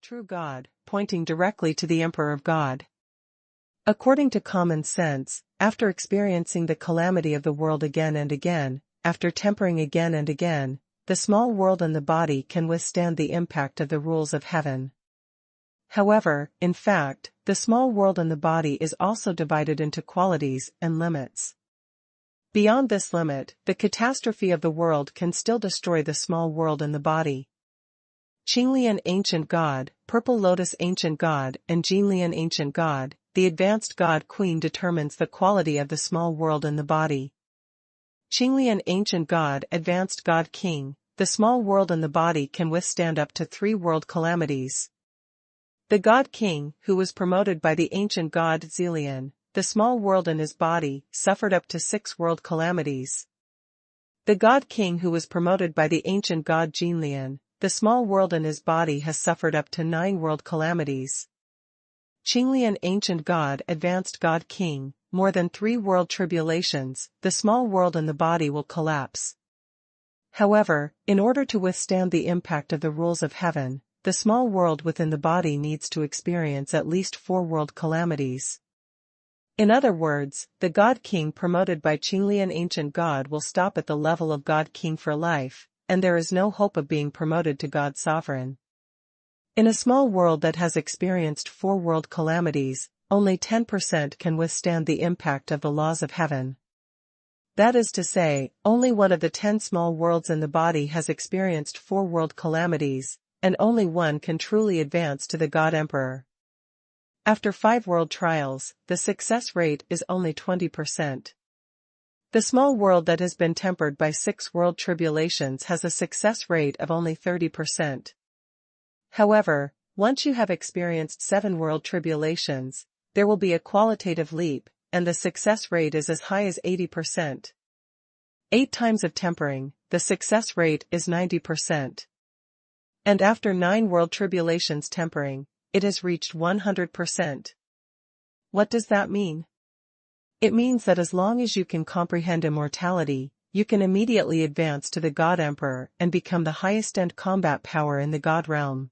true God, pointing directly to the Emperor of God. According to common sense, after experiencing the calamity of the world again and again, after tempering again and again, the small world and the body can withstand the impact of the rules of heaven. However, in fact, the small world and the body is also divided into qualities and limits. Beyond this limit, the catastrophe of the world can still destroy the small world and the body. Qinglian Ancient God, Purple Lotus Ancient God, and Jinlian Ancient God, the Advanced God Queen determines the quality of the small world and the body. Qinglian Ancient God, Advanced God King, the small world and the body can withstand up to 3 world calamities. The God King, who was promoted by the ancient God Zelian, the small world and his body, suffered up to 6 world calamities. The God King who was promoted by the ancient God Jinlian, the small world and his body has suffered up to 9 world calamities. Qinglian Ancient God, Advanced God King, more than 3 world tribulations, the small world and the body will collapse. However, in order to withstand the impact of the rules of heaven, the small world within the body needs to experience at least 4 world calamities. In other words, the God King promoted by Qinglian Ancient God will stop at the level of God King for life, and there is no hope of being promoted to God Sovereign. In a small world that has experienced 4 world calamities, only 10% can withstand the impact of the laws of heaven. That is to say, only one of the 10 small worlds in the body has experienced 4 world calamities, and only one can truly advance to the God Emperor. After 5 world trials, the success rate is only 20%. The small world that has been tempered by 6 world tribulations has a success rate of only 30%. However, once you have experienced 7 world tribulations, there will be a qualitative leap, and the success rate is as high as 80%. 8 times of tempering, the success rate is 90%. And after 9 world tribulations tempering, it has reached 100%. What does that mean? It means that as long as you can comprehend immortality, you can immediately advance to the God Emperor and become the highest end combat power in the God realm.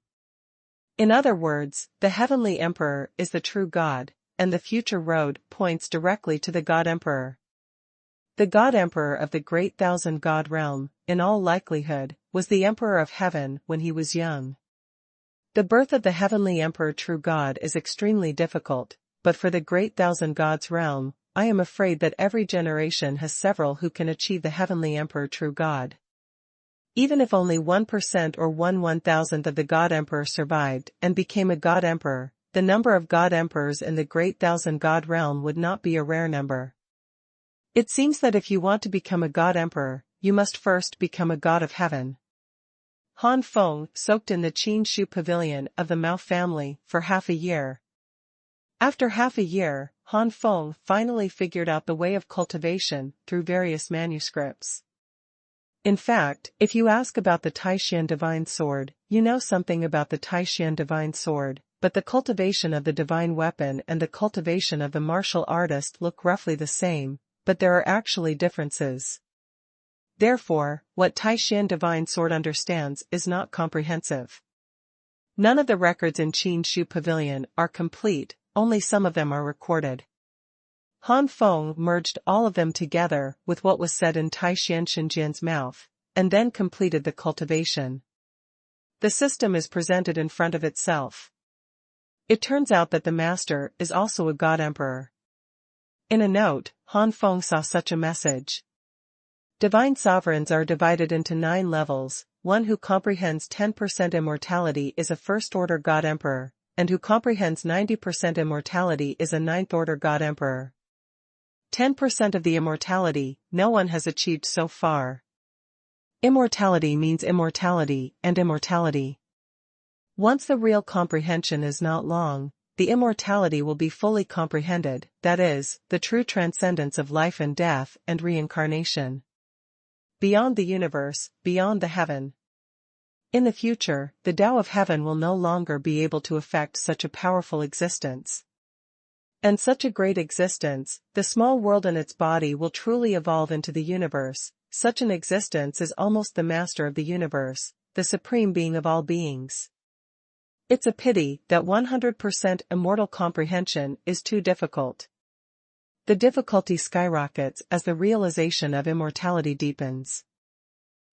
In other words, the Heavenly Emperor is the true God, and the future road points directly to the God Emperor. The God Emperor of the Great Thousand God realm, in all likelihood, was the Emperor of Heaven when he was young. The birth of the Heavenly Emperor True God is extremely difficult, but for the Great Thousand Gods realm, I am afraid that every generation has several who can achieve the Heavenly Emperor True God. Even if only 1% or 1/1000th of the God Emperor survived and became a God Emperor, the number of God Emperors in the Great Thousand God realm would not be a rare number. It seems that if you want to become a God Emperor, you must first become a God of Heaven. Han Feng soaked in the Qin Shu Pavilion of the Mao family for half a year. After half a year, Han Feng finally figured out the way of cultivation through various manuscripts. In fact, if you ask about the Taishan Divine Sword, you know something about the Taishan Divine Sword, but the cultivation of the divine weapon and the cultivation of the martial artist look roughly the same, but there are actually differences. Therefore, what Taishan Divine Sword understands is not comprehensive. None of the records in Qin Shu Pavilion are complete, only some of them are recorded. Han Feng merged all of them together with what was said in Taishan Xinjian's mouth, and then completed the cultivation. The system is presented in front of itself. It turns out that the master is also a God Emperor. In a note, Han Feng saw such a message. Divine sovereigns are divided into 9 levels. One who comprehends 10% immortality is a first-order God Emperor, and who comprehends 90% immortality is a 9th-order God Emperor. 10% of the immortality, no one has achieved so far. Immortality means immortality and immortality. Once the real comprehension is not long, the immortality will be fully comprehended, that is, the true transcendence of life and death and reincarnation. Beyond the universe, beyond the heaven. In the future, the Tao of Heaven will no longer be able to affect such a powerful existence. And such a great existence, the small world and its body will truly evolve into the universe. Such an existence is almost the master of the universe, the supreme being of all beings. It's a pity that 100% immortal comprehension is too difficult. The difficulty skyrockets as the realization of immortality deepens.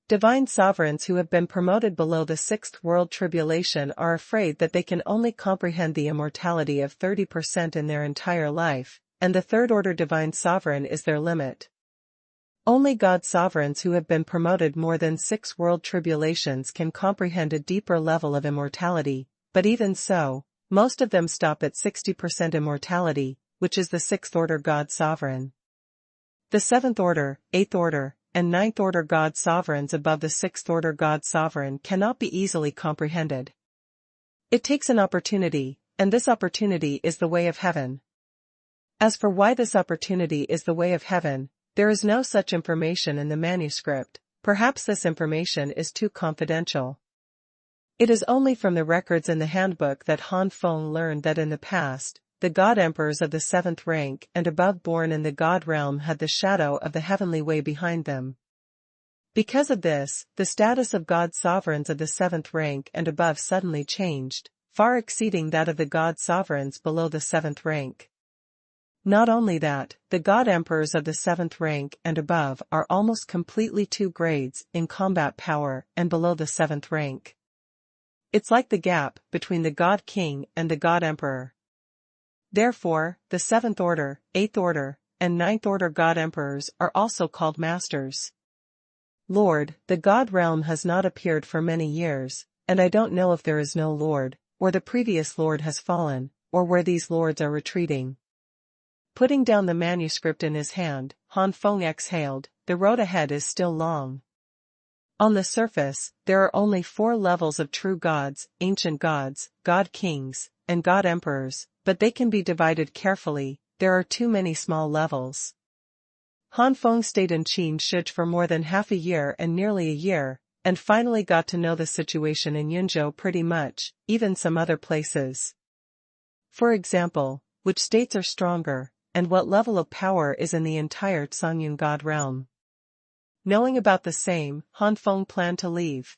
Divine sovereigns who have been promoted below the sixth world tribulation are afraid that they can only comprehend the immortality of 30% in their entire life, and the third-order divine sovereign is their limit. Only God sovereigns who have been promoted more than 6 world tribulations can comprehend a deeper level of immortality, but even so, most of them stop at 60% immortality, which is the 6th order God sovereign. The 7th order, 8th order, and 9th order God sovereigns above the 6th order God sovereign cannot be easily comprehended. It takes an opportunity, and this opportunity is the way of heaven. As for why this opportunity is the way of heaven, there is no such information in the manuscript. Perhaps this information is too confidential. It is only from the records in the handbook that Han Feng learned that in the past, the God Emperors of the 7th rank and above born in the God realm had the shadow of the heavenly way behind them. Because of this, the status of God sovereigns of the 7th rank and above suddenly changed, far exceeding that of the God sovereigns below the 7th rank. Not only that, the God Emperors of the 7th rank and above are almost completely 2 grades in combat power and below the 7th rank. It's like the gap between the God King and the God Emperor. Therefore, the 7th order, 8th order, and 9th order God Emperors are also called Masters. Lord, the God realm has not appeared for many years, and I don't know if there is no Lord, or the previous Lord has fallen, or where these Lords are retreating. Putting down the manuscript in his hand, Han Feng exhaled. The road ahead is still long. On the surface, there are only 4 levels of true gods, ancient gods, God kings, and God emperors, but they can be divided carefully. There are too many small levels. Han Feng stayed in Qin for more than half a year and nearly a year, and finally got to know the situation in Yunzhou pretty much, even some other places. For example, which states are stronger, and what level of power is in the entire Xuanhuan God realm. Knowing about the same, Han Feng planned to leave.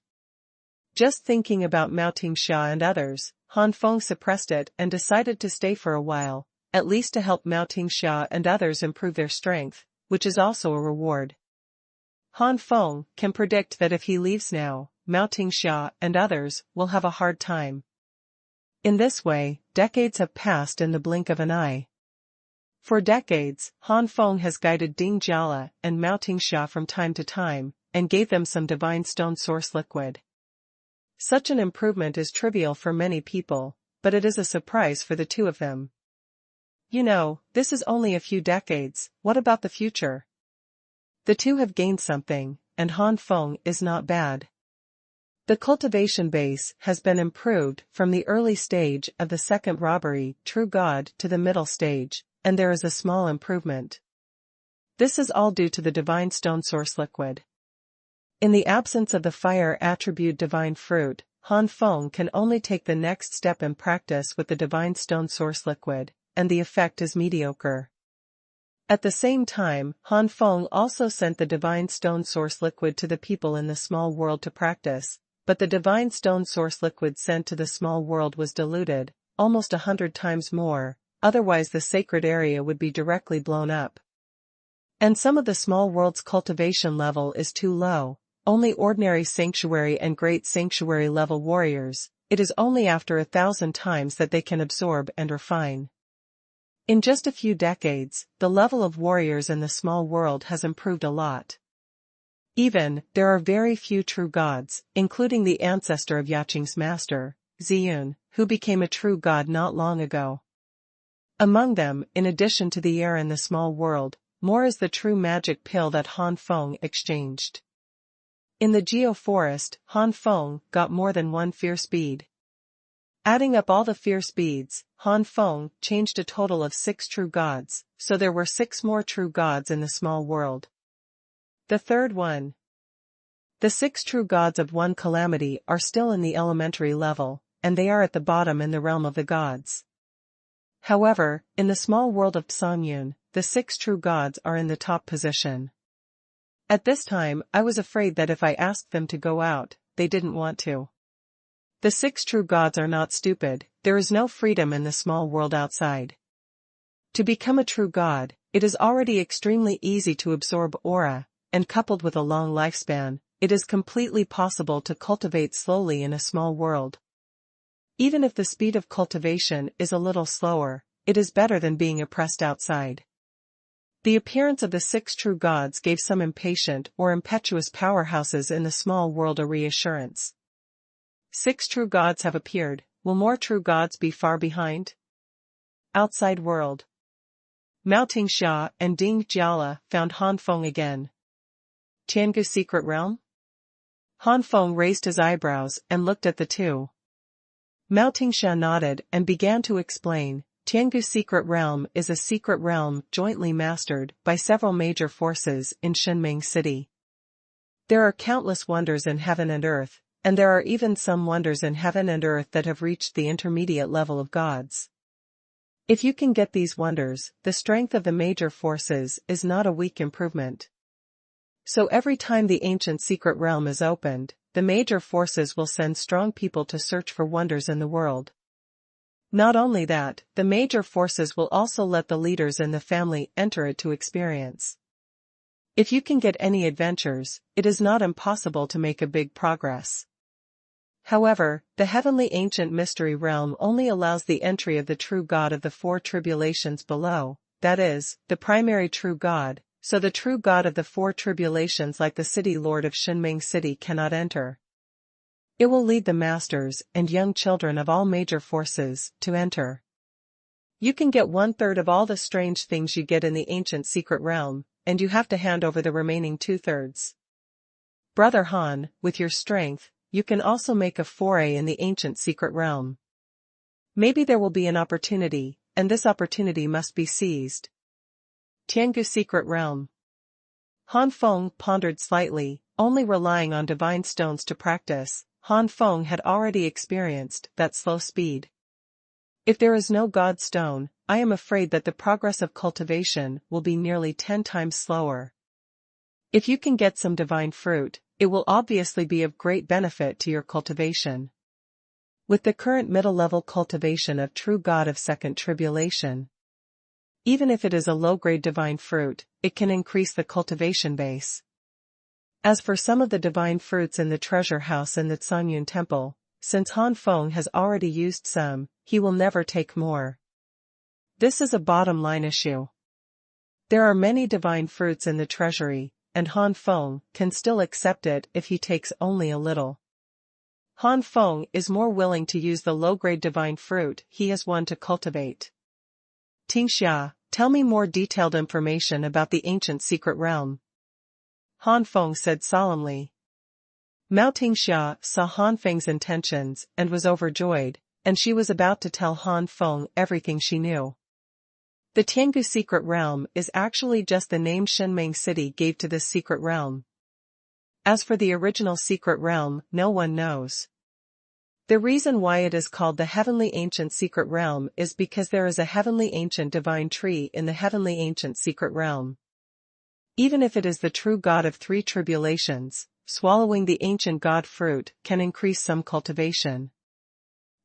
Just thinking about Mao Tingxia and others, Han Feng suppressed it and decided to stay for a while, at least to help Mao Tingxia and others improve their strength, which is also a reward. Han Feng can predict that if he leaves now, Mao Tingxia and others will have a hard time. In this way, decades have passed in the blink of an eye. For decades, Han Feng has guided Ding Jiala and Mao Tingxia from time to time, and gave them some divine stone source liquid. Such an improvement is trivial for many people, but it is a surprise for the 2 of them. You know, this is only a few decades. What about the future? The 2 have gained something, and Han Feng is not bad. The cultivation base has been improved from the early stage of the second robbery, true God, to the middle stage, and there is a small improvement. This is all due to the divine stone source liquid. In the absence of the fire attribute divine fruit, Han Feng can only take the next step in practice with the divine stone source liquid, and the effect is mediocre. At the same time, Han Feng also sent the divine stone source liquid to the people in the small world to practice, but the divine stone source liquid sent to the small world was diluted, almost 100 times more, otherwise the sacred area would be directly blown up. And some of the small world's cultivation level is too low, only ordinary sanctuary and great sanctuary level warriors. It is only after 1,000 times that they can absorb and refine. In just a few decades, the level of warriors in the small world has improved a lot. Even, there are very few true gods, including the ancestor of Yaqing's master, Ziyun, who became a true god not long ago. Among them, in addition to the air in the small world, more is the true magic pill that Han Feng exchanged. In the Geo Forest, Han Feng got more than 1 fierce bead. Adding up all the fierce beads, Han Feng changed a total of 6 true gods, so there were 6 more true gods in the small world. The third one. The 6 true gods of one calamity are still in the elementary level, and they are at the bottom in the realm of the gods. However, in the small world of Xuanhuan, the 6 true gods are in the top position. At this time, I was afraid that if I asked them to go out, they didn't want to. The 6 true gods are not stupid, there is no freedom in the small world outside. To become a true god, it is already extremely easy to absorb aura, and coupled with a long lifespan, it is completely possible to cultivate slowly in a small world. Even if the speed of cultivation is a little slower, it is better than being oppressed outside. The appearance of the 6 true gods gave some impatient or impetuous powerhouses in the small world a reassurance. 6 true gods have appeared, will more true gods be far behind? Outside world. Mao Tingxia and Ding Jiala found Han Feng again. Tiangu secret realm? Han Feng raised his eyebrows and looked at the two. Mao Tingxia nodded and began to explain. Tiangu's secret realm is a secret realm jointly mastered by several major forces in Shenming City. There are countless wonders in heaven and earth, and there are even some wonders in heaven and earth that have reached the intermediate level of gods. If you can get these wonders, the strength of the major forces is not a weak improvement. So every time the ancient secret realm is opened, the major forces will send strong people to search for wonders in the world. Not only that, the major forces will also let the leaders in the family enter it to experience. If you can get any adventures, it is not impossible to make a big progress. However, the heavenly ancient mystery realm only allows the entry of the true God of the 4 tribulations below, that is, the primary true God, so the true God of the 4 tribulations like the city lord of Shenming City cannot enter. It will lead the masters and young children of all major forces to enter. You can get 1/3 of all the strange things you get in the ancient secret realm, and you have to hand over the remaining 2/3. Brother Han, with your strength, you can also make a foray in the ancient secret realm. Maybe there will be an opportunity, and this opportunity must be seized. Tiangu secret realm. Han Feng pondered slightly, only relying on divine stones to practice. Han Feng had already experienced that slow speed. If there is no God stone, I am afraid that the progress of cultivation will be nearly 10 times slower. If you can get some divine fruit, it will obviously be of great benefit to your cultivation. With the current middle-level cultivation of true God of second tribulation, even if it is a low-grade divine fruit, it can increase the cultivation base. As for some of the divine fruits in the treasure house in the Xuanhuan temple, since Han Feng has already used some, he will never take more. This is a bottom-line issue. There are many divine fruits in the treasury, and Han Feng can still accept it if he takes only a little. Han Feng is more willing to use the low-grade divine fruit he has won to cultivate. Tingxia, tell me more detailed information about the ancient secret realm. Han Feng said solemnly. Mao Tingxia saw Han Feng's intentions and was overjoyed, and she was about to tell Han Feng everything she knew. The Tiangu secret realm is actually just the name Shenming City gave to this secret realm. As for the original secret realm, no one knows. The reason why it is called the Heavenly Ancient Secret Realm is because there is a Heavenly Ancient Divine Tree in the Heavenly Ancient Secret Realm. Even if it is the true God of 3 tribulations, swallowing the ancient God fruit can increase some cultivation.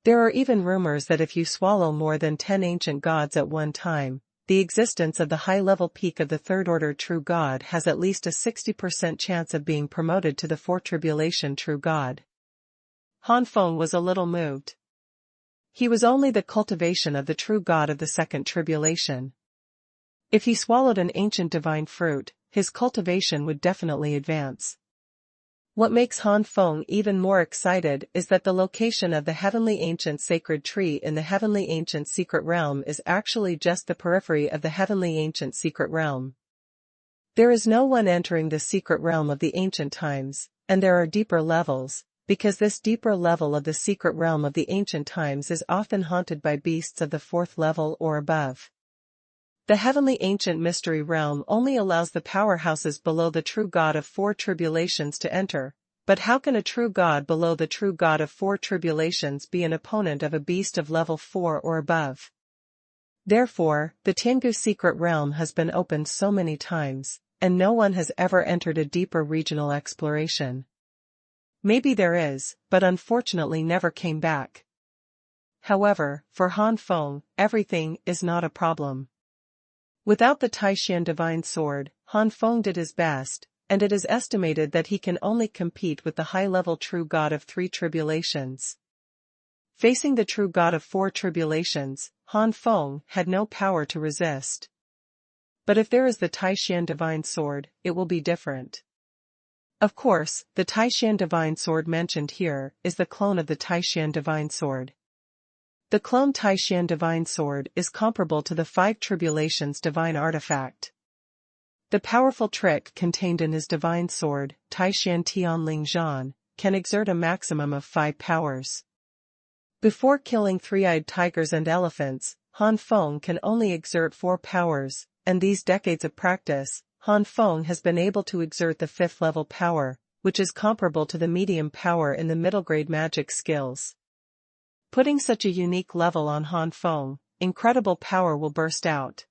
There are even rumors that if you swallow more than 10 ancient gods at one time, the existence of the high-level peak of the 3rd-order true God has at least a 60% chance of being promoted to the 4th tribulation true God. Han Feng was a little moved. He was only the cultivation of the true God of the 2nd tribulation. If he swallowed an ancient divine fruit, his cultivation would definitely advance. What makes Han Feng even more excited is that the location of the Heavenly Ancient Sacred Tree in the Heavenly Ancient Secret Realm is actually just the periphery of the Heavenly Ancient Secret Realm. There is no one entering the secret realm of the ancient times, and there are deeper levels, because this deeper level of the secret realm of the ancient times is often haunted by beasts of the 4th level or above. The Heavenly Ancient Mystery Realm only allows the powerhouses below the true God of 4 tribulations to enter, but how can a true God below the true God of 4 tribulations be an opponent of a beast of level 4 or above? Therefore, the Tiangu secret realm has been opened so many times, and no one has ever entered a deeper regional exploration. Maybe there is, but unfortunately never came back. However, for Han Feng, everything is not a problem. Without the Taishan divine sword, Han Feng did his best, and it is estimated that he can only compete with the high-level true god of 3 tribulations. Facing the true god of 4 tribulations, Han Feng had no power to resist. But if there is the Taishan divine sword, it will be different. Of course, the Taishan divine sword mentioned here is the clone of the Taishan divine sword. The clone Taishan divine sword is comparable to the 5 tribulations divine artifact. The powerful trick contained in his divine sword, Taishan Tianling Zhan, can exert a maximum of 5 powers. Before killing 3-eyed tigers and elephants, Han Feng can only exert 4 powers, and these decades of practice, Han Feng has been able to exert the 5th level power, which is comparable to the medium power in the middle grade magic skills. Putting such a unique level on Han Feng, incredible power will burst out.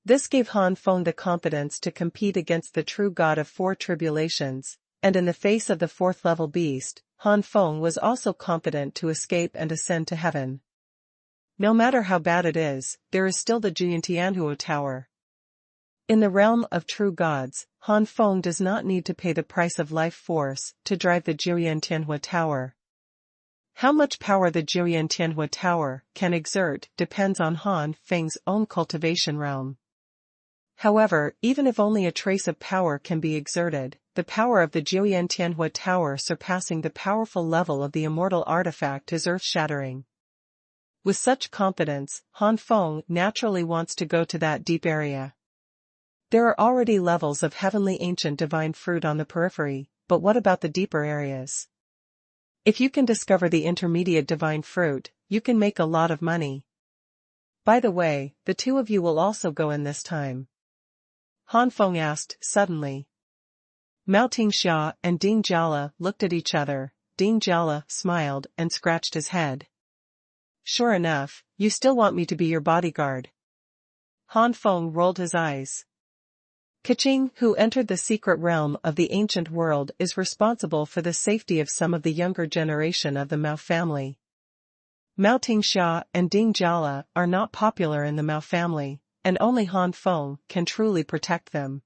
This gave Han Feng the confidence to compete against the true god of 4 tribulations, and in the face of the 4th level beast, Han Feng was also confident to escape and ascend to heaven. No matter how bad it is, there is still the Xuanhuan Tower. In the realm of true gods, Han Feng does not need to pay the price of life force to drive the Xuanhuan Tower. How much power the Xuanhuan Tower can exert depends on Han Feng's own cultivation realm. However, even if only a trace of power can be exerted, the power of the Xuanhuan Tower surpassing the powerful level of the immortal artifact is earth-shattering. With such confidence, Han Feng naturally wants to go to that deep area. There are already levels of heavenly ancient divine fruit on the periphery, but what about the deeper areas? If you can discover the intermediate divine fruit, you can make a lot of money. By the way, the 2 of you will also go in this time. Han Feng asked suddenly. Mao Tingxia and Ding Jiala looked at each other. Ding Jiala smiled and scratched his head. Sure enough, you still want me to be your bodyguard. Han Feng rolled his eyes. Kaching, who entered the secret realm of the ancient world, is responsible for the safety of some of the younger generation of the Mao family. Mao Tingxia and Ding Jiala are not popular in the Mao family, and only Han Feng can truly protect them.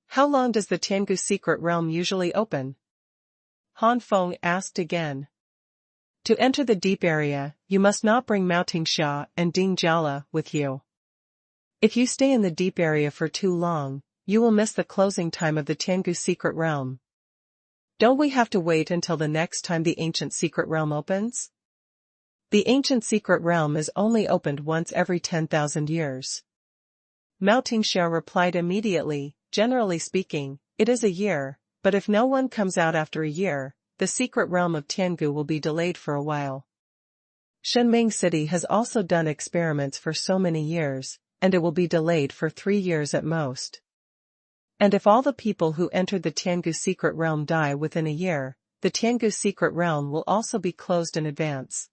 How long does the Tiangu secret realm usually open? Han Feng asked again. To enter the deep area, you must not bring Mao Tingxia and Ding Jiala with you. If you stay in the deep area for too long, you will miss the closing time of the Tiangu secret realm. Don't we have to wait until the next time the ancient secret realm opens? The ancient secret realm is only opened once every 10,000 years. Mao Tingxia replied immediately, generally speaking, it is a year, but if no one comes out after a year, the secret realm of Tiangu will be delayed for a while. Shenming City has also done experiments for so many years, and it will be delayed for 3 years at most. And if all the people who entered the Tiangu secret realm die within a year, the Tiangu secret realm will also be closed in advance.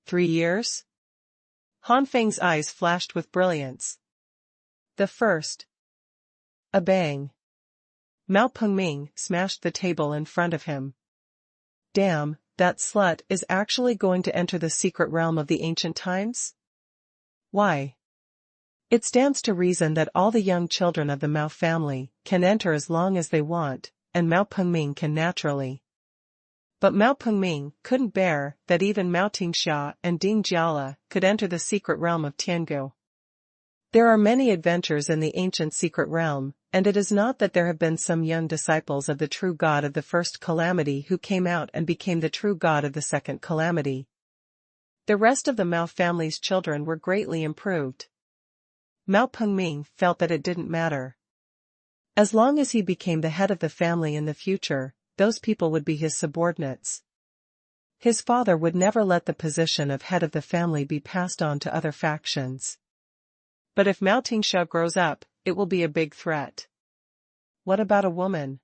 3 years? Han Feng's eyes flashed with brilliance. The first. A bang. Mao Pengming smashed the table in front of him. Damn, that slut is actually going to enter the secret realm of the ancient times? Why? It stands to reason that all the young children of the Mao family can enter as long as they want, and Mao Pengming can naturally. But Mao Pengming couldn't bear that even Mao Tingxia and Ding Jiala could enter the secret realm of Tiangu. There are many adventures in the ancient secret realm, and it is not that there have been some young disciples of the true god of the first calamity who came out and became the true god of the second calamity. The rest of the Mao family's children were greatly improved. Mao Pengming felt that it didn't matter. As long as he became the head of the family in the future, those people would be his subordinates. His father would never let the position of head of the family be passed on to other factions. But if Mao Tingxia grows up, it will be a big threat. What about a woman?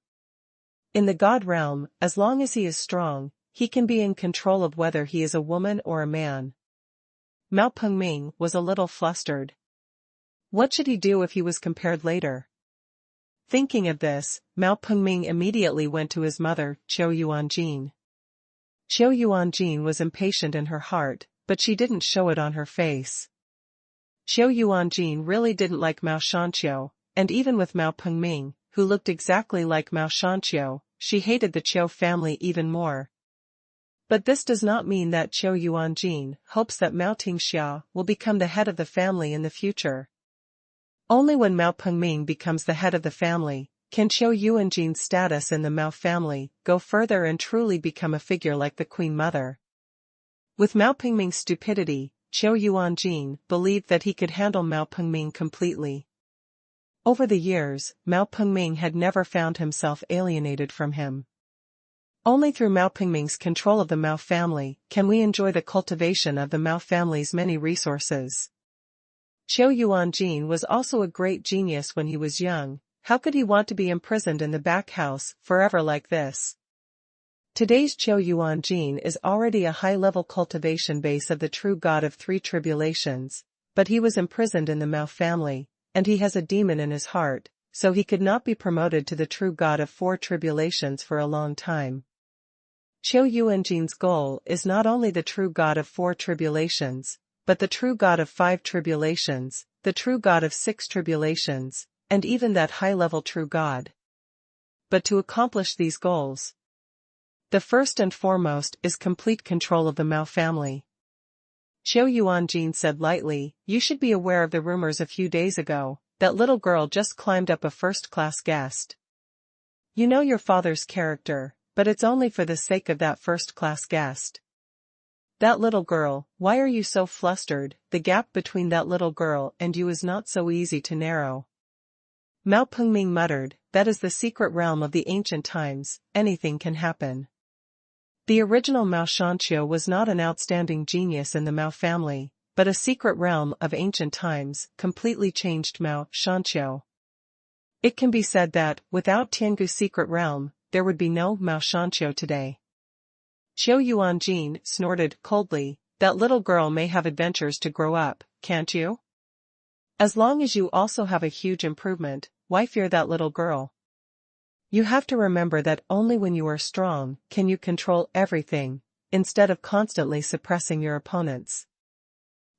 In the god realm, as long as he is strong, he can be in control of whether he is a woman or a man. Mao Pengming was a little flustered. What should he do if he was compared later? Thinking of this, Mao Pengming immediately went to his mother, Xuanhuan. Xuanhuan was impatient in her heart, but she didn't show it on her face. Xuanhuan really didn't like Mao Shanqiu, and even with Mao Pengming, who looked exactly like Mao Shanqiu, she hated the Qiu family even more. But this does not mean that Xuanhuan hopes that Mao Tingxia will become the head of the family in the future. Only when Mao Pengming becomes the head of the family, can Xuanhuan's status in the Mao family go further and truly become a figure like the Queen Mother. With Mao Pengming's stupidity, Xuanhuan believed that he could handle Mao Pengming completely. Over the years, Mao Pengming had never found himself alienated from him. Only through Mao Pengming's control of the Mao family can we enjoy the cultivation of the Mao family's many resources. Xuanhuan was also a great genius when he was young. How could he want to be imprisoned in the back house forever like this? Today's Xuanhuan is already a high-level cultivation base of the true God of three tribulations, but he was imprisoned in the Mao family, and he has a demon in his heart, so he could not be promoted to the true God of four tribulations for a long time. Xuanhuan's goal is not only the true God of four tribulations, but the true God of five tribulations, the true God of six tribulations, and even that high-level true God. But to accomplish these goals, the first and foremost is complete control of the Mao family. Xuanhuan said lightly, "You should be aware of the rumors a few days ago. That little girl just climbed up a first-class guest. You know your father's character, but it's only for the sake of that first-class guest. That little girl, why are you so flustered? The gap between that little girl and you is not so easy to narrow." Mao Pengming muttered, "That is the secret realm of the ancient times, anything can happen." The original Mao Shanqiu was not an outstanding genius in the Mao family, but a secret realm of ancient times completely changed Mao Shanqiu. It can be said that, without Tiangu's secret realm, there would be no Mao Shanqiu today. Xuanhuan snorted coldly, "That little girl may have adventures to grow up, can't you? As long as you also have a huge improvement, why fear that little girl? You have to remember that only when you are strong can you control everything, instead of constantly suppressing your opponents.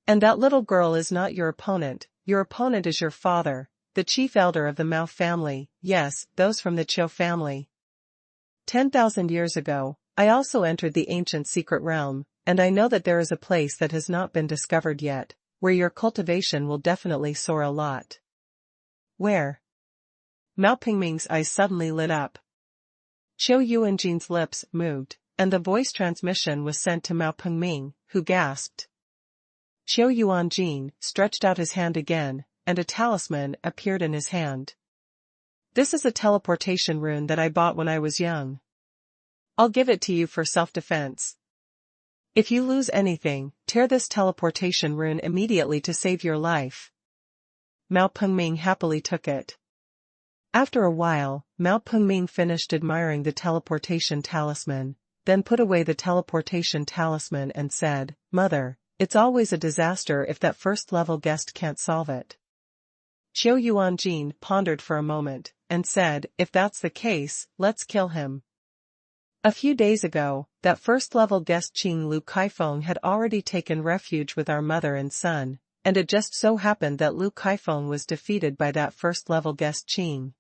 And that little girl is not your opponent is your father, the chief elder of the Mao family, yes, those from the Qiu family. 10,000 years ago, I also entered the ancient secret realm, and I know that there is a place that has not been discovered yet, where your cultivation will definitely soar a lot." "Where?" Mao Pengming's eyes suddenly lit up. Xuanhuan's lips moved, and the voice transmission was sent to Mao Pengming, who gasped. Xuanhuan stretched out his hand again, and a talisman appeared in his hand. "This is a teleportation rune that I bought when I was young. I'll give it to you for self-defense. If you lose anything, tear this teleportation rune immediately to save your life." Mao Pengming happily took it. After a while, Mao Pengming finished admiring the teleportation talisman, then put away the teleportation talisman and said, "Mother, it's always a disaster if that first-level guest can't solve it." Xuanhuan pondered for a moment, and said, "If that's the case, let's kill him." A few days ago, that first-level guest Qing Lu Kaifeng had already taken refuge with our mother and son, and it just so happened that Lu Kaifeng was defeated by that first-level guest Qing.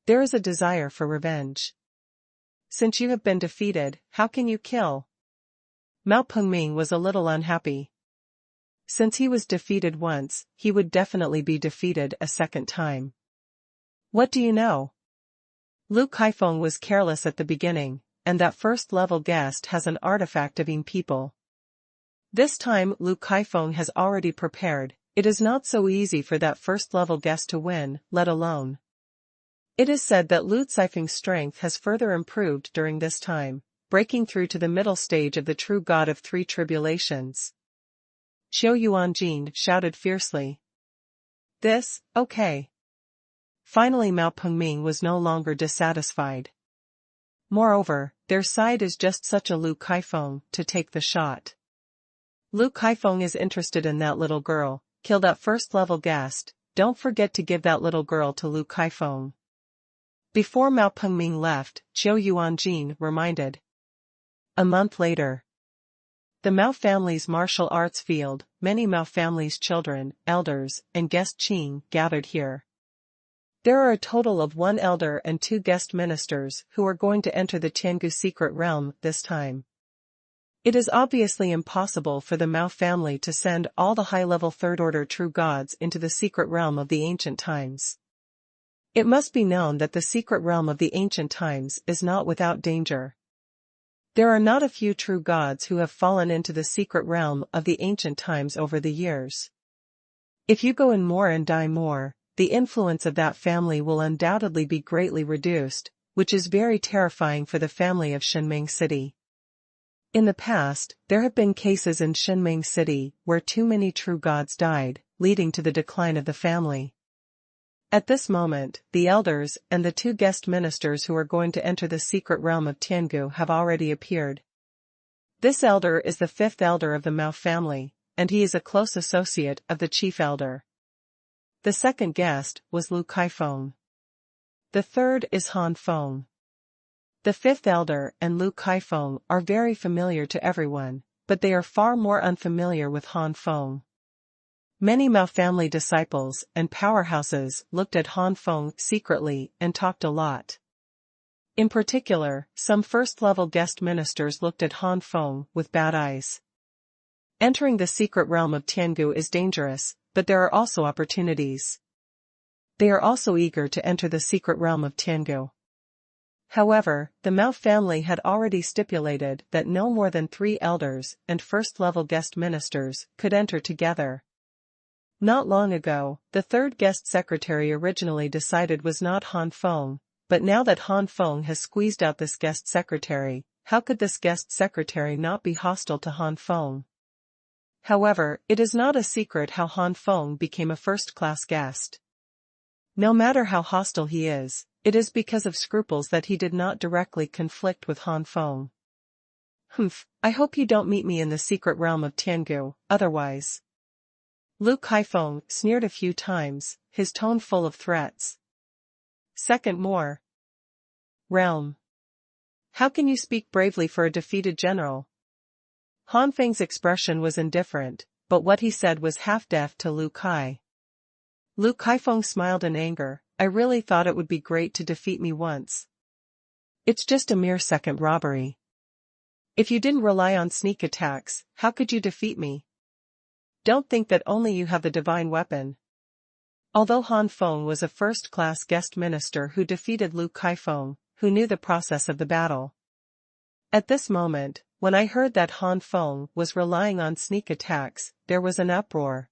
There is a desire for revenge. Since you have been defeated, how can you kill? Mao Pengming was a little unhappy. Since he was defeated once, he would definitely be defeated a second time. What do you know? Lu Kaifeng was careless at the beginning, and that first-level guest has an artifact of eating people. This time Lu Kaifeng has already prepared. It is not so easy for that first-level guest to win, let alone. It is said that Lu Kaifeng's strength has further improved during this time, breaking through to the middle stage of the true God of three tribulations. Xuanhuan shouted fiercely. "This, okay." Finally Mao Pengming was no longer dissatisfied. Moreover, their side is just such a Lu Kaifeng to take the shot. Lu Kaifeng is interested in that little girl. Kill that first-level guest. Don't forget to give that little girl to Lu Kaifeng. Before Mao Pengming left, Zhou Yuanjin reminded. A month later. The Mao family's martial arts field, many Mao family's children, elders, and guest Qing gathered here. There are a total of 1 elder and 2 guest ministers who are going to enter the Tiangu secret realm this time. It is obviously impossible for the Mao family to send all the high-level third-order true gods into the secret realm of the ancient times. It must be known that the secret realm of the ancient times is not without danger. There are not a few true gods who have fallen into the secret realm of the ancient times over the years. If you go in more and die more, the influence of that family will undoubtedly be greatly reduced, which is very terrifying for the family of Shenming City. In the past, there have been cases in Shenming City where too many true gods died, leading to the decline of the family. At this moment, the elders and the 2 guest ministers who are going to enter the secret realm of Tiangu have already appeared. This elder is the 5th elder of the Mao family, and he is a close associate of the chief elder. The 2nd guest was Lu Kaifeng. The 3rd is Han Feng. The 5th elder and Lu Kaifeng are very familiar to everyone, but they are far more unfamiliar with Han Feng. Many Mao family disciples and powerhouses looked at Han Feng secretly and talked a lot. In particular, some first-level guest ministers looked at Han Feng with bad eyes. Entering the secret realm of Tiangu is dangerous, but there are also opportunities. They are also eager to enter the secret realm of Tiangu. However, the Mao family had already stipulated that no more than 3 elders and first-level guest ministers could enter together. Not long ago, the 3rd guest secretary originally decided was not Han Feng, but now that Han Feng has squeezed out this guest secretary, how could this guest secretary not be hostile to Han Feng? However, it is not a secret how Han Feng became a first-class guest. No matter how hostile he is, it is because of scruples that he did not directly conflict with Han Feng. I hope you don't meet me in the secret realm of Tiangu, otherwise. Lu Kaifeng sneered a few times, his tone full of threats. Second more. Realm. How can you speak bravely for a defeated general? Han Feng's expression was indifferent, but what he said was half-deaf to Lu Kai. Lu Kaifeng smiled in anger. I really thought it would be great to defeat me once. It's just a mere second robbery. If you didn't rely on sneak attacks, how could you defeat me? Don't think that only you have the divine weapon. Although Han Feng was a first-class guest minister who defeated Lu Kaifeng, who knew the process of the battle. At this moment, when I heard that Han Feng was relying on sneak attacks, there was an uproar.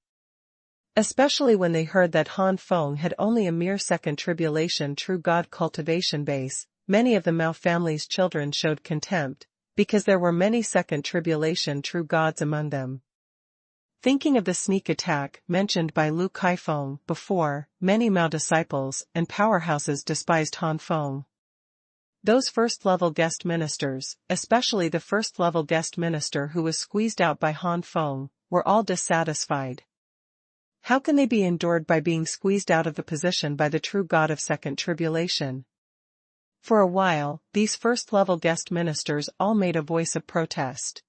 Especially when they heard that Han Feng had only a mere second tribulation true god cultivation base, many of the Mao family's children showed contempt, because there were many second tribulation true gods among them. Thinking of the sneak attack mentioned by Lu Kaifeng before, many Mao disciples and powerhouses despised Han Feng. Those first-level guest ministers, especially the first-level guest minister who was squeezed out by Han Feng, were all dissatisfied. How can they be endured by being squeezed out of the position by the true god of second tribulation? For a while, these first-level guest ministers all made a voice of protest.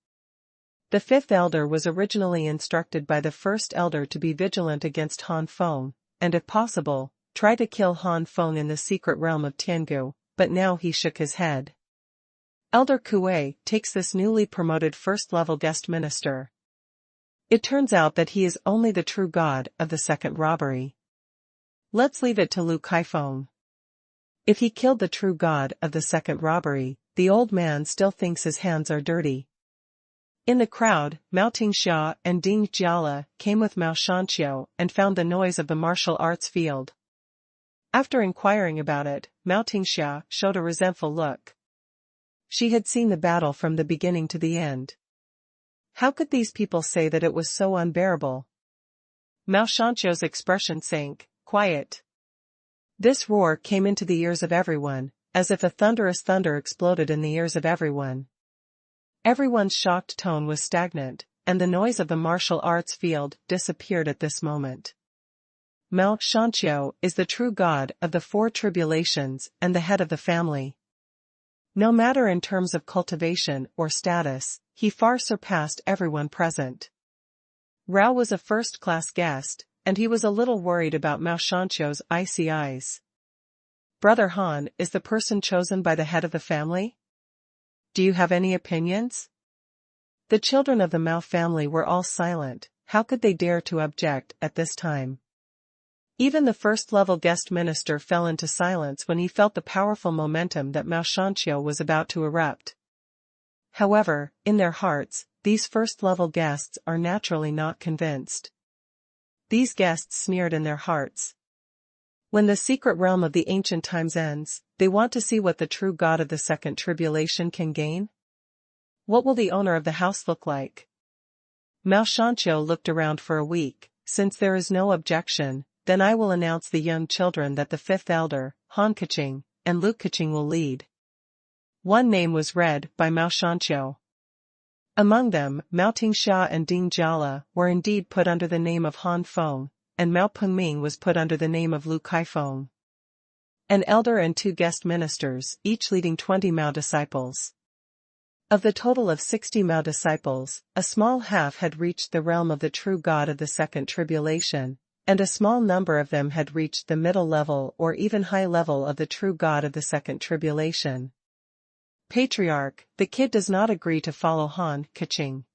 The 5th elder was originally instructed by the 1st elder to be vigilant against Han Feng, and if possible, try to kill Han Feng in the secret realm of Tiangu, but now he shook his head. Elder Kuei takes this newly promoted first-level guest minister. It turns out that he is only the true god of the second robbery. Let's leave it to Lu Kaifeng. If he killed the true god of the second robbery, the old man still thinks his hands are dirty. In the crowd, Mao Tingxia and Ding Jiala came with Mao Shanqiu and found the noise of the martial arts field. After inquiring about it, Mao Tingxia showed a resentful look. She had seen the battle from the beginning to the end. How could these people say that it was so unbearable? Mao Shanqiu's expression sank. Quiet. This roar came into the ears of everyone, as if a thunderous thunder exploded in the ears of everyone. Everyone's shocked tone was stagnant, and the noise of the martial arts field disappeared at this moment. Mao Shanqiu is the true god of the four tribulations and the head of the family. No matter in terms of cultivation or status, he far surpassed everyone present. Rao was a first-class guest, and he was a little worried about Mao Shanqiu's icy eyes. Brother Han is the person chosen by the head of the family? Do you have any opinions? The children of the Mao family were all silent. How could they dare to object at this time? Even the first-level guest minister fell into silence when he felt the powerful momentum that Mao Shanqiu was about to erupt. However, in their hearts, these first-level guests are naturally not convinced. These guests sneered in their hearts. When the secret realm of the ancient times ends, they want to see what the true god of the second tribulation can gain. What will the owner of the house look like? Mao Shanqiu looked around for a week. Since there is no objection, then I will announce the young children that the fifth elder, Han Feng, and Lu Feng will lead. One name was read by Mao Shanqiu. Among them, Mao Tingxia and Ding Jiala were indeed put under the name of Han Feng, and Mao Pengming was put under the name of Lu Feng. An elder and two guest ministers, each leading 20 Mao disciples. Of the total of 60 Mao disciples, a small half had reached the realm of the true god of the second tribulation, and a small number of them had reached the middle level or even high level of the true god of the second tribulation. Patriarch, the kid does not agree to follow Han Feng.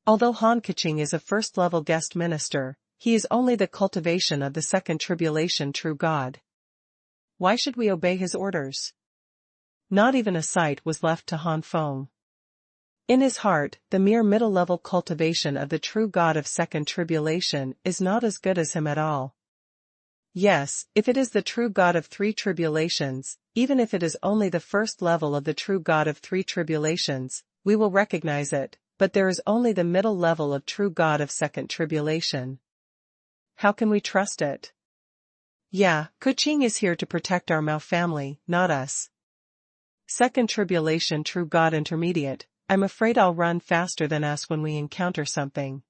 Although Han Feng is a first-level guest minister, he is only the cultivation of the second tribulation true god. Why should we obey his orders? Not even a sight was left to Han Feng. In his heart, the mere middle-level cultivation of the true god of second tribulation is not as good as him at all. Yes, if it is the true god of three tribulations, even if it is only the first level of the true god of three tribulations, we will recognize it, but there is only the middle level of true god of second tribulation. How can we trust it? Yeah, Kuching is here to protect our Mao family, not us. Second tribulation true god intermediate, I'm afraid I'll run faster than us when we encounter something.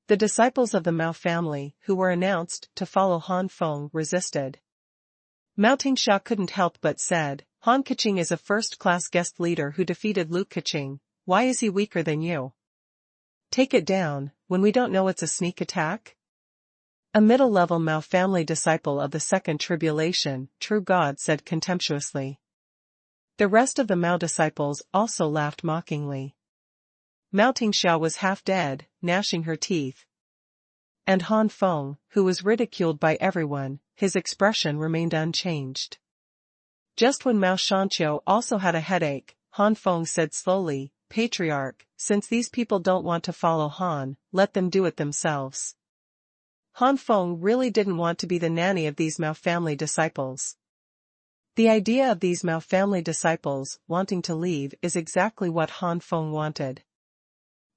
The disciples of the Mao family, who were announced to follow Han Feng, resisted. Mao Tingxia couldn't help but said, Han Feng is a first-class guest leader who defeated Lu Feng. Why is he weaker than you? Take it down, when we don't know it's a sneak attack? A middle-level Mao family disciple of the second tribulation, true god, said contemptuously. The rest of the Mao disciples also laughed mockingly. Mao Tingxia was half dead, gnashing her teeth. And Han Feng, who was ridiculed by everyone, his expression remained unchanged. Just when Mao Shanqiu also had a headache, Han Feng said slowly, Patriarch, since these people don't want to follow Han, let them do it themselves. Han Feng really didn't want to be the nanny of these Mao family disciples. The idea of these Mao family disciples wanting to leave is exactly what Han Feng wanted.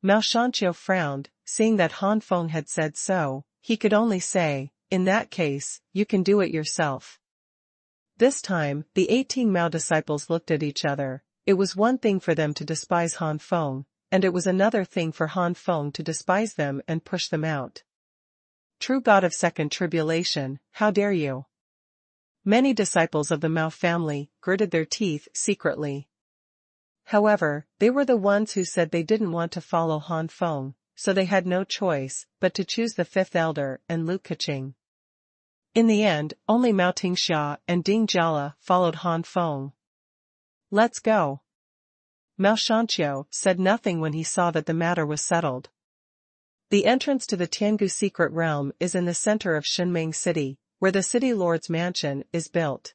Mao Shanqiu frowned, seeing that Han Feng had said so. He could only say, in that case, you can do it yourself. This time, the 18 Mao disciples looked at each other. It was one thing for them to despise Han Feng, and it was another thing for Han Feng to despise them and push them out. True god of second tribulation, how dare you? Many disciples of the Mao family gritted their teeth secretly. However, they were the ones who said they didn't want to follow Han Feng, so they had no choice but to choose the fifth elder and Lu Feng. In the end, only Mao Tingxia and Ding Jiala followed Han Feng. Let's go. Mao Shanqiu said nothing when he saw that the matter was settled. The entrance to the Tiangu secret realm is in the center of Shenmeng City, where the city lord's mansion is built.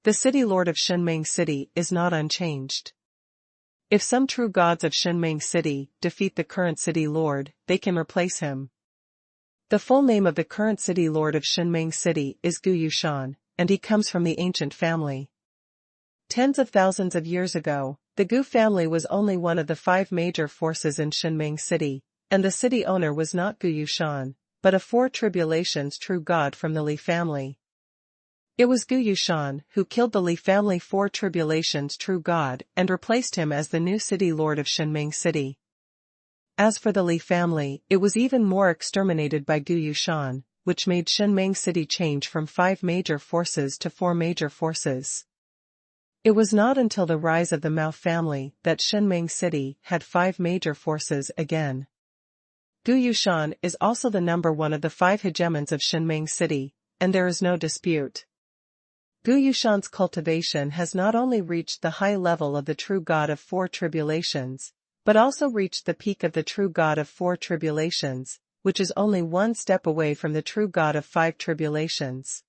The city lord of Shenmeng City is not unchanged. If some true gods of Shenmeng City defeat the current city lord, they can replace him. The full name of the current city lord of Shenmeng City is Gu Yushan, and he comes from the ancient family. Tens of thousands of years ago, the Gu family was only one of the 5 major forces in Shenmeng City, and the city owner was not Gu Yushan, but a 4 tribulations true god from the Li family. It was Gu Yushan who killed the Li family 4 tribulations true god and replaced him as the new city lord of Shenmeng City. As for the Li family, it was even more exterminated by Gu Yushan, which made Shenmeng City change from 5 major forces to 4 major forces. It was not until the rise of the Mao family that Shenmeng City had 5 major forces again. Gu Yushan is also the number 1 of the 5 hegemons of Shenmeng City, and there is no dispute. Gu Yushan's cultivation has not only reached the high level of the true god of 4 tribulations, but also reached the peak of the true god of 4 tribulations, which is only 1 step away from the true god of 5 tribulations.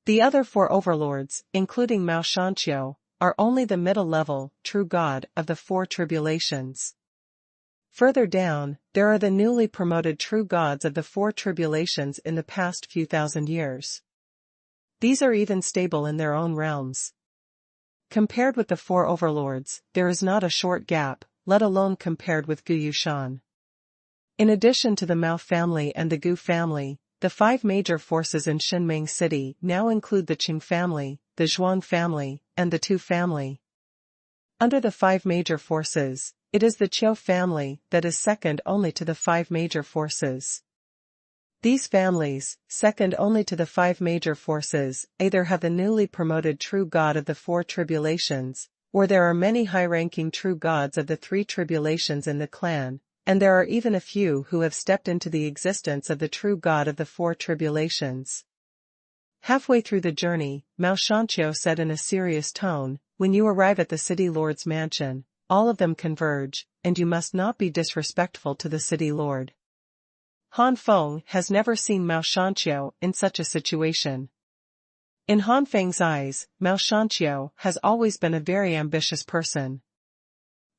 The other 4 overlords, including Mao Shanqiu, are only the middle-level, true god of the 4 tribulations. Further down, there are the newly promoted true gods of the 4 tribulations in the past few thousand years. These are even stable in their own realms. Compared with the 4 overlords, there is not a short gap, let alone compared with Gu Yushan. In addition to the Mao family and the Gu family, the 5 major forces in Shenmeng City now include the Qing family, the Zhuang family, and the Tu family. Under the 5 major forces, it is the Qiu family that is second only to the 5 major forces. These families, second only to the 5 major forces, either have the newly promoted true god of the 4 tribulations, or there are many high-ranking true gods of the 3 tribulations in the clan, and there are even a few who have stepped into the existence of the true god of the 4 tribulations. Halfway through the journey, Mao Shanqiu said in a serious tone, "When you arrive at the city lord's mansion, all of them converge, and you must not be disrespectful to the city lord." Han Feng has never seen Mao Shanqiu in such a situation. In Han Feng's eyes, Mao Shanqiu has always been a very ambitious person.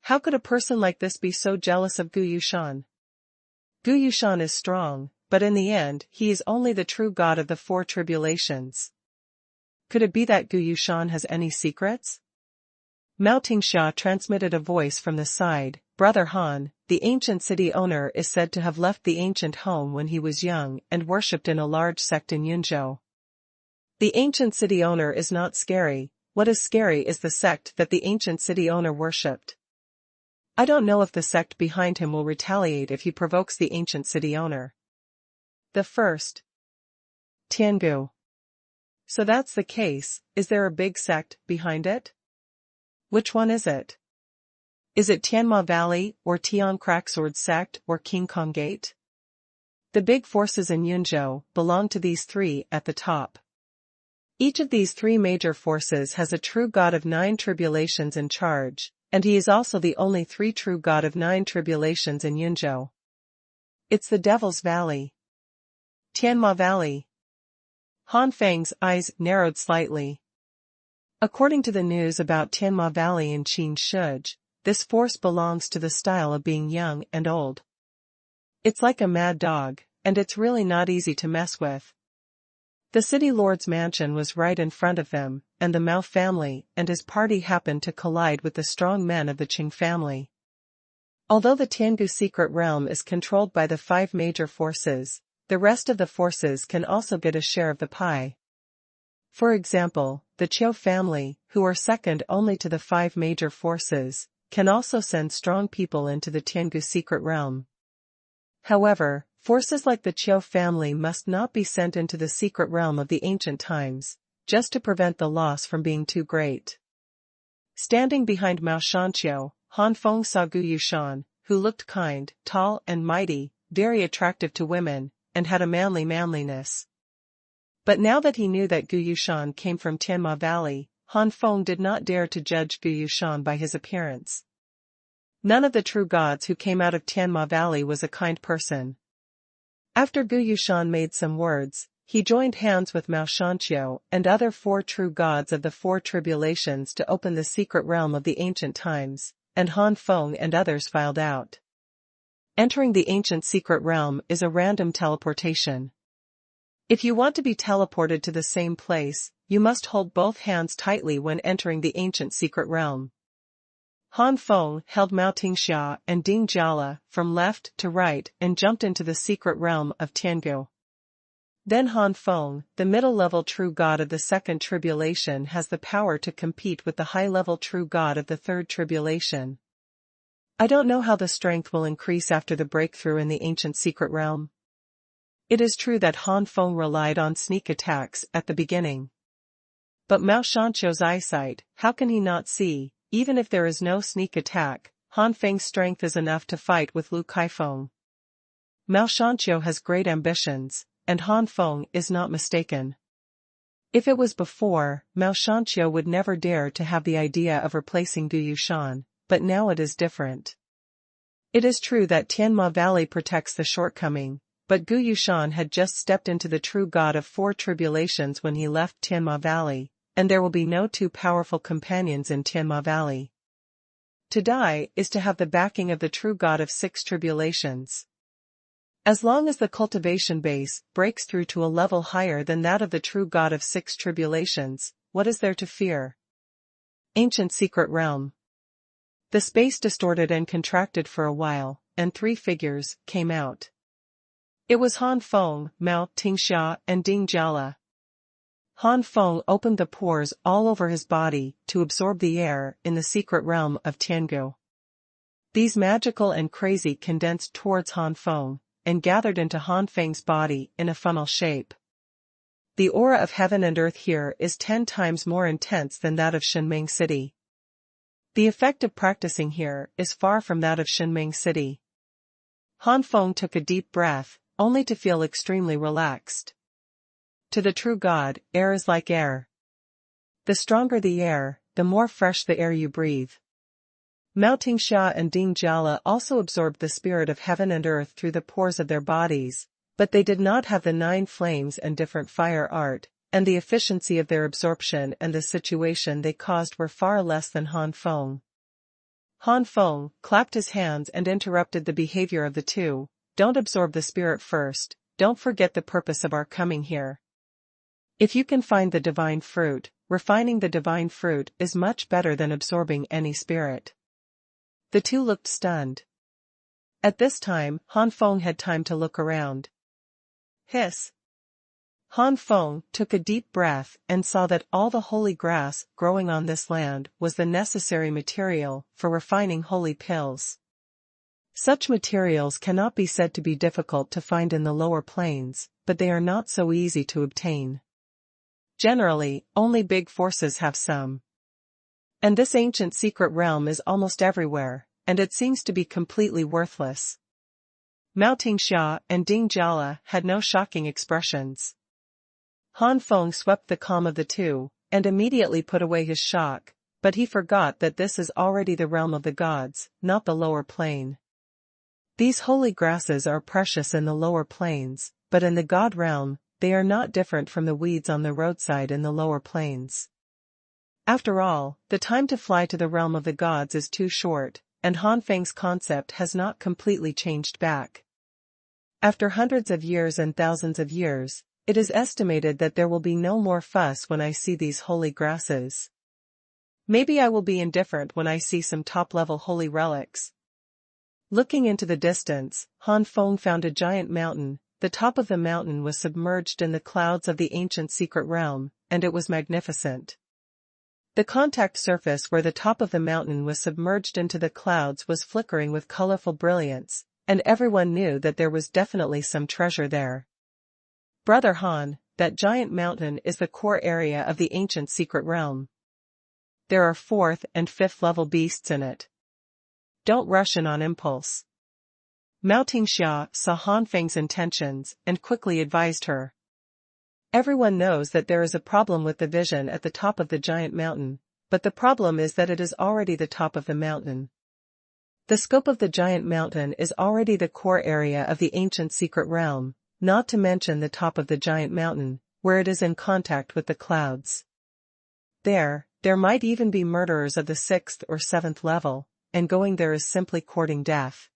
How could a person like this be so jealous of Gu Yushan? Gu Yushan is strong, but in the end he is only the true god of the 4 tribulations. Could it be that Gu Yushan has any secrets? Mao Tingxia transmitted a voice from the side, "Brother Han, the ancient city owner is said to have left the ancient home when he was young and worshipped in a large sect in Yunzhou. The ancient city owner is not scary, what is scary is the sect that the ancient city owner worshipped. I don't know if the sect behind him will retaliate if he provokes the ancient city owner." The first. Tiangu. So that's the case, is there a big sect behind it? Which one is it? Is it Tianma Valley, or Tian Cracksword sect, or King Kong Gate? The big forces in Yunzhou belong to these 3 at the top. Each of these 3 major forces has a true god of 9 tribulations in charge, and he is also the only 3 true god of 9 tribulations in Yunzhou. It's the Devil's Valley. Tianma Valley. Han Feng's eyes narrowed slightly. According to the news about Tianma Valley in Qin Shuj, this force belongs to the style of being young and old. It's like a mad dog, and it's really not easy to mess with. The city lord's mansion was right in front of them, and the Mao family and his party happened to collide with the strong men of the Qing family. Although the Tiangu secret realm is controlled by the 5 major forces, the rest of the forces can also get a share of the pie. For example, the Qiu family, who are second only to the 5 major forces, can also send strong people into the Tiangu secret realm. However, forces like the Qiu family must not be sent into the secret realm of the ancient times, just to prevent the loss from being too great. Standing behind Mao Shanqiu, Han Feng saw Gu Yushan, who looked kind, tall and mighty, very attractive to women, and had a manliness. But now that he knew that Gu Yushan came from Tianma Valley, Han Feng did not dare to judge Gu Yushan by his appearance. None of the true gods who came out of Tianma Valley was a kind person. After Gu Yushan made some words, he joined hands with Mao Shanqiu and other 4 true gods of the 4 tribulations to open the secret realm of the ancient times, and Han Feng and others filed out. Entering the ancient secret realm is a random teleportation. If you want to be teleported to the same place, you must hold both hands tightly when entering the ancient secret realm. Han Feng held Mao Tingxia and Ding Jiala from left to right and jumped into the secret realm of Tiangu. Then Han Feng, the middle-level true god of the 2nd tribulation, has the power to compete with the high-level true god of the 3rd tribulation. I don't know how the strength will increase after the breakthrough in the ancient secret realm. It is true that Han Feng relied on sneak attacks at the beginning. But Mao Shanqiu's eyesight, how can he not see, even if there is no sneak attack, Han Feng's strength is enough to fight with Lu Kaifeng. Mao Shanqiu has great ambitions, and Han Feng is not mistaken. If it was before, Mao Shanqiu would never dare to have the idea of replacing Gu Yushan, but now it is different. It is true that Tianma Valley protects the shortcoming, but Gu Yushan had just stepped into the true god of 4 tribulations when he left Tianma Valley, and there will be no 2 powerful companions in Tianma Valley. To die is to have the backing of the true god of 6 tribulations. As long as the cultivation base breaks through to a level higher than that of the true god of 6 tribulations, what is there to fear? Ancient Secret Realm. The space distorted and contracted for a while, and 3 figures came out. It was Han Feng, Mao Tingxia, and Ding Jiala. Han Feng opened the pores all over his body to absorb the air in the secret realm of Tiangu. These magical and crazy condensed towards Han Feng, and gathered into Han Feng's body in a funnel shape. The aura of heaven and earth here is 10 times more intense than that of Shenming City. The effect of practicing here is far from that of Shenming City. Han Feng took a deep breath, only to feel extremely relaxed. To the true God, air is like air. The stronger the air, the more fresh the air you breathe. Mao Tingxia and Ding Jiala also absorbed the spirit of heaven and earth through the pores of their bodies, but they did not have the 9 flames and different fire art, and the efficiency of their absorption and the situation they caused were far less than Han Feng. Han Feng clapped his hands and interrupted the behavior of the 2. Don't absorb the spirit first, don't forget the purpose of our coming here. If you can find the divine fruit, refining the divine fruit is much better than absorbing any spirit. The 2 looked stunned. At this time, Han Feng had time to look around. Hiss. Han Feng took a deep breath and saw that all the holy grass growing on this land was the necessary material for refining holy pills. Such materials cannot be said to be difficult to find in the lower plains, but they are not so easy to obtain. Generally, only big forces have some. And this ancient secret realm is almost everywhere, and it seems to be completely worthless. Mao Tingxia and Ding Jiala had no shocking expressions. Han Feng swept the calm of the 2, and immediately put away his shock, but he forgot that this is already the realm of the gods, not the lower plane. These holy grasses are precious in the lower plains, but in the god realm, they are not different from the weeds on the roadside in the lower plains. After all, the time to fly to the realm of the gods is too short, and Han Feng's concept has not completely changed back. After hundreds of years and thousands of years, it is estimated that there will be no more fuss when I see these holy grasses. Maybe I will be indifferent when I see some top-level holy relics. Looking into the distance, Han Feng found a giant mountain. The top of the mountain was submerged in the clouds of the ancient secret realm, and it was magnificent. The contact surface where the top of the mountain was submerged into the clouds was flickering with colorful brilliance, and everyone knew that there was definitely some treasure there. Brother Han, that giant mountain is the core area of the ancient secret realm. There are 4th and 5th level beasts in it. Don't rush in on impulse. Mao Tingxia saw Han Feng's intentions and quickly advised her. Everyone knows that there is a problem with the vision at the top of the giant mountain, but the problem is that it is already the top of the mountain. The scope of the giant mountain is already the core area of the ancient secret realm, not to mention the top of the giant mountain, where it is in contact with the clouds. There might even be murderers of the 6th or 7th level, and going there is simply courting death.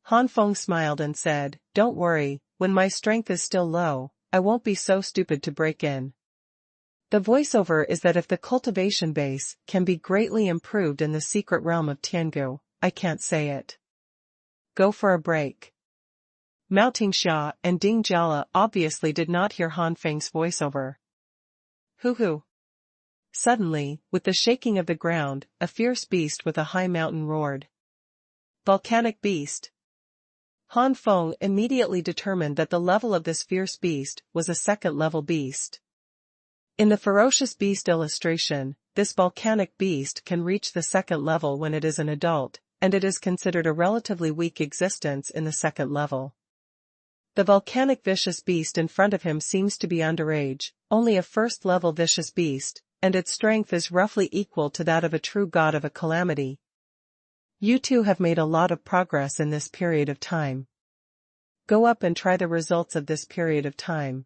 Han Feng smiled and said, "Don't worry, when my strength is still low, I won't be so stupid to break in." The voiceover is that if the cultivation base can be greatly improved in the secret realm of Tiangu, I can't say it. Go for a break. Mao Tingxia and Ding Jiala obviously did not hear Han Feng's voiceover. Hoo-hoo. Suddenly, with the shaking of the ground, a fierce beast with a high mountain roared. Volcanic beast. Han Feng immediately determined that the level of this fierce beast was a second-level beast. In the ferocious beast illustration, this volcanic beast can reach the second level when it is an adult, and it is considered a relatively weak existence in the second level. The volcanic vicious beast in front of him seems to be underage, only a first-level vicious beast, and its strength is roughly equal to that of a true god of a calamity. You two have made a lot of progress in this period of time. Go up and try the results of this period of time.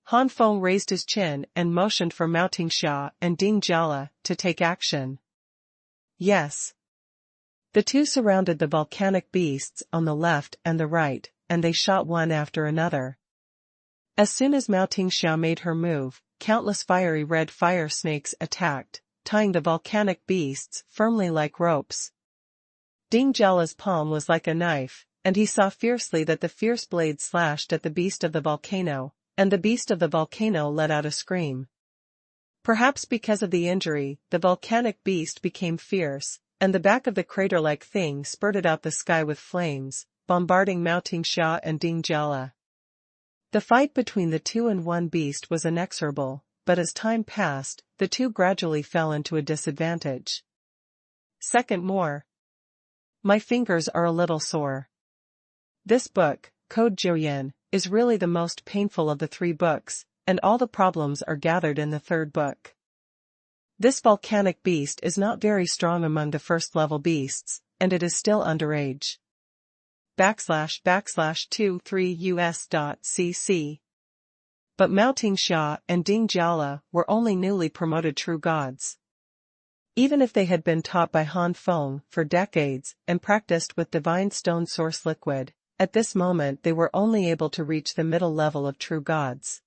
Han Feng raised his chin and motioned for Mao Tingxia and Ding Jiala to take action. Yes. The two surrounded the volcanic beasts on the left and the right, and they shot one after another. As soon as Mao Tingxia made her move, countless fiery red fire snakes attacked, tying the volcanic beasts firmly like ropes. Ding Jiala's palm was like a knife, and he saw fiercely that the fierce blade slashed at the beast of the volcano, and the beast of the volcano let out a scream. Perhaps because of the injury, the volcanic beast became fierce, and the back of the crater-like thing spurted out the sky with flames, bombarding Mao Tingxia and Ding Jiala. The fight between the two and one beast was inexorable, but as time passed, the two gradually fell into a disadvantage. Second more. My fingers are a little sore. This book, Code Jiuyan, is really the most painful of the three books, and all the problems are gathered in the third book. This volcanic beast is not very strong among the first-level beasts, and it is still underage. //23us.cc. But Mao Tingxia and Ding Jiala were only newly promoted true gods. Even if they had been taught by Han Feng for decades and practiced with divine stone source liquid, at this moment they were only able to reach the middle level of true gods.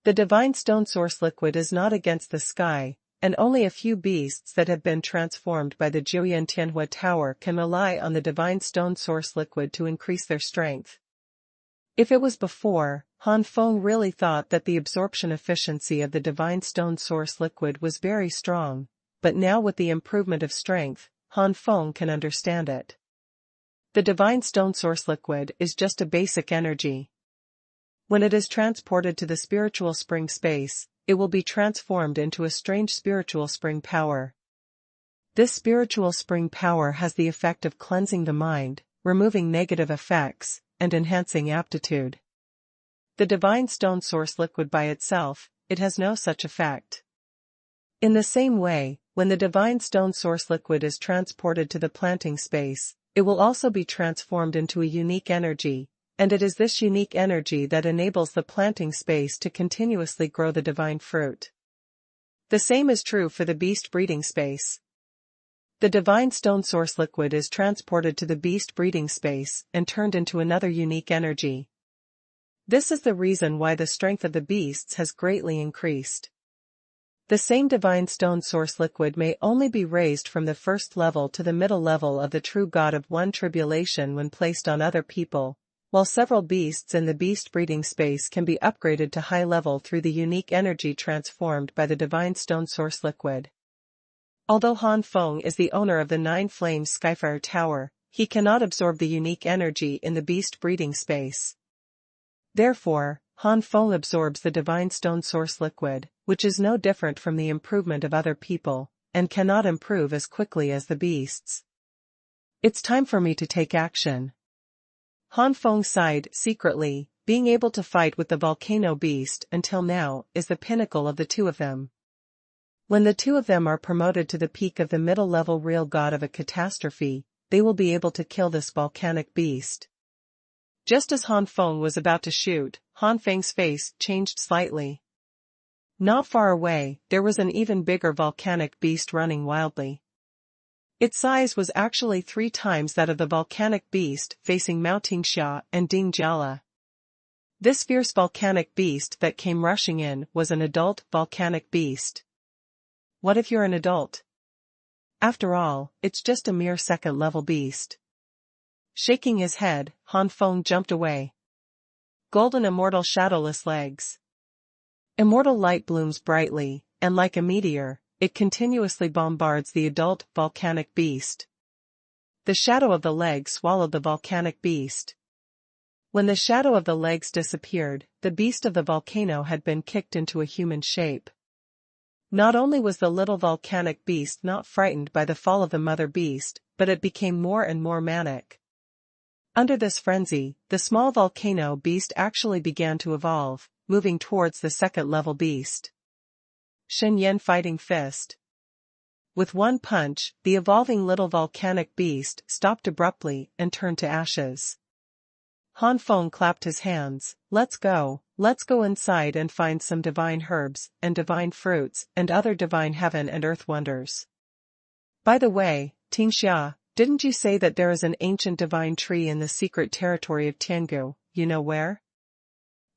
The divine stone source liquid is not against the sky, and only a few beasts that have been transformed by the Jiuyan Tianhua Tower can rely on the divine stone source liquid to increase their strength. If it was before, Han Feng really thought that the absorption efficiency of the divine stone source liquid was very strong, but now with the improvement of strength, Han Feng can understand it. The divine stone source liquid is just a basic energy. When it is transported to the spiritual spring space, it will be transformed into a strange spiritual spring power. This spiritual spring power has the effect of cleansing the mind, removing negative effects, and enhancing aptitude. The divine stone source liquid by itself, it has no such effect. In the same way, when the divine stone source liquid is transported to the planting space, it will also be transformed into a unique energy, and it is this unique energy that enables the planting space to continuously grow the divine fruit. The same is true for the beast breeding space. The divine stone source liquid is transported to the beast breeding space and turned into another unique energy. This is the reason why the strength of the beasts has greatly increased. The same divine stone source liquid may only be raised from the first level to the middle level of the true god of one tribulation when placed on other people, while several beasts in the beast breeding space can be upgraded to high level through the unique energy transformed by the divine stone source liquid. Although Han Feng is the owner of the Nine Flame Skyfire Tower, he cannot absorb the unique energy in the beast breeding space. Therefore, Han Feng absorbs the divine stone source liquid, which is no different from the improvement of other people, and cannot improve as quickly as the beasts. It's time for me to take action. Han Feng sighed secretly, being able to fight with the volcano beast until now is the pinnacle of the two of them. When the two of them are promoted to the peak of the middle-level real god of a catastrophe, they will be able to kill this volcanic beast. Just as Han Feng was about to shoot, Han Feng's face changed slightly. Not far away, there was an even bigger volcanic beast running wildly. Its size was actually 3 times that of the volcanic beast facing Mao Tingxia and Ding Jiala. This fierce volcanic beast that came rushing in was an adult volcanic beast. What if you're an adult? After all, it's just a mere second-level beast. Shaking his head, Han Feng jumped away. Golden immortal shadowless legs. Immortal light blooms brightly, and like a meteor, it continuously bombards the adult volcanic beast. the shadow of the leg swallowed the volcanic beast. When the shadow of the legs disappeared, the beast of the volcano had been kicked into a human shape. Not only was the little volcanic beast not frightened by the fall of the mother beast, but it became more and more manic. Under this frenzy, the small volcano beast actually began to evolve, moving towards the second-level beast. Shen Yan Fighting Fist. With one punch, the evolving little volcanic beast stopped abruptly and turned to ashes. Han Feng clapped his hands. Let's go inside and find some divine herbs and divine fruits and other divine heaven and earth wonders. By the way, Tingxia, didn't you say that there is an ancient divine tree in the secret territory of Tiangu, you know where?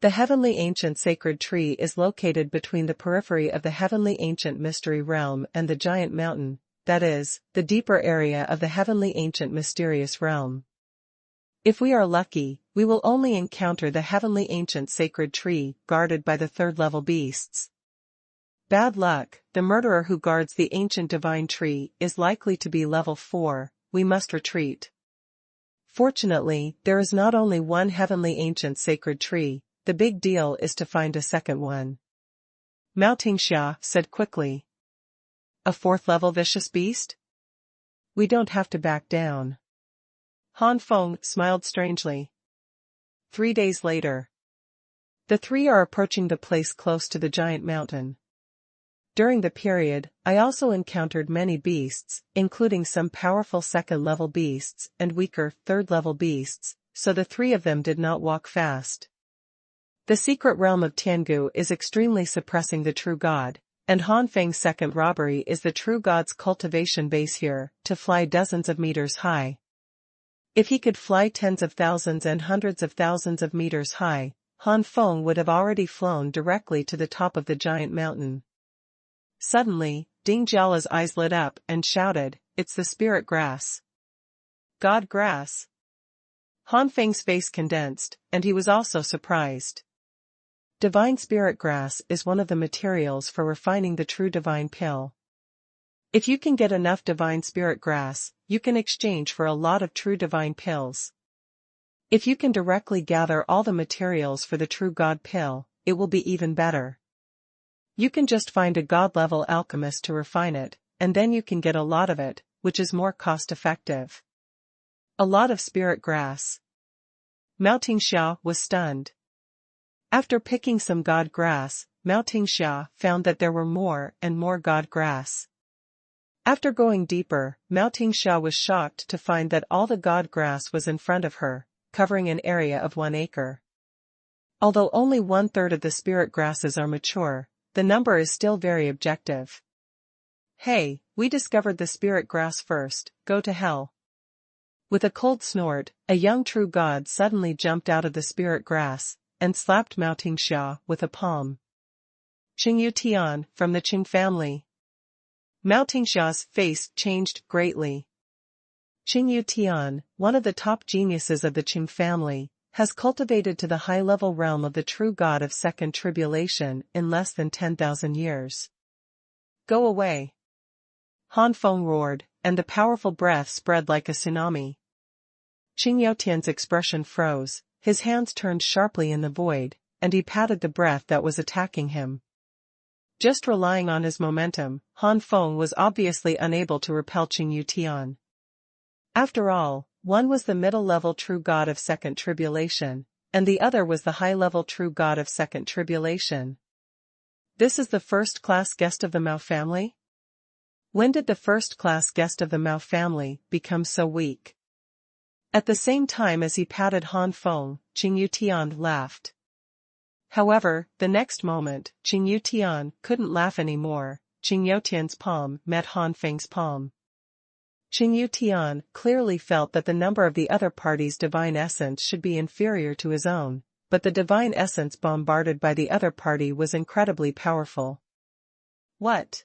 The heavenly ancient sacred tree is located between the periphery of the heavenly ancient mystery realm and the giant mountain, that is, the deeper area of the heavenly ancient mysterious realm. If we are lucky, we will only encounter the heavenly ancient sacred tree guarded by the third-level beasts. Bad luck, the murderer who guards the ancient divine tree is likely to be level 4, we must retreat. Fortunately, there is not only one heavenly ancient sacred tree, the big deal is to find a second one. Mao Tingxia said quickly. A fourth-level vicious beast? We don't have to back down. Han Feng smiled strangely. 3 days later. The three are approaching the place close to the giant mountain. During the period, I also encountered many beasts, including some powerful second-level beasts and weaker third-level beasts, so the three of them did not walk fast. The secret realm of Tiangu is extremely suppressing the true god, and Han Feng's second robbery is the true god's cultivation base here, to fly dozens of meters high. If he could fly tens of thousands and hundreds of thousands of meters high, Han Feng would have already flown directly to the top of the giant mountain. Suddenly, Ding Jiala's eyes lit up and shouted, "It's the spirit grass." God grass? Han Feng's face condensed, and he was also surprised. Divine spirit grass is one of the materials for refining the true divine pill. If you can get enough divine spirit grass, you can exchange for a lot of true divine pills. If you can directly gather all the materials for the true god pill, it will be even better. You can just find a god-level alchemist to refine it, and then you can get a lot of it, which is more cost-effective. A lot of spirit grass. Mao Tingxia was stunned. After picking some god grass, Mao Tingxia found that there were more and more god grass. After going deeper, Mao Tingxia was shocked to find that all the god grass was in front of her, covering an area of 1 acre. Although only 1/3 of the spirit grasses are mature, the number is still very objective. Hey, we discovered the spirit grass first, go to hell. With a cold snort, a young true god suddenly jumped out of the spirit grass, and slapped Mao Tingxia with a palm. Qingyu Tian, from the Qing family. Mao Tingxia's face changed greatly. Qingyu Tian, one of the top geniuses of the Qing family, has cultivated to the high-level realm of the true god of second tribulation in less than 10,000 years. Go away. Han Feng roared, and the powerful breath spread like a tsunami. Qingyu Tian's expression froze, his hands turned sharply in the void, and he patted the breath that was attacking him. Just relying on his momentum, Han Feng was obviously unable to repel Qingyu Tian. After all, one was the middle-level true god of second tribulation, and the other was the high-level true god of second tribulation. This is the first-class guest of the Mao family? When did the first-class guest of the Mao family become so weak? At the same time as he patted Han Feng, Qingyu Tian laughed. However, the next moment, Qingyu Tian couldn't laugh anymore. Qingyu Tian's palm met Han Feng's palm. Qingyu Tian clearly felt that the number of the other party's divine essence should be inferior to his own, but the divine essence bombarded by the other party was incredibly powerful. What?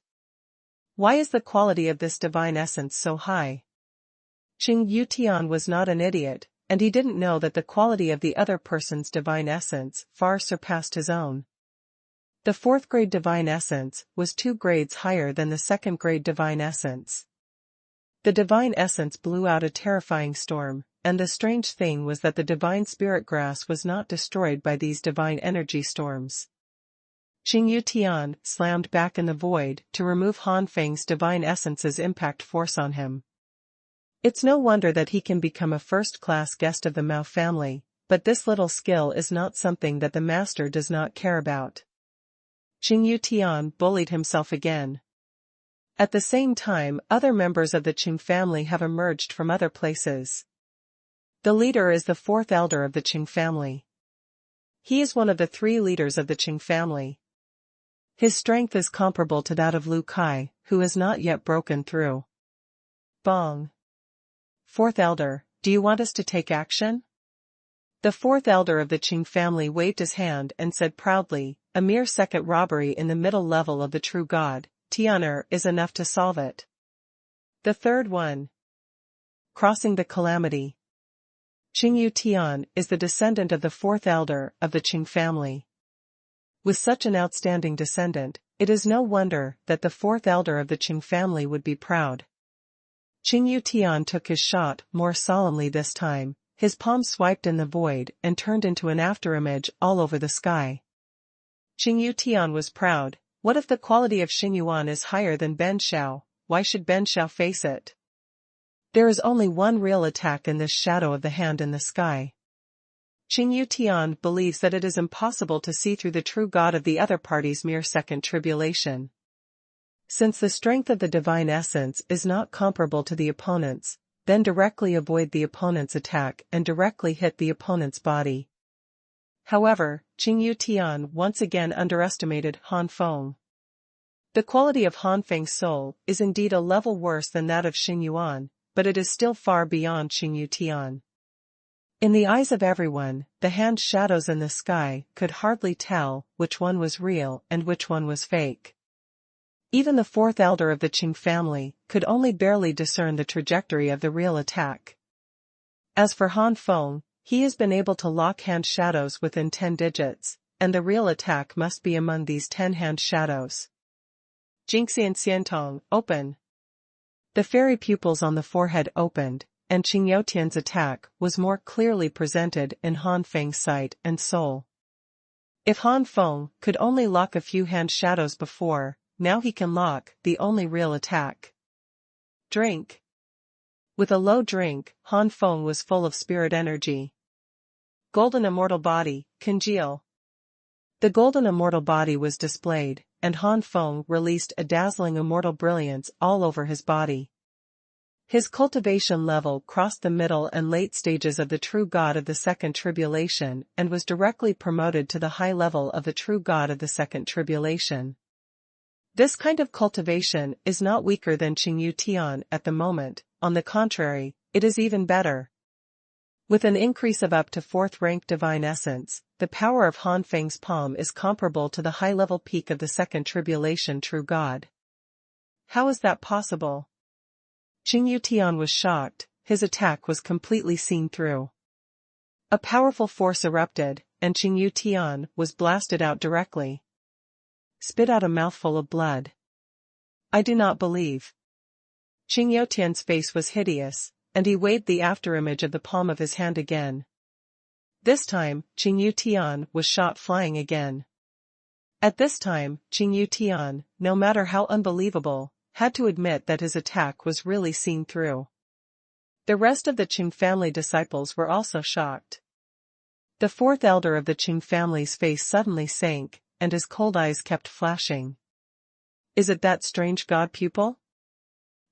Why is the quality of this divine essence so high? Qingyu Tian was not an idiot, and he didn't know that the quality of the other person's divine essence far surpassed his own. The 4th-grade divine essence was 2 grades higher than the 2nd-grade divine essence. The divine essence blew out a terrifying storm, and the strange thing was that the divine spirit grass was not destroyed by these divine energy storms. Qingyu Tian slammed back in the void to remove Han Feng's divine essence's impact force on him. It's no wonder that he can become a first-class guest of the Mao family, but this little skill is not something that the master does not care about. Qingyu Tian bullied himself again. At the same time, other members of the Qing family have emerged from other places. The leader is the fourth elder of the Qing family. He is one of the three leaders of the Qing family. His strength is comparable to that of Lu Kai, who has not yet broken through. Bong. Fourth elder, do you want us to take action? The fourth elder of the Qing family waved his hand and said proudly, a mere second robbery in the middle level of the true god, Tianer, is enough to solve it. The third one. Crossing the calamity. Qingyu Tian is the descendant of the fourth elder of the Qing family. With such an outstanding descendant, it is no wonder that the fourth elder of the Qing family would be proud. Qingyu Tian took his shot more solemnly this time, his palm swiped in the void and turned into an afterimage all over the sky. Qingyu Tian was proud. What if the quality of Xuanhuan is higher than Ben Xiao? Why should Ben Xiao face it? There is only one real attack in this shadow of the hand in the sky. Qingyu Tian believes that it is impossible to see through the true god of the other party's mere second tribulation. Since the strength of the divine essence is not comparable to the opponent's, then directly avoid the opponent's attack and directly hit the opponent's body. However, Qingyu Tian once again underestimated Han Feng. The quality of Han Feng's soul is indeed a level worse than that of Xuanhuan, but it is still far beyond Qingyu Tian. In the eyes of everyone, the hand shadows in the sky could hardly tell which one was real and which one was fake. Even the fourth elder of the Qing family could only barely discern the trajectory of the real attack. As for Han Feng, he has been able to lock hand shadows within 10 digits, and the real attack must be among these 10 hand shadows. Jingxian Xiantong, open. The fairy pupils on the forehead opened, and Qingyu Tian's attack was more clearly presented in Han Feng's sight and soul. If Han Feng could only lock a few hand shadows before, now he can lock the only real attack. Drink. With a low drink, Han Feng was full of spirit energy. Golden immortal body, congeal. The golden immortal body was displayed, and Han Feng released a dazzling immortal brilliance all over his body. His cultivation level crossed the middle and late stages of the true god of the second tribulation and was directly promoted to the high level of the true god of the second tribulation. This kind of cultivation is not weaker than Qingyu Tian at the moment, on the contrary, it is even better. With an increase of up to 4th rank divine essence, the power of Han Feng's palm is comparable to the high-level peak of the second tribulation true god. How is that possible? Qingyu Tian was shocked, his attack was completely seen through. A powerful force erupted, and Qingyu Tian was blasted out directly. Spit out a mouthful of blood. I do not believe. Qingyu Tian's face was hideous, and he waved the afterimage of the palm of his hand again. This time, Qingyu Tian was shot flying again. At this time, Qingyu Tian, no matter how unbelievable, had to admit that his attack was really seen through. The rest of the Qing family disciples were also shocked. The fourth elder of the Qing family's face suddenly sank, and his cold eyes kept flashing. Is it that strange god pupil?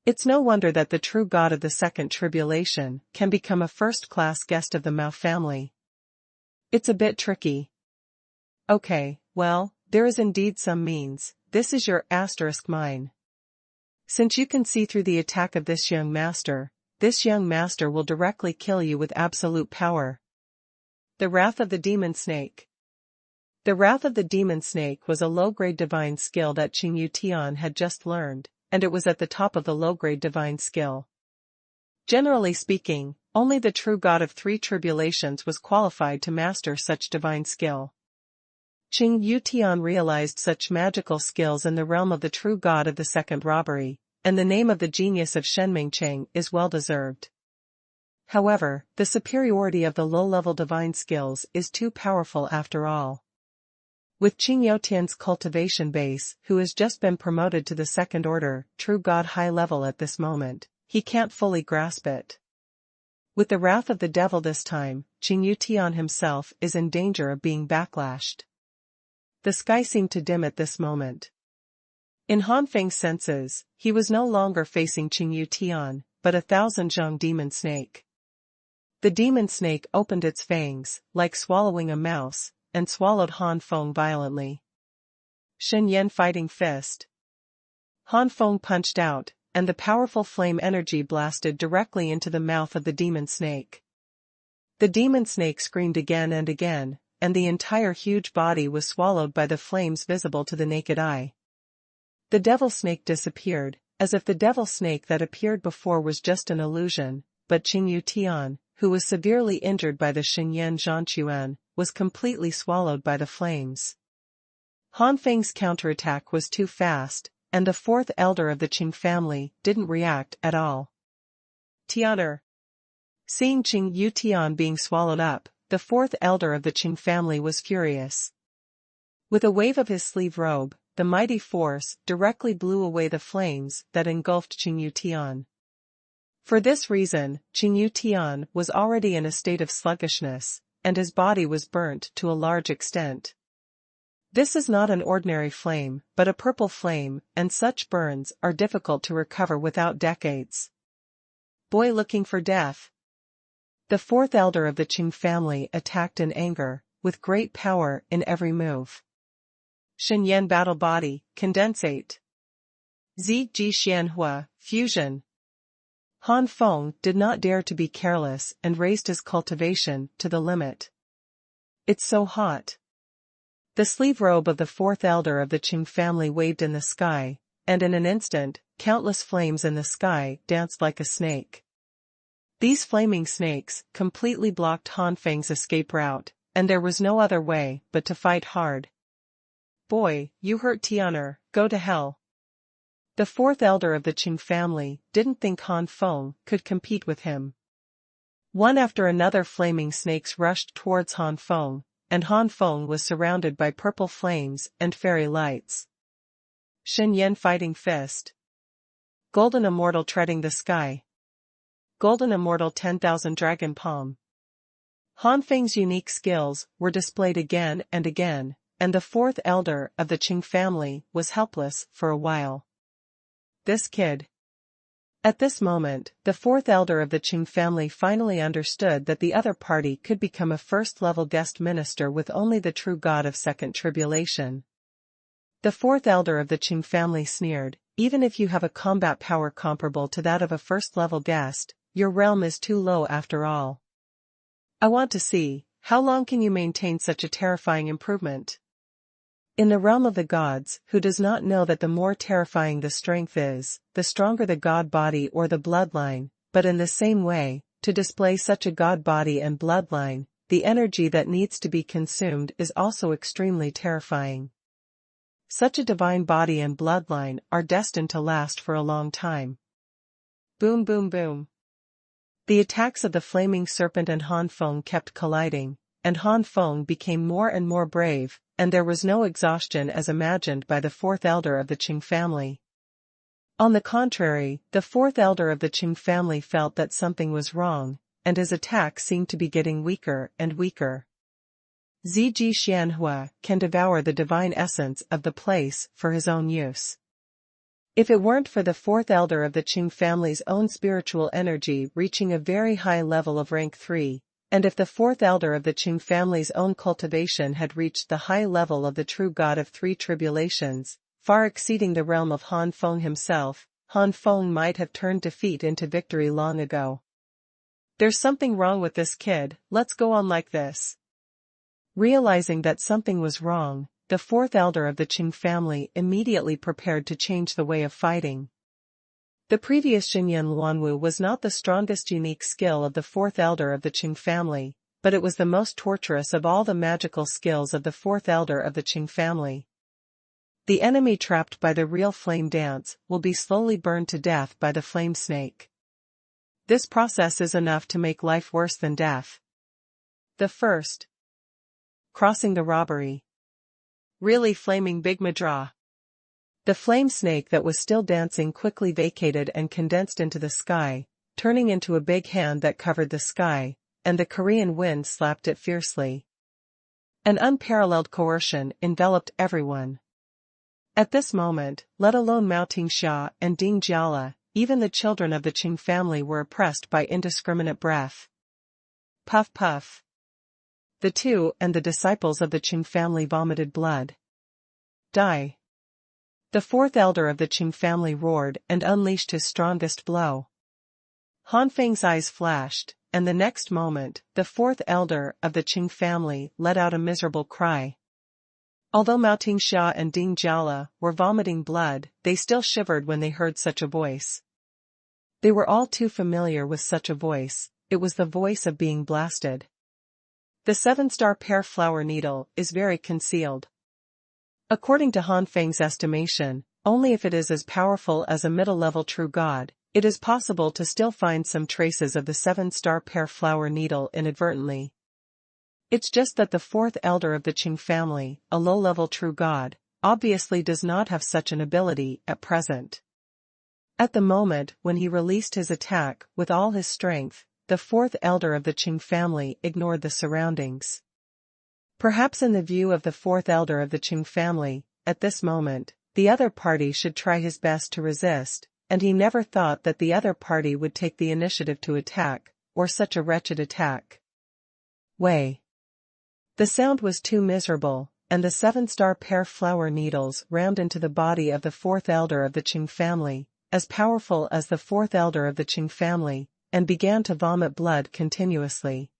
It's no wonder that the true god of the second tribulation can become a first-class guest of the Mao family. It's a bit tricky. Okay, well, there is indeed some means. This is your * mine. Since you can see through the attack of this young master will directly kill you with absolute power. The Wrath of the Demon Snake. The Wrath of the Demon Snake was a low-grade divine skill that Qingyu Tian had just learned, and it was at the top of the low-grade divine skill. Generally speaking, only the true god of 3 tribulations was qualified to master such divine skill. Qingyu Tian realized such magical skills in the realm of the true god of the second robbery, and the name of the genius of Shenmingcheng is well deserved. However, the superiority of the low-level divine skills is too powerful after all. With Qing Youtian's cultivation base, who has just been promoted to the second order, true God high level at this moment, he can't fully grasp it. With the wrath of the devil this time, Qing Youtian himself is in danger of being backlashed. The sky seemed to dim at this moment. In Han Feng's senses, he was no longer facing Qing Youtian, but a thousand-zhang demon snake. The demon snake opened its fangs, like swallowing a mouse, and swallowed Han Feng violently. Shen Yan fighting fist. Han Feng punched out, and the powerful flame energy blasted directly into the mouth of the demon snake. The demon snake screamed again and again, and the entire huge body was swallowed by the flames visible to the naked eye. The devil snake disappeared, as if the devil snake that appeared before was just an illusion, but Qing Youtian, who was severely injured by the Xinyan Zhanquan, was completely swallowed by the flames. Han Feng's counterattack was too fast, and the fourth elder of the Qing family didn't react at all. Tianer. Seeing Qing Youtian being swallowed up, the fourth elder of the Qing family was furious. With a wave of his sleeve robe, the mighty force directly blew away the flames that engulfed Qing Youtian. For this reason, Qing Youtian was already in a state of sluggishness, and his body was burnt to a large extent. This is not an ordinary flame, but a purple flame, and such burns are difficult to recover without decades. Boy looking for death. The fourth elder of the Qing family attacked in anger, with great power in every move. Shen Yan battle body, condensate. Zi Ji Xianhua, fusion. Han Feng did not dare to be careless and raised his cultivation to the limit. It's so hot. The sleeve robe of the fourth elder of the Qing family waved in the sky, and in an instant, countless flames in the sky danced like a snake. These flaming snakes completely blocked Han Feng's escape route, and there was no other way but to fight hard. Boy, you hurt Tianer, go to hell. The fourth elder of the Qing family didn't think Han Feng could compete with him. One after another flaming snakes rushed towards Han Feng, and Han Feng was surrounded by purple flames and fairy lights. Shen Yan fighting fist. Golden immortal treading the sky. Golden immortal 10,000 dragon palm. Han Feng's unique skills were displayed again and again, and the fourth elder of the Qing family was helpless for a while. This kid. At this moment, the fourth elder of the Qing family finally understood that the other party could become a first-level guest minister with only the true god of second tribulation. The fourth elder of the Qing family sneered, even if you have a combat power comparable to that of a first-level guest, your realm is too low after all. I want to see, how long can you maintain such a terrifying improvement? In the realm of the gods, who does not know that the more terrifying the strength is, the stronger the god body or the bloodline, but in the same way, to display such a god body and bloodline, the energy that needs to be consumed is also extremely terrifying. Such a divine body and bloodline are destined to last for a long time. Boom boom boom. The attacks of the flaming serpent and Han Feng kept colliding, and Han Feng became more and more brave, and there was no exhaustion as imagined by the fourth elder of the Qing family. On the contrary, the fourth elder of the Qing family felt that something was wrong, and his attack seemed to be getting weaker and weaker. Ziji Xianhua can devour the divine essence of the place for his own use. If it weren't for the fourth elder of the Qing family's own spiritual energy reaching a very high level of rank 3, and if the fourth elder of the Qing family's own cultivation had reached the high level of the true god of 3 tribulations, far exceeding the realm of Han Feng himself, Han Feng might have turned defeat into victory long ago. There's something wrong with this kid, let's go on like this. Realizing that something was wrong, the fourth elder of the Qing family immediately prepared to change the way of fighting. The previous Xinyan Luanwu was not the strongest unique skill of the fourth elder of the Qing family, but it was the most torturous of all the magical skills of the fourth elder of the Qing family. The enemy trapped by the real flame dance will be slowly burned to death by the flame snake. This process is enough to make life worse than death. The first. Crossing the robbery. Really flaming Big Madra. The flame snake that was still dancing quickly vacated and condensed into the sky, turning into a big hand that covered the sky, and the Korean wind slapped it fiercely. An unparalleled coercion enveloped everyone. At this moment, let alone Mao Tingxia and Ding Jiala, even the children of the Qing family were oppressed by indiscriminate breath. Puff puff. The two and the disciples of the Qing family vomited blood. Die. The fourth elder of the Qing family roared and unleashed his strongest blow. Han Feng's eyes flashed, and the next moment, the fourth elder of the Qing family let out a miserable cry. Although Mao Tingxia and Ding Jiala were vomiting blood, they still shivered when they heard such a voice. They were all too familiar with such a voice. It was the voice of being blasted. The 7-star pear flower needle is very concealed. According to Han Feng's estimation, only if it is as powerful as a middle-level true god, it is possible to still find some traces of the 7-star pear flower needle inadvertently. It's just that the fourth elder of the Qing family, a low-level true god, obviously does not have such an ability at present. At the moment when he released his attack with all his strength, the fourth elder of the Qing family ignored the surroundings. Perhaps in the view of the fourth elder of the Qing family, at this moment, the other party should try his best to resist, and he never thought that the other party would take the initiative to attack, or such a wretched attack. Way. The sound was too miserable, and the 7-star pear flower needles rammed into the body of the fourth elder of the Qing family, as powerful as the fourth elder of the Qing family, and began to vomit blood continuously.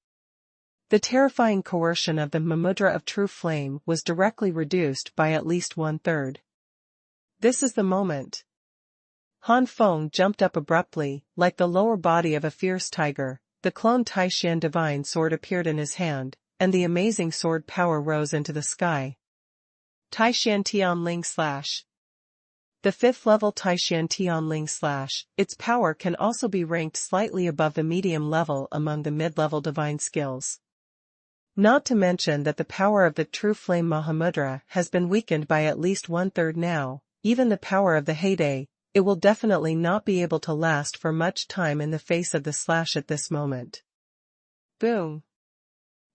The terrifying coercion of the Mudra of true flame was directly reduced by at least 1/3. This is the moment. Han Feng jumped up abruptly, like the lower body of a fierce tiger. The clone Taishan divine sword appeared in his hand, and the amazing sword power rose into the sky. Taishan Tianling Slash. The 5th level Taishan Tianling Slash, its power can also be ranked slightly above the medium level among the mid-level divine skills. Not to mention that the power of the true flame Mahamudra has been weakened by at least 1/3 now. Even the power of the heyday, it will definitely not be able to last for much time in the face of the slash at this moment. Boom.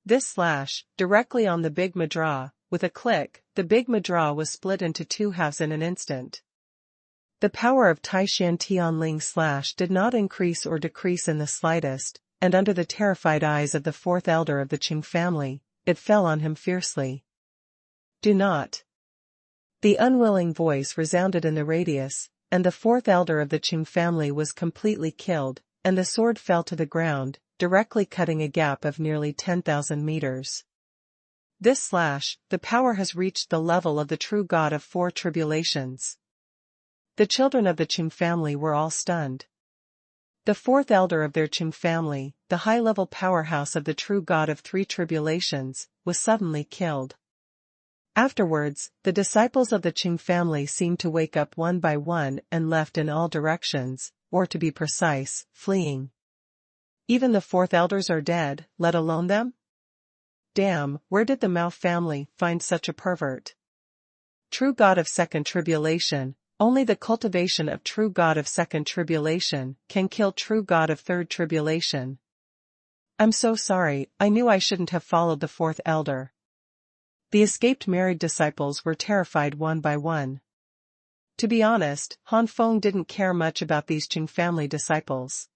This slash, directly on the Big Madra, with a click, the Big Madra was split into 2 halves in an instant. The power of Taishan Tianling Slash did not increase or decrease in the slightest, and under the terrified eyes of the fourth elder of the Qing family, it fell on him fiercely. Do not. The unwilling voice resounded in the radius, and the fourth elder of the Qing family was completely killed, and the sword fell to the ground, directly cutting a gap of nearly 10,000 meters. This slash, the power has reached the level of the true god of 4 tribulations. The children of the Qing family were all stunned. The fourth elder of their Qing family, the high-level powerhouse of the true god of 3 tribulations, was suddenly killed. Afterwards, the disciples of the Qing family seemed to wake up one by one and left in all directions, or to be precise, fleeing. Even the fourth elders are dead, let alone them? Damn, where did the Mao family find such a pervert? True god of 2nd tribulation, only the cultivation of true god of 2nd tribulation can kill true god of 3rd tribulation. I'm so sorry, I knew I shouldn't have followed the fourth elder. The escaped married disciples were terrified one by one. To be honest, Han Feng didn't care much about these Qing family disciples.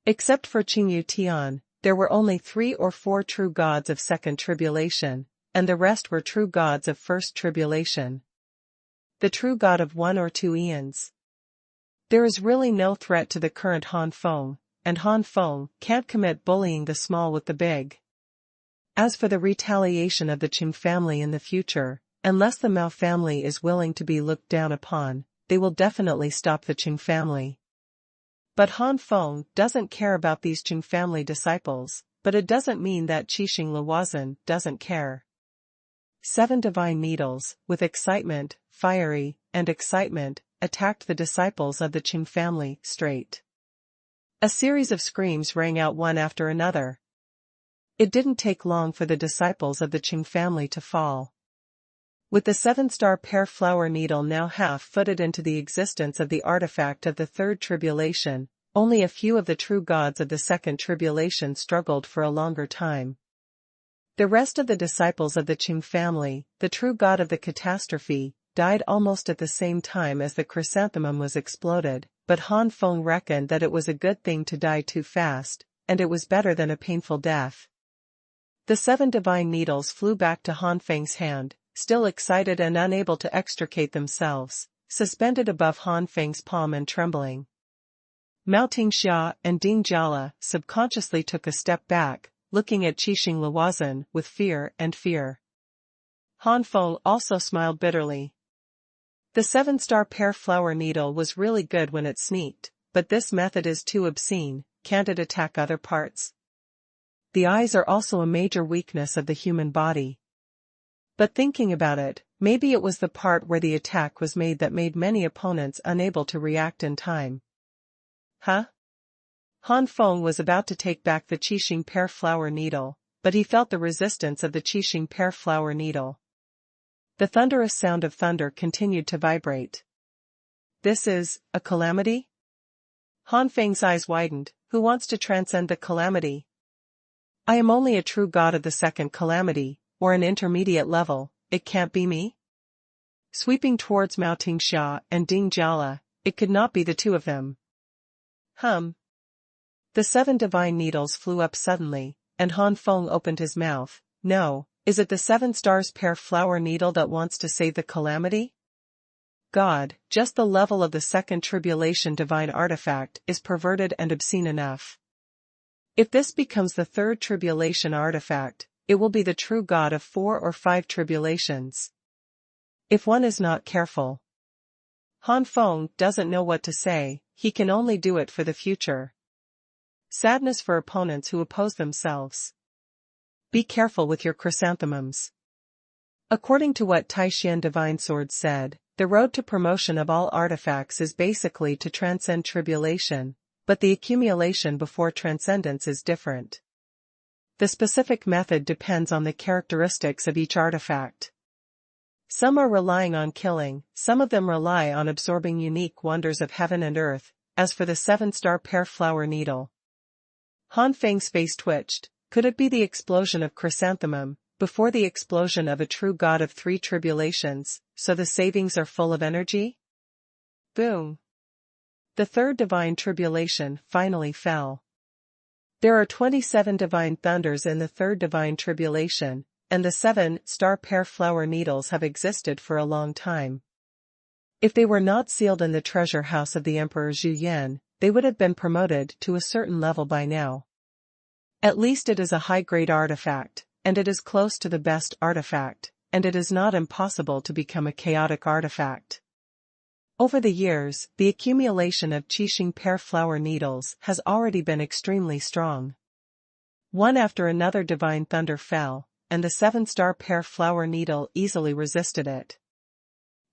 Except for Qingyu Tian, there were only 3 or 4 true gods of 2nd tribulation, and the rest were true gods of 1st tribulation. The true god of 1 or 2 eons. There is really no threat to the current Han Feng, and Han Feng can't commit bullying the small with the big. As for the retaliation of the Qing family in the future, unless the Mao family is willing to be looked down upon, they will definitely stop the Qing family. But Han Feng doesn't care about these Qing family disciples, but it doesn't mean that Qixing Luozhen doesn't care. 7 divine needles, with excitement, fiery, and excitement, attacked the disciples of the Qing family, straight. A series of screams rang out one after another. It didn't take long for the disciples of the Qing family to fall. With the 7-star pear flower needle now half-footed into the existence of the artifact of the third tribulation, only a few of the true gods of the second tribulation struggled for a longer time. The rest of the disciples of the Qing family, the true god of the catastrophe, died almost at the same time as the chrysanthemum was exploded, but Han Feng reckoned that it was a good thing to die too fast, and it was better than a painful death. The 7 divine needles flew back to Han Feng's hand, still excited and unable to extricate themselves, suspended above Han Feng's palm and trembling. Mao Tingxia and Ding Jiala subconsciously took a step back, looking at Qixing Luozhen with fear. Han Feng also smiled bitterly. The 7-star pear flower needle was really good when it sneaked, but this method is too obscene. Can't it attack other parts? The eyes are also a major weakness of the human body. But thinking about it, maybe it was the part where the attack was made that made many opponents unable to react in time. Huh? Han Feng was about to take back the Qixing pear flower needle, but he felt the resistance of the Qixing pear flower needle. The thunderous sound of thunder continued to vibrate. This is a calamity? Han Feng's eyes widened. Who wants to transcend the calamity? I am only a true god of the second calamity, or an intermediate level. It can't be me? Sweeping towards Mao Tingxia and Ding Jiala, it could not be the two of them. The 7 divine needles flew up suddenly, and Han Feng opened his mouth. No, is it the 7 stars pear flower needle that wants to save the calamity? God, just the level of the second tribulation divine artifact is perverted and obscene enough. If this becomes the third tribulation artifact, it will be the true god of 4 or 5 tribulations. If one is not careful. Han Feng doesn't know what to say, he can only do it for the future. Sadness for opponents who oppose themselves. Be careful with your chrysanthemums. According to what Taishan Divine Sword said, the road to promotion of all artifacts is basically to transcend tribulation, but the accumulation before transcendence is different. The specific method depends on the characteristics of each artifact. Some are relying on killing, some of them rely on absorbing unique wonders of heaven and earth, as for the 7-star pear flower needle. Han Feng's face twitched. Could it be the explosion of chrysanthemum, before the explosion of a true god of 3 tribulations, so the savings are full of energy? Boom! The third divine tribulation finally fell. There are 27 divine thunders in the third divine tribulation, and the 7-star pear flower needles have existed for a long time. If they were not sealed in the treasure house of the Emperor Zhu Yan, they would have been promoted to a certain level by now. At least it is a high-grade artifact, and it is close to the best artifact, and it is not impossible to become a chaotic artifact. Over the years, the accumulation of Qixing pear flower needles has already been extremely strong. One after another divine thunder fell, and the 7-star pear flower needle easily resisted it.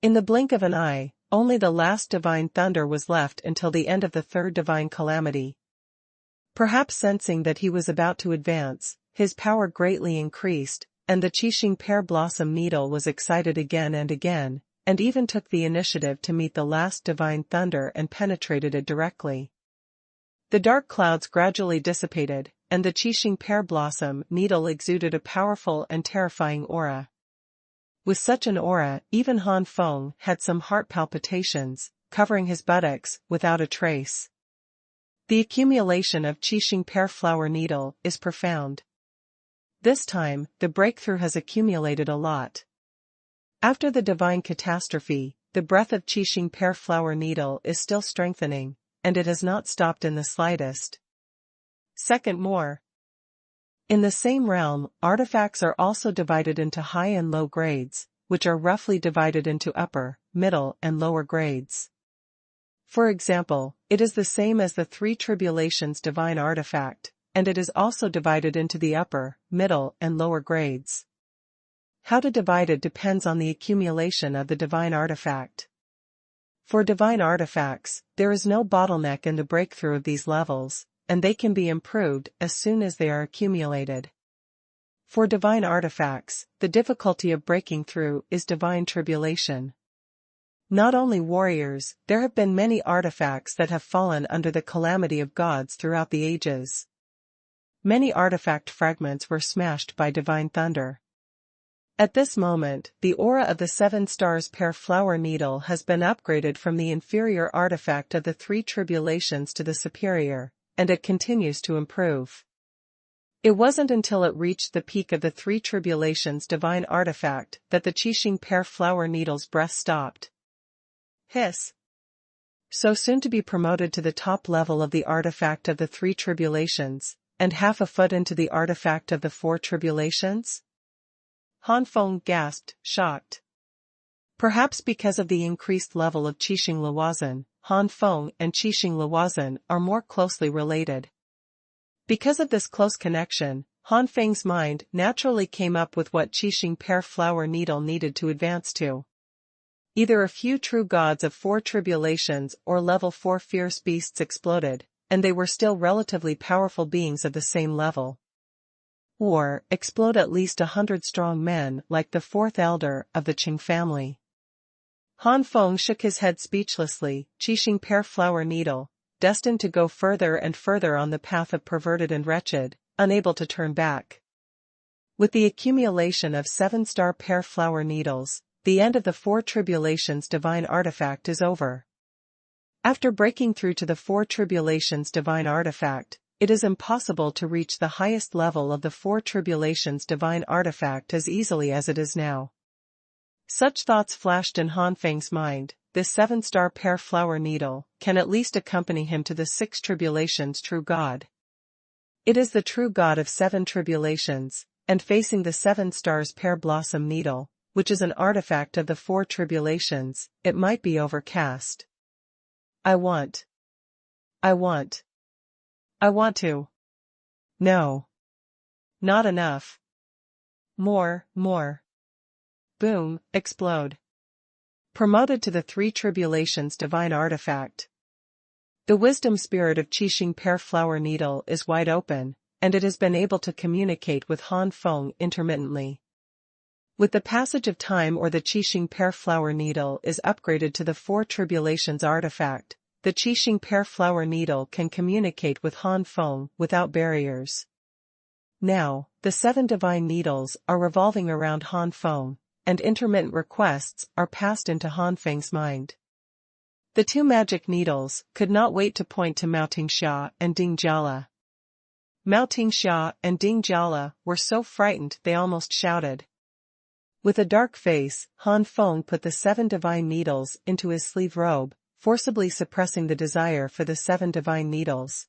In the blink of an eye, only the last divine thunder was left until the end of the third divine calamity. Perhaps sensing that he was about to advance, his power greatly increased, and the Qixing pear blossom needle was excited again, and even took the initiative to meet the last divine thunder and penetrated it directly. The dark clouds gradually dissipated, and the Qixing pear blossom needle exuded a powerful and terrifying aura. With such an aura, even Han Feng had some heart palpitations, covering his buttocks without a trace. The accumulation of Qixing pear flower needle is profound. This time, the breakthrough has accumulated a lot. After the divine catastrophe, the breath of Qixing pear flower needle is still strengthening, and it has not stopped in the slightest. Second more. In the same realm, artifacts are also divided into high and low grades, which are roughly divided into upper, middle, and lower grades. For example, it is the same as the 3 tribulations divine artifact, and it is also divided into the upper, middle, and lower grades. How to divide it depends on the accumulation of the divine artifact. For divine artifacts, there is no bottleneck in the breakthrough of these levels, and they can be improved as soon as they are accumulated. For divine artifacts, the difficulty of breaking through is divine tribulation. Not only warriors, there have been many artifacts that have fallen under the calamity of gods throughout the ages. Many artifact fragments were smashed by divine thunder. At this moment, the aura of the 7 stars pear flower needle has been upgraded from the inferior artifact of the 3 tribulations to the superior, and it continues to improve. It wasn't until it reached the peak of the 3 tribulations divine artifact that the Qixing pear flower needle's breath stopped. Hiss. So soon to be promoted to the top level of the artifact of the 3 tribulations, and half a foot into the artifact of the 4 tribulations? Han Feng gasped, shocked. Perhaps because of the increased level of Qixing Lawazan, Han Feng and Qixing Lawazan are more closely related. Because of this close connection, Han Feng's mind naturally came up with what Qixing pear flower needle needed to advance to. Either a few true gods of 4 tribulations or level 4 fierce beasts exploded, and they were still relatively powerful beings of the same level. Or explode at least 100 strong men like the 4th elder of the Qing family. Han Feng shook his head speechlessly. Qixing pear flower needle, destined to go further and further on the path of perverted and wretched, unable to turn back. With the accumulation of 7-star pear flower needles, the end of the 4 tribulations divine artifact is over. After breaking through to the 4 tribulations divine artifact, it is impossible to reach the highest level of the 4 tribulations divine artifact as easily as it is now. Such thoughts flashed in Han Feng's mind. This 7-star pear flower needle can at least accompany him to the 6 tribulations true God. It is the true God of 7 tribulations, and facing the 7 stars pear blossom needle, which is an artifact of the 4 tribulations, it might be overcast. I want to. No. Not enough. More. Boom, explode. Promoted to the 3 tribulations divine artifact. The wisdom spirit of Qixing pear flower needle is wide open, and it has been able to communicate with Han Feng intermittently. With the passage of time or the Qixing pear flower needle is upgraded to the 4 tribulations artifact, the Qixing pear flower needle can communicate with Han Feng without barriers. Now, the 7 divine needles are revolving around Han Feng, and intermittent requests are passed into Han Feng's mind. The 2 magic needles could not wait to point to Mao Tingxia and Ding Jiala. Mao Tingxia and Ding Jiala were so frightened they almost shouted. With a dark face, Han Feng put the 7 divine needles into his sleeve robe, forcibly suppressing the desire for the 7 divine needles.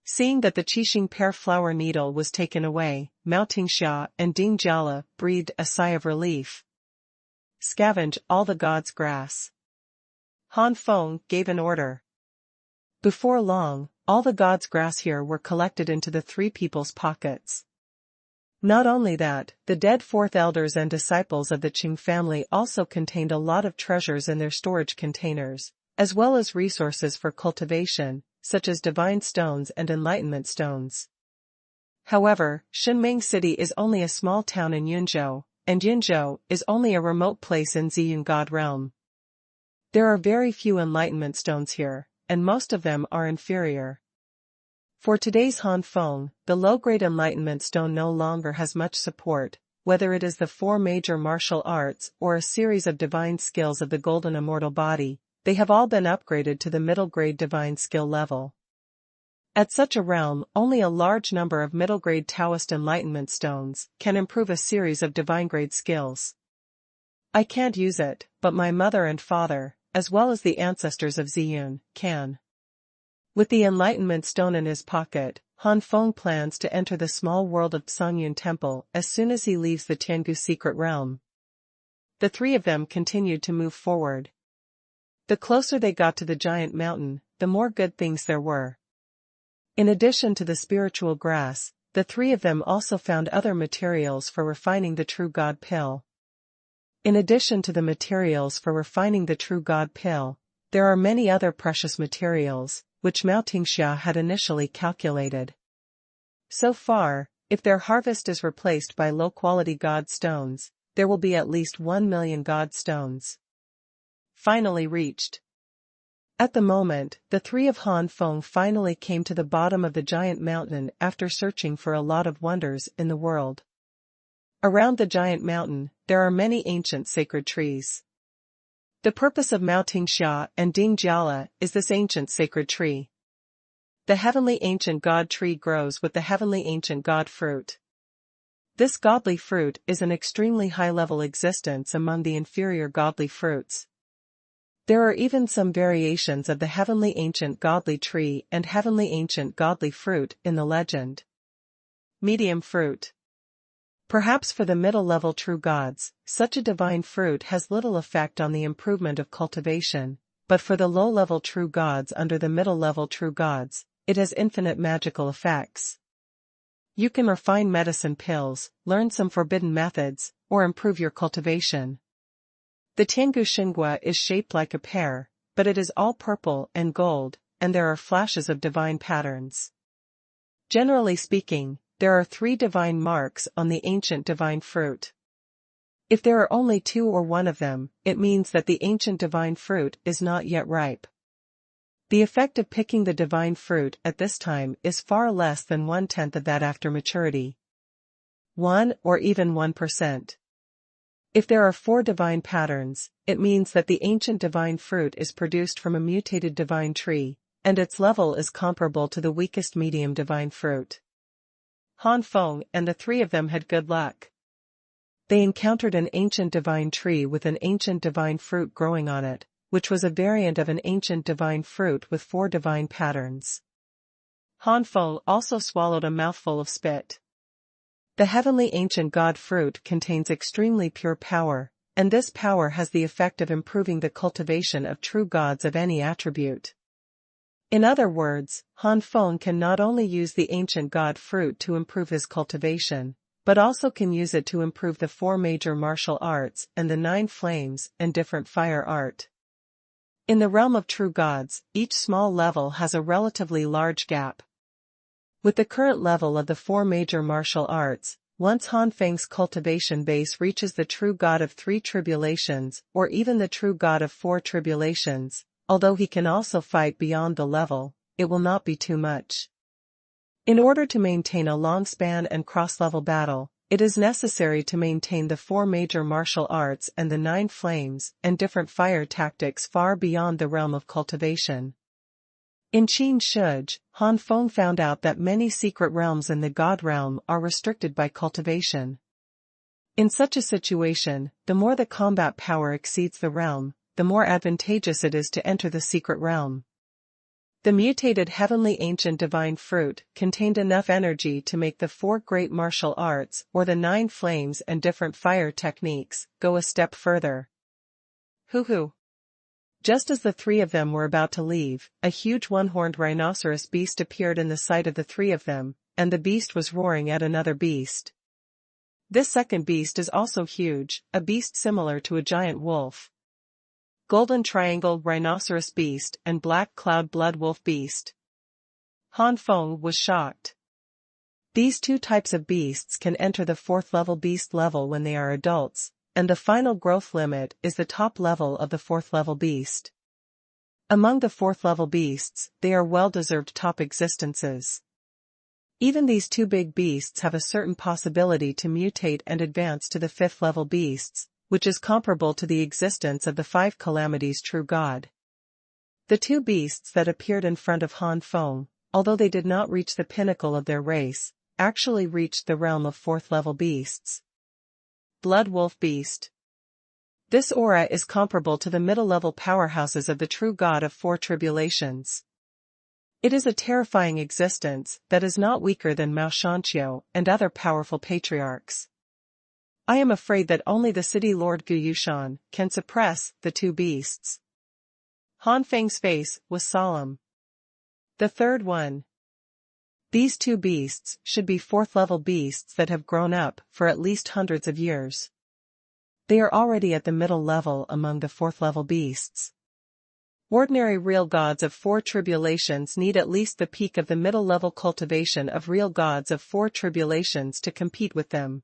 Seeing that the Qixing pear flower needle was taken away, Mao Tingxia and Ding Jiala breathed a sigh of relief. Scavenge all the gods' grass. Han Feng gave an order. Before long, all the gods' grass here were collected into the 3 people's pockets. Not only that, the dead 4th elders and disciples of the Qing family also contained a lot of treasures in their storage containers, as well as resources for cultivation, such as divine stones and enlightenment stones. However, Shenming City is only a small town in Yunzhou, and Yunzhou is only a remote place in Ziyun God realm. There are very few enlightenment stones here, and most of them are inferior. For today's Han Feng, the low-grade enlightenment stone no longer has much support, whether it is the 4 major martial arts or a series of divine skills of the golden immortal body, they have all been upgraded to the middle-grade divine skill level. At such a realm, only a large number of middle-grade Taoist enlightenment stones can improve a series of divine-grade skills. I can't use it, but my mother and father, as well as the ancestors of Ziyun, can. With the enlightenment stone in his pocket, Han Feng plans to enter the small world of Songyun Temple as soon as he leaves the Tiangu secret realm. The 3 of them continued to move forward. The closer they got to the giant mountain, the more good things there were. In addition to the spiritual grass, the three of them also found other materials for refining the true God pill. In addition to the materials for refining the true God pill, there are many other precious materials, which Mao Tingxia had initially calculated. So far, if their harvest is replaced by low-quality God stones, there will be at least 1 million God stones. Finally reached. At the moment, the three of Han Feng finally came to the bottom of the giant mountain after searching for a lot of wonders in the world. Around the giant mountain, there are many ancient sacred trees. The purpose of Mao Tingxia and Ding Jiala is this ancient sacred tree. The heavenly ancient God tree grows with the heavenly ancient God fruit. This godly fruit is an extremely high-level existence among the inferior godly fruits. There are even some variations of the heavenly ancient godly tree and heavenly ancient godly fruit in the legend. Medium fruit. Perhaps for the middle-level true gods, such a divine fruit has little effect on the improvement of cultivation, but for the low-level true gods under the middle-level true gods, it has infinite magical effects. You can refine medicine pills, learn some forbidden methods, or improve your cultivation. The Tiangu Xinghua is shaped like a pear, but it is all purple and gold, and there are flashes of divine patterns. Generally speaking, there are 3 divine marks on the ancient divine fruit. If there are only 2 or 1 of them, it means that the ancient divine fruit is not yet ripe. The effect of picking the divine fruit at this time is far less than 1/10 of that after maturity. 1 or even 1%. If there are 4 divine patterns, it means that the ancient divine fruit is produced from a mutated divine tree, and its level is comparable to the weakest medium divine fruit. Han Feng and the 3 of them had good luck. They encountered an ancient divine tree with an ancient divine fruit growing on it, which was a variant of an ancient divine fruit with 4 divine patterns. Han Feng also swallowed a mouthful of spit. The heavenly ancient God fruit contains extremely pure power, and this power has the effect of improving the cultivation of true gods of any attribute. In other words, Han Feng can not only use the ancient God fruit to improve his cultivation, but also can use it to improve the 4 major martial arts and the 9 flames and different fire art. In the realm of true gods, each small level has a relatively large gap. With the current level of the 4 major martial arts, once Han Feng's cultivation base reaches the true god of 3 tribulations or even the true god of 4 tribulations, although he can also fight beyond the level, it will not be too much. In order to maintain a long span and cross-level battle, it is necessary to maintain the 4 major martial arts and the 9 flames and different fire tactics far beyond the realm of cultivation. In Qin Shuj, Han Feng found out that many secret realms in the God realm are restricted by cultivation. In such a situation, the more the combat power exceeds the realm, the more advantageous it is to enter the secret realm. The mutated heavenly ancient divine fruit contained enough energy to make the 4 great martial arts or the 9 flames and different fire techniques go a step further. Hoo-hoo! Just as the 3 of them were about to leave, a huge one-horned rhinoceros beast appeared in the sight of the 3 of them, and the beast was roaring at another beast. This second beast is also huge, a beast similar to a giant wolf. Golden Triangle Rhinoceros Beast and Black Cloud Blood Wolf Beast. Han Feng was shocked. These 2 types of beasts can enter the 4th level beast level when they are adults, and the final growth limit is the top level of the 4th level beast. Among the 4th level beasts, they are well-deserved top existences. Even these 2 big beasts have a certain possibility to mutate and advance to the 5th level beasts, which is comparable to the existence of the 5 calamities true God. The 2 beasts that appeared in front of Han Feng, although they did not reach the pinnacle of their race, actually reached the realm of 4th level beasts. Blood Wolf Beast. This aura is comparable to the middle-level powerhouses of the true God of 4 tribulations. It is a terrifying existence that is not weaker than Mao Shanqiu and other powerful patriarchs. I am afraid that only the city lord Gu Yushan can suppress the 2 beasts. Han Feng's face was solemn. The 3rd one. These two beasts should be fourth-level beasts that have grown up for at least hundreds of years. They are already at the middle level among the fourth-level beasts. Ordinary real gods of four tribulations need at least the peak of the middle-level cultivation of real gods of four tribulations to compete with them.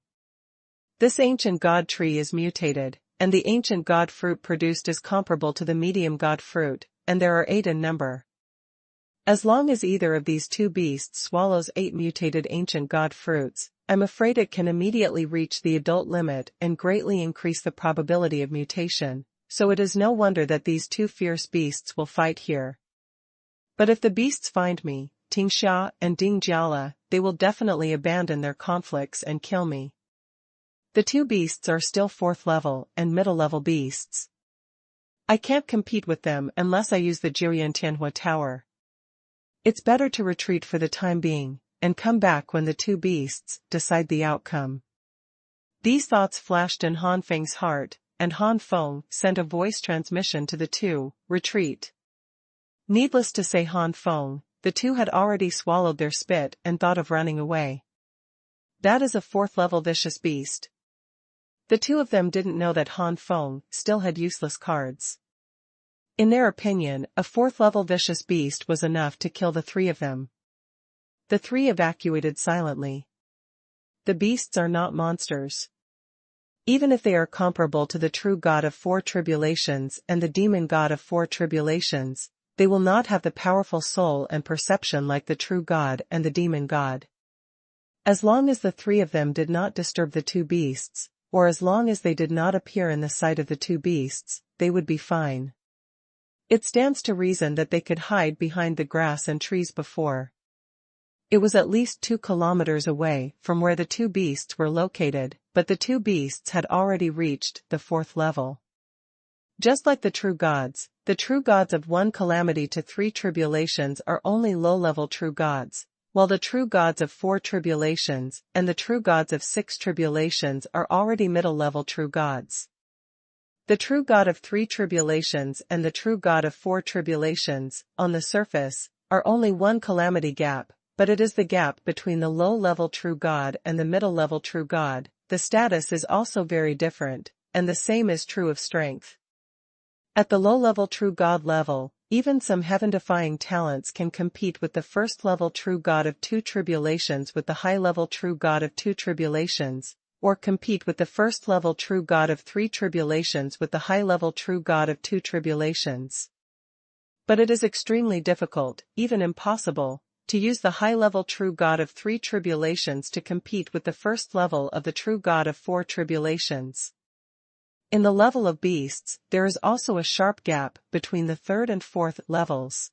This ancient god tree is mutated, and the ancient god fruit produced is comparable to the medium god fruit, and there are 8 in number. As long as either of these two beasts swallows 8 mutated ancient god fruits, I'm afraid it can immediately reach the adult limit and greatly increase the probability of mutation, so it is no wonder that these two fierce beasts will fight here. But if the beasts find me, Tingxia and Dingjiala, they will definitely abandon their conflicts and kill me. The two beasts are still fourth-level and middle-level beasts. I can't compete with them unless I use the Xuanhuan Tower. It's better to retreat for the time being, and come back when the two beasts decide the outcome. These thoughts flashed in Han Feng's heart, and Han Feng sent a voice transmission to the two, retreat. Needless to say, Han Feng, the two had already swallowed their spit and thought of running away. That is a fourth-level vicious beast. The two of them didn't know that Han Feng still had useless cards. In their opinion, a fourth-level vicious beast was enough to kill the three of them. The three evacuated silently. The beasts are not monsters. Even if they are comparable to the true god of four tribulations and the demon god of four tribulations, they will not have the powerful soul and perception like the true god and the demon god. As long as the three of them did not disturb the two beasts, or as long as they did not appear in the sight of the two beasts, they would be fine. It stands to reason that they could hide behind the grass and trees before. It was at least 2 kilometers away from where the two beasts were located, but the two beasts had already reached the 4th level. Just like the true gods of 1 calamity to 3 tribulations are only low-level true gods, while the true gods of 4 tribulations and the true gods of 6 tribulations are already middle-level true gods. The true god of 3 tribulations and the true god of 4 tribulations, on the surface, are only 1 calamity gap, but it is the gap between the low-level true god and the middle-level true god. The status is also very different, and the same is true of strength. At the low-level true god level, even some heaven-defying talents can compete with the first-level true god of 2 tribulations with the high-level true god of 2 tribulations, or compete with the first-level true god of 3 tribulations with the high-level true god of 2 tribulations. But it is extremely difficult, even impossible, to use the high-level true god of 3 tribulations to compete with the first level of the true god of 4 tribulations. In the level of beasts, there is also a sharp gap between the 3rd and 4th levels.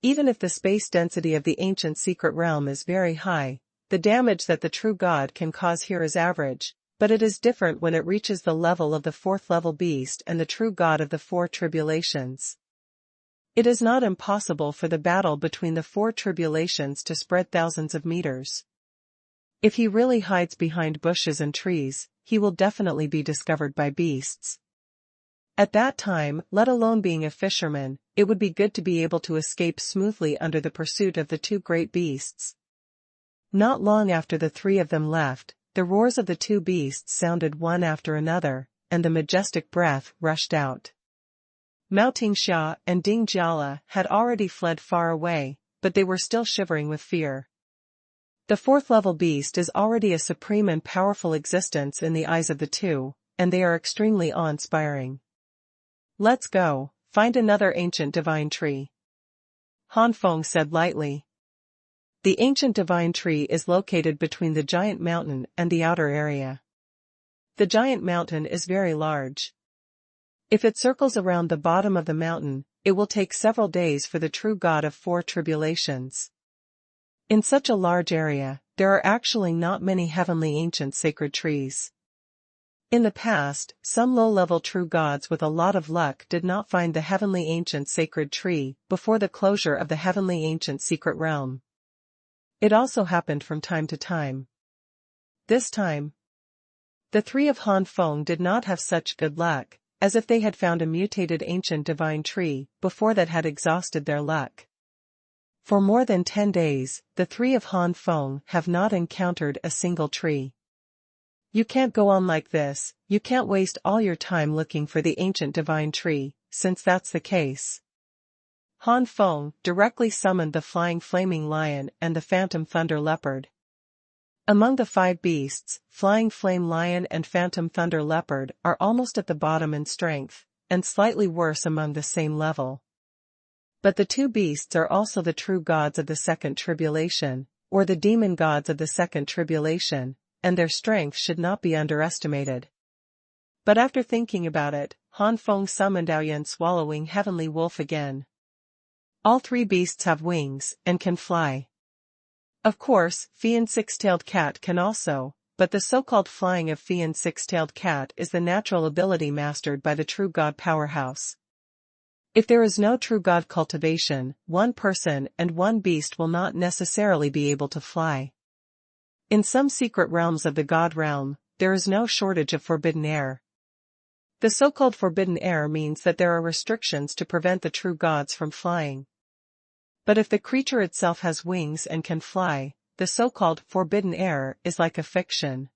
Even if the space density of the ancient secret realm is very high, the damage that the true god can cause here is average, but it is different when it reaches the level of the 4th level beast and the true god of the 4 tribulations. It is not impossible for the battle between the 4 tribulations to spread thousands of meters. If he really hides behind bushes and trees, he will definitely be discovered by beasts. At that time, let alone being a fisherman, it would be good to be able to escape smoothly under the pursuit of the 2 great beasts. Not long after the 3 of them left, the roars of the 2 beasts sounded one after another, and the majestic breath rushed out. Mao Tingxia and Ding Jiala had already fled far away, but they were still shivering with fear. The 4th level beast is already a supreme and powerful existence in the eyes of the 2, and they are extremely awe-inspiring. Let's go, find another ancient divine tree. Han Feng said lightly. The ancient divine tree is located between the giant mountain and the outer area. The giant mountain is very large. If it circles around the bottom of the mountain, it will take several days for the true god of 4 tribulations. In such a large area, there are actually not many heavenly ancient sacred trees. In the past, some low-level true gods with a lot of luck did not find the heavenly ancient sacred tree before the closure of the heavenly ancient secret realm. It also happened from time to time. This time, the 3 of Han Feng did not have such good luck, as if they had found a mutated ancient divine tree before that had exhausted their luck. For more than 10 days, the three of Han Feng have not encountered a single tree. You can't go on like this, you can't waste all your time looking for the ancient divine tree, since that's the case. Han Feng directly summoned the flying flaming lion and the phantom thunder leopard. Among the 5 beasts, flying flame lion and phantom thunder leopard are almost at the bottom in strength, and slightly worse among the same level. But the 2 beasts are also the true gods of the second tribulation, or the demon gods of the second tribulation, and their strength should not be underestimated. But after thinking about it, Han Feng summoned Aoyan swallowing heavenly wolf again. All 3 beasts have wings, and can fly. Of course, Fian six-tailed cat can also, but the so-called flying of Fian six-tailed cat is the natural ability mastered by the true god powerhouse. If there is no true god cultivation, one person and one beast will not necessarily be able to fly. In some secret realms of the god realm, there is no shortage of forbidden air. The so-called forbidden air means that there are restrictions to prevent the true gods from flying. But if the creature itself has wings and can fly, the so-called forbidden air is like a fiction.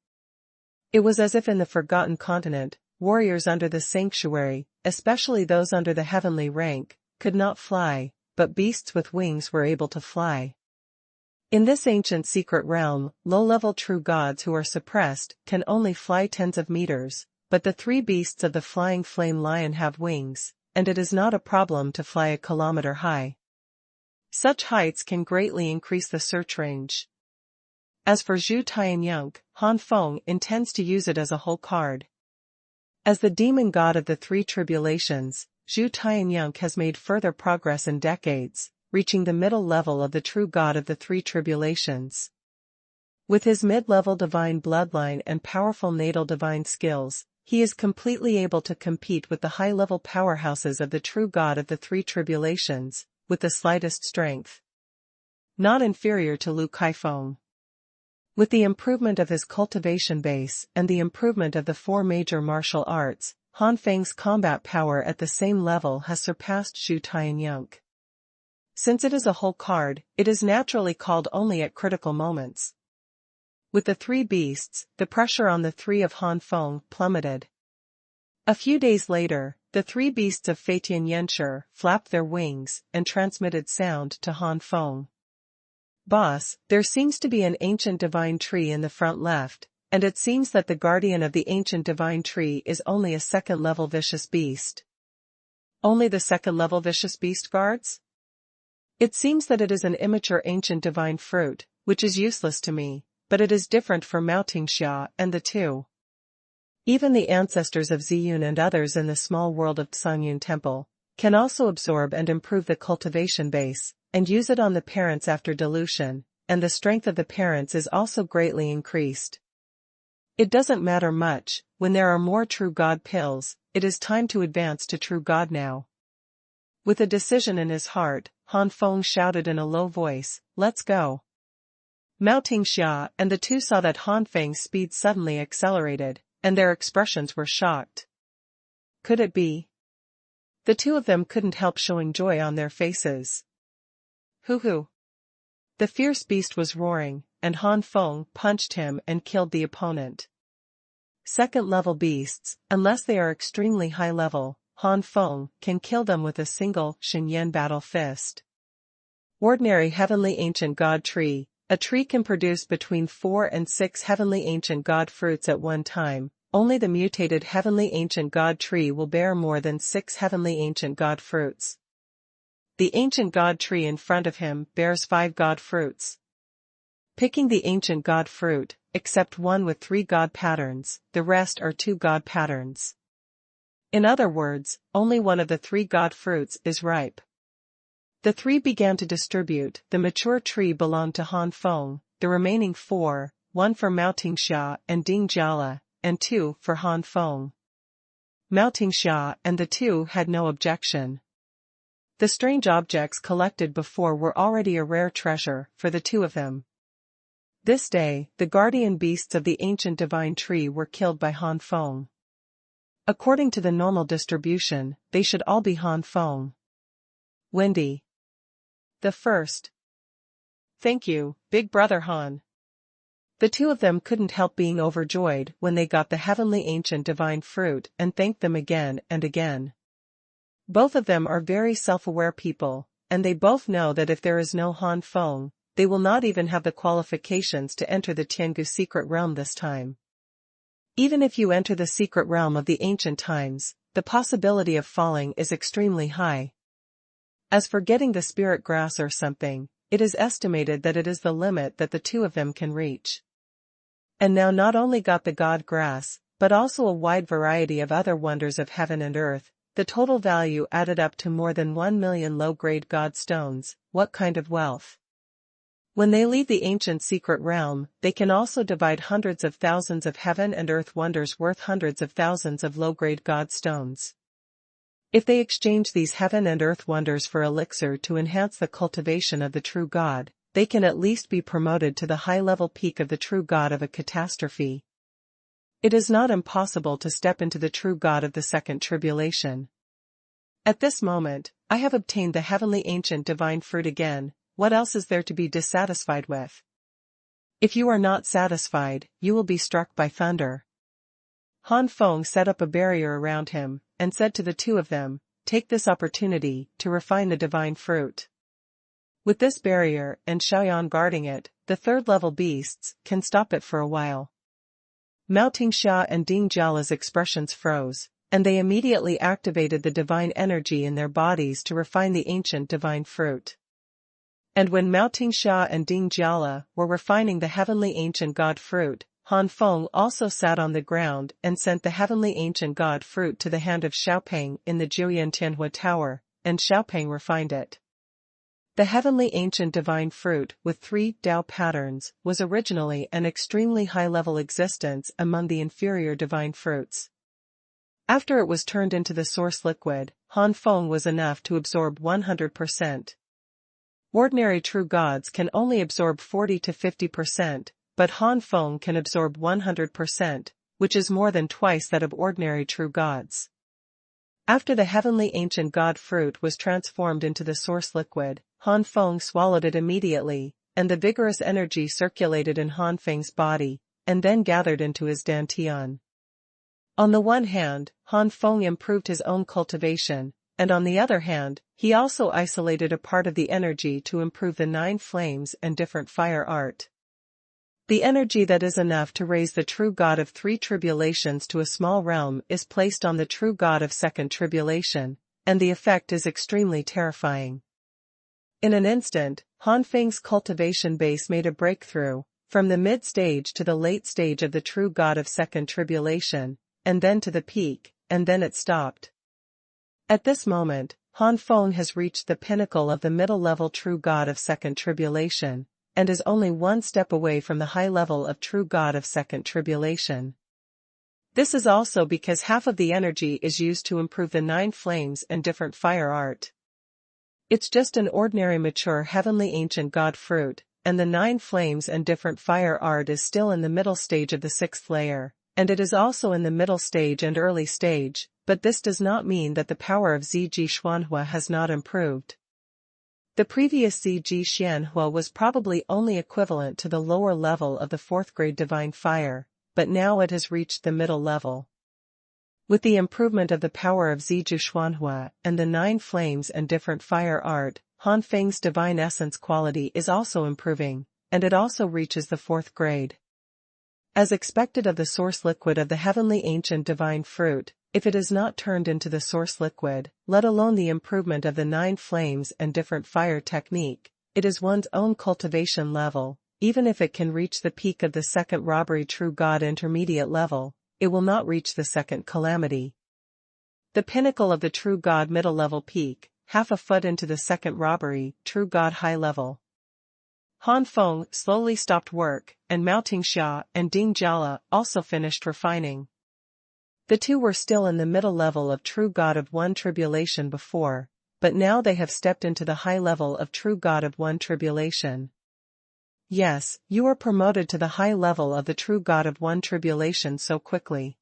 It was as if in the forgotten continent, warriors under the sanctuary, especially those under the heavenly rank, could not fly, but beasts with wings were able to fly. In this ancient secret realm, low-level true gods who are suppressed can only fly tens of meters, but the 3 beasts of the flying flame lion have wings, and it is not a problem to fly a kilometer high. Such heights can greatly increase the search range. As for Zhu Tianyunk, Han Feng intends to use it as a whole card. As the demon god of the 3 tribulations, Zhu Tianyunk has made further progress in decades, reaching the middle level of the true god of the 3 tribulations. With his mid-level divine bloodline and powerful natal divine skills, he is completely able to compete with the high-level powerhouses of the true god of the 3 tribulations, with the slightest strength. Not inferior to Lu Kaifeng. With the improvement of his cultivation base and the improvement of the 4 major martial arts, Han Feng's combat power at the same level has surpassed Zhu Tianyunk. Since it is a whole card, it is naturally called only at critical moments. With the 3 beasts, the pressure on the 3 of Han Feng plummeted. A few days later, the 3 beasts of Feitian Yenshi flapped their wings and transmitted sound to Han Feng. Boss, there seems to be an ancient divine tree in the front left, and it seems that the guardian of the ancient divine tree is only a second-level vicious beast. Only the second-level vicious beast guards? It seems that it is an immature ancient divine fruit, which is useless to me, but it is different for Mao Tingxia and the 2. Even the ancestors of Ziyun and others in the small world of Xuanhuan Temple can also absorb and improve the cultivation base, and use it on the parents after dilution, and the strength of the parents is also greatly increased. It doesn't matter much, when there are more true God pills, it is time to advance to true God now. With a decision in his heart, Han Feng shouted in a low voice, "Let's go." Mao Tingxia and the 2 saw that Han Feng's speed suddenly accelerated, and their expressions were shocked. Could it be? The 2 of them couldn't help showing joy on their faces. Hoo-hoo! The fierce beast was roaring, and Han Feng punched him and killed the opponent. Second-level beasts, unless they are extremely high-level, Han Feng can kill them with a single Xinyan battle fist. Ordinary heavenly ancient god tree. A tree can produce between 4 and 6 heavenly ancient god fruits at one time. Only the mutated heavenly ancient god tree will bear more than 6 heavenly ancient god fruits. The ancient god tree in front of him bears 5 god fruits. Picking the ancient god fruit, except one with 3 god patterns, the rest are 2 god patterns. In other words, only one of the 3 god fruits is ripe. The 3 began to distribute. The mature tree belonged to Han Feng, the remaining 4, 1 for Mao Tingxia and Ding Jiala, and 2 for Han Feng. Mao Tingxia and the 2 had no objection. The strange objects collected before were already a rare treasure for the 2 of them. This day, the guardian beasts of the ancient divine tree were killed by Han Feng. According to the normal distribution, they should all be Han Feng. Wendy. The first. Thank you, Big Brother Han. The two of them couldn't help being overjoyed when they got the heavenly ancient divine fruit and thanked them again and again. Both of them are very self-aware people, and they both know that if there is no Han Feng, they will not even have the qualifications to enter the Tiangu secret realm this time. Even if you enter the secret realm of the ancient times, the possibility of falling is extremely high. As for getting the spirit grass or something, it is estimated that it is the limit that the two of them can reach. And now not only got the god grass, but also a wide variety of other wonders of heaven and earth. The total value added up to more than 1 million low-grade god stones. What kind of wealth? When they leave the ancient secret realm, they can also divide hundreds of thousands of heaven and earth wonders worth hundreds of thousands of low-grade god stones. If they exchange these heaven and earth wonders for elixir to enhance the cultivation of the true god, they can at least be promoted to the high-level peak of the true god of a catastrophe. It is not impossible to step into the true god of the second tribulation. At this moment, I have obtained the heavenly ancient divine fruit again. What else is there to be dissatisfied with? If you are not satisfied, you will be struck by thunder. Han Feng set up a barrier around him, and said to the two of them, "Take this opportunity to refine the divine fruit." With this barrier and Xuanhuan guarding it, the third-level beasts can stop it for a while. Mao Tingsha and Ding Jiala's expressions froze, and they immediately activated the divine energy in their bodies to refine the ancient divine fruit. And when Mao Tingsha and Ding Jiala were refining the heavenly ancient god fruit, Han Feng also sat on the ground and sent the heavenly ancient god fruit to the hand of Xiaopeng in the Xuanhuan Tower, and Xiaopeng refined it. The heavenly ancient divine fruit with 3 Tao patterns was originally an extremely high-level existence among the inferior divine fruits. After it was turned into the source liquid, Han Feng was enough to absorb 100%. Ordinary true gods can only absorb 40 to 50%, but Han Feng can absorb 100%, which is more than twice that of ordinary true gods. After the heavenly ancient god fruit was transformed into the source liquid, Han Feng swallowed it immediately, and the vigorous energy circulated in Han Feng's body, and then gathered into his dantian. On the one hand, Han Feng improved his own cultivation, and on the other hand, he also isolated a part of the energy to improve the 9 flames and different fire art. The energy that is enough to raise the true god of 3 tribulations to a small realm is placed on the true god of second tribulation, and the effect is extremely terrifying. In an instant, Han Feng's cultivation base made a breakthrough, from the mid-stage to the late stage of the true god of second tribulation, and then to the peak, and then it stopped. At this moment, Han Feng has reached the pinnacle of the middle-level true god of second tribulation, and is only one step away from the high level of true god of second tribulation. This is also because half of the energy is used to improve the 9 flames and different fire art. It's just an ordinary mature heavenly ancient god fruit, and the 9 flames and different fire art is still in the middle stage of the 6th layer, and it is also in the middle stage and early stage, but this does not mean that the power of Ziji Xuanhuan has not improved. The previous Ziji Xuanhuan was probably only equivalent to the lower level of the 4th grade divine fire, but now it has reached the middle level. With the improvement of the power of Ziji Xuanhuan and the 9 flames and different fire art, Han Feng's divine essence quality is also improving, and it also reaches the 4th grade. As expected of the source liquid of the heavenly ancient divine fruit, if it is not turned into the source liquid, let alone the improvement of the 9 flames and different fire technique, it is one's own cultivation level. Even if it can reach the peak of the second robbery true god intermediate level, it will not reach the second calamity. The pinnacle of the true god middle level peak, half a foot into the second robbery true god high level. Han Feng slowly stopped work, and Mao Tingsha and Ding Jiala also finished refining. The two were still in the middle level of true god of 1 tribulation before, but now they have stepped into the high level of true god of 1 tribulation. Yes, you are promoted to the high level of the true god of 1 tribulation so quickly.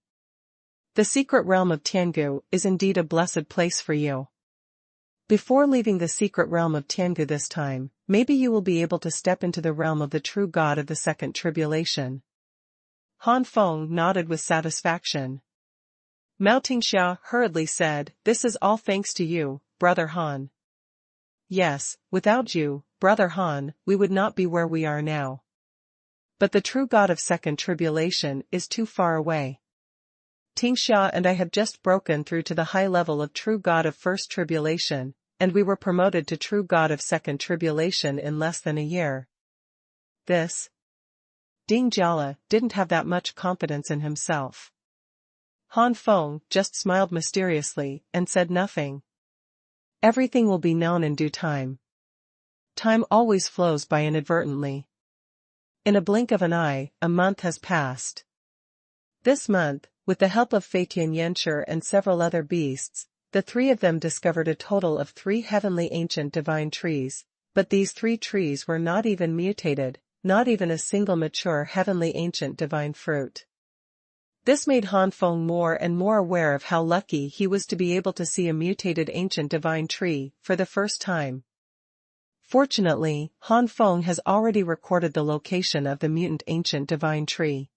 The secret realm of Tiangu is indeed a blessed place for you. Before leaving the secret realm of Tiangu this time, maybe you will be able to step into the realm of the true god of the second tribulation. Han Feng nodded with satisfaction. Mao Tingxia hurriedly said, "This is all thanks to you, Brother Han." "Yes, without you, Brother Han, we would not be where we are now. But the true god of second tribulation is too far away. Tingxia and I have just broken through to the high level of true god of first tribulation, and we were promoted to true god of second tribulation in less than a year." This. Ding Jiala didn't have that much confidence in himself. Han Feng just smiled mysteriously and said nothing. Everything will be known in due time. Time always flows by inadvertently. In a blink of an eye, a month has passed. This month, with the help of Fei Tianyanshi and several other beasts, the three of them discovered a total of 3 heavenly ancient divine trees, but these 3 trees were not even mutated, not even a single mature heavenly ancient divine fruit. This made Han Feng more and more aware of how lucky he was to be able to see a mutated ancient divine tree for the first time. Fortunately, Han Feng has already recorded the location of the mutant ancient divine tree.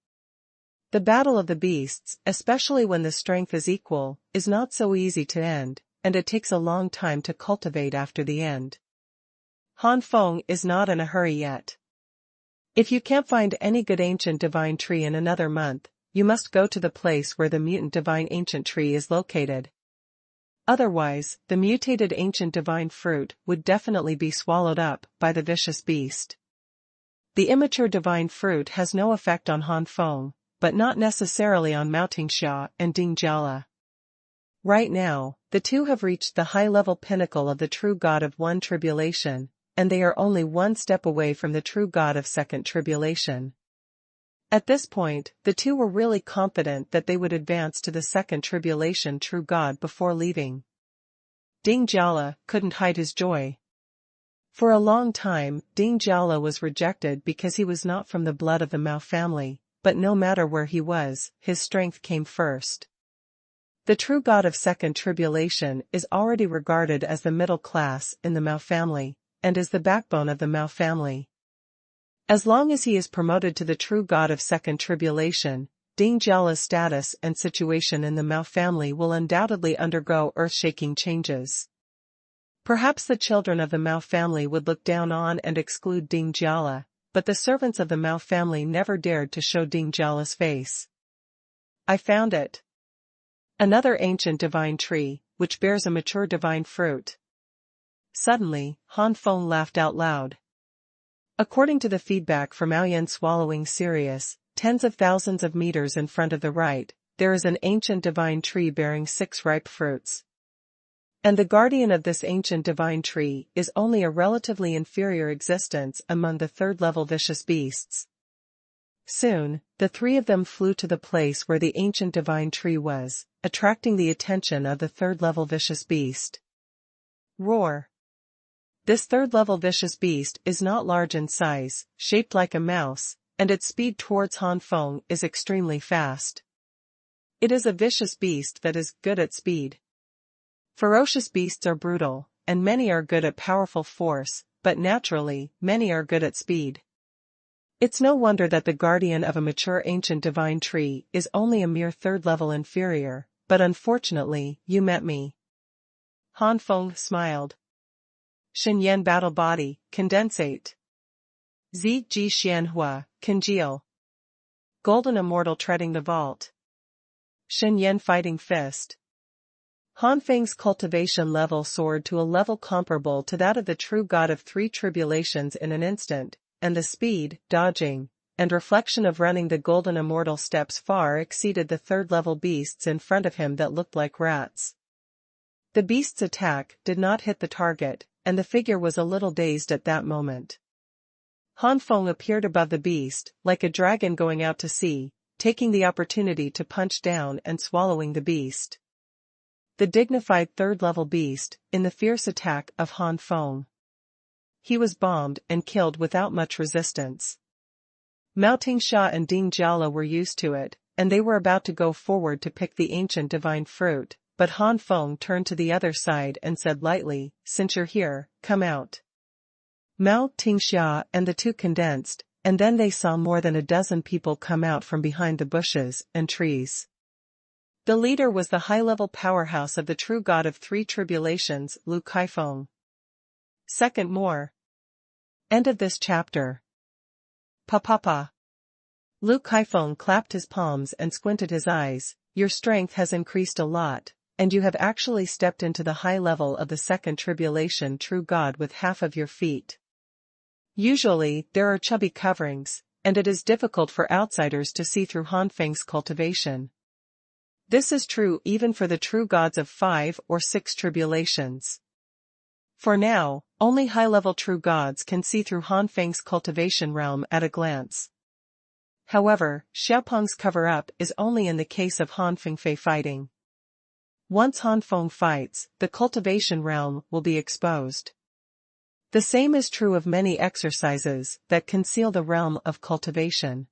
The battle of the beasts, especially when the strength is equal, is not so easy to end, and it takes a long time to cultivate after the end. Han Feng is not in a hurry yet. If you can't find any good ancient divine tree in another month, you must go to the place where the mutant divine ancient tree is located. Otherwise, the mutated ancient divine fruit would definitely be swallowed up by the vicious beast. The immature divine fruit has no effect on Han Feng, but not necessarily on Mao Tingxia and Ding Jiala. Right now, the two have reached the high-level pinnacle of the true god of one tribulation, and they are only one step away from the true god of second tribulation. At this point, the two were really confident that they would advance to the second tribulation true god before leaving. Ding Jiala couldn't hide his joy. For a long time, Ding Jiala was rejected because he was not from the blood of the Mao family, but no matter where he was, his strength came first. The true god of second tribulation is already regarded as the middle class in the Mao family, and is the backbone of the Mao family. As long as he is promoted to the true god of second tribulation, Ding Jiala's status and situation in the Mao family will undoubtedly undergo earth-shaking changes. Perhaps the children of the Mao family would look down on and exclude Ding Jiala, but the servants of the Mao family never dared to show Ding Jiala's face. "I found it. Another ancient divine tree, which bears a mature divine fruit." Suddenly, Han Feng laughed out loud. According to the feedback from Aoyan swallowing Sirius, tens of thousands of meters in front of the right, there is an ancient divine tree bearing 6 ripe fruits. And the guardian of this ancient divine tree is only a relatively inferior existence among the third-level vicious beasts. Soon, the 3 of them flew to the place where the ancient divine tree was, attracting the attention of the third-level vicious beast. Roar! This third-level vicious beast is not large in size, shaped like a mouse, and its speed towards Han Feng is extremely fast. It is a vicious beast that is good at speed. Ferocious beasts are brutal, and many are good at powerful force, but naturally, many are good at speed. It's no wonder that the guardian of a mature ancient divine tree is only a mere third-level inferior, but unfortunately, you met me. Han Feng smiled. Xuanhuan battle body, condensate. Zi Ji Xuanhua, congeal. Golden immortal treading the vault. Xuanhuan fighting fist. Han Feng's cultivation level soared to a level comparable to that of the true god of 3 tribulations in an instant, and the speed, dodging, and reflection of running the golden immortal steps far exceeded the third-level beasts in front of him that looked like rats. The beast's attack did not hit the target, and the figure was a little dazed at that moment. Han Feng appeared above the beast, like a dragon going out to sea, taking the opportunity to punch down and swallowing the beast. The dignified third-level beast, in the fierce attack of Han Feng. He was bombed and killed without much resistance. Mao Tingxia and Ding Jiala were used to it, and they were about to go forward to pick the ancient divine fruit, but Han Feng turned to the other side and said lightly, "Since you're here, come out." Mao Tingxia and the two condensed, and then they saw more than a dozen people come out from behind the bushes and trees. The leader was the high-level powerhouse of the true god of three tribulations, Lu Kaifeng. Second more. End of this chapter. Pa. Lu Kaifeng clapped his palms and squinted his eyes. "Your strength has increased a lot, and you have actually stepped into the high level of the second tribulation true god with half of your feet. Usually, there are chubby coverings, and it is difficult for outsiders to see through Han Feng's cultivation. This is true even for the true gods of 5 or 6 tribulations. For now, only high-level true gods can see through Han Feng's cultivation realm at a glance. However, Xiaopeng's cover-up is only in the case of Han Fengfei fighting. Once Han Feng fights, the cultivation realm will be exposed. The same is true of many exercises that conceal the realm of cultivation.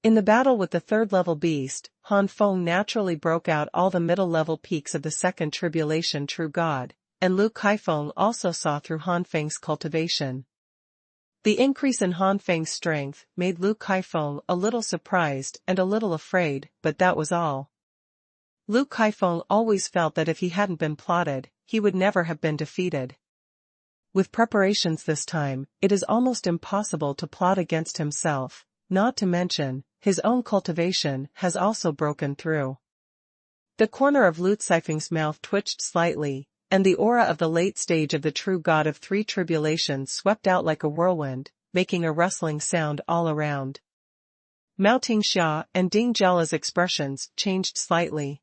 In the battle with the third-level beast, Han Feng naturally broke out all the middle-level peaks of the second tribulation true god, and Lu Kaifeng also saw through Han Feng's cultivation. The increase in Han Feng's strength made Lu Kaifeng a little surprised and a little afraid, but that was all. Lu Kaifeng always felt that if he hadn't been plotted, he would never have been defeated. With preparations this time, it is almost impossible to plot against himself, not to mention, his own cultivation has also broken through. The corner of Lu Kaifeng's mouth twitched slightly, and the aura of the late stage of the true god of three tribulations swept out like a whirlwind, making a rustling sound all around. Mao Tingxia and Ding Jiala's expressions changed slightly.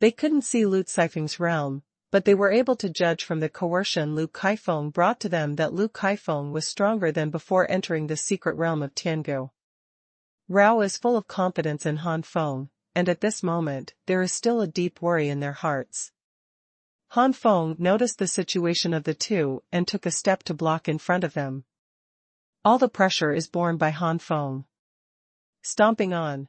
They couldn't see Lu Kaifeng's realm, but they were able to judge from the coercion Lu Kaifeng brought to them that Lu Kaifeng was stronger than before entering the secret realm of Tiangu. Rao is full of confidence in Han Feng, and at this moment, there is still a deep worry in their hearts. Han Feng noticed the situation of the two and took a step to block in front of them. All the pressure is borne by Han Feng. Stomping on.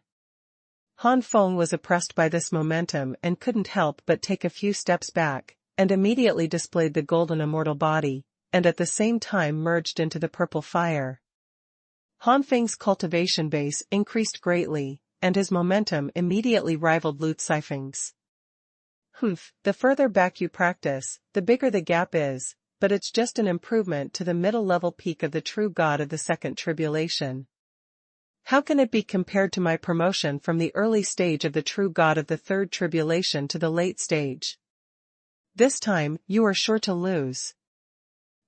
Han Feng was oppressed by this momentum and couldn't help but take a few steps back, and immediately displayed the golden immortal body, and at the same time merged into the purple fire. Han Feng's cultivation base increased greatly, and his momentum immediately rivaled Lu Kaifeng's. The further back you practice, the bigger the gap is, but it's just an improvement to the middle-level peak of the true god of the second tribulation. How can it be compared to my promotion from the early stage of the true god of the third tribulation to the late stage? This time, you are sure to lose.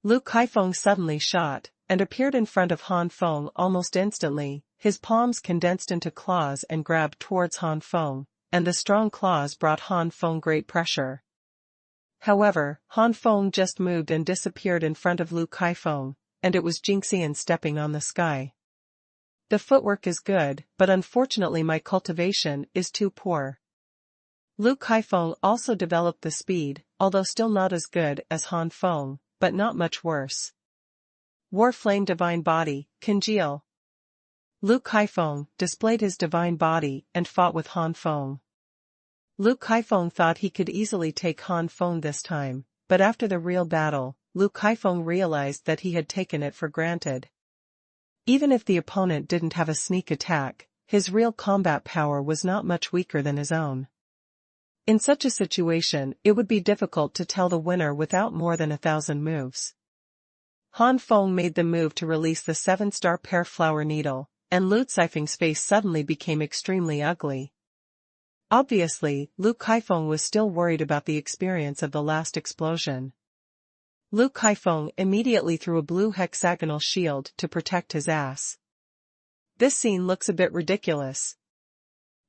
Lu Kaifeng suddenly shot, and appeared in front of Han Feng almost instantly, his palms condensed into claws and grabbed towards Han Feng, and the strong claws brought Han Feng great pressure. However, Han Feng just moved and disappeared in front of Lu Kaifeng, and it was Jingxian stepping on the sky. The footwork is good, but unfortunately my cultivation is too poor. Lu Kaifeng also developed the speed, although still not as good as Han Feng, but not much worse. War Flame Divine Body, congeal. Lu Kaifeng displayed his divine body and fought with Han Feng. Lu Kaifeng thought he could easily take Han Feng this time, but after the real battle, Lu Kaifeng realized that he had taken it for granted. Even if the opponent didn't have a sneak attack, his real combat power was not much weaker than his own. In such a situation, it would be difficult to tell the winner without more than 1,000 moves. Han Feng made the move to release the 7-star pear flower needle, and Lu Kaifeng's face suddenly became extremely ugly. Obviously, Lu Kaifeng was still worried about the experience of the last explosion. Lu Kaifeng immediately threw a blue hexagonal shield to protect his ass. This scene looks a bit ridiculous.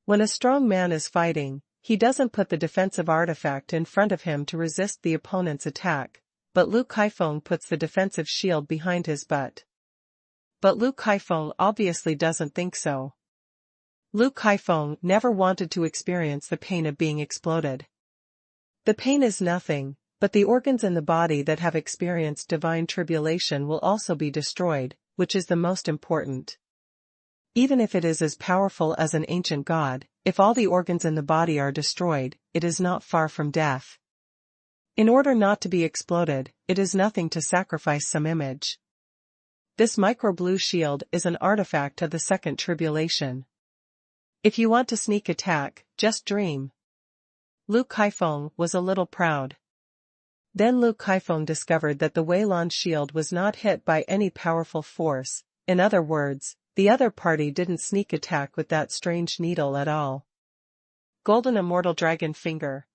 When a strong man is fighting, he doesn't put the defensive artifact in front of him to resist the opponent's attack, but Lu Kaifeng puts the defensive shield behind his butt. But Lu Kaifeng obviously doesn't think so. Lu Kaifeng never wanted to experience the pain of being exploded. The pain is nothing, but the organs in the body that have experienced divine tribulation will also be destroyed, which is the most important. Even if it is as powerful as an ancient god, if all the organs in the body are destroyed, it is not far from death. In order not to be exploded, it is nothing to sacrifice some image. This micro-blue shield is an artifact of the second tribulation. If you want to sneak attack, just dream. Lu Kaifeng was a little proud. Then Lu Kaifeng discovered that the Weilan shield was not hit by any powerful force. In other words, the other party didn't sneak attack with that strange needle at all. Golden Immortal Dragon Finger.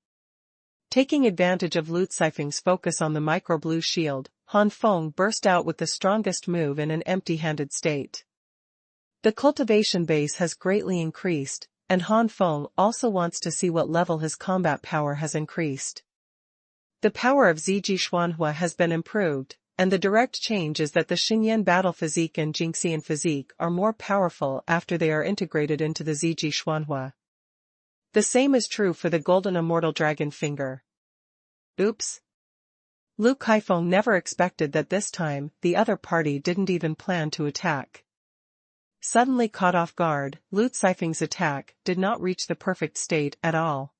Taking advantage of Lu Kaifeng's focus on the micro-blue shield, Han Feng burst out with the strongest move in an empty-handed state. The cultivation base has greatly increased, and Han Feng also wants to see what level his combat power has increased. The power of Ziji Xuanhuan has been improved, and the direct change is that the Xingyan battle physique and Jingxian physique are more powerful after they are integrated into the Ziji Xuanhuan. The same is true for the Golden Immortal Dragon Finger. Oops. Lu Kaifeng never expected that this time the other party didn't even plan to attack. Suddenly caught off guard, Lu Kaifeng's attack did not reach the perfect state at all.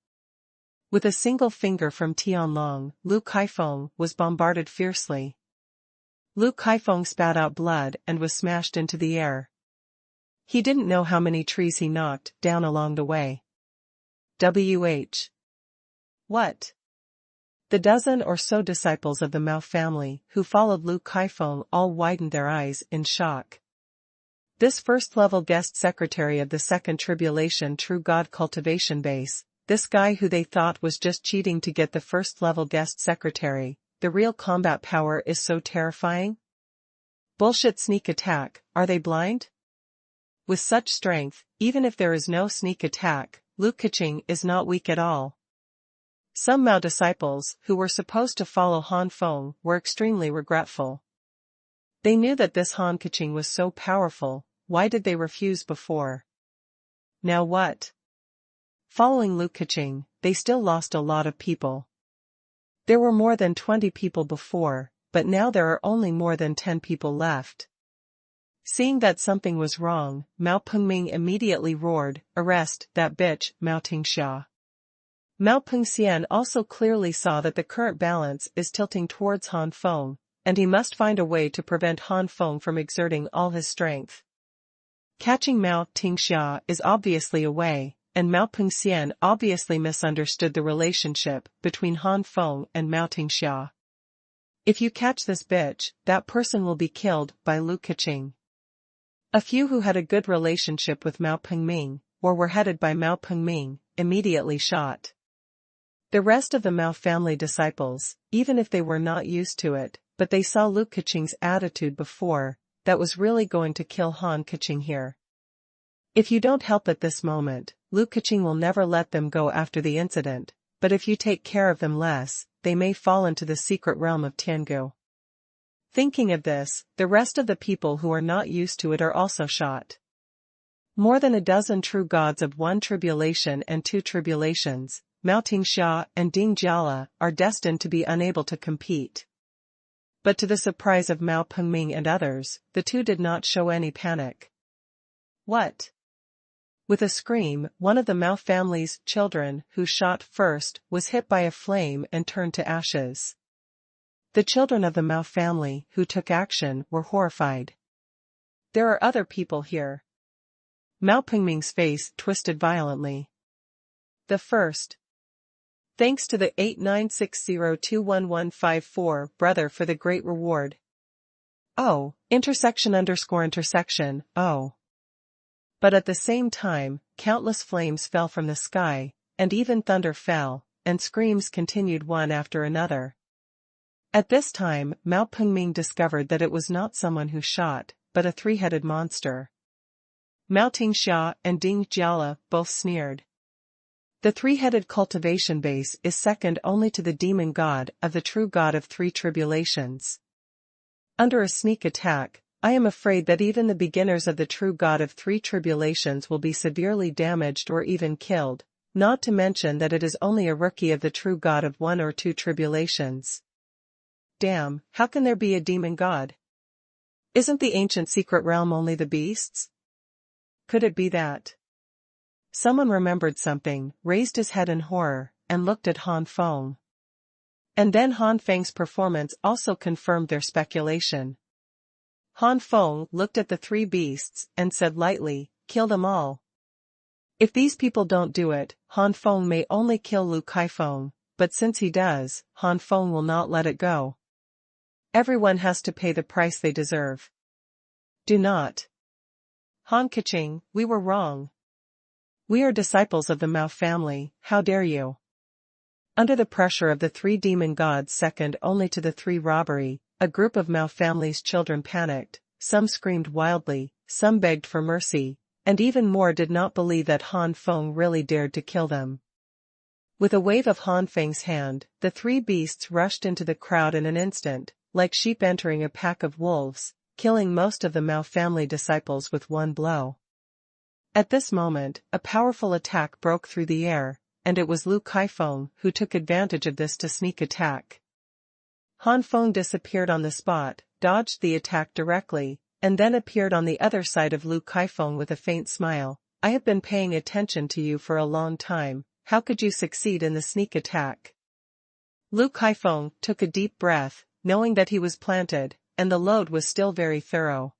With a single finger from Tianlong, Lu Kaifeng was bombarded fiercely. Lu Kaifeng spat out blood and was smashed into the air. He didn't know how many trees he knocked down along the way. What? The dozen or so disciples of the Mao family who followed Lu Kaifeng all widened their eyes in shock. This first-level guest secretary of the Second Tribulation True God Cultivation Base, this guy who they thought was just cheating to get the first-level guest secretary, the real combat power is so terrifying? Bullshit sneak attack, are they blind? With such strength, even if there is no sneak attack, Lu Keqing is not weak at all. Some Mao disciples, who were supposed to follow Han Feng, were extremely regretful. They knew that this Han Keqing was so powerful, why did they refuse before? Now what? Following Lu Keqing, they still lost a lot of people. There were more than 20 people before, but now there are only more than 10 people left. Seeing that something was wrong, Mao Pengming immediately roared, "Arrest that bitch, Mao Tingxia." Mao Pengxian also clearly saw that the current balance is tilting towards Han Feng, and he must find a way to prevent Han Feng from exerting all his strength. Catching Mao Tingxia is obviously a way, and Mao Pengxian obviously misunderstood the relationship between Han Feng and Mao Tingxia. If you catch this bitch, that person will be killed by Lu Keqing. A few who had a good relationship with Mao Pengming, or were headed by Mao Pengming, immediately shot. The rest of the Mao family disciples, even if they were not used to it, but they saw Lu Keqing's attitude before, that was really going to kill Han Keqing here. If you don't help at this moment, Lu Keqing will never let them go after the incident, but if you take care of them less, they may fall into the secret realm of Tiangu. Thinking of this, the rest of the people who are not used to it are also shot. More than a dozen true gods of one tribulation and two tribulations, Mao Tingxia and Ding Jiala, are destined to be unable to compete. But to the surprise of Mao Pengming and others, the two did not show any panic. What? With a scream, one of the Mao family's children who shot first was hit by a flame and turned to ashes. The children of the Mao family who took action were horrified. There are other people here. Mao Pengming's face twisted violently. The first. Thanks to the 8960211154 brother for the great reward. Oh, ___, oh. But at the same time, countless flames fell from the sky, and even thunder fell, and screams continued one after another. At this time, Mao Pengming discovered that it was not someone who shot, but a three-headed monster. Mao Tingxia and Ding Jiala both sneered. The three-headed cultivation base is second only to the demon god of the true god of three tribulations. Under a sneak attack, I am afraid that even the beginners of the true god of three tribulations will be severely damaged or even killed, not to mention that it is only a rookie of the true god of one or two tribulations. Damn, how can there be a demon god? Isn't the ancient secret realm only the beasts? Could it be that? Someone remembered something, raised his head in horror, and looked at Han Feng. And then Han Feng's performance also confirmed their speculation. Han Feng looked at the three beasts and said lightly, "Kill them all." If these people don't do it, Han Feng may only kill Lu Kaifeng, but since he does, Han Feng will not let it go. Everyone has to pay the price they deserve. Do not. Han Kaching, we were wrong. We are disciples of the Mao family, how dare you? Under the pressure of the three demon gods second only to the three robbery, a group of Mao family's children panicked, some screamed wildly, some begged for mercy, and even more did not believe that Han Feng really dared to kill them. With a wave of Han Feng's hand, the three beasts rushed into the crowd in an instant, like sheep entering a pack of wolves, killing most of the Mao family disciples with one blow. At this moment, a powerful attack broke through the air, and it was Lu Kaifeng who took advantage of this to sneak attack. Han Feng disappeared on the spot, dodged the attack directly, and then appeared on the other side of Lu Kaifeng with a faint smile. "I have been paying attention to you for a long time, how could you succeed in the sneak attack?" Lu Kaifeng took a deep breath, knowing that he was planted, and the load was still very thorough.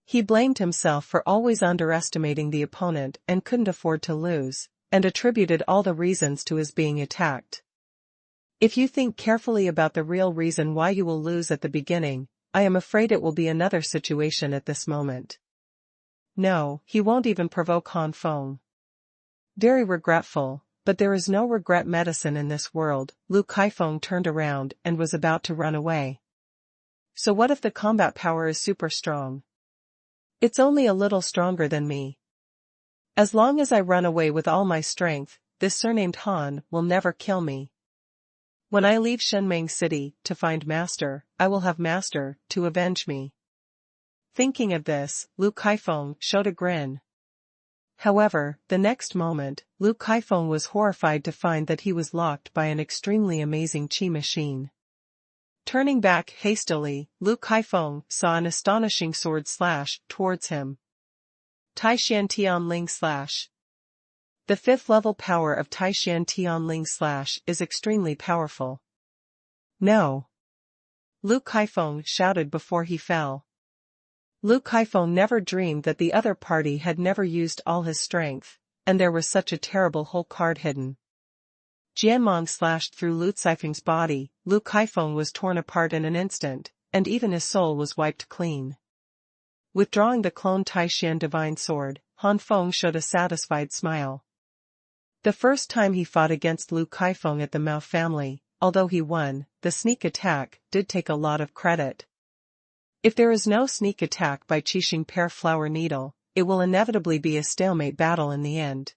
He blamed himself for always underestimating the opponent and couldn't afford to lose, and attributed all the reasons to his being attacked. If you think carefully about the real reason why you will lose at the beginning, I am afraid it will be another situation at this moment. No, he won't even provoke Han Feng. Very regretful, but there is no regret medicine in this world. Lu Kaifeng turned around and was about to run away. So what if the combat power is super strong? It's only a little stronger than me. As long as I run away with all my strength, this surnamed Han will never kill me. When I leave Shenmeng City to find Master, I will have Master to avenge me. Thinking of this, Lu Kaifeng showed a grin. However, the next moment, Lu Kaifeng was horrified to find that he was locked by an extremely amazing Qi machine. Turning back hastily, Lu Kaifeng saw an astonishing sword slash towards him. Taishan Tianling slash. The fifth level power of Taishan Tianling slash is extremely powerful. No! Lu Kaifeng shouted before he fell. Lu Kaifeng never dreamed that the other party had never used all his strength, and there was such a terrible hole card hidden. Jianmong slashed through Lu Caifeng's body. Lu Kaifeng was torn apart in an instant, and even his soul was wiped clean. Withdrawing the clone Taishan divine sword, Han Feng showed a satisfied smile. The first time he fought against Lu Kaifeng at the Mao family, although he won, the sneak attack did take a lot of credit. If there is no sneak attack by Qixing Pear Flower Needle, it will inevitably be a stalemate battle in the end.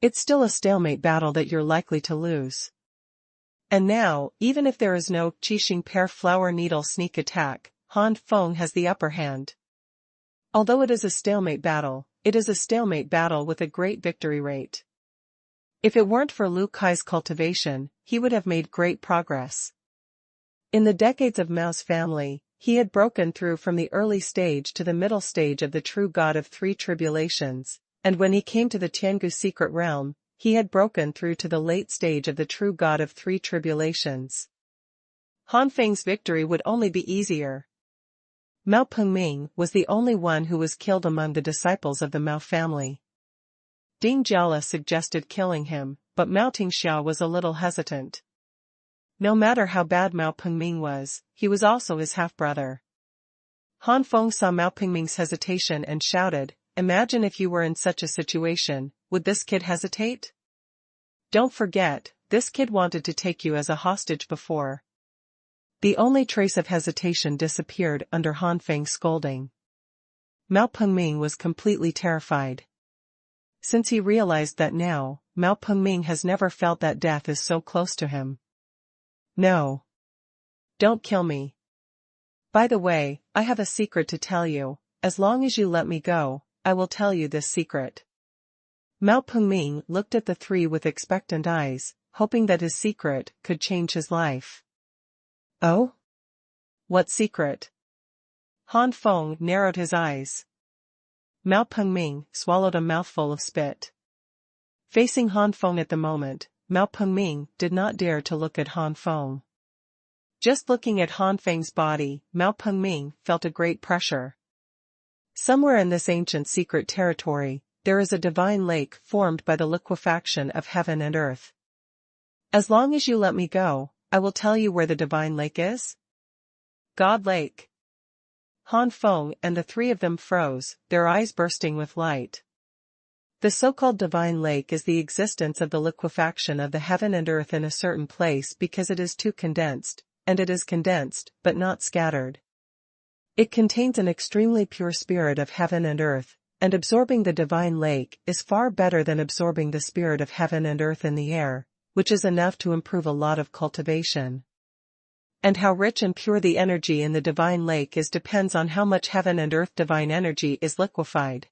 It's still a stalemate battle that you're likely to lose. And now, even if there is no Qixing Pear Flower Needle sneak attack, Han Feng has the upper hand. Although it is a stalemate battle, it is a stalemate battle with a great victory rate. If it weren't for Lu Kai's cultivation, he would have made great progress. In the decades of Mao's family, he had broken through from the early stage to the middle stage of the true god of three tribulations, and when he came to the Tiangu secret realm, he had broken through to the late stage of the true god of three tribulations. Han Feng's victory would only be easier. Mao Pengming was the only one who was killed among the disciples of the Mao family. Ding Jiala suggested killing him, but Mao Tingxia was a little hesitant. No matter how bad Mao Pengming was, he was also his half-brother. Han Feng saw Mao Pengming's hesitation and shouted, "Imagine if you were in such a situation, would this kid hesitate? Don't forget, this kid wanted to take you as a hostage before." The only trace of hesitation disappeared under Han Feng's scolding. Mao Pengming was completely terrified. Since he realized that now, Mao Pengming has never felt that death is so close to him. No. Don't kill me. By the way, I have a secret to tell you. As long as you let me go, I will tell you this secret. Mao Pengming looked at the three with expectant eyes, hoping that his secret could change his life. Oh? What secret? Han Feng narrowed his eyes. Mao Pengming swallowed a mouthful of spit. Facing Han Feng at the moment, Mao Pengming did not dare to look at Han Feng. Just looking at Han Feng's body, Mao Pengming felt a great pressure. Somewhere in this ancient secret territory, there is a divine lake formed by the liquefaction of heaven and earth. As long as you let me go, I will tell you where the divine lake is. God Lake. Han Feng and the three of them froze, their eyes bursting with light. The so-called divine lake is the existence of the liquefaction of the heaven and earth in a certain place because it is too condensed, and it is condensed, but not scattered. It contains an extremely pure spirit of heaven and earth, and absorbing the divine lake is far better than absorbing the spirit of heaven and earth in the air, which is enough to improve a lot of cultivation. And how rich and pure the energy in the divine lake is depends on how much heaven and earth divine energy is liquefied.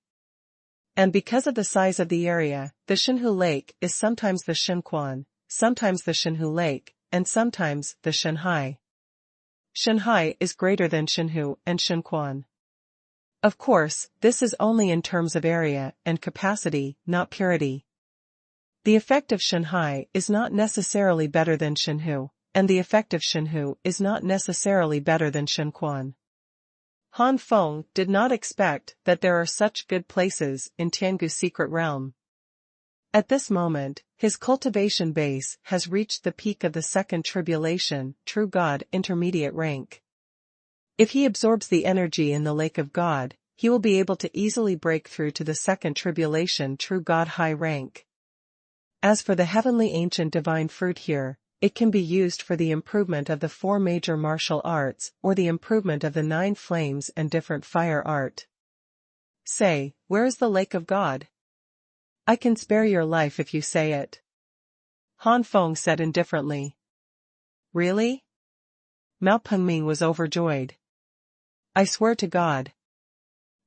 And because of the size of the area, the Xuanhu Lake is sometimes the Xuanhuan, sometimes the Xuanhu Lake, and sometimes the Xuanhai. Xuanhai is greater than Xuanhu and Xuanhuan. Of course, this is only in terms of area and capacity, not purity. The effect of Xuanhai is not necessarily better than Xuanhu, and the effect of Xuanhu is not necessarily better than Xuanhuan. Han Feng did not expect that there are such good places in Tiangu's secret realm. At this moment, his cultivation base has reached the peak of the second tribulation, True God intermediate rank. If he absorbs the energy in the Lake of God, he will be able to easily break through to the second tribulation True God high rank. As for the heavenly ancient divine fruit here, it can be used for the improvement of the 4 major martial arts or the improvement of the 9 flames and different fire art. Say, where is the Lake of God? I can spare your life if you say it. Han Feng said indifferently. Really? Mao Pengming was overjoyed. I swear to God.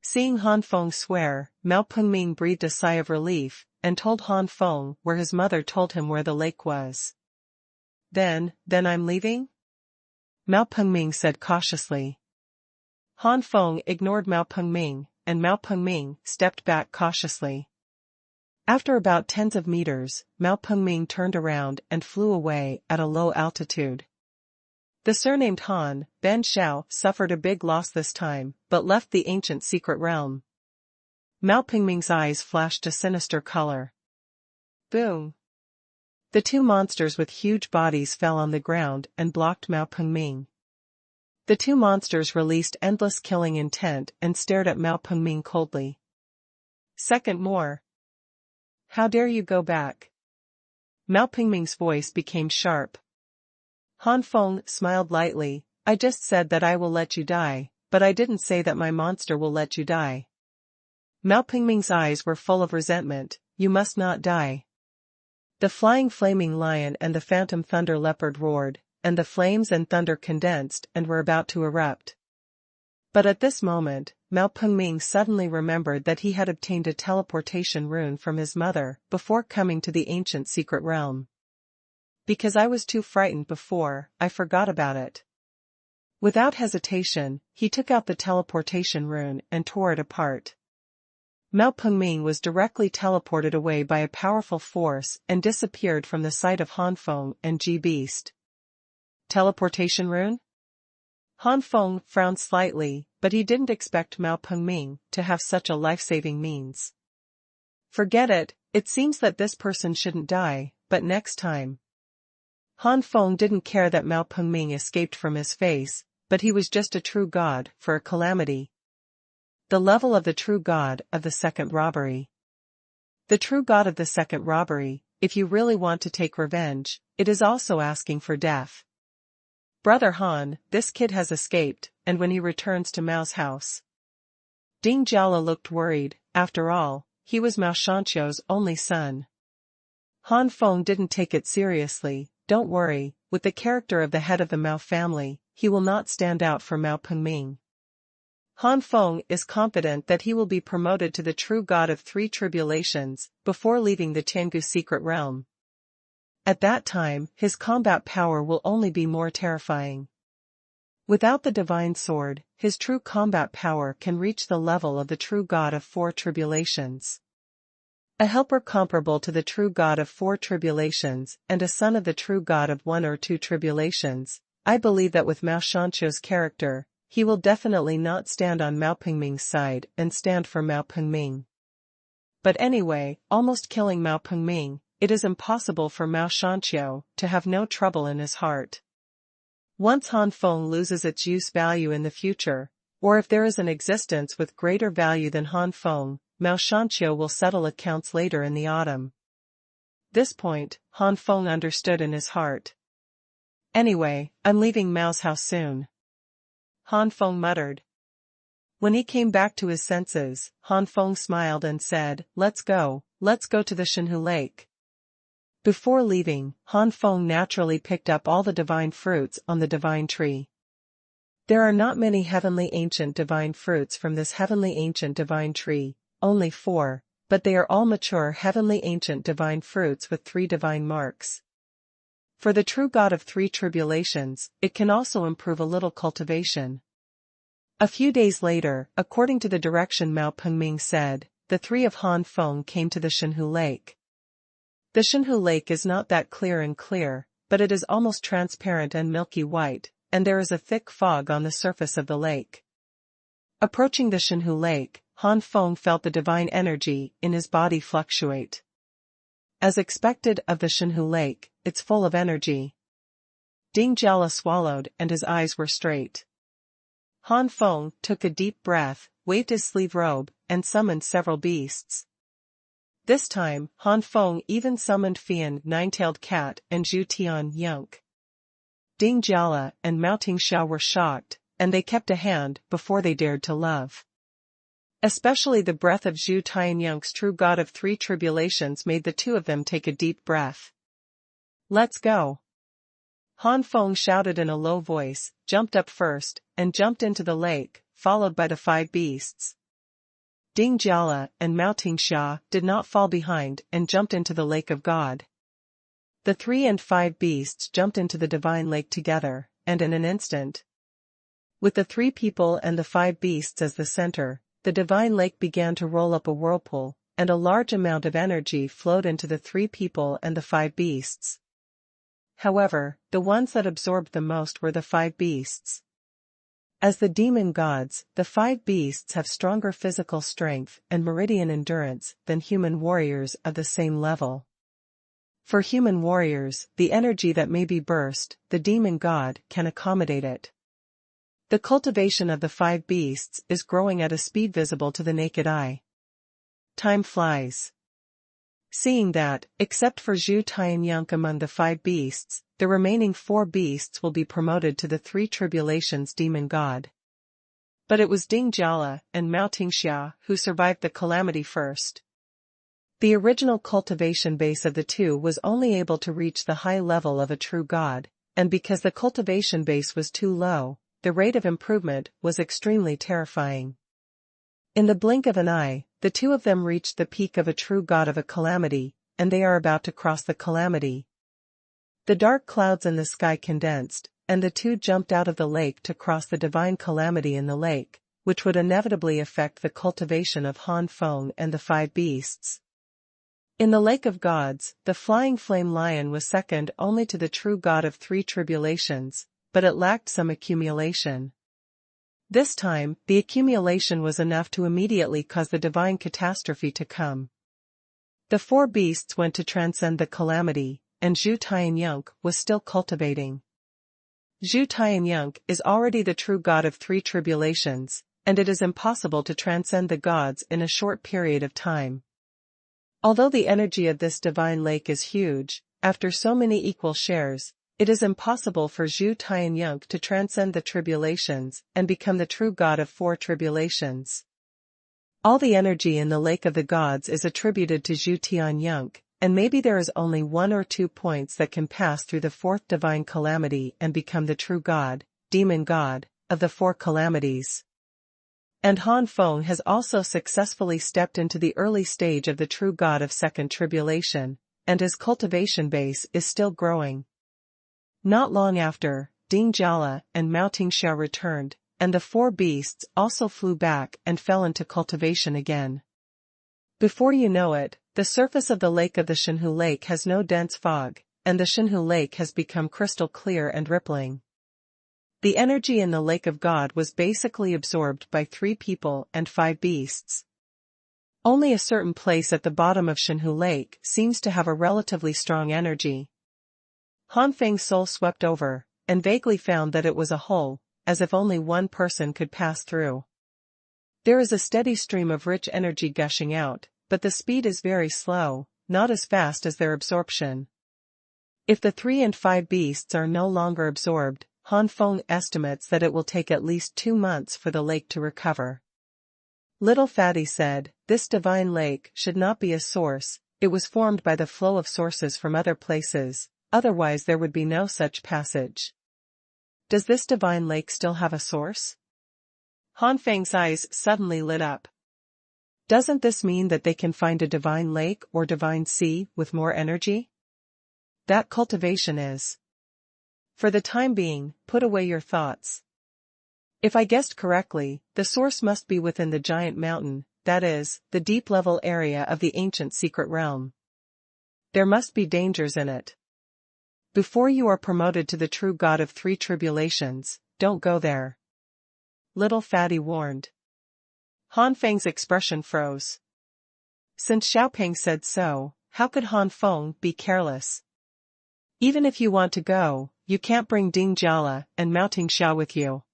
Seeing Han Feng swear, Mao Pengming breathed a sigh of relief, and told Han Feng where his mother told him where the lake was. Then I'm leaving? Mao Pengming said cautiously. Han Feng ignored Mao Pengming, and Mao Pengming stepped back cautiously. After about tens of meters, Mao Pengming turned around and flew away at a low altitude. The surnamed Han, Ben Xiao, suffered a big loss this time, but left the ancient secret realm. Mao Pengming's eyes flashed a sinister color. Boom! The 2 monsters with huge bodies fell on the ground and blocked Mao Pengming. The 2 monsters released endless killing intent and stared at Mao Pengming coldly. Second more. How dare you go back? Mao Pengming's voice became sharp. Han Feng smiled lightly. I just said that I will let you die, but I didn't say that my monster will let you die. Mao Pengming's eyes were full of resentment. You must not die. The flying flaming lion and the phantom thunder leopard roared, and the flames and thunder condensed and were about to erupt. But at this moment, Mao Pengming suddenly remembered that he had obtained a teleportation rune from his mother before coming to the ancient secret realm. Because I was too frightened before, I forgot about it. Without hesitation, he took out the teleportation rune and tore it apart. Mao Pengming was directly teleported away by a powerful force and disappeared from the sight of Han Feng and Ji Beast. Teleportation rune? Han Feng frowned slightly, but he didn't expect Mao Pengming to have such a life-saving means. Forget it, it seems that this person shouldn't die, but next time. Han Feng didn't care that Mao Pengming escaped from his face, but he was just a true god for a calamity. The level of the true god of the second robbery. The true god of the second robbery, if you really want to take revenge, it is also asking for death. Brother Han, this kid has escaped, and when he returns to Mao's house. Ding Jiala looked worried. After all, he was Mao Shanqiu's only son. Han Feng didn't take it seriously. Don't worry, with the character of the head of the Mao family, he will not stand out for Mao Pengming. Han Feng is confident that he will be promoted to the true god of 3 tribulations before leaving the Tiangu secret realm. At that time, his combat power will only be more terrifying. Without the divine sword, his true combat power can reach the level of the true god of four tribulations. A helper comparable to the true god of four tribulations and a son of the true god of one or two tribulations, I believe that with Mao Shanqiu's character, he will definitely not stand on Mao Pengming's side and stand for Mao Pengming. But anyway, almost killing Mao Pengming, it is impossible for Mao Shanqiu to have no trouble in his heart. Once Han Feng loses its use value in the future, or if there is an existence with greater value than Han Feng, Mao Shanqiu will settle accounts later in the autumn. This point, Han Feng understood in his heart. Anyway, I'm leaving Mao's house soon, Han Feng muttered. When he came back to his senses, Han Feng smiled and said, let's go to the Xuanhuan lake. Before leaving, Han Feng naturally picked up all the divine fruits on the divine tree. There are not many heavenly ancient divine fruits from this heavenly ancient divine tree, only 4, but they are all mature heavenly ancient divine fruits with 3 divine marks. For the true God of 3 tribulations, it can also improve a little cultivation. A few days later, according to the direction Mao Pengming said, the 3 of Han Feng came to the Xuanhuan lake. The Xuanhuan lake is not that clear, but it is almost transparent and milky white, and there is a thick fog on the surface of the lake. Approaching the Xuanhuan lake, Han Feng felt the divine energy in his body fluctuate. As expected of the Xuanhuan lake, it's full of energy. Ding Jiala swallowed and his eyes were straight. Han Feng took a deep breath, waved his sleeve robe, and summoned several beasts. This time, Han Feng even summoned Fian Nine-Tailed Cat and Zhu Tian Yunk. Ding Jiala and Mao Tingxiao were shocked, and they kept a hand before they dared to love. Especially the breath of Zhu Tianyunk's true god of 3 tribulations made the 2 of them take a deep breath. Let's go. Han Feng shouted in a low voice, jumped up first, and jumped into the lake, followed by the 5 beasts. Ding Jiala and Mao Tingxiao did not fall behind and jumped into the lake of God. The 3 and 5 beasts jumped into the divine lake together, and in an instant, with the 3 people and the 5 beasts as the center, the divine lake began to roll up a whirlpool, and a large amount of energy flowed into the 3 people and the 5 beasts. However, the ones that absorbed the most were the 5 beasts. As the demon gods, the 5 beasts have stronger physical strength and meridian endurance than human warriors of the same level. For human warriors, the energy that may be burst, the demon god can accommodate it. The cultivation of the 5 beasts is growing at a speed visible to the naked eye. Time flies. Seeing that, except for Zhu Tianyunk among the 5 beasts, the remaining 4 beasts will be promoted to the 3 tribulations demon god. But it was Ding Jiala and Mao Tingxiao who survived the calamity first. The original cultivation base of the 2 was only able to reach the high level of a true god, and because the cultivation base was too low, the rate of improvement was extremely terrifying. In the blink of an eye, the 2 of them reached the peak of a true god of a calamity, and they are about to cross the calamity. The dark clouds in the sky condensed, and the 2 jumped out of the lake to cross the divine calamity in the lake, which would inevitably affect the cultivation of Han Feng and the 5 beasts. In the lake of gods, the flying flame lion was second only to the true god of 3 tribulations, but it lacked some accumulation. This time, the accumulation was enough to immediately cause the divine catastrophe to come. The 4 beasts went to transcend the calamity, and Zhu Tianyunk was still cultivating. Zhu Tianyunk is already the true god of 3 tribulations, and it is impossible to transcend the gods in a short period of time. Although the energy of this divine lake is huge, after so many equal shares, it is impossible for Zhu Tianyunk to transcend the tribulations and become the true god of 4 tribulations. All the energy in the lake of the gods is attributed to Zhu Tianyunk, and maybe there is only 1 or 2 points that can pass through the 4th divine calamity and become the true god, demon god, of the 4 calamities. And Han Feng has also successfully stepped into the early stage of the true god of 2nd tribulation, and his cultivation base is still growing. Not long after, Ding Jiala, and Mao Tingxiao returned, and the 4 beasts also flew back and fell into cultivation again. Before you know it, the surface of the lake of the Xuanhu Lake has no dense fog, and the Xuanhu Lake has become crystal clear and rippling. The energy in the Lake of God was basically absorbed by 3 people and 5 beasts. Only a certain place at the bottom of Xuanhu Lake seems to have a relatively strong energy. Han Feng's soul swept over, and vaguely found that it was a hole, as if only one person could pass through. There is a steady stream of rich energy gushing out, but the speed is very slow, not as fast as their absorption. If the 3 and 5 beasts are no longer absorbed, Han Feng estimates that it will take at least 2 months for the lake to recover. Little Fatty said, "This divine lake should not be a source, it was formed by the flow of sources from other places, otherwise there would be no such passage." Does this divine lake still have a source? Han Feng's eyes suddenly lit up. Doesn't this mean that they can find a divine lake or divine sea with more energy? That cultivation is. For the time being, put away your thoughts. If I guessed correctly, the source must be within the giant mountain, that is, the deep-level area of the ancient secret realm. There must be dangers in it. Before you are promoted to the true God of 3 tribulations, don't go there. Little Fatty warned. Han Feng's expression froze. Since Xiaopeng said so, how could Han Feng be careless? Even if you want to go, you can't bring Ding Jiala and Mao Tingxiao with you.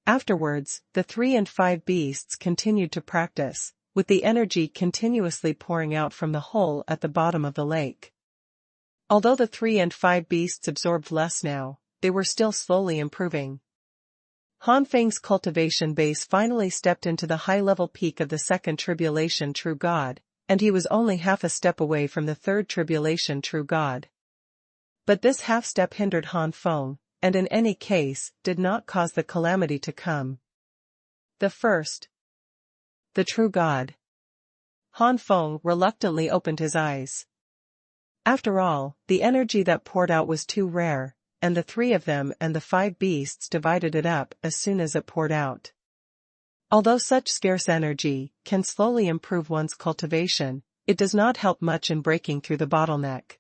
Afterwards, the 3 and 5 beasts continued to practice, with the energy continuously pouring out from the hole at the bottom of the lake. Although the 3 and 5 beasts absorbed less now, they were still slowly improving. Han Feng's cultivation base finally stepped into the high-level peak of the 2nd tribulation true God, and he was only half a step away from the 3rd tribulation true God. But this half-step hindered Han Feng, and in any case, did not cause the calamity to come. The first. The true God. Han Feng reluctantly opened his eyes. After all, the energy that poured out was too rare, and the 3 of them and the 5 beasts divided it up as soon as it poured out. Although such scarce energy can slowly improve one's cultivation, it does not help much in breaking through the bottleneck.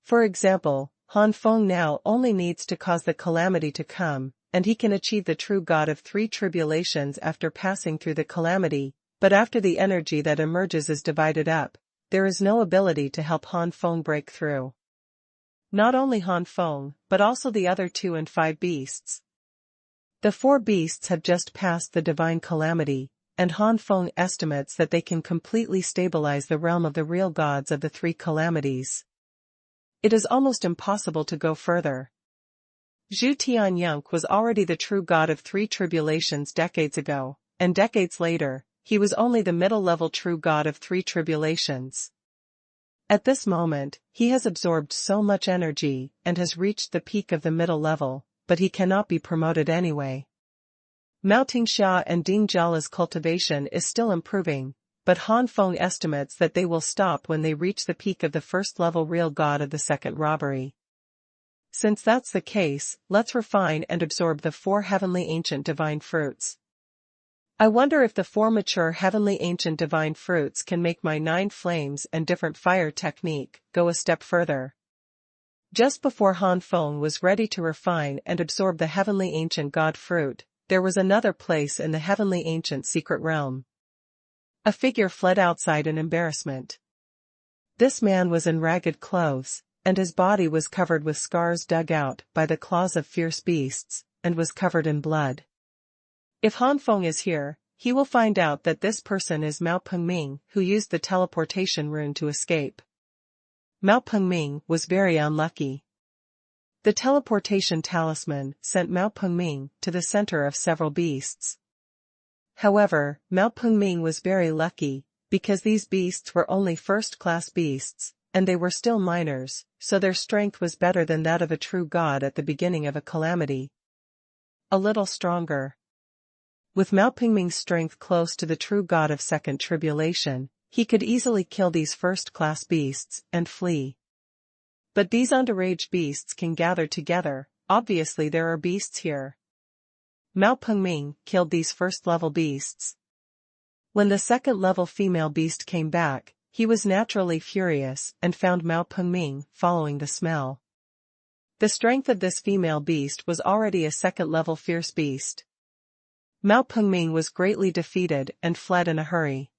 For example, Han Feng now only needs to cause the calamity to come, and he can achieve the true God of 3 tribulations after passing through the calamity, but after the energy that emerges is divided up, there is no ability to help Han Feng break through. Not only Han Feng, but also the other 2 and 5 beasts. The 4 beasts have just passed the divine calamity, and Han Feng estimates that they can completely stabilize the realm of the real gods of the 3 calamities. It is almost impossible to go further. Zhu Tianyunk was already the true God of 3 tribulations decades ago, and decades later, he was only the middle-level true God of 3 tribulations. At this moment, he has absorbed so much energy and has reached the peak of the middle level, but he cannot be promoted anyway. Mao Tingxiao and Ding Jiala's cultivation is still improving, but Han Feng estimates that they will stop when they reach the peak of the 1st-level real God of the 2nd robbery. Since that's the case, let's refine and absorb the 4 heavenly ancient divine fruits. I wonder if the 4 mature heavenly ancient divine fruits can make my 9 flames and different fire technique go a step further. Just before Han Feng was ready to refine and absorb the heavenly ancient God fruit, there was another place in the heavenly ancient secret realm. A figure fled outside in embarrassment. This man was in ragged clothes, and his body was covered with scars dug out by the claws of fierce beasts, and was covered in blood. If Han Feng is here, he will find out that this person is Mao Pengming, who used the teleportation rune to escape. Mao Pengming was very unlucky. The teleportation talisman sent Mao Pengming to the center of several beasts. However, Mao Pengming was very lucky, because these beasts were only 1st-class beasts, and they were still minors, so their strength was better than that of a true god at the beginning of a calamity. A little stronger. With Mao Pengming's strength close to the true god of 2nd tribulation, he could easily kill these 1st-class beasts and flee. But these underage beasts can gather together, obviously there are beasts here. Mao Pengming killed these first-level beasts. When the second-level female beast came back, he was naturally furious and found Mao Pengming following the smell. The strength of this female beast was already a second-level fierce beast. Mao Pengming was greatly defeated and fled in a hurry.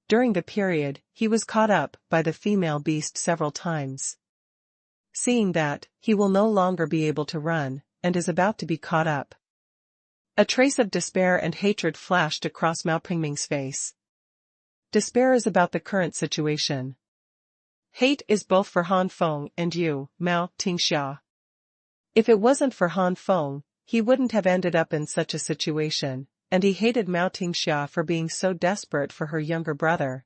During the period, he was caught up by the female beast several times. Seeing that, he will no longer be able to run, and is about to be caught up. A trace of despair and hatred flashed across Mao Pengming's face. Despair is about the current situation. Hate is both for Han Feng and you, Mao Tingxia. If it wasn't for Han Feng, he wouldn't have ended up in such a situation, and he hated Mao Tingxia for being so desperate for her younger brother.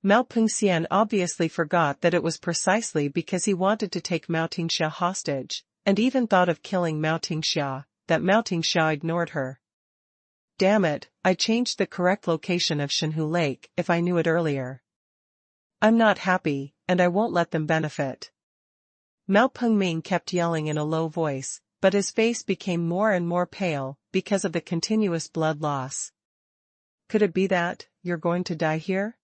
Mao Pengxian obviously forgot that it was precisely because he wanted to take Mao Tingxia hostage, and even thought of killing Mao Tingxia, that Mao Tingxia ignored her. Damn it, I changed the correct location of Xuanhuan Lake if I knew it earlier. I'm not happy, and I won't let them benefit. Mao Pengming kept yelling in a low voice, but his face became more and more pale, because of the continuous blood loss. Could it be that you're going to die here?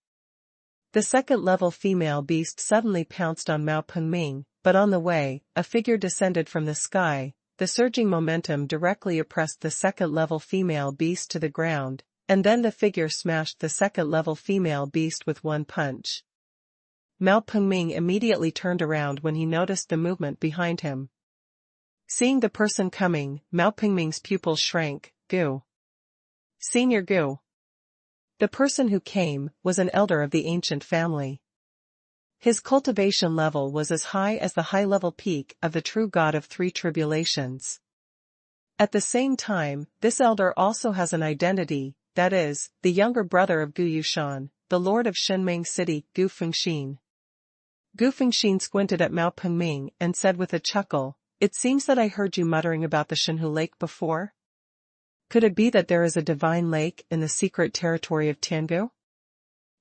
The second-level female beast suddenly pounced on Mao Pengming, but on the way, a figure descended from the sky. The surging momentum directly oppressed the second-level female beast to the ground, and then the figure smashed the second-level female beast with one punch. Mao Pengming immediately turned around when he noticed the movement behind him. Seeing the person coming, Mao Pengming's pupils shrank. Gu. Senior Gu. The person who came was an elder of the ancient family. His cultivation level was as high as the high-level peak of the true god of three tribulations. At the same time, this elder also has an identity, that is, the younger brother of Gu Yushan, the lord of Shenmeng City, Gu Fengxin. Gu Fengxin squinted at Mao Pengming and said with a chuckle, "It seems that I heard you muttering about the Xuanhuan Lake before? Could it be that there is a divine lake in the secret territory of Tiangu?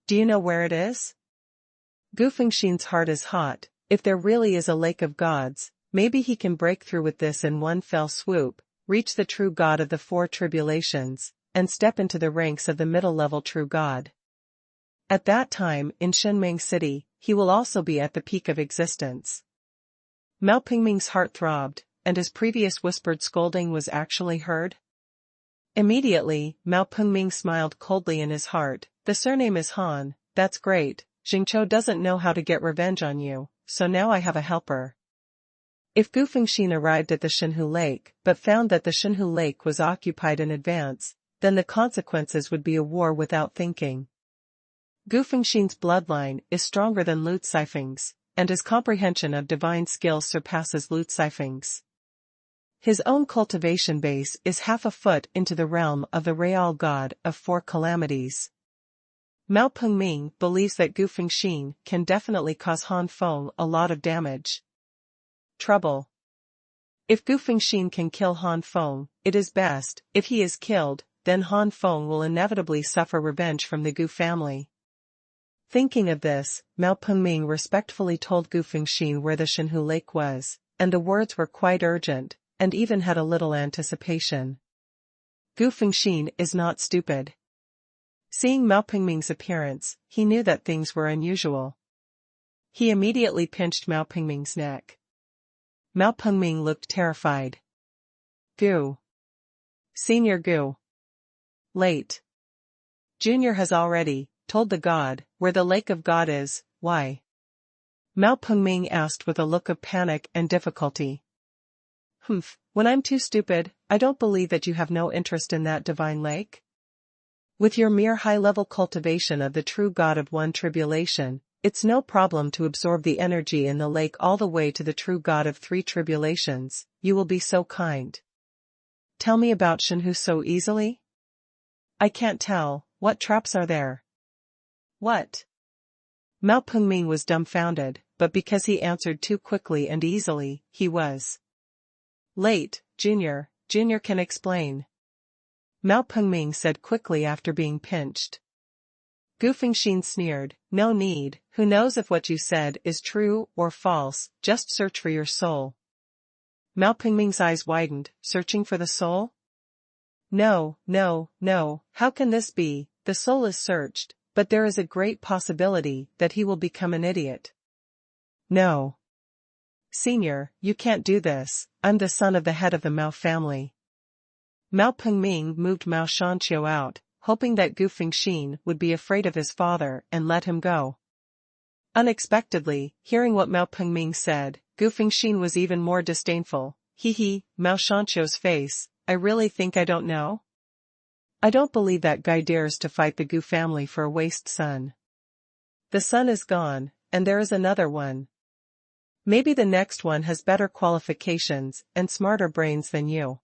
Do you know where it is?" Gu Fengxin's heart is hot. If there really is a lake of gods, maybe he can break through with this in one fell swoop, reach the true god of the four tribulations, and step into the ranks of the middle-level true god. At that time, in Shenmeng City, he will also be at the peak of existence. Mao Pengming's heart throbbed, and his previous whispered scolding was actually heard. Immediately, Mao Pengming smiled coldly in his heart. "The surname is Han, that's great. Jingqiu doesn't know how to get revenge on you, so now I have a helper." If Gu Fengxin arrived at the Xuanhuan Lake, but found that the Xuanhuan Lake was occupied in advance, then the consequences would be a war without thinking. Gu Fengxin's bloodline is stronger than Lu Caifeng's, and his comprehension of divine skills surpasses Lu Caifeng's. His own cultivation base is half a foot into the realm of the real god of four calamities. Mao Pengming believes that Gu Fengxin can definitely cause Han Feng a lot of damage. Trouble. If Gu Fengxin can kill Han Feng, it is best. If he is killed, then Han Feng will inevitably suffer revenge from the Gu family. Thinking of this, Mao Pengming respectfully told Gu Fengxin where the Xuanhuan Lake was, and the words were quite urgent, and even had a little anticipation. Gu Fengxin is not stupid. Seeing Mao Pengming's appearance, he knew that things were unusual. He immediately pinched Mao Pengming's neck. Mao Pengming looked terrified. "Gu. Senior Gu. Late. Junior has already told the god where the Lake of God is. Why?" Mao Pengming asked with a look of panic and difficulty. "Humph, when I'm too stupid, I don't believe that you have no interest in that divine lake. With your mere high-level cultivation of the true god of one tribulation, it's no problem to absorb the energy in the lake all the way to the true god of three tribulations. You will be so kind. Tell me about Xuanhuan so easily? I can't tell. What traps are there?" "What?" Mao Pengming was dumbfounded, but because he answered too quickly and easily, he was late. Junior can explain," Mao Pengming said quickly after being pinched. Gu Fengxin sneered, "No need. Who knows if what you said is true or false, just search for your soul." Mao Pingming's eyes widened, searching for the soul? No, no, no, how can this be? The soul is searched, but there is a great possibility that he will become an idiot. No. Senior, you can't do this, I'm the son of the head of the Mao family. Mao Pingming moved Mao Shanqiu out, hoping that Gu Fengxin would be afraid of his father and let him go. Unexpectedly, hearing what Mao Pingming said, Gu Fengxin was even more disdainful. Hee, Mao Shanqiu's face, I really think I don't know? I don't believe that guy dares to fight the Gu family for a waste son. The son is gone, and there is another one. Maybe the next one has better qualifications and smarter brains than you.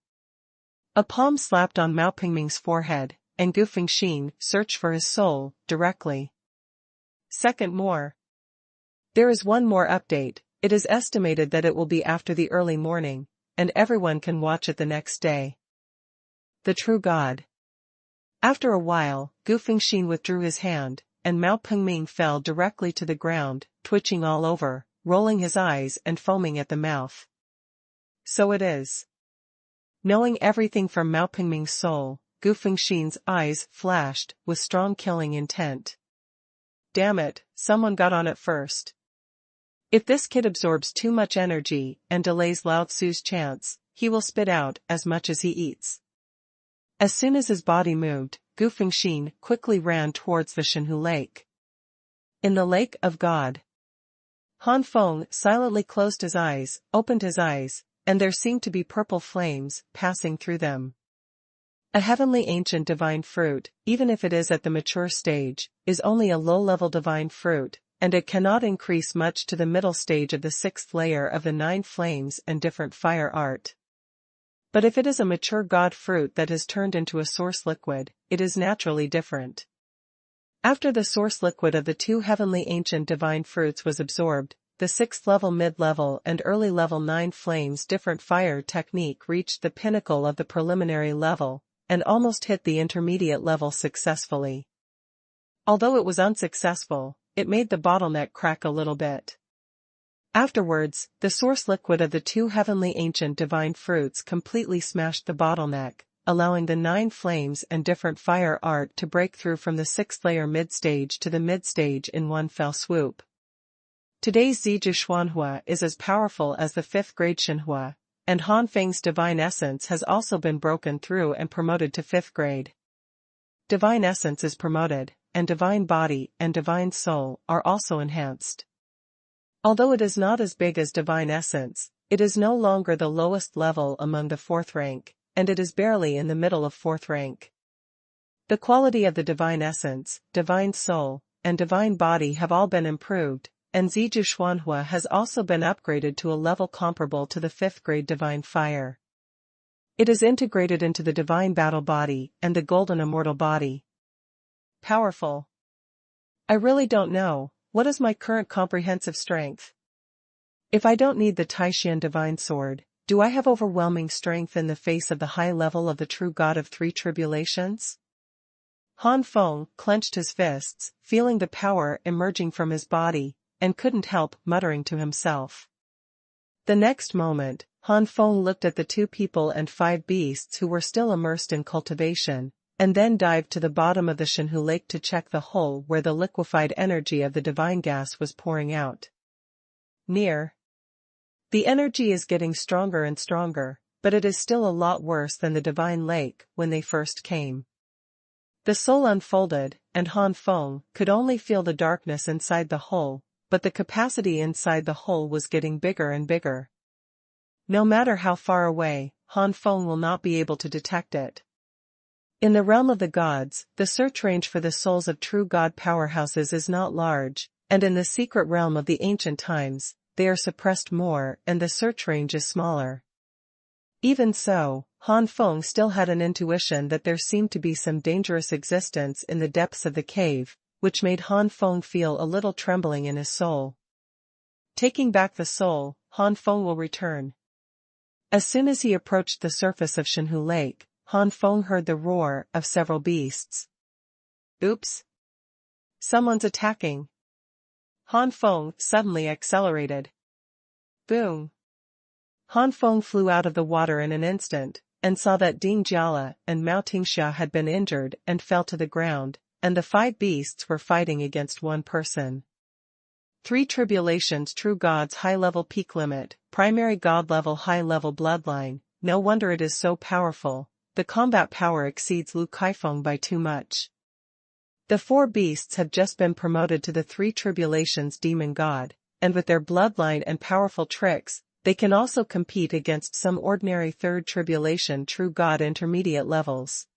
A palm slapped on Mao Pingming's forehead, and Gu Fengxin searched for his soul, directly. Second more. There is one more update, it is estimated that it will be after the early morning, and everyone can watch it the next day. The true God. After a while, Gu Fengxin withdrew his hand, and Mao Pingming fell directly to the ground, twitching all over, rolling his eyes and foaming at the mouth. So it is. Knowing everything from Mao Pingming's soul, Gu Fengxin's eyes flashed with strong killing intent. Damn it, someone got on it first. If this kid absorbs too much energy and delays Lao Tzu's chance, he will spit out as much as he eats. As soon as his body moved, Gu Fengxin quickly ran towards the Xuanhu lake. In the lake of God. Han Feng silently closed his eyes, opened his eyes, and there seemed to be purple flames passing through them. A heavenly ancient divine fruit, even if it is at the mature stage, is only a low-level divine fruit, and it cannot increase much to the middle stage of the 6th layer of the 9 flames and different fire art. But if it is a mature God fruit that has turned into a source liquid, it is naturally different. After the source liquid of the 2 heavenly ancient divine fruits was absorbed, the 6th level mid-level and early level 9 flames different fire technique reached the pinnacle of the preliminary level, and almost hit the intermediate level successfully. Although it was unsuccessful, it made the bottleneck crack a little bit. Afterwards, the source liquid of the 2 heavenly ancient divine fruits completely smashed the bottleneck, allowing the 9 flames and different fire art to break through from the 6th layer mid-stage to the mid-stage in one fell swoop. Today's Ziju Xuanhuan is as powerful as the 5th grade Xuanhuan, and Han Feng's divine essence has also been broken through and promoted to 5th grade. Divine essence is promoted, and divine body and divine soul are also enhanced. Although it is not as big as divine essence, it is no longer the lowest level among the 4th rank, and it is barely in the middle of 4th rank. The quality of the divine essence, divine soul, and divine body have all been improved, and Ziju Xuanhua has also been upgraded to a level comparable to the 5th grade divine fire. It is integrated into the divine battle body and the golden immortal body. Powerful. I really don't know. What is my current comprehensive strength? If I don't need the Taishan divine sword, do I have overwhelming strength in the face of the high level of the true God of 3 tribulations? Han Feng clenched his fists, feeling the power emerging from his body, and couldn't help muttering to himself. The next moment, Han Feng looked at the 2 people and 5 beasts who were still immersed in cultivation, and then dived to the bottom of the Xuanhu lake to check the hole where the liquefied energy of the divine gas was pouring out. Near. The energy is getting stronger and stronger, but it is still a lot worse than the divine lake when they first came. The soul unfolded, and Han Feng could only feel the darkness inside the hole, but the capacity inside the hole was getting bigger and bigger. No matter how far away, Han Feng will not be able to detect it. In the realm of the gods, the search range for the souls of true god powerhouses is not large, and in the secret realm of the ancient times, they are suppressed more and the search range is smaller. Even so, Han Feng still had an intuition that there seemed to be some dangerous existence in the depths of the cave, which made Han Feng feel a little trembling in his soul. Taking back the soul, Han Feng will return. As soon as he approached the surface of Xuanhu Lake, Han Feng heard the roar of several beasts. Oops! Someone's attacking. Han Feng suddenly accelerated. Boom! Han Feng flew out of the water in an instant, and saw that Ding Jiala and Mao Tingxia had been injured and fell to the ground, and the 5 beasts were fighting against one person. 3 tribulations true gods high-level peak limit, primary god-level high-level bloodline, no wonder it is so powerful, the combat power exceeds Lu Kaifeng by too much. The 4 beasts have just been promoted to the 3 tribulations demon god, and with their bloodline and powerful tricks, they can also compete against some ordinary 3rd tribulation true god intermediate levels.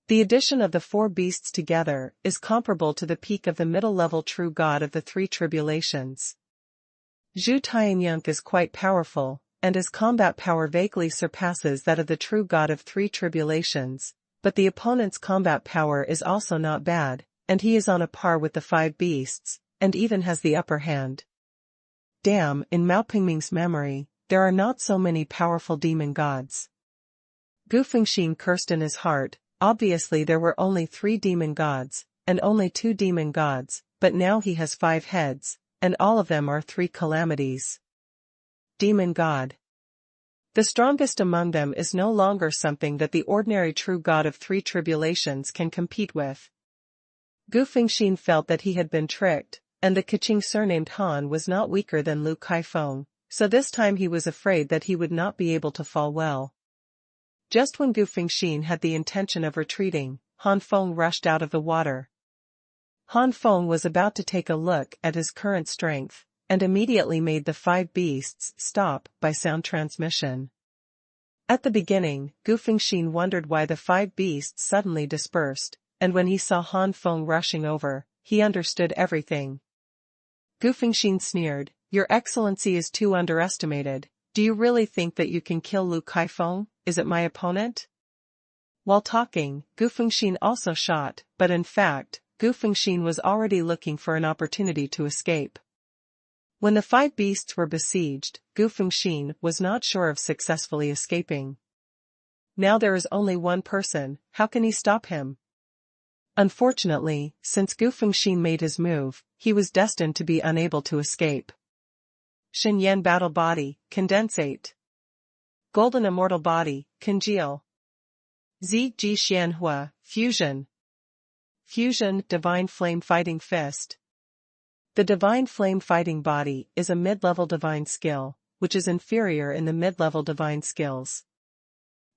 The addition of the 4 beasts together is comparable to the peak of the middle-level true god of the 3 tribulations. Zhu Tianyunk is quite powerful, and his combat power vaguely surpasses that of the true god of 3 tribulations, but the opponent's combat power is also not bad, and he is on a par with the 5 beasts, and even has the upper hand. Damn, in Mao Pingming's memory, there are not so many powerful demon gods. Gu Fengxin cursed in his heart. Obviously there were only 3 demon gods, and only 2 demon gods, but now he has 5 heads, and all of them are 3 calamities. Demon god. The strongest among them is no longer something that the ordinary true god of 3 tribulations can compete with. Gu Fengxin felt that he had been tricked, and the Kaching surnamed Han was not weaker than Lu Kaifeng, so this time he was afraid that he would not be able to fall well. Just when Gu Fengxin had the intention of retreating, Han Feng rushed out of the water. Han Feng was about to take a look at his current strength, and immediately made the 5 beasts stop by sound transmission. At the beginning, Gu Fengxin wondered why the 5 beasts suddenly dispersed, and when he saw Han Feng rushing over, he understood everything. Gu Fengxin sneered, "Your Excellency is too underestimated. Do you really think that you can kill Lu Kaifeng? Is it my opponent?" While talking, Gu Fengxin also shot, but in fact, Gu Fengxin was already looking for an opportunity to escape. When the 5 beasts were besieged, Gu Fengxin was not sure of successfully escaping. Now there is only one person, how can he stop him? Unfortunately, since Gu Fengxin made his move, he was destined to be unable to escape. Xinyan Battle Body, Condensate. Golden Immortal Body, Congeal. Zi Ji Xuanhuan, Fusion. Fusion Divine Flame Fighting Fist. The Divine Flame Fighting Body is a mid-level divine skill, which is inferior in the mid-level divine skills.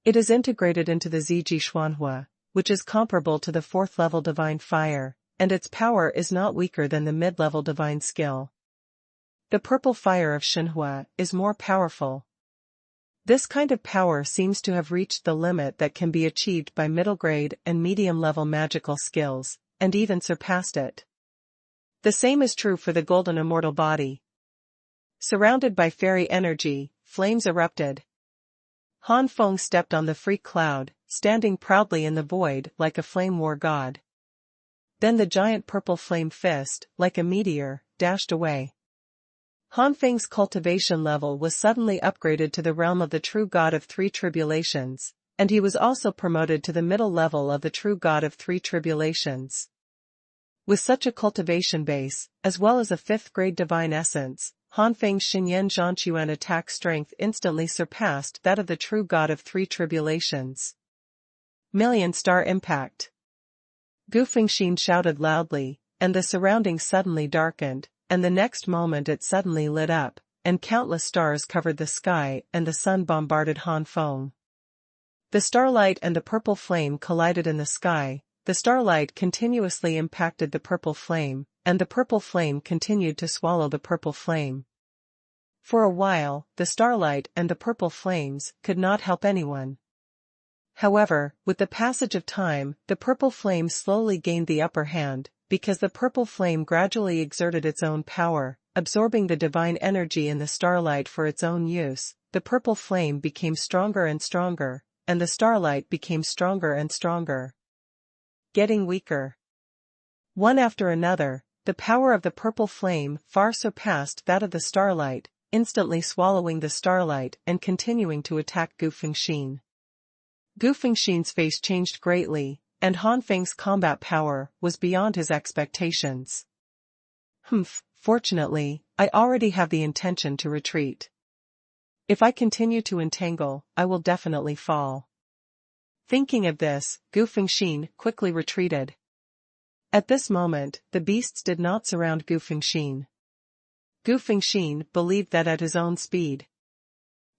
It is integrated into the Zi Ji Xuanhuan, which is comparable to the 4th level divine fire, and its power is not weaker than the mid-level divine skill. The purple fire of Xuanhuan is more powerful. This kind of power seems to have reached the limit that can be achieved by middle-grade and medium-level magical skills, and even surpassed it. The same is true for the Golden Immortal Body. Surrounded by fairy energy, flames erupted. Han Feng stepped on the free cloud, standing proudly in the void like a flame war god. Then the giant purple flame fist, like a meteor, dashed away. Han Feng's cultivation level was suddenly upgraded to the realm of the true god of 3 tribulations, and he was also promoted to the middle level of the true god of 3 tribulations. With such a cultivation base, as well as a 5th-grade divine essence, Han Feng's Xinyan Zhanquan attack strength instantly surpassed that of the true god of 3 tribulations. Million-star impact. Gu Fengxin shouted loudly, and the surroundings suddenly darkened, and the next moment it suddenly lit up, and countless stars covered the sky and the sun bombarded Han Feng. The starlight and the purple flame collided in the sky, the starlight continuously impacted the purple flame, and the purple flame continued to swallow the purple flame. For a while, the starlight and the purple flames could not help anyone. However, with the passage of time, the purple flame slowly gained the upper hand, because the purple flame gradually exerted its own power, absorbing the divine energy in the starlight for its own use. The purple flame became stronger and stronger, and the starlight became stronger and stronger. Getting weaker. One after another, the power of the purple flame far surpassed that of the starlight, instantly swallowing the starlight and continuing to attack Gu Fengxin. Gu Fengxin's face changed greatly, and Han Feng's combat power was beyond his expectations. Fortunately, I already have the intention to retreat. If I continue to entangle, I will definitely fall. Thinking of this, Gu Fengxin quickly retreated. At this moment, the beasts did not surround Gu Fengxin. Gu Fengxin believed that at his own speed,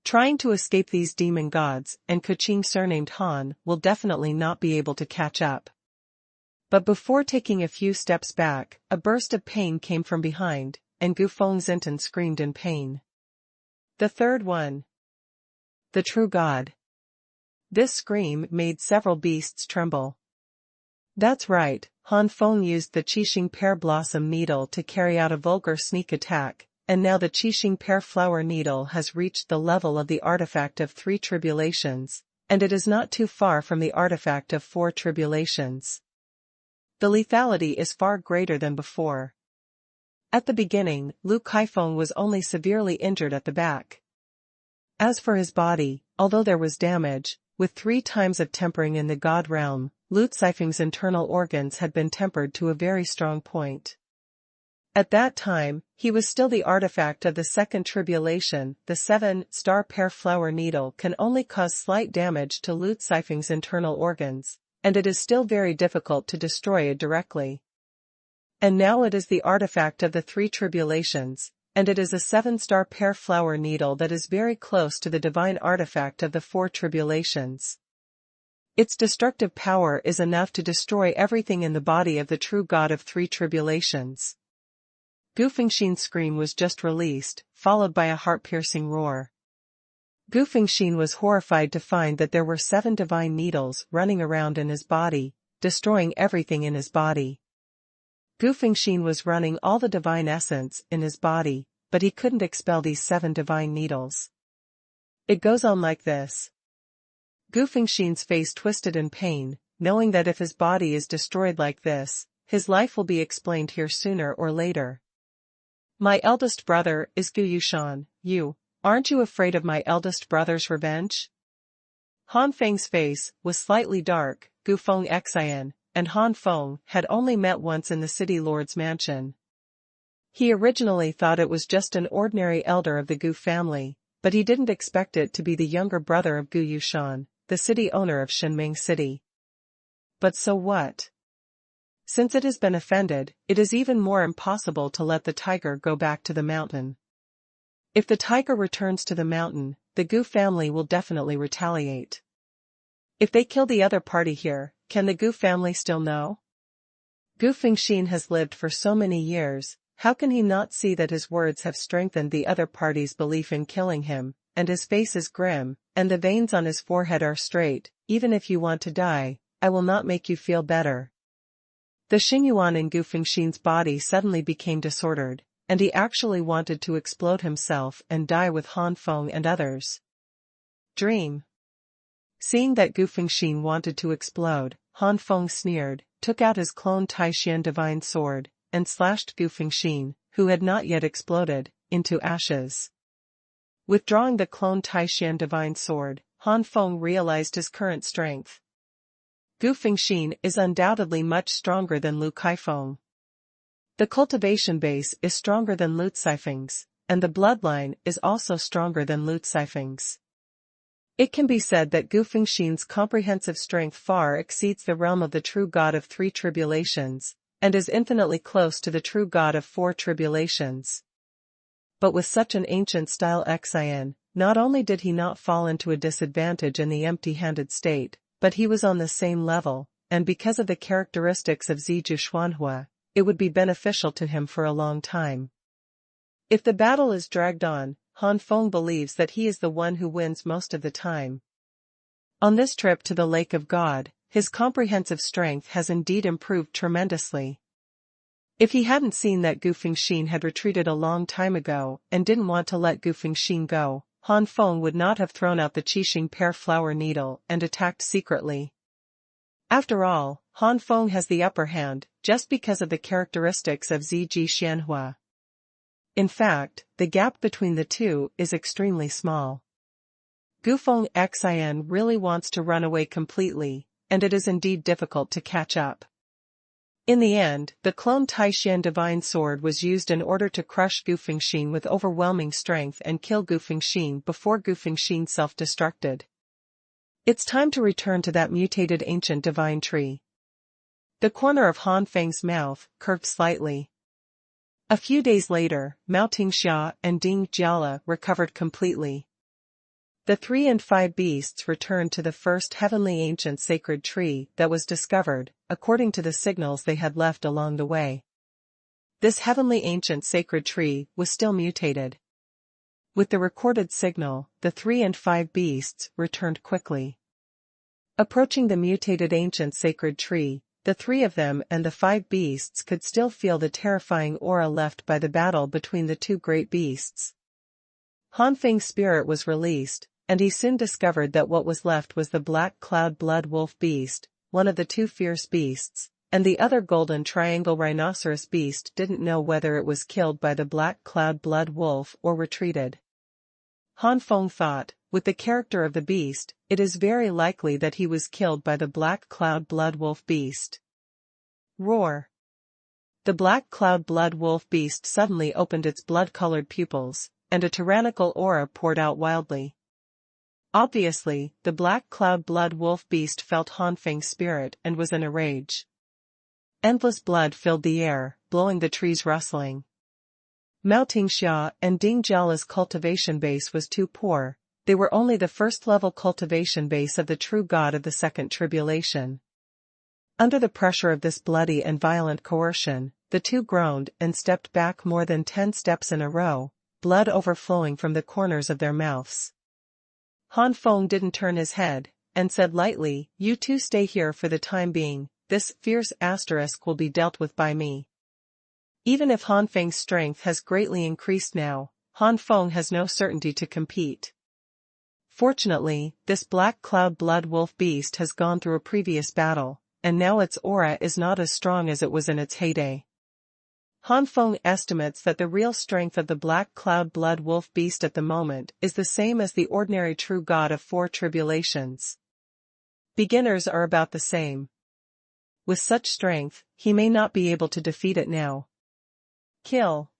trying to escape these demon gods and Kuching surnamed Han will definitely not be able to catch up. But before taking a few steps back, a burst of pain came from behind, and Gu Fengxin screamed in pain. The third one. The true god. This scream made several beasts tremble. That's right, Han Feng used the Qixing pear blossom needle to carry out a vulgar sneak attack, and now the Qixing pear flower needle has reached the level of the artifact of 3 tribulations, and it is not too far from the artifact of 4 tribulations. The lethality is far greater than before. At the beginning, Lu Kaifeng was only severely injured at the back. As for his body, although there was damage, with 3 times of tempering in the god realm, Lu Caifeng's internal organs had been tempered to a very strong point. At that time, he was still the artifact of the 2nd tribulation. The 7-star pear flower needle can only cause slight damage to Lu Caifeng's internal organs, and it is still very difficult to destroy it directly. And now it is the artifact of the 3 tribulations, and it is a 7-star pear flower needle that is very close to the divine artifact of the 4 tribulations. Its destructive power is enough to destroy everything in the body of the true god of 3 tribulations. Gu Fengxin's scream was just released, followed by a heart-piercing roar. Gu Fengxin was horrified to find that there were 7 divine needles running around in his body, destroying everything in his body. Gu Fengxin was running all the divine essence in his body, but he couldn't expel these 7 divine needles. It goes on like this. Gu Fengxin's face twisted in pain, knowing that if his body is destroyed like this, his life will be explained here sooner or later. My eldest brother is Gu Yushan. Aren't you afraid of my eldest brother's revenge? Han Feng's face was slightly dark. Gu Fengxin and Han Feng had only met once in the city lord's mansion. He originally thought it was just an ordinary elder of the Gu family, but he didn't expect it to be the younger brother of Gu Yushan, the city owner of Shenming City. But so what? Since it has been offended, it is even more impossible to let the tiger go back to the mountain. If the tiger returns to the mountain, the Gu family will definitely retaliate. If they kill the other party here, can the Gu family still know? Gu Fengxin has lived for so many years, how can he not see that his words have strengthened the other party's belief in killing him, and his face is grim, and the veins on his forehead are straight. Even if you want to die, I will not make you feel better. The Xuanhuan in Gu Fengxin's body suddenly became disordered, and he actually wanted to explode himself and die with Han Feng and others. Dream. Seeing that Gu Fengxin wanted to explode, Han Feng sneered, took out his clone Taishan divine sword, and slashed Gu Fengxin, who had not yet exploded, into ashes. Withdrawing the clone Taishan divine sword, Han Feng realized his current strength. Gu Fengxin is undoubtedly much stronger than Lu Kaifeng. The cultivation base is stronger than Lu Caifeng's, and the bloodline is also stronger than Lu Caifeng's. It can be said that Gu Fengxin's comprehensive strength far exceeds the realm of the true god of 3 tribulations, and is infinitely close to the true god of 4 tribulations. But with such an ancient-style Xin, not only did he not fall into a disadvantage in the empty-handed state, but he was on the same level, and because of the characteristics of Ziju Xuanhuan, it would be beneficial to him for a long time. If the battle is dragged on, Han Feng believes that he is the one who wins most of the time. On this trip to the Lake of God, his comprehensive strength has indeed improved tremendously. If he hadn't seen that Gu Fengxin had retreated a long time ago and didn't want to let Gu Fengxin go, Han Feng would not have thrown out the Qixing pear flower needle and attacked secretly. After all, Han Feng has the upper hand, just because of the characteristics of Ziji Xianhua. In fact, the gap between the two is extremely small. Gu Fengxin really wants to run away completely, and it is indeed difficult to catch up. In the end, the clone Taishan divine sword was used in order to crush Gu Fengxin with overwhelming strength and kill Gu Fengxin before Gu Fengxin self-destructed. It's time to return to that mutated ancient divine tree. The corner of Han Feng's mouth curved slightly. A few days later, Mao Tingxia and Ding Jiala recovered completely. The 3 and 5 beasts returned to the first heavenly ancient sacred tree that was discovered, according to the signals they had left along the way. This heavenly ancient sacred tree was still mutated. With the recorded signal, the 3 and 5 beasts returned quickly. Approaching the mutated ancient sacred tree, the 3 of them and the 5 beasts could still feel the terrifying aura left by the battle between the 2 great beasts. Han Feng's spirit was released, and he soon discovered that what was left was the black cloud blood wolf beast, one of the 2 fierce beasts, and the other golden triangle rhinoceros beast didn't know whether it was killed by the black cloud blood wolf or retreated. Han Feng thought, with the character of the beast, it is very likely that he was killed by the black cloud blood wolf beast. Roar! The black cloud blood wolf beast suddenly opened its blood-colored pupils, and a tyrannical aura poured out wildly. Obviously, the black cloud blood wolf beast felt Han Feng's spirit and was in a rage. Endless blood filled the air, blowing the trees rustling. Mao Tingxia and Ding Jiala's cultivation base was too poor. They were only the first-level cultivation base of the true god of the second tribulation. Under the pressure of this bloody and violent coercion, the 2 groaned and stepped back more than 10 steps in a row, blood overflowing from the corners of their mouths. Han Feng didn't turn his head, and said lightly, "You 2 stay here for the time being, this fierce asterisk will be dealt with by me." Even if Han Feng's strength has greatly increased now, Han Feng has no certainty to compete. Fortunately, this black cloud blood wolf beast has gone through a previous battle, and now its aura is not as strong as it was in its heyday. Han Feng estimates that the real strength of the black cloud blood wolf beast at the moment is the same as the ordinary true god of 4 tribulations. Beginners are about the same. With such strength, he may not be able to defeat it now. Kill!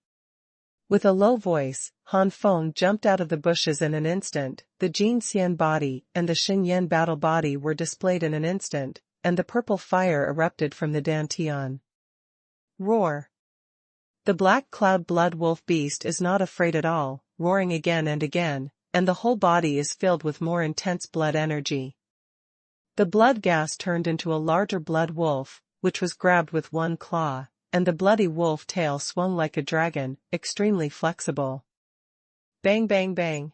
With a low voice, Han Feng jumped out of the bushes in an instant. The Jin Xian body and the Xin Yan battle body were displayed in an instant, and the purple fire erupted from the dantian. Roar! The black cloud blood wolf beast is not afraid at all, roaring again and again, and the whole body is filled with more intense blood energy. The blood gas turned into a larger blood wolf, which was grabbed with 1 claw, and the bloody wolf tail swung like a dragon, extremely flexible. Bang bang bang!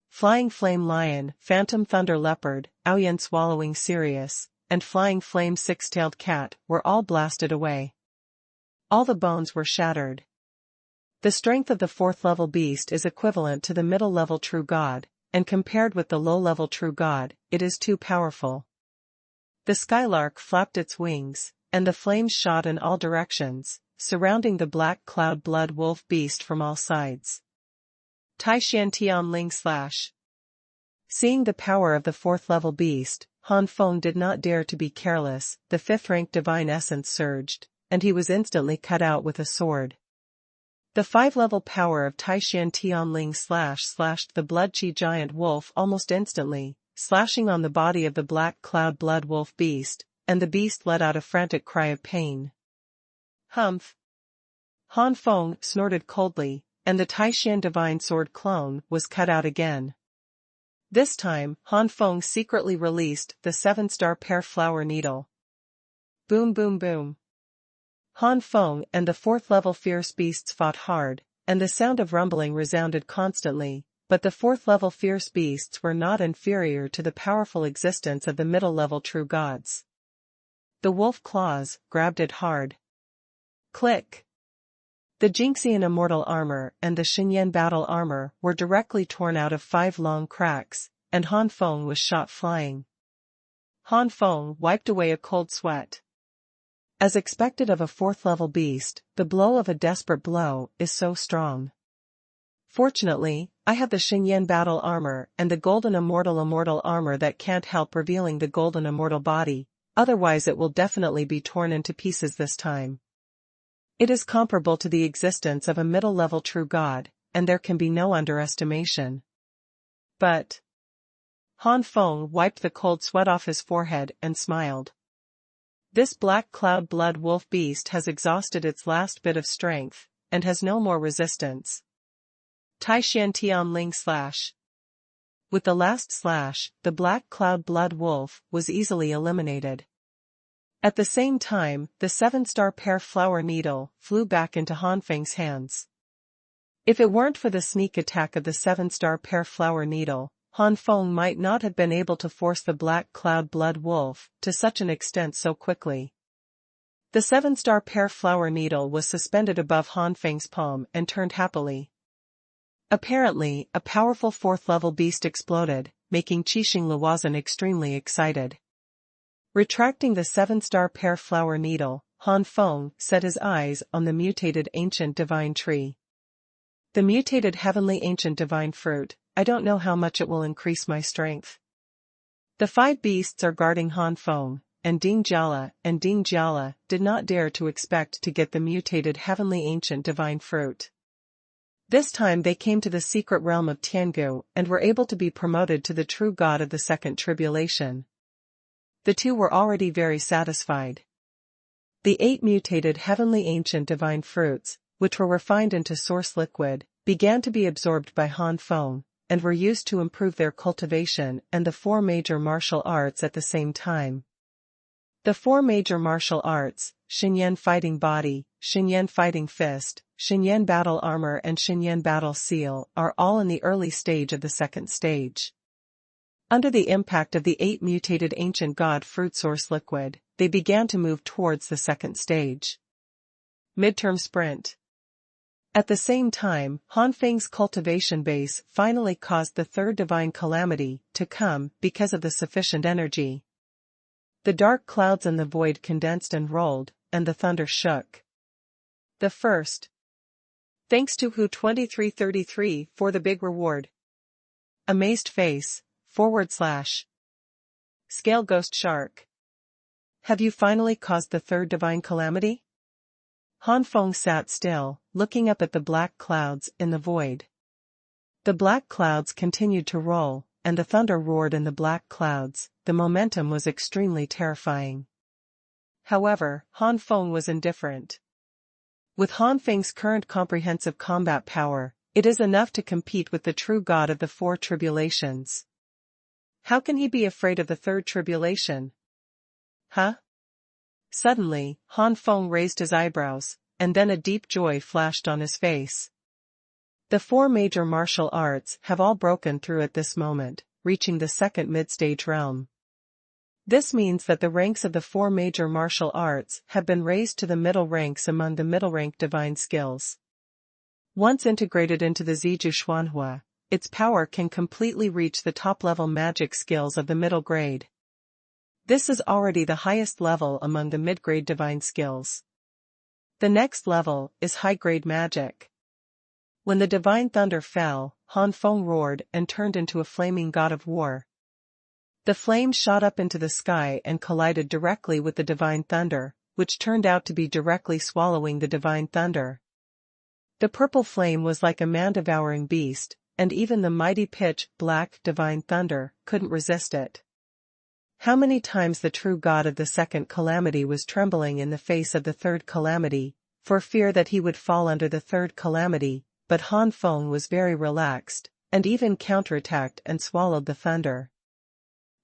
Flying flame lion, phantom thunder leopard, Aoyan swallowing Sirius, and flying flame 6-tailed cat were all blasted away. All the bones were shattered. The strength of the 4th-level beast is equivalent to the middle-level true god, and compared with the low-level true god, it is too powerful. The skylark flapped its wings, and the flames shot in all directions, surrounding the black cloud blood wolf beast from all sides. Taishan Tian Ling slash. Seeing the power of the 4th-level beast, Han Feng did not dare to be careless. The 5th-rank divine essence surged, and he was instantly cut out with a sword. The 5-level power of Taishan Tian Ling slashed the blood chi giant wolf almost instantly, slashing on the body of the black cloud blood wolf beast, and the beast let out a frantic cry of pain. Humph! Han Feng snorted coldly, and the Taishan divine sword clone was cut out again. This time, Han Feng secretly released the 7-star pear flower needle. Boom boom boom. Han Feng and the 4th-level fierce beasts fought hard, and the sound of rumbling resounded constantly, but the 4th-level fierce beasts were not inferior to the powerful existence of the middle-level true gods. The wolf claws grabbed it hard. Click! The Jinxian immortal armor and the Xinyan battle armor were directly torn out of 5 long cracks, and Han Feng was shot flying. Han Feng wiped away a cold sweat. As expected of a 4th-level beast, the blow of a desperate blow is so strong. Fortunately, I have the Xinyan battle armor and the golden immortal armor that can't help revealing the golden immortal body, otherwise it will definitely be torn into pieces this time. It is comparable to the existence of a middle-level true god, and there can be no underestimation. But Han Feng wiped the cold sweat off his forehead and smiled. This black cloud blood wolf beast has exhausted its last bit of strength, and has no more resistance. Tai Xian Tian Ling slash. With the last slash, the black cloud blood wolf was easily eliminated. At the same time, the 7-star pear flower needle flew back into Han Feng's hands. If it weren't for the sneak attack of the 7-star pear flower needle, Han Feng might not have been able to force the black cloud blood wolf to such an extent so quickly. The 7-star pear flower needle was suspended above Han Feng's palm and turned happily. Apparently, a powerful 4th-level beast exploded, making Qixing Luozhen extremely excited. Retracting the 7-star pear flower needle, Han Feng set his eyes on the mutated ancient divine tree. The mutated heavenly ancient divine fruit, I don't know how much it will increase my strength. The 5 beasts are guarding Han Feng, and Ding Jiala did not dare to expect to get the mutated heavenly ancient divine fruit. This time they came to the secret realm of Tiangu and were able to be promoted to the true god of the second tribulation. The two were already very satisfied. The 8 mutated heavenly ancient divine fruits, which were refined into source liquid, began to be absorbed by Han Feng, and were used to improve their cultivation and the 4 major martial arts at the same time. The 4 major martial arts, Xinyan Fighting Body, Xinyan Fighting Fist, Xinyan Battle Armor and Xinyan Battle Seal, are all in the early stage of the second stage. Under the impact of the 8 mutated ancient god fruit source liquid, they began to move towards the second stage. Midterm sprint. At the same time, Han Feng's cultivation base finally caused the 3rd divine calamity to come because of the sufficient energy. The dark clouds and the void condensed and rolled, and the thunder shook. The first. Thanks to Hu 2333 for the big reward. Amazed face, / Scale Ghost Shark. Have you finally caused the 3rd divine calamity? Han Feng sat still, looking up at the black clouds in the void. The black clouds continued to roll, and the thunder roared in the black clouds. The momentum was extremely terrifying. However, Han Feng was indifferent. With Han Feng's current comprehensive combat power, it is enough to compete with the true god of the 4 tribulations. How can he be afraid of the 3rd tribulation? Huh? Suddenly, Han Feng raised his eyebrows, and then a deep joy flashed on his face. The 4 major martial arts have all broken through at this moment, reaching the 2nd mid-stage realm. This means that the ranks of the 4 major martial arts have been raised to the middle ranks among the middle-rank divine skills. Once integrated into the Ziju Xuanhuan, its power can completely reach the top-level magic skills of the middle grade. This is already the highest level among the mid-grade divine skills. The next level is high-grade magic. When the divine thunder fell, Han Feng roared and turned into a flaming god of war. The flame shot up into the sky and collided directly with the divine thunder, which turned out to be directly swallowing the divine thunder. The purple flame was like a man-devouring beast, and even the mighty pitch-black divine thunder couldn't resist it. How many times the true god of the 2nd calamity was trembling in the face of the 3rd calamity, for fear that he would fall under the 3rd calamity, but Han Feng was very relaxed, and even counterattacked and swallowed the thunder.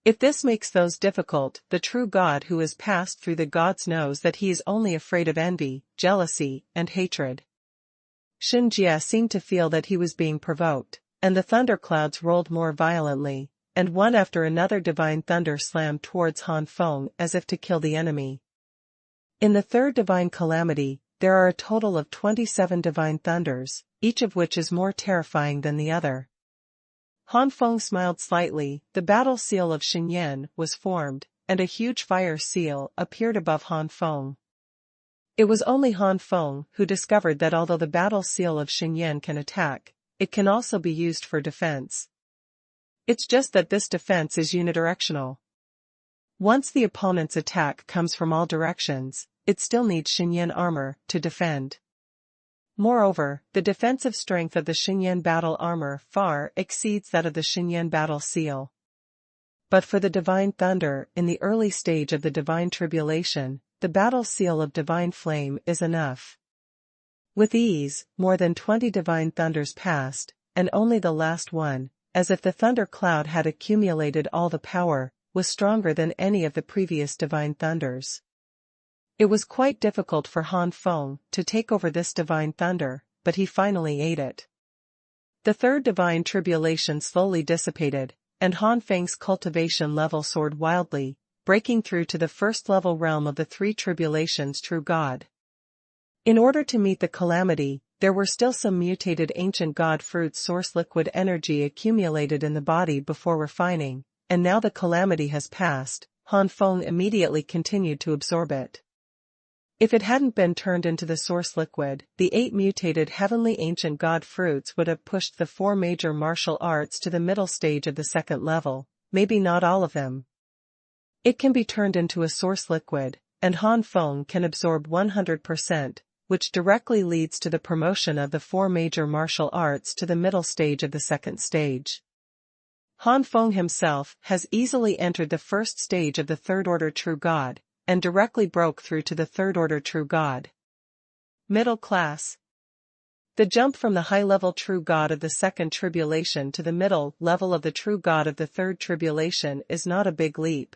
If this makes those difficult, the true god who has passed through the gods knows that he is only afraid of envy, jealousy, and hatred. Shen Jie seemed to feel that he was being provoked, and the thunderclouds rolled more violently, and one after another divine thunder slammed towards Han Feng as if to kill the enemy. In the 3rd divine calamity, there are a total of 27 divine thunders, each of which is more terrifying than the other. Han Feng smiled slightly. The battle seal of Xinyan was formed, and a huge fire seal appeared above Han Feng. It was only Han Feng who discovered that although the battle seal of Xinyan can attack, it can also be used for defense. It's just that this defense is unidirectional. Once the opponent's attack comes from all directions, it still needs Xingyan armor to defend. Moreover, the defensive strength of the Xingyan battle armor far exceeds that of the Xingyan battle seal. But for the Divine Thunder, in the early stage of the Divine Tribulation, the battle seal of Divine Flame is enough. With ease, more than 20 Divine Thunders passed, and only the last one, as if the thunder cloud had accumulated all the power, was stronger than any of the previous Divine Thunders. It was quite difficult for Han Feng to take over this Divine Thunder, but he finally ate it. The third Divine Tribulation slowly dissipated, and Han Feng's cultivation level soared wildly, breaking through to the first level realm of the three tribulations true God. In order to meet the calamity, there were still some mutated ancient God fruit source liquid energy accumulated in the body before refining, and now the calamity has passed, Han Feng immediately continued to absorb it. If it hadn't been turned into the source liquid, the 8 mutated heavenly ancient God fruits would have pushed the 4 major martial arts to the middle stage of the second level, maybe not all of them. It can be turned into a source liquid, and Han Feng can absorb 100%, which directly leads to the promotion of the 4 major martial arts to the middle stage of the second stage. Han Feng himself has easily entered the first stage of the third order true God, and directly broke through to the third-order true God. Middle class. The jump from the high-level true God of the second tribulation to the middle level of the true God of the third tribulation is not a big leap.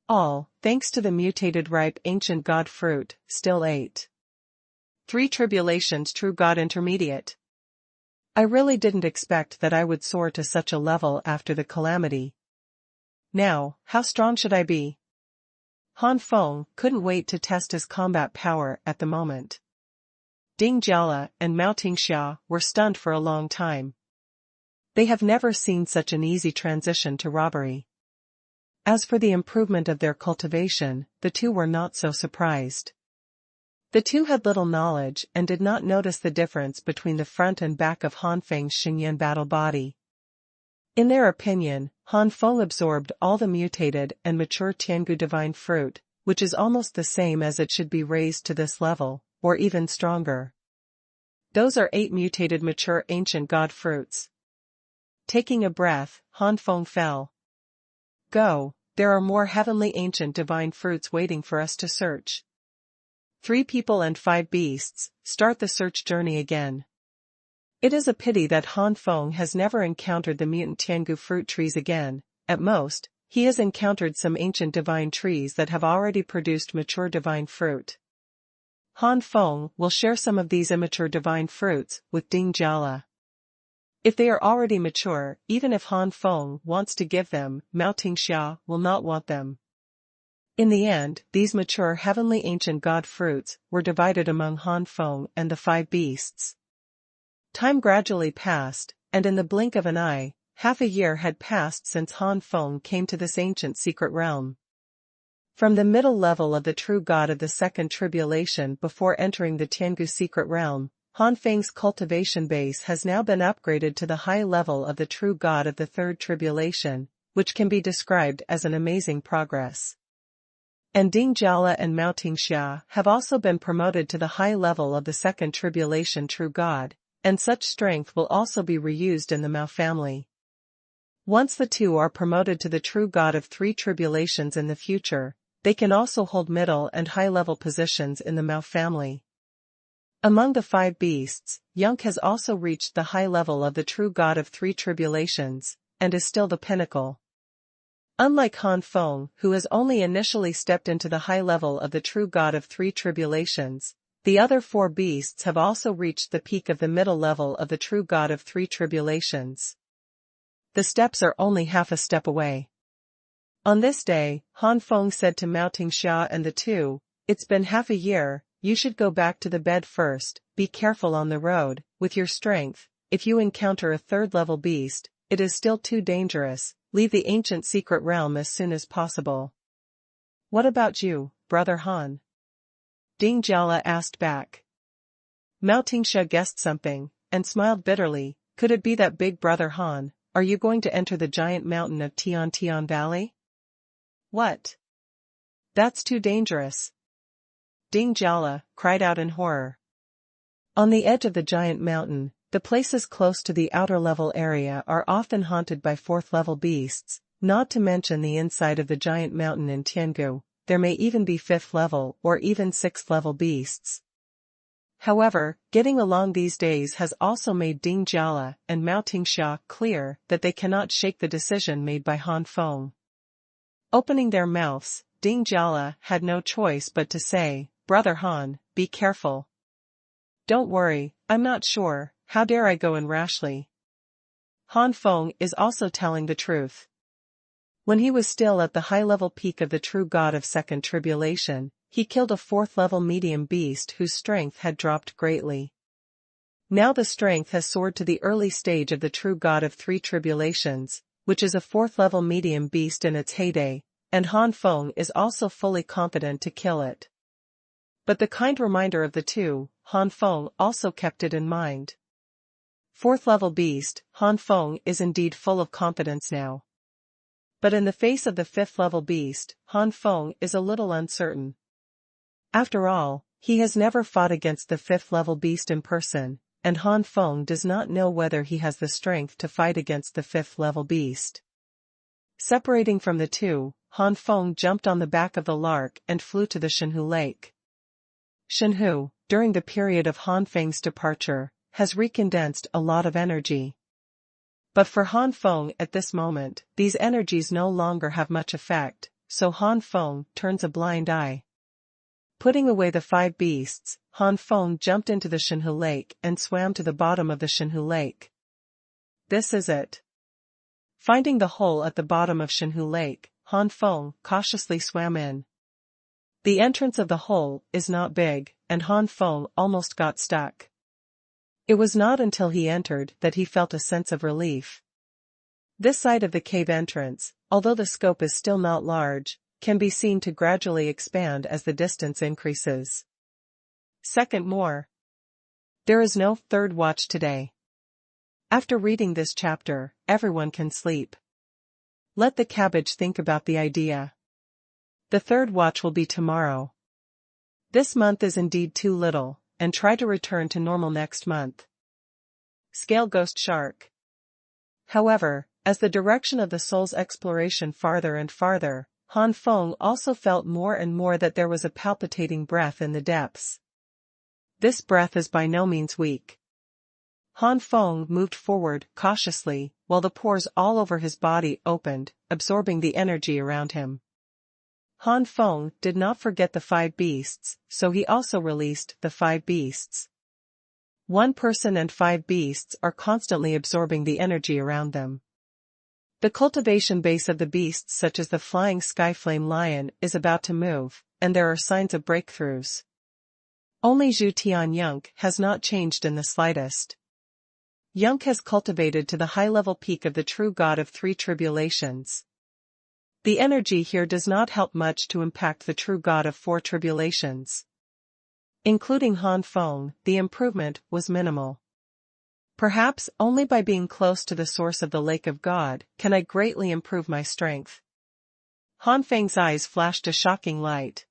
All, thanks to the mutated ripe ancient God fruit, still 8. 3 tribulations true God intermediate. I really didn't expect that I would soar to such a level after the calamity. Now, how strong should I be? Han Feng couldn't wait to test his combat power at the moment. Ding Jiala and Mao Tingxia were stunned for a long time. They have never seen such an easy transition to robbery. As for the improvement of their cultivation, the two were not so surprised. The two had little knowledge and did not notice the difference between the front and back of Han Feng's Xingyan battle body. In their opinion, Han Feng absorbed all the mutated and mature Tiangu divine fruit, which is almost the same as it should be raised to this level, or even stronger. Those are 8 mutated mature ancient God fruits. Taking a breath, Han Feng fell. Go, there are more heavenly ancient divine fruits waiting for us to search. 3 people and 5 beasts, start the search journey again. It is a pity that Han Feng has never encountered the mutant Tiangu fruit trees again. At most, he has encountered some ancient divine trees that have already produced mature divine fruit. Han Feng will share some of these immature divine fruits with Ding Jiala. If they are already mature, even if Han Feng wants to give them, Mao Tingxia will not want them. In the end, these mature heavenly ancient God fruits were divided among Han Feng and the 5 beasts. Time gradually passed, and in the blink of an eye, half a year had passed since Han Feng came to this ancient secret realm. From the middle level of the true God of the second tribulation before entering the Tiangu secret realm, Han Feng's cultivation base has now been upgraded to the high level of the true God of the third tribulation, which can be described as an amazing progress. And Ding Jiala and Mao Tingxia have also been promoted to the high level of the second tribulation true God, and such strength will also be reused in the Mao family. Once the two are promoted to the true God of 3 tribulations in the future, they can also hold middle and high-level positions in the Mao family. Among the 5 beasts, Yunk has also reached the high level of the true God of 3 tribulations, and is still the pinnacle. Unlike Han Feng, who has only initially stepped into the high level of the true God of 3 tribulations, the other 4 beasts have also reached the peak of the middle level of the true God of 3 tribulations. The steps are only half a step away. On this day, Han Feng said to Mao Tingxia and the two, "It's been half a year, you should go back to the bed first, be careful on the road, with your strength, if you encounter a third-level beast, it is still too dangerous, leave the ancient secret realm as soon as possible." "What about you, brother Han?" Ding Jiala asked back. Mao Tingxia guessed something, and smiled bitterly. "Could it be that big brother Han, are you going to enter the giant mountain of Tian Tian Valley?" What? That's too dangerous. Ding Jiala cried out in horror. On the edge of the giant mountain, the places close to the outer level area are often haunted by fourth-level beasts, not to mention the inside of the giant mountain in Tiangu. There may even be fifth-level or even sixth-level beasts. However, getting along these days has also made Ding Jiala and Mao Tingxia clear that they cannot shake the decision made by Han Feng. Opening their mouths, Ding Jiala had no choice but to say, "Brother Han, be careful. Don't worry, I'm not sure, how dare I go in rashly." Han Feng is also telling the truth. When he was still at the high-level peak of the true god of Second Tribulation, he killed a fourth-level medium beast whose strength had dropped greatly. Now the strength has soared to the early stage of the true god of Three Tribulations, which is a fourth-level medium beast in its heyday, and Han Feng is also fully competent to kill it. But the kind reminder of the two, Han Feng also kept it in mind. Fourth-level beast, Han Feng is indeed full of confidence now. But in the face of the fifth-level beast, Han Feng is a little uncertain. After all, he has never fought against the fifth-level beast in person, and Han Feng does not know whether he has the strength to fight against the fifth-level beast. Separating from the two, Han Feng jumped on the back of the lark and flew to the Xuanhu Lake. Xuanhu, during the period of Han Feng's departure, has recondensed a lot of energy. But for Han Feng at this moment, these energies no longer have much effect, so Han Feng turns a blind eye. Putting away the five beasts, Han Feng jumped into the Xuanhu Lake and swam to the bottom of the Xuanhu Lake. This is it. Finding the hole at the bottom of Xuanhu Lake, Han Feng cautiously swam in. The entrance of the hole is not big, and Han Feng almost got stuck. It was not until he entered that he felt a sense of relief. This side of the cave entrance, although the scope is still not large, can be seen to gradually expand as the distance increases. Second more. There is no third watch today. After reading this chapter, everyone can sleep. Let the cabbage think about the idea. The third watch will be tomorrow. This month is indeed too little, and try to return to normal next month. Scale Ghost Shark. However, as the direction of the soul's exploration farther and farther, Han Feng also felt more and more that there was a palpitating breath in the depths. This breath is by no means weak. Han Feng moved forward cautiously, while the pores all over his body opened, absorbing the energy around him. Han Feng did not forget the five beasts, so he also released the five beasts. One person and five beasts are constantly absorbing the energy around them. The cultivation base of the beasts such as the flying skyflame lion is about to move, and there are signs of breakthroughs. Only Zhu Tian Yunk has not changed in the slightest. Yunk has cultivated to the high-level peak of the true god of Three Tribulations. The energy here does not help much to impact the true god of Four Tribulations. Including Han Feng, the improvement was minimal. Perhaps only by being close to the source of the Lake of God can I greatly improve my strength. Han Feng's eyes flashed a shocking light.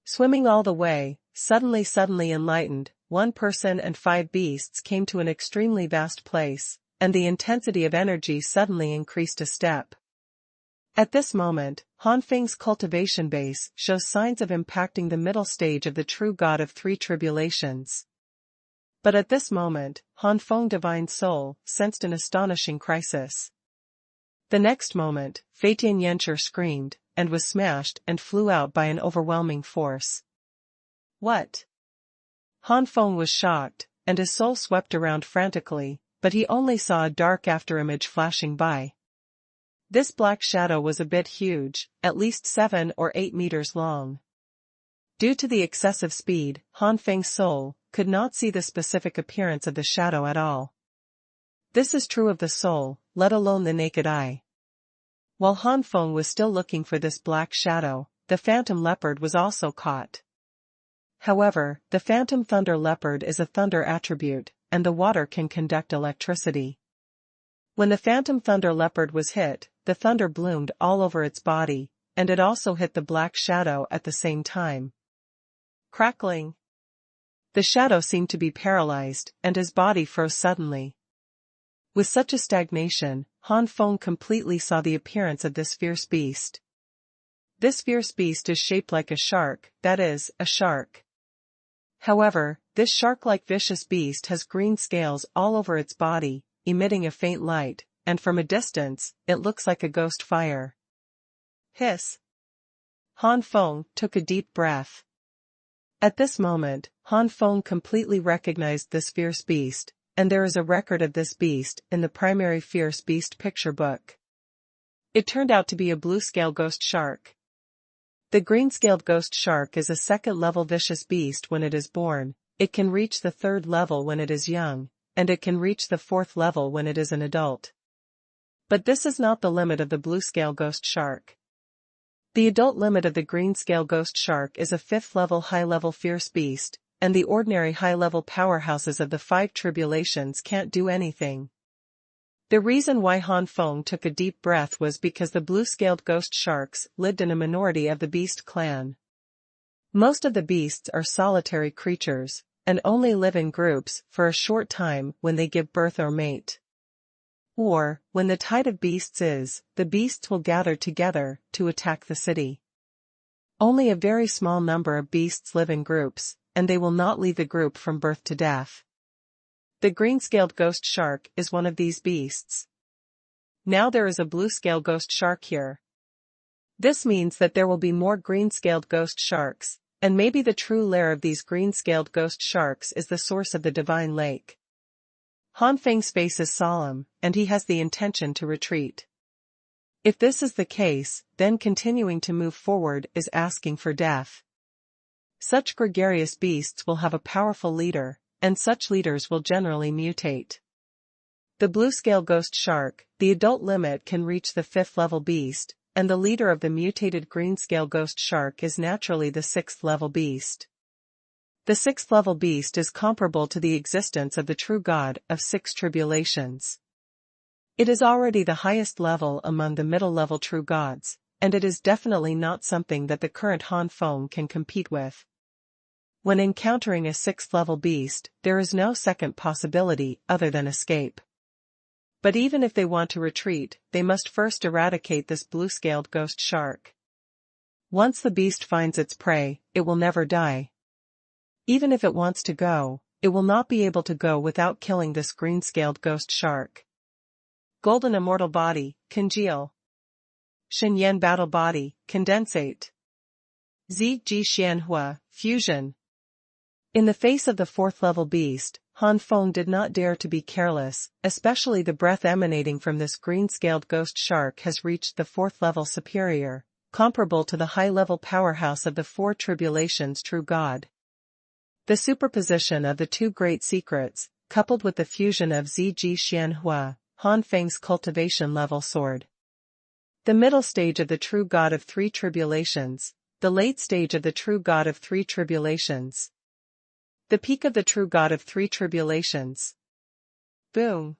Swimming all the way, suddenly enlightened, one person and five beasts came to an extremely vast place, and the intensity of energy suddenly increased a step. At this moment, Han Feng's cultivation base shows signs of impacting the middle stage of the true god of Three Tribulations. But at this moment, Han Feng divine soul sensed an astonishing crisis. The next moment, Feitian Yencher screamed, and was smashed and flew out by an overwhelming force. What? Han Feng was shocked, and his soul swept around frantically, but he only saw a dark afterimage flashing by. This black shadow was a bit huge, at least 7 or 8 meters long. Due to the excessive speed, Han Feng's soul could not see the specific appearance of the shadow at all. This is true of the soul, let alone the naked eye. While Han Feng was still looking for this black shadow, the phantom leopard was also caught. However, the phantom thunder leopard is a thunder attribute, and the water can conduct electricity. When the phantom thunder leopard was hit, the thunder bloomed all over its body, and it also hit the black shadow at the same time. Crackling. The shadow seemed to be paralyzed, and his body froze suddenly. With such a stagnation, Han Feng completely saw the appearance of this fierce beast. This fierce beast is shaped like a shark, that is, a shark. However, this shark-like vicious beast has green scales all over its body, emitting a faint light, and from a distance, it looks like a ghost fire. Hiss! Han Feng took a deep breath. At this moment, Han Feng completely recognized this fierce beast, and there is a record of this beast in the primary Fierce Beast picture book. It turned out to be a blue-scale ghost shark. The green-scaled ghost shark is a second-level vicious beast when it is born, it can reach the third level when it is young, and it can reach the fourth level when it is an adult. But this is not the limit of the blue-scale ghost shark. The adult limit of the green-scale ghost shark is a fifth-level high-level fierce beast, and the ordinary high-level powerhouses of the five tribulations can't do anything. The reason why Han Feng took a deep breath was because the blue-scaled ghost sharks lived in a minority of the beast clan. Most of the beasts are solitary creatures, and only live in groups for a short time when they give birth or mate. Or, when the tide of beasts is, the beasts will gather together to attack the city. Only a very small number of beasts live in groups, and they will not leave the group from birth to death. The green-scaled ghost shark is one of these beasts. Now there is a blue-scale ghost shark here. This means that there will be more green-scaled ghost sharks, and maybe the true lair of these green-scaled ghost sharks is the source of the divine lake. Han Feng's face is solemn, and he has the intention to retreat. If this is the case, then continuing to move forward is asking for death. Such gregarious beasts will have a powerful leader, and such leaders will generally mutate. The blue-scale ghost shark, the adult limit can reach the fifth-level beast, and the leader of the mutated green-scale ghost shark is naturally the sixth-level beast. The sixth-level beast is comparable to the existence of the true god of six tribulations. It is already the highest level among the middle-level true gods, and it is definitely not something that the current Han Feng can compete with. When encountering a sixth-level beast, there is no second possibility other than escape. But even if they want to retreat, they must first eradicate this blue-scaled ghost shark. Once the beast finds its prey, it will never die. Even if it wants to go, it will not be able to go without killing this green-scaled ghost shark. Golden Immortal Body, Congeal. Xuanhuan Battle Body, Condensate. Ziji Xuanhuan, Fusion. In the face of the fourth-level beast, Han Feng did not dare to be careless, especially the breath emanating from this green-scaled ghost shark has reached the fourth-level superior, comparable to the high-level powerhouse of the four tribulations true god. The superposition of the two great secrets, coupled with the fusion of Ziji Xuanhuan, Han Feng's cultivation level soared. The middle stage of the true god of three tribulations, the late stage of the true god of three tribulations. The peak of the true god of three tribulations. Boom!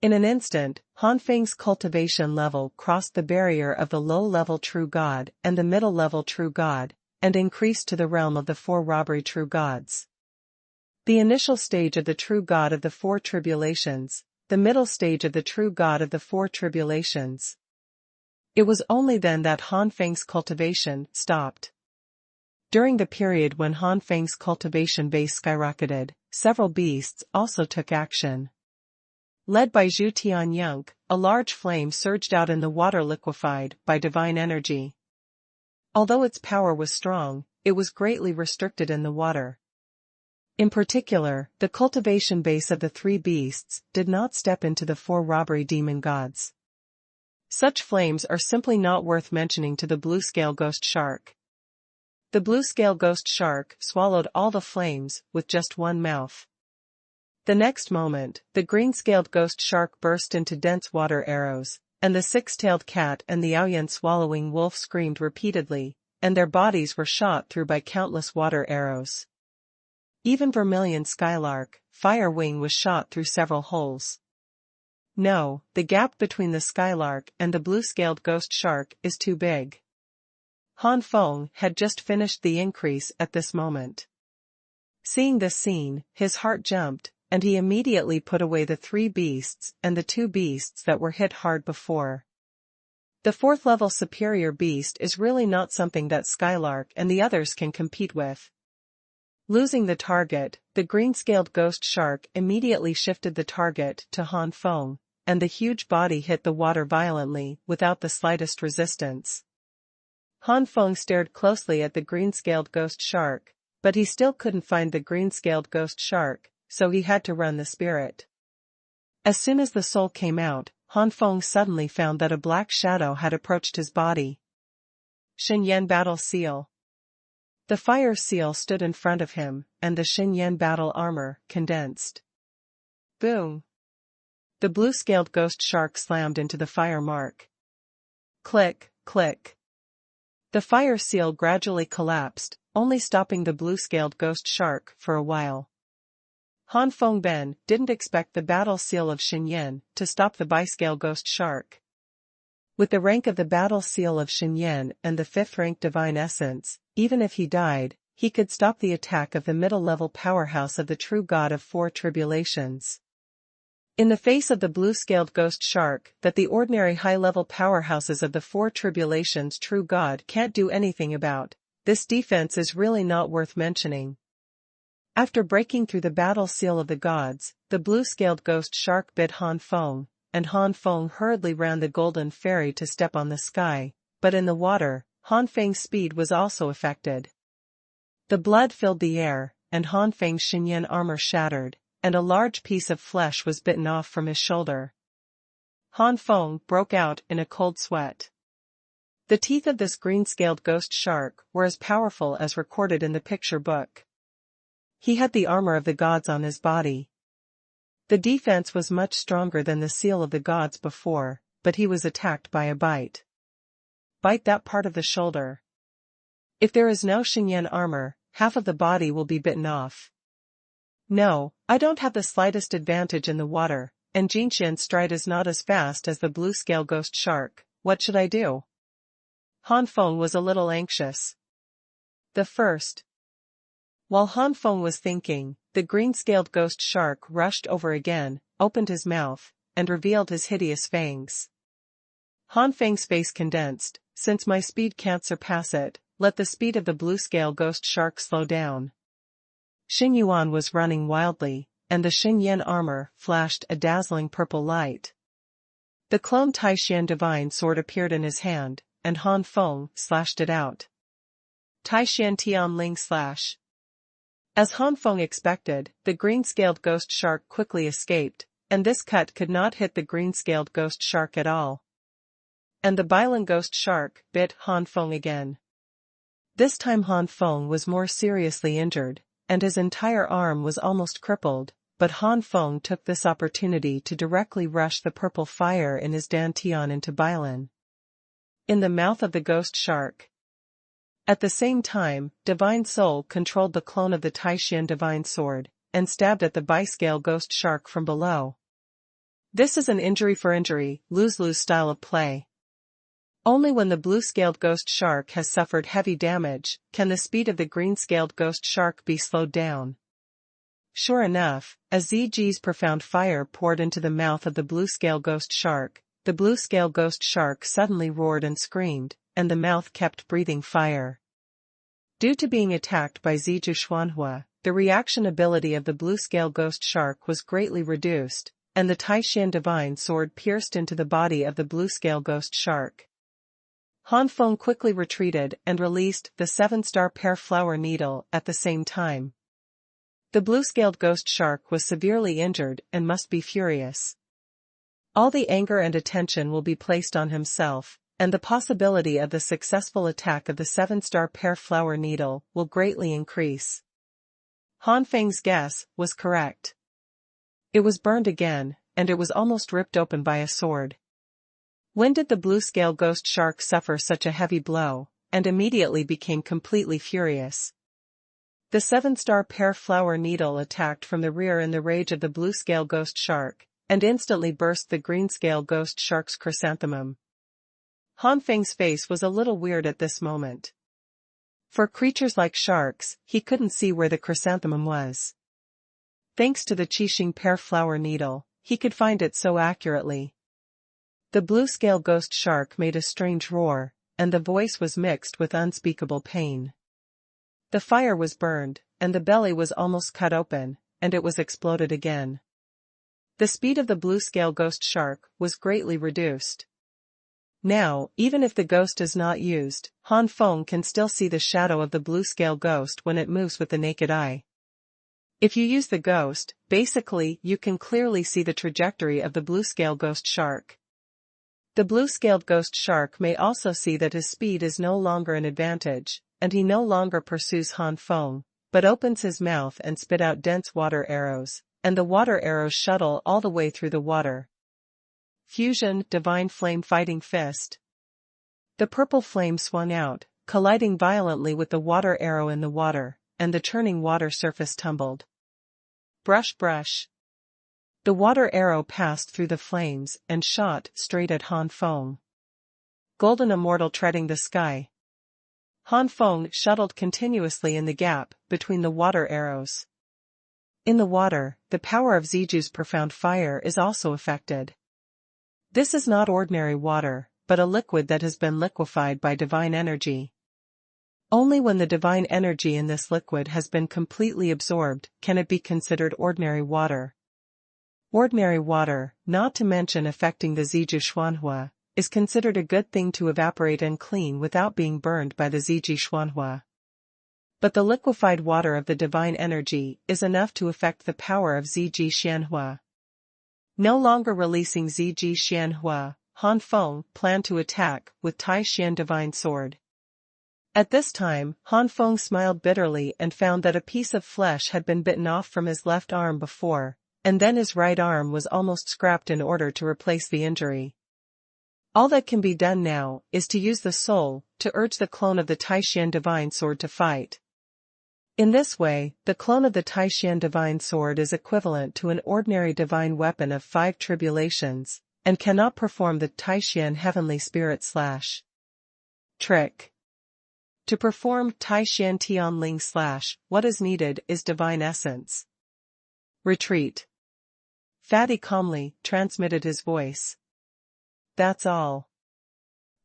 In an instant, Han Feng's cultivation level crossed the barrier of the low-level true god and the middle-level true god, and increased to the realm of the four robbery true gods. The initial stage of the true god of the four tribulations, the middle stage of the true god of the four tribulations. It was only then that Han Feng's cultivation stopped. During the period when Han Feng's cultivation base skyrocketed, several beasts also took action. Led by Zhu Tianyunk, a large flame surged out in the water liquefied by divine energy. Although its power was strong, it was greatly restricted in the water. In particular, the cultivation base of the three beasts did not step into the four robbery demon gods. Such flames are simply not worth mentioning to the blue-scale ghost shark. The blue-scale ghost shark swallowed all the flames with just one mouth. The next moment, the green-scaled ghost shark burst into dense water arrows, and the six-tailed cat and the Aoyan swallowing wolf screamed repeatedly, and their bodies were shot through by countless water arrows. Even Vermilion Skylark, Fire Wing was shot through several holes. No, the gap between the Skylark and the blue-scaled ghost shark is too big. Han Feng had just finished the increase at this moment. Seeing this scene, his heart jumped, and he immediately put away the 3 beasts and the 2 beasts that were hit hard before. The 4th level superior beast is really not something that Skylark and the others can compete with. Losing the target, the green-scaled ghost shark immediately shifted the target to Han Feng, and the huge body hit the water violently without the slightest resistance. Han Feng stared closely at the green-scaled ghost shark, but he still couldn't find the green-scaled ghost shark, so he had to run the spirit. As soon as the soul came out, Han Feng suddenly found that a black shadow had approached his body. Xuanhuan Battle Seal. The fire seal stood in front of him, and the Xuanhuan battle armor condensed. Boom! The blue-scaled ghost shark slammed into the fire mark. Click, click. The fire seal gradually collapsed, only stopping the blue-scaled ghost shark for a while. Han Feng didn't expect the battle seal of Xuanhuan to stop the biscale ghost shark. With the rank of the battle seal of Xuanhuan and the 5th rank divine essence, even if he died, he could stop the attack of the middle-level powerhouse of the true god of 4 tribulations. In the face of the blue-scaled ghost shark that the ordinary high-level powerhouses of the 4 tribulations true god can't do anything about, this defense is really not worth mentioning. After breaking through the battle seal of the gods, the blue-scaled ghost shark bit Han Feng, and Han Feng hurriedly ran the golden fairy to step on the sky, but in the water, Han Feng's speed was also affected. The blood filled the air, and Han Feng's Xuanhuan armor shattered, and a large piece of flesh was bitten off from his shoulder. Han Feng broke out in a cold sweat. The teeth of this green-scaled ghost shark were as powerful as recorded in the picture book. He had the armor of the gods on his body. The defense was much stronger than the seal of the gods before, but he was attacked by a bite. Bite that part of the shoulder. If there is no Xuanhuan armor, half of the body will be bitten off. No, I don't have the slightest advantage in the water, and Jinxian's stride is not as fast as the blue-scale ghost shark. What should I do? Han Feng was a little anxious. The first. While Han Feng was thinking, the green-scaled ghost shark rushed over again, opened his mouth, and revealed his hideous fangs. Han Feng's face condensed. Since my speed can't surpass it, let the speed of the blue-scale ghost shark slow down. Xuanhuan was running wildly, and the Xuanhuan armor flashed a dazzling purple light. The clone Taishan divine sword appeared in his hand, and Han Feng slashed it out. Taishan Tian Ling slash. As Han Feng expected, the green-scaled ghost shark quickly escaped, and this cut could not hit the green-scaled ghost shark at all. And the Bailan ghost shark bit Han Feng again. This time Han Feng was more seriously injured, and his entire arm was almost crippled, but Han Feng took this opportunity to directly rush the purple fire in his dantian into Bailan. In the mouth of the ghost shark. At the same time, Divine Soul controlled the clone of the Taishan Divine Sword, and stabbed at the biscale ghost shark from below. This is an injury for injury, lose-lose style of play. Only when the blue-scaled ghost shark has suffered heavy damage, can the speed of the green-scaled ghost shark be slowed down. Sure enough, as ZG's profound fire poured into the mouth of the blue-scale ghost shark, the blue-scale ghost shark suddenly roared and screamed, and the mouth kept breathing fire. Due to being attacked by Ziju Xuanhuan, the reaction ability of the blue-scale ghost shark was greatly reduced, and the Taishan Divine Sword pierced into the body of the blue-scale ghost shark. Han Feng quickly retreated and released the 7-star pear flower needle at the same time. The blue-scaled ghost shark was severely injured and must be furious. All the anger and attention will be placed on himself, and the possibility of the successful attack of the 7-star pear flower needle will greatly increase. Han Feng's guess was correct. It was burned again, and it was almost ripped open by a sword. When did the blue-scale ghost shark suffer such a heavy blow, and immediately became completely furious? The 7-star pear flower needle attacked from the rear in the rage of the blue-scale ghost shark, and instantly burst the green-scale ghost shark's chrysanthemum. Han Feng's face was a little weird at this moment. For creatures like sharks, he couldn't see where the chrysanthemum was. Thanks to the Qixing pear flower needle, he could find it so accurately. The blue-scale ghost shark made a strange roar, and the voice was mixed with unspeakable pain. The fire was burned, and the belly was almost cut open, and it was exploded again. The speed of the blue-scale ghost shark was greatly reduced. Now, even if the ghost is not used, Han Feng can still see the shadow of the blue-scale ghost when it moves with the naked eye. If you use the ghost, basically you can clearly see the trajectory of the blue-scale ghost shark. The blue-scaled ghost shark may also see that his speed is no longer an advantage, and he no longer pursues Han Feng, but opens his mouth and spit out dense water arrows, and the water arrows shuttle all the way through the water. Fusion, Divine Flame Fighting Fist. The purple flame swung out, colliding violently with the water arrow in the water, and the churning water surface tumbled. Brush brush. The water arrow passed through the flames and shot straight at Han Feng. Golden Immortal treading the sky. Han Feng shuttled continuously in the gap between the water arrows. In the water, the power of Ziju's profound fire is also affected. This is not ordinary water, but a liquid that has been liquefied by divine energy. Only when the divine energy in this liquid has been completely absorbed can it be considered ordinary water. Ordinary water, not to mention affecting the Ziju Xuanhuan, is considered a good thing to evaporate and clean without being burned by the Ziji Xuanhuan. But the liquefied water of the divine energy is enough to affect the power of Ziji Xianhua. No longer releasing Ziji Xianhua, Han Feng planned to attack with Tai Xian divine sword. At this time, Han Feng smiled bitterly and found that a piece of flesh had been bitten off from his left arm before, and then his right arm was almost scrapped in order to replace the injury. All that can be done now is to use the soul to urge the clone of the Taishan divine sword to fight. In this way, the clone of the Taishan divine sword is equivalent to an ordinary divine weapon of 5 tribulations, and cannot perform the Taishan heavenly spirit / trick. To perform Taishan Tianling / what is needed is divine essence. Retreat. Fatty calmly transmitted his voice. That's all.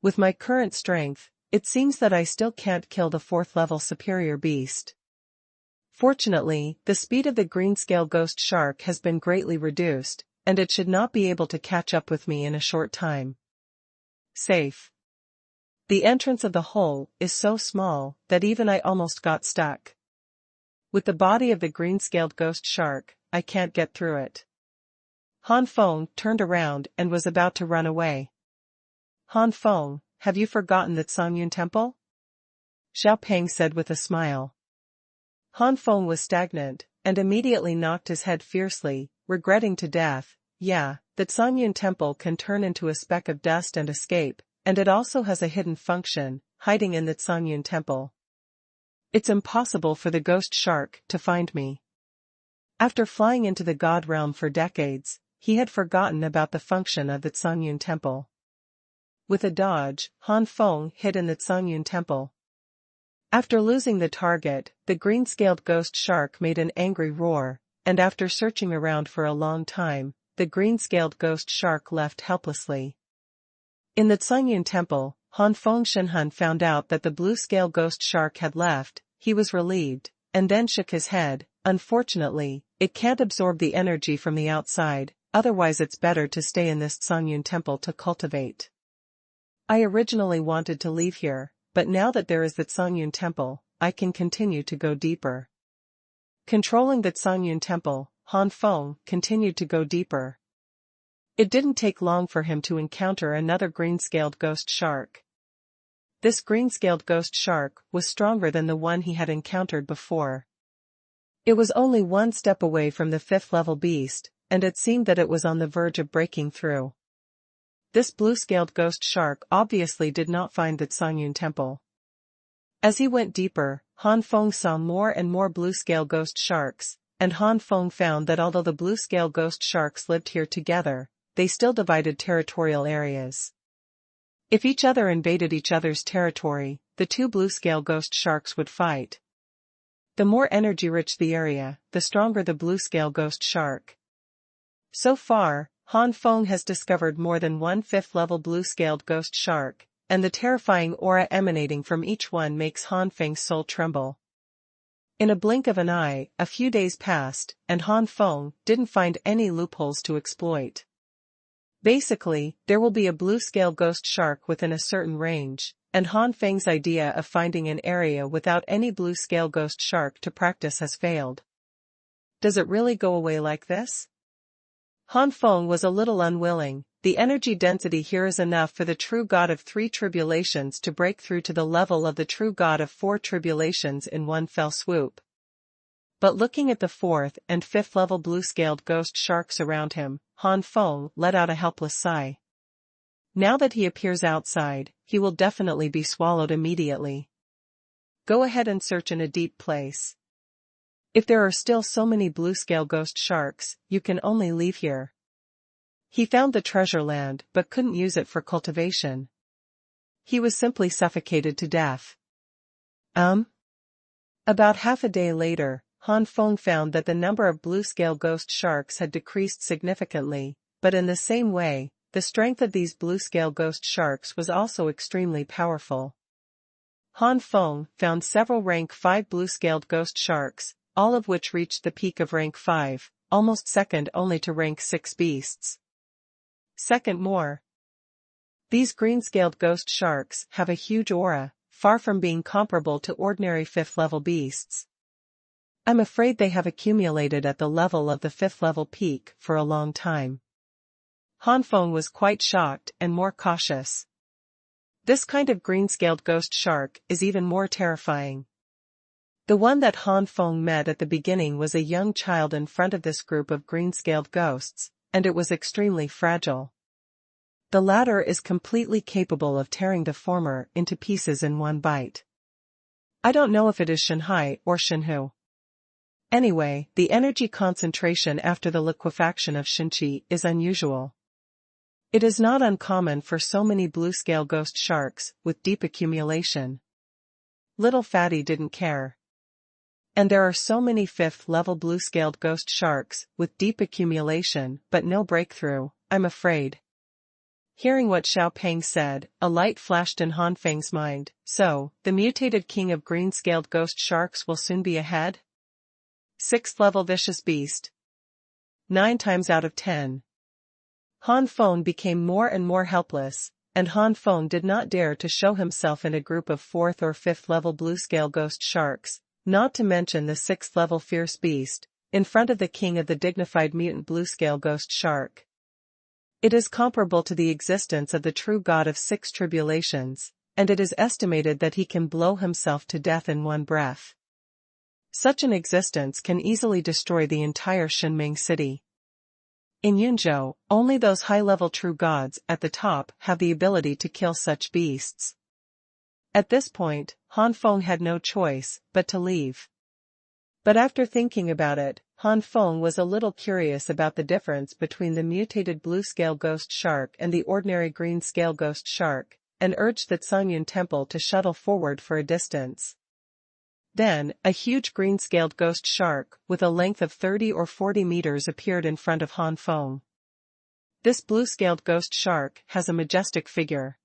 With my current strength, it seems that I still can't kill the 4th level superior beast. Fortunately, the speed of the green-scale ghost shark has been greatly reduced, and it should not be able to catch up with me in a short time. Safe. The entrance of the hole is so small that even I almost got stuck. With the body of the green-scaled ghost shark, I can't get through it. Han Feng turned around and was about to run away. Han Feng, have you forgotten that Songyun Temple? Xiao Peng said with a smile. Han Feng was stagnant, and immediately knocked his head fiercely, regretting to death, yeah, that Songyun Temple can turn into a speck of dust and escape, and it also has a hidden function, hiding in that Songyun Temple. It's impossible for the ghost shark to find me. After flying into the God realm for decades, he had forgotten about the function of the Songyun Temple. With a dodge, Han Feng hid in the Songyun Temple. After losing the target, the green-scaled ghost shark made an angry roar, and after searching around for a long time, the green-scaled ghost shark left helplessly. In the Songyun Temple, Han Feng Xuanhuan found out that the blue-scale ghost shark had left. He was relieved, and then shook his head. Unfortunately, it can't absorb the energy from the outside, otherwise it's better to stay in this Songyun Temple to cultivate. I originally wanted to leave here, but now that there is the Songyun Temple, I can continue to go deeper. Controlling the Songyun Temple, Han Feng continued to go deeper. It didn't take long for him to encounter another green-scaled ghost shark. This green-scaled ghost shark was stronger than the one he had encountered before. It was only one step away from the 5th level beast, and it seemed that it was on the verge of breaking through. This blue-scaled ghost shark obviously did not find the Songyun Temple. As he went deeper, Han Feng saw more and more blue-scale ghost sharks, and Han Feng found that although the blue-scale ghost sharks lived here together, they still divided territorial areas. If each other invaded each other's territory, the two blue-scale ghost sharks would fight. The more energy-rich the area, the stronger the blue-scale ghost shark. So far, Han Feng has discovered more than one fifth-level blue-scaled ghost shark, and the terrifying aura emanating from each one makes Han Feng's soul tremble. In a blink of an eye, a few days passed, and Han Feng didn't find any loopholes to exploit. Basically, there will be a blue-scale ghost shark within a certain range, and Han Feng's idea of finding an area without any blue-scale ghost shark to practice has failed. Does it really go away like this? Han Feng was a little unwilling. The energy density here is enough for the true god of 3 tribulations to break through to the level of the true god of 4 tribulations in one fell swoop. But looking at the 4th and 5th level blue-scaled ghost sharks around him, Han Feng let out a helpless sigh. Now that he appears outside, he will definitely be swallowed immediately. Go ahead and search in a deep place. If there are still so many blue-scale ghost sharks, you can only leave here. He found the treasure land but couldn't use it for cultivation. He was simply suffocated to death. About half a day later, Han Feng found that the number of blue-scale ghost sharks had decreased significantly, but in the same way, the strength of these blue-scale ghost sharks was also extremely powerful. Han Feng found several rank 5 blue-scaled ghost sharks, all of which reached the peak of rank 5, almost second only to rank 6 beasts. Second more. These green-scaled ghost sharks have a huge aura, far from being comparable to ordinary 5th-level beasts. I'm afraid they have accumulated at the level of the 5th-level peak for a long time. Han Feng was quite shocked and more cautious. This kind of green-scaled ghost shark is even more terrifying. The one that Han Feng met at the beginning was a young child in front of this group of green-scaled ghosts, and it was extremely fragile. The latter is completely capable of tearing the former into pieces in one bite. I don't know if it is Shanhai or Shenhu. Anyway, the energy concentration after the liquefaction of Shinchi is unusual. It is not uncommon for so many blue-scale ghost sharks with deep accumulation. Little Fatty didn't care. And there are so many 5th-level blue-scaled ghost sharks with deep accumulation but no breakthrough, I'm afraid. Hearing what Xiao Peng said, a light flashed in Han Feng's mind. So, the mutated king of green-scaled ghost sharks will soon be ahead? 6th-level vicious beast. 9 times out of 10. Han Feng became more and more helpless, and Han Feng did not dare to show himself in a group of 4th or 5th-level blue-scale ghost sharks, not to mention the 6th-level fierce beast, in front of the king of the dignified mutant blue-scale ghost shark. It is comparable to the existence of the true god of 6 tribulations, and it is estimated that he can blow himself to death in one breath. Such an existence can easily destroy the entire Shenming city. In Yunzhou, only those high-level true gods at the top have the ability to kill such beasts. At this point, Han Feng had no choice but to leave. But after thinking about it, Han Feng was a little curious about the difference between the mutated blue-scale ghost shark and the ordinary green-scale ghost shark, and urged the Xuanhuan temple to shuttle forward for a distance. Then, a huge green-scaled ghost shark with a length of 30 or 40 meters appeared in front of Han Feng. This blue-scaled ghost shark has a majestic figure.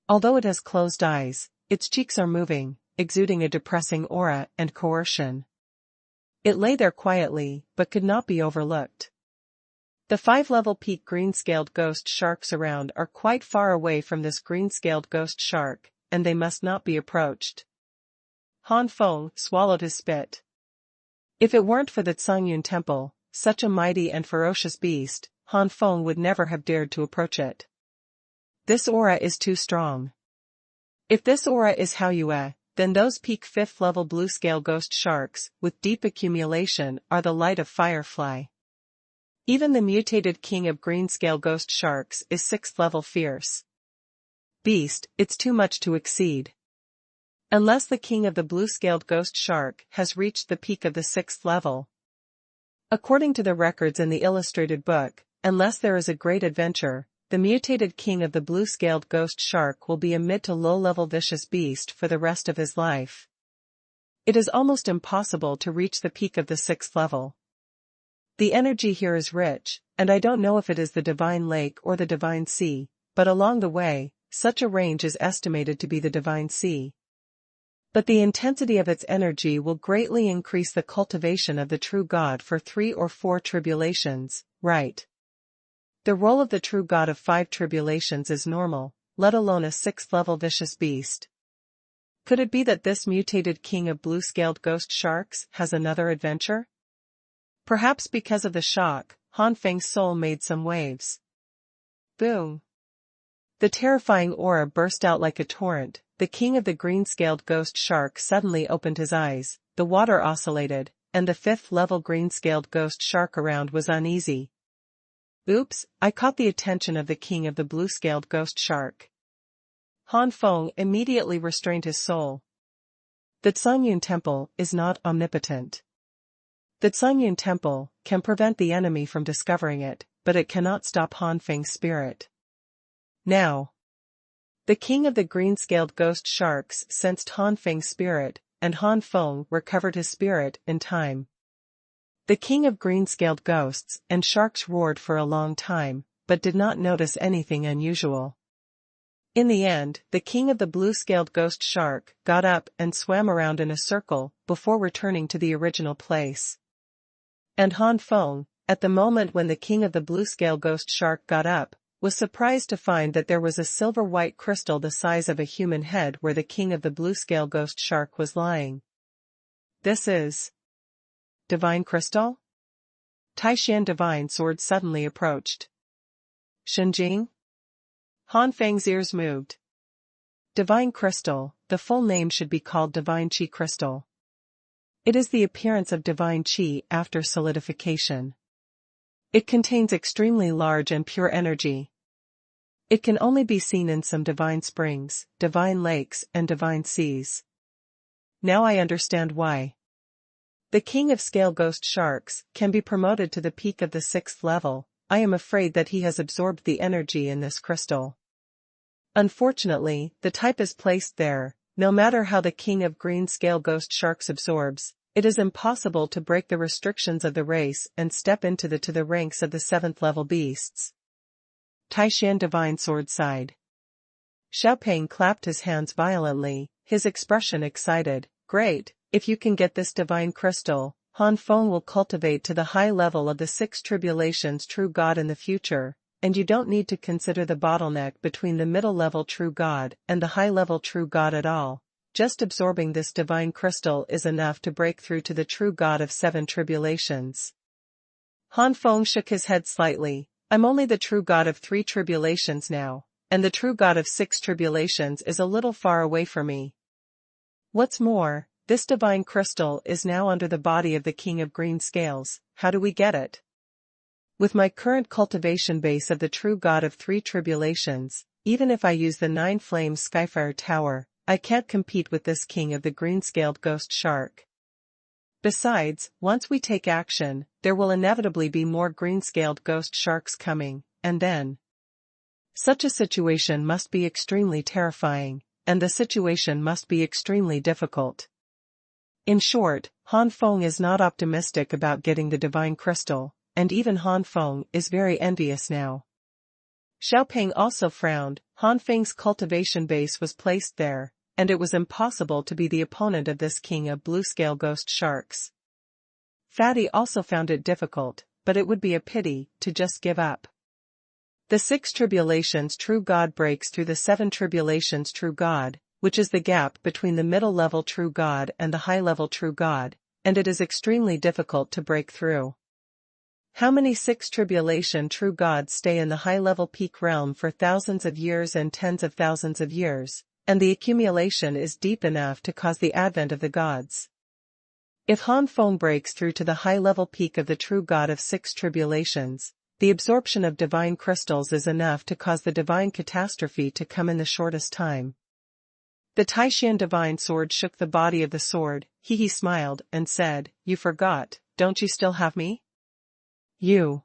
Although it has closed eyes, its cheeks are moving, exuding a depressing aura and coercion. It lay there quietly, but could not be overlooked. The 5-level peak green-scaled ghost sharks around are quite far away from this green-scaled ghost shark, and they must not be approached. Han Feng swallowed his spit. If it weren't for the Xuanhuan temple, such a mighty and ferocious beast, Han Feng would never have dared to approach it. This aura is too strong. If this aura is Haoyue, then those peak 5th-level blue-scale ghost sharks with deep accumulation are the light of Firefly. Even the mutated king of green-scale ghost sharks is 6th-level fierce. Beast, it's too much to exceed. Unless the king of the blue-scaled ghost shark has reached the peak of the 6th level. According to the records in the illustrated book, unless there is a great adventure, the mutated king of the blue-scaled ghost shark will be a mid to low-level vicious beast for the rest of his life. It is almost impossible to reach the peak of the 6th level. The energy here is rich, and I don't know if it is the divine lake or the divine sea, but along the way, such a range is estimated to be the divine sea. But the intensity of its energy will greatly increase the cultivation of the true God for 3 or 4 tribulations, right? The role of the true God of 5 tribulations is normal, let alone a 6th-level vicious beast. Could it be that this mutated king of blue-scaled ghost sharks has another adventure? Perhaps because of the shock, Han Feng's soul made some waves. Boom! The terrifying aura burst out like a torrent. The king of the green-scaled ghost shark suddenly opened his eyes, the water oscillated, and the 5th-level green-scaled ghost shark around was uneasy. Oops, I caught the attention of the king of the blue-scaled ghost shark. Han Feng immediately restrained his soul. The Xuanhuan temple is not omnipotent. The Xuanhuan temple can prevent the enemy from discovering it, but it cannot stop Han Feng's spirit. Now, the king of the green-scaled ghost sharks sensed Han Feng's spirit, and Han Feng recovered his spirit in time. The king of green-scaled ghosts and sharks roared for a long time, but did not notice anything unusual. In the end, the king of the blue-scaled ghost shark got up and swam around in a circle before returning to the original place. And Han Feng, at the moment when the king of the blue-scaled ghost shark got up, was surprised to find that there was a silver-white crystal the size of a human head where the king of the blue-scale ghost shark was lying. This is divine crystal? Taishan divine sword suddenly approached. Shenjing? Han Feng's ears moved. Divine crystal, the full name should be called divine Chi crystal. It is the appearance of divine Chi after solidification. It contains extremely large and pure energy. It can only be seen in some divine springs, divine lakes, and divine seas. Now I understand why. The king of scale ghost sharks can be promoted to the peak of the 6th level. I am afraid that he has absorbed the energy in this crystal. Unfortunately, the type is placed there. No matter how the king of green scale ghost sharks absorbs, it is impossible to break the restrictions of the race and step into the ranks of the 7th level beasts. Taishan divine sword sighed. Xiaopeng clapped his hands violently, his expression excited. Great, if you can get this divine crystal, Han Feng will cultivate to the high level of the 6 tribulations true God in the future, and you don't need to consider the bottleneck between the middle-level true God and the high-level true God at all. Just absorbing this divine crystal is enough to break through to the true God of 7 tribulations. Han Feng shook his head slightly. I'm only the true God of 3 tribulations now, and the true God of 6 tribulations is a little far away from me. What's more, this divine crystal is now under the body of the king of green scales. How do we get it? With my current cultivation base of the true God of 3 tribulations, even if I use the 9 Flame Skyfire Tower, I can't compete with this king of the green-scaled ghost shark. Besides, once we take action, there will inevitably be more green-scaled ghost sharks coming, and then such a situation must be extremely terrifying, and the situation must be extremely difficult. In short, Han Feng is not optimistic about getting the divine crystal, and even Han Feng is very envious now. Xiaopeng also frowned. Han Feng's cultivation base was placed there, and it was impossible to be the opponent of this king of blue-scale ghost sharks. Fatty also found it difficult, but it would be a pity to just give up. The 6 tribulations true God breaks through the 7 tribulations true God, which is the gap between the middle-level true God and the high-level true God, and it is extremely difficult to break through. How many 6 tribulation true gods stay in the high-level peak realm for thousands of years and tens of thousands of years, and the accumulation is deep enough to cause the advent of the gods? If Han Feng breaks through to the high-level peak of the true God of 6 tribulations, the absorption of divine crystals is enough to cause the divine catastrophe to come in the shortest time. The Taishan divine sword shook the body of the sword. He smiled and said, "You forgot, don't you still have me?" You.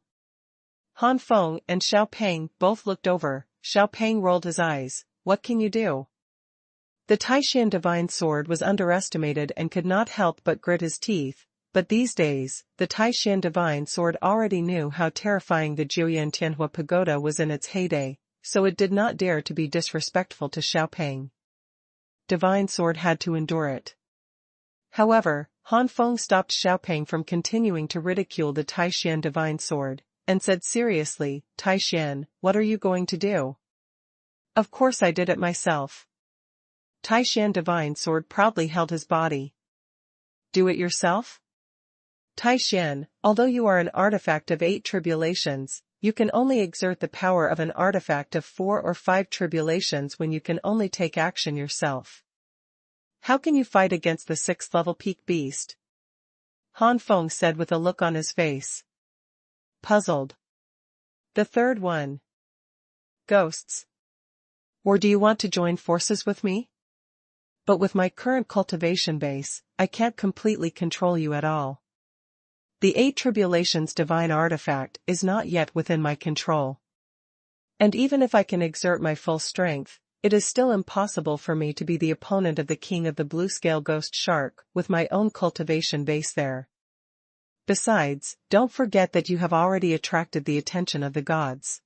Han Feng and Xiaopeng both looked over. Xiaopeng rolled his eyes. What can you do? The Taishan divine sword was underestimated and could not help but grit his teeth, but these days, the Taishan divine sword already knew how terrifying the Jiuyan Tianhua pagoda was in its heyday, so it did not dare to be disrespectful to Xiaopeng. Divine sword had to endure it. However, Han Feng stopped Xiaopeng from continuing to ridicule the Taishan divine sword, and said seriously, Taishan, what are you going to do? Of course I did it myself. Taishan divine sword proudly held his body. Do it yourself? Taishan, although you are an artifact of 8 tribulations, you can only exert the power of an artifact of 4 or 5 tribulations when you can only take action yourself. How can you fight against the 6th level peak beast? Han Feng said with a look on his face. Puzzled. The third one. Ghosts. Or do you want to join forces with me? But with my current cultivation base, I can't completely control you at all. The 8 tribulations divine artifact is not yet within my control. And even if I can exert my full strength, it is still impossible for me to be the opponent of the king of the blue scale ghost shark with my own cultivation base there. Besides, don't forget that you have already attracted the attention of the gods.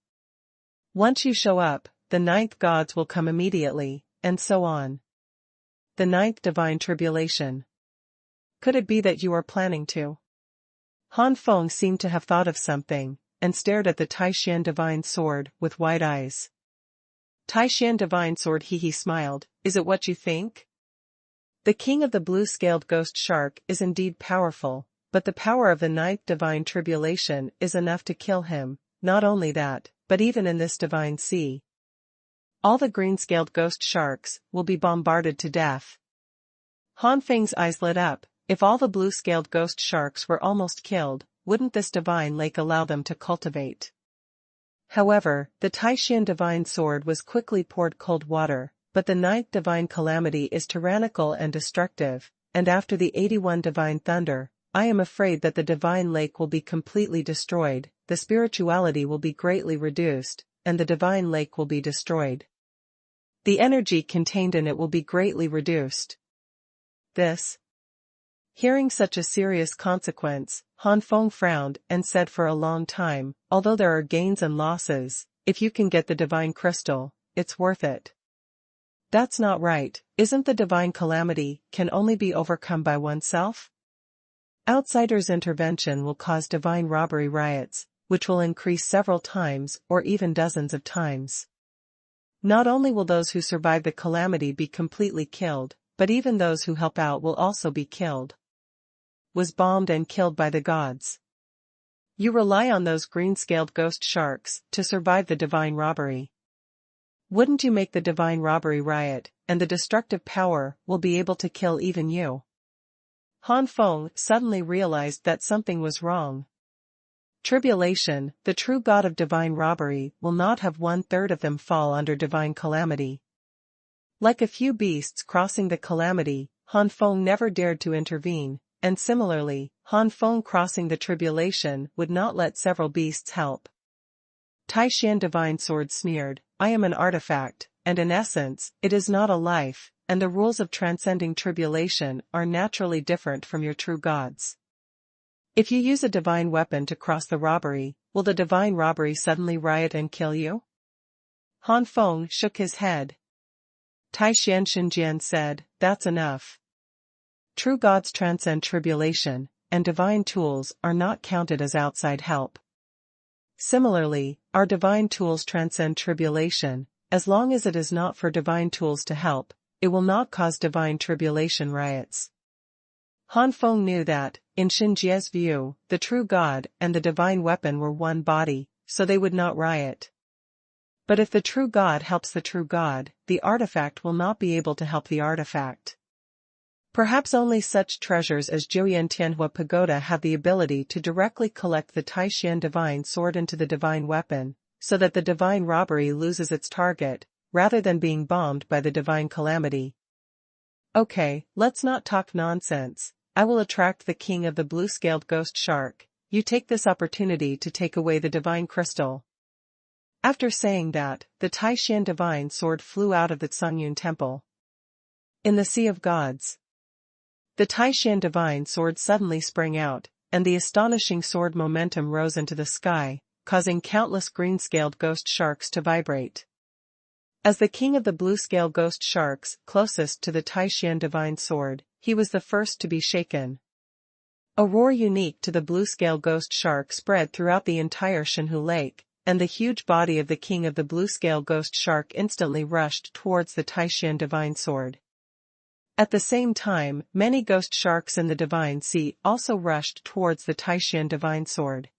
Once you show up, the 9th gods will come immediately, and so on. The 9th divine tribulation. Could it be that you are planning to? Han Feng seemed to have thought of something, and stared at the Taishan divine sword with wide eyes. Taishan divine sword he smiled, is it what you think? The king of the blue-scaled ghost shark is indeed powerful, but the power of the 9th divine tribulation is enough to kill him, not only that, but even in this divine sea. All the green-scaled ghost sharks will be bombarded to death. Han Feng's eyes lit up. If all the blue-scaled ghost sharks were almost killed, wouldn't this divine lake allow them to cultivate? However, the Taishan divine sword was quickly poured cold water, but the 9th divine calamity is tyrannical and destructive, and after the 81 divine thunder, I am afraid that the divine lake will be completely destroyed, the spirituality will be greatly reduced, and the divine lake will be destroyed. The energy contained in it will be greatly reduced. This. Hearing such a serious consequence, Han Feng frowned and said for a long time, although there are gains and losses, if you can get the divine crystal, it's worth it. That's not right, isn't the divine calamity can only be overcome by oneself? Outsiders' intervention will cause divine robbery riots, which will increase several times or even dozens of times. Not only will those who survive the calamity be completely killed, but even those who help out will also be killed. Was bombed and killed by the gods. You rely on those green-scaled ghost sharks to survive the divine robbery. Wouldn't you make the divine robbery riot, and the destructive power will be able to kill even you? Han Feng suddenly realized that something was wrong. Tribulation, the true god of divine robbery, will not have 1/3 of them fall under divine calamity. Like a few beasts crossing the calamity, Han Feng never dared to intervene, and similarly, Han Feng crossing the tribulation would not let several beasts help. Taishan divine sword sneered, I am an artifact, and in essence, it is not a life, and the rules of transcending tribulation are naturally different from your true gods. If you use a divine weapon to cross the robbery, will the divine robbery suddenly riot and kill you? Han Feng shook his head. Taishan Xinjian said, that's enough. True gods transcend tribulation, and divine tools are not counted as outside help. Similarly, our divine tools transcend tribulation, as long as it is not for divine tools to help, it will not cause divine tribulation riots. Han Feng knew that, in Xinjie's view, the true god and the divine weapon were one body, so they would not riot. But if the true god helps the true god, the artifact will not be able to help the artifact. Perhaps only such treasures as Jiuyan Tianhua Pagoda have the ability to directly collect the Taishan divine sword into the divine weapon, so that the divine robbery loses its target, rather than being bombed by the divine calamity. Okay, let's not talk nonsense. I will attract the king of the blue-scaled ghost shark. you take this opportunity to take away the divine crystal." After saying that, the Taishan divine sword flew out of the Xuanhuan temple. In the Sea of Gods, the Taishan divine sword suddenly sprang out, and the astonishing sword momentum rose into the sky, causing countless green-scaled ghost sharks to vibrate. As the king of the blue-scale ghost sharks, closest to the Taishan divine sword, he was the first to be shaken. A roar unique to the blue-scale ghost shark spread throughout the entire Xuanhu Lake, and the huge body of the king of the blue-scale ghost shark instantly rushed towards the Taishan divine sword. At the same time, many ghost sharks in the divine sea also rushed towards the Taishan divine sword.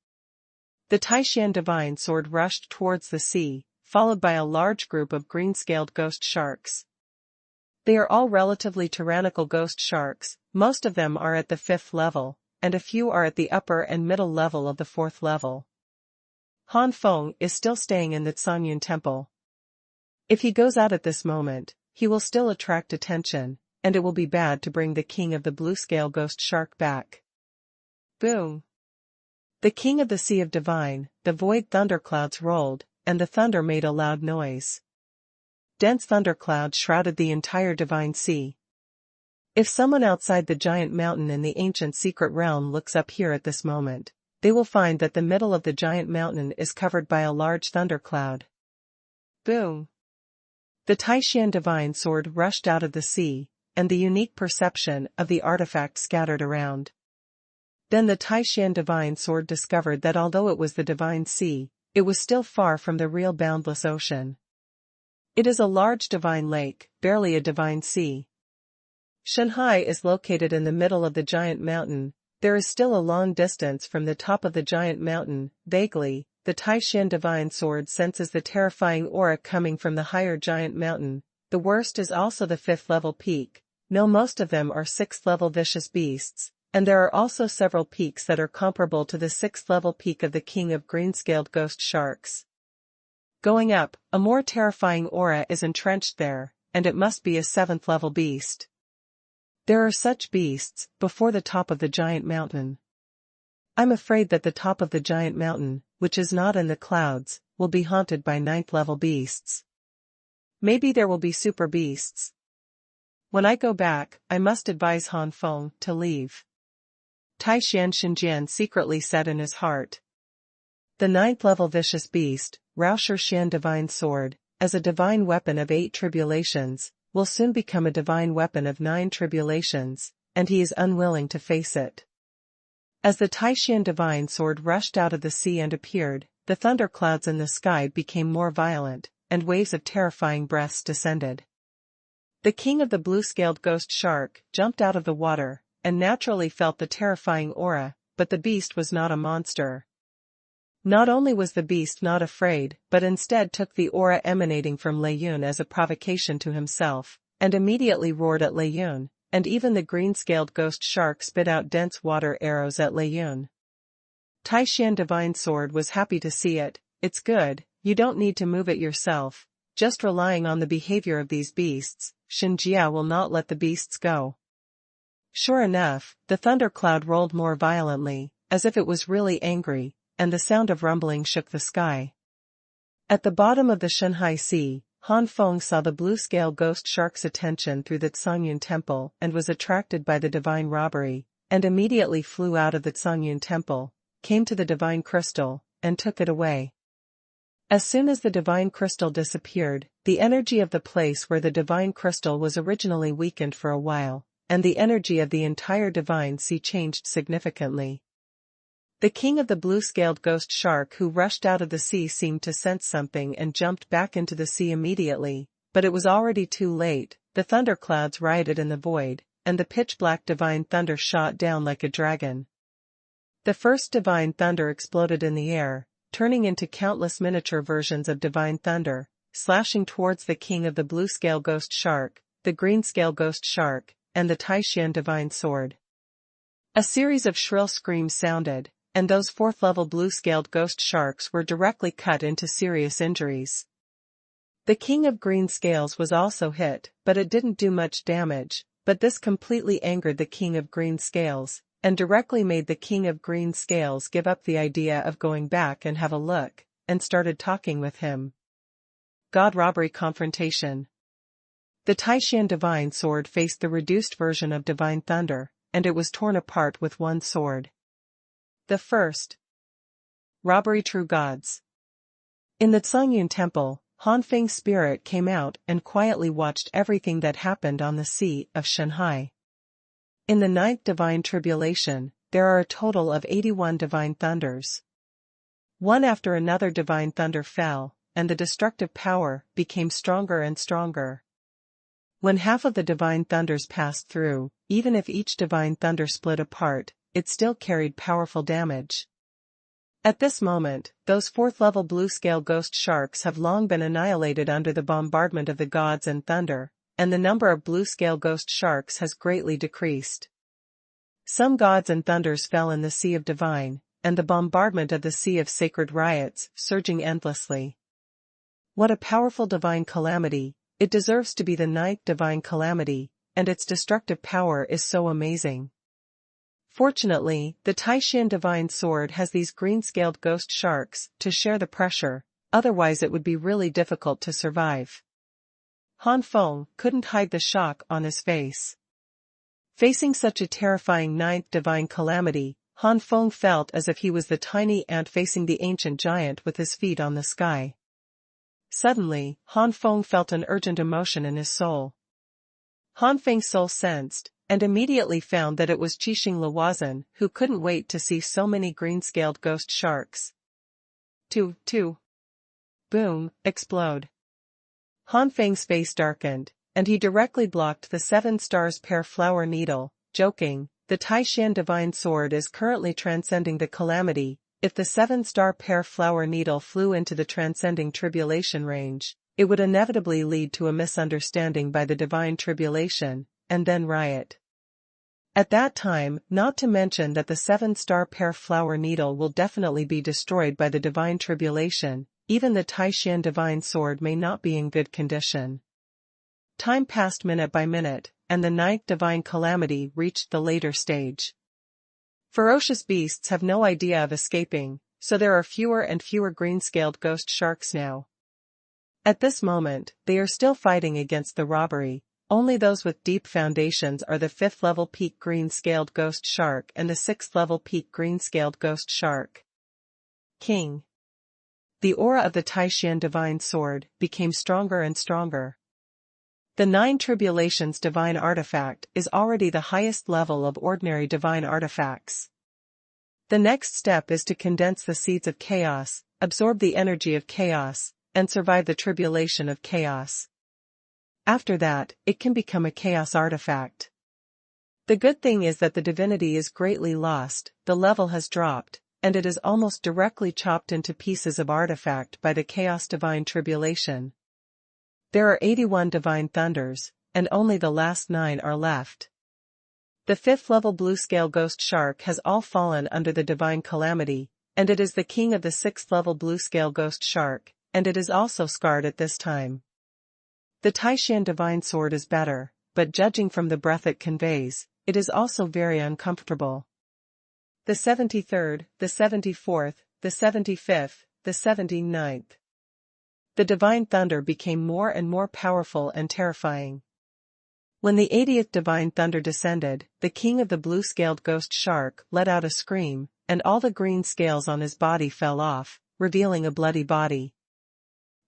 The Taishan divine sword rushed towards the sea, followed by a large group of green-scaled ghost sharks. They are all relatively tyrannical ghost sharks, most of them are at the 5th level, and a few are at the upper and middle level of the 4th level. Han Feng is still staying in the Xuanhuan temple. If he goes out at this moment, he will still attract attention, and it will be bad to bring the king of the blue-scale ghost shark back. Boom! The king of the Sea of Divine, the void thunderclouds rolled, and the thunder made a loud noise. Dense thunderclouds shrouded the entire divine sea. If someone outside the giant mountain in the ancient secret realm looks up here at this moment, they will find that the middle of the giant mountain is covered by a large thundercloud. Boom! The Taishan divine sword rushed out of the sea, and the unique perception of the artifact scattered around. Then the Taishan divine sword discovered that although it was the divine sea, it was still far from the real boundless ocean. It is a large divine lake, barely a divine sea. Shanghai is located in the middle of the giant mountain. There is still a long distance from the top of the giant mountain. Vaguely, the Taishan divine sword senses the terrifying aura coming from the higher giant mountain. The worst is also the 5th level peak. No, most of them are 6th level vicious beasts, and there are also several peaks that are comparable to the 6th level peak of the king of green-scaled ghost sharks. Going up, a more terrifying aura is entrenched there, and it must be a 7th level beast. There are such beasts before the top of the giant mountain. I'm afraid that the top of the giant mountain, which is not in the clouds, will be haunted by 9th level beasts. Maybe there will be super beasts. When I go back, I must advise Han Feng to leave. Taishan Xinjian secretly said in his heart. The 9th level vicious beast, Raosher Shan divine sword, as a divine weapon of 8 tribulations, will soon become a divine weapon of 9 tribulations, and he is unwilling to face it. As the Taishan divine sword rushed out of the sea and appeared, the thunderclouds in the sky became more violent, and waves of terrifying breaths descended. The king of the blue-scaled ghost shark jumped out of the water, and naturally felt the terrifying aura, but the beast was not a monster. Not only was the beast not afraid, but instead took the aura emanating from Lei Yun as a provocation to himself, and immediately roared at Lei Yun, and even the green-scaled ghost shark spit out dense water arrows at Lei Yun. Taishan divine sword was happy to see it. It's good, you don't need to move it yourself. Just relying on the behavior of these beasts, Xinjia will not let the beasts go. Sure enough, the thundercloud rolled more violently, as if it was really angry, and the sound of rumbling shook the sky. At the bottom of the Shanghai Sea, Han Feng saw the blue-scale ghost shark's attention through the Xuanhuan temple and was attracted by the divine robbery, and immediately flew out of the Xuanhuan temple, came to the divine crystal, and took it away. As soon as the divine crystal disappeared, the energy of the place where the divine crystal was originally weakened for a while, and the energy of the entire divine sea changed significantly. The king of the blue-scaled ghost shark who rushed out of the sea seemed to sense something and jumped back into the sea immediately, but it was already too late. The thunderclouds rioted in the void, and the pitch-black divine thunder shot down like a dragon. The first divine thunder exploded in the air, turning into countless miniature versions of divine thunder, slashing towards the king of the blue-scale ghost shark, the green-scale ghost shark, and the Taishan divine sword. A series of shrill screams sounded, and those 4th-level blue-scaled ghost sharks were directly cut into serious injuries. The king of green scales was also hit, but it didn't do much damage, but this completely angered the king of green scales, and directly made the King of Green Scales give up the idea of going back and have a look, and started talking with him. God Robbery Confrontation. The Taishan Divine Sword faced the reduced version of Divine Thunder, and it was torn apart with one sword. The first. Robbery. True Gods. In the Xuanhuan temple, Han Feng's spirit came out and quietly watched everything that happened on the Sea of Shanghai. In the ninth divine tribulation, there are a total of 81 divine thunders. One after another divine thunder fell, and the destructive power became stronger and stronger. When half of the divine thunders passed through, even if each divine thunder split apart, it still carried powerful damage. At this moment, those fourth-level blue-scale ghost sharks have long been annihilated under the bombardment of the gods and thunder, and the number of blue-scale ghost sharks has greatly decreased. Some gods and thunders fell in the Sea of Divine, and the bombardment of the Sea of Sacred riots, surging endlessly. What a powerful divine calamity! It deserves to be the ninth divine calamity, and its destructive power is so amazing. Fortunately, the Taishan Divine Sword has these green-scaled ghost sharks to share the pressure, otherwise it would be really difficult to survive. Han Feng couldn't hide the shock on his face. Facing such a terrifying ninth divine calamity, Han Feng felt as if he was the tiny ant facing the ancient giant with his feet on the sky. Suddenly, Han Feng felt an urgent emotion in his soul. Han Feng's soul sensed, and immediately found that it was Qixing Lawazan who couldn't wait to see so many green-scaled ghost sharks. Two. Boom, explode. Han Feng's face darkened, and he directly blocked the 7 stars pear flower needle, joking, the Taishan Divine Sword is currently transcending the calamity. If the 7-star pear flower needle flew into the transcending tribulation range, it would inevitably lead to a misunderstanding by the divine tribulation, and then riot. At that time, not to mention that the 7-star pear flower needle will definitely be destroyed by the divine tribulation, even the Taishan Divine Sword may not be in good condition. Time passed minute by minute, and the ninth divine calamity reached the later stage. Ferocious beasts have no idea of escaping, so there are fewer and fewer green-scaled ghost sharks now. At this moment, they are still fighting against the robbery. Only those with deep foundations are the 5th-level peak green-scaled ghost shark and the 6th-level peak green-scaled ghost shark. King. The aura of the Taishan Divine Sword became stronger and stronger. The 9 Tribulations divine artifact is already the highest level of ordinary divine artifacts. The next step is to condense the seeds of chaos, absorb the energy of chaos, and survive the tribulation of chaos. After that, it can become a chaos artifact. The good thing is that the divinity is greatly lost, the level has dropped, and it is almost directly chopped into pieces of artifact by the chaos divine tribulation. There are 81 divine thunders, and only the last 9 are left. The 5th-level blue-scale ghost shark has all fallen under the divine calamity, and it is the king of the 6th-level blue-scale ghost shark, and it is also scarred at this time. The Taishan Divine Sword is better, but judging from the breath it conveys, it is also very uncomfortable. The 73rd, the 74th, the 75th, the 79th. The divine thunder became more and more powerful and terrifying. When the 80th divine thunder descended, the king of the blue-scaled ghost shark let out a scream, and all the green scales on his body fell off, revealing a bloody body.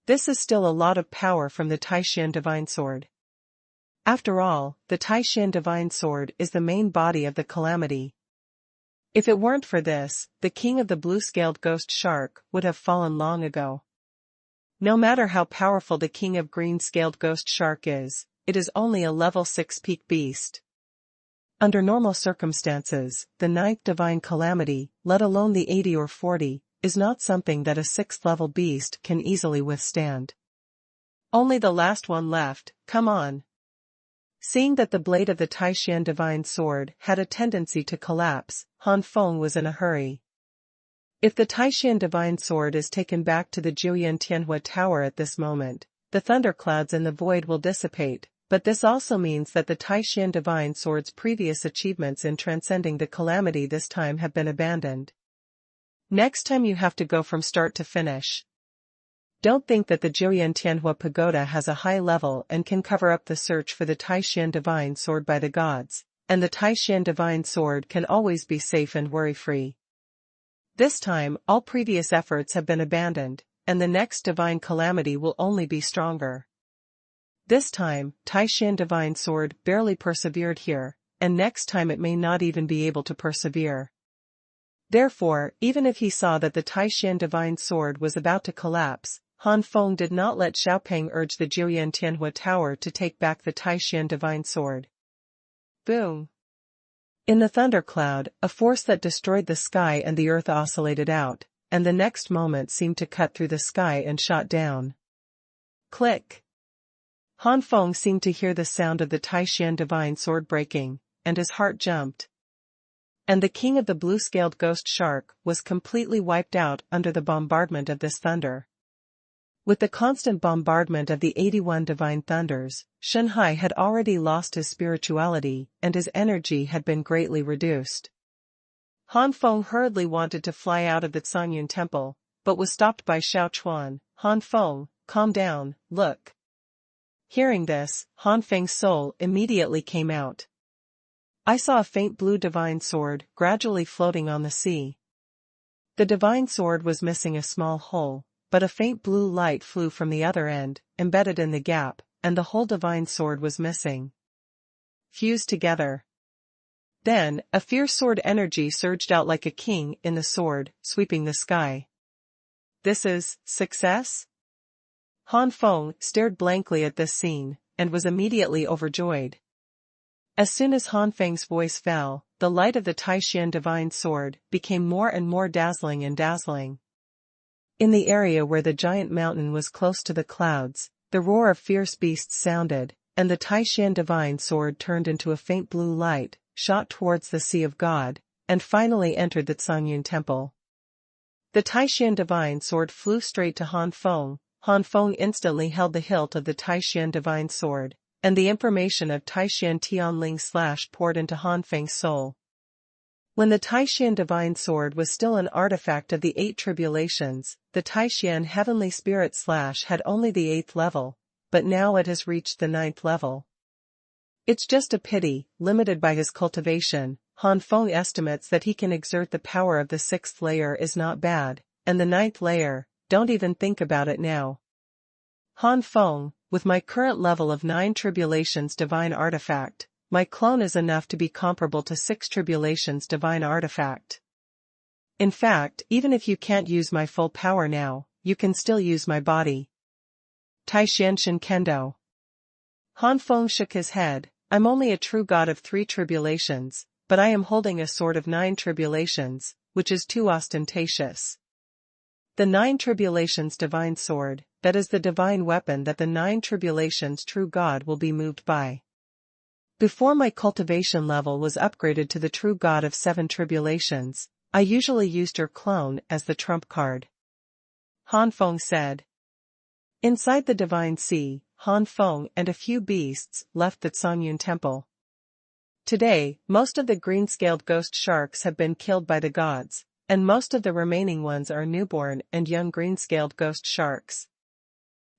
This is still a lot of power from the Taishan Divine Sword. After all, the Taishan Divine Sword is the main body of the calamity. If it weren't for this, the king of the blue-scaled ghost shark would have fallen long ago. No matter how powerful the king of green-scaled ghost shark is, it is only a level 6 peak beast. Under normal circumstances, the 9th divine calamity, let alone the 80 or 40, is not something that a 6th-level beast can easily withstand. Only the last one left, come on. Seeing that the blade of the Taishan Divine Sword had a tendency to collapse, Han Feng was in a hurry. If the Taishan Divine Sword is taken back to the Juyan Tianhua Tower at this moment, the thunderclouds in the void will dissipate, but this also means that the Taishan Divine Sword's previous achievements in transcending the calamity this time have been abandoned. Next time you have to go from start to finish. Don't think that the Jiuyan Tianhua Pagoda has a high level and can cover up the search for the Taishan Divine Sword by the gods, and the Taishan Divine Sword can always be safe and worry-free. This time, all previous efforts have been abandoned, and the next divine calamity will only be stronger. This time, Taishan Divine Sword barely persevered here, and next time it may not even be able to persevere. Therefore, even if he saw that the Taishan Divine Sword was about to collapse, Han Feng did not let Xiaopeng urge the Jiuyan Tianhua Tower to take back the Taishan Divine Sword. Boom! In the thundercloud, a force that destroyed the sky and the earth oscillated out, and the next moment seemed to cut through the sky and shot down. Click! Han Feng seemed to hear the sound of the Taishan Divine Sword breaking, and his heart jumped. And the king of the blue-scaled ghost shark was completely wiped out under the bombardment of this thunder. With the constant bombardment of the 81 divine thunders, Xuanhuan had already lost his spirituality and his energy had been greatly reduced. Han Feng hurriedly wanted to fly out of the Xuanhuan temple, but was stopped by Xuanhuan. Han Feng, calm down, look. Hearing this, Han Feng's soul immediately came out. I saw a faint blue divine sword gradually floating on the sea. The divine sword was missing a small hole, but a faint blue light flew from the other end, embedded in the gap, and the whole divine sword was missing. Fused together. Then, a fierce sword energy surged out like a king in the sword, sweeping the sky. This is success? Han Feng stared blankly at this scene, and was immediately overjoyed. As soon as Han Feng's voice fell, the light of the Taishan Divine Sword became more and more dazzling and dazzling. In the area where the giant mountain was close to the clouds, the roar of fierce beasts sounded, and the Taishan Divine Sword turned into a faint blue light, shot towards the Sea of God, and finally entered the Xuanhuan temple. The Taishan Divine Sword flew straight to Han Feng. Han Feng instantly held the hilt of the Taishan Divine Sword, and the information of Taishan Tianling / poured into Han Feng's soul. When the Taishan Divine Sword was still an artifact of the 8 tribulations, the Taishan Heavenly Spirit / had only the 8th level, but now it has reached the 9th level. It's just a pity, limited by his cultivation, Han Feng estimates that he can exert the power of the 6th layer is not bad, and the 9th layer, don't even think about it now. Han Feng, with my current level of 9 tribulations divine artifact, my clone is enough to be comparable to 6 tribulations divine artifact. In fact, even if you can't use my full power now, you can still use my body. Taishan Shin Kendo. Han Feng shook his head. I'm only a true god of 3 tribulations, but I am holding a sword of 9 tribulations, which is too ostentatious. The 9 tribulations divine sword, that is the divine weapon that the 9 tribulations true god will be moved by. Before my cultivation level was upgraded to the true god of 7 tribulations, I usually used your clone as the trump card. Han Feng said. Inside the divine sea, Han Feng and a few beasts left the Xuanhuan temple. Today, most of the green-scaled ghost sharks have been killed by the gods, and most of the remaining ones are newborn and young green-scaled ghost sharks.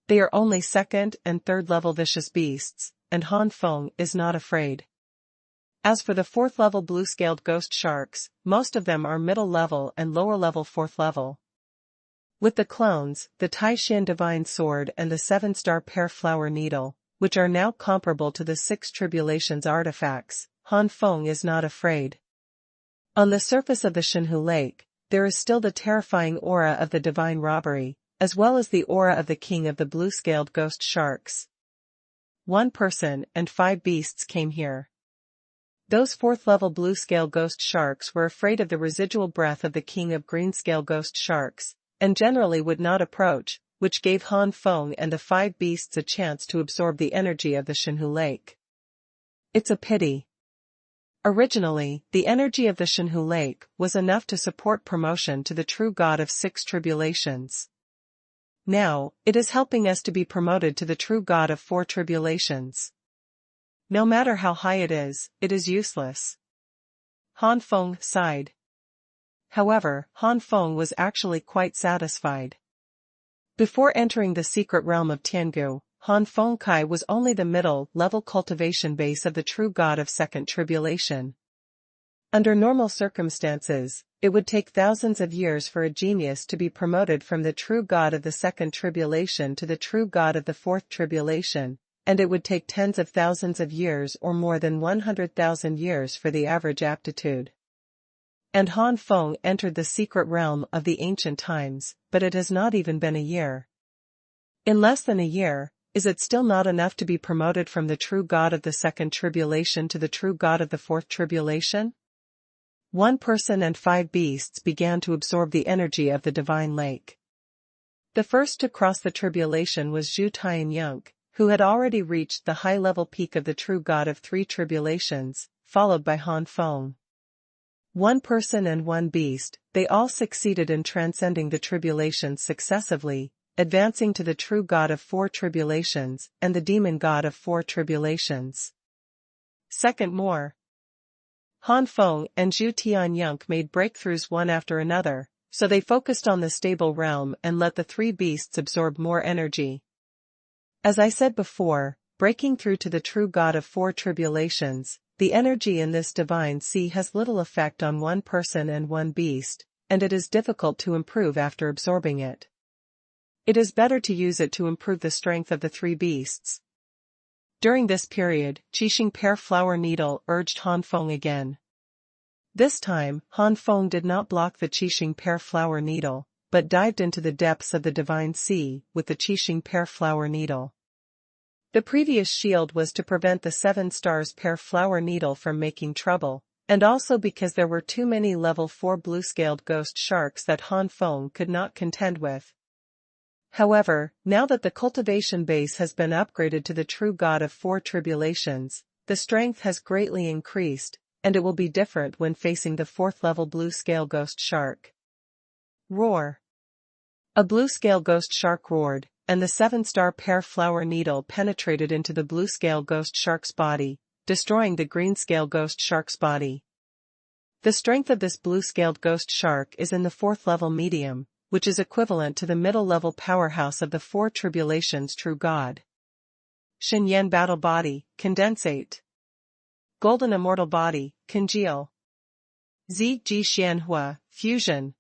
They are only 2nd and 3rd level vicious beasts, and Han Feng is not afraid. As for the 4th level blue-scaled ghost sharks, most of them are middle level and lower level 4th level. With the clones, the Taishan Divine Sword and the 7-star pear flower needle, which are now comparable to the 6 tribulations artifacts, Han Feng is not afraid. On the surface of the Xuanhuan Lake, there is still the terrifying aura of the divine robbery, as well as the aura of the king of the blue-scaled ghost sharks. 1 person and 5 beasts came here. Those 4th level blue-scale ghost sharks were afraid of the residual breath of the king of green-scale ghost sharks, and generally would not approach, which gave Han Feng and the 5 beasts a chance to absorb the energy of the Xuanhuan Lake. It's a pity. Originally, the energy of the Xuanhuan Lake was enough to support promotion to the true god of 6 tribulations. Now, it is helping us to be promoted to the true god of 4 tribulations. No matter how high it is useless. Han Feng sighed. However, Han Feng was actually quite satisfied. Before entering the secret realm of Tiangu, Han Feng Kai was only the middle-level cultivation base of the true god of Second Tribulation. Under normal circumstances, it would take thousands of years for a genius to be promoted from the true god of the Second Tribulation to the true god of the Fourth Tribulation, and it would take tens of thousands of years or more than 100,000 years for the average aptitude. And Han Feng entered the secret realm of the ancient times, but it has not even been a year. In less than a year, is it still not enough to be promoted from the true god of the Second Tribulation to the true god of the Fourth Tribulation? One person and 5 beasts began to absorb the energy of the divine lake. The first to cross the tribulation was Zhu Tianyunk, who had already reached the high-level peak of the true god of 3 tribulations, followed by Han Feng. One person and 1 beast, they all succeeded in transcending the tribulations successively, advancing to the true god of 4 tribulations and the demon god of 4 tribulations. Second more. Han Feng and Zhu Tianyunk made breakthroughs one after another, so they focused on the stable realm and let the 3 beasts absorb more energy. As I said before, breaking through to the true god of 4 tribulations, the energy in this divine sea has little effect on 1 person and 1 beast, and it is difficult to improve after absorbing it. It is better to use it to improve the strength of the 3 beasts. During this period, Qixing Pear Flower Needle urged Han Feng again. This time, Han Feng did not block the Qixing Pear Flower Needle, but dived into the depths of the divine sea with the Qixing Pear Flower Needle. The previous shield was to prevent the 7 stars pear flower needle from making trouble, and also because there were too many level 4 blue-scaled ghost sharks that Han Feng could not contend with. However, now that the cultivation base has been upgraded to the true god of 4 tribulations, the strength has greatly increased, and it will be different when facing the 4th level blue-scale ghost shark. Roar! A blue-scale ghost shark roared, and the 7-star pear flower needle penetrated into the blue-scale ghost shark's body, destroying the green-scale ghost shark's body. The strength of this blue-scaled ghost shark is in the 4th level medium, which is equivalent to the middle-level powerhouse of the 4 tribulations true god. Xinyan battle body, condensate. Golden immortal body, congeal. Zi Ji Xuanhuan, fusion.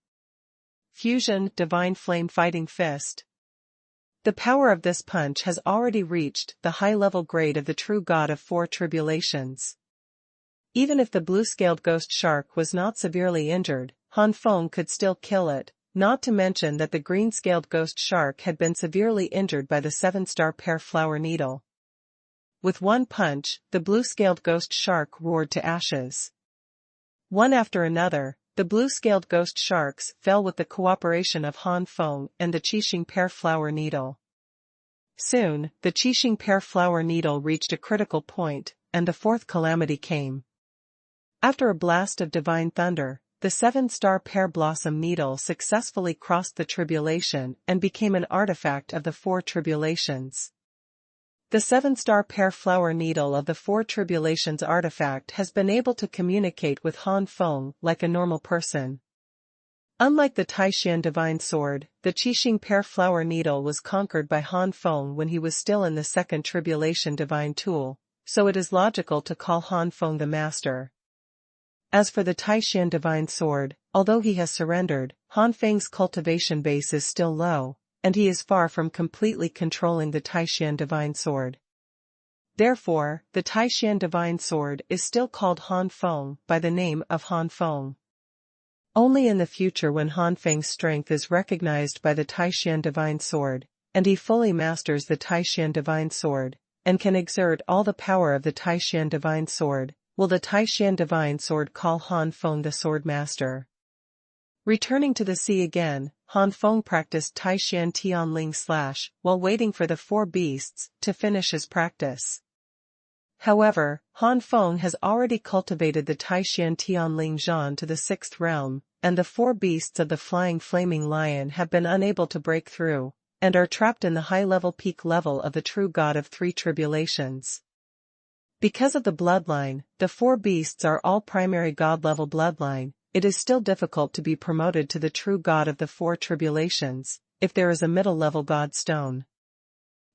Fusion, divine flame fighting fist. The power of this punch has already reached the high-level grade of the true god of 4 tribulations. Even if the blue-scaled ghost shark was not severely injured, Han Feng could still kill it, not to mention that the green-scaled ghost shark had been severely injured by the 7-star pear flower needle. With one punch, the blue-scaled ghost shark roared to ashes. One after another, the blue-scaled ghost sharks fell with the cooperation of Han Feng and the Qixing pear flower needle. Soon, the Qixing pear flower needle reached a critical point, and the 4th calamity came. After a blast of divine thunder, the 7-star pear blossom needle successfully crossed the tribulation and became an artifact of the 4 tribulations. The 7-star pear flower needle of the 4 tribulations artifact has been able to communicate with Han Feng like a normal person. Unlike the Taishan divine sword, the Qixing pear flower needle was conquered by Han Feng when he was still in the 2nd tribulation divine tool, so it is logical to call Han Feng the master. As for the Taishan divine sword, although he has surrendered, Han Feng's cultivation base is still low, and he is far from completely controlling the Taishan divine sword. Therefore, the Taishan divine sword is still called Han Feng by the name of Han Feng. Only in the future, when Han Feng's strength is recognized by the Taishan divine sword, and he fully masters the Taishan divine sword, and can exert all the power of the Taishan divine sword, will the Taishan divine sword call Han Feng the sword master. Returning to the sea again, Han Feng practiced Taishan Tianling slash while waiting for the 4 beasts to finish his practice. However, Han Feng has already cultivated the Taishan Tianling Zhan to the 6th realm, and the 4 beasts of the flying flaming lion have been unable to break through, and are trapped in the high-level peak level of the true god of 3 tribulations. Because of the bloodline, the four beasts are all primary god-level bloodline. It is still difficult to be promoted to the true god of the four tribulations, if there is a middle-level god stone.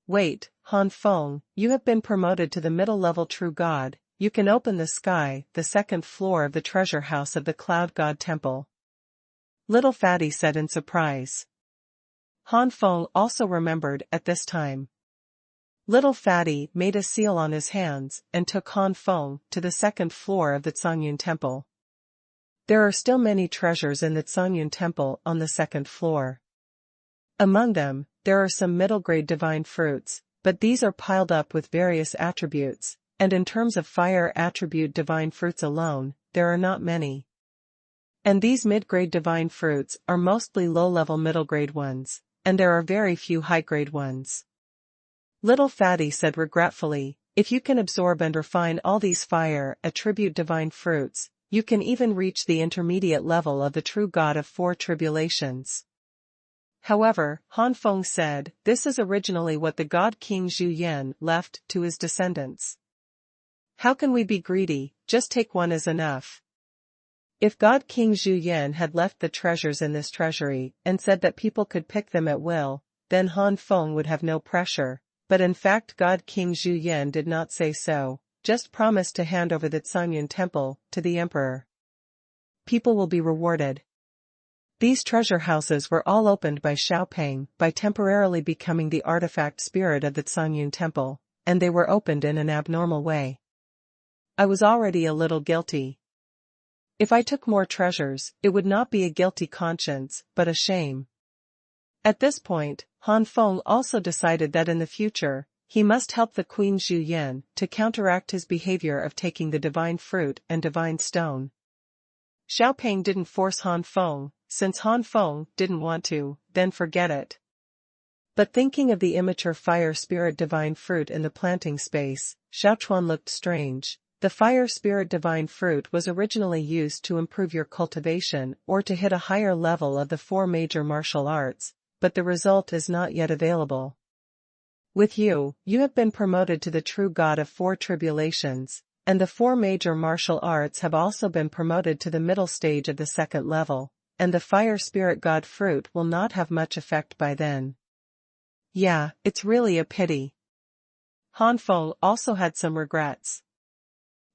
Wait, Han Feng, you have been promoted to the middle-level true god. You can open the sky, the second floor of the treasure house of the cloud god temple. Little Fatty said in surprise. Han Feng also remembered at this time. Little Fatty made a seal on his hands and took Han Feng to the second floor of the Xuanhuan temple. There are still many treasures in the Xuanhuan temple on the second floor. Among them, there are some middle-grade divine fruits, but these are piled up with various attributes, and in terms of fire attribute divine fruits alone, there are not many. And these mid-grade divine fruits are mostly low-level middle-grade ones, and there are very few high-grade ones. Little Fatty said regretfully, if you can absorb and refine all these fire attribute divine fruits, you can even reach the intermediate level of the true god of four tribulations. However, Han Feng said, this is originally what the god King Zhu Yan left to his descendants. How can we be greedy? Just take one is enough. If God King Zhu Yan had left the treasures in this treasury and said that people could pick them at will, then Han Feng would have no pressure, but in fact God King Zhu Yan did not say so. Just promised to hand over the Xuanhuan temple to the emperor. People will be rewarded. These treasure houses were all opened by Xiaopeng by temporarily becoming the artifact spirit of the Xuanhuan temple, and they were opened in an abnormal way. I was already a little guilty. If I took more treasures, it would not be a guilty conscience, but a shame. At this point, Han Feng also decided that in the future, he must help the Queen Zhu Yan to counteract his behavior of taking the divine fruit and divine stone. Xiaopeng didn't force Han Feng, since Han Feng didn't want to, then forget it. But thinking of the immature fire spirit divine fruit in the planting space, Xuanhuan looked strange. The fire spirit divine fruit was originally used to improve your cultivation or to hit a higher level of the four major martial arts, but the result is not yet available. With you, you have been promoted to the true god of four tribulations, and the four major martial arts have also been promoted to the middle stage of the second level, and the fire spirit god fruit will not have much effect by then. Yeah, it's really a pity. Han Feng also had some regrets.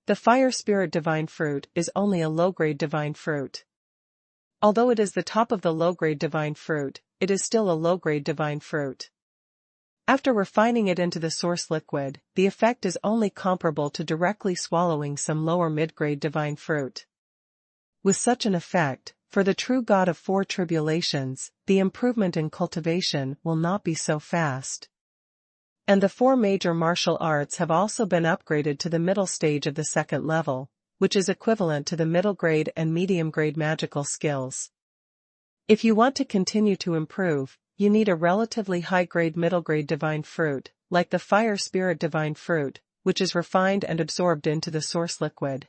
The fire spirit divine fruit is only a low-grade divine fruit. Although it is the top of the low-grade divine fruit, it is still a low-grade divine fruit. After refining it into the source liquid, the effect is only comparable to directly swallowing some lower mid-grade divine fruit. With such an effect, for the true god of four tribulations, the improvement in cultivation will not be so fast. And the four major martial arts have also been upgraded to the middle stage of the second level, which is equivalent to the middle grade and medium grade magical skills. If you want to continue to improve, you need a relatively high-grade middle-grade divine fruit, like the fire spirit divine fruit, which is refined and absorbed into the source liquid.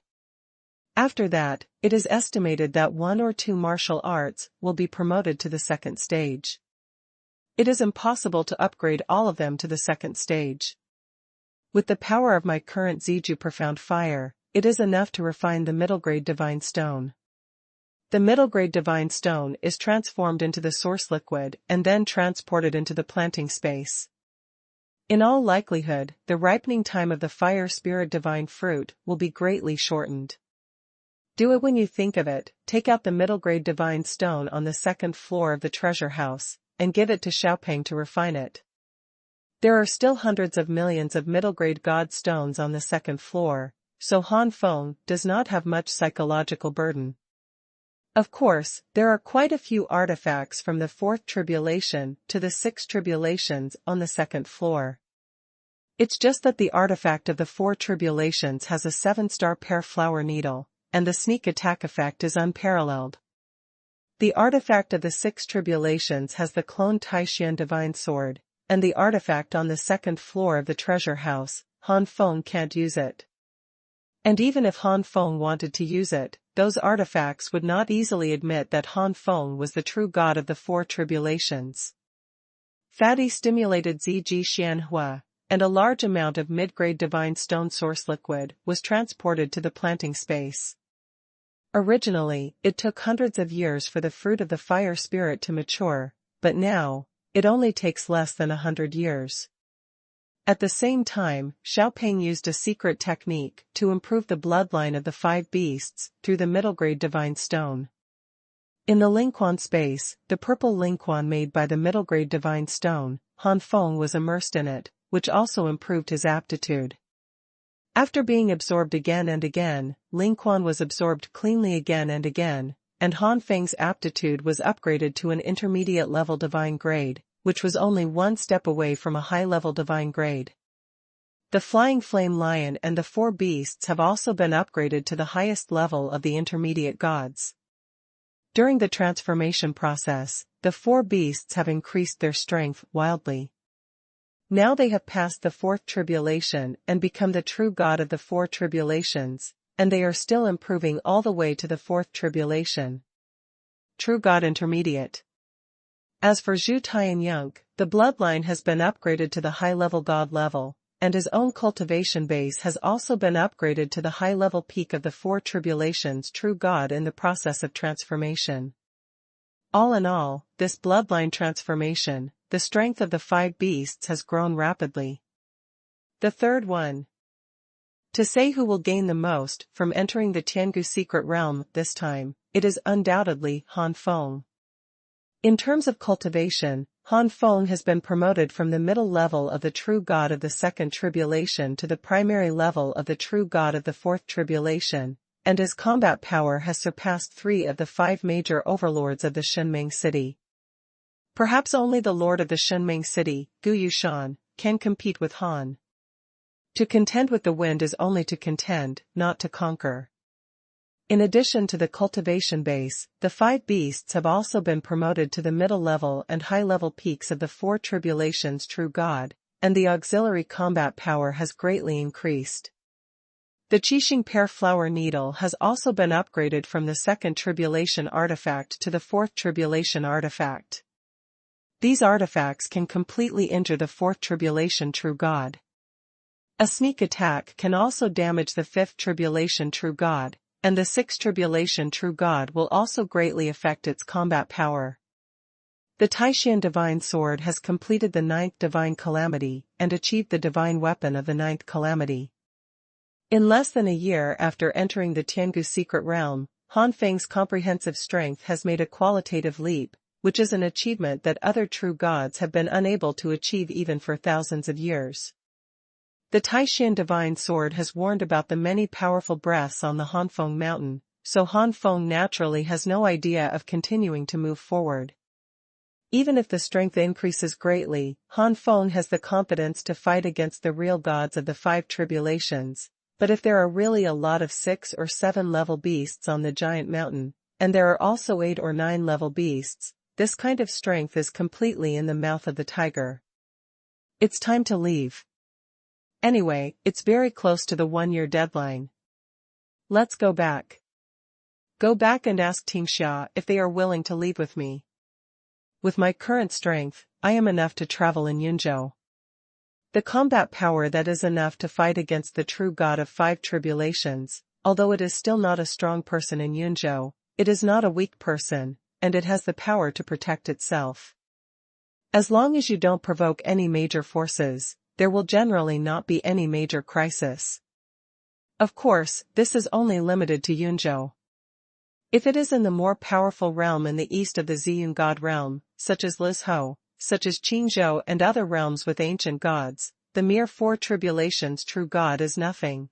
After that, it is estimated that one or two martial arts will be promoted to the second stage. It is impossible to upgrade all of them to the second stage. With the power of my current Ziju Profound Fire, it is enough to refine the middle-grade divine stone. The middle-grade divine stone is transformed into the source liquid and then transported into the planting space. In all likelihood, the ripening time of the fire spirit divine fruit will be greatly shortened. Do it when you think of it. Take out the middle-grade divine stone on the second floor of the treasure house, and give it to Xiaopeng to refine it. There are still hundreds of millions of middle-grade god stones on the second floor, so Han Feng does not have much psychological burden. Of course, there are quite a few artifacts from the fourth tribulation to the six tribulations on the second floor. It's just that the artifact of the four tribulations has a 7-star pear flower needle, and the sneak attack effect is unparalleled. The artifact of the six tribulations has the clone Taishan divine sword, and the artifact on the second floor of the treasure house, Han Feng can't use it. And even if Han Feng wanted to use it, those artifacts would not easily admit that Han Feng was the true god of the four tribulations. Fatty stimulated Ziji Xuanhuan, and a large amount of mid-grade divine stone source liquid was transported to the planting space. Originally, it took hundreds of years for the fruit of the fire spirit to mature, but now, it only takes less than 100 years. At the same time, Xiaopeng used a secret technique to improve the bloodline of the 5 beasts through the middle-grade divine stone. In the Lingquan space, the purple Lingquan made by the middle-grade divine stone, Han Feng was immersed in it, which also improved his aptitude. After being absorbed again and again, Lingquan was absorbed cleanly again, and Han Feng's aptitude was upgraded to an intermediate-level divine grade, which was only one step away from a high-level divine grade. The flying flame lion and the 4 beasts have also been upgraded to the highest level of the intermediate gods. During the transformation process, the 4 beasts have increased their strength wildly. Now they have passed the 4th tribulation and become the true god of the 4 tribulations, and they are still improving all the way to the 4th tribulation. True God Intermediate. As for Zhu Tianyunk, the bloodline has been upgraded to the high-level god level, and his own cultivation base has also been upgraded to the high-level peak of the 4 tribulations true god in the process of transformation. All in all, this bloodline transformation, the strength of the 5 beasts has grown rapidly. The third one. To say who will gain the most from entering the Tiangu secret realm this time, it is undoubtedly Han Feng. In terms of cultivation, Han Feng has been promoted from the middle level of the true god of the 2nd tribulation to the primary level of the true god of the 4th tribulation, and his combat power has surpassed 3 of the 5 major overlords of the Shenmeng city. Perhaps only the lord of the Shenmeng city, Gu Yushan, can compete with Han. To contend with the wind is only to contend, not to conquer. In addition to the cultivation base, the 5 beasts have also been promoted to the middle level and high-level peaks of the 4 tribulations true god, and the auxiliary combat power has greatly increased. The Qixing pear flower needle has also been upgraded from the 2nd tribulation artifact to the 4th tribulation artifact. These artifacts can completely injure the 4th tribulation true god. A sneak attack can also damage the 5th tribulation true god, and the 6th tribulation true god will also greatly affect its combat power. The Taishan divine sword has completed the 9th divine calamity and achieved the divine weapon of the 9th calamity. In less than a year after entering the Tiangu secret realm, Han Feng's comprehensive strength has made a qualitative leap, which is an achievement that other true gods have been unable to achieve even for thousands of years. The Taishan divine sword has warned about the many powerful breaths on the Han Feng mountain, so Han Feng naturally has no idea of continuing to move forward. Even if the strength increases greatly, Han Feng has the confidence to fight against the real gods of the 5 tribulations, but if there are really a lot of 6 or 7 level beasts on the giant mountain, and there are also 8 or 9 level beasts, this kind of strength is completely in the mouth of the tiger. It's time to leave. Anyway, it's very close to the 1-year deadline. Let's go back. Go back and ask Team Xia if they are willing to leave with me. With my current strength, I am enough to travel in Yunzhou. The combat power that is enough to fight against the true god of 5 tribulations, although it is still not a strong person in Yunzhou, it is not a weak person, and it has the power to protect itself. As long as you don't provoke any major forces, there will generally not be any major crisis. Of course, this is only limited to Yunzhou. If it is in the more powerful realm in the east of the Ziyun god realm, such as Lizhou, such as Qingzhou and other realms with ancient gods, the mere 4 tribulations true god is nothing.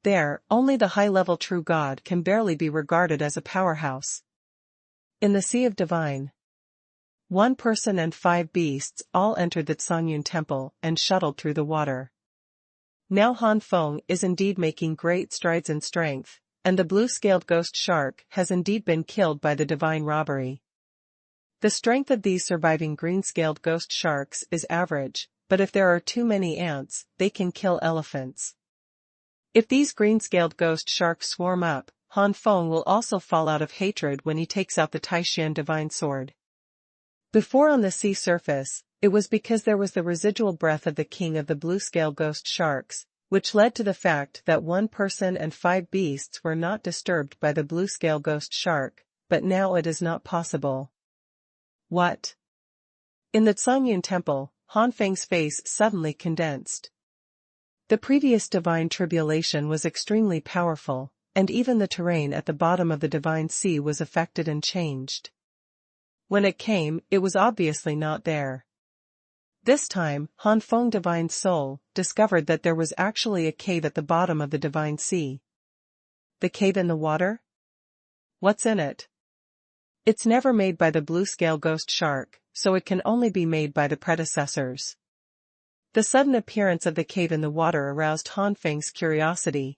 There, only the high-level true god can barely be regarded as a powerhouse. In the Sea of Divine, 1 person and 5 beasts all entered the Xuanhuan temple and shuttled through the water. Now Han Feng is indeed making great strides in strength, and the blue-scaled ghost shark has indeed been killed by the divine robbery. The strength of these surviving green-scaled ghost sharks is average, but if there are too many ants, they can kill elephants. If these green-scaled ghost sharks swarm up, Han Feng will also fall out of hatred when he takes out the Taishan divine sword. Before on the sea surface, it was because there was the residual breath of the king of the blue-scale ghost sharks, which led to the fact that one person and 5 beasts were not disturbed by the blue-scale ghost shark, but now it is not possible. What? In the Xuanhuan temple, Han Feng's face suddenly condensed. The previous divine tribulation was extremely powerful, and even the terrain at the bottom of the divine sea was affected and changed. When it came, it was obviously not there. This time, Han Feng divine soul discovered that there was actually a cave at the bottom of the divine sea. The cave in the water? What's in it? It's never made by the blue-scale ghost shark, so it can only be made by the predecessors. The sudden appearance of the cave in the water aroused Han Feng's curiosity.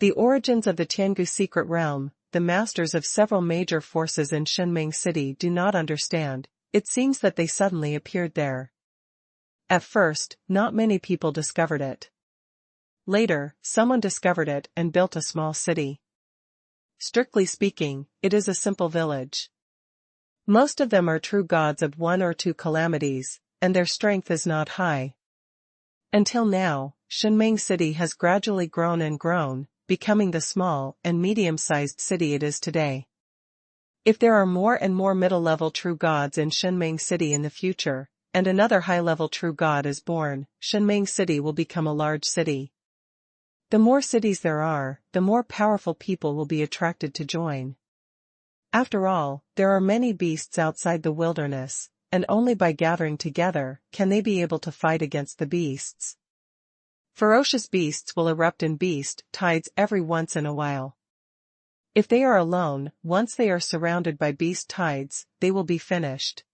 The origins of the Tiangu secret realm, the masters of several major forces in Shenming City do not understand. It seems that they suddenly appeared there. At first, not many people discovered it. Later, someone discovered it and built a small city. Strictly speaking, it is a simple village. Most of them are true gods of 1 or 2 calamities, and their strength is not high. Until now, Shenming City has gradually grown and grown, becoming the small and medium-sized city it is today. If there are more and more middle-level true gods in Shenming City in the future, and another high-level true god is born, Shenming City will become a large city. The more cities there are, the more powerful people will be attracted to join. After all, there are many beasts outside the wilderness, and only by gathering together can they be able to fight against the beasts. Ferocious beasts will erupt in beast tides every once in a while. If they are alone, once they are surrounded by beast tides, they will be finished.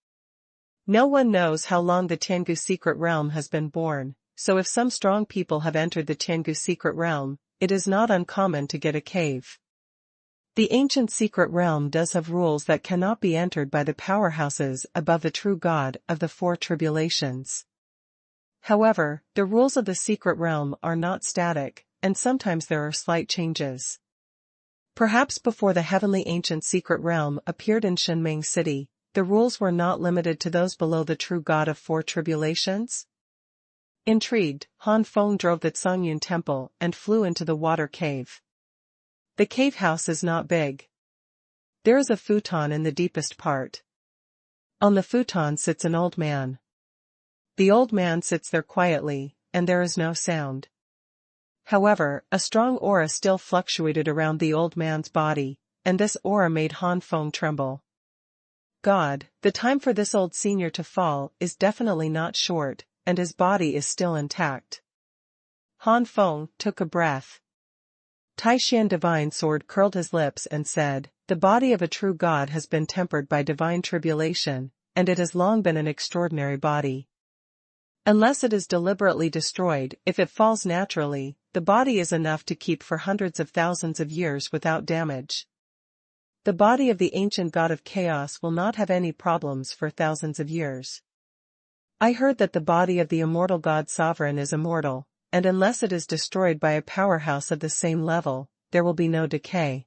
No one knows how long the Tiangu secret realm has been born, so if some strong people have entered the Tiangu secret realm, it is not uncommon to get a cave. The ancient secret realm does have rules that cannot be entered by the powerhouses above the true god of the 4 tribulations. However, the rules of the secret realm are not static, and sometimes there are slight changes. Perhaps before the heavenly ancient secret realm appeared in Shenming City, the rules were not limited to those below the true god of 4 tribulations? Intrigued, Han Feng drove the Xuanhuan temple and flew into the water cave. The cave house is not big. There is a futon in the deepest part. On the futon sits an old man. The old man sits there quietly, and there is no sound. However, a strong aura still fluctuated around the old man's body, and this aura made Han Feng tremble. God, the time for this old senior to fall is definitely not short, and his body is still intact. Han Feng took a breath. Taishan divine sword curled his lips and said, "The body of a true god has been tempered by divine tribulation, and it has long been an extraordinary body. Unless it is deliberately destroyed, if it falls naturally, the body is enough to keep for hundreds of thousands of years without damage. The body of the ancient god of chaos will not have any problems for thousands of years. I heard that the body of the immortal god sovereign is immortal, and unless it is destroyed by a powerhouse of the same level, there will be no decay.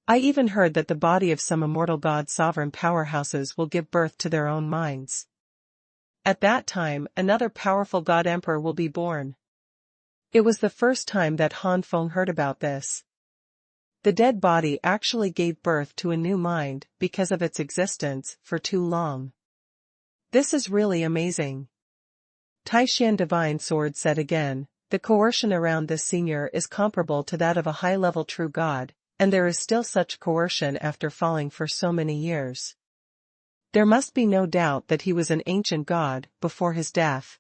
I even heard that the body of some immortal god sovereign powerhouses will give birth to their own minds. At that time, another powerful god emperor will be born." It was the first time that Han Feng heard about this. The dead body actually gave birth to a new mind because of its existence for too long. This is really amazing. Taishan Divine Sword said again, "The coercion around this senior is comparable to that of a high-level true god, and there is still such coercion after falling for so many years. There must be no doubt that he was an ancient god before his death.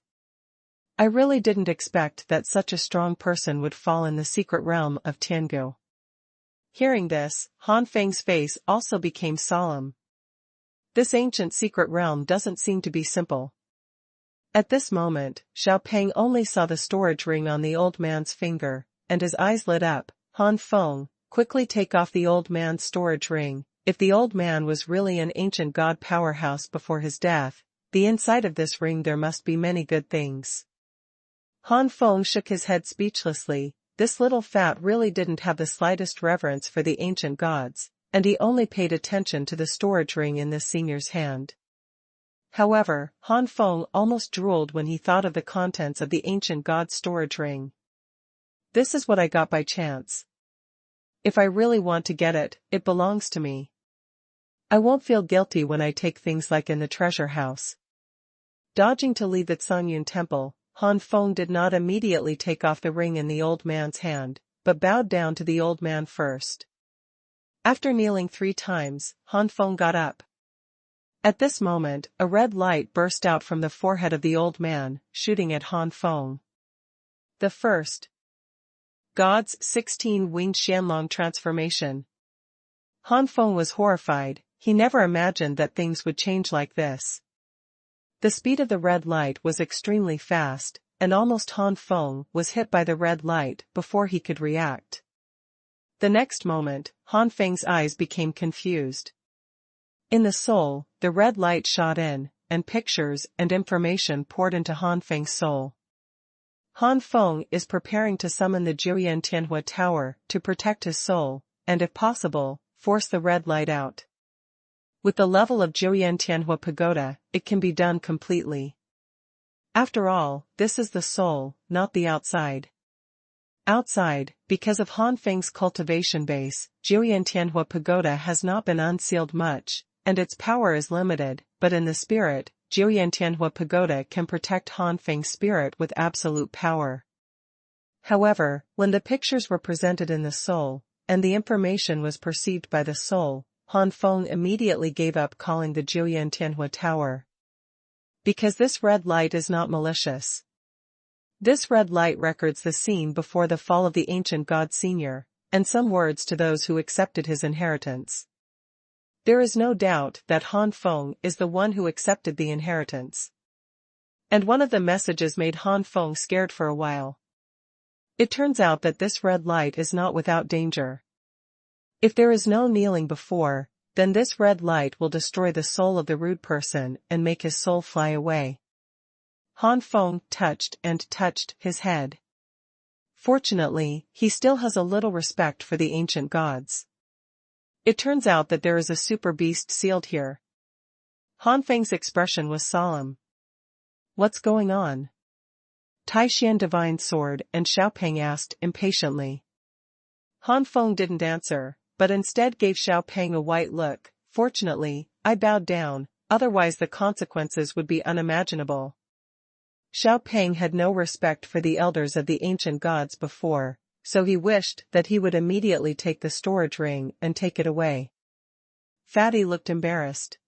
I really didn't expect that such a strong person would fall in the secret realm of Tiangu." Hearing this, Han Feng's face also became solemn. This ancient secret realm doesn't seem to be simple. At this moment, Xiao Peng only saw the storage ring on the old man's finger, and his eyes lit up. "Han Feng, quickly take off the old man's storage ring. If the old man was really an ancient god powerhouse before his death, the inside of this ring there must be many good things." Han Feng shook his head speechlessly. This little fat really didn't have the slightest reverence for the ancient gods, and he only paid attention to the storage ring in this senior's hand. However, Han Feng almost drooled when he thought of the contents of the ancient god's storage ring. This is what I got by chance. If I really want to get it, it belongs to me. I won't feel guilty when I take things like in the treasure house. Dodging to leave the Xuanhuan temple, Han Feng did not immediately take off the ring in the old man's hand, but bowed down to the old man first. After kneeling 3 times, Han Feng got up. At this moment, a red light burst out from the forehead of the old man, shooting at Han Feng. The first God's 16-winged Xianlong transformation. Han Feng was horrified. He never imagined that things would change like this. The speed of the red light was extremely fast, and almost Han Feng was hit by the red light before he could react. The next moment, Han Feng's eyes became confused. In the soul, the red light shot in, and pictures and information poured into Han Feng's soul. Han Feng is preparing to summon the Xuanhuan Tower to protect his soul, and if possible, force the red light out. With the level of Xuanhuan Pagoda, it can be done completely. After all, this is the soul, not the outside. Outside, because of Han Feng's cultivation base, Xuanhuan Pagoda has not been unsealed much, and its power is limited, but in the spirit, Xuanhuan Pagoda can protect Han Feng's spirit with absolute power. However, when the pictures were presented in the soul, and the information was perceived by the soul, Han Feng immediately gave up calling the Xuanhuan Tower. Because this red light is not malicious. This red light records the scene before the fall of the ancient god Senior, and some words to those who accepted his inheritance. There is no doubt that Han Feng is the one who accepted the inheritance. And one of the messages made Han Feng scared for a while. It turns out that this red light is not without danger. If there is no kneeling before, then this red light will destroy the soul of the rude person and make his soul fly away. Han Feng touched his head. Fortunately, he still has a little respect for the ancient gods. It turns out that there is a super beast sealed here. Han Feng's expression was solemn. What's going on? Taishan Divine Sword and Xiaopeng asked impatiently. Han Feng didn't answer, but instead gave Xiaopeng a white look. Fortunately, I bowed down, otherwise the consequences would be unimaginable. Xiaopeng had no respect for the elders of the ancient gods before, so he wished that he would immediately take the storage ring and take it away. Fatty looked embarrassed.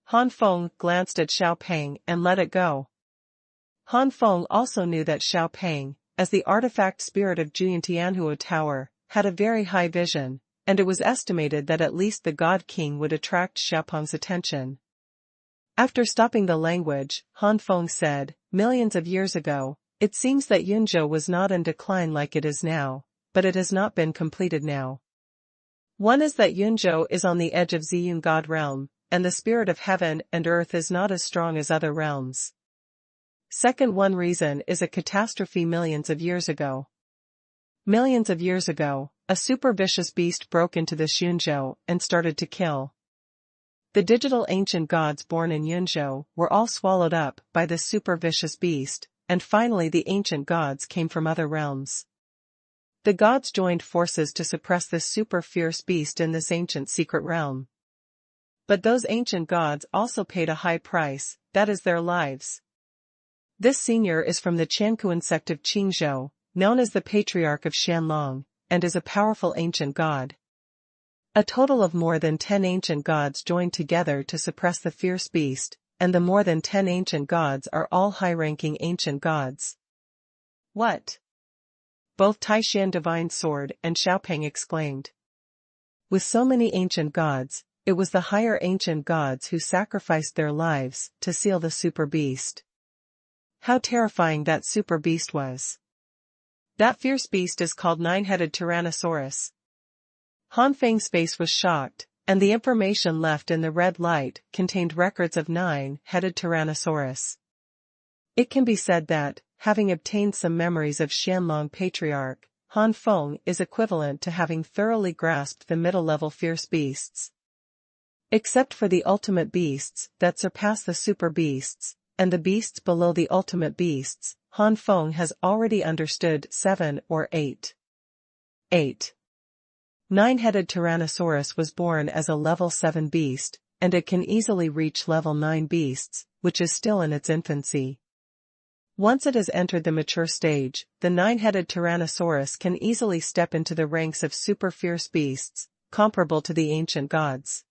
Han Feng glanced at Xiaopeng and let it go. Han Feng also knew that Xiaopeng, as the artifact spirit of Xuanhuan Tower, had a very high vision, and it was estimated that at least the God King would attract Xiaopeng's attention. After stopping the language, Han Feng said, millions of years ago, it seems that Yunzhou was not in decline like it is now, but it has not been completed now. One is that Yunzhou is on the edge of Ziyun God realm, and the spirit of heaven and earth is not as strong as other realms. Second, one reason is a catastrophe millions of years ago. Millions of years ago, a super vicious beast broke into the Yunzhou and started to kill. The digital ancient gods born in Yunzhou were all swallowed up by this super vicious beast, and finally the ancient gods came from other realms. The gods joined forces to suppress this super fierce beast in this ancient secret realm. But those ancient gods also paid a high price, that is their lives. This senior is from the Chankuan sect of Qingzhou, known as the Patriarch of Xianlong, and is a powerful ancient god. A total of more than 10 ancient gods joined together to suppress the fierce beast, and the more than 10 ancient gods are all high-ranking ancient gods. What? Both Taishan Divine Sword and Xiaopeng exclaimed. With so many ancient gods, it was the higher ancient gods who sacrificed their lives to seal the super beast. How terrifying that super beast was. That fierce beast is called Nine-Headed Tyrannosaurus. Han Feng's face was shocked, and the information left in the red light contained records of Nine-Headed Tyrannosaurus. It can be said that, having obtained some memories of Xianlong Patriarch, Han Feng is equivalent to having thoroughly grasped the middle-level fierce beasts. Except for the ultimate beasts that surpass the super beasts, and the beasts below the ultimate beasts, Han Feng has already understood 7 or 8. 8. Nine-headed Tyrannosaurus was born as a level 7 beast, and it can easily reach level 9 beasts, which is still in its infancy. Once it has entered the mature stage, the nine-headed Tyrannosaurus can easily step into the ranks of super fierce beasts, comparable to the ancient gods.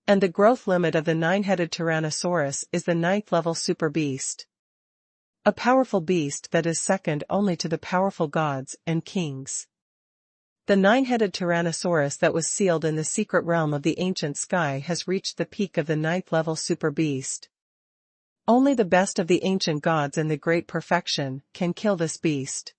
And the growth limit of the nine-headed Tyrannosaurus is the 9th level super beast. A powerful beast that is second only to the powerful gods and kings. The nine-headed Tyrannosaurus that was sealed in the secret realm of the ancient sky has reached the peak of the 9th level super beast. Only the best of the ancient gods in the great perfection can kill this beast.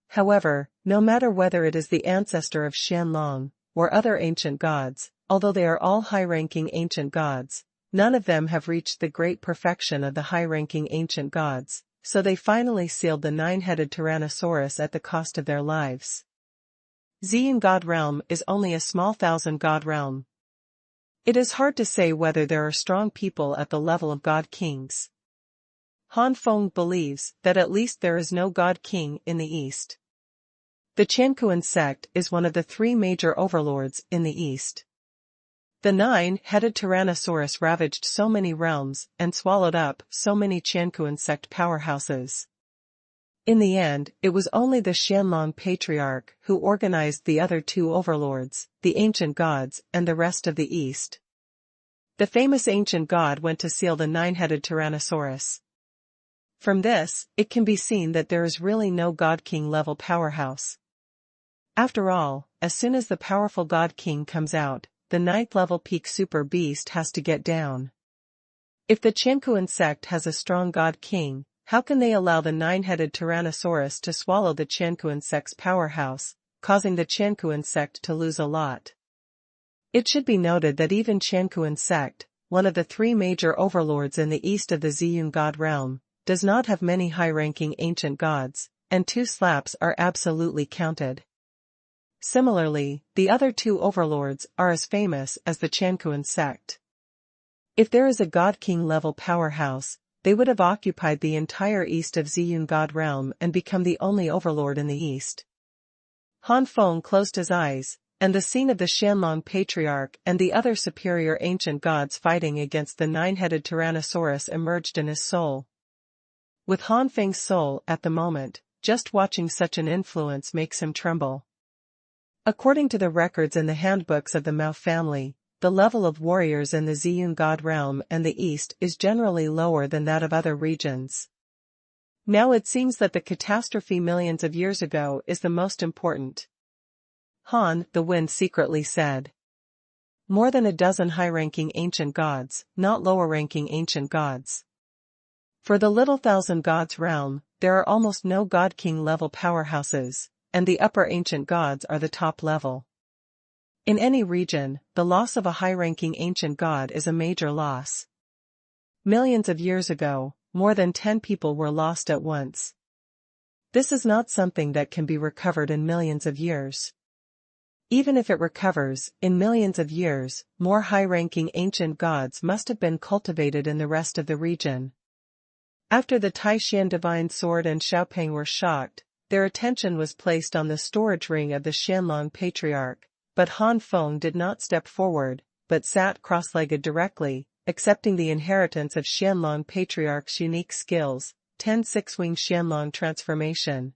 However, no matter whether it is the ancestor of Xuanhuan or other ancient gods, although they are all high-ranking ancient gods, none of them have reached the great perfection of the high-ranking ancient gods, so they finally sealed the nine-headed Tyrannosaurus at the cost of their lives. Ziyun God Realm is only a small 1,000-god realm. It is hard to say whether there are strong people at the level of God Kings. Han Feng believes that at least there is no God King in the East. The Xuanhuan sect is one of the 3 major overlords in the East. The nine-headed Tyrannosaurus ravaged so many realms and swallowed up so many Xuanhuan sect powerhouses. In the end, it was only the Xuanhuan patriarch who organized the other 2 overlords, the ancient gods and the rest of the East. The famous ancient god went to seal the nine-headed Tyrannosaurus. From this, it can be seen that there is really no God King level powerhouse. After all, as soon as the powerful God King comes out, the 9th level peak super beast has to get down. If the Xuanhuan sect has a strong God King, how can they allow the nine-headed Tyrannosaurus to swallow the Xuanhuan sect's powerhouse, causing the Xuanhuan sect to lose a lot? It should be noted that even Xuanhuan sect, one of the 3 major overlords in the east of the Ziyun God realm, does not have many high-ranking ancient gods, and 2 slaps are absolutely counted. Similarly, the other 2 overlords are as famous as the Xuanhuan sect. If there is a God King level powerhouse, they would have occupied the entire east of Ziyun God realm and become the only overlord in the east. Han Feng closed his eyes, and the scene of the Xuanhuan patriarch and the other superior ancient gods fighting against the nine-headed Tyrannosaurus emerged in his soul. With Han Feng's soul at the moment, just watching such an influence makes him tremble. According to the records in the handbooks of the Mao family, the level of warriors in the Ziyun God realm and the East is generally lower than that of other regions. Now it seems that the catastrophe millions of years ago is the most important. Han, the Wind secretly said. More than a dozen high-ranking ancient gods, not lower-ranking ancient gods. For the little 1,000 gods realm, there are almost no God King level powerhouses, and the upper ancient gods are the top level. In any region, the loss of a high-ranking ancient god is a major loss. Millions of years ago, more than 10 people were lost at once. This is not something that can be recovered in millions of years. Even if it recovers, in millions of years, more high-ranking ancient gods must have been cultivated in the rest of the region. After the Taishan divine sword and Xiaopeng were shocked, their attention was placed on the storage ring of the Xuanhuan patriarch. But Han Feng did not step forward, but sat cross-legged directly, accepting the inheritance of Xuanhuan Patriarch's unique skills, 10 six-winged Xuanhuan transformation.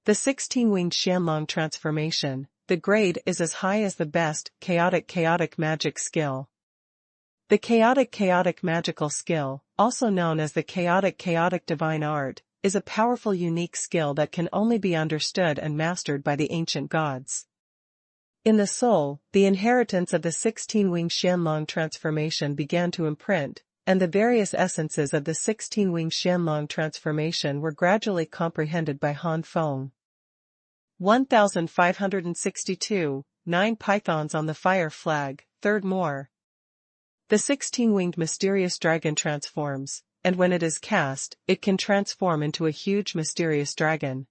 The 16-winged Xuanhuan transformation, the grade is as high as the best chaotic magic skill. The chaotic magical skill, also known as the chaotic divine art, is a powerful unique skill that can only be understood and mastered by the ancient gods. In the soul, the inheritance of the 16-winged Xuanhuan transformation began to imprint, and the various essences of the 16-winged Xuanhuan transformation were gradually comprehended by Han Feng. 1562, 9 pythons on the fire flag, third more. The 16-winged mysterious dragon transforms, and when it is cast, it can transform into a huge mysterious dragon.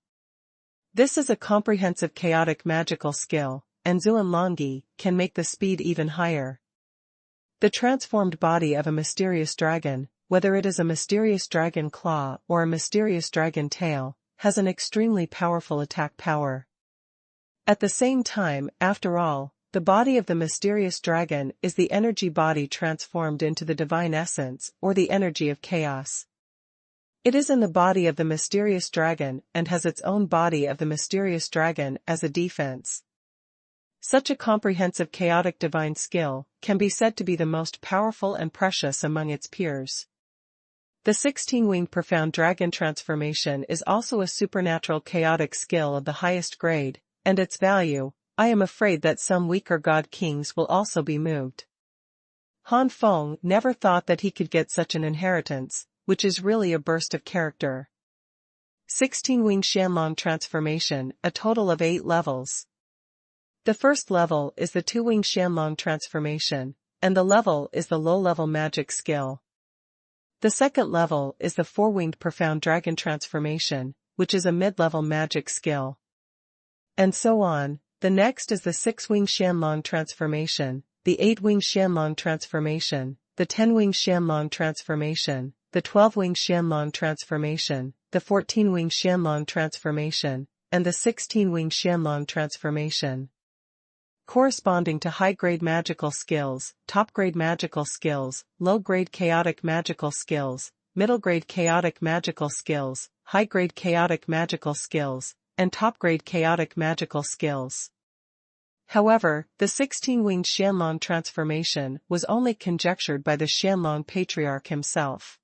This is a comprehensive chaotic magical skill, and Xuanlongyi can make the speed even higher. The transformed body of a mysterious dragon, whether it is a mysterious dragon claw or a mysterious dragon tail, has an extremely powerful attack power. At the same time, after all, the body of the mysterious dragon is the energy body transformed into the divine essence or the energy of chaos. It is in the body of the mysterious dragon and has its own body of the mysterious dragon as a defense. Such a comprehensive chaotic divine skill can be said to be the most powerful and precious among its peers. The 16-winged profound dragon transformation is also a supernatural chaotic skill of the highest grade, and its value, I am afraid that some weaker god kings will also be moved. Han Feng never thought that he could get such an inheritance, which is really a burst of character. 16-winged Xianlong transformation, a total of 8 levels. The first level is the 2-winged Xianlong transformation, and the level is the low-level magic skill. The second level is the 4-winged profound dragon transformation, which is a mid-level magic skill. And so on. The next is the 6-winged Xianlong transformation, the 8-winged Xianlong transformation, the 10-winged Xianlong transformation, the 12-winged Xianlong transformation, the 14-winged Xianlong transformation, and the 16-winged Xianlong transformation. Corresponding to high-grade magical skills, top-grade magical skills, low-grade chaotic magical skills, middle-grade chaotic magical skills, high-grade chaotic magical skills, and top-grade chaotic magical skills. However, the 16-winged Xianlong transformation was only conjectured by the Xianlong patriarch himself.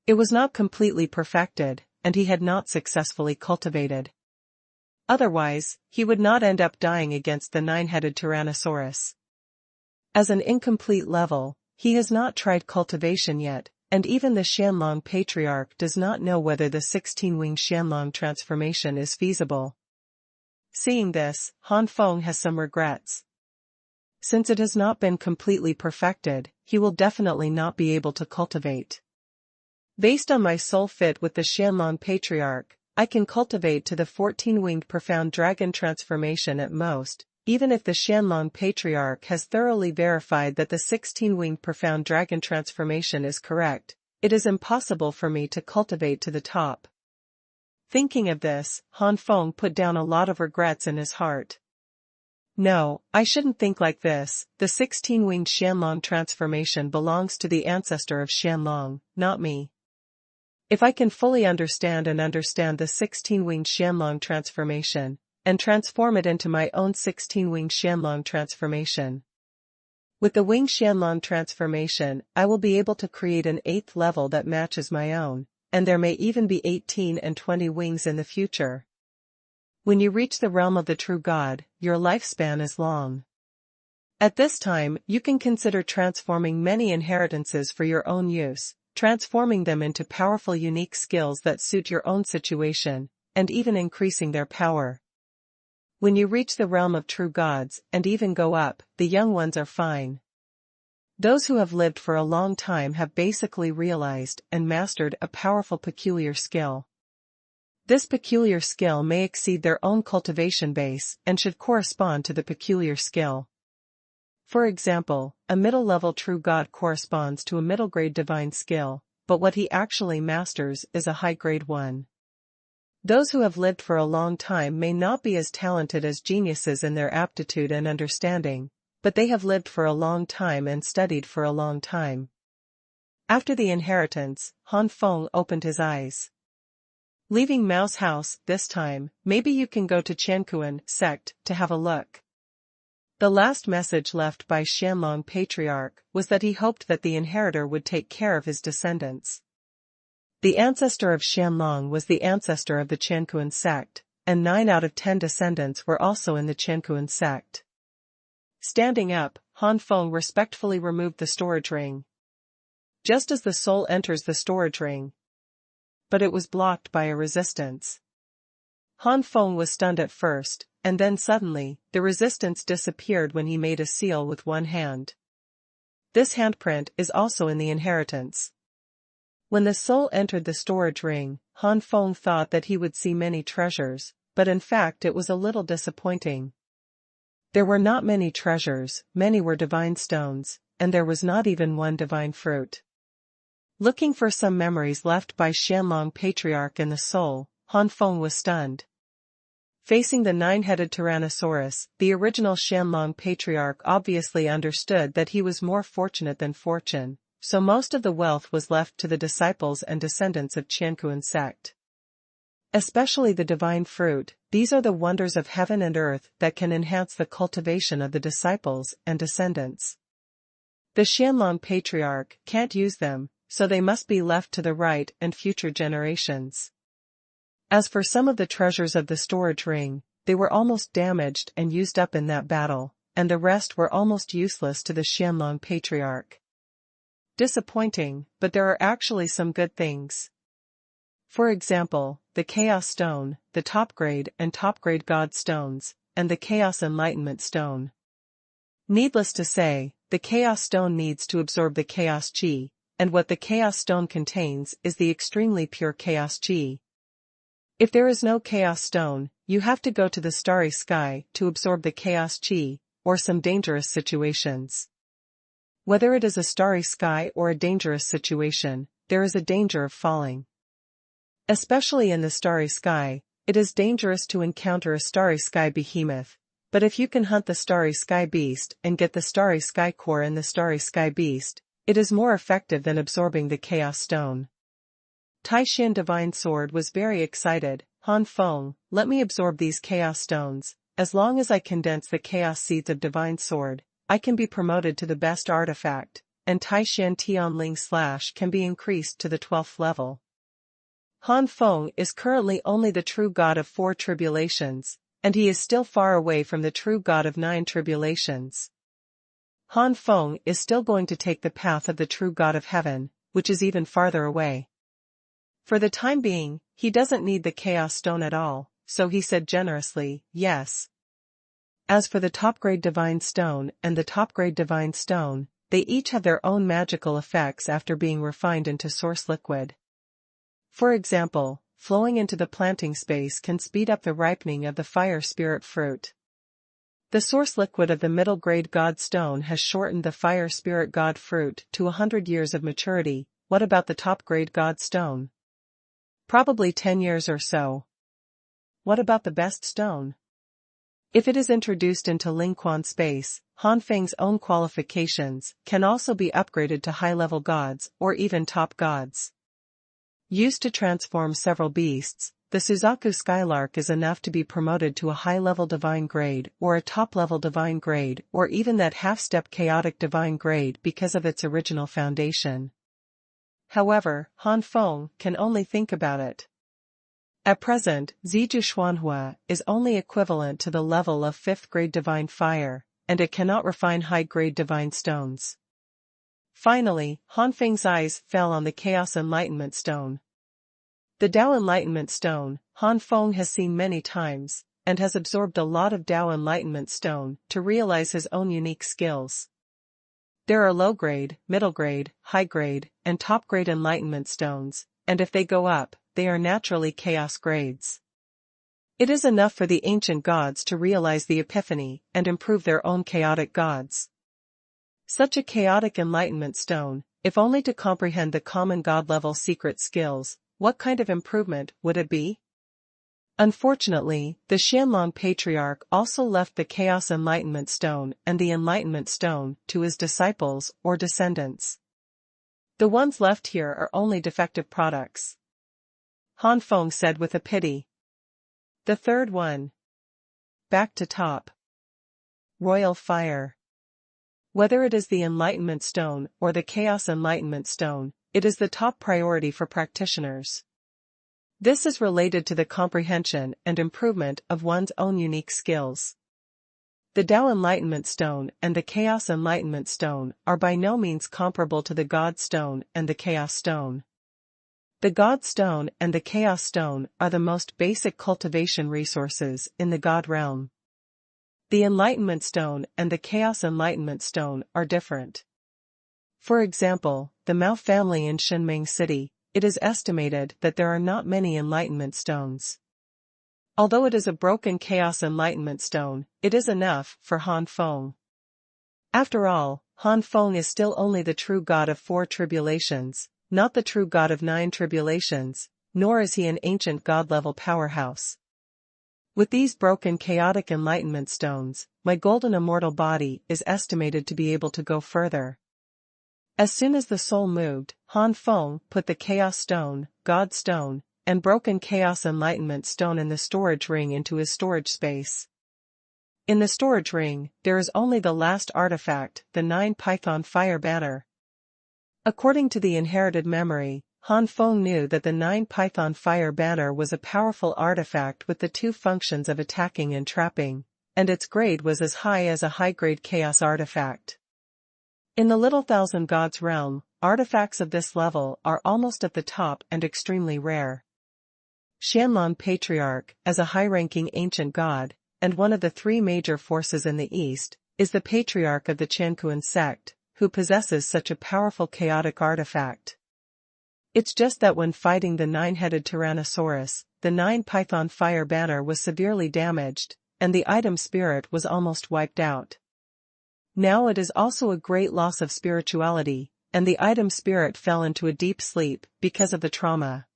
It was not completely perfected, and he had not successfully cultivated. Otherwise, he would not end up dying against the 9-headed Tyrannosaurus. As an incomplete level, he has not tried cultivation yet, and even the Xianlong patriarch does not know whether the 16-winged Xianlong transformation is feasible. Seeing this, Han Feng has some regrets. Since it has not been completely perfected, he will definitely not be able to cultivate. Based on my soul fit with the Xianlong patriarch, I can cultivate to the 14-winged profound dragon transformation at most, even if the Xianlong patriarch has thoroughly verified that the 16-winged profound dragon transformation is correct. It is impossible for me to cultivate to the top. Thinking of this, Han Feng put down a lot of regrets in his heart. No, I shouldn't think like this. The 16-winged Xianlong transformation belongs to the ancestor of Xianlong, not me. If I can fully understand the 16-winged Xianlong transformation, and transform it into my own 16-winged Xianlong transformation. With the winged Xianlong transformation, I will be able to create an 8th level that matches my own, and there may even be 18 and 20 wings in the future. When you reach the realm of the true God, your lifespan is long. At this time, you can consider transforming many inheritances for your own use, transforming them into powerful unique skills that suit your own situation, and even increasing their power. When you reach the realm of true gods, and even go up, the young ones are fine. Those who have lived for a long time have basically realized and mastered a powerful peculiar skill. This peculiar skill may exceed their own cultivation base and should correspond to the peculiar skill. For example, a middle-level true god corresponds to a middle-grade divine skill, but what he actually masters is a high-grade one. Those who have lived for a long time may not be as talented as geniuses in their aptitude and understanding, but they have lived for a long time and studied for a long time. After the inheritance, Han Feng opened his eyes. Leaving Mouse House this time, maybe you can go to Xuanhuan sect to have a look. The last message left by Xianlong patriarch was that he hoped that the inheritor would take care of his descendants. The ancestor of Xianlong was the ancestor of the Xuanhuan sect, and 9 out of 10 descendants were also in the Xuanhuan sect. Standing up, Han Feng respectfully removed the storage ring. Just as the soul enters the storage ring. But it was blocked by a resistance. Han Feng was stunned at first, and then suddenly, the resistance disappeared when he made a seal with one hand. This handprint is also in the inheritance. When the soul entered the storage ring, Han Feng thought that he would see many treasures, but in fact it was a little disappointing. There were not many treasures, many were divine stones, and there was not even one divine fruit. Looking for some memories left by Xianlong Patriarch in the soul, Han Feng was stunned. Facing the nine-headed Tyrannosaurus, the original Xianlong Patriarch obviously understood that he was more fortunate than fortune, so most of the wealth was left to the disciples and descendants of Qianquan sect. Especially the divine fruit, these are the wonders of heaven and earth that can enhance the cultivation of the disciples and descendants. The Xianlong Patriarch can't use them, so they must be left to the right and future generations. As for some of the treasures of the storage ring, they were almost damaged and used up in that battle, and the rest were almost useless to the Xianlong Patriarch. Disappointing, but there are actually some good things. For example, the Chaos Stone, the top-grade and top-grade God Stones, and the Chaos Enlightenment Stone. Needless to say, the Chaos Stone needs to absorb the Chaos Chi, and what the Chaos Stone contains is the extremely pure Chaos Chi. If there is no Chaos Stone, you have to go to the starry sky to absorb the Chaos Chi, or some dangerous situations. Whether it is a starry sky or a dangerous situation, there is a danger of falling. Especially in the starry sky, it is dangerous to encounter a starry sky behemoth, but if you can hunt the starry sky beast and get the starry sky core in the starry sky beast, it is more effective than absorbing the Chaos Stone. Taishan Divine Sword was very excited. Han Feng, let me absorb these Chaos Stones. As long as I condense the Chaos Seeds of Divine Sword, I can be promoted to the best artifact, and Taishan Tianling Slash can be increased to the 12th level. Han Feng is currently only the true god of 4 tribulations, and he is still far away from the true god of 9 tribulations. Han Feng is still going to take the path of the true god of heaven, which is even farther away. For the time being, he doesn't need the Chaos Stone at all, so he said generously, yes. As for the top-grade Divine Stone and the top-grade Divine Stone, they each have their own magical effects after being refined into source liquid. For example, flowing into the planting space can speed up the ripening of the fire spirit fruit. The source liquid of the middle-grade God Stone has shortened the fire spirit God fruit to 100 years of maturity. What about the top-grade God Stone? Probably 10 years or so. What about the best stone? If it is introduced into Lingquan space, Han Feng's own qualifications can also be upgraded to high-level gods or even top gods. Used to transform several beasts, the Suzaku Skylark is enough to be promoted to a high-level divine grade or a top-level divine grade or even that half-step chaotic divine grade because of its original foundation. However, Han Feng can only think about it. At present, Ziju Xuanhuan is only equivalent to the level of 5th grade divine fire, and it cannot refine high-grade divine stones. Finally, Han Feng's eyes fell on the Chaos Enlightenment Stone. The Tao Enlightenment Stone, Han Feng has seen many times, and has absorbed a lot of Tao Enlightenment Stone to realize his own unique skills. There are low-grade, middle-grade, high-grade, and top-grade Enlightenment Stones, and if they go up, they are naturally Chaos grades. It is enough for the ancient gods to realize the epiphany and improve their own chaotic gods. Such a chaotic Enlightenment Stone, if only to comprehend the common god-level secret skills, what kind of improvement would it be? Unfortunately, the Xianlong Patriarch also left the Chaos Enlightenment Stone and the Enlightenment Stone to his disciples or descendants. The ones left here are only defective products. Han Feng said with a pity. The third one. Back to top. Royal Fire. Whether it is the Enlightenment Stone or the Chaos Enlightenment Stone, it is the top priority for practitioners. This is related to the comprehension and improvement of one's own unique skills. The Tao Enlightenment Stone and the Chaos Enlightenment Stone are by no means comparable to the God Stone and the Chaos Stone. The God Stone and the Chaos Stone are the most basic cultivation resources in the God realm. The Enlightenment Stone and the Chaos Enlightenment Stone are different. For example, the Mao family in Shenming City, it is estimated that there are not many Enlightenment Stones. Although it is a broken Chaos Enlightenment Stone, it is enough for Han Feng. After all, Han Feng is still only the true god of 4 tribulations, not the true god of 9 tribulations, nor is he an ancient god-level powerhouse. With these broken chaotic enlightenment stones, my golden immortal body is estimated to be able to go further. As soon as the soul moved, Han Feng put the Chaos Stone, God Stone, and broken Chaos Enlightenment Stone in the storage ring into his storage space. In the storage ring, there is only the last artifact, the 9 Python Fire Banner. According to the inherited memory, Han Feng knew that the 9 Python Fire Banner was a powerful artifact with the 2 functions of attacking and trapping, and its grade was as high as a high-grade chaos artifact. In the Little Thousand Gods realm, artifacts of this level are almost at the top and extremely rare. Xuanhuan Patriarch, as a high-ranking ancient god, and one of the 3 major forces in the east, is the patriarch of the Xuanhuan sect, who possesses such a powerful chaotic artifact. It's just that when fighting the 9-headed Tyrannosaurus, the 9 Python Fire Banner was severely damaged, and the item spirit was almost wiped out. Now it is also a great loss of spirituality, and the item spirit fell into a deep sleep because of the trauma.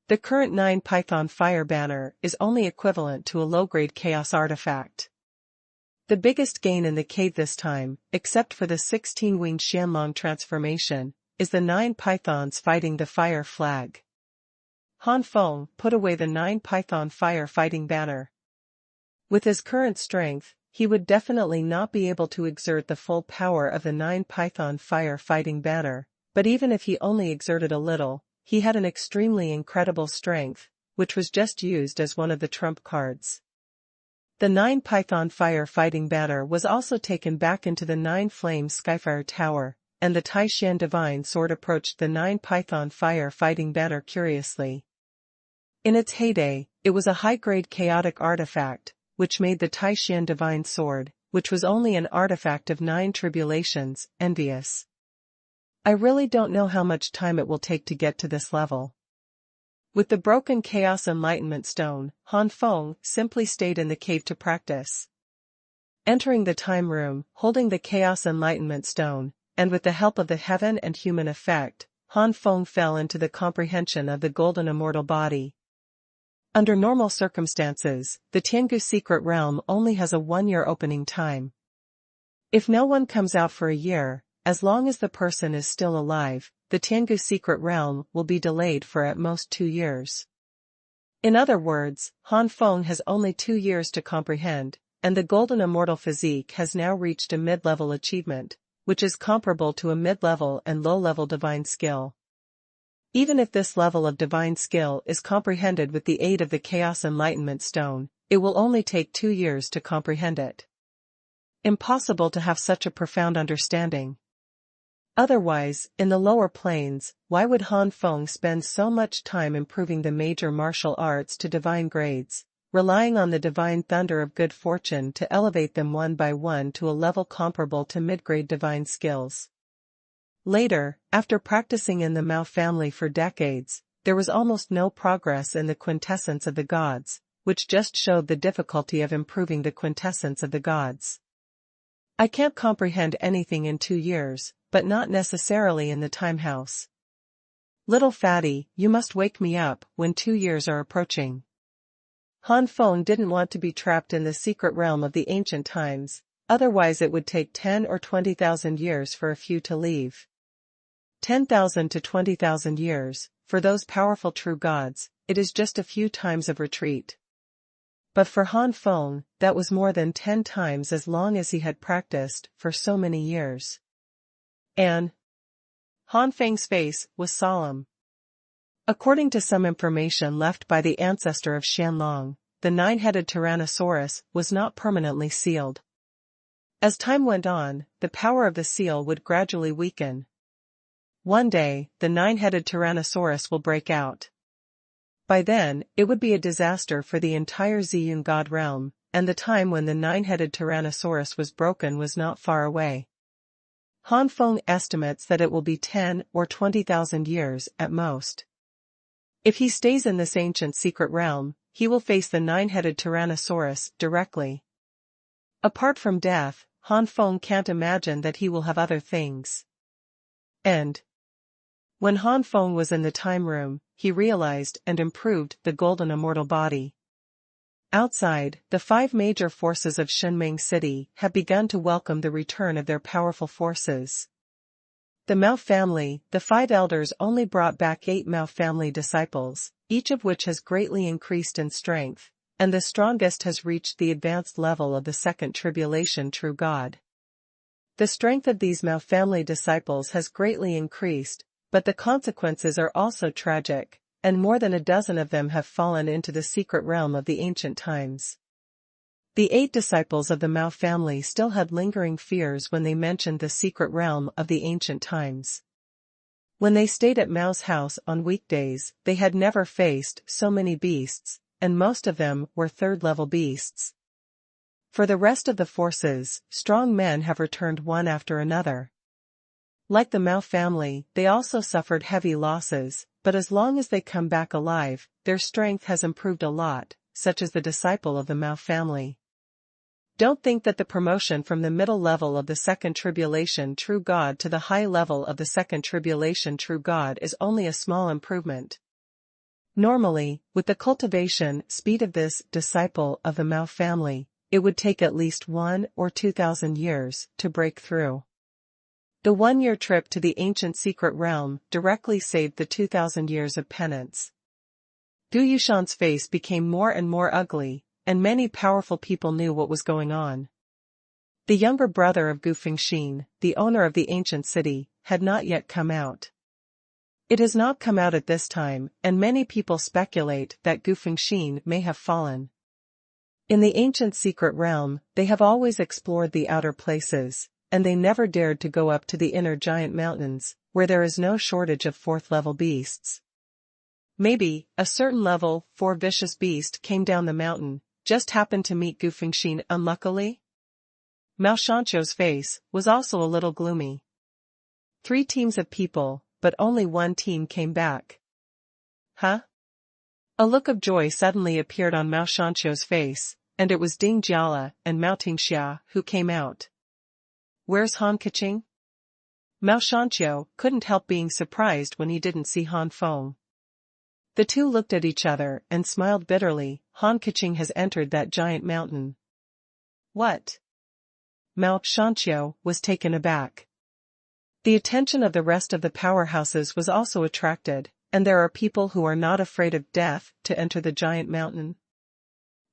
The current 9 Python Fire Banner is only equivalent to a low-grade chaos artifact. The biggest gain in the cave this time, except for the 16-winged Xianlong transformation, is the 9 pythons fighting the fire flag. Han Feng put away the 9 Python Fire Fighting Banner. With his current strength, he would definitely not be able to exert the full power of the 9 Python Fire Fighting Banner, but even if he only exerted a little, he had an extremely incredible strength, which was just used as one of the trump cards. The 9 Python Fire Fighting Banner was also taken back into the 9 Flame Skyfire Tower, and the Taishan Divine Sword approached the 9 Python Fire Fighting Banner curiously. In its heyday, it was a high-grade chaotic artifact, which made the Taishan Divine Sword, which was only an artifact of 9 tribulations, envious. I really don't know how much time it will take to get to this level. With the broken Chaos Enlightenment Stone, Han Feng simply stayed in the cave to practice. Entering the time room, holding the Chaos Enlightenment Stone, and with the help of the heaven and human effect, Han Feng fell into the comprehension of the golden immortal body. Under normal circumstances, the Tiangu secret realm only has a 1-year opening time. If no one comes out for a year, as long as the person is still alive, the Tiangu secret realm will be delayed for at most 2 years. In other words, Han Feng has only 2 years to comprehend, and the golden immortal physique has now reached a mid-level achievement, which is comparable to a mid-level and low-level divine skill. Even if this level of divine skill is comprehended with the aid of the Chaos Enlightenment Stone, it will only take 2 years to comprehend it. Impossible to have such a profound understanding. Otherwise, in the lower planes, why would Han Feng spend so much time improving the major martial arts to divine grades, relying on the divine thunder of good fortune to elevate them one by one to a level comparable to mid-grade divine skills? Later, after practicing in the Mao family for decades, there was almost no progress in the quintessence of the gods, which just showed the difficulty of improving the quintessence of the gods. I can't comprehend anything in 2 years, but not necessarily in the time house. Little fatty, you must wake me up when 2 years are approaching. Han Feng didn't want to be trapped in the secret realm of the ancient times, otherwise it would take 10 or 20,000 years for a few to leave. 10,000 to 20,000 years, for those powerful true gods, it is just a few times of retreat. But for Han Feng, that was more than 10 times as long as he had practiced for so many years. And Han Feng's face was solemn. According to some information left by the ancestor of Xianlong, the 9-headed Tyrannosaurus was not permanently sealed. As time went on, the power of the seal would gradually weaken. One day, the 9-headed Tyrannosaurus will break out. By then, it would be a disaster for the entire Ziyun god realm, and the time when the 9-headed Tyrannosaurus was broken was not far away. Han Feng estimates that it will be 10 or 20,000 years at most. If he stays in this ancient secret realm, he will face the 9-headed Tyrannosaurus directly. Apart from death, Han Feng can't imagine that he will have other things. And when Han Feng was in the time room, he realized and improved the golden immortal body. Outside, the 5 major forces of Shenming City have begun to welcome the return of their powerful forces. The Mao family, the 5 elders only brought back 8 Mao family disciples, each of which has greatly increased in strength, and the strongest has reached the advanced level of the second tribulation true God. The strength of these Mao family disciples has greatly increased, but the consequences are also tragic, and more than a dozen of them have fallen into the secret realm of the ancient times. The 8 disciples of the Mao family still had lingering fears when they mentioned the secret realm of the ancient times. When they stayed at Mao's house on weekdays, they had never faced so many beasts, and most of them were third-level beasts. For the rest of the forces, strong men have returned one after another. Like the Mao family, they also suffered heavy losses, but as long as they come back alive, their strength has improved a lot, such as the disciple of the Mao family. Don't think that the promotion from the middle level of the second tribulation true God to the high level of the second tribulation true God is only a small improvement. Normally, with the cultivation speed of this disciple of the Mao family, it would take at least 1 or 2,000 years to break through. The 1-year trip to the ancient secret realm directly saved the 2,000 years of penance. Gu Yushan's face became more and more ugly, and many powerful people knew what was going on. The younger brother of Gu Fengxin, the owner of the ancient city, had not yet come out. It has not come out at this time, and many people speculate that Gu Fengxin may have fallen. In the ancient secret realm, they have always explored the outer places, and they never dared to go up to the inner giant mountains, where there is no shortage of 4th-level beasts. Maybe, a certain level 4 vicious beast came down the mountain, just happened to meet Gu Fengxin unluckily? Mao Shanqiu's face was also a little gloomy. 3 teams of people, but only 1 team came back. Huh? A look of joy suddenly appeared on Mao Shanqiu's face, and it was Ding Jiala and Mao Tingxia who came out. Where's Han Keqing? Mao Shanqiu couldn't help being surprised when he didn't see Han Feng. The two looked at each other and smiled bitterly. Han Keqing has entered that giant mountain. What? Mao Shanqiu was taken aback. The attention of the rest of the powerhouses was also attracted, and there are people who are not afraid of death to enter the giant mountain.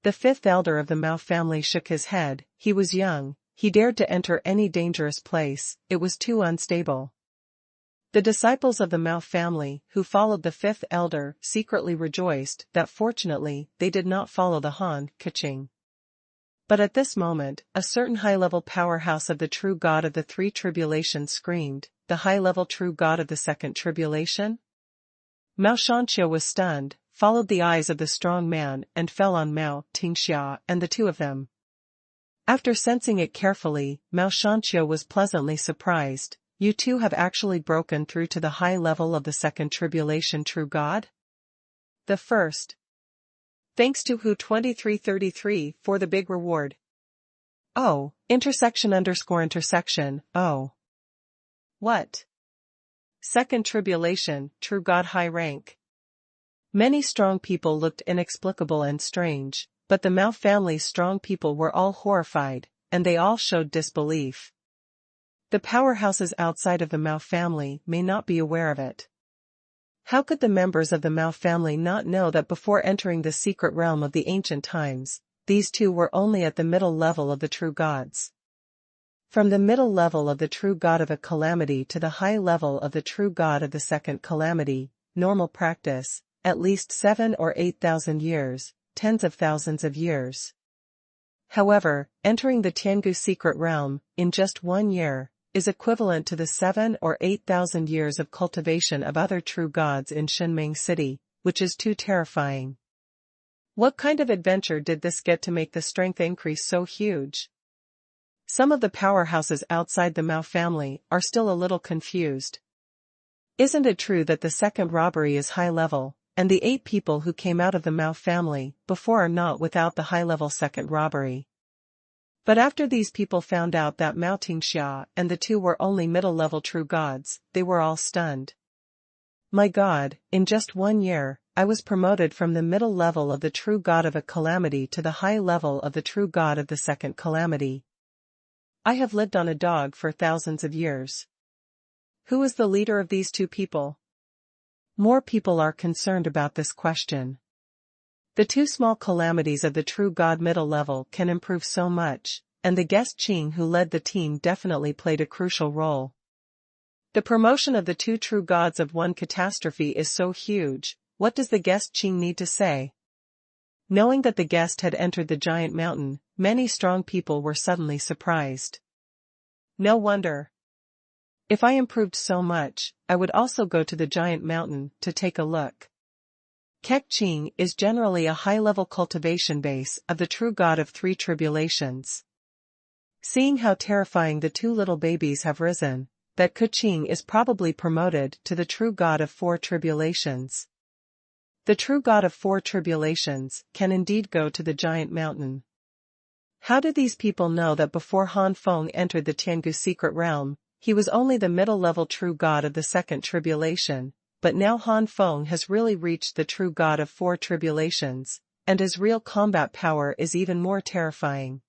The 5th elder of the Mao family shook his head. He was young, he dared to enter any dangerous place, it was too unstable. The disciples of the Mao family, who followed the 5th elder, secretly rejoiced that fortunately they did not follow the Han Keqing. But at this moment, a certain high-level powerhouse of the true God of the 3 tribulations screamed, the high-level true God of the 2nd tribulation? Mao Shanqiu was stunned, followed the eyes of the strong man and fell on Mao Tingxia and the 2 of them. After sensing it carefully, Mao Shanqiu was pleasantly surprised. You 2 have actually broken through to the high level of the second tribulation true God? The first. Thanks to Who2333 for the big reward. Oh, __intersection, oh. What? Second tribulation, true God high rank. Many strong people looked inexplicable and strange, but the Mao family's strong people were all horrified, and they all showed disbelief. The powerhouses outside of the Mao family may not be aware of it. How could the members of the Mao family not know that before entering the secret realm of the ancient times, these 2 were only at the middle level of the true gods? From the middle level of the true God of a calamity to the high level of the true God of the second calamity, normal practice, at least 7 or 8,000 years, tens of thousands of years. However, entering the Tiangu secret realm, in just 1 year, is equivalent to the 7 or 8,000 years of cultivation of other true gods in Shenming City, which is too terrifying. What kind of adventure did this get to make the strength increase so huge? Some of the powerhouses outside the Mao family are still a little confused. Isn't it true that the second robbery is high level, and the 8 people who came out of the Mao family before are not without the high-level second robbery? But after these people found out that Mao Tingxia and the two were only middle-level true gods, they were all stunned. My God, in just 1 year, I was promoted from the middle level of the true god of a calamity to the high level of the true god of the second calamity. I have lived on a dog for thousands of years. Who is the leader of these two people? More people are concerned about this question. The two small calamities of the true god middle level can improve so much, and the guest Qing who led the team definitely played a crucial role. The promotion of the two true gods of one catastrophe is so huge. What does the guest Qing need to say? Knowing that the guest had entered the giant mountain, many strong people were suddenly surprised. No wonder. If I improved so much, I would also go to the giant mountain to take a look. Kek Qing is generally a high-level cultivation base of the true god of three tribulations. Seeing how terrifying the two little babies have risen, that Kuqing is probably promoted to the true god of four tribulations. The true god of four tribulations can indeed go to the giant mountain. How did these people know that before Han Feng entered the Tiangu secret realm, he was only the middle-level true god of the second tribulation, but now Han Feng has really reached the true god of four tribulations, and his real combat power is even more terrifying.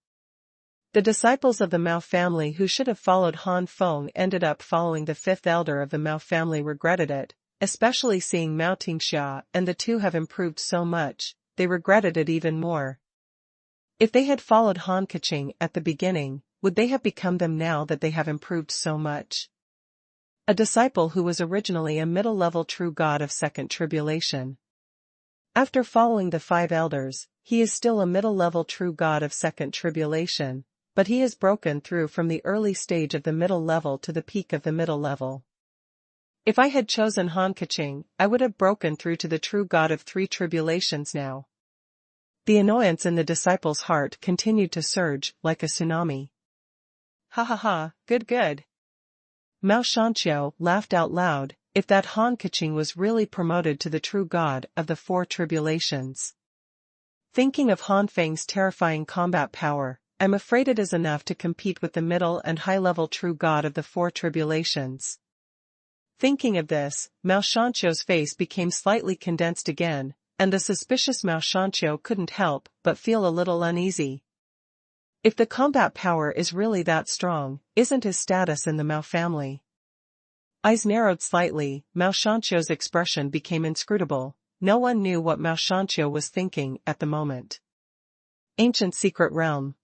The disciples of the Mao family who should have followed Han Feng ended up following the fifth elder of the Mao family regretted it, especially seeing Mao Tingxia and the two have improved so much, they regretted it even more. If they had followed Han Kuqing at the beginning, would they have become them now that they have improved so much? A disciple who was originally a middle-level true god of second tribulation. After following the five elders, he is still a middle-level true god of second tribulation, but he has broken through from the early stage of the middle level to the peak of the middle level. If I had chosen Han Kuqing, I would have broken through to the true god of three tribulations now. The annoyance in the disciple's heart continued to surge like a tsunami. Ha ha ha, good. Mao Shanqiu laughed out loud. If that Han Kuqing was really promoted to the true god of the four tribulations. Thinking of Han Feng's terrifying combat power, I'm afraid it is enough to compete with the middle and high-level true god of the four tribulations. Thinking of this, Mao Shanqiu's face became slightly condensed again, and the suspicious Mao Shanqiu couldn't help but feel a little uneasy. If the combat power is really that strong, isn't his status in the Mao family? Eyes narrowed slightly, Mao Shanqiu's expression became inscrutable. No one knew what Mao Shanqiu was thinking at the moment. Ancient secret realm.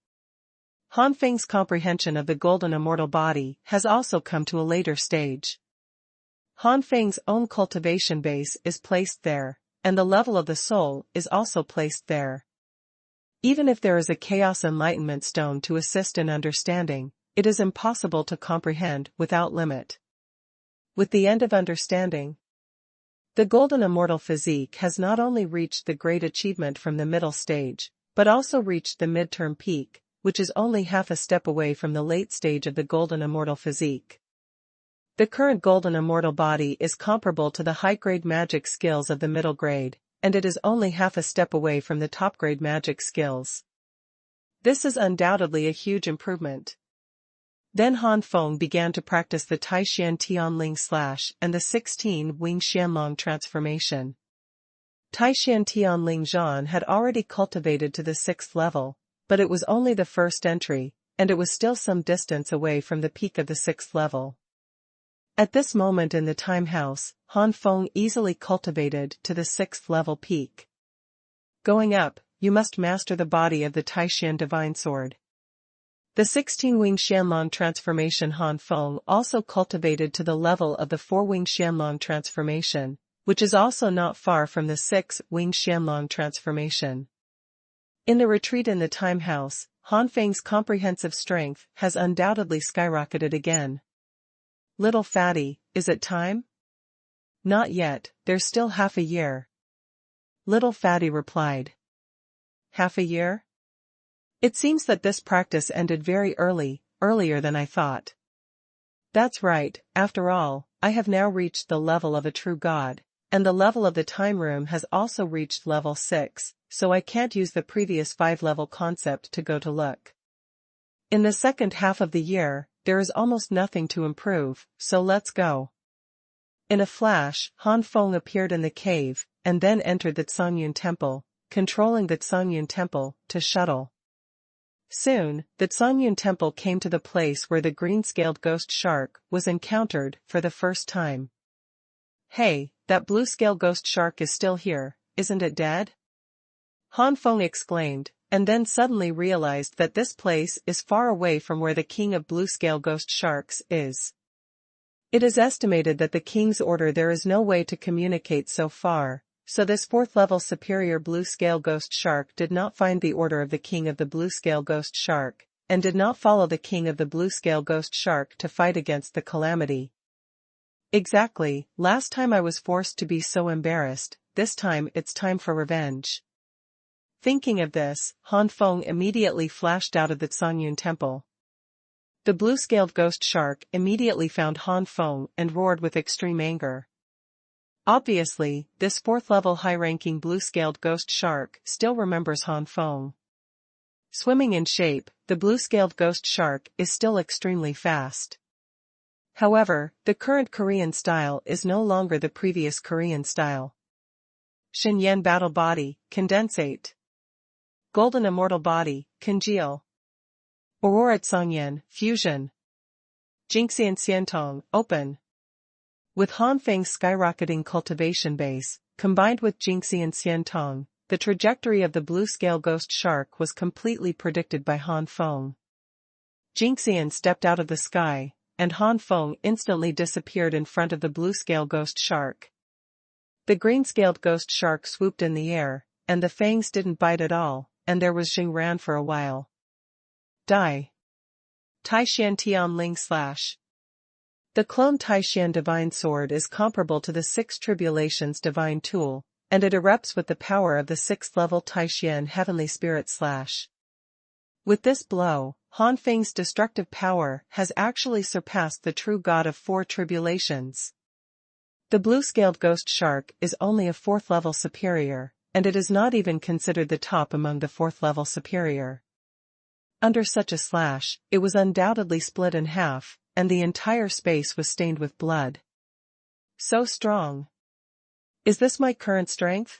Han Feng's comprehension of the golden immortal body has also come to a later stage. Han Feng's own cultivation base is placed there, and the level of the soul is also placed there. Even if there is a chaos enlightenment stone to assist in understanding, it is impossible to comprehend without limit. With the end of understanding, the golden immortal physique has not only reached the great achievement from the middle stage, but also reached the midterm peak, which is only half a step away from the late stage of the golden immortal physique. The current golden immortal body is comparable to the high-grade magic skills of the middle grade, and it is only half a step away from the top-grade magic skills. This is undoubtedly a huge improvement. Then Han Feng began to practice the Taishan Tianling Slash and the 16 Wing Xianlong transformation. Taishan Tianling Zhan had already cultivated to the 6th level, but it was only the first entry, and it was still some distance away from the peak of the 6th level. At this moment in the time house, Han Feng easily cultivated to the 6th level peak. Going up, you must master the body of the Taishan Divine Sword. The 16 Wing Xianlong transformation Han Feng also cultivated to the level of the 4 Wing Xianlong transformation, which is also not far from the 6 Wing Xianlong transformation. In the retreat in the time house, Han Feng's comprehensive strength has undoubtedly skyrocketed again. Little fatty, is it time? Not yet, there's still half a year. Little fatty replied. Half a year? It seems that this practice ended very early, earlier than I thought. That's right, after all, I have now reached the level of a true god, and the level of the time room has also reached level 6, so I can't use the previous 5-level concept to go to look. In the second half of the year, there is almost nothing to improve, so let's go. In a flash, Han Feng appeared in the cave, and then entered the Xuanhuan temple, controlling the Xuanhuan temple to shuttle. Soon, the Xuanhuan temple came to the place where the green-scaled ghost shark was encountered for the first time. Hey, that blue-scale ghost shark is still here, isn't it dead? Han Feng exclaimed, and then suddenly realized that this place is far away from where the king of blue-scale ghost sharks is. It is estimated that the king's order there is no way to communicate so far, so this fourth-level superior blue-scale ghost shark did not find the order of the king of the blue-scale ghost shark, and did not follow the king of the blue-scale ghost shark to fight against the calamity. Exactly, last time I was forced to be so embarrassed, this time it's time for revenge. Thinking of this, Han Feng immediately flashed out of the Xuanhuan temple. The blue-scaled ghost shark immediately found Han Feng and roared with extreme anger. Obviously, this fourth-level high-ranking blue-scaled ghost shark still remembers Han Feng. Swimming in shape, the blue-scaled ghost shark is still extremely fast. However, the current Korean style is no longer the previous Korean style. Shinyan Battle Body, Condensate. Golden Immortal Body, Congeal. Aurora Tsangyan, Fusion. Jingxian Xiantong, Open. With Han Feng's skyrocketing cultivation base, combined with Jingxian Xiantong, the trajectory of the blue-scale ghost shark was completely predicted by Han Feng. Jingxian stepped out of the sky, and Han Feng instantly disappeared in front of the blue-scale ghost shark. The green-scaled ghost shark swooped in the air, and the fangs didn't bite at all, and there was Xingran for a while. Die. Taishan Tian Ling Slash. The clone Taishan Divine Sword is comparable to the Six Tribulations Divine Tool, and it erupts with the power of the 6th-level Taishan Heavenly Spirit Slash. With this blow, Han Feng's destructive power has actually surpassed the true god of 4 tribulations. The blue-scaled ghost shark is only a 4th-level superior, and it is not even considered the top among the 4th-level superior. Under such a slash, it was undoubtedly split in half, and the entire space was stained with blood. So strong. Is this my current strength?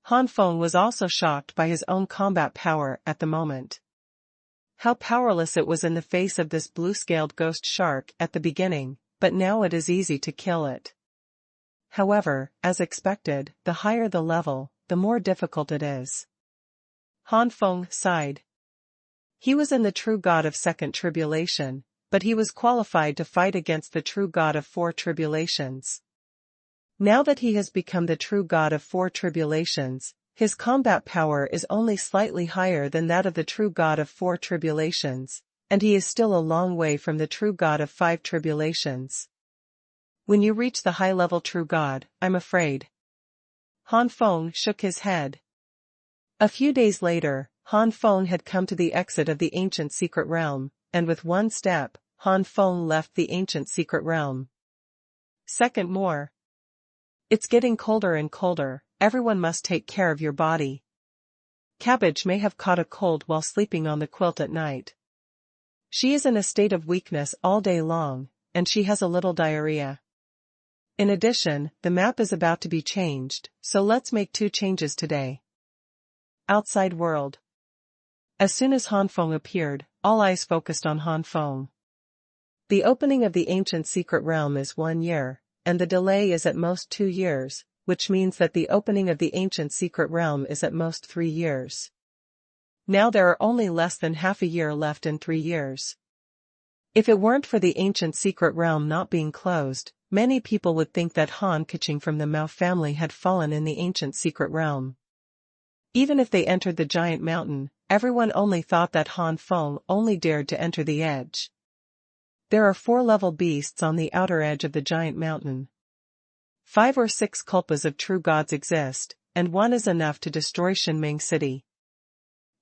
Han Feng was also shocked by his own combat power at the moment. How powerless it was in the face of this blue-scaled ghost shark at the beginning, but now it is easy to kill it. However, as expected, the higher the level, the more difficult it is. Han Feng sighed. He was in the true god of 2nd tribulation, but he was qualified to fight against the true god of 4 tribulations. Now that he has become the true god of 4 tribulations, his combat power is only slightly higher than that of the true god of 4 tribulations, and he is still a long way from the true god of 5 tribulations. When you reach the high-level true god, I'm afraid. Han Feng shook his head. A few days later, Han Feng had come to the exit of the ancient secret realm, and with one step, Han Feng left the ancient secret realm. Second more. It's getting colder and colder, everyone must take care of your body. Cabbage may have caught a cold while sleeping on the quilt at night. She is in a state of weakness all day long, and she has a little diarrhea. In addition, the map is about to be changed, so let's make 2 changes today. Outside world. As soon as Han Feng appeared, all eyes focused on Han Feng. The opening of the ancient secret realm is 1 year, and the delay is at most 2 years, which means that the opening of the ancient secret realm is at most 3 years. Now there are only less than half a year left in 3 years. If it weren't for the ancient secret realm not being closed, many people would think that Han Keqing from the Mao family had fallen in the ancient secret realm. Even if they entered the giant mountain, everyone only thought that Han Feng only dared to enter the edge. There are 4-level beasts on the outer edge of the giant mountain. 5 or 6 kulpas of true gods exist, and 1 is enough to destroy Shinming City.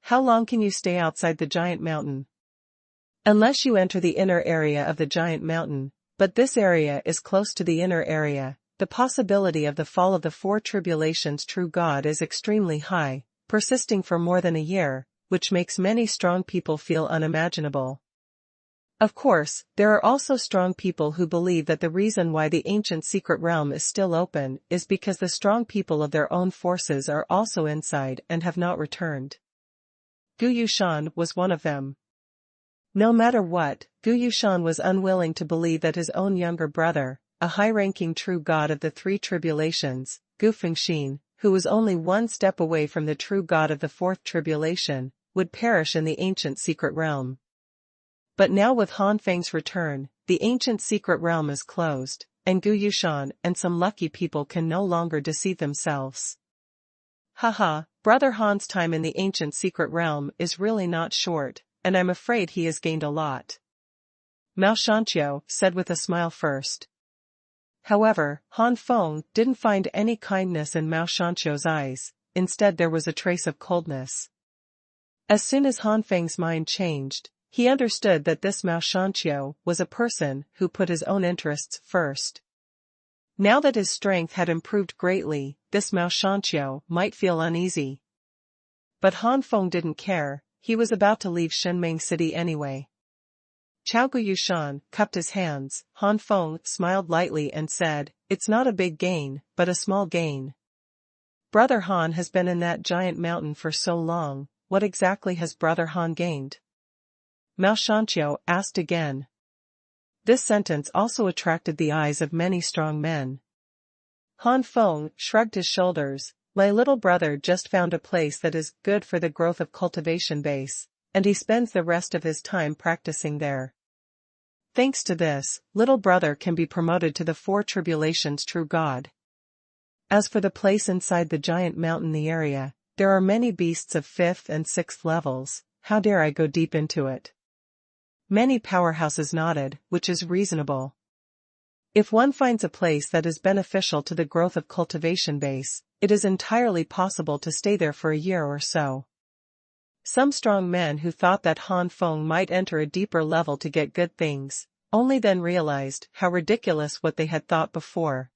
How long can you stay outside the giant mountain? Unless you enter the inner area of the giant mountain, but this area is close to the inner area, the possibility of the fall of the 4 tribulations true god is extremely high, persisting for more than a year, which makes many strong people feel unimaginable. Of course, there are also strong people who believe that the reason why the ancient secret realm is still open is because the strong people of their own forces are also inside and have not returned. Gu Yushan was one of them. No matter what, Gu Yushan was unwilling to believe that his own younger brother, a high-ranking true god of the three tribulations, Gu Fengxin, who was only one step away from the true god of the fourth tribulation, would perish in the ancient secret realm. But now with Han Feng's return, the ancient secret realm is closed, and Gu Yushan and some lucky people can no longer deceive themselves. Haha, Brother Han's time in the ancient secret realm is really not short, and I'm afraid he has gained a lot. Mao Shanqiu said with a smile first. However, Han Feng didn't find any kindness in Mao Shanqiu's eyes, instead there was a trace of coldness. As soon as Han Feng's mind changed, he understood that this Mao Shanqiu was a person who put his own interests first. Now that his strength had improved greatly, this Mao Shanqiu might feel uneasy. But Han Feng didn't care, he was about to leave Shenmeng City anyway. Gu Yushan cupped his hands. Han Feng smiled lightly and said, "It's not a big gain, but a small gain. Brother Han has been in that giant mountain for so long, what exactly has Brother Han gained?" Mao Shanqiu asked again. This sentence also attracted the eyes of many strong men. Han Feng shrugged his shoulders. "My little brother just found a place that is good for the growth of cultivation base, and he spends the rest of his time practicing there. Thanks to this, little brother can be promoted to the four tribulations true god. As for the place inside the giant mountain, the area, there are many beasts of 5th and 6th levels, how dare I go deep into it?" Many powerhouses nodded, which is reasonable. If one finds a place that is beneficial to the growth of cultivation base, it is entirely possible to stay there for a year or so. Some strong men who thought that Han Feng might enter a deeper level to get good things, only then realized how ridiculous what they had thought before.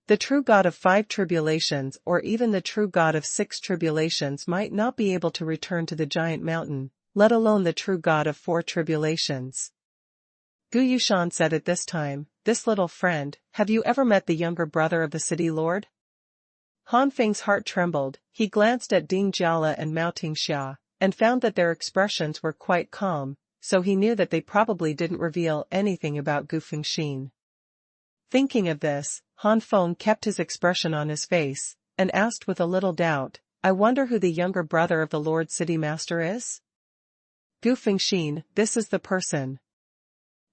The true god of 5 tribulations or even the true god of 6 tribulations might not be able to return to the giant mountain, let alone the true god of 4 tribulations. Gu Yushan said at this time, "This little friend, have you ever met the younger brother of the city lord?" Han Feng's heart trembled. He glanced at Ding Jiala and Mao Tingxia, and found that their expressions were quite calm, so he knew that they probably didn't reveal anything about Gu Fengxin. Thinking of this, Han Feng kept his expression on his face, and asked with a little doubt, "I wonder who the younger brother of the Lord City Master is?" "Gu Fengxin, this is the person."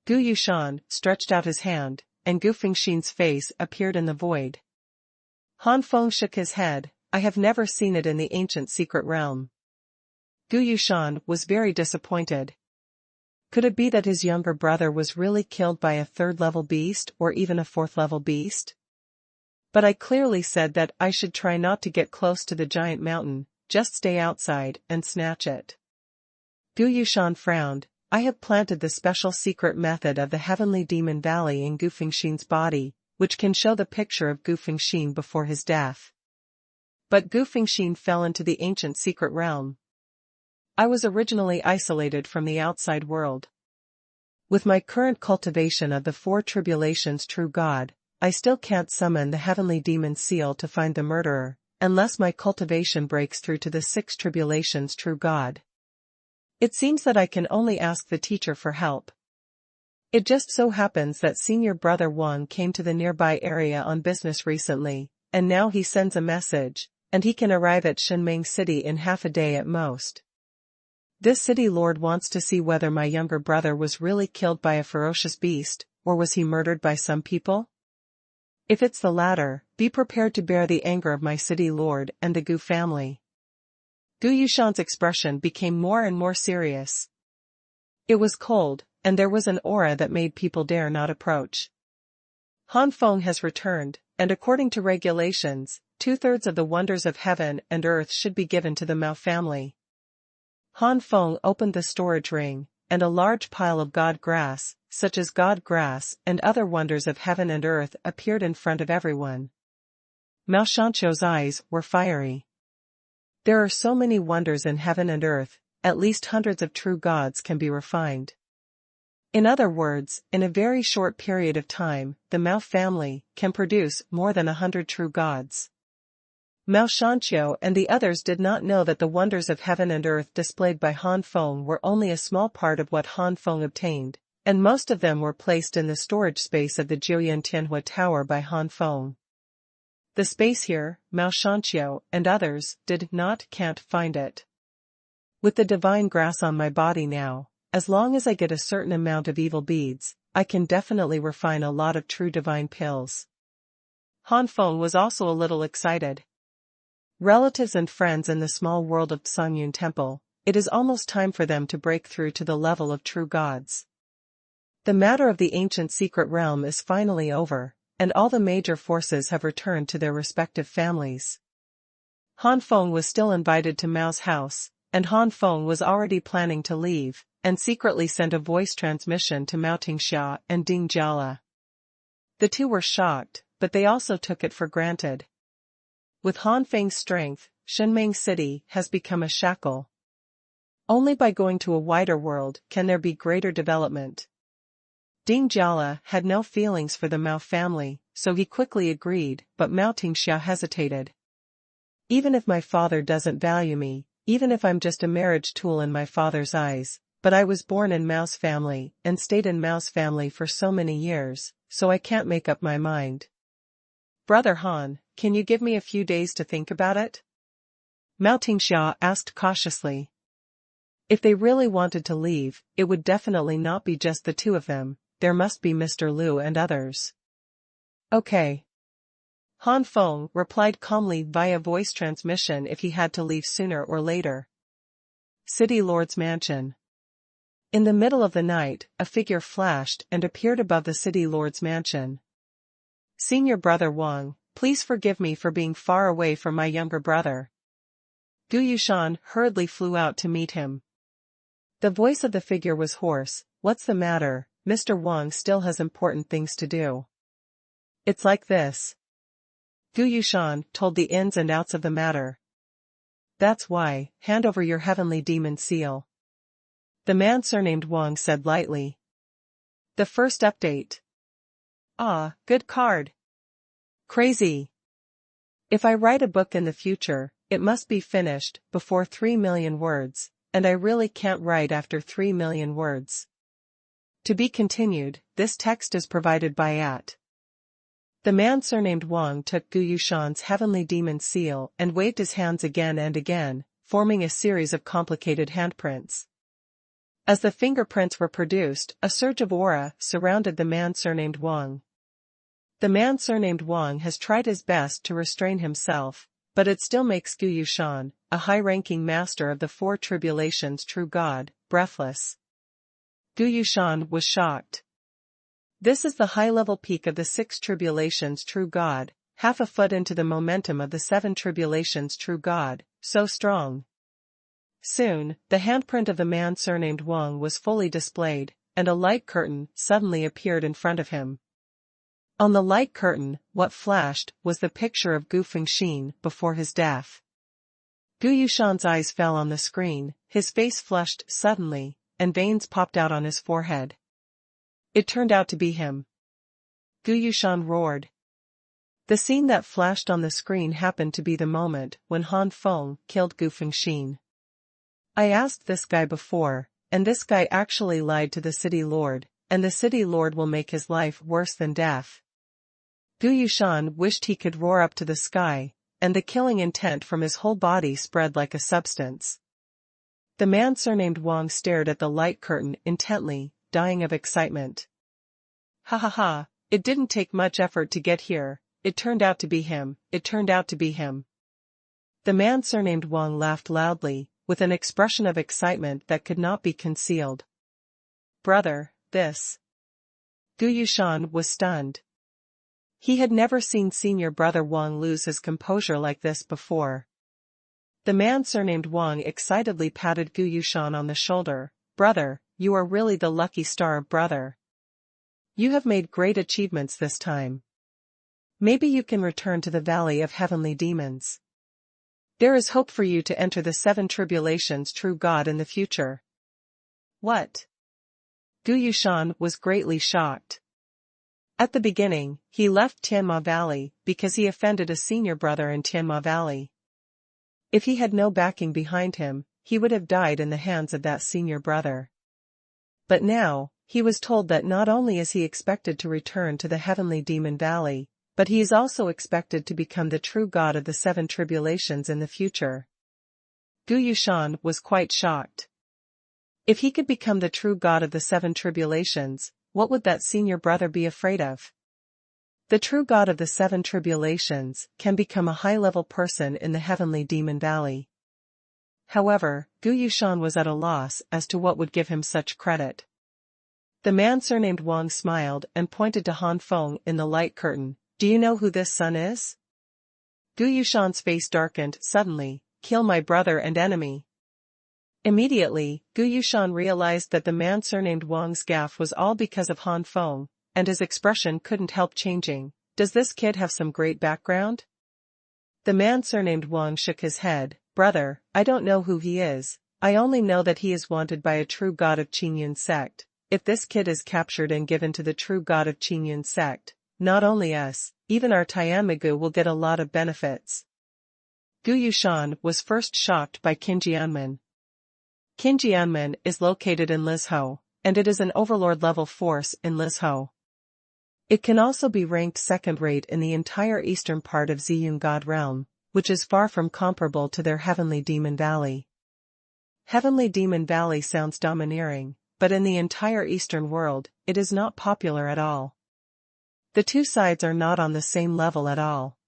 Gu Yushan stretched out his hand, and Gu Fengxin's face appeared in the void. Han Feng shook his head. "I have never seen it in the ancient secret realm." Gu Yushan was very disappointed. Could it be that his younger brother was really killed by a 3rd-level beast or even a 4th-level beast? "But I clearly said that I should try not to get close to the giant mountain, just stay outside and snatch it." Gu Yushan frowned. "I have planted the special secret method of the Heavenly Demon Valley in Gu Fengxin's body, which can show the picture of Gu Fengxin before his death. But Gu Fengxin fell into the ancient secret realm. I was originally isolated from the outside world. With my current cultivation of the 4 tribulations true god, I still can't summon the Heavenly Demon Seal to find the murderer, unless my cultivation breaks through to the 6 tribulations true god. It seems that I can only ask the teacher for help. It just so happens that senior brother Wang came to the nearby area on business recently, and now he sends a message, and he can arrive at Shenmeng City in half a day at most. This city lord wants to see whether my younger brother was really killed by a ferocious beast, or was he murdered by some people? If it's the latter, be prepared to bear the anger of my city lord and the Gu family." Gu Yushan's expression became more and more serious. It was cold, and there was an aura that made people dare not approach. Han Feng has returned, and according to regulations, 2/3 of the wonders of heaven and earth should be given to the Mao family. Han Feng opened the storage ring, and a large pile of god grass, such as god grass and other wonders of heaven and earth, appeared in front of everyone. Mao Shanqiu's eyes were fiery. There are so many wonders in heaven and earth, at least hundreds of true gods can be refined. In other words, in a very short period of time, the Mao family can produce more than 100 true gods. Mao Shanqiu and the others did not know that the wonders of heaven and earth displayed by Han Feng were only a small part of what Han Feng obtained, and most of them were placed in the storage space of the Jiuyan Tianhua Tower by Han Feng. The space here, Mao Shanqiu and others can't find it. With the divine grass on my body now, as long as I get a certain amount of evil beads, I can definitely refine a lot of true divine pills. Han Feng was also a little excited. Relatives and friends in the small world of Xuanhuan Temple, it is almost time for them to break through to the level of true gods. The matter of the ancient secret realm is finally over, and all the major forces have returned to their respective families. Han Feng was still invited to Mao's house, and Han Feng was already planning to leave, and secretly sent a voice transmission to Mao Tingxia and Ding Jiala. The two were shocked, but they also took it for granted. With Han Feng's strength, Shenmeng City has become a shackle. Only by going to a wider world can there be greater development. Ding Jiala had no feelings for the Mao family, so he quickly agreed, but Mao Tingxia hesitated. Even if my father doesn't value me, even if I'm just a marriage tool in my father's eyes, but I was born in Mao's family and stayed in Mao's family for so many years, so I can't make up my mind. Brother Han, can you give me a few days to think about it? Mao Tingxia asked cautiously. If they really wanted to leave, it would definitely not be just the two of them, there must be Mr. Liu and others. Okay. Han Feng replied calmly via voice transmission if he had to leave sooner or later. City Lord's Mansion. In the middle of the night, a figure flashed and appeared above the City Lord's mansion. Senior Brother Wang, please forgive me for being far away from my younger brother. Gu Yushan hurriedly flew out to meet him. The voice of the figure was hoarse. What's the matter? Mr. Wang still has important things to do. It's like this. Gu Yushan told the ins and outs of the matter. That's why, hand over your heavenly demon seal. The man surnamed Wang said lightly. The first update. Ah, good card. Crazy. If I write a book in the future, it must be finished before 3 million words, and I really can't write after 3 million words. To be continued, this text is provided by @ The man surnamed Wang took Gu Yushan's heavenly demon seal and waved his hands again and again, forming a series of complicated handprints. As the fingerprints were produced, a surge of aura surrounded the man surnamed Wang. The man surnamed Wang has tried his best to restrain himself, but it still makes Gu Yushan, a high-ranking master of the four tribulations true God, breathless. Gu Yushan was shocked. This is the high-level peak of the 6 tribulations true God, half a foot into the momentum of the 7 tribulations true God, so strong. Soon, the handprint of the man surnamed Wang was fully displayed, and a light curtain suddenly appeared in front of him. On the light curtain, what flashed was the picture of Gu Fengxin before his death. Gu Yushan's eyes fell on the screen, his face flushed suddenly, and veins popped out on his forehead. It turned out to be him. Gu Yushan roared. The scene that flashed on the screen happened to be the moment when Han Feng killed Gu Fengxin. I asked this guy before, and this guy actually lied to the city lord, and the city lord will make his life worse than death. Gu Yushan wished he could roar up to the sky, and the killing intent from his whole body spread like a substance. The man surnamed Wang stared at the light curtain intently, dying of excitement. Ha ha ha, it didn't take much effort to get here, it turned out to be him, it turned out to be him. The man surnamed Wang laughed loudly, with an expression of excitement that could not be concealed. Brother, this. Gu Yushan was stunned. He had never seen senior brother Wang lose his composure like this before. The man surnamed Wang excitedly patted Gu Yushan on the shoulder. Brother, you are really the lucky star of brother. You have made great achievements this time. Maybe you can return to the Valley of Heavenly Demons. There is hope for you to enter the seven tribulations true God in the future. What? Gu Yushan was greatly shocked. At the beginning, he left Tianma Valley because he offended a senior brother in Tianma Valley. If he had no backing behind him, he would have died in the hands of that senior brother. But now, he was told that not only is he expected to return to the heavenly demon valley, but he is also expected to become the true god of the seven tribulations in the future. Gu Yushan was quite shocked. If he could become the true god of the seven tribulations, what would that senior brother be afraid of? The true god of the seven tribulations can become a high-level person in the heavenly demon valley. However, Gu Yushan was at a loss as to what would give him such credit. The man surnamed Wang smiled and pointed to Han Feng in the light curtain. Do you know who this son is? Gu Yushan's face darkened suddenly. Kill my brother and enemy. Immediately, Gu Yushan realized that the man surnamed Wang's gaffe was all because of Han Feng, and his expression couldn't help changing. Does this kid have some great background? The man surnamed Wang shook his head. Brother, I don't know who he is. I only know that he is wanted by a true god of Qingyun sect. If this kid is captured and given to the true god of Qingyun sect, not only us, even our Tianmigu will get a lot of benefits. Gu Yushan was first shocked by Qinjianmen. Qinjianmen is located in Lizhou, and it is an overlord-level force in Lizhou. It can also be ranked second-rate in the entire eastern part of Ziyun God Realm, which is far from comparable to their Heavenly Demon Valley. Heavenly Demon Valley sounds domineering, but in the entire eastern world, it is not popular at all. The two sides are not on the same level at all.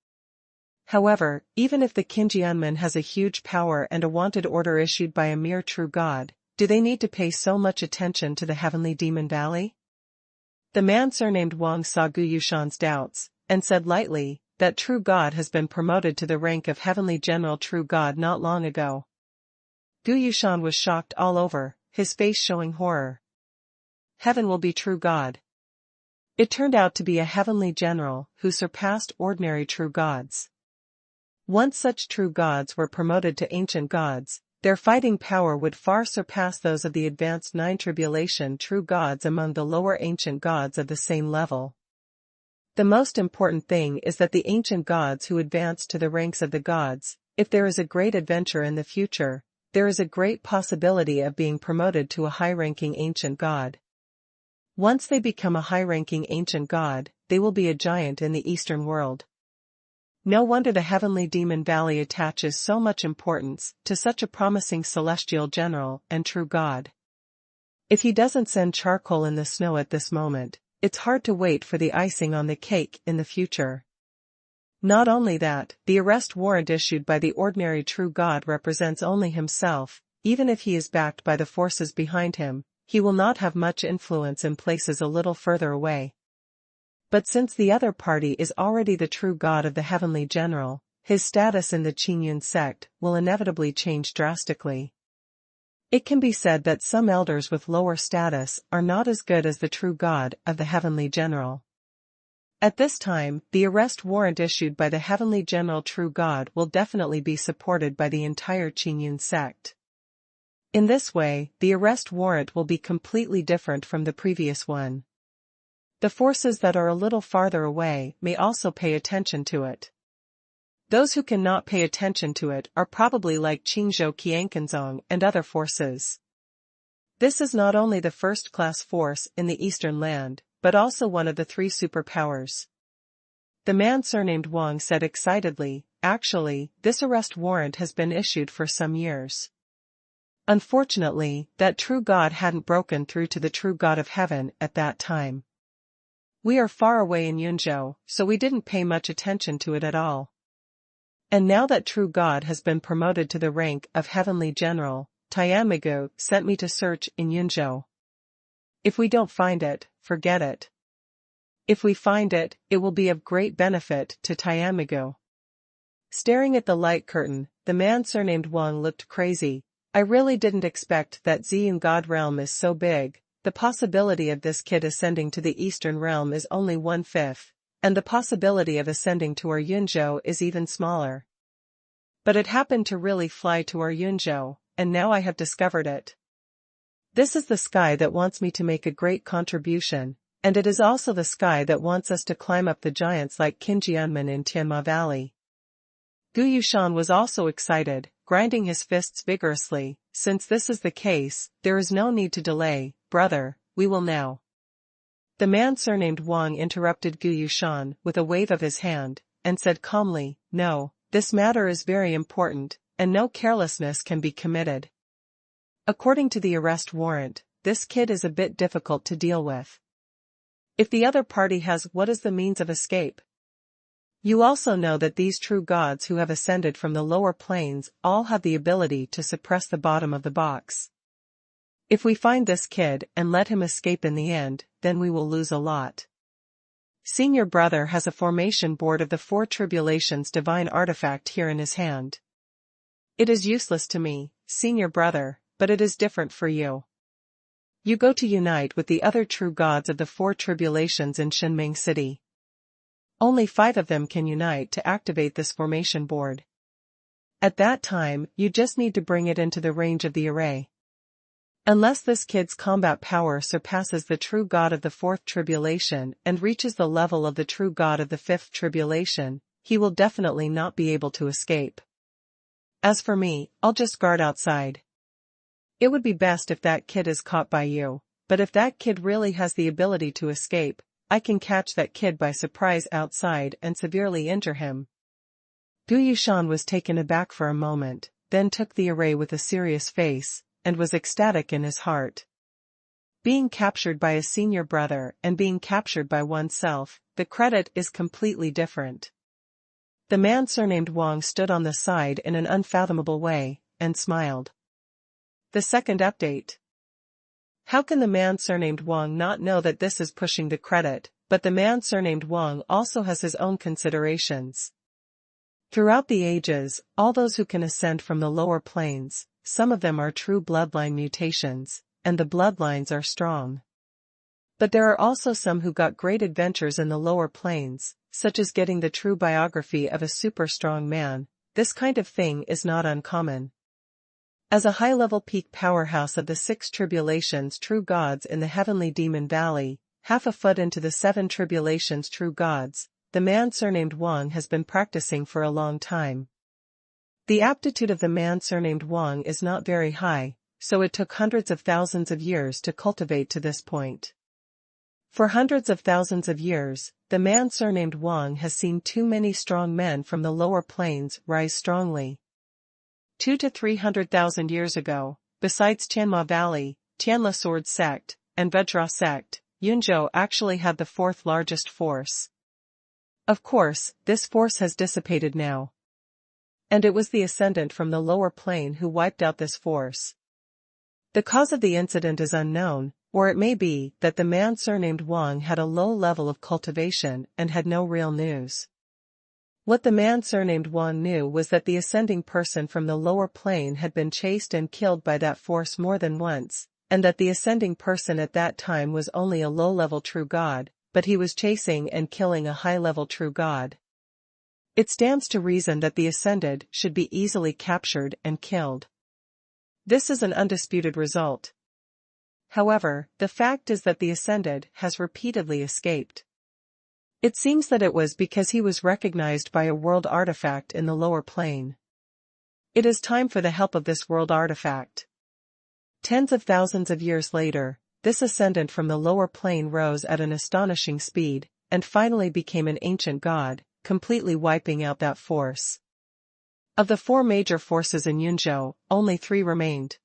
However, even if the Qinjianmen has a huge power and a wanted order issued by a mere true god, do they need to pay so much attention to the Heavenly Demon Valley? The man surnamed Wang saw Gu Yushan's doubts, and said lightly, that true god has been promoted to the rank of Heavenly General True God not long ago. Gu Yushan was shocked all over, his face showing horror. Heaven will be true god. It turned out to be a heavenly general who surpassed ordinary true gods. Once such true gods were promoted to ancient gods, their fighting power would far surpass those of the advanced nine tribulation true gods among the lower ancient gods of the same level. The most important thing is that the ancient gods who advance to the ranks of the gods, if there is a great adventure in the future, there is a great possibility of being promoted to a high-ranking ancient god. Once they become a high-ranking ancient god, they will be a giant in the Eastern world. No wonder the Heavenly Demon Valley attaches so much importance to such a promising celestial general and true god. If he doesn't send charcoal in the snow at this moment, it's hard to wait for the icing on the cake in the future. Not only that, the arrest warrant issued by the ordinary true god represents only himself. Even if he is backed by the forces behind him, he will not have much influence in places a little further away. But since the other party is already the true god of the Heavenly General, his status in the Qingyun sect will inevitably change drastically. It can be said that some elders with lower status are not as good as the true god of the Heavenly General. At this time, the arrest warrant issued by the Heavenly General True God will definitely be supported by the entire Qingyun sect. In this way, the arrest warrant will be completely different from the previous one. The forces that are a little farther away may also pay attention to it. Those who cannot pay attention to it are probably like Qingzhou Qiankenzong and other forces. This is not only the first-class force in the Eastern land, but also one of the three superpowers. The man surnamed Wang said excitedly, actually, this arrest warrant has been issued for some years. Unfortunately, that true God hadn't broken through to the true God of heaven at that time. We are far away in Yunzhou, so we didn't pay much attention to it at all. And now that true God has been promoted to the rank of Heavenly General, Tianmigu sent me to search in Yunzhou. If we don't find it, forget it. If we find it, it will be of great benefit to Tianmigu. Staring at the light curtain, the man surnamed Wang looked crazy. I really didn't expect that Ziyun God Realm is so big. The possibility of this kid ascending to the Eastern Realm is only 1/5, and the possibility of ascending to our Yunzhou is even smaller. But it happened to really fly to our Yunzhou, and now I have discovered it. This is the sky that wants me to make a great contribution, and it is also the sky that wants us to climb up the giants like Qinjianmen in Tianma Valley. Gu Yushan was also excited, grinding his fists vigorously. Since this is the case, there is no need to delay, brother, we will now. The man surnamed Wang interrupted Gu Yushan with a wave of his hand, and said calmly, no, this matter is very important, and no carelessness can be committed. According to the arrest warrant, this kid is a bit difficult to deal with. If the other party has, what is the means of escape? You also know that these true gods who have ascended from the lower planes all have the ability to suppress the bottom of the box. If we find this kid and let him escape in the end, then we will lose a lot. Senior brother has a formation board of the Four Tribulations divine artifact here in his hand. It is useless to me, senior brother, but it is different for you. You go to unite with the other true gods of the Four Tribulations in Shenming City. Only 5 of them can unite to activate this formation board. At that time, you just need to bring it into the range of the array. Unless this kid's combat power surpasses the true god of the Fourth Tribulation and reaches the level of the true god of the Fifth Tribulation, he will definitely not be able to escape. As for me, I'll just guard outside. It would be best if that kid is caught by you, but if that kid really has the ability to escape, I can catch that kid by surprise outside and severely injure him. Gu Yushan was taken aback for a moment, then took the array with a serious face, and was ecstatic in his heart. Being captured by a senior brother and being captured by oneself, the credit is completely different. The man surnamed Wang stood on the side in an unfathomable way, and smiled. The second update. How can the man surnamed Wang not know that this is pushing the credit, but the man surnamed Wang also has his own considerations. Throughout the ages, all those who can ascend from the lower planes, some of them are true bloodline mutations, and the bloodlines are strong. But there are also some who got great adventures in the lower planes, such as getting the true biography of a super strong man. This kind of thing is not uncommon. As a high-level peak powerhouse of the 6 tribulations true gods in the heavenly demon valley, half a foot into the 7 tribulations true gods, the man surnamed Wang has been practicing for a long time. The aptitude of the man surnamed Wang is not very high, so it took hundreds of thousands of years to cultivate to this point. For hundreds of thousands of years, the man surnamed Wang has seen too many strong men from the lower planes rise strongly. 200 to 300,000 years ago, besides Tianma Valley, Tianla Sword Sect, and Vajra Sect, Yunzhou actually had the 4th largest force. Of course, this force has dissipated now. And it was the ascendant from the lower plane who wiped out this force. The cause of the incident is unknown, or it may be that the man surnamed Wang had a low level of cultivation and had no real news. What the man surnamed Wang knew was that the ascending person from the lower plane had been chased and killed by that force more than once, and that the ascending person at that time was only a low-level true god, but he was chasing and killing a high-level true god. It stands to reason that the ascended should be easily captured and killed. This is an undisputed result. However, the fact is that the ascended has repeatedly escaped. It seems that it was because he was recognized by a world artifact in the lower plane. It is time for the help of this world artifact. Tens of thousands of years later, this ascendant from the lower plane rose at an astonishing speed, and finally became an ancient god, completely wiping out that force. Of the 4 major forces in Yunzhou, only 3 remained.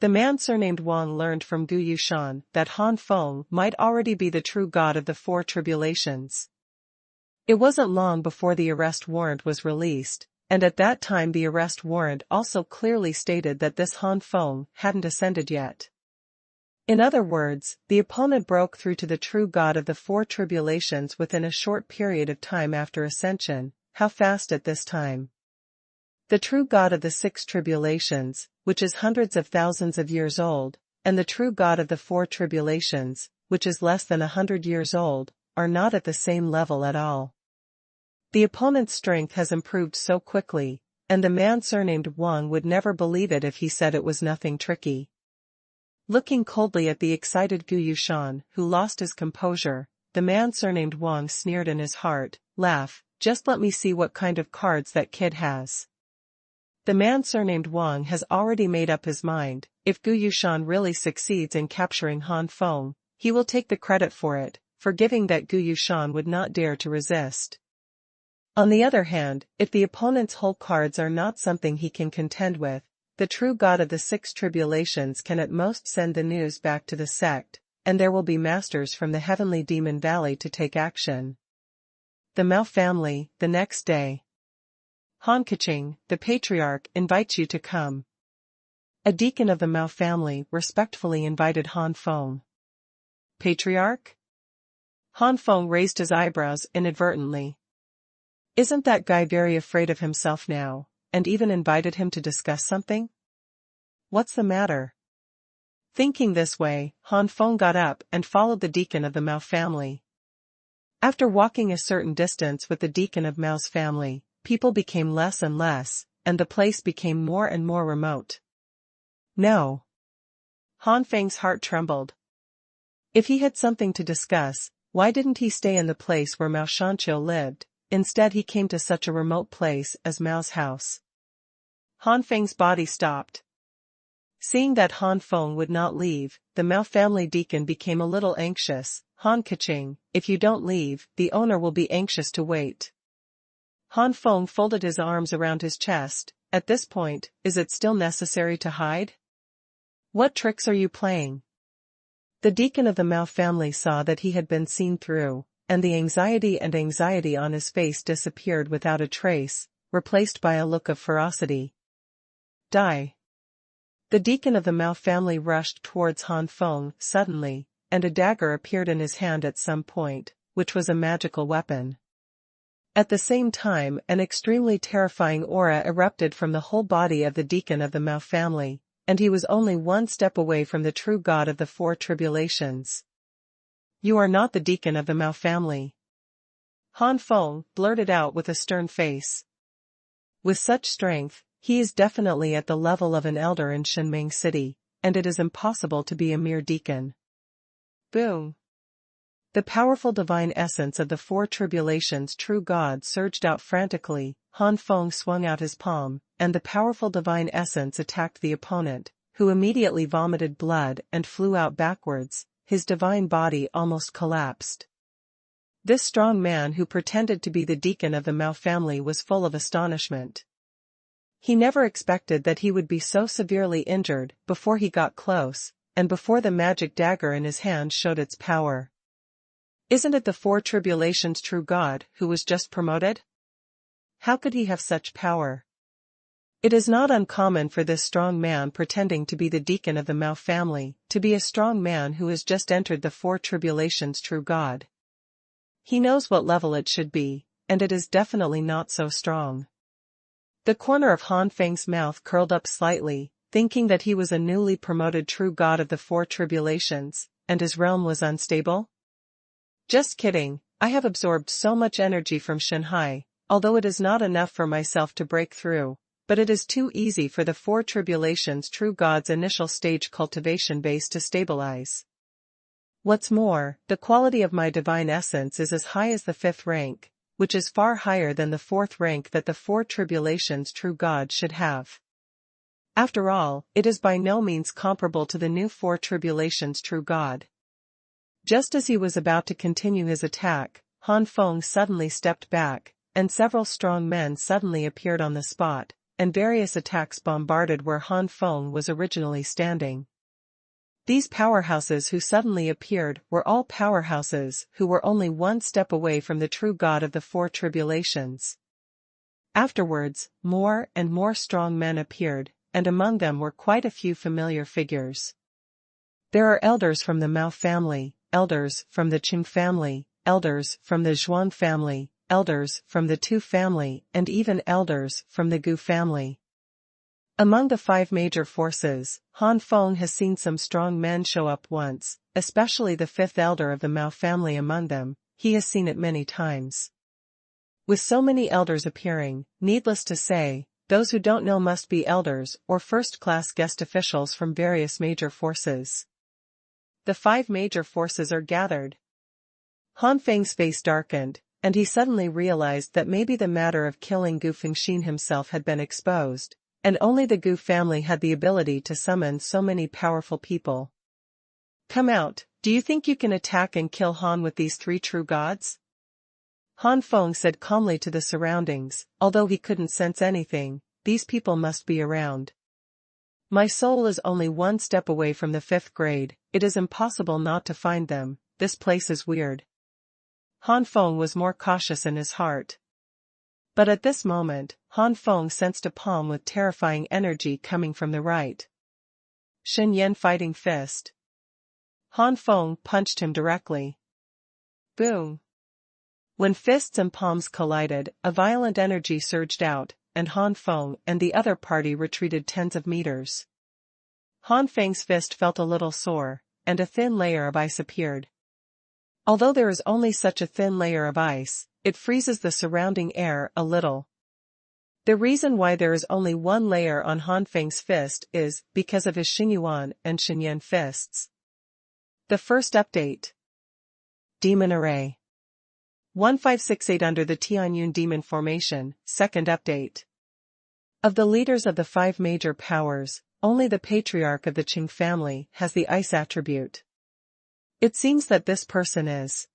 The man surnamed Wang learned from Gu Yushan that Han Feng might already be the true god of the 4 tribulations. It wasn't long before the arrest warrant was released, and at that time the arrest warrant also clearly stated that this Han Feng hadn't ascended yet. In other words, the opponent broke through to the true god of the 4 tribulations within a short period of time after ascension. How fast at this time? The true god of the 6 tribulations, which is hundreds of thousands of years old, and the true god of the 4 tribulations, which is less than 100 years old, are not at the same level at all. The opponent's strength has improved so quickly, and the man surnamed Wang would never believe it if he said it was nothing tricky. Looking coldly at the excited Gu Yushan, who lost his composure, the man surnamed Wang sneered in his heart, "Laugh, just let me see what kind of cards that kid has." The man surnamed Wang has already made up his mind. If Gu Yushan really succeeds in capturing Han Feng, he will take the credit for it, forgiving that Gu Yushan would not dare to resist. On the other hand, if the opponent's whole cards are not something he can contend with, the true god of the six tribulations can at most send the news back to the sect, and there will be masters from the heavenly demon valley to take action. The Mao family, the next day. Han Feng, the patriarch, invites you to come. A deacon of the Mao family respectfully invited Han Feng. Patriarch? Han Feng raised his eyebrows inadvertently. Isn't that guy very afraid of himself now, and even invited him to discuss something? What's the matter? Thinking this way, Han Feng got up and followed the deacon of the Mao family. After walking a certain distance with the deacon of Mao's family, people became less and less, and the place became more and more remote. No. Han Feng's heart trembled. If he had something to discuss, why didn't he stay in the place where Mao Shanqiu lived? Instead he came to such a remote place as Mao's house. Han Feng's body stopped. Seeing that Han Feng would not leave, the Mao family deacon became a little anxious. Han Feng, if you don't leave, the owner will be anxious to wait. Han Feng folded his arms around his chest. At this point, is it still necessary to hide? What tricks are you playing? The deacon of the Mao family saw that he had been seen through, and the anxiety on his face disappeared without a trace, replaced by a look of ferocity. Die. The deacon of the Mao family rushed towards Han Feng suddenly, and a dagger appeared in his hand at some point, which was a magical weapon. At the same time, an extremely terrifying aura erupted from the whole body of the deacon of the Mao family, and he was only one step away from the true god of the four tribulations. You are not the deacon of the Mao family. Han Feng blurted out with a stern face. With such strength, he is definitely at the level of an elder in Shenming City, and it is impossible to be a mere deacon. Boom! The powerful divine essence of the four tribulations' true god surged out frantically. Han Feng swung out his palm, and the powerful divine essence attacked the opponent, who immediately vomited blood and flew out backwards. His divine body almost collapsed. This strong man who pretended to be the deacon of the Mao family was full of astonishment. He never expected that he would be so severely injured before he got close, and before the magic dagger in his hand showed its power. Isn't it the four tribulations' true god who was just promoted? How could he have such power? It is not uncommon for this strong man pretending to be the deacon of the Mao family to be a strong man who has just entered the four tribulations' true god. He knows what level it should be, and it is definitely not so strong. The corner of Han Feng's mouth curled up slightly, thinking that he was a newly promoted true god of the four tribulations, and his realm was unstable. Just kidding, I have absorbed so much energy from Shanghai, although it is not enough for myself to break through, but it is too easy for the four tribulations' true god's initial stage cultivation base to stabilize. What's more, the quality of my divine essence is as high as the 5th rank, which is far higher than the 4th rank that the four tribulations' true god should have. After all, it is by no means comparable to the new four tribulations' true god. Just as he was about to continue his attack, Han Feng suddenly stepped back, and several strong men suddenly appeared on the spot, and various attacks bombarded where Han Feng was originally standing. These powerhouses who suddenly appeared were all powerhouses who were only one step away from the true god of the four tribulations. Afterwards, more and more strong men appeared, and among them were quite a few familiar figures. There are elders from the Mao family, elders from the Qing family, elders from the Xuanhuan family, elders from the Tu family, and even elders from the Gu family. Among the 5 major forces, Han Feng has seen some strong men show up once, especially the 5th elder of the Mao family among them. He has seen it many times. With so many elders appearing, needless to say, those who don't know must be elders or first-class guest officials from various major forces. The 5 major forces are gathered. Han Feng's face darkened, and he suddenly realized that maybe the matter of killing Gu Fengxin himself had been exposed, and only the Gu family had the ability to summon so many powerful people. Come out, do you think you can attack and kill Han with these 3 true gods? Han Feng said calmly to the surroundings, although he couldn't sense anything, these people must be around. My soul is only 1 step away from the 5th grade, it is impossible not to find them, this place is weird. Han Feng was more cautious in his heart. But at this moment, Han Feng sensed a palm with terrifying energy coming from the right. Shen Yan fighting fist. Han Feng punched him directly. Boom! When fists and palms collided, a violent energy surged out, and Han Feng and the other party retreated tens of meters. Han Feng's fist felt a little sore, and a thin layer of ice appeared. Although there is only such a thin layer of ice, it freezes the surrounding air a little. The reason why there is only 1 layer on Han Feng's fist is because of his Xuanhuan and Shenyan fists. The first update. Demon Array. 1568 under the Tianyun Demon Formation, second update. Of the leaders of the 5 major powers, only the patriarch of the Qing family has the ice attribute. It seems that this person is.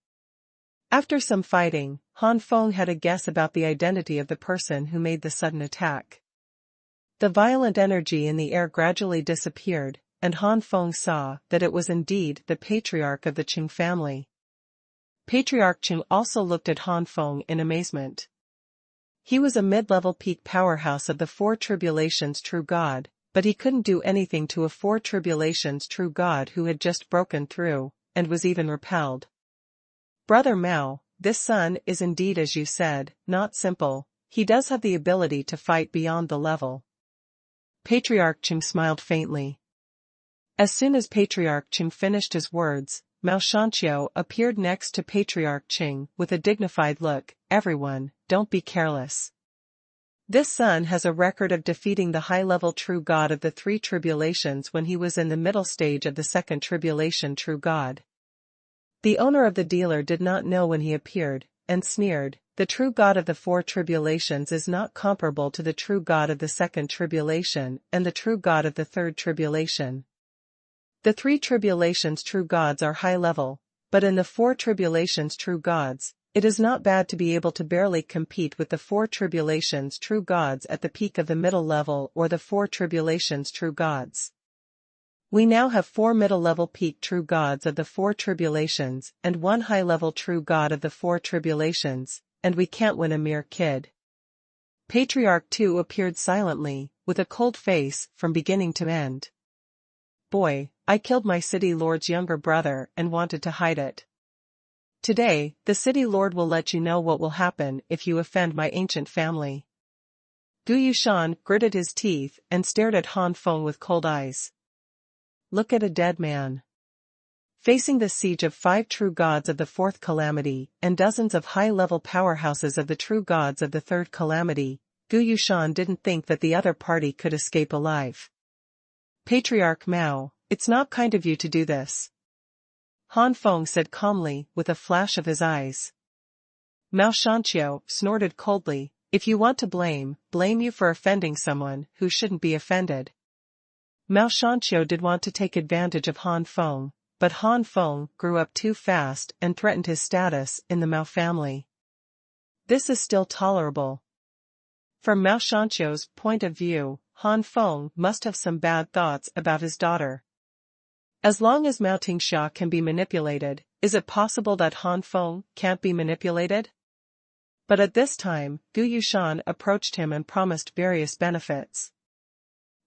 After some fighting, Han Feng had a guess about the identity of the person who made the sudden attack. The violent energy in the air gradually disappeared, and Han Feng saw that it was indeed the patriarch of the Qing family. Patriarch Qing also looked at Han Feng in amazement. He was a mid-level peak powerhouse of the 4 tribulations true god, but he couldn't do anything to a 4 tribulations true god who had just broken through, and was even repelled. Brother Mao, this son is indeed as you said, not simple, he does have the ability to fight beyond the level. Patriarch Qing smiled faintly. As soon as Patriarch Qing finished his words, Mao Shanqiu appeared next to Patriarch Qing with a dignified look. Everyone, don't be careless. This son has a record of defeating the high-level true god of the 3 tribulations when he was in the middle stage of the 2nd tribulation true god. The owner of the dealer did not know when he appeared, and sneered, the true god of the 4 tribulations is not comparable to the true god of the 2nd tribulation and the true god of the 3rd tribulation. The 3 tribulations true gods are high level, but in the 4 tribulations true gods, it is not bad to be able to barely compete with the 4 tribulations true gods at the peak of the middle level or the 4 tribulations true gods. We now have 4 middle-level peak true gods of the 4 tribulations and 1 high-level true god of the 4 tribulations, and we can't win a mere kid. Patriarch II appeared silently, with a cold face, from beginning to end. Boy, I killed my city lord's younger brother and wanted to hide it. Today, the city lord will let you know what will happen if you offend my ancient family. Gu Yushan gritted his teeth and stared at Han Feng with cold eyes. Look at a dead man. Facing the siege of 5 true gods of the 4th calamity and dozens of high-level powerhouses of the true gods of the 3rd calamity, Gu Yushan didn't think that the other party could escape alive. Patriarch Mao, it's not kind of you to do this. Han Feng said calmly, with a flash of his eyes. Mao Shanqiu snorted coldly, if you want to blame you for offending someone who shouldn't be offended. Mao Shanqiu did want to take advantage of Han Feng, but Han Feng grew up too fast and threatened his status in the Mao family. This is still tolerable. From Mao Shanqiu's point of view, Han Feng must have some bad thoughts about his daughter. As long as Mao Tingxia can be manipulated, is it possible that Han Feng can't be manipulated? But at this time, Gu Yushan approached him and promised various benefits.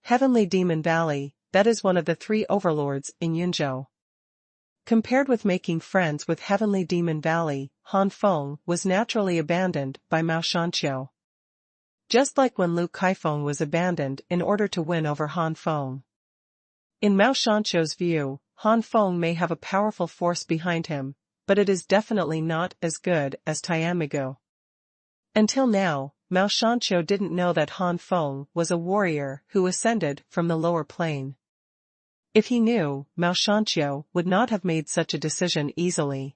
Heavenly Demon Valley, that is one of the 3 overlords in Yunzhou. Compared with making friends with Heavenly Demon Valley, Han Feng was naturally abandoned by Mao Shanqiu. Just like when Lu Kaifeng was abandoned in order to win over Han Feng. In Mao Shanqiu's view, Han Feng may have a powerful force behind him, but it is definitely not as good as Tianmigo. Until now, Mao Shanqiu didn't know that Han Feng was a warrior who ascended from the lower plane. If he knew, Mao Shanqiu would not have made such a decision easily.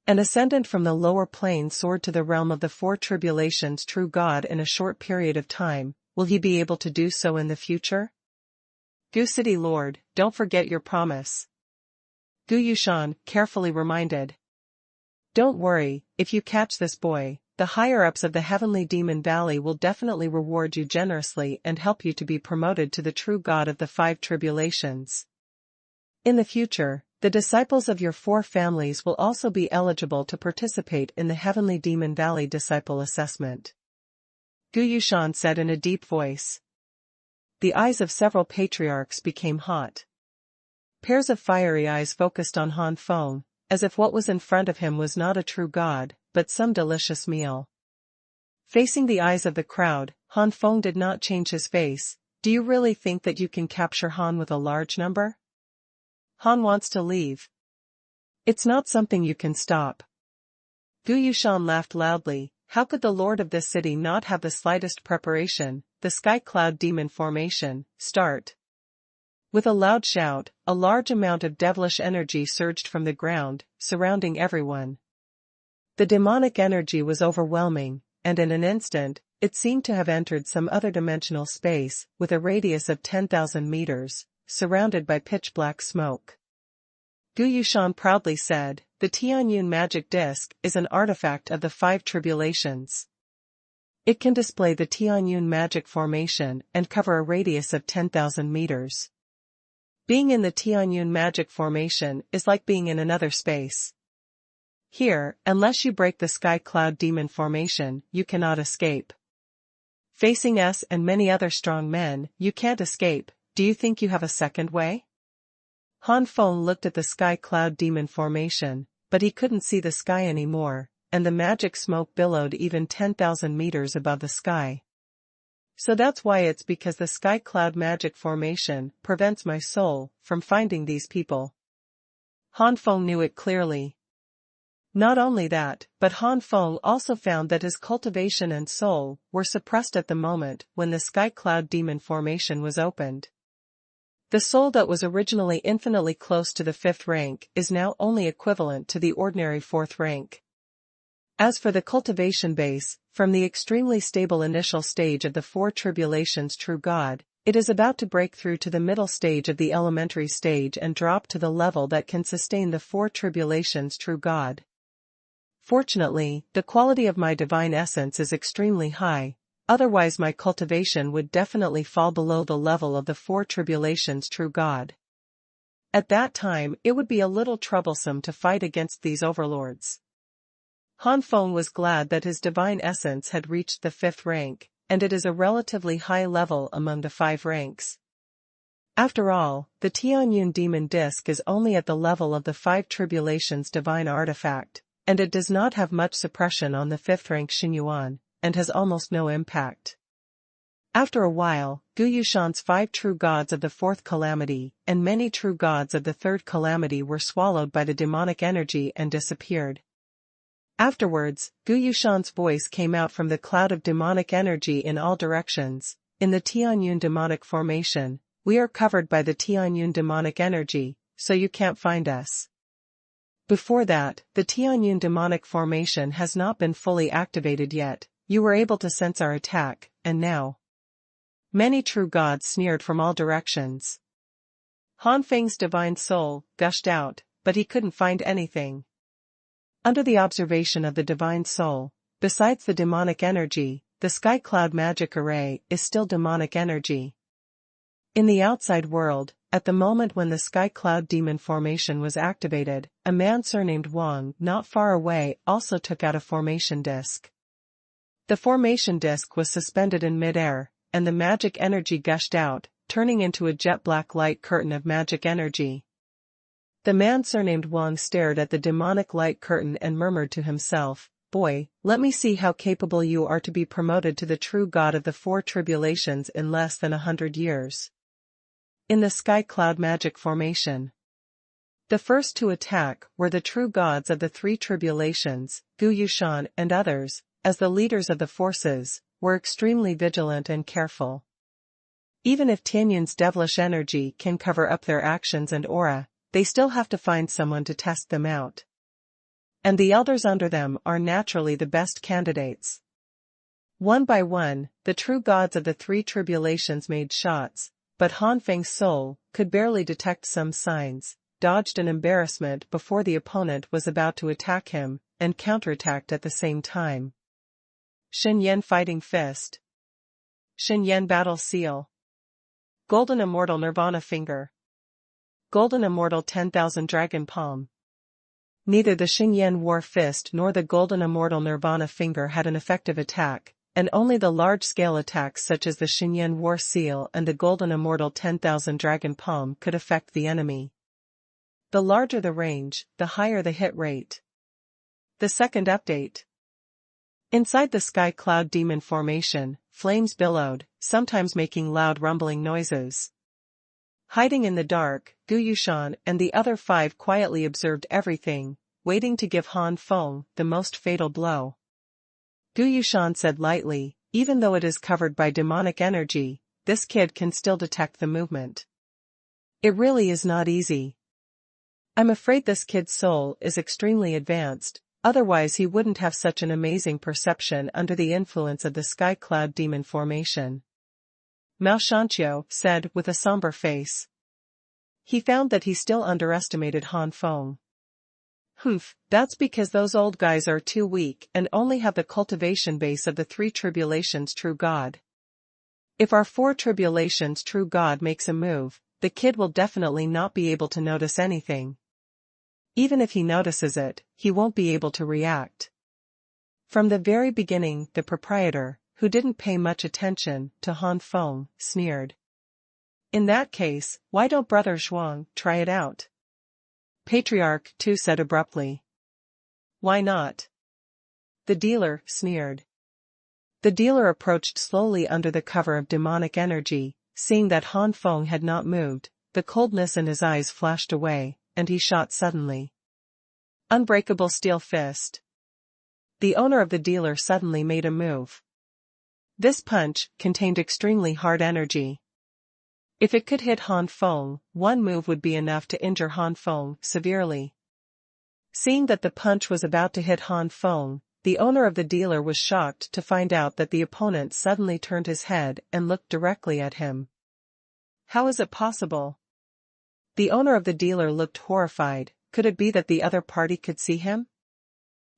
An ascendant from the lower plane soared to the realm of the four tribulations true God in a short period of time. Will he be able to do so in the future? Gu City Lord, don't forget your promise. Gu Yushan carefully reminded. Don't worry, if you catch this boy, the higher-ups of the Heavenly Demon Valley will definitely reward you generously and help you to be promoted to the true God of the five tribulations. In the future, the disciples of your four families will also be eligible to participate in the Heavenly Demon Valley Disciple Assessment. Gu Yushan said in a deep voice. The eyes of several patriarchs became hot. Pairs of fiery eyes focused on Han Feng, as if what was in front of him was not a true God, but some delicious meal. Facing the eyes of the crowd, Han Feng did not change his face. Do you really think that you can capture Han with a large number? Han wants to leave. It's not something you can stop. Gu Yushan laughed loudly. How could the lord of this city not have the slightest preparation? The sky cloud demon formation, start. With a loud shout, a large amount of devilish energy surged from the ground, surrounding everyone. The demonic energy was overwhelming, and in an instant, it seemed to have entered some other dimensional space, with a radius of 10,000 meters, surrounded by pitch-black smoke. Gu Yushan proudly said, the Tianyun magic disc is an artifact of the five tribulations. It can display the Tianyun magic formation and cover a radius of 10,000 meters. Being in the Tianyun magic formation is like being in another space. Here, unless you break the sky cloud demon formation, you cannot escape. Facing us and many other strong men, you can't escape. Do you think you have a second way? Han Feng looked at the sky cloud demon formation, but he couldn't see the sky anymore, and the magic smoke billowed even 10,000 meters above the sky. So that's why it's because the sky cloud magic formation prevents my soul from finding these people. Han Feng knew it clearly. Not only that, but Han Feng also found that his cultivation and soul were suppressed at the moment when the sky cloud demon formation was opened. The soul that was originally infinitely close to the fifth rank is now only equivalent to the ordinary fourth rank. As for the cultivation base, from the extremely stable initial stage of the four tribulations true God, it is about to break through to the middle stage of the elementary stage and drop to the level that can sustain the four tribulations true God. Fortunately, the quality of my divine essence is extremely high, otherwise my cultivation would definitely fall below the level of the four tribulations true God. At that time it would be a little troublesome to fight against these overlords. Han Feng was glad that his divine essence had reached the fifth rank, and it is a relatively high level among the five ranks. After all, the Tianyun demon disc is only at the level of the five tribulations divine artifact, and it does not have much suppression on the fifth rank Xuanhuan, and has almost no impact. After a while, Gu Yushan's five true gods of the fourth calamity and many true gods of the third calamity were swallowed by the demonic energy and disappeared. Afterwards, Gu Yushan's voice came out from the cloud of demonic energy in all directions. In the Tianyun demonic formation, we are covered by the Tianyun demonic energy, so you can't find us. Before that, the Tianyun demonic formation has not been fully activated yet. You were able to sense our attack, and now. Many true gods sneered from all directions. Han Feng's divine soul gushed out, but he couldn't find anything. Under the observation of the divine soul, besides the demonic energy, the sky cloud magic array is still demonic energy. In the outside world, at the moment when the sky cloud demon formation was activated, a man surnamed Wang not far away also took out a formation disc. The formation disc was suspended in mid-air, and the magic energy gushed out, turning into a jet-black light curtain of magic energy. The man surnamed Wang stared at the demonic light curtain and murmured to himself, "Boy, let me see how capable you are to be promoted to the true God of the four tribulations in less than 100 years. In the sky cloud magic formation. The first to attack were the true gods of the three tribulations, Gu Yushan and others, as the leaders of the forces, were extremely vigilant and careful. Even if Tianyun's devilish energy can cover up their actions and aura, they still have to find someone to test them out. And the elders under them are naturally the best candidates. One by one, the true gods of the three tribulations made shots, but Han Feng's soul could barely detect some signs, dodged an embarrassment before the opponent was about to attack him, and counterattacked at the same time. Xuanhuan Fighting Fist. Xuanhuan Battle Seal. Golden Immortal Nirvana Finger. Golden Immortal 10,000 Dragon Palm. Neither the Xuanhuan War Fist nor the Golden Immortal Nirvana Finger had an effective attack, and only the large-scale attacks such as the Xuanhuan War Seal and the Golden Immortal 10,000 Dragon Palm could affect the enemy. The larger the range, the higher the hit rate. The second update. Inside the Sky Cloud Demon formation, flames billowed, sometimes making loud rumbling noises. Hiding in the dark, Gu Yushan and the other 5 quietly observed everything, waiting to give Han Feng the most fatal blow. Gu Yushan said lightly, "Even though it is covered by demonic energy, this kid can still detect the movement. It really is not easy. I'm afraid this kid's soul is extremely advanced, otherwise he wouldn't have such an amazing perception under the influence of the Sky Cloud Demon formation." Mao Shanqiu said with a somber face. He found that he still underestimated Han Feng. "Humph, that's because those old guys are too weak and only have the cultivation base of the 3 tribulations true god. If our 4 tribulations true god makes a move, the kid will definitely not be able to notice anything. Even if he notices it, he won't be able to react." From the very beginning, the proprietor, who didn't pay much attention to Han Feng, sneered. "In that case, why don't Brother Zhuang try it out?" Patriarch Tu said abruptly. "Why not?" The dealer sneered. The dealer approached slowly under the cover of demonic energy, seeing that Han Feng had not moved, the coldness in his eyes flashed away, and he shot suddenly. Unbreakable Steel Fist. The owner of the dealer suddenly made a move. This punch contained extremely hard energy. If it could hit Han Feng, one move would be enough to injure Han Feng severely. Seeing that the punch was about to hit Han Feng, the owner of the dealer was shocked to find out that the opponent suddenly turned his head and looked directly at him. How is it possible? The owner of the dealer looked horrified. Could it be that the other party could see him?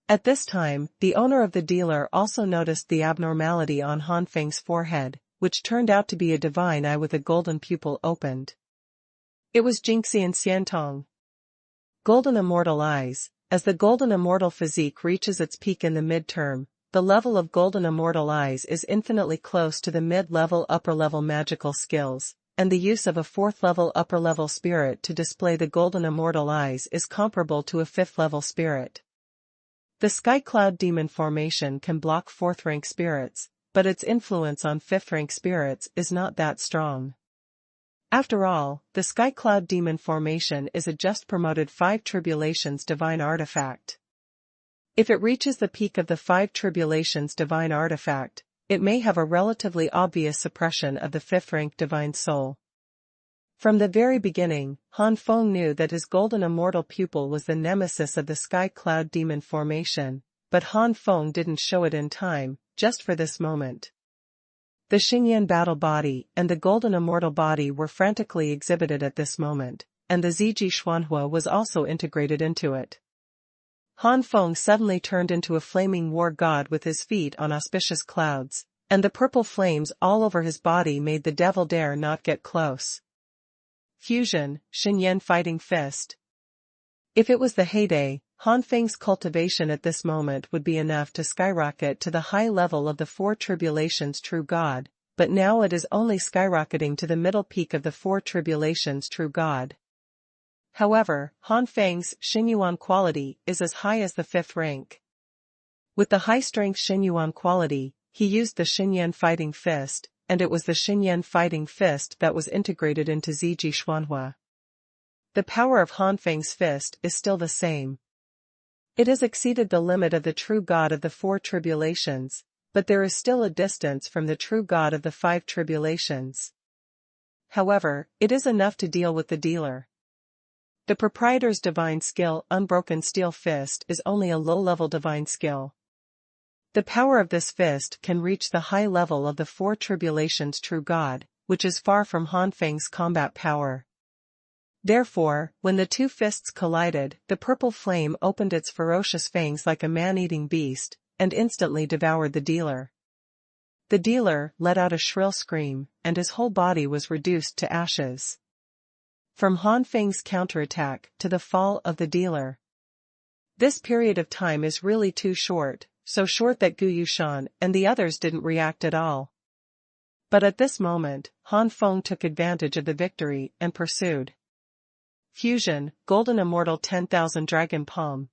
At this time, the owner of the dealer also noticed the abnormality on Han Feng's forehead, which turned out to be a divine eye with a golden pupil opened. It was Jingxian Xiantong. Golden Immortal Eyes. As the Golden Immortal physique reaches its peak in the midterm, the level of Golden Immortal Eyes is infinitely close to the mid-level upper-level magical skills, and the use of a 4th-level upper-level spirit to display the Golden Immortal Eyes is comparable to a 5th-level spirit. The Sky Cloud Demon formation can block 4th-rank spirits, but its influence on 5th-rank spirits is not that strong. After all, the Sky Cloud Demon formation is a just-promoted 5 tribulations divine artifact. If it reaches the peak of the 5 tribulations divine artifact, it may have a relatively obvious suppression of the 5th-rank divine soul. From the very beginning, Han Feng knew that his golden immortal pupil was the nemesis of the Sky Cloud Demon formation, but Han Feng didn't show it in time, just for this moment. The Xingyan battle body and the golden immortal body were frantically exhibited at this moment, and the Ziji Xuanhuan was also integrated into it. Han Feng suddenly turned into a flaming war god with his feet on auspicious clouds, and the purple flames all over his body made the devil dare not get close. Fusion, Xingyan Fighting Fist. If it was the heyday, Han Feng's cultivation at this moment would be enough to skyrocket to the high level of the 4 tribulations true god, but now it is only skyrocketing to the middle peak of the 4 tribulations true god. However, Han Feng's Xuanhuan quality is as high as the 5th rank. With the high-strength Xuanhuan quality, he used the Xingyan Fighting Fist, and it was the Xingyan Fighting Fist that was integrated into Ziji Xuanhuan. The power of Han Feng's fist is still the same. It has exceeded the limit of the true God of the four tribulations, but there is still a distance from the true God of the five tribulations. However, it is enough to deal with the dealer. The proprietor's divine skill, unbroken steel fist, is only a low-level divine skill. The power of this fist can reach the high level of the four tribulations true God, which is far from Han Feng's combat power. Therefore, when the two fists collided, the purple flame opened its ferocious fangs like a man-eating beast, and instantly devoured the dealer. The dealer let out a shrill scream, and his whole body was reduced to ashes. From Han Feng's counterattack to the fall of the dealer. This period of time is really too short, so short that Gu Yushan and the others didn't react at all. But at this moment, Han Feng took advantage of the victory and pursued. Fusion, Golden Immortal 10,000 Dragon Palm.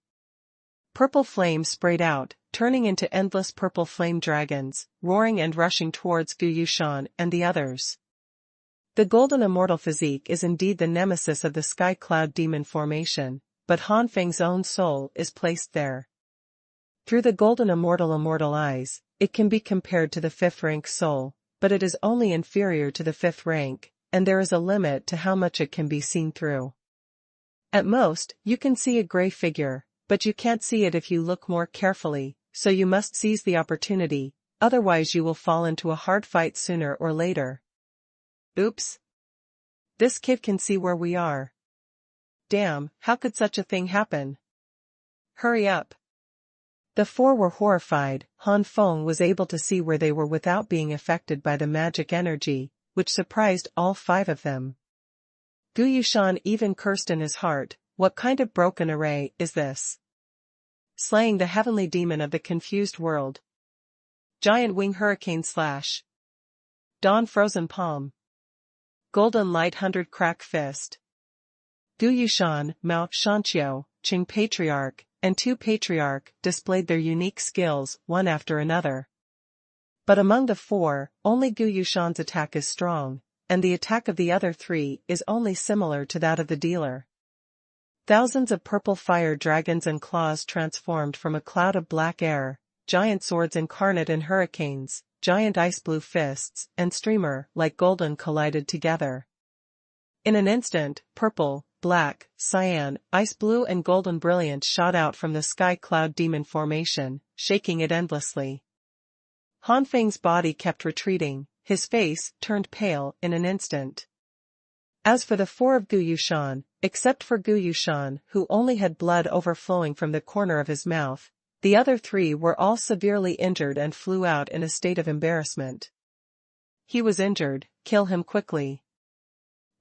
Purple flame sprayed out, turning into endless purple flame dragons, roaring and rushing towards Gu Yushan and the others. The Golden Immortal physique is indeed the nemesis of the Sky Cloud Demon formation, but Han Feng's own soul is placed there. Through the Golden Immortal eyes, it can be compared to the fifth rank soul, but it is only inferior to the fifth rank, and there is a limit to how much it can be seen through. At most, you can see a gray figure, but you can't see it if you look more carefully, so you must seize the opportunity, otherwise you will fall into a hard fight sooner or later. Oops. This kid can see where we are. Damn, how could such a thing happen? Hurry up. The four were horrified. Han Feng was able to see where they were without being affected by the magic energy, which surprised all five of them. Gu Yushan even cursed in his heart, what kind of broken array is this? Slaying the heavenly demon of the confused world. Giant wing hurricane slash. Dawn frozen palm. Golden light 100 crack fist. Gu Yushan, Mao Shanqiu, Qing Patriarch, and Tu Patriarch displayed their unique skills one after another. But among the four, only Gu Yushan's attack is strong, and the attack of the other three is only similar to that of the dealer. Thousands of purple fire dragons and claws transformed from a cloud of black air, giant swords incarnate in hurricanes, giant ice blue fists, and streamer like golden collided together. In an instant, purple, black, cyan, ice blue and golden brilliance shot out from the sky cloud demon formation, shaking it endlessly. Han Feng's body kept retreating, his face turned pale in an instant. As for the four of Gu Yushan, except for Gu Yushan, who only had blood overflowing from the corner of his mouth, the other three were all severely injured and flew out in a state of embarrassment. He was injured, kill him quickly.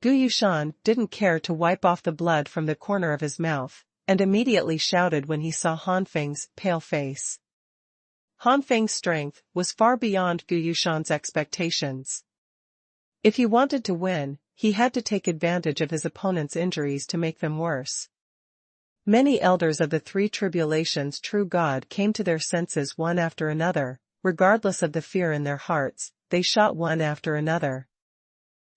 Gu Yushan didn't care to wipe off the blood from the corner of his mouth, and immediately shouted when he saw Han Feng's pale face. Han Feng's strength was far beyond Gu Yushan's expectations. If he wanted to win, he had to take advantage of his opponent's injuries to make them worse. Many elders of the three tribulations true God came to their senses one after another, regardless of the fear in their hearts, they shot one after another.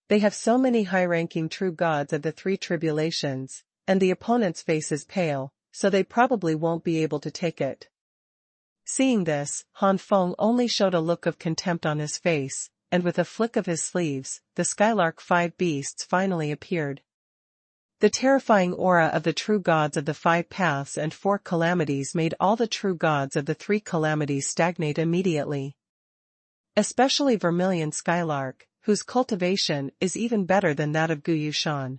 They have so many high-ranking true gods of the three tribulations, and the opponent's face is pale, so they probably won't be able to take it. Seeing this, Han Feng only showed a look of contempt on his face, and with a flick of his sleeves, the Skylark five beasts finally appeared. The terrifying aura of the true gods of the five paths and four calamities made all the true gods of the three calamities stagnate immediately. Especially Vermilion Skylark, whose cultivation is even better than that of Gu Yushan.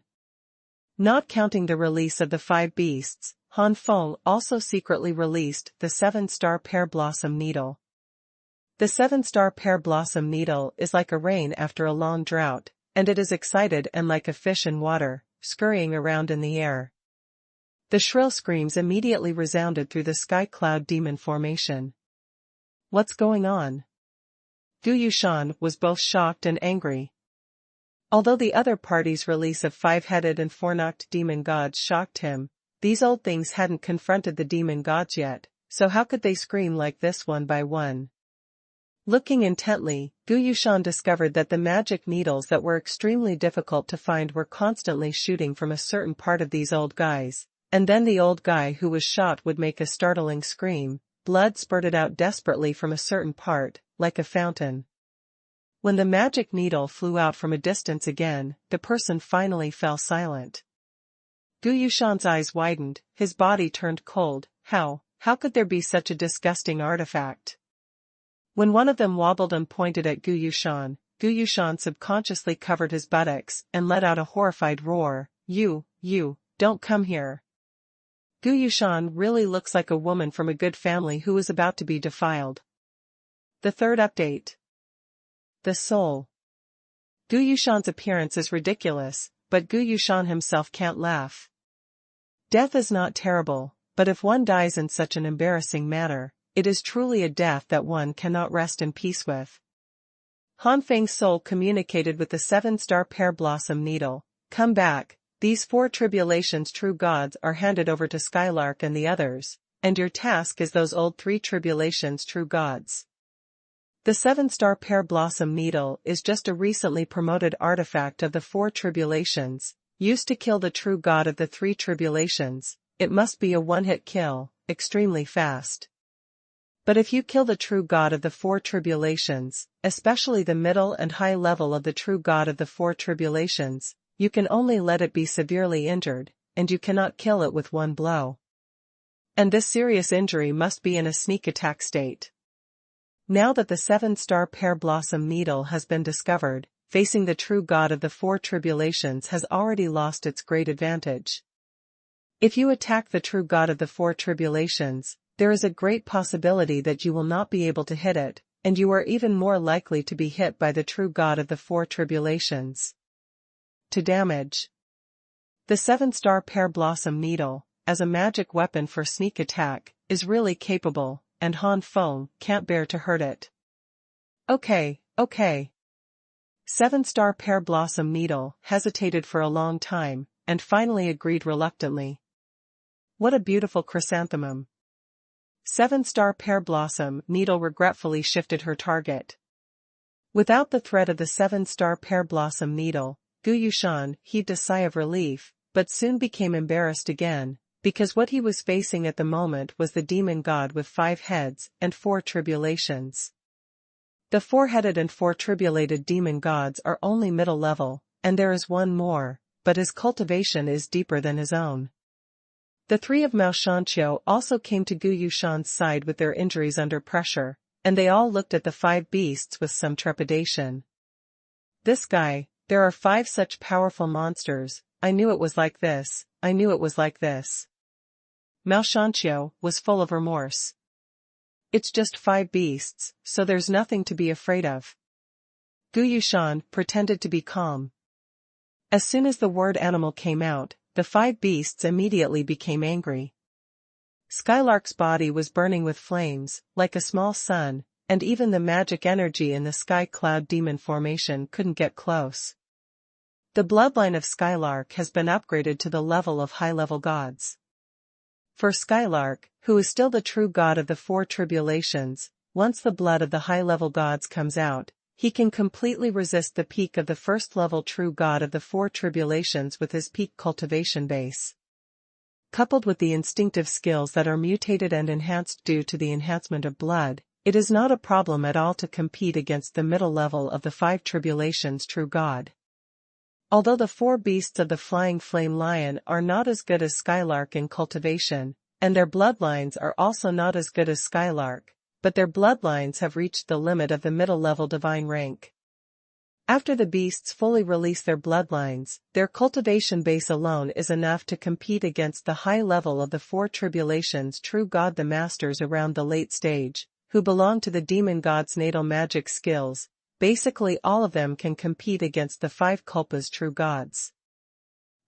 Not counting the release of the five beasts, Han Feng also secretly released the 7-star pear blossom needle. The 7-star pear blossom needle is like a rain after a long drought, and it is excited and like a fish in water, scurrying around in the air. The shrill screams immediately resounded through the sky cloud demon formation. What's going on? Gu Yushan was both shocked and angry. Although the other party's release of 5-headed and 4-knocked demon gods shocked him, these old things hadn't confronted the demon gods yet, so how could they scream like this one by one? Looking intently, Gu Yushan discovered that the magic needles that were extremely difficult to find were constantly shooting from a certain part of these old guys, And then the old guy who was shot would make a startling scream, blood spurted out desperately from a certain part, like a fountain. When the magic needle flew out from a distance again, the person finally fell silent. Gu Yushan's eyes widened, his body turned cold. How could there be such a disgusting artifact? When one of them wobbled and pointed at Gu Yushan subconsciously covered his buttocks and let out a horrified roar. You, don't come here. Gu Yushan really looks like a woman from a good family who is about to be defiled. The third update. The soul. Gu Yushan's appearance is ridiculous, but Gu Yushan himself can't laugh. Death is not terrible, but if one dies in such an embarrassing manner, it is truly a death that one cannot rest in peace with. Han Feng's soul communicated with the 7-star pear blossom needle. Come back, these 4 tribulations true gods are handed over to Skylark and the others, and your task is those old 3 tribulations true gods. The 7-star pear blossom needle is just a recently promoted artifact of the 4 tribulations, used to kill the true god of the 3 tribulations. It must be a one-hit kill, extremely fast. But if you kill the true god of the 4 tribulations, especially the middle and high level of the true god of the 4 tribulations, you can only let it be severely injured, and you cannot kill it with one blow. And this serious injury must be in a sneak attack state. Now that the 7-star pear blossom needle has been discovered, facing the true god of the 4 tribulations has already lost its great advantage. If you attack the true god of the 4 tribulations, there is a great possibility that you will not be able to hit it, and you are even more likely to be hit by the true god of the 4 tribulations. To damage. The 7-star pear blossom needle, as a magic weapon for sneak attack, is really capable, and Han Feng can't bear to hurt it. Okay. 7-star pear blossom needle hesitated for a long time, and finally agreed reluctantly. What a beautiful chrysanthemum. 7-star pear blossom needle regretfully shifted her target. Without the threat of the 7-star pear blossom needle, Gu Yushan heaved a sigh of relief, but soon became embarrassed again, because what he was facing at the moment was the demon god with 5 heads and 4 tribulations. The 4-headed and 4-tribulated demon gods are only middle level, and there is one more, but his cultivation is deeper than his own. The 3 of Mao Shanqiu also came to Gu Yushan's side with their injuries under pressure, and they all looked at the 5 beasts with some trepidation. This guy, there are 5 such powerful monsters, I knew it was like this. Mao Shanqiu was full of remorse. It's just 5 beasts, so there's nothing to be afraid of. Gu Yushan pretended to be calm. As soon as the word animal came out, the 5 beasts immediately became angry. Skylark's body was burning with flames, like a small sun, and even the magic energy in the sky cloud demon formation couldn't get close. The bloodline of Skylark has been upgraded to the level of high-level gods. For Skylark, who is still the true god of the 4 tribulations, once the blood of the high-level gods comes out, he can completely resist the peak of the first-level true god of the 4 tribulations with his peak cultivation base. Coupled with the instinctive skills that are mutated and enhanced due to the enhancement of blood, it is not a problem at all to compete against the middle level of the 5 tribulations true god. Although the 4 beasts of the flying flame lion are not as good as Skylark in cultivation, and their bloodlines are also not as good as Skylark, but their bloodlines have reached the limit of the middle-level divine rank. After the beasts fully release their bloodlines, their cultivation base alone is enough to compete against the high level of the 4 tribulations true god. The masters around the late stage, who belong to the demon god's natal magic skills, basically all of them can compete against the 5 Kulpas true gods.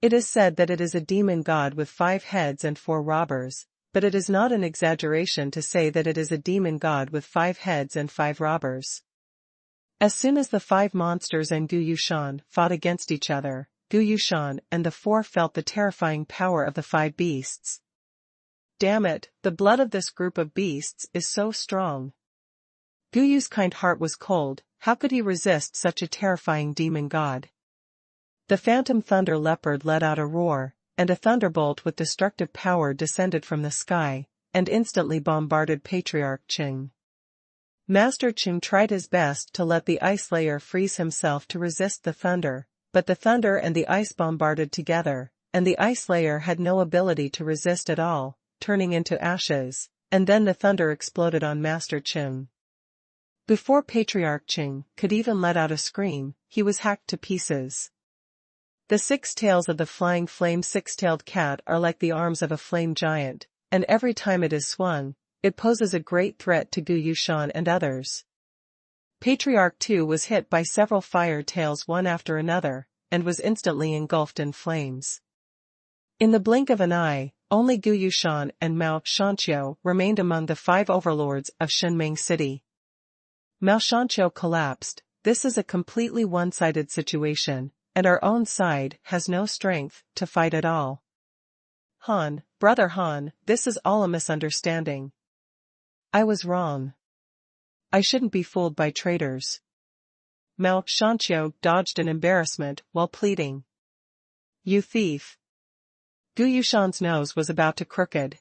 It is said that it is a demon god with 5 heads and 4 robbers, but it is not an exaggeration to say that it is a demon god with 5 heads and 5 robbers. As soon as the 5 monsters and Gu Yushan fought against each other, Gu Yushan and the 4 felt the terrifying power of the 5 beasts. Damn it, the blood of this group of beasts is so strong. Gu Yu's kind heart was cold. How could he resist such a terrifying demon god? The phantom thunder leopard let out a roar, and a thunderbolt with destructive power descended from the sky, and instantly bombarded Patriarch Qing. Master Qing tried his best to let the ice layer freeze himself to resist the thunder, but the thunder and the ice bombarded together, and the ice layer had no ability to resist at all, turning into ashes, and then the thunder exploded on Master Qing. Before Patriarch Qing could even let out a scream, he was hacked to pieces. The 6 tails of the flying flame six-tailed cat are like the arms of a flame giant, and every time it is swung, it poses a great threat to Gu Yushan and others. Patriarch Tu was hit by several fire tails one after another, and was instantly engulfed in flames. In the blink of an eye, only Gu Yushan and Mao Shanqiu remained among the 5 overlords of Shenming City. Mao Shanqiu collapsed. This is a completely one-sided situation, and our own side has no strength to fight at all. Han, brother Han, this is all a misunderstanding. I was wrong. I shouldn't be fooled by traitors. Mao Shanqiu dodged in embarrassment while pleading. You thief. Gu Yushan's nose was about to crooked.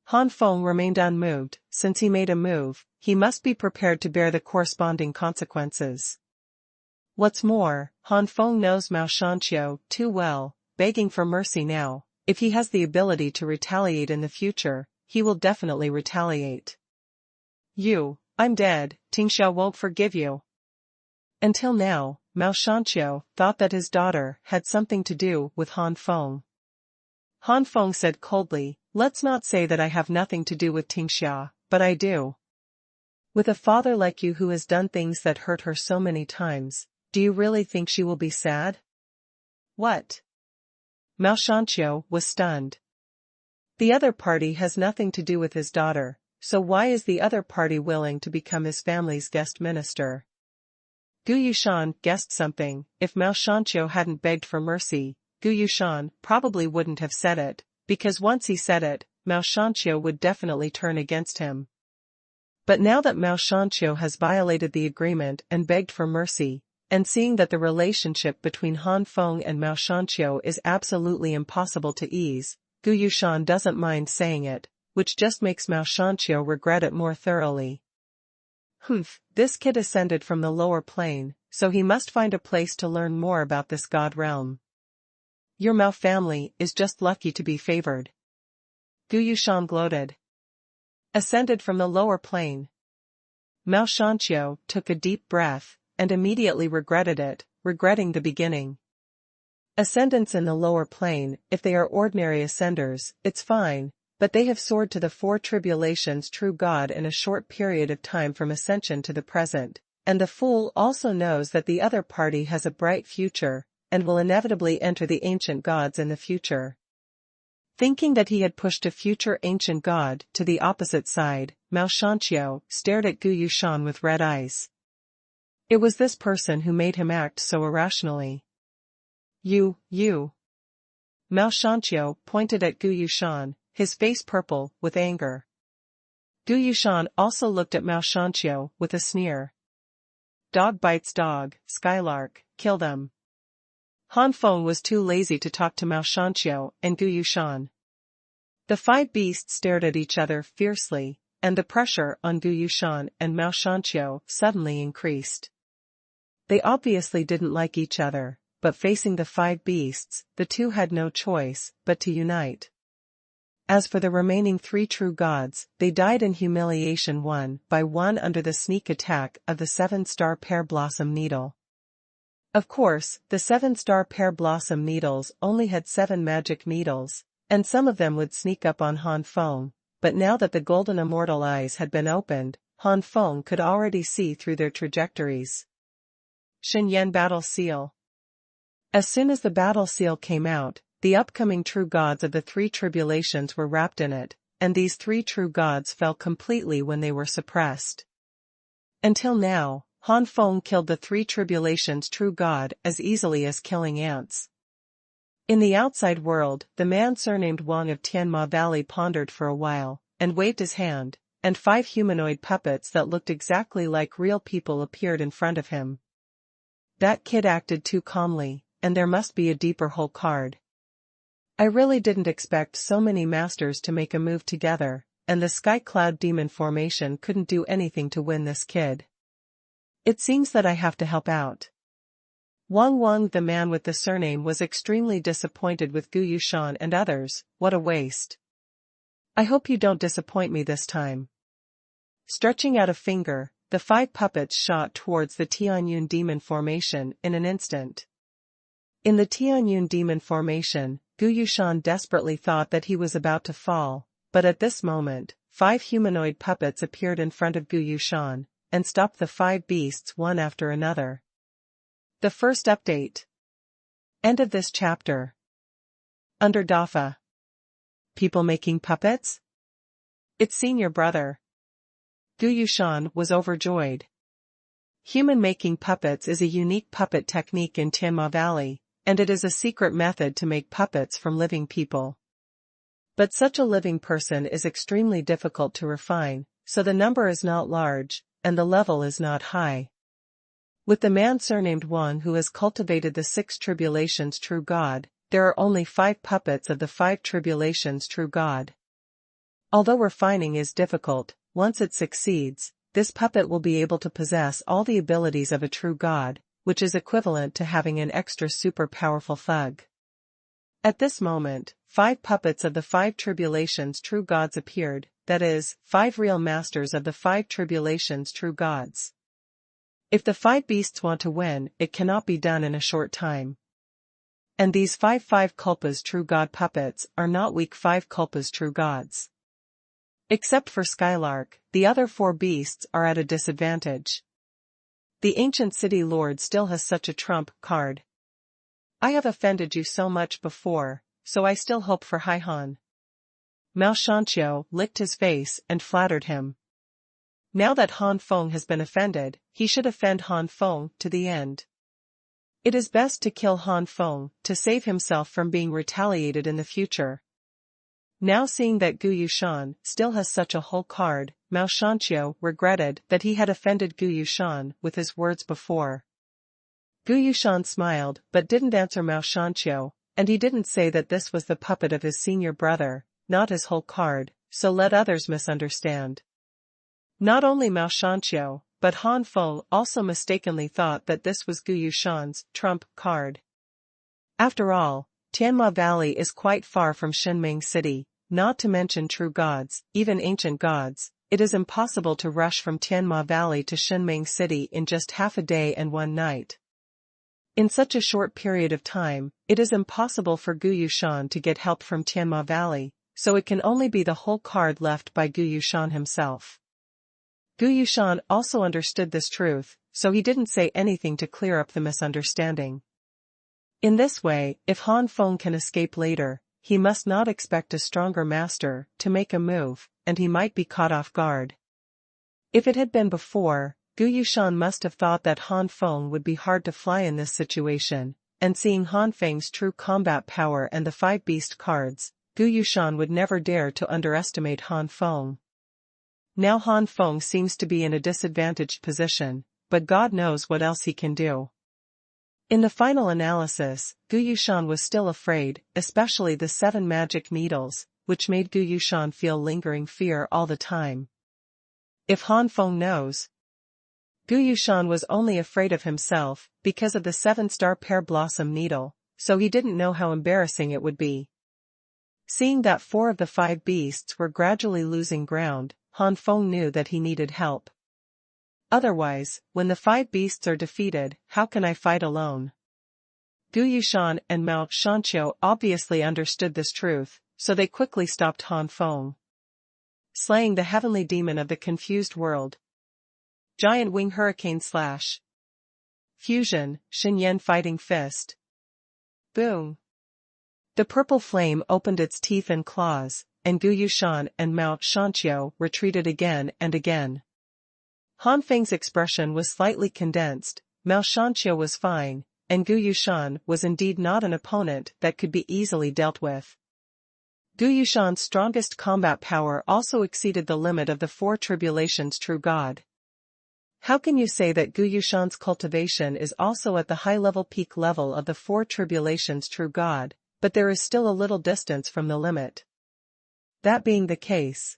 Han Feng remained unmoved. Since he made a move, he must be prepared to bear the corresponding consequences. What's more, Han Feng knows Mao Shanqiu too well, begging for mercy now. If he has the ability to retaliate in the future, he will definitely retaliate. I'm dead, Tingxiao won't forgive you. Until now, Mao Shanqiu thought that his daughter had something to do with Han Feng. Han Feng said coldly, let's not say that I have nothing to do with Tingxia, but I do. With a father like you who has done things that hurt her so many times, do you really think she will be sad? What? Mao Shanqiu was stunned. The other party has nothing to do with his daughter, so why is the other party willing to become his family's guest minister? Gu Yushan guessed something. If Mao Shanqiu hadn't begged for mercy, Gu Yushan probably wouldn't have said it, because once he said it, Mao Shanqiu would definitely turn against him. But now that Mao Shanqiu has violated the agreement and begged for mercy, and seeing that the relationship between Han Feng and Mao Shanqiu is absolutely impossible to ease, Gu Yushan doesn't mind saying it, which just makes Mao Shanqiu regret it more thoroughly. This kid ascended from the lower plane, so he must find a place to learn more about this god realm. Your Mao family is just lucky to be favored. Gu Yushan gloated. Ascended from the lower plane. Mao Shanqiu took a deep breath, and immediately regretted it, regretting the beginning. Ascendants in the lower plane, if they are ordinary ascenders, it's fine, but they have soared to the 4 tribulations true God in a short period of time from ascension to the present, and the fool also knows that the other party has a bright future, and will inevitably enter the ancient gods in the future. Thinking that he had pushed a future ancient god to the opposite side, Mao Shanqiu stared at Gu Yushan with red eyes. It was this person who made him act so irrationally. You. Mao Shanqiu pointed at Gu Yushan, his face purple with anger. Gu Yushan also looked at Mao Shanqiu with a sneer. Dog bites dog, Skylark, kill them. Han Feng was too lazy to talk to Mao Shanqiu and Gu Yushan. The 5 beasts stared at each other fiercely, and the pressure on Gu Yushan and Mao Shanqiu suddenly increased. They obviously didn't like each other, but facing the 5 beasts, the two had no choice but to unite. As for the remaining 3 true gods, they died in humiliation one by one under the sneak attack of the 7-star pear blossom needle. Of course, the 7-star pear blossom needles only had 7 magic needles, and some of them would sneak up on Han Feng, but now that the golden immortal eyes had been opened, Han Feng could already see through their trajectories. Xinyan Battle Seal. As soon as the battle seal came out, the upcoming true gods of the 3 tribulations were wrapped in it, and these 3 true gods fell completely when they were suppressed. Until now, Han Feng killed the 3 tribulations true god as easily as killing ants. In the outside world, the man surnamed Wang of Tianma Valley pondered for a while, and waved his hand, and 5 humanoid puppets that looked exactly like real people appeared in front of him. That kid acted too calmly, and there must be a deeper hole card. I really didn't expect so many masters to make a move together, and the Sky Cloud Demon formation couldn't do anything to win this kid. It seems that I have to help out. Wang, the man with the surname, was extremely disappointed with Gu Yushan and others. What a waste. I hope you don't disappoint me this time. Stretching out a finger, the 5 puppets shot towards the Tianyun demon formation in an instant. In the Tianyun demon formation, Gu Yushan desperately thought that he was about to fall, but at this moment, 5 humanoid puppets appeared in front of Gu Yushan, and stopped the 5 beasts one after another. The first update. End of this chapter. Under Dafa. People making puppets? It's senior brother. Gu Yushan was overjoyed. Human making puppets is a unique puppet technique in Tianma Valley, and it is a secret method to make puppets from living people. But such a living person is extremely difficult to refine, so the number is not large, and the level is not high. With the man surnamed Wang who has cultivated the 6 tribulations true God, there are only 5 puppets of the 5 tribulations true God. Although refining is difficult, once it succeeds, this puppet will be able to possess all the abilities of a true God, which is equivalent to having an extra super powerful thug. At this moment, 5 puppets of the 5 tribulations true gods appeared, that is, 5 real masters of the 5 tribulations true gods. If the 5 beasts want to win, it cannot be done in a short time. And these 5 Kulpas true god puppets are not weak 5 Kulpas true gods. Except for Skylark, the other 4 beasts are at a disadvantage. The ancient city lord still has such a trump card. I have offended you so much before, so I still hope for Hai Han. Mao Shanqiu licked his face and flattered him. Now that Han Feng has been offended, he should offend Han Feng to the end. It is best to kill Han Feng to save himself from being retaliated in the future. Now seeing that Gu Yushan still has such a whole card, Mao Shanqiu regretted that he had offended Gu Yushan with his words before. Gu Yushan smiled but didn't answer Mao Shanqiu, and he didn't say that this was the puppet of his senior brother, not his whole card, so let others misunderstand. Not only Mao Shanqiu, but Han Feng also mistakenly thought that this was Gu Yushan's trump card. After all, Tianma Valley is quite far from Shenming City, not to mention true gods, even ancient gods. It is impossible to rush from Tianma Valley to Shenming City in just half a day and one night. In such a short period of time, it is impossible for Gu Yushan to get help from Tianma Valley, so it can only be the whole card left by Gu Yushan himself. Gu Yushan also understood this truth, so he didn't say anything to clear up the misunderstanding. In this way, if Han Feng can escape later, he must not expect a stronger master to make a move, and he might be caught off guard. If it had been before, Gu Yushan must have thought that Han Feng would be hard to fly in this situation, and seeing Han Feng's true combat power and the 5 beast cards, Gu Yushan would never dare to underestimate Han Feng. Now Han Feng seems to be in a disadvantaged position, but God knows what else he can do. In the final analysis, Gu Yushan was still afraid, especially the 7 magic needles, which made Gu Yushan feel lingering fear all the time. If Han Feng knows. Gu Yushan was only afraid of himself because of the 7-star pear blossom needle, so he didn't know how embarrassing it would be. Seeing that 4 of the 5 beasts were gradually losing ground, Han Feng knew that he needed help. Otherwise, when the 5 beasts are defeated, how can I fight alone? Gu Yushan and Mao Shanqiu obviously understood this truth, so they quickly stopped Han Feng. Slaying the heavenly demon of the confused world. Giant Wing Hurricane Slash. Fusion, Xinyan Fighting Fist. Boom. The purple flame opened its teeth and claws, and Gu Yushan and Mao Shanqiu retreated again and again. Han Feng's expression was slightly condensed, Mao Shanqiu was fine, and Gu Yushan was indeed not an opponent that could be easily dealt with. Gu Yushan's strongest combat power also exceeded the limit of the 4 tribulations true God. How can you say that Gu Yushan's cultivation is also at the high-level peak level of the 4 tribulations true God, but there is still a little distance from the limit. That being the case,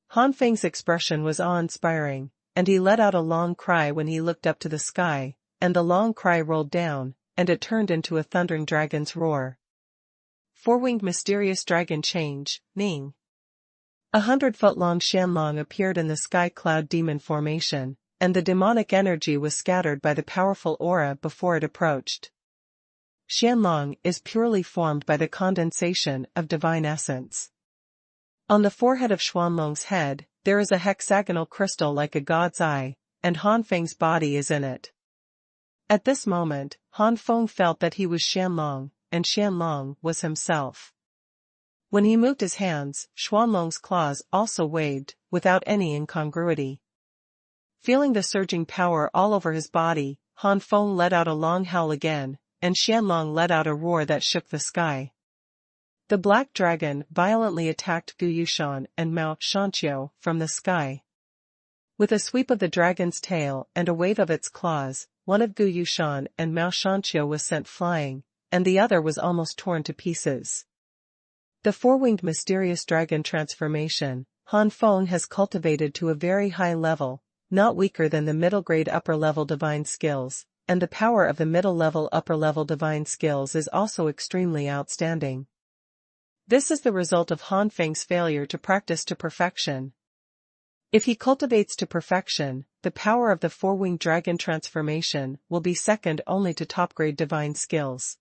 Han Feng's expression was awe-inspiring, and he let out a long cry when he looked up to the sky, and the long cry rolled down, and it turned into a thundering dragon's roar. Four-winged mysterious dragon change, Ning. 100-foot-long Xuanhuan appeared in the sky cloud demon formation, and the demonic energy was scattered by the powerful aura before it approached. Xuanhuan is purely formed by the condensation of divine essence. On the forehead of Xuanhuan's head, there is a hexagonal crystal like a god's eye, and Han Feng's body is in it. At this moment, Han Feng felt that he was Xuanhuan, and Xuanhuan was himself. When he moved his hands, Xuanhuan's claws also waved, without any incongruity. Feeling the surging power all over his body, Han Feng let out a long howl again, and Xuanhuan let out a roar that shook the sky. The black dragon violently attacked Gu Yushan and Mao Shanqiu from the sky. With a sweep of the dragon's tail and a wave of its claws, one of Gu Yushan and Mao Shanqiu was sent flying, and the other was almost torn to pieces. The four-winged mysterious dragon transformation, Han Feng has cultivated to a very high level, not weaker than the middle-grade upper-level divine skills, and the power of the middle-level upper-level divine skills is also extremely outstanding. This is the result of Han Feng's failure to practice to perfection. If he cultivates to perfection, the power of the four-winged dragon transformation will be second only to top-grade divine skills.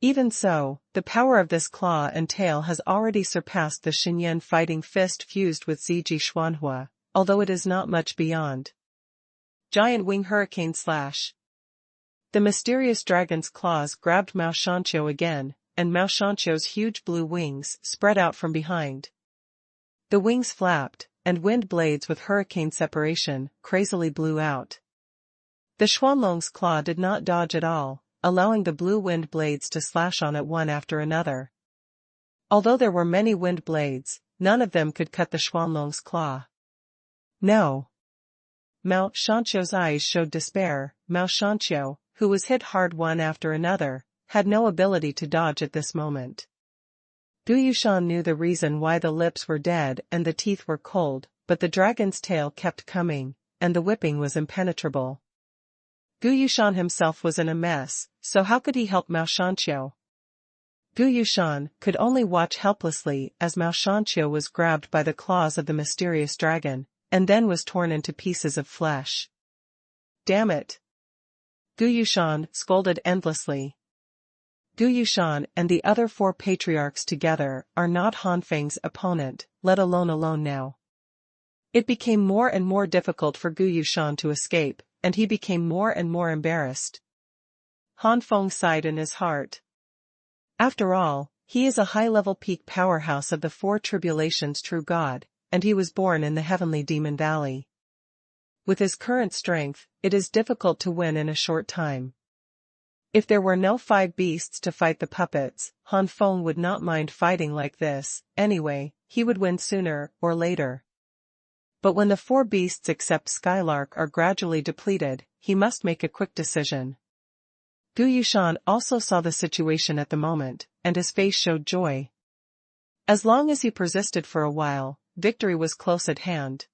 Even so, the power of this claw and tail has already surpassed the Xinyan fighting fist fused with Ziji Xuanhua, although it is not much beyond. Giant Wing Hurricane Slash. The mysterious dragon's claws grabbed Mao Shanqiu again, and Mao Shanqiu's huge blue wings spread out from behind. The wings flapped, and wind blades with hurricane separation crazily blew out. The Xuanlong's claw did not dodge at all, allowing the blue wind blades to slash on it one after another. Although there were many wind blades, none of them could cut the Xuanlong's claw. No. Mao Shanqiu's eyes showed despair. Mao Shanqiu, who was hit hard one after another, had no ability to dodge at this moment. Gu Yushan knew the reason why the lips were dead and the teeth were cold, but the dragon's tail kept coming, and the whipping was impenetrable. Gu Yushan himself was in a mess, so how could he help Mao Shanqiu? Gu Yushan could only watch helplessly as Mao Shanqiu was grabbed by the claws of the mysterious dragon, and then was torn into pieces of flesh. Damn it! Gu Yushan scolded endlessly. Gu Yushan and the other four patriarchs together are not Han Feng's opponent, let alone alone now. It became more and more difficult for Gu Yushan to escape, and he became more and more embarrassed. Han Feng sighed in his heart. After all, he is a high-level peak powerhouse of the four tribulations true God, and he was born in the heavenly demon valley. With his current strength, it is difficult to win in a short time. If there were no 5 beasts to fight the puppets, Han Feng would not mind fighting like this. Anyway, he would win sooner or later. But when the 4 beasts except Skylark are gradually depleted, he must make a quick decision. Gu Yushan also saw the situation at the moment, and his face showed joy. As long as he persisted for a while, victory was close at hand.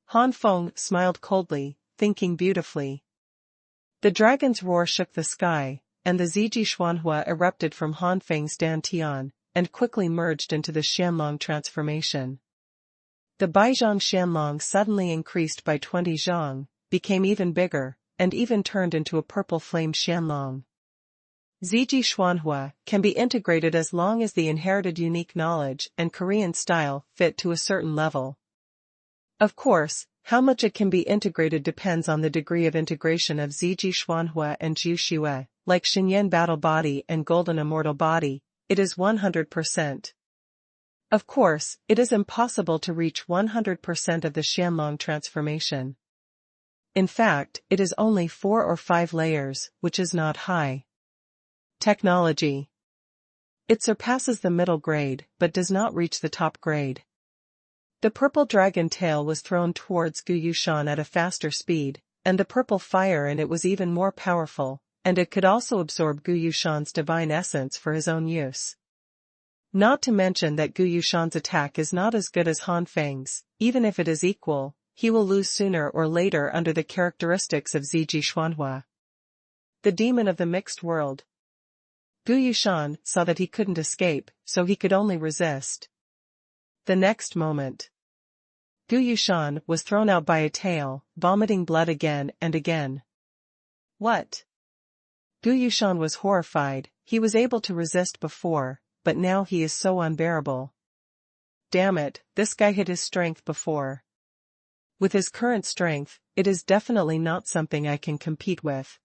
Han Feng smiled coldly, thinking beautifully. The dragon's roar shook the sky, and the Ziji Xuanhua erupted from Han Feng's dantian, and quickly merged into the Xianlong transformation. The Baizhang Xianlong suddenly increased by 20 zhang, became even bigger, and even turned into a purple flame Xianlong. Ziji Xuanhua can be integrated as long as the inherited unique knowledge and Korean style fit to a certain level. Of course, how much it can be integrated depends on the degree of integration of Ziji Xuanhua and Jiu Xue, like Xinyan Battle Body and Golden Immortal Body, it is 100%. Of course, it is impossible to reach 100% of the Xianlong transformation. In fact, it is only 4 or 5 layers, which is not high. Technology. It surpasses the middle grade, but does not reach the top grade. The purple dragon tail was thrown towards Gu Yushan at a faster speed, and the purple fire in it was even more powerful, and it could also absorb Gu Yushan's divine essence for his own use. Not to mention that Gu Yushan's attack is not as good as Han Feng's. Even if it is equal, he will lose sooner or later under the characteristics of Ziji Xuanhuan, the demon of the mixed world. Gu Yushan saw that he couldn't escape, so he could only resist. The next moment, Gu Yushan was thrown out by a tail, vomiting blood again and again. What? Gu Yushan was horrified. He was able to resist before, but now he is so unbearable. Damn it, this guy hit his strength before. With his current strength, it is definitely not something I can compete with.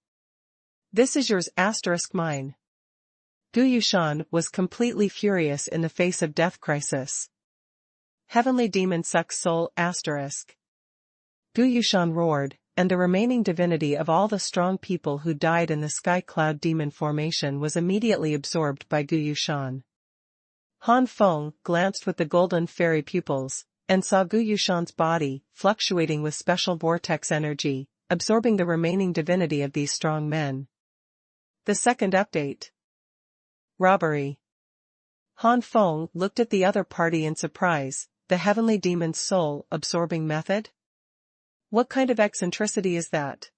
This is yours * mine. Gu Yushan was completely furious in the face of death crisis. Heavenly demon sucks soul *. Gu Yushan roared, and the remaining divinity of all the strong people who died in the sky cloud demon formation was immediately absorbed by Gu Yushan. Han Feng glanced with the golden fairy pupils, and saw Gu Yushan's body fluctuating with special vortex energy, absorbing the remaining divinity of these strong men. The second update. Robbery. Han Feng looked at the other party in surprise. The heavenly demon's soul-absorbing method? What kind of eccentricity is that?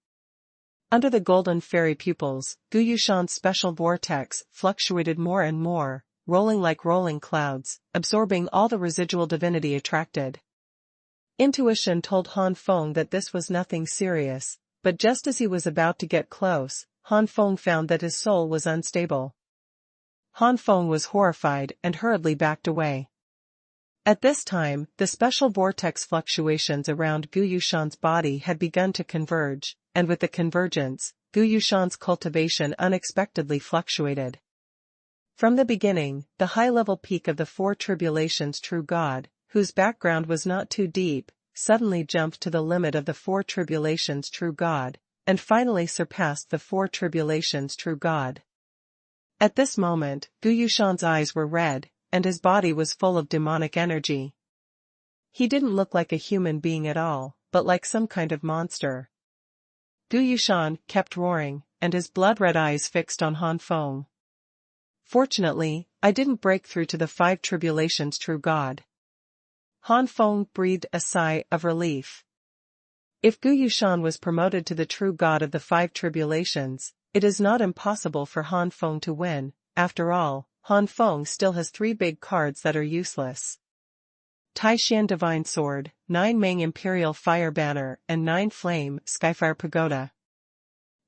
Under the golden fairy pupils, Gu Yushan's special vortex fluctuated more and more, rolling like rolling clouds, absorbing all the residual divinity attracted. Intuition told Han Feng that this was nothing serious, but just as he was about to get close, Han Feng found that his soul was unstable. Han Feng was horrified and hurriedly backed away. At this time, the special vortex fluctuations around Gu Yushan's body had begun to converge, and with the convergence, Gu Yushan's cultivation unexpectedly fluctuated. From the beginning, the high-level peak of the Four Tribulations True God, whose background was not too deep, suddenly jumped to the limit of the Four Tribulations True God, and finally surpassed the Four Tribulations True God. At this moment, Gu Yushan's eyes were red, and his body was full of demonic energy. He didn't look like a human being at all, but like some kind of monster. Gu Yushan kept roaring, and his blood-red eyes fixed on Han Feng. Fortunately, I didn't break through to the Five Tribulations True God. Han Feng breathed a sigh of relief. If Gu Yushan was promoted to the True God of the Five Tribulations, it is not impossible for Han Feng to win. After all, Han Feng still has 3 big cards that are useless. Taishan Divine Sword, 9 Meng Imperial Fire Banner, and 9 Flame Skyfire Pagoda.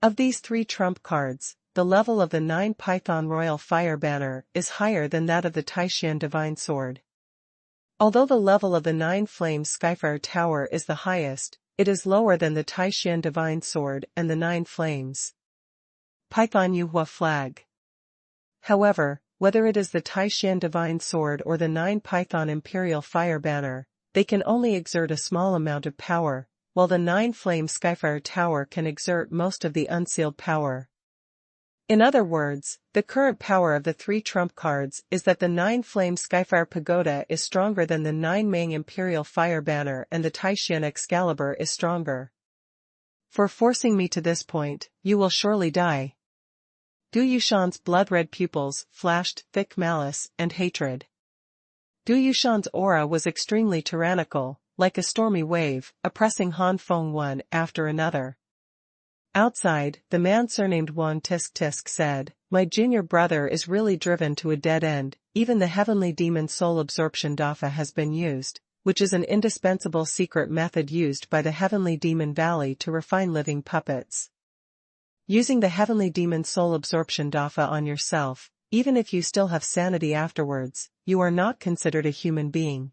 Of these 3 trump cards, the level of the 9 Python Royal Fire Banner is higher than that of the Taishan Divine Sword. Although the level of the 9 Flame Skyfire Tower is the highest, it is lower than the Taishan Divine Sword and the 9 Flames Python Yuhua Flag. However, whether it is the Taishan Divine Sword or the 9 Python Imperial Fire Banner, they can only exert a small amount of power, while the 9 Flame Skyfire Tower can exert most of the unsealed power. In other words, the current power of the 3 trump cards is that the 9 Flame Skyfire Pagoda is stronger than the 9 Meng Imperial Fire Banner and the Taishan Excalibur is stronger. For forcing me to this point, you will surely die. Gu Yushan's blood-red pupils flashed thick malice and hatred. Gu Yushan's aura was extremely tyrannical, like a stormy wave, oppressing Han Feng one after another. Outside, the man surnamed Wang Tisk Tisk said, "My junior brother is really driven to a dead end. Even the heavenly demon soul absorption Dafa has been used, which is an indispensable secret method used by the heavenly demon valley to refine living puppets. Using the heavenly demon soul absorption Dafa on yourself, even if you still have sanity afterwards, you are not considered a human being.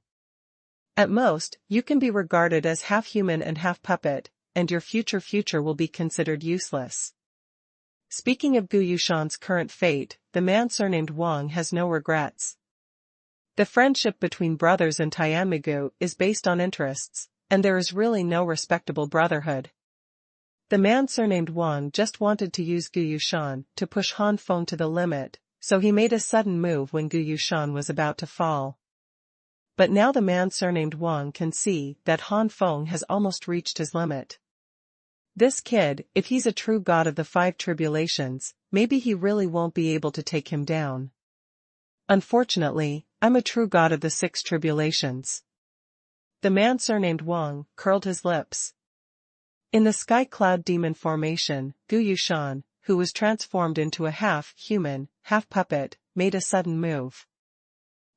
At most, you can be regarded as half human and half puppet, and your future will be considered useless." Speaking of Gu Yushan's current fate, the man surnamed Wang has no regrets. The friendship between brothers in Tianmigu is based on interests, and there is really no respectable brotherhood. The man surnamed Wang just wanted to use Gu Yushan to push Han Feng to the limit, so he made a sudden move when Gu Yushan was about to fall. But now the man surnamed Wang can see that Han Feng has almost reached his limit. This kid, if he's a true god of the 5 tribulations, maybe he really won't be able to take him down. Unfortunately, I'm a true god of the 6 tribulations. The man surnamed Wang curled his lips. In the sky cloud demon formation, Gu Yushan, who was transformed into a half-human, half-puppet, made a sudden move,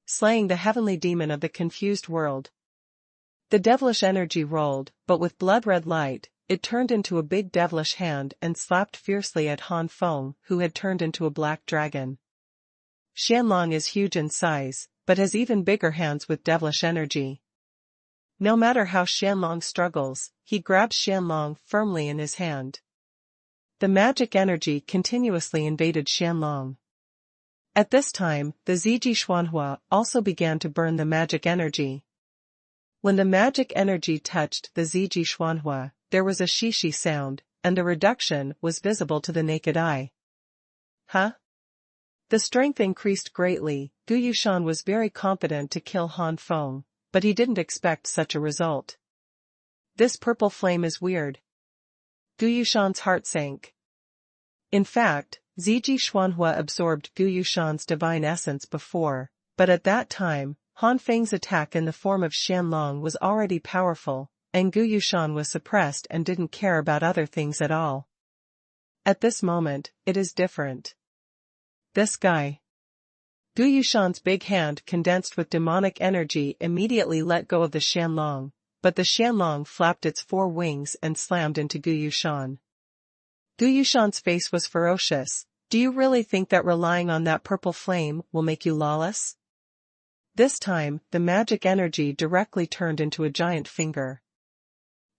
slaying the heavenly demon of the confused world. The devilish energy rolled, but with blood-red light, it turned into a big devilish hand and slapped fiercely at Han Feng, who had turned into a black dragon. Xianlong is huge in size, but has even bigger hands with devilish energy. No matter how Xianlong struggles, he grabs Xianlong firmly in his hand. The magic energy continuously invaded Xianlong. At this time, the Ziji Xuanhuan also began to burn the magic energy. When the magic energy touched the Ziji Xuanhuan, there was a shishi sound, and a reduction was visible to the naked eye. Huh? The strength increased greatly. Gu Yushan was very confident to kill Han Feng, but he didn't expect such a result. This purple flame is weird. Gu Yushan's heart sank. In fact, Ziji Xuanhuan absorbed Gu Yushan's divine essence before, but at that time, Han Feng's attack in the form of Xianlong was already powerful, and Gu Yushan was suppressed and didn't care about other things at all. At this moment, it is different. This guy. Gu Yushan's big hand condensed with demonic energy immediately let go of the Xianlong, but the Xianlong flapped its 4 wings and slammed into Gu Yushan. Gu Yushan's face was ferocious. Do you really think that relying on that purple flame will make you lawless? This time, the magic energy directly turned into a giant finger.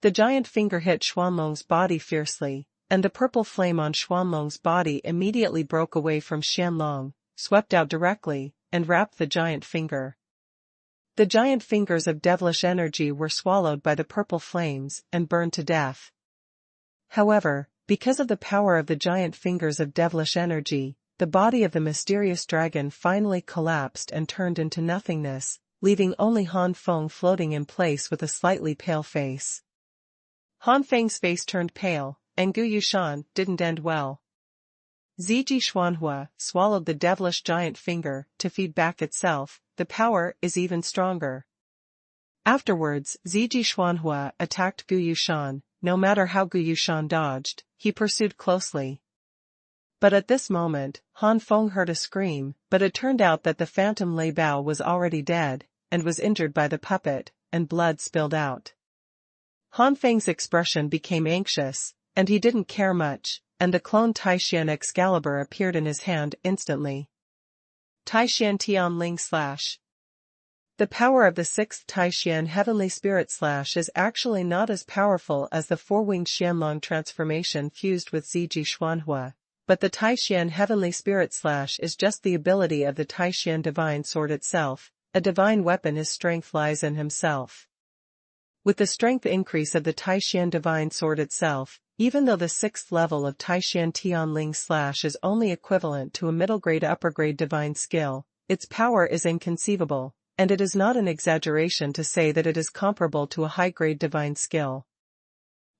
The giant finger hit Xuanlong's body fiercely, and the purple flame on Xuanlong's body immediately broke away from Xianlong, swept out directly, and wrapped the giant finger. The giant fingers of devilish energy were swallowed by the purple flames and burned to death. However, because of the power of the giant fingers of devilish energy, the body of the mysterious dragon finally collapsed and turned into nothingness, leaving only Han Feng floating in place with a slightly pale face. Han Feng's face turned pale, and Gu Yushan didn't end well. Ziji Xuanhuan swallowed the devilish giant finger to feed back itself. The power is even stronger. Afterwards, Ziji Xuanhuan attacked Gu Yushan. No matter how Gu Yushan dodged, he pursued closely. But at this moment, Han Feng heard a scream, but it turned out that the phantom Lei Bao was already dead, and was injured by the puppet, and blood spilled out. Han Feng's expression became anxious, and he didn't care much, and the clone Taishan Excalibur appeared in his hand instantly. Taishan Tianling Slash. The power of the 6th Taishan Heavenly Spirit Slash is actually not as powerful as the 4-winged Xianlong transformation fused with Ziji Xuanhuan, but the Taishan Heavenly Spirit Slash is just the ability of the Taishan Divine Sword itself. A divine weapon, his strength lies in himself. With the strength increase of the Taishan Divine Sword itself, even though the 6th level of Taishan Tianling Slash is only equivalent to a middle-grade upper-grade divine skill, its power is inconceivable, and it is not an exaggeration to say that it is comparable to a high-grade divine skill.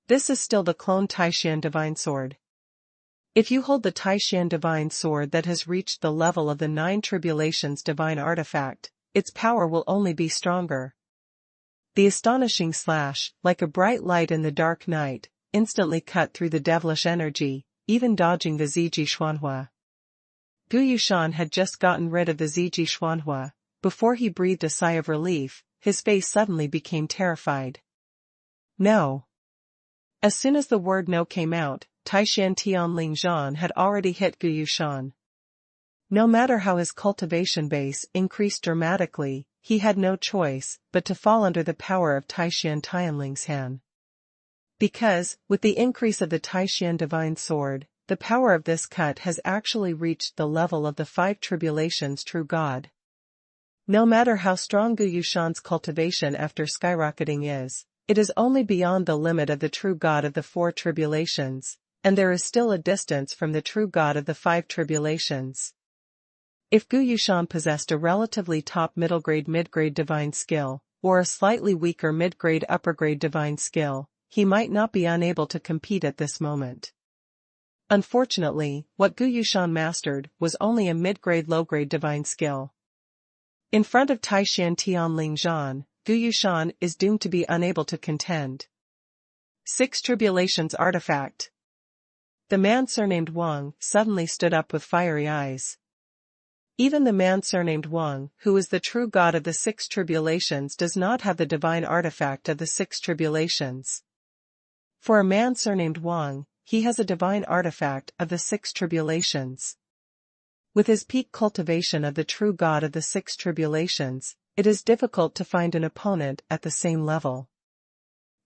This is still the clone Taishan Divine Sword. If you hold the Taishan Divine Sword that has reached the level of the 9 Tribulations Divine Artifact, its power will only be stronger. The astonishing slash, like a bright light in the dark night, instantly cut through the devilish energy, even dodging the Ziji Xuanhuan. Gu Yushan had just gotten rid of the Ziji Xuanhuan. Before he breathed a sigh of relief, his face suddenly became terrified. No. As soon as the word no came out, Taishan Tianling Zhan had already hit Gu Yushan. No matter how his cultivation base increased dramatically, he had no choice but to fall under the power of Taishan Tianling's hand. Because, with the increase of the Taishan Divine Sword, the power of this cut has actually reached the level of the 5 Tribulations True God. No matter how strong Gu Yushan's cultivation after skyrocketing is, it is only beyond the limit of the true God of the 4 Tribulations, and there is still a distance from the true God of the 5 Tribulations. If Gu Yushan possessed a relatively top middle-grade mid-grade divine skill, or a slightly weaker mid-grade upper-grade divine skill, he might not be unable to compete at this moment. Unfortunately, what Gu Yushan mastered was only a mid-grade low-grade divine skill. In front of Taishan Tianling Zhan, Gu Yushan is doomed to be unable to contend. 6 Tribulations Artifact. The man surnamed Wang suddenly stood up with fiery eyes. Even the man surnamed Wang, who is the true god of the 6 Tribulations, does not have the divine artifact of the 6 Tribulations. For a man surnamed Wang, he has a divine artifact of the 6 Tribulations. With his peak cultivation of the true god of the 6 Tribulations, it is difficult to find an opponent at the same level.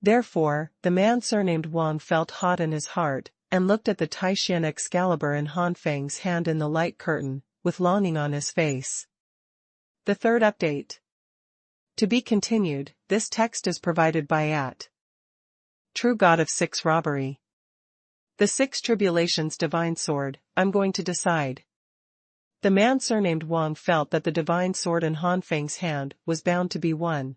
Therefore, the man surnamed Wang felt hot in his heart, and looked at the Taishan Excalibur in Han Feng's hand in the light curtain, with longing on his face. The third update. To be continued, this text is provided by True God of 6 Robbery. The 6 Tribulations Divine Sword, I'm going to decide. The man surnamed Wang felt that the divine sword in Han Feng's hand was bound to be won.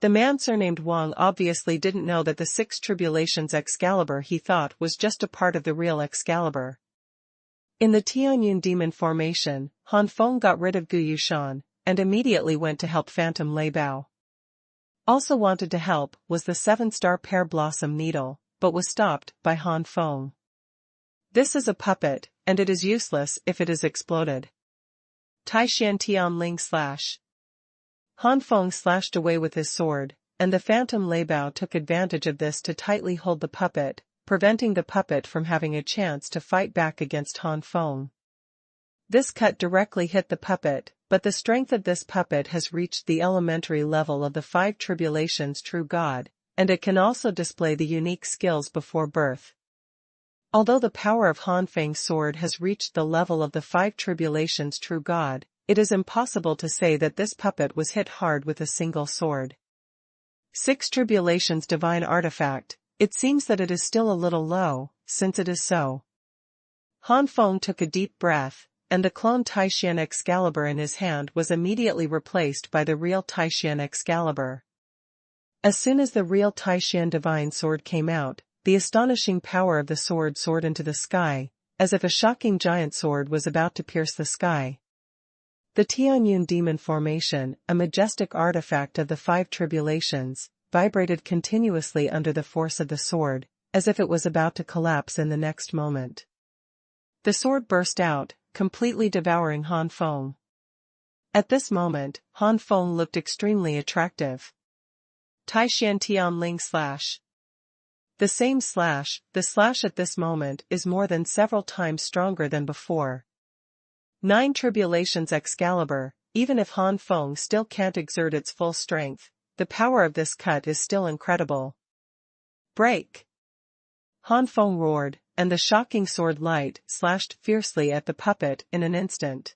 The man surnamed Wang obviously didn't know that the 6 Tribulations Excalibur he thought was just a part of the real Excalibur. In the Tianyun demon formation, Han Feng got rid of Gu Yushan, and immediately went to help Phantom Lei Bao. Also wanted to help was the 7-star pear blossom needle, but was stopped by Han Feng. This is a puppet, and it is useless if it is exploded. Taishan Tianling slash. Han Feng slashed away with his sword, and the Phantom Lei Bao took advantage of this to tightly hold the puppet, preventing the puppet from having a chance to fight back against Han Feng. This cut directly hit the puppet, but the strength of this puppet has reached the elementary level of the 5 Tribulations True God, and it can also display the unique skills before birth. Although the power of Han Feng's sword has reached the level of the 5 Tribulations True God, it is impossible to say that this puppet was hit hard with a single sword. 6 Tribulations Divine Artifact, it seems that it is still a little low, since it is so. Han Feng took a deep breath, and the clone Taishan Excalibur in his hand was immediately replaced by the real Taishan Excalibur. As soon as the real Taishan Divine Sword came out, the astonishing power of the sword soared into the sky, as if a shocking giant sword was about to pierce the sky. The Tianyun demon formation, a majestic artifact of the 5 Tribulations, vibrated continuously under the force of the sword, as if it was about to collapse in the next moment. The sword burst out, completely devouring Han Feng. At this moment, Han Feng looked extremely attractive. Taishan Tianling slash. The same slash, the slash at this moment is more than several times stronger than before. 9 Tribulations Excalibur, even if Han Feng still can't exert its full strength, the power of this cut is still incredible. Break! Han Feng roared, and the shocking sword light slashed fiercely at the puppet in an instant.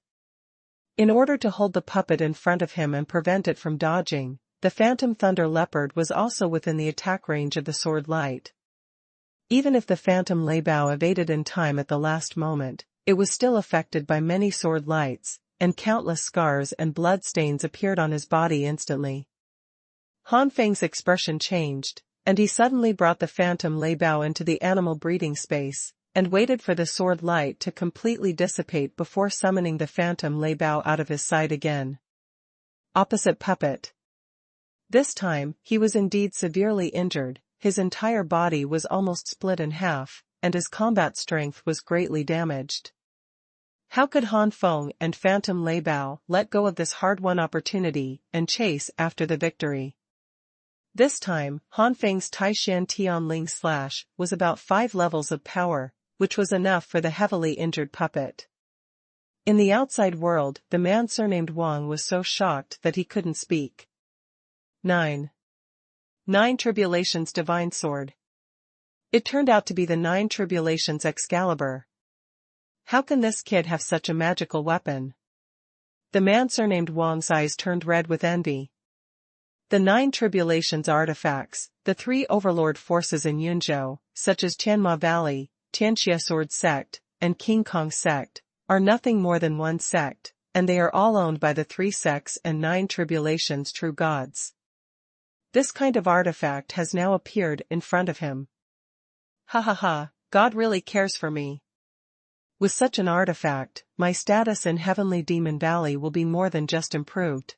In order to hold the puppet in front of him and prevent it from dodging, the Phantom Thunder Leopard was also within the attack range of the sword light. Even if the Phantom Lei Bao evaded in time at the last moment, it was still affected by many sword lights, and countless scars and blood stains appeared on his body instantly. Han Feng's expression changed, and he suddenly brought the Phantom Lei Bao into the animal breeding space, and waited for the sword light to completely dissipate before summoning the Phantom Lei Bao out of his side again. Opposite puppet. This time, he was indeed severely injured, his entire body was almost split in half, and his combat strength was greatly damaged. How could Han Feng and Phantom Lei Bao let go of this hard-won opportunity and chase after the victory? This time, Han Feng's Taishan Tianling slash was about 5 levels of power, which was enough for the heavily injured puppet. In the outside world, the man surnamed Wang was so shocked that he couldn't speak. 9 Tribulations Divine Sword. It turned out to be the 9 Tribulations Excalibur. How can this kid have such a magical weapon? The man surnamed Wang's eyes turned red with envy. The 9 Tribulations artifacts, the 3 overlord forces in Yunzhou, such as Tianma Valley, Tianxia Sword Sect, and King Kong Sect, are nothing more than one sect, and they are all owned by the 3 sects and 9 Tribulations True Gods. This kind of artifact has now appeared in front of him. Ha ha ha, God really cares for me. With such an artifact, my status in Heavenly Demon Valley will be more than just improved.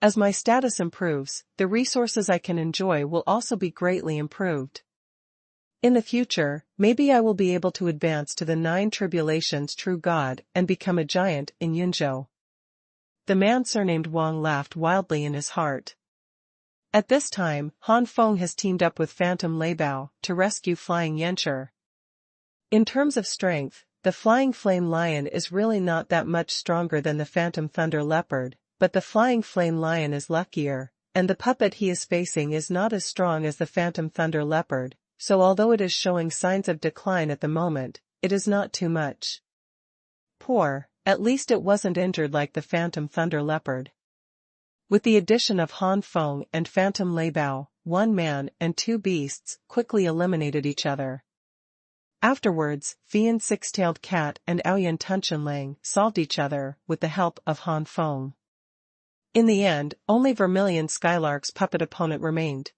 As my status improves, the resources I can enjoy will also be greatly improved. In the future, maybe I will be able to advance to the 9 tribulations true God and become a giant in Yunzhou. The man surnamed Wang laughed wildly in his heart. At this time, Han Feng has teamed up with Phantom Leibao to rescue Flying Yanshi. In terms of strength, the Flying Flame Lion is really not that much stronger than the Phantom Thunder Leopard, but the Flying Flame Lion is luckier, and the puppet he is facing is not as strong as the Phantom Thunder Leopard, so although it is showing signs of decline at the moment, it is not too much. Poor, at least it wasn't injured like the Phantom Thunder Leopard. With the addition of Han Feng and Phantom Leibao, 1 man and 2 beasts quickly eliminated each other. Afterwards, Fian Six-Tailed Cat and Aoyan Tunshanlang solved each other with the help of Han Feng. In the end, only Vermilion Skylark's puppet opponent remained.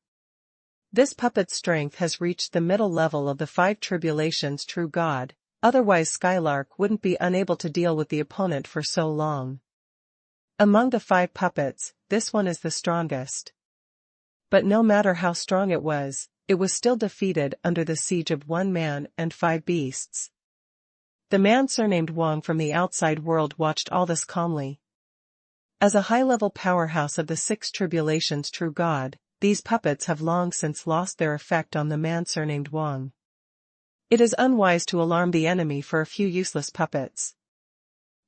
This puppet's strength has reached the middle level of the 5 tribulations true God, otherwise Skylark wouldn't be unable to deal with the opponent for so long. Among the 5 puppets, this one is the strongest. But no matter how strong it was still defeated under the siege of 1 man and 5 beasts. The man surnamed Wang from the outside world watched all this calmly. As a high-level powerhouse of the 6 tribulations true God, these puppets have long since lost their effect on the man surnamed Wang. It is unwise to alarm the enemy for a few useless puppets.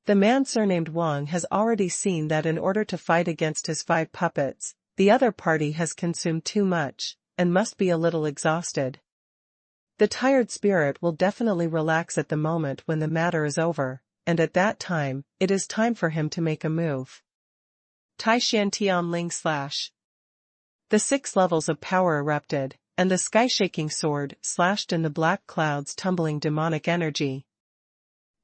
The man surnamed Wang has already seen that in order to fight against his 5 puppets, the other party has consumed too much, and must be a little exhausted. The tired spirit will definitely relax at the moment when the matter is over, and at that time, it is time for him to make a move. Tai Xian Tian Ling slash. The 6 levels of power erupted, and the sky-shaking sword slashed in the black clouds tumbling demonic energy.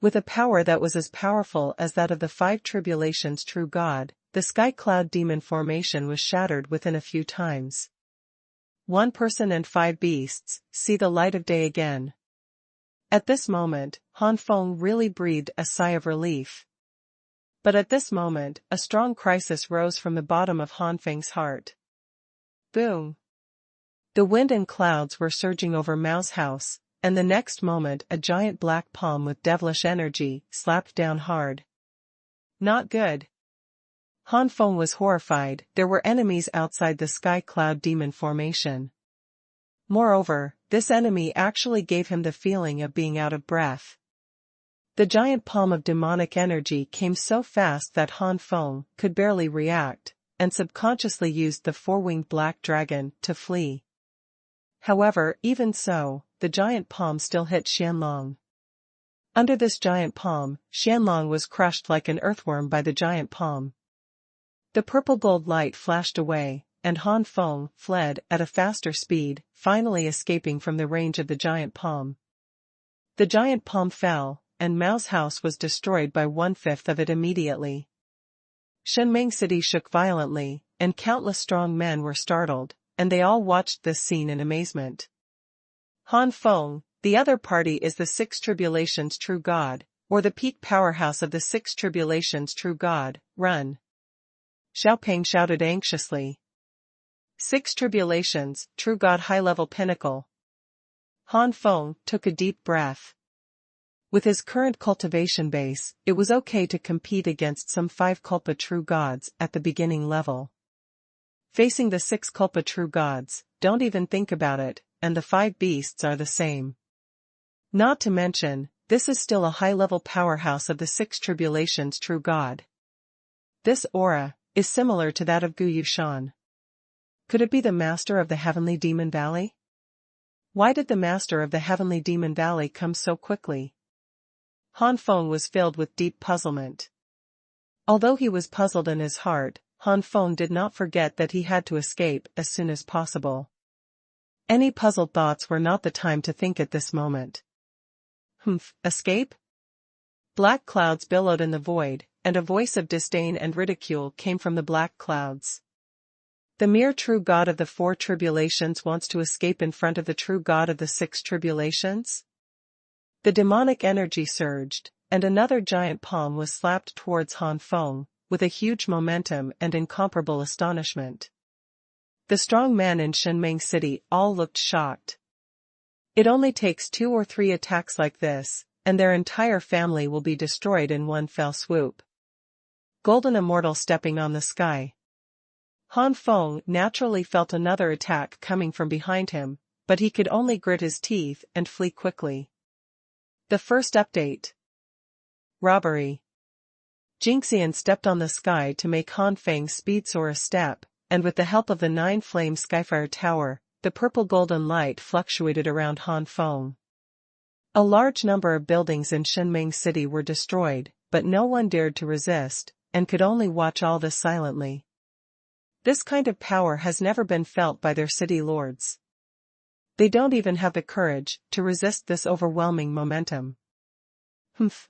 With a power that was as powerful as that of the 5 tribulations true God, the sky cloud demon formation was shattered within a few times. 1 person and 5 beasts see the light of day again. At this moment, Han Feng really breathed a sigh of relief. But at this moment, a strong crisis rose from the bottom of Han Feng's heart. Boom! The wind and clouds were surging over Mao's house, and the next moment a giant black palm with devilish energy slapped down hard. Not good. Han Feng was horrified. There were enemies outside the sky cloud demon formation. Moreover, this enemy actually gave him the feeling of being out of breath. The giant palm of demonic energy came so fast that Han Feng could barely react, and subconsciously used the 4-winged black dragon to flee. However, even so, the giant palm still hit Xianlong. Under this giant palm, Xianlong was crushed like an earthworm by the giant palm. The purple gold light flashed away, and Han Feng fled at a faster speed, finally escaping from the range of the giant palm. The giant palm fell, and Mao's house was destroyed by 1/5 of it immediately. Shenming City shook violently, and countless strong men were startled, and they all watched this scene in amazement. Han Feng, the other party is the 6 tribulations true God, or the peak powerhouse of the 6 tribulations true God, run. Xiaopeng shouted anxiously. 6 tribulations, true God high-level pinnacle. Han Feng took a deep breath. With his current cultivation base, it was okay to compete against some 5 Kulpa true gods at the beginning level. Facing the 6 Kulpa true gods, don't even think about it, and the 5 beasts are the same. Not to mention, this is still a high-level powerhouse of the 6 tribulations true God. This aura is similar to that of Gu Yushan. Could it be the master of the Heavenly Demon Valley? Why did the master of the Heavenly Demon Valley come so quickly? Han Feng was filled with deep puzzlement. Although he was puzzled in his heart, Han Feng did not forget that he had to escape as soon as possible. Any puzzled thoughts were not the time to think at this moment. Escape? Black clouds billowed in the void, and a voice of disdain and ridicule came from the black clouds. The mere true God of the four tribulations wants to escape in front of the true God of the six tribulations? The demonic energy surged, and another giant palm was slapped towards Han Feng, with a huge momentum and incomparable astonishment. The strong men in Shenmeng City all looked shocked. It only takes 2 or 3 attacks like this, and their entire family will be destroyed in one fell swoop. Golden Immortal stepping on the sky. Han Feng naturally felt another attack coming from behind him, but he could only grit his teeth and flee quickly. The first update. Robbery. Jinxian stepped on the sky to make Han Feng's speed soar a step, and with the help of the Nine Flame Skyfire Tower, the purple-golden light fluctuated around Han Feng. A large number of buildings in Shenmeng City were destroyed, but no one dared to resist, and could only watch all this silently. This kind of power has never been felt by their city lords. They don't even have the courage to resist this overwhelming momentum. Humph.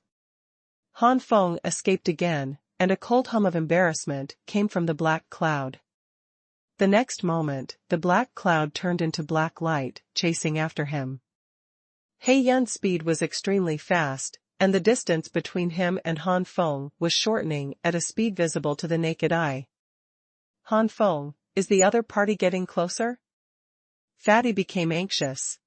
Han Feng escaped again, and a cold hum of embarrassment came from the black cloud. The next moment, the black cloud turned into black light, chasing after him. He Yun's speed was extremely fast, and the distance between him and Han Feng was shortening at a speed visible to the naked eye. Han Feng, is the other party getting closer? Fatty became anxious.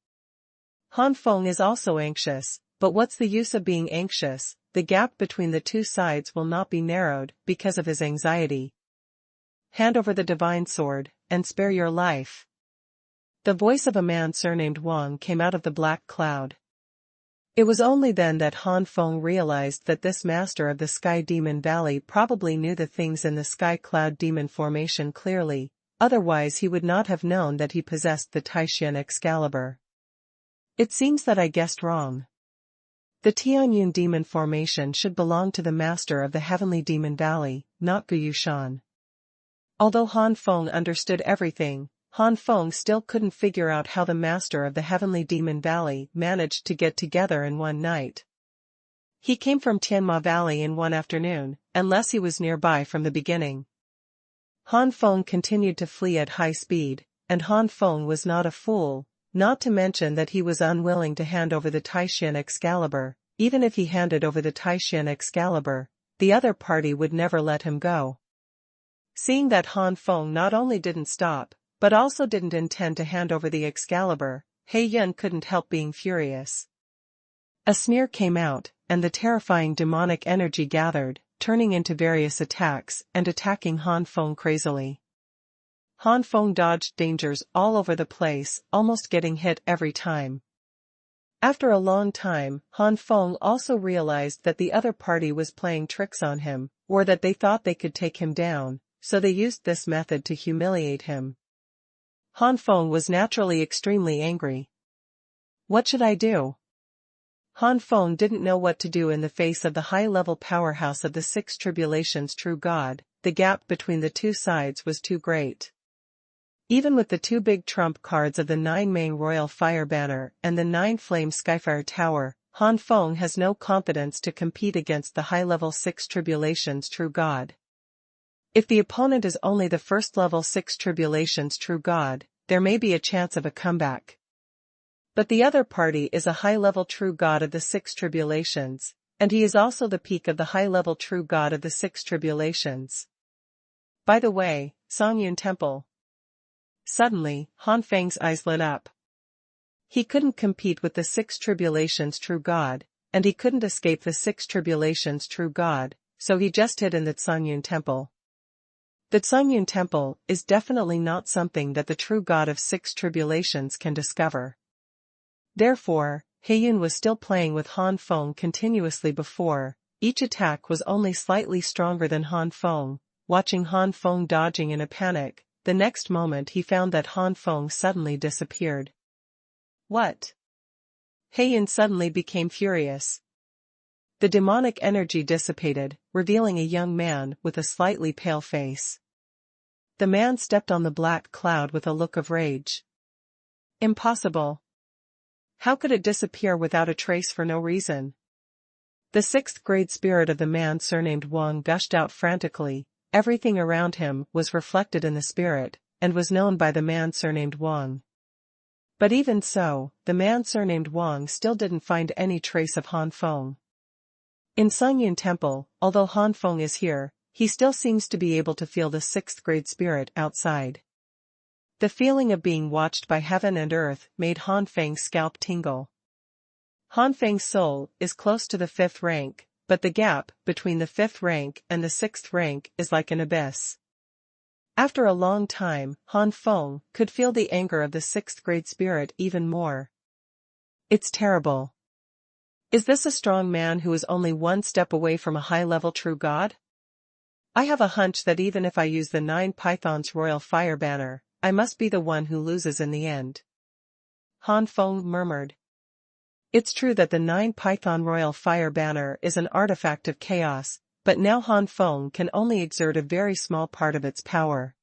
Han Feng is also anxious, but what's the use of being anxious? The gap between the two sides will not be narrowed because of his anxiety. Hand over the divine sword, and spare your life. The voice of a man surnamed Wang came out of the black cloud. It was only then that Han Feng realized that this master of the Sky Demon Valley probably knew the things in the Sky Cloud Demon formation clearly, otherwise he would not have known that he possessed the Taishan Excalibur. It seems that I guessed wrong. The Tianyun Demon formation should belong to the master of the Heavenly Demon Valley, not Guyushan. Although Han Feng understood everything, Han Feng still couldn't figure out how the master of the Heavenly Demon Valley managed to get together in one night. He came from Tianma Valley in one afternoon, unless he was nearby from the beginning. Han Feng continued to flee at high speed, and Han Feng was not a fool, not to mention that he was unwilling to hand over the Taishan Excalibur. Even if he handed over the Taishan Excalibur, the other party would never let him go. Seeing that Han Feng not only didn't stop, but also didn't intend to hand over the Excalibur, He Yun couldn't help being furious. A smear came out, and the terrifying demonic energy gathered, turning into various attacks and attacking Han Feng crazily. Han Feng dodged dangers all over the place, almost getting hit every time. After a long time, Han Feng also realized that the other party was playing tricks on him, or that they thought they could take him down, so they used this method to humiliate him. Han Feng was naturally extremely angry. What should I do? Han Feng didn't know what to do in the face of the high-level powerhouse of the six tribulations true God. The gap between the two sides was too great. Even with the two big trump cards of the Nine Main Royal Fire Banner and the Nine Flame Skyfire Tower, Han Feng has no confidence to compete against the high-level six tribulations true God. If the opponent is only the first-level six tribulations true God, there may be a chance of a comeback. But the other party is a high-level true God of the six tribulations, and he is also the peak of the high-level true God of the six tribulations. By the way, Songyun Temple. Suddenly, Han Feng's eyes lit up. He couldn't compete with the six tribulations true God, and he couldn't escape the six tribulations true God, so he just hid in the Songyun Temple. The Songyun Temple is definitely not something that the true God of six tribulations can discover. Therefore, Heiyun was still playing with Han Feng continuously before. Each attack was only slightly stronger than Han Feng. Watching Han Feng dodging in a panic, the next moment he found that Han Feng suddenly disappeared. What? Heiyun suddenly became furious. The demonic energy dissipated, revealing a young man with a slightly pale face. The man stepped on the black cloud with a look of rage. Impossible. How could it disappear without a trace for no reason? The sixth-grade spirit of the man surnamed Wang gushed out frantically. Everything around him was reflected in the spirit, and was known by the man surnamed Wang. But even so, the man surnamed Wang still didn't find any trace of Han Feng. In Xuanhuan Temple, although Han Feng is here, he still seems to be able to feel the sixth-grade spirit outside. The feeling of being watched by heaven and earth made Han Feng's scalp tingle. Han Feng's soul is close to the 5th rank, but the gap between the 5th rank and the 6th rank is like an abyss. After a long time, Han Feng could feel the anger of the 6th-grade spirit even more. It's terrible. Is this a strong man who is only one step away from a high-level true god? I have a hunch that even if I use the 9 Pythons Royal Fire Banner, I must be the one who loses in the end. Han Feng murmured. It's true that the 9 Python Royal Fire Banner is an artifact of chaos, but now Han Feng can only exert a very small part of its power.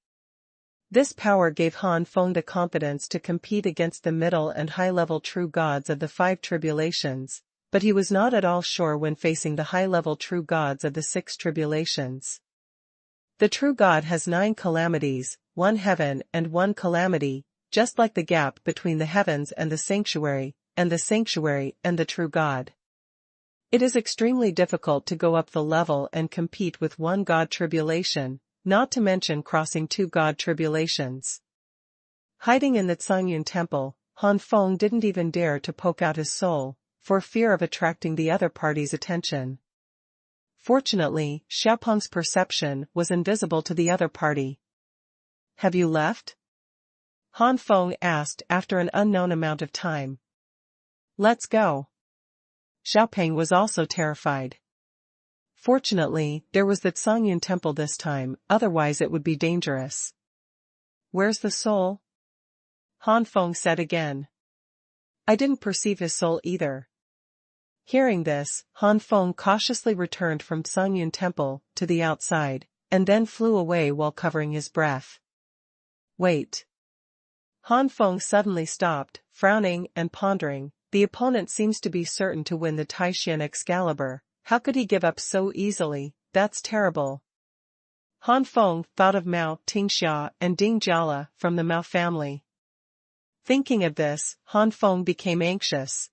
This power gave Han Feng the confidence to compete against the middle and high-level true gods of the 5 tribulations, but he was not at all sure when facing the high-level true gods of the 6 tribulations. The true god has 9 calamities, 1 heaven and 1 calamity, just like the gap between the heavens and the sanctuary and the true god. It is extremely difficult to go up the level and compete with 1 god tribulation, not to mention crossing 2 god tribulations. Hiding in the Xuanhuan Temple, Han Feng didn't even dare to poke out his soul, for fear of attracting the other party's attention. Fortunately, Xiaopeng's perception was invisible to the other party. Have you left? Han Feng asked after an unknown amount of time. Let's go. Xiaopeng was also terrified. Fortunately, there was the Xuanhuan Temple this time, otherwise it would be dangerous. Where's the soul? Han Feng said again. I didn't perceive his soul either. Hearing this, Han Feng cautiously returned from Xuanhuan Temple to the outside, and then flew away while covering his breath. Wait. Han Feng suddenly stopped, frowning and pondering. The opponent seems to be certain to win the Taishan Excalibur. How could he give up so easily? That's terrible. Han Feng thought of Mao Tingxia and Ding Jiala from the Mao family. Thinking of this, Han Feng became anxious.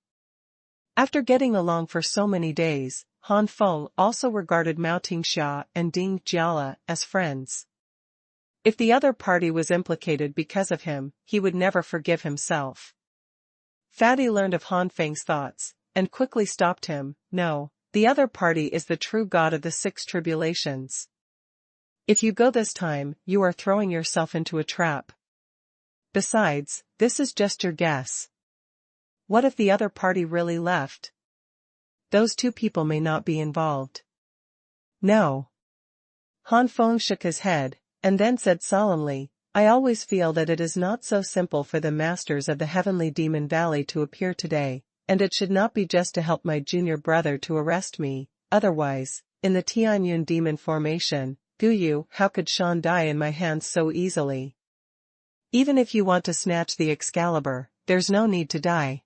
After getting along for so many days, Han Feng also regarded Mao Tingxia and Ding Jiala as friends. If the other party was implicated because of him, he would never forgive himself. Fatty learned of Han Feng's thoughts, and quickly stopped him. No, the other party is the true god of the 6 tribulations. If you go this time, you are throwing yourself into a trap. Besides, this is just your guess. What if the other party really left? Those 2 people may not be involved. No. Han Feng shook his head, and then said solemnly, I always feel that it is not so simple for the masters of the heavenly demon valley to appear today, and it should not be just to help my junior brother to arrest me, otherwise, in the Tianyun demon formation, Guyu, how could Shan die in my hands so easily? Even if you want to snatch the Excalibur, there's no need to die.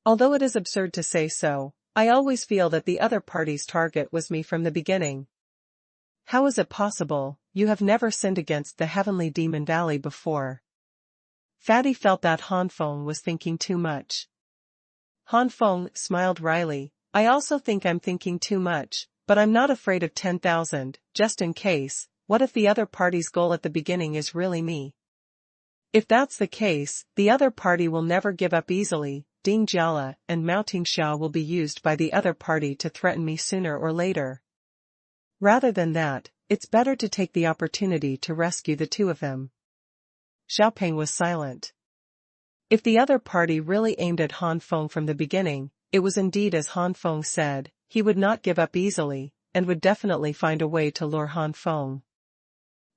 Although it is absurd to say so, I always feel that the other party's target was me from the beginning. How is it possible? You have never sinned against the heavenly demon valley before. Fatty felt that Han Feng was thinking too much. Han Feng smiled wryly. I also think I'm thinking too much, but I'm not afraid of 10,000, just in case. What if the other party's goal at the beginning is really me? If that's the case, the other party will never give up easily. Ding Jiala and Mao Tingxia will be used by the other party to threaten me sooner or later. Rather than that, it's better to take the opportunity to rescue the 2 of them. Xiaopeng was silent. If the other party really aimed at Han Feng from the beginning, it was indeed as Han Feng said, he would not give up easily, and would definitely find a way to lure Han Feng.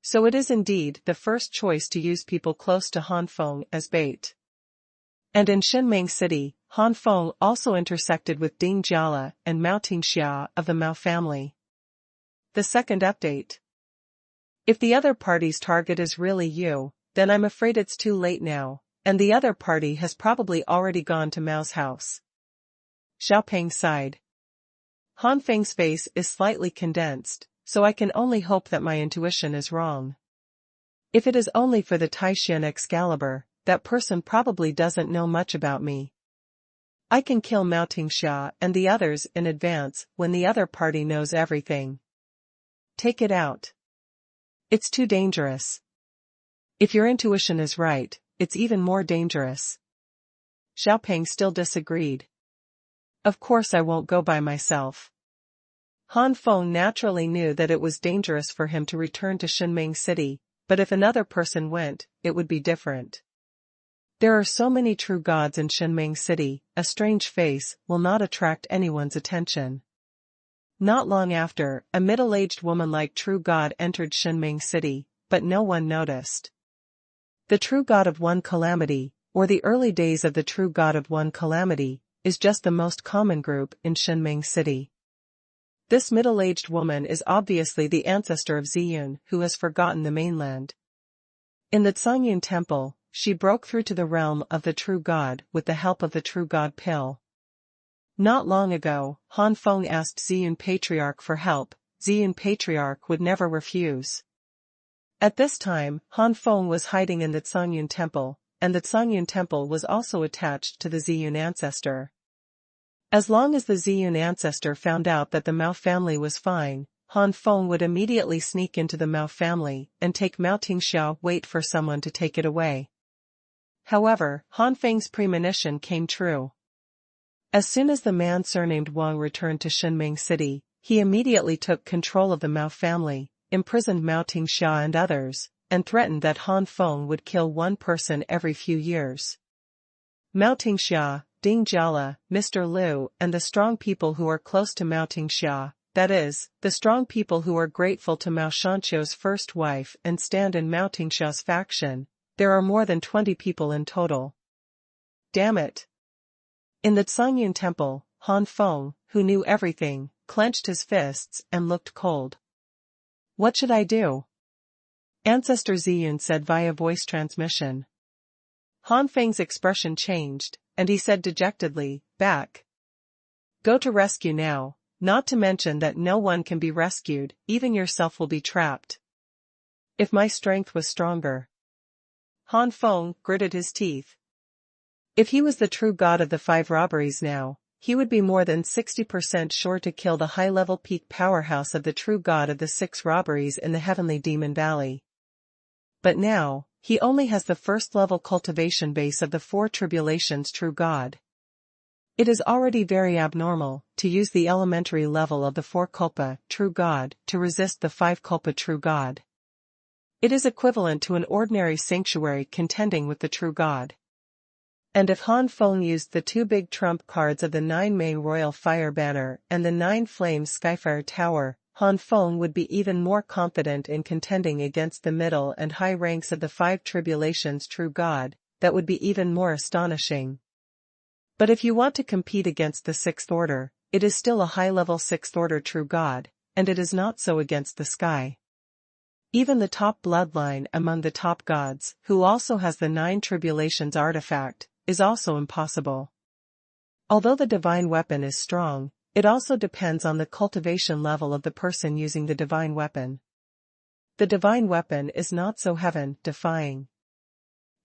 So it is indeed the first choice to use people close to Han Feng as bait. And in Shenmeng City, Han Feng also intersected with Ding Jiala and Mao Tingxia of the Mao family. The second update. If the other party's target is really you, then I'm afraid it's too late now, and the other party has probably already gone to Mao's house. Xiaopeng sighed. Han Feng's face is slightly condensed, so I can only hope that my intuition is wrong. If it is only for the Taishan Excalibur, that person probably doesn't know much about me. I can kill Mao Tingxia and the others in advance when the other party knows everything. Take it out. It's too dangerous. If your intuition is right, it's even more dangerous. Xiaopeng still disagreed. Of course I won't go by myself. Han Feng naturally knew that it was dangerous for him to return to Shenming City, but if another person went, it would be different. There are so many true gods in Shenming City, a strange face will not attract anyone's attention. Not long after, a middle-aged woman-like true god entered Shenming City, but no one noticed. The true god of one calamity, or the early days of the true god of one calamity, is just the most common group in Shenming City. This middle-aged woman is obviously the ancestor of Ziyun, who has forgotten the mainland. In the Zhangyun temple, she broke through to the realm of the true god with the help of the true god pill. Not long ago, Han Feng asked Ziyun Patriarch for help. Ziyun Patriarch would never refuse. At this time, Han Feng was hiding in the Zhangyun temple, and the Zhangyun temple was also attached to the Ziyun ancestor. As long as the Ziyun ancestor found out that the Mao family was fine, Han Feng would immediately sneak into the Mao family and take Mao Tingxia, wait for someone to take it away. However, Han Feng's premonition came true. As soon as the man surnamed Wang returned to Shenming City, he immediately took control of the Mao family, imprisoned Mao Tingxia and others, and threatened that Han Feng would kill one person every few years. Mao Tingxia, Ding Jiala, Mr. Liu, and the strong people who are close to Mao Tingxia, that is, the strong people who are grateful to Mao Shanqiu's first wife and stand in Mao Tingxia's faction, there are more than 20 people in total. Damn it! In the Zhangyun temple, Han Feng, who knew everything, clenched his fists and looked cold. What should I do? Ancestor Ziyun said via voice transmission. Han Feng's expression changed, and he said dejectedly, back. Go to rescue now, not to mention that no one can be rescued, even yourself will be trapped. If my strength was stronger. Han Feng gritted his teeth. If he was the true god of the 5 robberies now, he would be more than 60% sure to kill the high-level peak powerhouse of the true god of the 6 robberies in the Heavenly Demon Valley. But now, he only has the first-level cultivation base of the 4 tribulations true god. It is already very abnormal to use the elementary level of the 4 Kulpa true god to resist the 5 Kulpa true god. It is equivalent to an ordinary sanctuary contending with the true god. And if Han Feng used the 2 big trump cards of the 9 Mei Royal Fire Banner and the 9 Flame Skyfire Tower, Han Feng would be even more confident in contending against the middle and high ranks of the 5 tribulations true god, that would be even more astonishing. But if you want to compete against the 6th order, it is still a high-level 6th order true god, and it is not so against the sky. Even the top bloodline among the top gods, who also has the 9 tribulations artifact, is also impossible. Although the divine weapon is strong, it also depends on the cultivation level of the person using the divine weapon. The divine weapon is not so heaven-defying.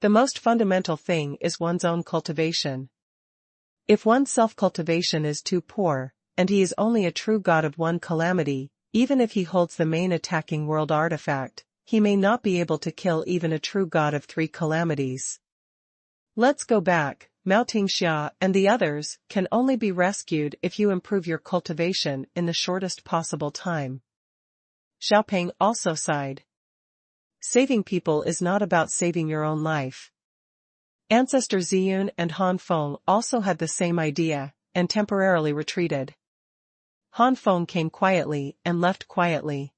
The most fundamental thing is one's own cultivation. If one's self-cultivation is too poor, and he is only a true god of one calamity, even if he holds the main attacking world artifact, he may not be able to kill even a true god of 3 calamities. Let's go back. Mao Tingxia and the others can only be rescued if you improve your cultivation in the shortest possible time. Xiaopeng also sighed. Saving people is not about saving your own life. Ancestor Ziyun and Han Feng also had the same idea, and temporarily retreated. Han Feng came quietly and left quietly.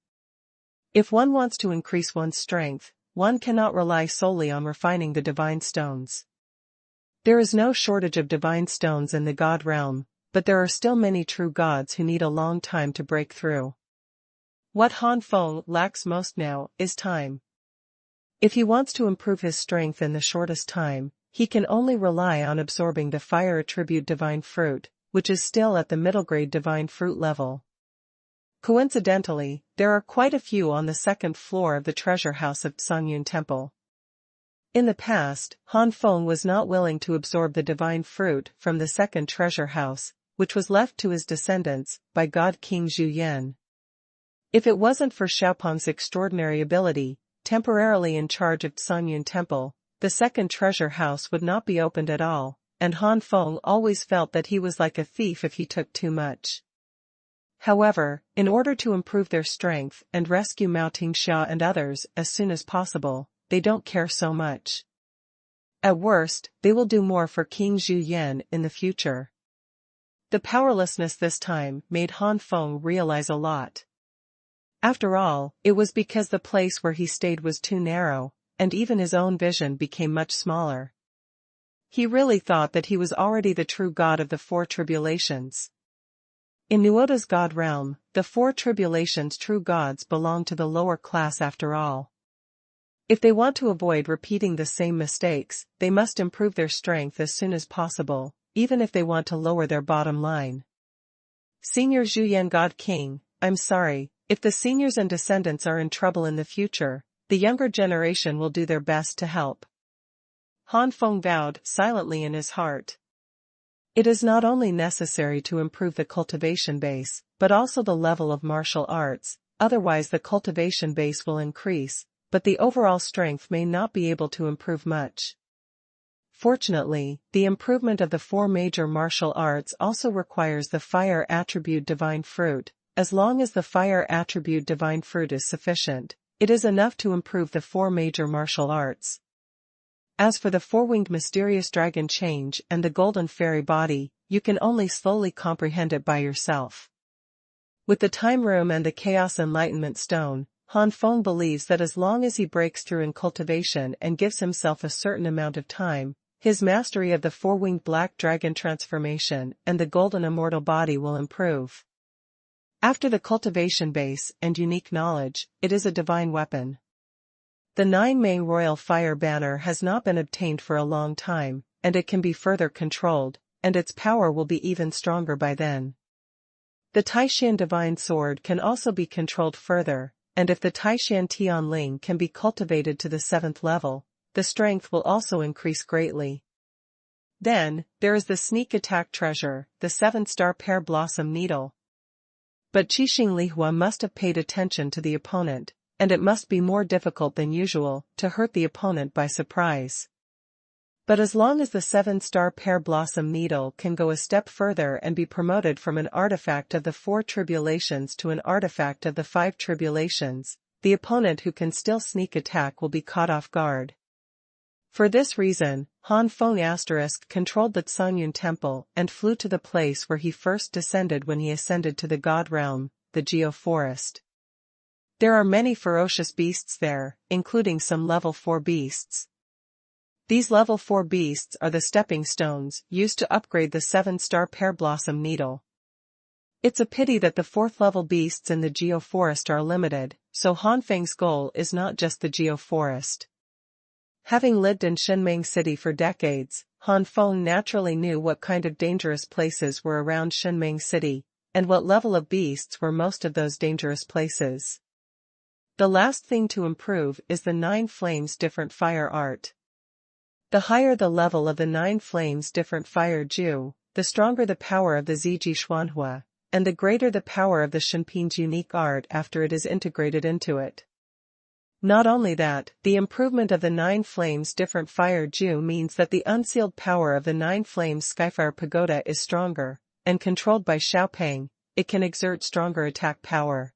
If one wants to increase one's strength, one cannot rely solely on refining the divine stones. There is no shortage of divine stones in the god realm, but there are still many true gods who need a long time to break through. What Han Feng lacks most now is time. If he wants to improve his strength in the shortest time, he can only rely on absorbing the fire attribute divine fruit, which is still at the middle grade divine fruit level. Coincidentally, there are quite a few on the second floor of the treasure house of Xuanhuan Temple. In the past, Han Feng was not willing to absorb the divine fruit from the second treasure house, which was left to his descendants by God King Zhu Yan. If it wasn't for Xiaopan's extraordinary ability, temporarily in charge of Xuanhuan Temple, the second treasure house would not be opened at all, and Han Feng always felt that he was like a thief if he took too much. However, in order to improve their strength and rescue Mao Tingxia and others as soon as possible, they don't care so much. At worst, they will do more for King Zhu Yan in the future. The powerlessness this time made Han Feng realize a lot. After all, it was because the place where he stayed was too narrow, and even his own vision became much smaller. He really thought that he was already the true god of the four tribulations. In Nuoda's god realm, the four tribulations' true gods belong to the lower class after all. If they want to avoid repeating the same mistakes, they must improve their strength as soon as possible, even if they want to lower their bottom line. Senior Zhu Yan God King, I'm sorry, if the seniors and descendants are in trouble in the future, the younger generation will do their best to help. Han Feng vowed silently in his heart. It is not only necessary to improve the cultivation base, but also the level of martial arts, otherwise the cultivation base will increase, but the overall strength may not be able to improve much. Fortunately, the improvement of the four major martial arts also requires the fire attribute divine fruit. As long as the fire attribute divine fruit is sufficient, it is enough to improve the four major martial arts. As for the four-winged mysterious dragon change and the golden fairy body, you can only slowly comprehend it by yourself. With the time room and the chaos enlightenment stone, Han Feng believes that as long as he breaks through in cultivation and gives himself a certain amount of time, his mastery of the four-winged black dragon transformation and the golden immortal body will improve. After the cultivation base and unique knowledge, it is a divine weapon. The 9 Mei Royal Fire Banner has not been obtained for a long time, and it can be further controlled, and its power will be even stronger by then. The Taishan Divine Sword can also be controlled further, and if the Taishan Tianling can be cultivated to the 7th level, the strength will also increase greatly. Then, there is the sneak attack treasure, the 7-star pear blossom needle. But Qixing Lihua must have paid attention to the opponent, and it must be more difficult than usual to hurt the opponent by surprise. But as long as the 7-star pear blossom needle can go a step further and be promoted from an artifact of the 4 tribulations to an artifact of the 5 tribulations, the opponent who can still sneak attack will be caught off guard. For this reason, Han Feng controlled the Xuanhuan Temple and flew to the place where he first descended when he ascended to the God realm, the Geo Forest. There are many ferocious beasts there, including some level 4 beasts. These level 4 beasts are the stepping stones used to upgrade the 7-star pear blossom needle. It's a pity that the 4th level beasts in the Geo Forest are limited, so Han Feng's goal is not just the Geo Forest. Having lived in Shenmeng City for decades, Han Feng naturally knew what kind of dangerous places were around Shenmeng City, and what level of beasts were most of those dangerous places. The last thing to improve is the 9 Flames different fire art. The higher the level of the 9 Flames different fire Ju, the stronger the power of the Ziji Xuanhuan, and the greater the power of the Shenpin's unique art after it is integrated into it. Not only that, the improvement of the 9 Flames different fire Ju means that the unsealed power of the 9 Flame Skyfire Pagoda is stronger, and controlled by Xiaopeng, it can exert stronger attack power.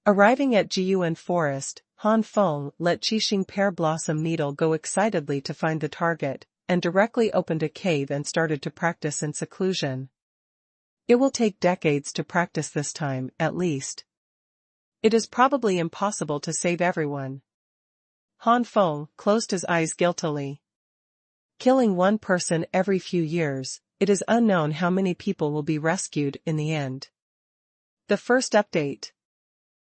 Arriving at Jiyuan Forest, Han Feng let Qixing Pear Blossom Needle go excitedly to find the target, and directly opened a cave and started to practice in seclusion. It will take decades to practice this time, at least. It is probably impossible to save everyone. Han Feng closed his eyes guiltily. Killing one person every few years, it is unknown how many people will be rescued in the end. The first update.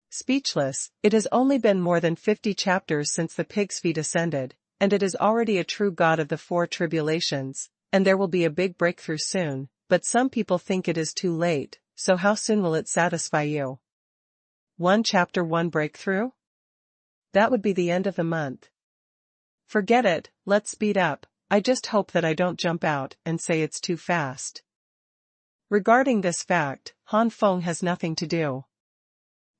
Speechless, it has only been more than 50 chapters since the pig's feet ascended, and it is already a true god of the 4 tribulations, and there will be a big breakthrough soon, but some people think it is too late, so how soon will it satisfy you? 1 Chapter 1 Breakthrough? That would be the end of the month. Forget it, let's speed up. I just hope that I don't jump out and say it's too fast. Regarding this fact, Han Feng has nothing to do.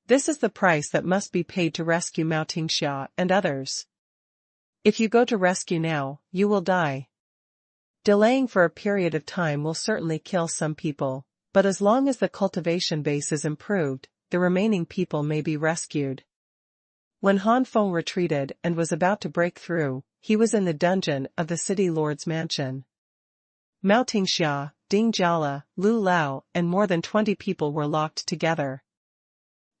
This is the price that must be paid to rescue Mao Tingxia and others. If you go to rescue now, you will die. Delaying for a period of time will certainly kill some people, but as long as the cultivation base is improved, the remaining people may be rescued. When Han Feng retreated and was about to break through, he was in the dungeon of the city lord's mansion. Mao Tingxia, Ding Jiala, Lu Lao, and more than 20 people were locked together.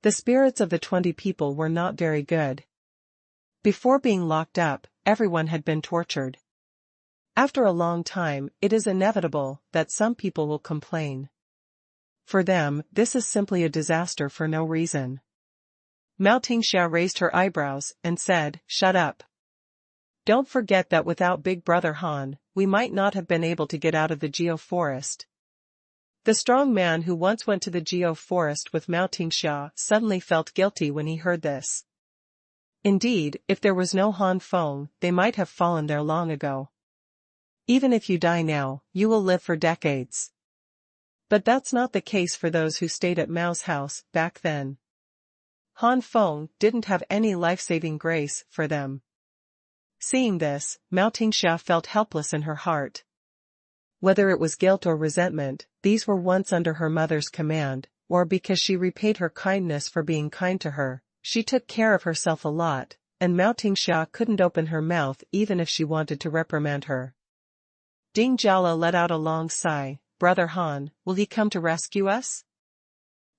The spirits of the 20 people were not very good. Before being locked up, everyone had been tortured. After a long time, it is inevitable that some people will complain. For them, this is simply a disaster for no reason. Mao Tingxia raised her eyebrows and said, "Shut up. Don't forget that without Big Brother Han, we might not have been able to get out of the Geo Forest." The strong man who once went to the Geo Forest with Mao Tingxia suddenly felt guilty when he heard this. Indeed, if there was no Han Feng, they might have fallen there long ago. Even if you die now, you will live for decades. But that's not the case for those who stayed at Mao's house back then. Han Feng didn't have any life-saving grace for them. Seeing this, Mao Tingxia felt helpless in her heart. Whether it was guilt or resentment, these were once under her mother's command, or because she repaid her kindness for being kind to her, she took care of herself a lot, and Mao Tingxia couldn't open her mouth even if she wanted to reprimand her. Ding Jiala let out a long sigh. "Brother Han, will he come to rescue us?"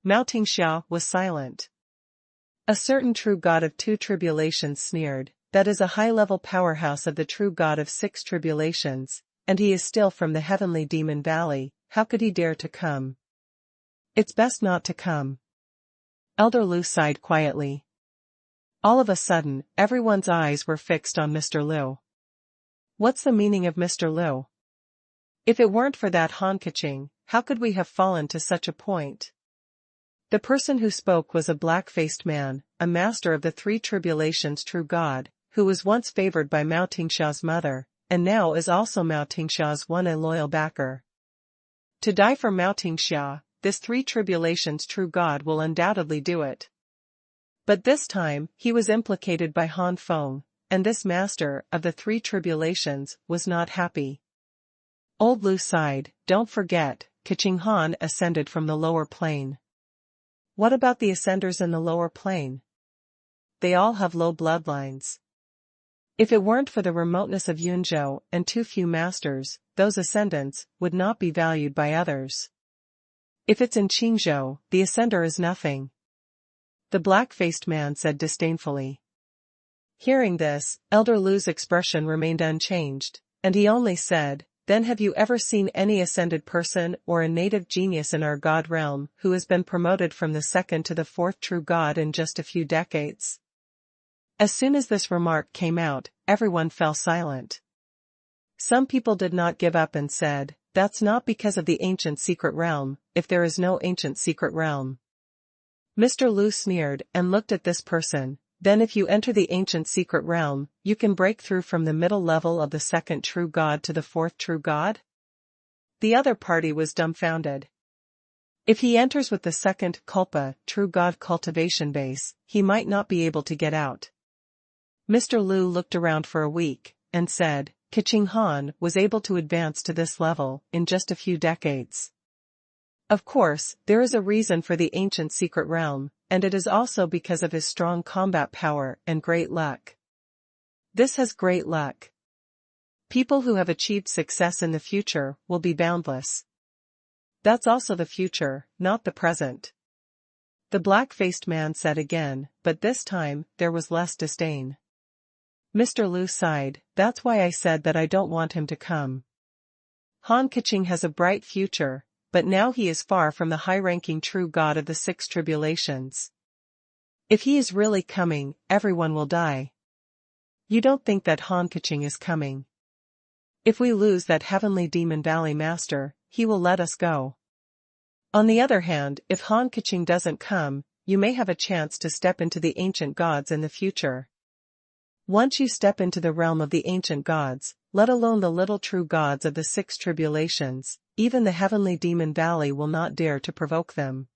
Mao Tingxia was silent. A certain true god of 2 tribulations sneered, "That is a high-level powerhouse of the true god of 6 tribulations, and he is still from the heavenly demon valley, how could he dare to come? It's best not to come." Elder Lu sighed quietly. All of a sudden, everyone's eyes were fixed on Mr. Lu. What's the meaning of Mr. Lu? If it weren't for that Han Keqing, how could we have fallen to such a point? The person who spoke was a black-faced man, a master of the 3 tribulations true god, who was once favored by Mao Tingxia's mother, and now is also Mao Tingxia's one and loyal backer. To die for Mao Tingxia, this 3 tribulations true god will undoubtedly do it. But this time, he was implicated by Han Feng, and this master of the 3 tribulations was not happy. Old Lu sighed, "Don't forget, Keqing Han ascended from the lower plane." What about the ascenders in the lower plane? They all have low bloodlines. If it weren't for the remoteness of Yunzhou and too few masters, those ascendants would not be valued by others. If it's in Qingzhou, the ascender is nothing. The black-faced man said disdainfully. Hearing this, Elder Lu's expression remained unchanged, and he only said, "Then have you ever seen any ascended person or a native genius in our god realm who has been promoted from the 2nd to the 4th true god in just a few decades?" As soon as this remark came out, everyone fell silent. Some people did not give up and said, "That's not because of the ancient secret realm, if there is no ancient secret realm." Mr. Lu sneered and looked at this person. "Then if you enter the ancient secret realm, you can break through from the middle level of the 2nd true god to the 4th true god?" The other party was dumbfounded. If he enters with the 2nd Kulpa true god cultivation base, he might not be able to get out. Mr. Lu looked around for a week, and said, "Keqing Han was able to advance to this level in just a few decades. Of course, there is a reason for the ancient secret realm, and it is also because of his strong combat power and great luck. This has great luck. People who have achieved success in the future will be boundless. That's also the future, not the present." The black-faced man said again, but this time, there was less disdain. Mr. Lu sighed, "That's why I said that I don't want him to come. Han Keqing has a bright future, but now he is far from the high-ranking true god of the 6 tribulations. If he is really coming, everyone will die. You don't think that Han Keqing is coming. If we lose that heavenly demon valley master, he will let us go. On the other hand, if Han Keqing doesn't come, you may have a chance to step into the ancient gods in the future. Once you step into the realm of the ancient gods, let alone the little true gods of the six tribulations, even the heavenly demon valley will not dare to provoke them.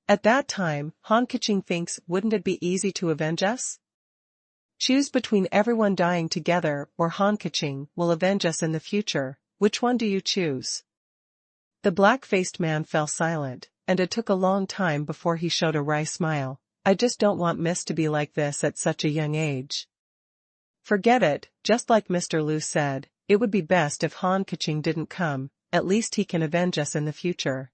At that time, Han Feng thinks, wouldn't it be easy to avenge us? Choose between everyone dying together or Han Feng will avenge us in the future, which one do you choose? The black-faced man fell silent, and it took a long time before he showed a wry smile. I just don't want Miss to be like this at such a young age. Forget it, just like Mr. Liu said, it would be best if Han Feng didn't come, at least he can avenge us in the future.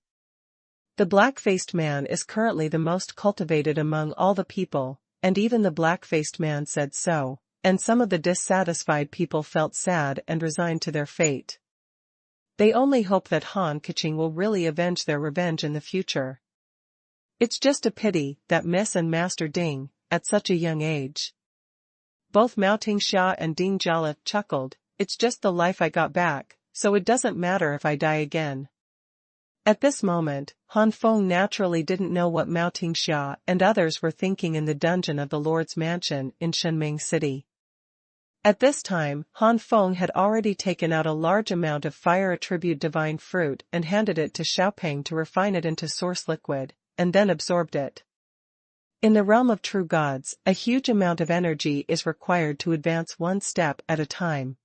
The black-faced man is currently the most cultivated among all the people, and even the black-faced man said so, and some of the dissatisfied people felt sad and resigned to their fate. They only hope that Han Feng will really avenge their revenge in the future. It's just a pity that Miss and Master Ding, at such a young age. Both Mao Tingxia and Ding Jiala chuckled, it's just the life I got back, so it doesn't matter if I die again. At this moment, Han Feng naturally didn't know what Mao Tingxia and others were thinking in the dungeon of the Lord's mansion in Shenming City. At this time, Han Feng had already taken out a large amount of fire attribute divine fruit and handed it to Xiaopeng to refine it into source liquid, and then absorbed it. In the realm of true gods, a huge amount of energy is required to advance one step at a time.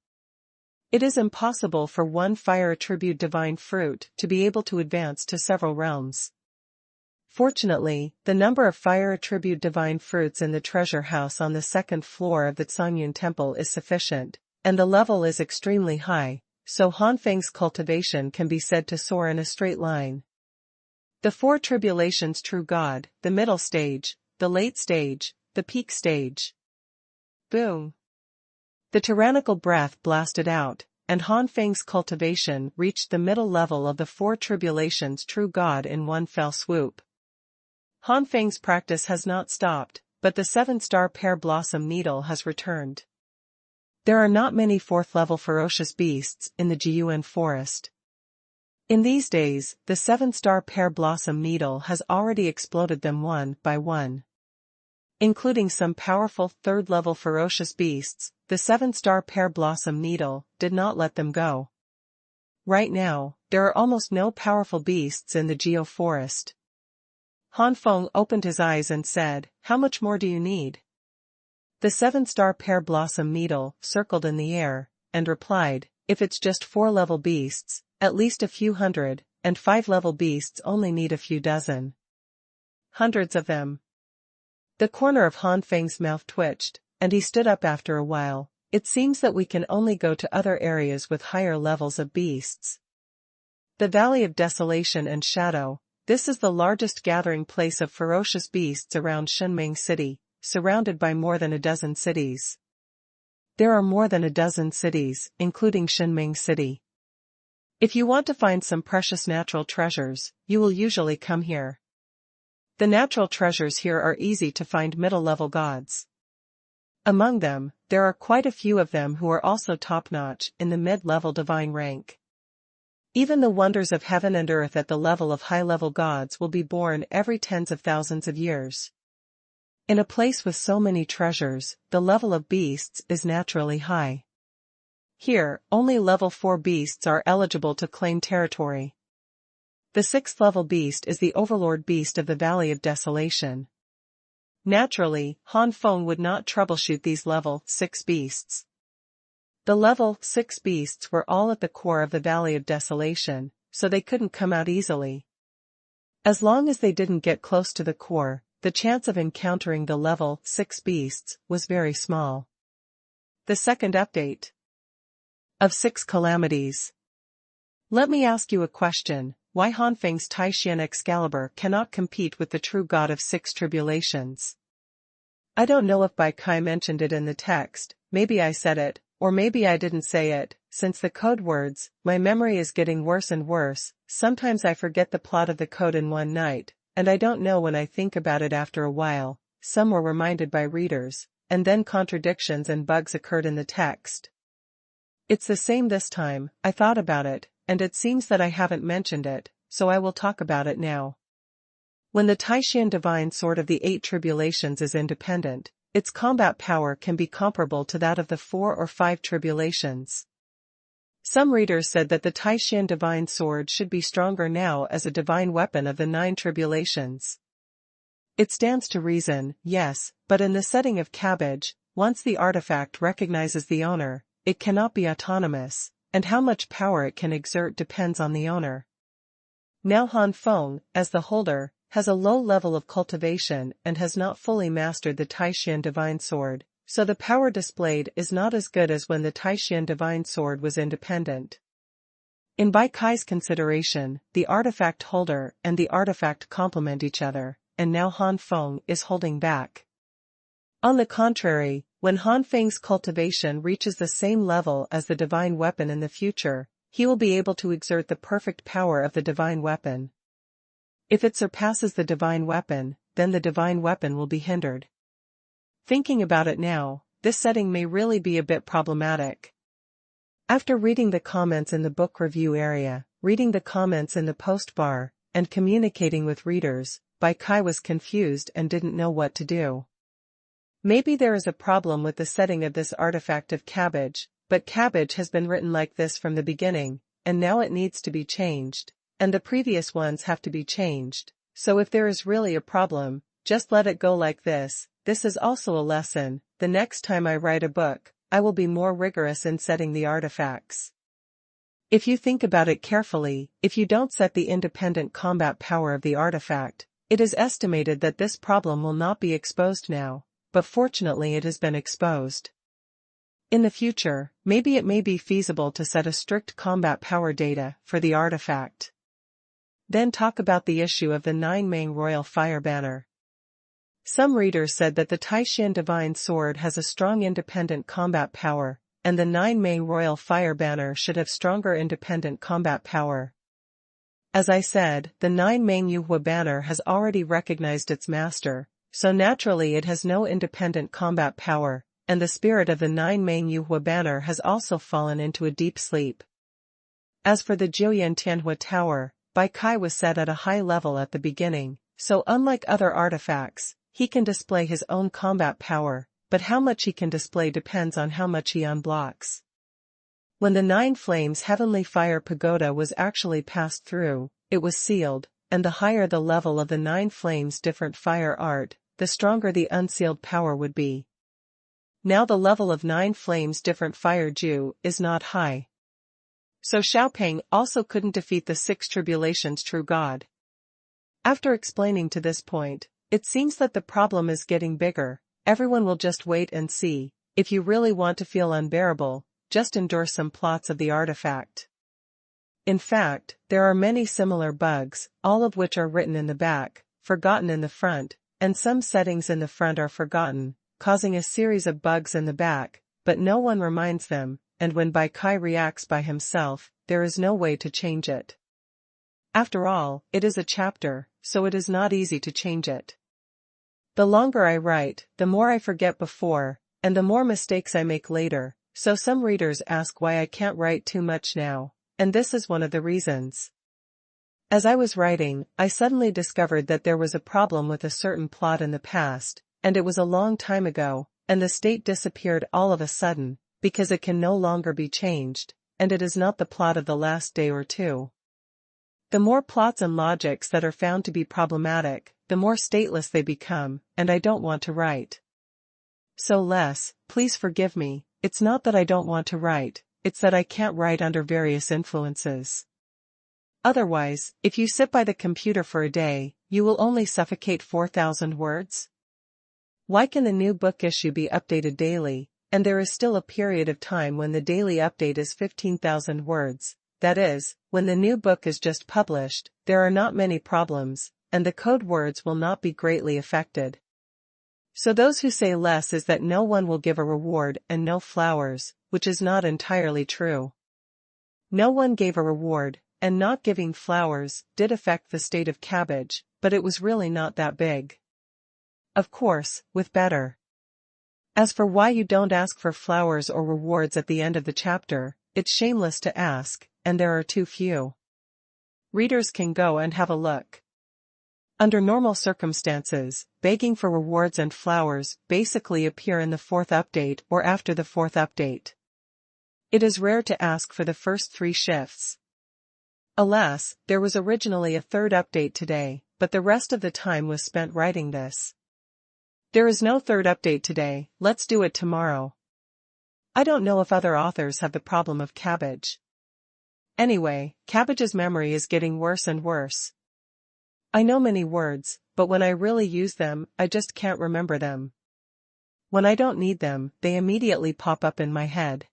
It is impossible for one fire attribute divine fruit to be able to advance to several realms. Fortunately, the number of fire attribute divine fruits in the treasure house on the second floor of the Xuanhuan temple is sufficient, and the level is extremely high, so Han Feng's cultivation can be said to soar in a straight line. The four tribulations: true God, the middle stage, the late stage, the peak stage. Boom! The tyrannical breath blasted out, and Han Feng's cultivation reached the middle level of the four tribulations: true God in one fell swoop. Han Feng's practice has not stopped, but the 7-star pear blossom needle has returned. There are not many fourth-level ferocious beasts in the Jiyuan forest. In these days, the 7-star pear blossom needle has already exploded them one by one. Including some powerful third-level ferocious beasts, the 7-star pear blossom needle did not let them go. Right now, there are almost no powerful beasts in the Geo forest. Han Feng opened his eyes and said, how much more do you need? The 7-star pear blossom needle circled in the air, and replied, if it's just 4-level beasts, at least a few hundred, and 5-level beasts only need a few dozen. Hundreds of them. The corner of Han Feng's mouth twitched, and he stood up after a while. It seems that we can only go to other areas with higher levels of beasts. The Valley of Desolation and Shadow. This is the largest gathering place of ferocious beasts around Shenming City, surrounded by more than a dozen cities. There are more than a dozen cities, including Shenming City. If you want to find some precious natural treasures, you will usually come here. The natural treasures here are easy to find middle-level gods. Among them, there are quite a few of them who are also top-notch in the mid-level divine rank. Even the wonders of heaven and earth at the level of high-level gods will be born every tens of thousands of years. In a place with so many treasures, the level of beasts is naturally high. Here, only level 4 beasts are eligible to claim territory. The 6th-level beast is the overlord beast of the Valley of Desolation. Naturally, Han Feng would not troubleshoot these level 6 beasts. The level 6 beasts were all at the core of the Valley of Desolation, so they couldn't come out easily. As long as they didn't get close to the core, the chance of encountering the level 6 beasts was very small. The second update. Of 6 calamities. Let me ask you a question, why Han Feng's Taishan Excalibur cannot compete with the true god of 6 tribulations? I don't know if Bai Cai mentioned it in the text, maybe I said it, or maybe I didn't say it, since the code words, my memory is getting worse and worse, sometimes I forget the plot of the code in one night, and I don't know when I think about it after a while. Some were reminded by readers, and then contradictions and bugs occurred in the text. It's the same this time. I thought about it, and it seems that I haven't mentioned it, so I will talk about it now. When the Taishan divine sword of the 8 tribulations is independent, its combat power can be comparable to that of the 4 or 5 tribulations. Some readers said that the Taishan divine sword should be stronger now as a divine weapon of the 9 tribulations. It stands to reason, yes, but in the setting of cabbage, once the artifact recognizes the owner, it cannot be autonomous, and how much power it can exert depends on the owner. Now Han Feng, as the holder, has a low level of cultivation and has not fully mastered the Taishan divine sword, so the power displayed is not as good as when the Taishan divine sword was independent. In Bai Cai's consideration, the artifact holder and the artifact complement each other, and now Han Feng is holding back. On the contrary, when Han Feng's cultivation reaches the same level as the divine weapon in the future, he will be able to exert the perfect power of the divine weapon. If it surpasses the divine weapon, then the divine weapon will be hindered. Thinking about it now, this setting may really be a bit problematic. After reading the comments in the book review area, reading the comments in the post bar, and communicating with readers, Bai Cai was confused and didn't know what to do. Maybe there is a problem with the setting of this artifact of cabbage, but cabbage has been written like this from the beginning, and now it needs to be changed, and the previous ones have to be changed, so if there is really a problem, just let it go like this. This is also a lesson. The next time I write a book, I will be more rigorous in setting the artifacts. If you think about it carefully, if you don't set the independent combat power of the artifact, it is estimated that this problem will not be exposed now, but fortunately it has been exposed. In the future, maybe it may be feasible to set a strict combat power data for the artifact. Then talk about the issue of the 9 Main Royal Fire Banner. Some readers said that the Taishan Divine Sword has a strong independent combat power, and the 9 Main Royal Fire Banner should have stronger independent combat power. As I said, the 9 Main Yuhua Banner has already recognized its master, so naturally it has no independent combat power, and the spirit of the 9 Main Yuhua Banner has also fallen into a deep sleep. As for the Jiuyan Tianhua Tower, Bai Cai was set at a high level at the beginning, so unlike other artifacts, he can display his own combat power, but how much he can display depends on how much he unblocks. When the 9 Flames Heavenly Fire Pagoda was actually passed through, it was sealed, and the higher the level of the 9 Flames different fire art, the stronger the unsealed power would be. Now the level of 9 Flames different fire Ju is not high. So Xiaopeng also couldn't defeat the 6 tribulations true God. After explaining to this point, it seems that the problem is getting bigger. Everyone will just wait and see. If you really want to feel unbearable, just endure some plots of the artifact. In fact, there are many similar bugs, all of which are written in the back, forgotten in the front, and some settings in the front are forgotten, causing a series of bugs in the back, but no one reminds them, and when Bai Cai reacts by himself, there is no way to change it. After all, it is a chapter, so it is not easy to change it. The longer I write, the more I forget before, and the more mistakes I make later, so some readers ask why I can't write too much now, and this is one of the reasons. As I was writing, I suddenly discovered that there was a problem with a certain plot in the past, and it was a long time ago, and the state disappeared all of a sudden, because it can no longer be changed, and it is not the plot of the last day or two. The more plots and logics that are found to be problematic, the more stateless they become, and I don't want to write. So please forgive me, it's not that I don't want to write, it's that I can't write under various influences. Otherwise, if you sit by the computer for a day, you will only suffocate 4,000 words. Why can the new book issue be updated daily, and there is still a period of time when the daily update is 15,000 words, that is, when the new book is just published, there are not many problems, and the code words will not be greatly affected. So those who say less is that no one will give a reward and no flowers, which is not entirely true. No one gave a reward, and not giving flowers did affect the state of cabbage, but it was really not that big. Of course, with better. As for why you don't ask for flowers or rewards at the end of the chapter, it's shameless to ask, and there are too few. Readers can go and have a look. Under normal circumstances, begging for rewards and flowers basically appear in the fourth update or after the fourth update. It is rare to ask for the first 3 shifts. Alas, there was originally a third update today, but the rest of the time was spent writing this. There is no third update today, let's do it tomorrow. I don't know if other authors have the problem of Cabbage. Anyway, Cabbage's memory is getting worse and worse. I know many words, but when I really use them, I just can't remember them. When I don't need them, they immediately pop up in my head.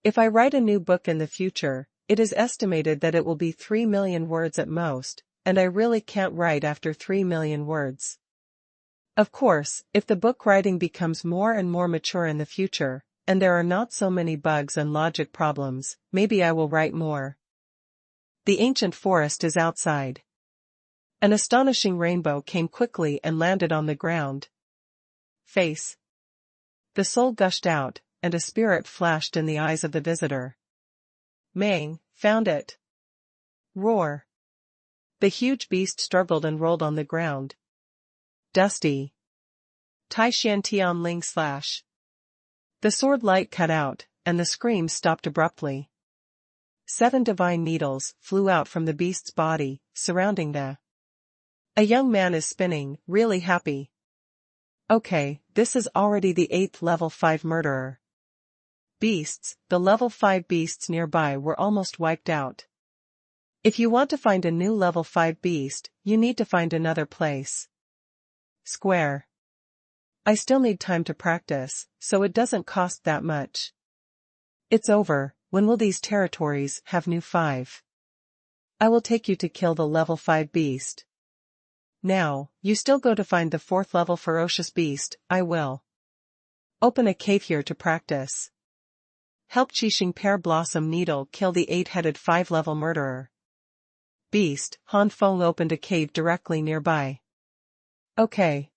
If I write a new book in the future, it is estimated that it will be 3 million words at most, and I really can't write after 3 million words. Of course, if the book writing becomes more and more mature in the future, and there are not so many bugs and logic problems, maybe I will write more. The ancient forest is outside. An astonishing rainbow came quickly and landed on the ground. Face. The soul gushed out, and a spirit flashed in the eyes of the visitor. Mang, found it. Roar. The huge beast struggled and rolled on the ground. Dusty. Tai Xian Tian Ling slash. The sword light cut out, and the screams stopped abruptly. 7 divine needles flew out from the beast's body, surrounding the. A young man is spinning, really happy. Okay, this is already the 8th level 5 murderer. Beasts, the level 5 beasts nearby were almost wiped out. If you want to find a new level 5 beast, you need to find another place. Square. I still need time to practice, so it doesn't cost that much. It's over, when will these territories have new 5? I will take you to kill the level 5 beast. Now, you still go to find the 4th level ferocious beast, I will. Open a cave here to practice. Help Qixing Pear Blossom Needle kill the 8-headed 5-level murderer. Beast, Han Feng opened a cave directly nearby. Okay.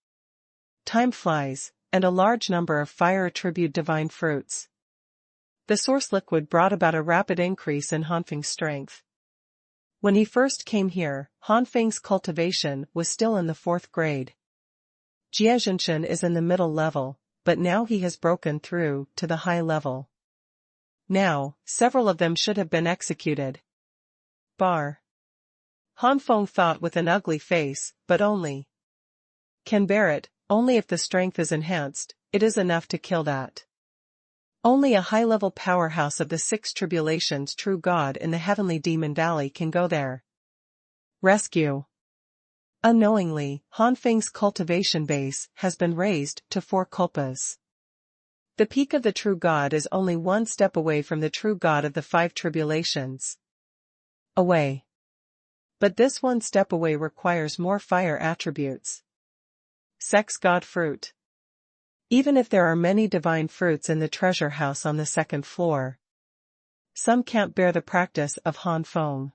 Time flies, and a large number of fire attribute divine fruits. The source liquid brought about a rapid increase in Han Feng's strength. When he first came here, Han Feng's cultivation was still in the 4th grade. Jiezhenshen is in the middle level, but now he has broken through to the high level. Now, several of them should have been executed. Bar. Han Feng thought with an ugly face, but only. Can bear it, only if the strength is enhanced, it is enough to kill that. Only a high-level powerhouse of the 6 tribulations true God in the heavenly demon valley can go there. Rescue. Unknowingly, Han Feng's cultivation base has been raised to 4 kulpas. The peak of the true God is only 1 step away from the true God of the 5 tribulations. Away. But this 1 step away requires more fire attributes. Sex God fruit. Even if there are many divine fruits in the treasure house on the 2nd floor, some can't bear the practice of Han Feng.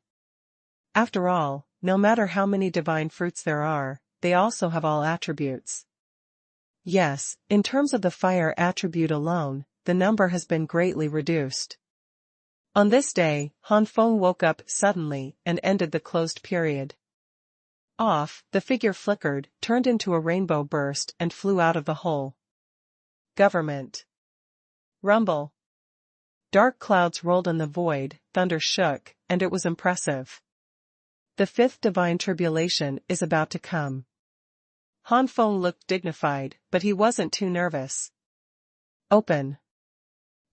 After all, no matter how many divine fruits there are, they also have all attributes. Yes, in terms of the fire attribute alone, the number has been greatly reduced. On this day, Han Feng woke up suddenly and ended the closed period. Off, the figure flickered, turned into a rainbow burst and flew out of the hole. Government. Rumble. Dark clouds rolled in the void, thunder shook, and it was impressive. The 5th divine tribulation is about to come. Han Feng looked dignified, but he wasn't too nervous. Open.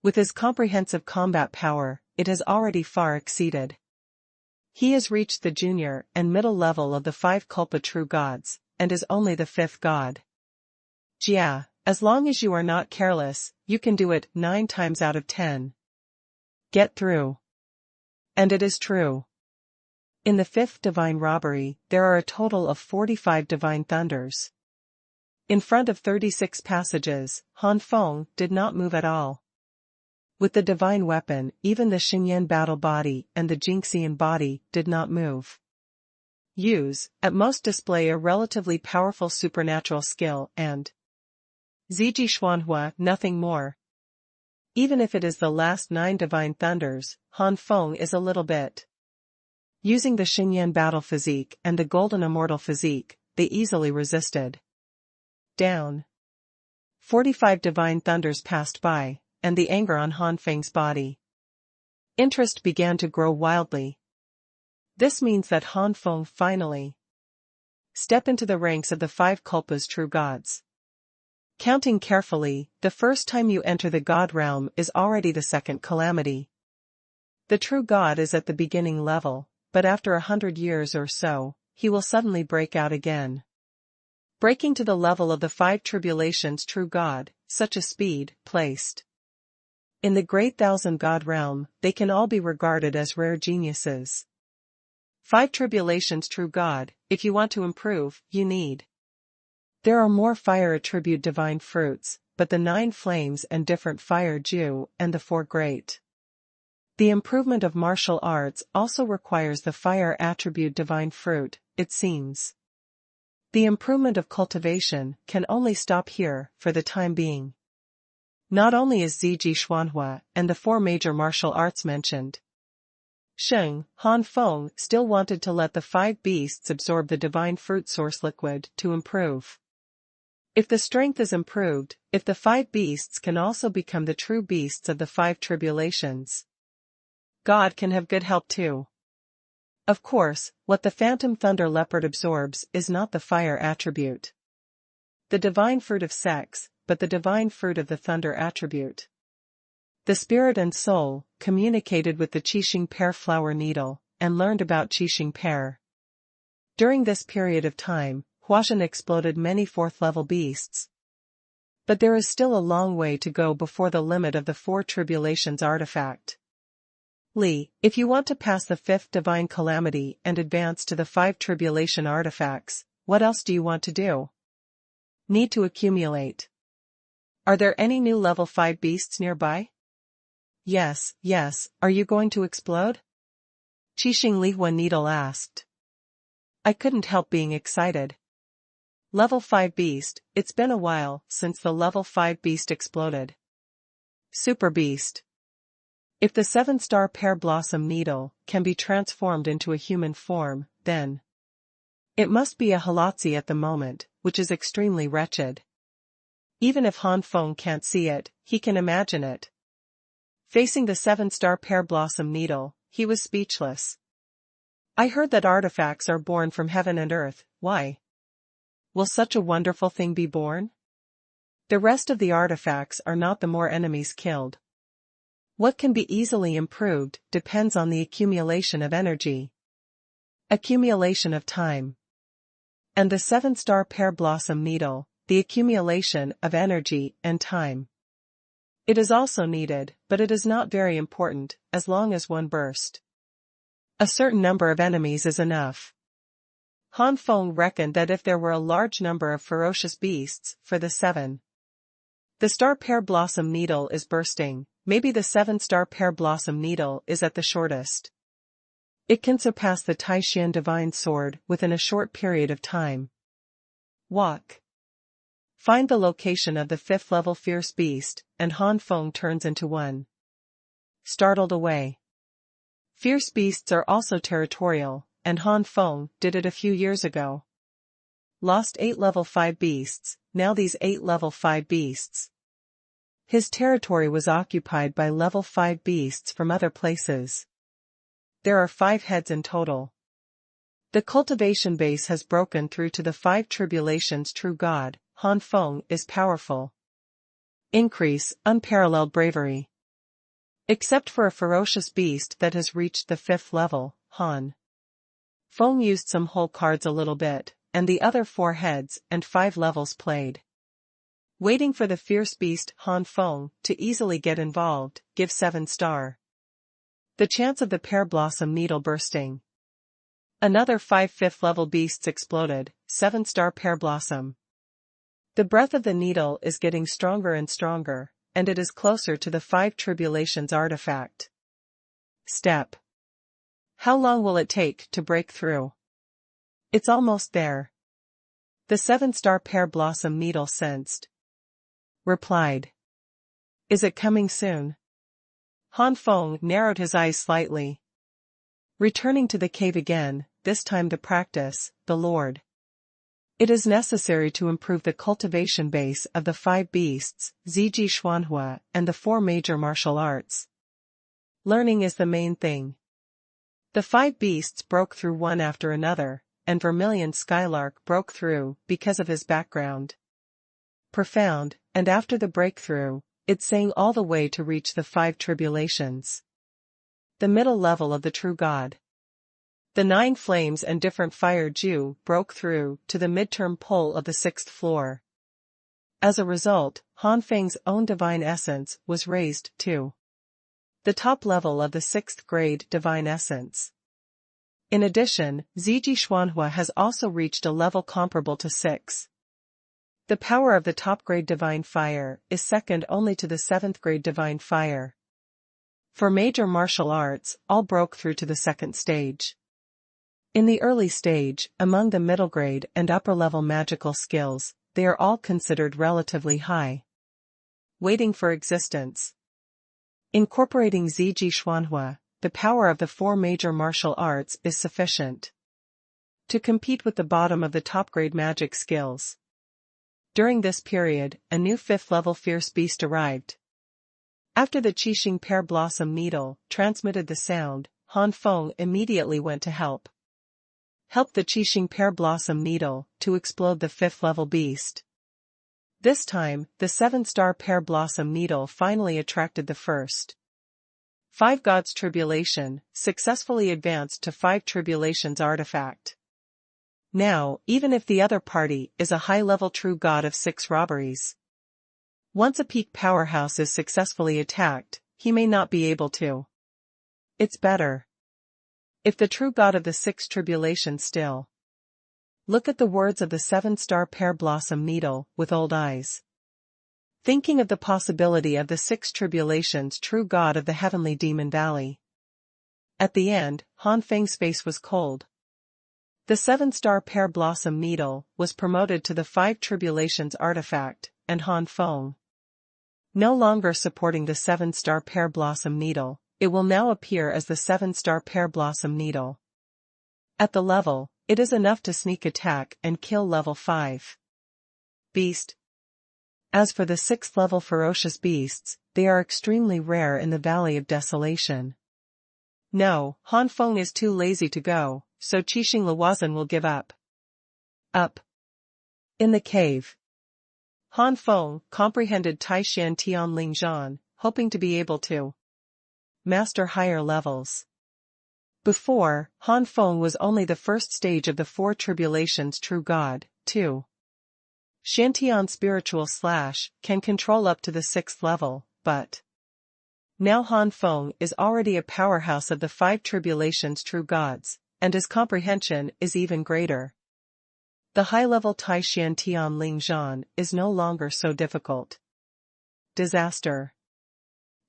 With his comprehensive combat power, it has already far exceeded. He has reached the junior and middle level of the 5 Kulpa true gods, and is only the 5th god. Jia, as long as you are not careless, you can do it 9 times out of 10. Get through. And it is true. In the 5th divine robbery, there are a total of 45 divine thunders. In front of 36 passages, Han Feng did not move at all. With the divine weapon, even the Xingyan battle body and the Jinxian body did not move. Use, at most display a relatively powerful supernatural skill and Ziji Xuanhuan, nothing more. Even if it is the last 9 divine thunders, Han Feng is a little bit Using the Xingyan battle physique and the golden immortal physique, they easily resisted. Down. 45 divine thunders passed by, and the anger on Han Feng's body. Interest began to grow wildly. This means that Han Feng finally step into the ranks of the 5 Kulpa's true gods. Counting carefully, the first time you enter the god realm is already the second calamity. The true god is at the beginning level, but after 100 years or so, he will suddenly break out again. Breaking to the level of the 5 tribulations true god, such a speed, placed in the great thousand god realm, they can all be regarded as rare geniuses. 5 tribulations true god, if you want to improve, you need. There are more fire attribute divine fruits, but the 9 flames and different fire Ju and the 4 great. The improvement of martial arts also requires the fire attribute divine fruit, it seems. The improvement of cultivation can only stop here, for the time being. Not only is Ziji Xuanhuan and the 4 major martial arts mentioned. Sheng, Han Feng still wanted to let the 5 beasts absorb the divine fruit source liquid to improve. If the strength is improved, if the 5 beasts can also become the true beasts of the 5 tribulations, God can have good help too. Of course, what the phantom thunder leopard absorbs is not the fire attribute, the divine fruit of sex, but the divine fruit of the thunder attribute. The spirit and soul communicated with the Qixing pear flower needle, and learned about Qixing pear. During this period of time, Huashan exploded many 4th-level beasts. But there is still a long way to go before the limit of the 4 tribulations artifact. Li, if you want to pass the 5th divine calamity and advance to the 5 tribulation artifacts, what else do you want to do? Need to accumulate. Are there any new level 5 beasts nearby? Yes, are you going to explode? Qixing Li One Needle asked. I couldn't help being excited. Level 5 beast, it's been a while since the level 5 beast exploded. Super beast. If the 7-star pear blossom needle can be transformed into a human form, then it must be a halotzi at the moment, which is extremely wretched. Even if Han Feng can't see it, he can imagine it. Facing the 7-star pear blossom needle, he was speechless. I heard that artifacts are born from heaven and earth, why? Will such a wonderful thing be born? The rest of the artifacts are not the more enemies killed. What can be easily improved depends on the accumulation of energy, accumulation of time, and the 7-star pear blossom needle, the accumulation of energy and time. It is also needed, but it is not very important, as long as one burst. A certain number of enemies is enough. Han Feng reckoned that if there were a large number of ferocious beasts for the 7, the star pear blossom needle is bursting, maybe the 7-star pear blossom needle is at the shortest. It can surpass the Taishan divine sword within a short period of time. Walk. Find the location of the 5th level fierce beast, and Han Feng turns into one. Startled away. Fierce beasts are also territorial, and Han Feng did it a few years ago. Lost 8 level 5 beasts, now these 8 level 5 beasts. His territory was occupied by level 5 beasts from other places. There are 5 heads in total. The cultivation base has broken through to the 5 tribulations true god. Han Feng is powerful. Increase, unparalleled bravery. Except for a ferocious beast that has reached the 5th level, Han Feng used some whole cards a little bit, and the other 4 heads and 5 levels played. Waiting for the fierce beast Han Feng to easily get involved, give 7-star. The chance of the pear blossom needle bursting. Another 5 5th level beasts exploded, 7-star pear blossom. The breath of the needle is getting stronger and stronger, and it is closer to the 5 tribulations artifact. Step. How long will it take to break through? It's almost there. The 7-star pear blossom needle sensed. Replied. Is it coming soon? Han Feng narrowed his eyes slightly. Returning to the cave again, this time to practice, the Lord. It is necessary to improve the cultivation base of the 5 beasts, Ziji Xuanhuan, and the 4 major martial arts. Learning is the main thing. The 5 beasts broke through one after another, and Vermilion Skylark broke through because of his background. Profound, and after the breakthrough, it sang all the way to reach the 5 tribulations. The middle level of the true God. The 9 flames and different fire Jew broke through to the midterm pole of the 6th floor. As a result, Han Feng's own divine essence was raised to the top level of the 6th grade divine essence. In addition, Ziji Xuanhua has also reached a level comparable to 6. The power of the top grade divine fire is second only to the 7th grade divine fire. For major martial arts, all broke through to the 2nd stage. In the early stage, among the middle grade and upper level magical skills, they are all considered relatively high. Waiting for existence. Incorporating Ziji Xuanhua, the power of the 4 major martial arts is sufficient to compete with the bottom of the top grade magic skills. During this period, a new 5th level fierce beast arrived. After the Qixing Pear Blossom Needle transmitted the sound, Han Feng immediately went to help the Qixing Pear Blossom Needle to explode the 5th level beast. This time, the 7-star Pear Blossom Needle finally attracted the first 5 gods tribulation, successfully advanced to 5 tribulations artifact. Now, even if the other party is a high-level true god of 6 robberies, once a peak powerhouse is successfully attacked, he may not be able to. It's better if the true god of the 6 tribulations still look at the words of the 7-star Pear Blossom Needle with old eyes. Thinking of the possibility of the 6 tribulations true god of the heavenly demon valley. At the end, Han Feng's face was cold. The 7-star Pear Blossom Needle was promoted to the 5 tribulations artifact, and Han Feng, no longer supporting the 7-star Pear Blossom Needle, it will now appear as the 7-star Pear Blossom Needle. At the level, it is enough to sneak attack and kill level 5 beast. As for the 6th level ferocious beasts, they are extremely rare in the Valley of Desolation. No, Han Feng is too lazy to go, so Qixing Luozhen will give up. In the cave, Han Feng comprehended Taishan Tian Lingzhan, hoping to be able to master higher levels. Before, Han Feng was only the first stage of the 4 tribulations true god, 2. Shantian spiritual / can control up to the 6th level, but now Han Feng is already a powerhouse of the 5 tribulations true gods, and his comprehension is even greater. The high-level Taishan Tian Lingzhan is no longer so difficult. Disaster.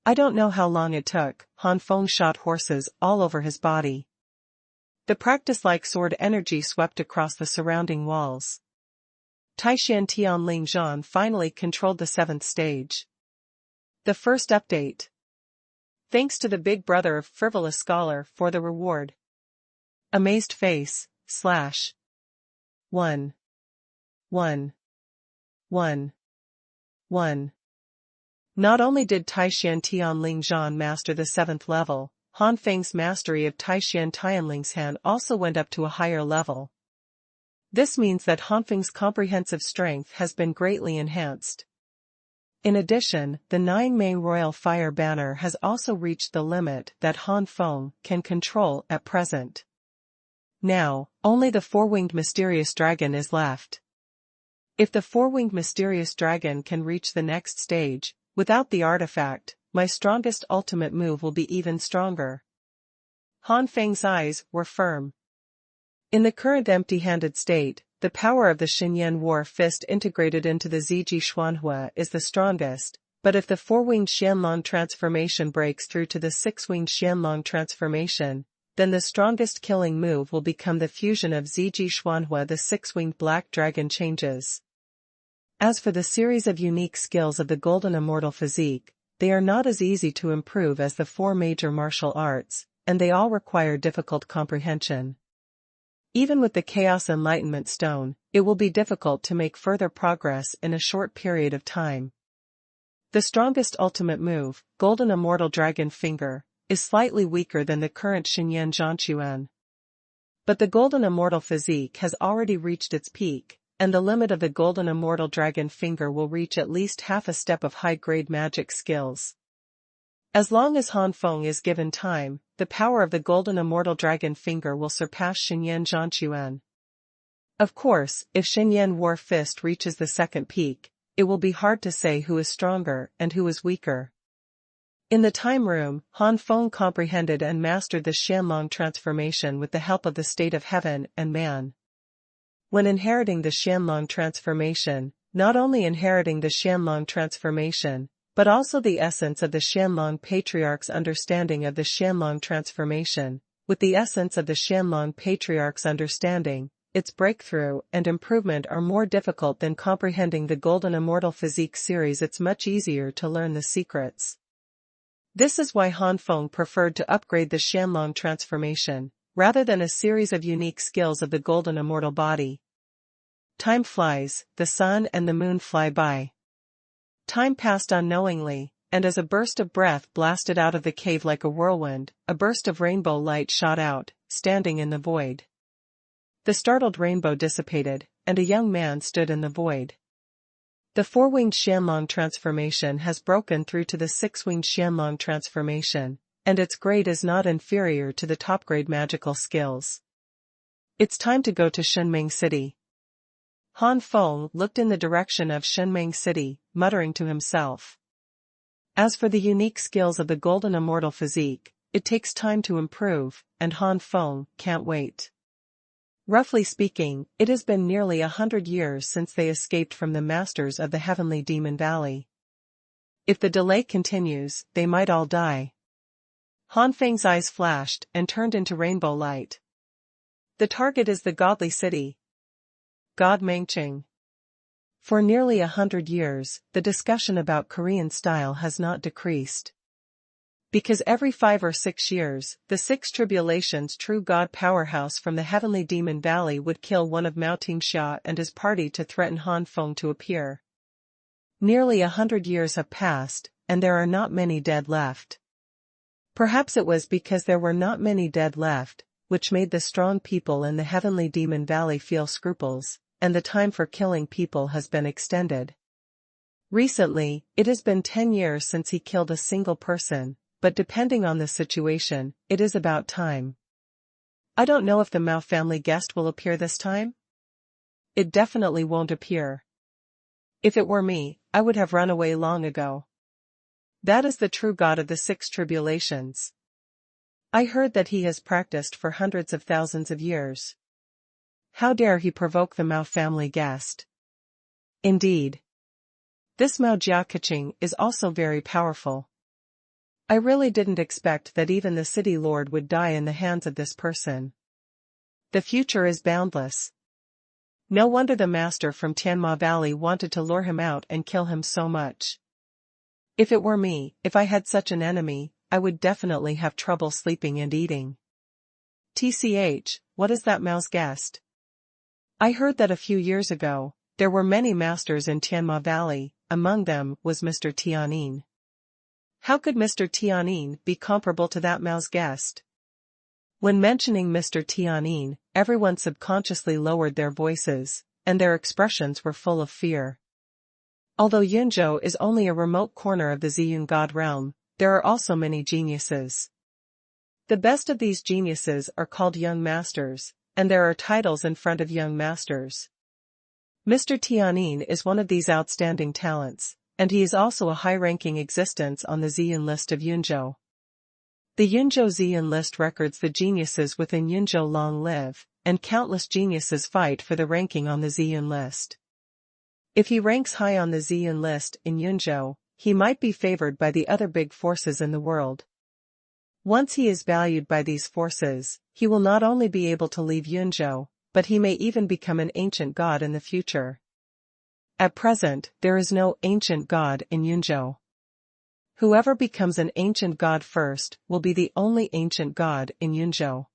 I don't know how long it took, Han Feng shot horses all over his body. The practice-like sword energy swept across the surrounding walls. Taishan Tian Lingzhan finally controlled the 7th stage. The first update. Thanks to the big brother of Frivolous Scholar for the reward. Amazed face, / 1. 1. 1. 1. Not only did Taishan Tian Lingzhan master the 7th level, Han Feng's mastery of Taishan Tianlingshan also went up to a higher level. This means that Han Feng's comprehensive strength has been greatly enhanced. In addition, the 9 main royal fire banner has also reached the limit that Han Feng can control at present. Now, only the 4-winged mysterious dragon is left. If the 4-winged mysterious dragon can reach the next stage, without the artifact, my strongest ultimate move will be even stronger. Han Feng's eyes were firm. In the current empty-handed state, the power of the Xinyan War Fist integrated into the Ziji Xuanhua is the strongest, but if the 4-winged Xianlong transformation breaks through to the 6-winged Xianlong transformation, then the strongest killing move will become the fusion of Ziji Xuanhua. The 6-winged black dragon changes. As for the series of unique skills of the Golden Immortal Physique, they are not as easy to improve as the 4 major martial arts, and they all require difficult comprehension. Even with the Chaos Enlightenment Stone, it will be difficult to make further progress in a short period of time. The strongest ultimate move, Golden Immortal Dragon Finger, is slightly weaker than the current Xinyan Zhangquan. But the Golden Immortal Physique has already reached its peak, and the limit of the Golden Immortal Dragon Finger will reach at least half a step of high-grade magic skills. As long as Han Feng is given time, the power of the Golden Immortal Dragon Finger will surpass Xinyan Zhangquan. Of course, if Xinyan War Fist reaches the second peak, it will be hard to say who is stronger and who is weaker. In the time room, Han Feng comprehended and mastered the Xianlong transformation with the help of the state of heaven and man. When inheriting the Xianlong transformation, not only inheriting the Xianlong transformation, but also the essence of the Xianlong Patriarch's understanding of the Xianlong transformation, with the essence of the Xianlong Patriarch's understanding, its breakthrough and improvement are more difficult than comprehending the Golden Immortal Physique series. It's much easier to learn the secrets. This is why Han Feng preferred to upgrade the Xianlong transformation, rather than a series of unique skills of the Golden Immortal Body. Time flies, the sun and the moon fly by. Time passed unknowingly, and as a burst of breath blasted out of the cave like a whirlwind, a burst of rainbow light shot out, standing in the void. The startled rainbow dissipated, and a young man stood in the void. The four-winged Xianlong transformation has broken through to the six-winged Xianlong transformation, and its grade is not inferior to the top-grade magical skills. It's time to go to Shunming City. Han Feng looked in the direction of Shunming City, muttering to himself. As for the unique skills of the Golden Immortal Physique, it takes time to improve, and Han Feng can't wait. Roughly speaking, it has been nearly 100 years since they escaped from the masters of the Heavenly Demon Valley. If the delay continues, they might all die. Han Feng's eyes flashed and turned into rainbow light. The target is the Godly City. God Mengqing. For nearly 100 years, the discussion about Korean style has not decreased. Because every 5 or 6 years, the Six Tribulations true God powerhouse from the Heavenly Demon Valley would kill one of Mao Tingxia and his party to threaten Han Feng to appear. Nearly 100 years have passed, and there are not many dead left. Perhaps it was because there were not many dead left, which made the strong people in the Heavenly Demon Valley feel scruples, and the time for killing people has been extended. Recently, it has been 10 years since he killed a single person, but depending on the situation, it is about time. I don't know if the Mao family guest will appear this time. It definitely won't appear. If it were me, I would have run away long ago. That is the true God of the Six Tribulations. I heard that he has practiced for hundreds of thousands of years. How dare he provoke the Mao family guest? Indeed. This Mao Jiaqing is also very powerful. I really didn't expect that even the city lord would die in the hands of this person. The future is boundless. No wonder the master from Tianma Valley wanted to lure him out and kill him so much. If it were me, if I had such an enemy, I would definitely have trouble sleeping and eating. TCH, what is that Mao's guest? I heard that a few years ago, there were many masters in Tianma Valley, among them was Mr. Tianyin. How could Mr. Tianyin be comparable to that Mao's guest? When mentioning Mr. Tianyin, everyone subconsciously lowered their voices, and their expressions were full of fear. Although Yunzhou is only a remote corner of the Ziyun God realm, there are also many geniuses. The best of these geniuses are called young masters, and there are titles in front of young masters. Mr. Tianyin is one of these outstanding talents, and he is also a high-ranking existence on the Ziyun list of Yunzhou. The Yunzhou Ziyun list records the geniuses within Yunzhou long live, and countless geniuses fight for the ranking on the Ziyun list. If he ranks high on the Ziyun list in Yunzhou, he might be favored by the other big forces in the world. Once he is valued by these forces, he will not only be able to leave Yunzhou, but he may even become an ancient god in the future. At present, there is no ancient god in Yunzhou. Whoever becomes an ancient god first will be the only ancient god in Yunzhou.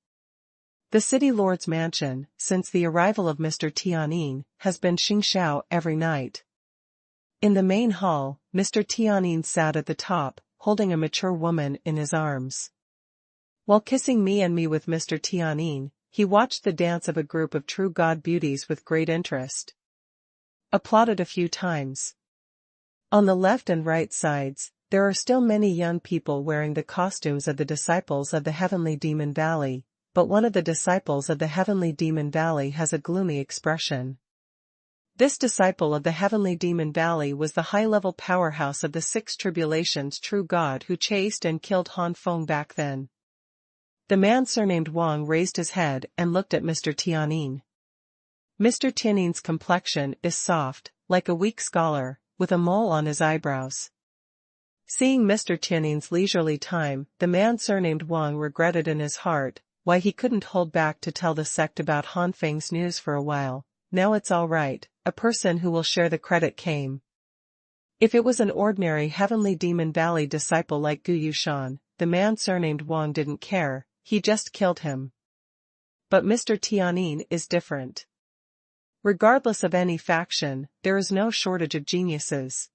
The city lord's mansion, since the arrival of Mr. Tianyin, has been Xingxiao every night. In the main hall, Mr. Tianyin sat at the top, holding a mature woman in his arms. While kissing me with Mr. Tianyin, he watched the dance of a group of true god beauties with great interest. Applauded a few times. On the left and right sides, there are still many young people wearing the costumes of the disciples of the Heavenly Demon Valley, but one of the disciples of the Heavenly Demon Valley has a gloomy expression. This disciple of the Heavenly Demon Valley was the high-level powerhouse of the Six Tribulations true god who chased and killed Han Feng back then. The man surnamed Wang raised his head and looked at Mr. Tianyin. Mr. Tianyin's complexion is soft, like a weak scholar, with a mole on his eyebrows. Seeing Mr. Tianyin's leisurely time, the man surnamed Wang regretted in his heart why he couldn't hold back to tell the sect about Han Feng's news for a while. Now it's all right, a person who will share the credit came. If it was an ordinary Heavenly Demon Valley disciple like Gu Yushan, the man surnamed Wang didn't care, he just killed him. But Mr. Tianyin is different. Regardless of any faction, there is no shortage of geniuses.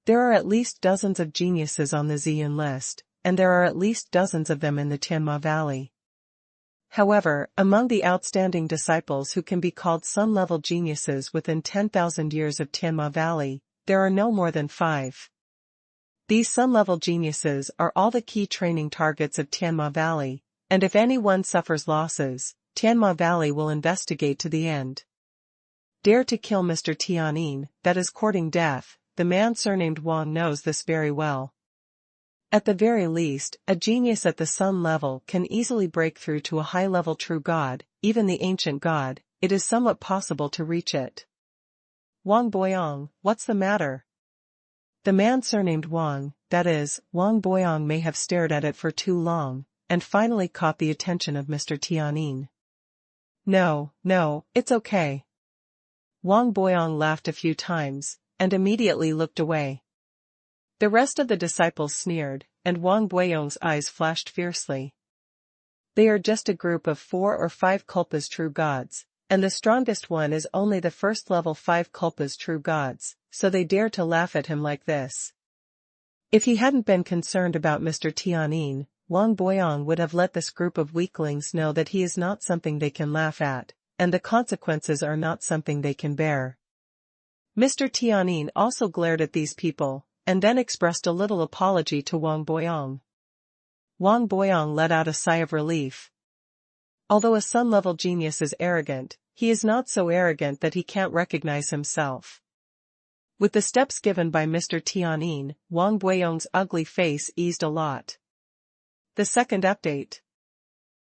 There are at least dozens of geniuses on the Ziyun list, and there are at least dozens of them in the Tianma Valley. However, among the outstanding disciples who can be called Sun-level geniuses within 10,000 years of Tianma Valley, there are no more than 5. These Sun-level geniuses are all the key training targets of Tianma Valley, and if anyone suffers losses, Tianma Valley will investigate to the end. Dare to kill Mr. Tianyin, that is courting death, the man surnamed Wang knows this very well. At the very least, a genius at the Sun level can easily break through to a high-level true god, even the ancient god. It is somewhat possible to reach it. Wang Boyong, what's the matter? The man surnamed Wang, that is, Wang Boyong may have stared at it for too long, and finally caught the attention of Mr. Tianyin. No, it's okay. Wang Boyong laughed a few times, and immediately looked away. The rest of the disciples sneered, and Wang Boyong's eyes flashed fiercely. They are just a group of 4 or 5 Kulpas true gods, and the strongest one is only the first level 5 Kulpas true gods, so they dare to laugh at him like this. If he hadn't been concerned about Mr. Tianyin, Wang Boyong would have let this group of weaklings know that he is not something they can laugh at, and the consequences are not something they can bear. Mr. Tianyin also glared at these people, and then expressed a little apology to Wang Boyong. Wang Boyong let out a sigh of relief. Although a Sun-level genius is arrogant, he is not so arrogant that he can't recognize himself. With the steps given by Mr. Tianyin, Wang Boyong's ugly face eased a lot. The second update.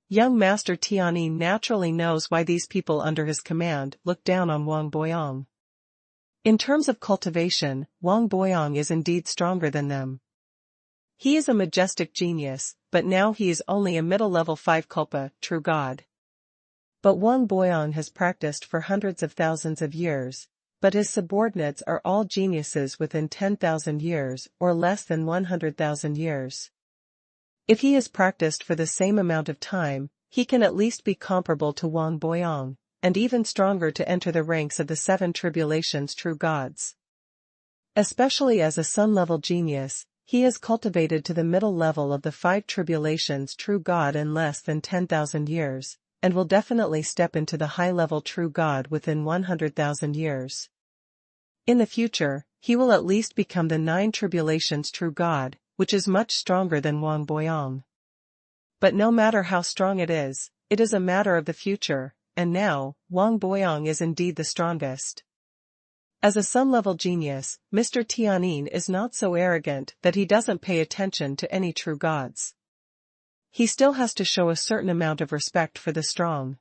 Young Master Tianyin naturally knows why these people under his command look down on Wang Boyong. In terms of cultivation, Wang Boyong is indeed stronger than them. He is a majestic genius, but now he is only a middle-level 5 Kulpa, true god. But Wang Boyong has practiced for hundreds of thousands of years, but his subordinates are all geniuses within 10,000 years or less than 100,000 years. If he has practiced for the same amount of time, he can at least be comparable to Wang Boyong, and even stronger to enter the ranks of the 7 Tribulations true gods. Especially as a Sun-level genius, he is cultivated to the middle level of the 5 Tribulations true god in less than 10,000 years, and will definitely step into the high-level true god within 100,000 years. In the future, he will at least become the 9 Tribulations true god, which is much stronger than Wang Boyong. But no matter how strong it is a matter of the future. And now, Wang Boyong is indeed the strongest. As a Sun-level genius, Mr. Tianyin is not so arrogant that he doesn't pay attention to any true gods. He still has to show a certain amount of respect for the strong.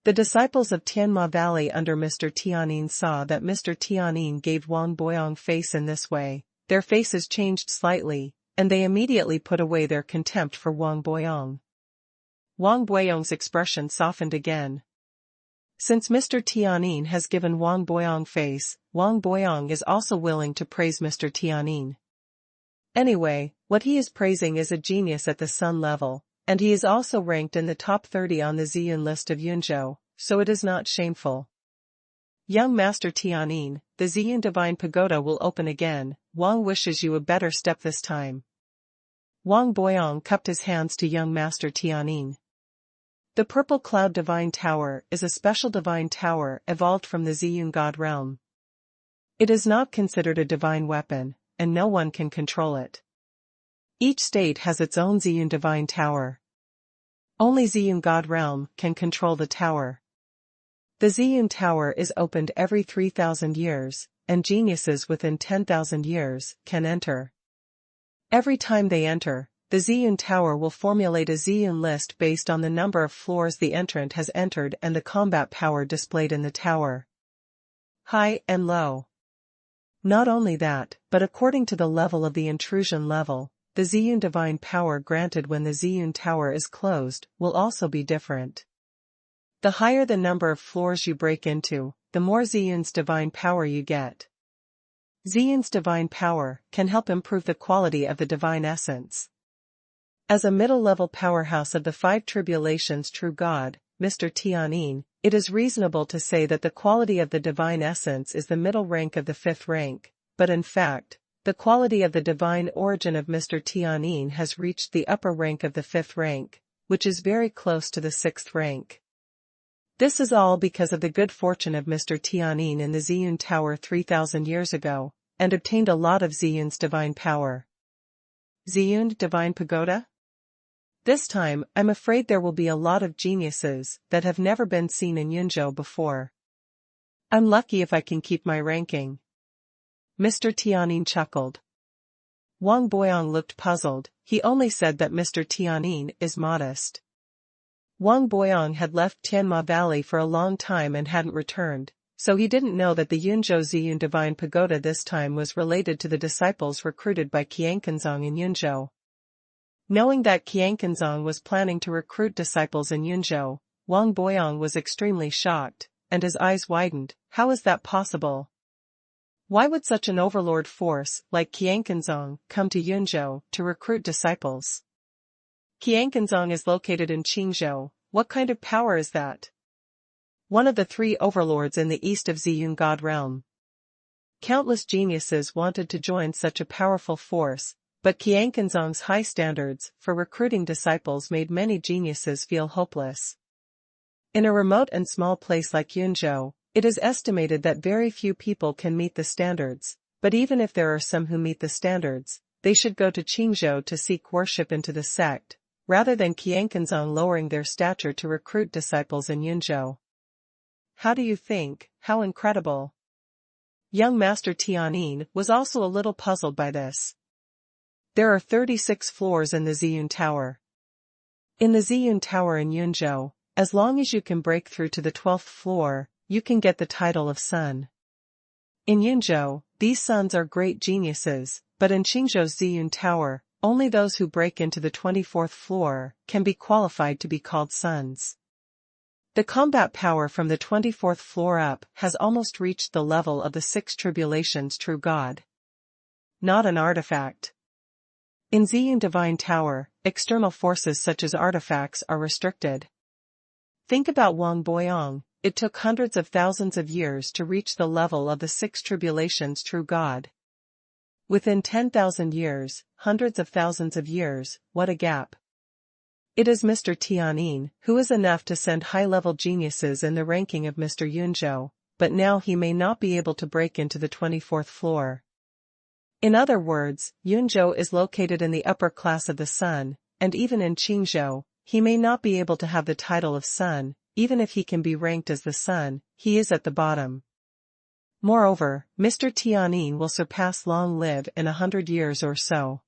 The disciples of Tianma Valley under Mr. Tianyin saw that Mr. Tianyin gave Wang Boyong face in this way, their faces changed slightly, and they immediately put away their contempt for Wang Boyong. Wang Boyong's expression softened again. Since Mr. Tianyin has given Wang Boyong face, Wang Boyong is also willing to praise Mr. Tianyin. Anyway, what he is praising is a genius at the sun level, and he is also ranked in the top 30 on the Ziyun list of Yunzhou, so it is not shameful. Young Master Tianyin, the Ziyun Divine Pagoda will open again. Wang wishes you a better step this time. Wang Boyong cupped his hands to young Master Tianyin. The Purple Cloud Divine Tower is a special divine tower evolved from the Ziyun God realm. It is not considered a divine weapon, and no one can control it. Each state has its own Ziyun Divine Tower. Only Ziyun God realm can control the tower. The Ziyun Tower is opened every 3,000 years, and geniuses within 10,000 years can enter. Every time they enter, the Ziyun Tower will formulate a Ziyun list based on the number of floors the entrant has entered and the combat power displayed in the tower. High and low. Not only that, but according to the level of the intrusion level, the Ziyun divine power granted when the Ziyun Tower is closed will also be different. The higher the number of floors you break into, the more Ziyun's divine power you get. Ziyun's divine power can help improve the quality of the divine essence. As a middle-level powerhouse of the five tribulations true God, Mr. Tianyin, it is reasonable to say that the quality of the divine essence is the middle rank of the fifth rank, but in fact, the quality of the divine origin of Mr. Tianyin has reached the upper rank of the fifth rank, which is very close to the sixth rank. This is all because of the good fortune of Mr. Tianyin in the Ziyun Tower 3,000 years ago, and obtained a lot of Ziyun's divine power. Ziyun Divine Pagoda? This time, I'm afraid there will be a lot of geniuses that have never been seen in Yunzhou before. I'm lucky if I can keep my ranking. Mr. Tianyin chuckled. Wang Boyong looked puzzled. He only said that Mr. Tianyin is modest. Wang Boyong had left Tianma Valley for a long time and hadn't returned, so he didn't know that the Yunzhou Ziyun Divine Pagoda this time was related to the disciples recruited by Qianquanzong in Yunzhou. Knowing that Qianquanzong was planning to recruit disciples in Yunzhou, Wang Boyong was extremely shocked, and his eyes widened. How is that possible? Why would such an overlord force like Qianquanzong come to Yunzhou to recruit disciples? Qianquanzong is located in Qingzhou. What kind of power is that? One of the three overlords in the east of Ziyun God realm. Countless geniuses wanted to join such a powerful force, but Qianquanzong's high standards for recruiting disciples made many geniuses feel hopeless. In a remote and small place like Yunzhou, it is estimated that very few people can meet the standards, but even if there are some who meet the standards, they should go to Qingzhou to seek worship into the sect, rather than Qianquanzong lowering their stature to recruit disciples in Yunzhou. How do you think? How incredible! Young Master Tianyin was also a little puzzled by this. There are 36 floors in the Ziyun Tower. In the Ziyun Tower in Yunzhou, as long as you can break through to the 12th floor, you can get the title of Sun. In Yunzhou, these Suns are great geniuses, but in Qingzhou's Ziyun Tower, only those who break into the 24th floor can be qualified to be called Suns. The combat power from the 24th floor up has almost reached the level of the six tribulations true God. Not an artifact. In Ziyun Divine Tower, external forces such as artifacts are restricted. Think about Wang Boyong. It took hundreds of thousands of years to reach the level of the six tribulations true God. Within 10,000 years, hundreds of thousands of years, what a gap. It is Mr. Tianyin who is enough to send high-level geniuses in the ranking of Mr. Yunzhou, but now he may not be able to break into the 24th floor. In other words, Yunzhou is located in the upper class of the Sun, and even in Qingzhou, he may not be able to have the title of Sun. Even if he can be ranked as the Sun, he is at the bottom. Moreover, Mr. Tianyin will surpass long live in 100 years or so.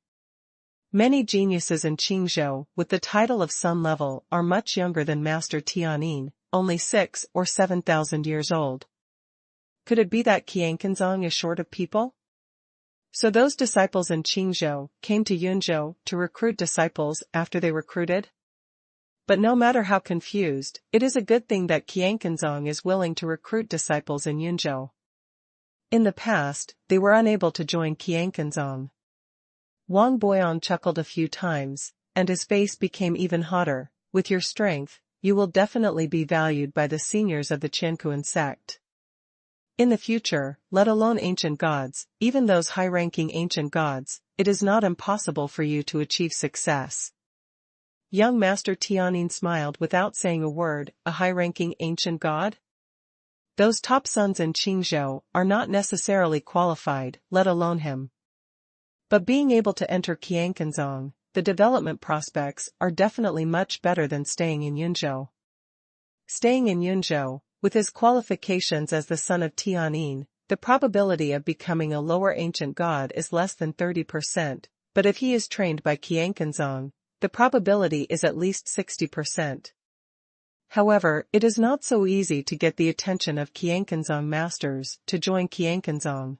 Many geniuses in Qingzhou with the title of Sun level are much younger than Master Tianyin, only 6 or 7,000 years old. Could it be that Qianquanzong is short of people? So those disciples in Qingzhou came to Yunzhou to recruit disciples after they recruited? But no matter how confused, it is a good thing that Qianquanzong is willing to recruit disciples in Yunzhou. In the past, they were unable to join Qianquanzong. Wang Boyong chuckled a few times, and his face became even hotter. With your strength, you will definitely be valued by the seniors of the Qiankuan sect. In the future, let alone ancient gods, even those high-ranking ancient gods, it is not impossible for you to achieve success. Young Master Tianyin smiled without saying a word. A high-ranking ancient god? Those top sons in Qingzhou are not necessarily qualified, let alone him. But being able to enter Qiankanzong, the development prospects are definitely much better than staying in Yunzhou. Staying in Yunzhou, with his qualifications as the son of Tianyin, the probability of becoming a lower ancient god is less than 30%, but if he is trained by Qiankanzong, the probability is at least 60%. However, it is not so easy to get the attention of Qiankanzong masters to join Qiankanzong.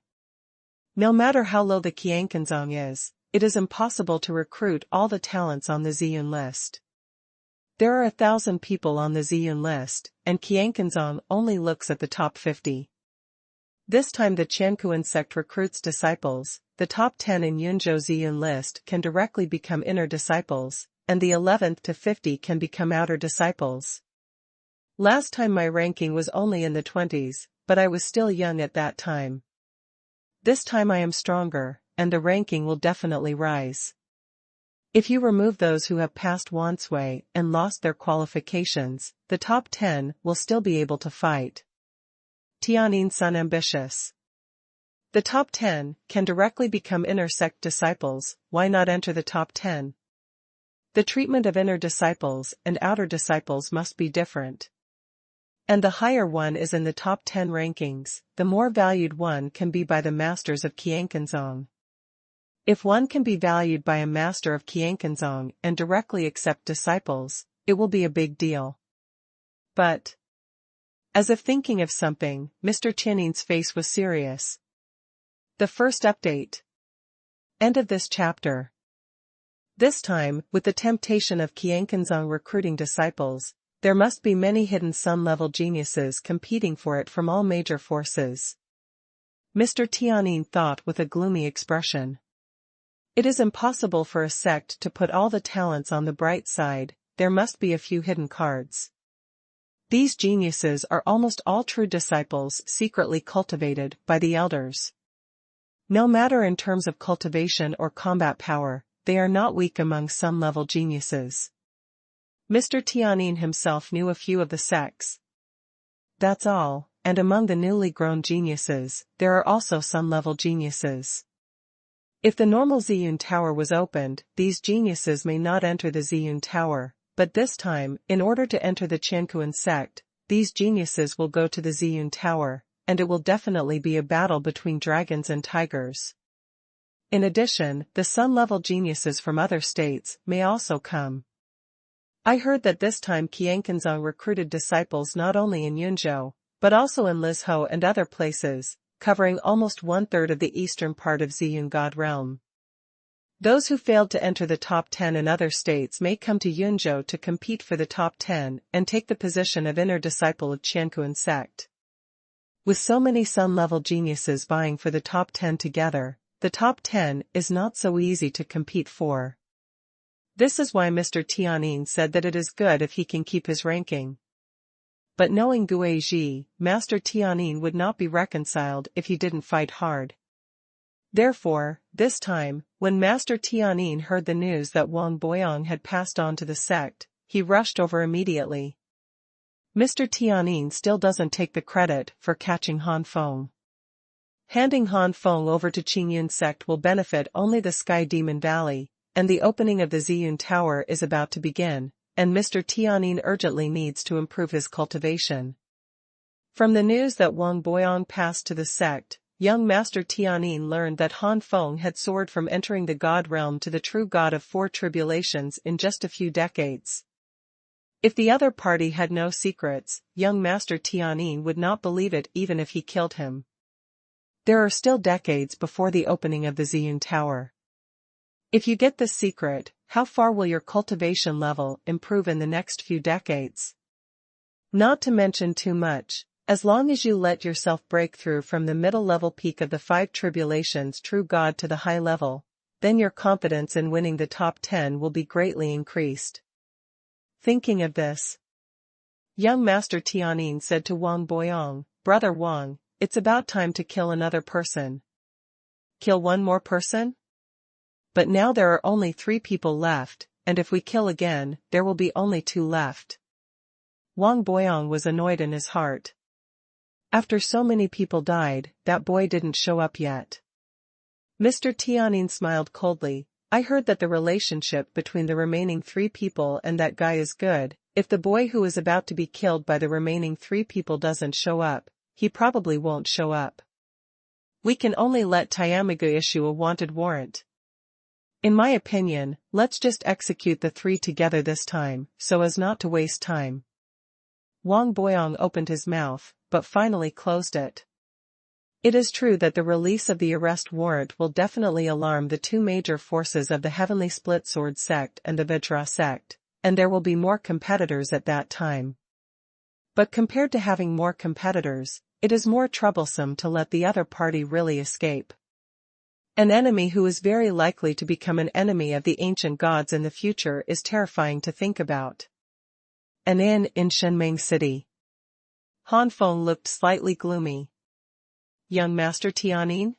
No matter how low the Qiankanzong is, it is impossible to recruit all the talents on the Ziyun list. There are 1,000 people on the Ziyun list, and Qiankanzong only looks at the top 50. This time the Qiankuan sect recruits disciples. The top 10 in Yunzhou Ziyun list can directly become inner disciples, and the 11th to 50 can become outer disciples. Last time my ranking was only in the 20s, but I was still young at that time. This time I am stronger, and the ranking will definitely rise. If you remove those who have passed Wanshui and lost their qualifications, the top 10 will still be able to fight. Tianyin Sun ambitious. The top 10 can directly become inner sect disciples. Why not enter the top 10? The treatment of inner disciples and outer disciples must be different. And the higher one is in the top 10 rankings, the more valued one can be by the masters of Qiankanzong. If one can be valued by a master of Qiankanzong and directly accept disciples, it will be a big deal. But, as if thinking of something, Mr. Tianyin's face was serious. The first update. End of this chapter. This time, with the temptation of Qiankanzong recruiting disciples, there must be many hidden sun-level geniuses competing for it from all major forces. Mr. Tianyin thought with a gloomy expression. It is impossible for a sect to put all the talents on the bright side. There must be a few hidden cards. These geniuses are almost all true disciples secretly cultivated by the elders. No matter in terms of cultivation or combat power, they are not weak among sun-level geniuses. Mr. Tianyin himself knew a few of the sects. That's all, and among the newly grown geniuses, there are also sun-level geniuses. If the normal Ziyun Tower was opened, these geniuses may not enter the Ziyun Tower, but this time, in order to enter the Qiankuan sect, these geniuses will go to the Ziyun Tower, and it will definitely be a battle between dragons and tigers. In addition, the sun-level geniuses from other states may also come. I heard that this time Qiankanzong recruited disciples not only in Yunzhou, but also in Lizhou and other places, covering almost 1/3 of the eastern part of Ziyun God realm. Those who failed to enter the top 10 in other states may come to Yunzhou to compete for the top 10 and take the position of inner disciple of Qiankuan sect. With so many sun-level geniuses vying for the top 10 together, the top 10 is not so easy to compete for. This is why Mr. Tianyin said that it is good if he can keep his ranking. But knowing Guizhi, Master Tianyin would not be reconciled if he didn't fight hard. Therefore, this time, when Master Tianyin heard the news that Wang Boyong had passed on to the sect, he rushed over immediately. Mr. Tianyin still doesn't take the credit for catching Han Feng. Handing Han Feng over to Qingyun sect will benefit only the Sky Demon Valley, and the opening of the Ziyun Tower is about to begin, and Mr. Tianyin urgently needs to improve his cultivation. From the news that Wang Boyong passed to the sect, young Master Tianyin learned that Han Feng had soared from entering the God realm to the true God of 4 tribulations in just a few decades. If the other party had no secrets, young Master Tianyin would not believe it even if he killed him. There are still decades before the opening of the Ziyun Tower. If you get this secret, how far will your cultivation level improve in the next few decades? Not to mention too much, as long as you let yourself break through from the middle level peak of the 5 tribulations true God to the high level, then your confidence in winning the top 10 will be greatly increased. Thinking of this, young Master Tianyin said to Wang Boyong, "Brother Wang, it's about time to kill another person." "Kill one more person? But now there are only 3 people left, and if we kill again, there will be only 2 left." Wang Boyong was annoyed in his heart. After so many people died, that boy didn't show up yet. Mr. Tianyin smiled coldly. "I heard that the relationship between the remaining 3 people and that guy is good. If the boy who is about to be killed by the remaining 3 people doesn't show up, he probably won't show up. We can only let Tiamaga issue a wanted warrant. In my opinion, let's just execute the 3 together this time, so as not to waste time." Wang Boyong opened his mouth, but finally closed it. It is true that the release of the arrest warrant will definitely alarm the 2 major forces of the Heavenly Split Sword sect and the Vajra sect, and there will be more competitors at that time. But compared to having more competitors, it is more troublesome to let the other party really escape. An enemy who is very likely to become an enemy of the ancient gods in the future is terrifying to think about. An inn in Shenming City. Han Feng looked slightly gloomy. "Young Master Tianyin?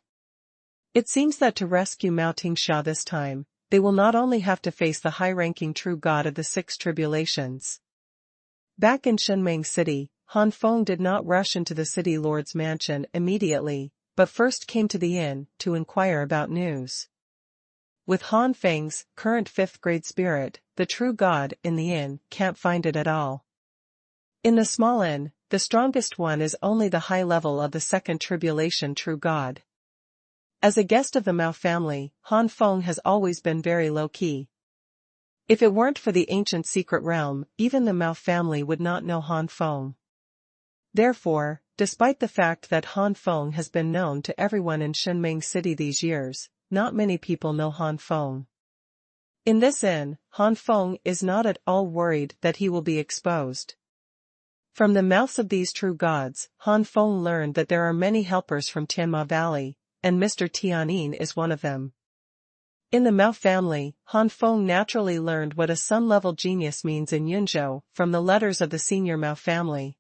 It seems that to rescue Mao Tingsha this time, they will not only have to face the high-ranking true god of the 6 tribulations." Back in Shenming City, Han Feng did not rush into the city lord's mansion immediately, but first came to the inn to inquire about news. With Han Feng's current 5th-grade spirit, the true god in the inn can't find it at all. In the small inn, the strongest one is only the high level of the 2nd tribulation true god. As a guest of the Mao family, Han Feng has always been very low-key. If it weren't for the ancient secret realm, even the Mao family would not know Han Feng. Therefore, despite the fact that Han Feng has been known to everyone in Shenming City these years, not many people know Han Feng. In this inn, Han Feng is not at all worried that he will be exposed. From the mouths of these true gods, Han Feng learned that there are many helpers from Tianma Valley, and Mr. Tianyin is one of them. In the Mao family, Han Feng naturally learned what a Sun-level genius means in Yunzhou from the letters of the senior Mao family.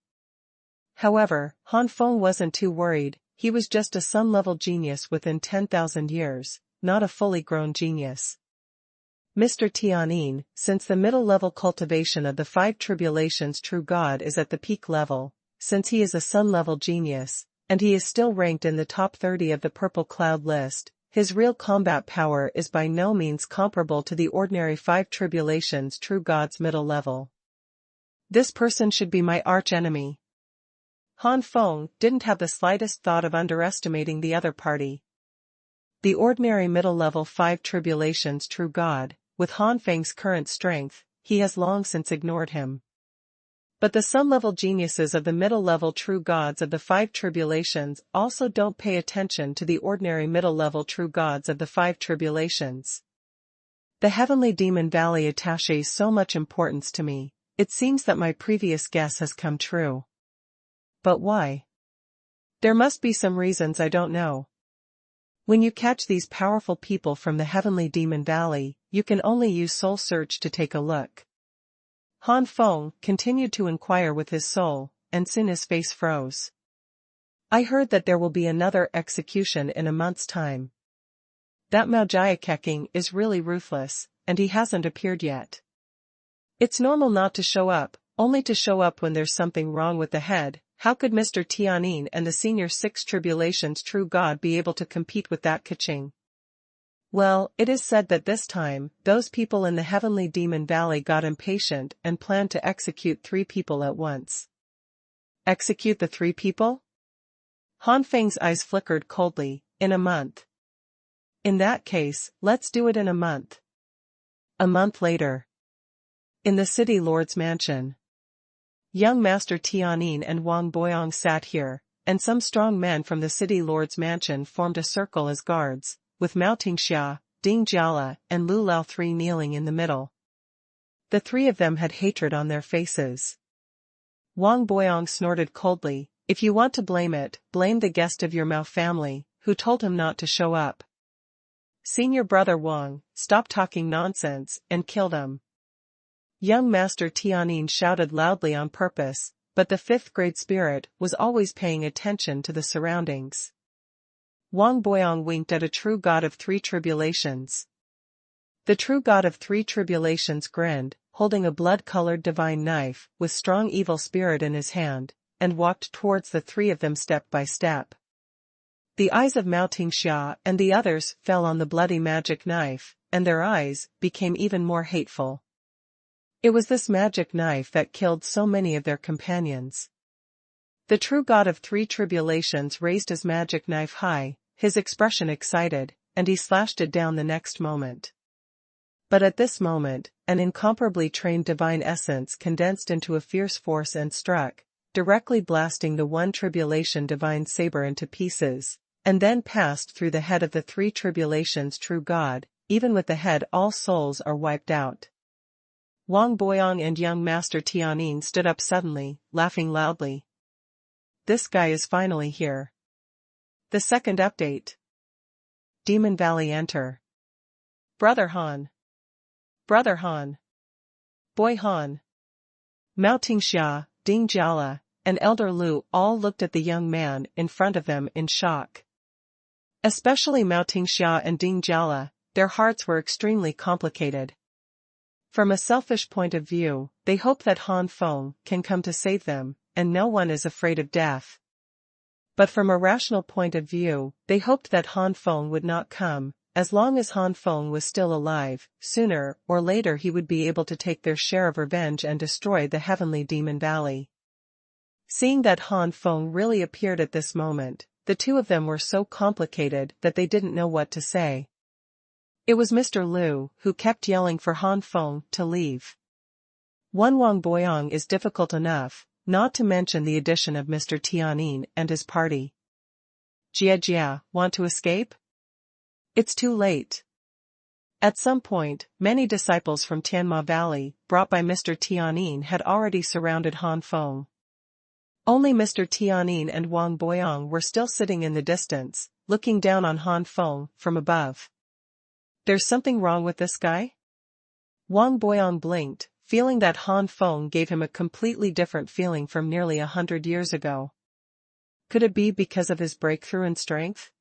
However, Han Feng wasn't too worried. He was just a Sun-level genius within 10,000 years, not a fully grown genius. Mr. Tianyin, since the middle-level cultivation of the 5 tribulations true god is at the peak level, since he is a Sun-level genius, and he is still ranked in the top 30 of the Purple Cloud list, his real combat power is by no means comparable to the ordinary 5 tribulations true god's middle level. This person should be my arch-enemy. Han Feng didn't have the slightest thought of underestimating the other party. The ordinary middle-level 5 tribulations true god, with Han Feng's current strength, he has long since ignored him. But the Sun-level geniuses of the middle-level true gods of the 5 tribulations also don't pay attention to the ordinary middle-level true gods of the 5 tribulations. The Heavenly Demon Valley attaches so much importance to me, it seems that my previous guess has come true. But why? There must be some reasons I don't know. When you catch these powerful people from the Heavenly Demon Valley, you can only use Soul Search to take a look. Han Feng continued to inquire with his soul, and soon his face froze. I heard that there will be another execution in a month's time. That Mao Jiakeking is really ruthless, and he hasn't appeared yet. It's normal not to show up, only to show up when there's something wrong with the head. How could Mr. Tianyin and the senior 6 tribulations true god be able to compete with that kaching? Well, it is said that this time, those people in the Heavenly Demon Valley got impatient and planned to execute 3 people at once. Execute the 3 people? Han Feng's eyes flickered coldly. In a month. In that case, let's do it in a month. A month later. In the city lord's mansion. Young Master Tianyin and Wang Boyong sat here, and some strong men from the city lord's mansion formed a circle as guards, with Mao Tingxia, Ding Jiala, and Lu Lao 3 kneeling in the middle. The 3 of them had hatred on their faces. Wang Boyong snorted coldly, if you want to blame it, blame the guest of your Mao family, who told him not to show up. Senior Brother Wang, stop talking nonsense, and killed him. Young Master Tianyin shouted loudly on purpose, but the fifth-grade spirit was always paying attention to the surroundings. Wang Boyong winked at a true god of three tribulations. The true god of three tribulations grinned, holding a blood-colored divine knife with strong evil spirit in his hand, and walked towards the three of them step by step. The eyes of Mao Tingxia and the others fell on the bloody magic knife, and their eyes became even more hateful. It was this magic knife that killed so many of their companions. The true god of three tribulations raised his magic knife high, his expression excited, and he slashed it down the next moment. But at this moment, an incomparably trained divine essence condensed into a fierce force and struck, directly blasting the one tribulation divine saber into pieces, and then passed through the head of the three tribulations true god. Even with the head all souls are wiped out. Wang Boyong and young Master Tianyin stood up suddenly, laughing loudly. This guy is finally here. The second update. Demon Valley enter. Brother Han. Brother Han. Boy Han. Mao Tingxia, Ding Jiala, and Elder Lu all looked at the young man in front of them in shock. Especially Mao Tingxia and Ding Jiala, their hearts were extremely complicated. From a selfish point of view, they hope that Han Feng can come to save them, and no one is afraid of death. But from a rational point of view, they hoped that Han Feng would not come. As long as Han Feng was still alive, sooner or later he would be able to take their share of revenge and destroy the heavenly Demon Valley. Seeing that Han Feng really appeared at this moment, the two of them were so complicated that they didn't know what to say. It was Mr. Lu who kept yelling for Han Feng to leave. One Wang Boyong is difficult enough, not to mention the addition of Mr. Tianyin and his party. Jia, want to escape? It's too late. At some point, many disciples from Tianma Valley, brought by Mr. Tianyin, had already surrounded Han Feng. Only Mr. Tianyin and Wang Boyong were still sitting in the distance, looking down on Han Feng from above. There's something wrong with this guy? Wang Boyong blinked, feeling that Han Feng gave him a completely different feeling from nearly 100 years ago. Could it be because of his breakthrough in strength?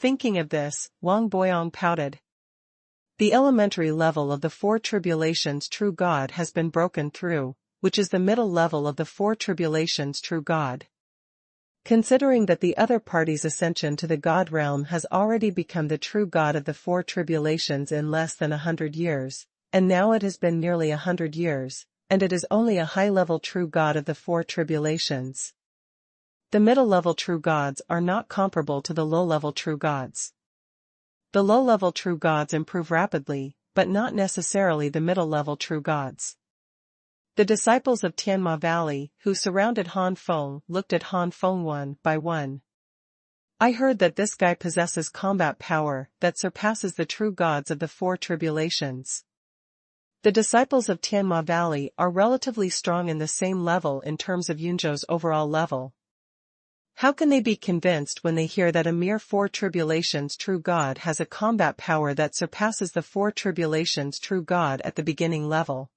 Thinking of this, Wang Boyong pouted. The elementary level of the four tribulations true God has been broken through, which is the middle level of the four tribulations true God. Considering that the other party's ascension to the God realm has already become the true God of the four tribulations in less than 100 years, and now it has been nearly 100 years, and it is only a high-level true God of the four tribulations. The middle-level true gods are not comparable to the low-level true gods. The low-level true gods improve rapidly, but not necessarily the middle-level true gods. The disciples of Tianma Valley, who surrounded Han Feng, looked at Han Feng one by one. I heard that this guy possesses combat power that surpasses the true gods of the four tribulations. The disciples of Tianma Valley are relatively strong in the same level in terms of Yunzhou's overall level. How can they be convinced when they hear that a mere four tribulations true God has a combat power that surpasses the four tribulations true God at the beginning level?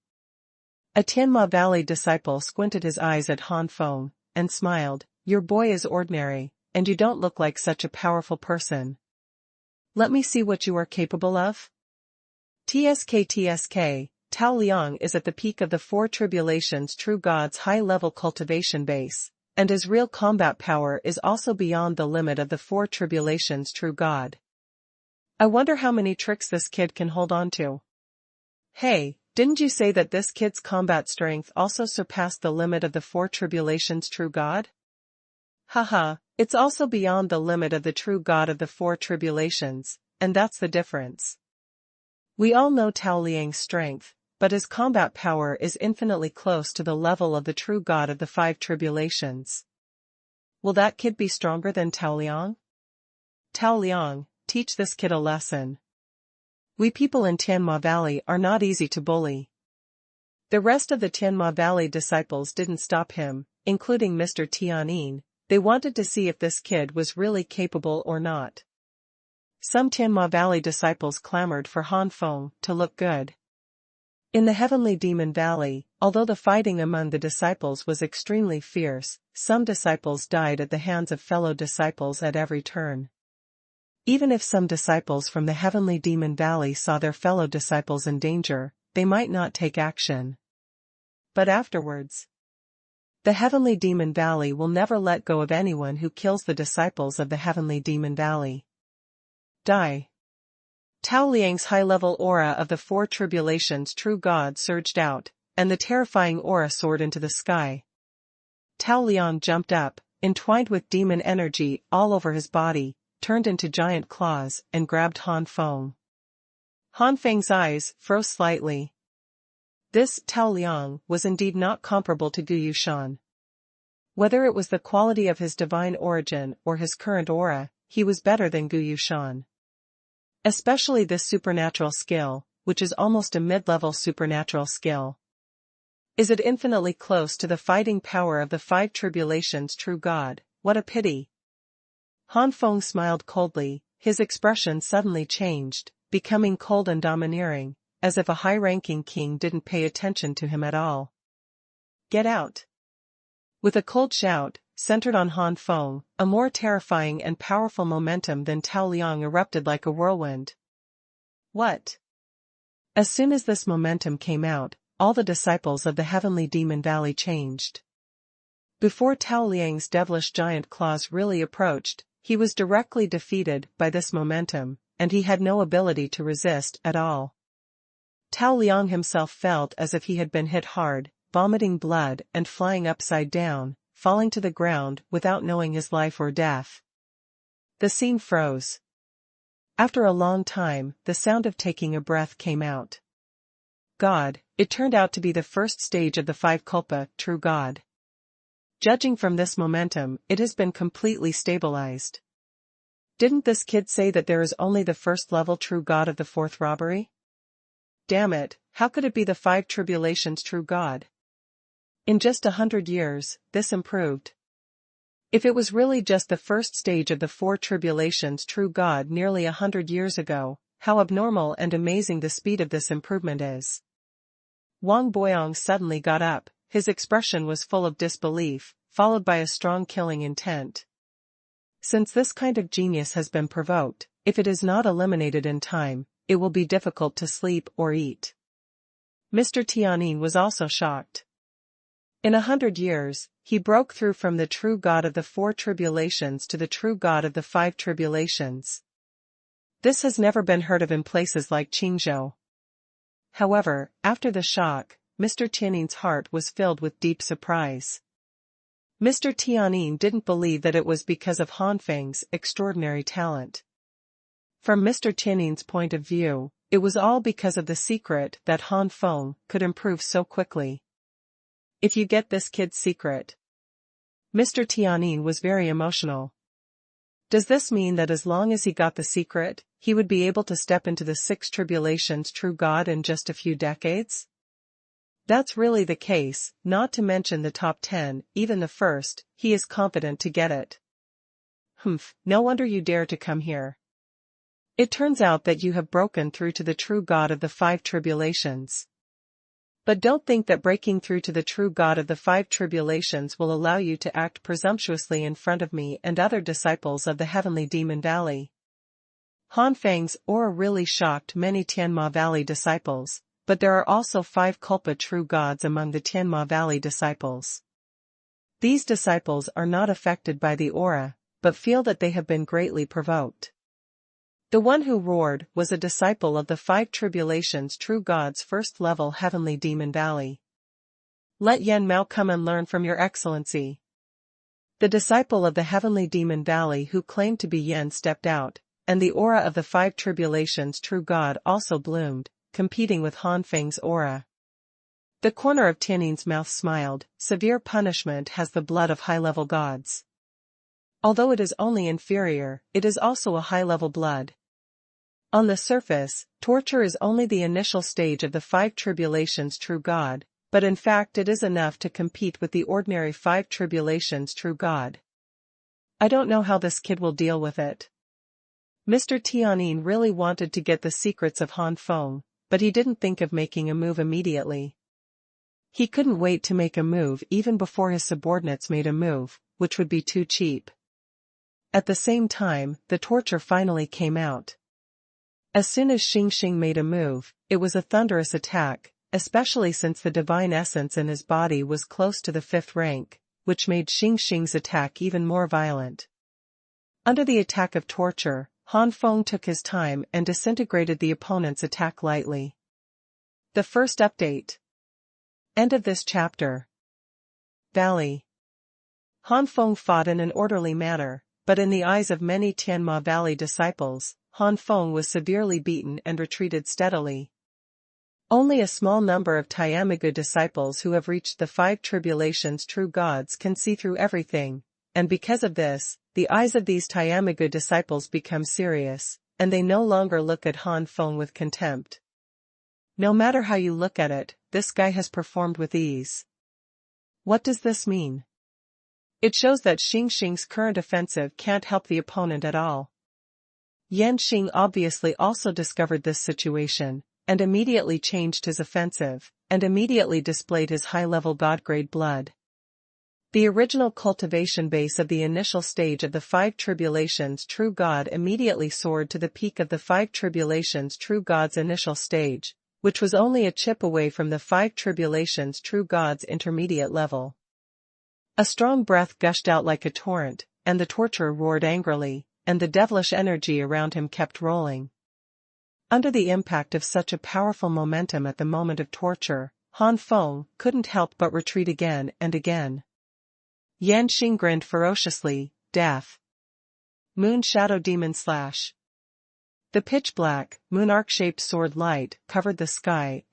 A Tianma Valley disciple squinted his eyes at Han Feng, and smiled. Your boy is ordinary, and you don't look like such a powerful person. Let me see what you are capable of. TSK, Tao Liang is at the peak of the four tribulations true God's high-level cultivation base, and his real combat power is also beyond the limit of the four tribulations true God. I wonder how many tricks this kid can hold on to. Hey, didn't you say that this kid's combat strength also surpassed the limit of the four tribulations true God? Haha, it's also beyond the limit of the true God of the four tribulations, and that's the difference. We all know Tao Liang's strength, but his combat power is infinitely close to the level of the true God of the five tribulations. Will that kid be stronger than Tao Liang? Tao Liang, teach this kid a lesson. We people in Tianma Valley are not easy to bully. The rest of the Tianma Valley disciples didn't stop him, including Mr. Tianyin. They wanted to see if this kid was really capable or not. some Tianma Valley disciples clamored for Han Feng to look good. In the heavenly demon valley, although the fighting among the disciples was extremely fierce, some disciples died at the hands of fellow disciples at every turn. Even if some disciples from the heavenly demon valley saw their fellow disciples in danger, they might not take action. But afterwards, the heavenly demon valley will never let go of anyone who kills the disciples of the heavenly demon valley. Die. Tao Liang's high-level aura of the four tribulations true God surged out, and the terrifying aura soared into the sky. Tao Liang jumped up, entwined with demon energy all over his body, turned into giant claws, and grabbed Han Feng. Han Feng's eyes froze slightly. This Tao Liang was indeed not comparable to Gu Yushan. Whether it was the quality of his divine origin or his current aura, he was better than Gu Yushan. Especially this supernatural skill, which is almost a mid-level supernatural skill. Is it infinitely close to the fighting power of the five tribulations true God? What a pity. Han Feng smiled coldly, his expression suddenly changed, becoming cold and domineering, as if a high-ranking king didn't pay attention to him at all. Get out. With a cold shout, centered on Han Feng, a more terrifying and powerful momentum than Tao Liang erupted like a whirlwind. What? As soon as this momentum came out, all the disciples of the heavenly demon valley changed. Before Tao Liang's devilish giant claws really approached, he was directly defeated by this momentum, and he had no ability to resist at all. Tao Liang himself felt as if he had been hit hard, vomiting blood and flying upside down, falling to the ground without knowing his life or death. The scene froze. After a long time, the sound of taking a breath came out. God, it turned out to be the first stage of the five kulpa, true God. Judging from this momentum, it has been completely stabilized. Didn't this kid say that there is only the first level true God of the fourth robbery? Damn it, how could it be the five tribulations true God? In just 100 years, this improved. If it was really just the first stage of the four tribulations true God nearly 100 years ago, how abnormal and amazing the speed of this improvement is. Wang Boyong suddenly got up, his expression was full of disbelief, followed by a strong killing intent. Since this kind of genius has been provoked, if it is not eliminated in time, it will be difficult to sleep or eat. Mr. Tianyin was also shocked. In 100 years, he broke through from the true God of the four tribulations to the true God of the five tribulations. This has never been heard of in places like Qingzhou. However, after the shock, Mr. Tianyin's heart was filled with deep surprise. Mr. Tianyin didn't believe that it was because of Han Feng's extraordinary talent. From Mr. Tianyin's point of view, it was all because of the secret that Han Feng could improve so quickly. If you get this kid's secret. Mr. Tianyin was very emotional. Does this mean that as long as he got the secret, he would be able to step into the six tribulations true God in just a few decades? That's really the case, not to mention the top 10, even the first, he is confident to get it. Humph, no wonder you dare to come here. It turns out that you have broken through to the true God of the five tribulations. But don't think that breaking through to the true God of the five tribulations will allow you to act presumptuously in front of me and other disciples of the heavenly demon valley. Han Feng's aura really shocked many Tianma Valley disciples, but there are also five kulpa true gods among the Tianma Valley disciples. These disciples are not affected by the aura, but feel that they have been greatly provoked. The one who roared was a disciple of the five tribulations true God's first-level heavenly demon valley. Let Yan Mao come and learn from your excellency. The disciple of the heavenly demon valley who claimed to be Yan stepped out, and the aura of the five tribulations true God also bloomed, competing with Han Feng's aura. The corner of Tianyin's mouth smiled. Severe punishment has the blood of high-level gods. Although it is only inferior, it is also a high-level blood. On the surface, torture is only the initial stage of the five tribulations true God, but in fact it is enough to compete with the ordinary five tribulations true God. I don't know how this kid will deal with it. Mr. Tianyin really wanted to get the secrets of Han Feng, but he didn't think of making a move immediately. He couldn't wait to make a move even before his subordinates made a move, which would be too cheap. At the same time, the torture finally came out. As soon as Xing made a move, it was a thunderous attack, especially since the divine essence in his body was close to the 5th rank, which made Xing's attack even more violent. Under the attack of torture, Han Feng took his time and disintegrated the opponent's attack lightly. The first update. End of this chapter. Valley. Han Feng fought in an orderly manner, but in the eyes of many Tianma Valley disciples, Han Feng was severely beaten and retreated steadily. Only a small number of Tiamagu disciples who have reached the 5 tribulations true gods can see through everything, and because of this, the eyes of these Tiamagu disciples become serious, and they no longer look at Han Feng with contempt. No matter how you look at it, this guy has performed with ease. What does this mean? It shows that Xing's current offensive can't help the opponent at all. Xing obviously also discovered this situation, and immediately changed his offensive, and immediately displayed his high-level god-grade blood. The original cultivation base of the initial stage of the 5 tribulations true god immediately soared to the peak of the 5 tribulations true god's initial stage, which was only a chip away from the 5 tribulations true god's intermediate level. A strong breath gushed out like a torrent, and the torturer roared angrily, and the devilish energy around him kept rolling. Under the impact of such a powerful momentum at the moment of torture, Han Feng couldn't help but retreat again and again. Xing grinned ferociously, death. Moon Shadow Demon Slash. The pitch-black, moon-arc-shaped sword light covered the sky,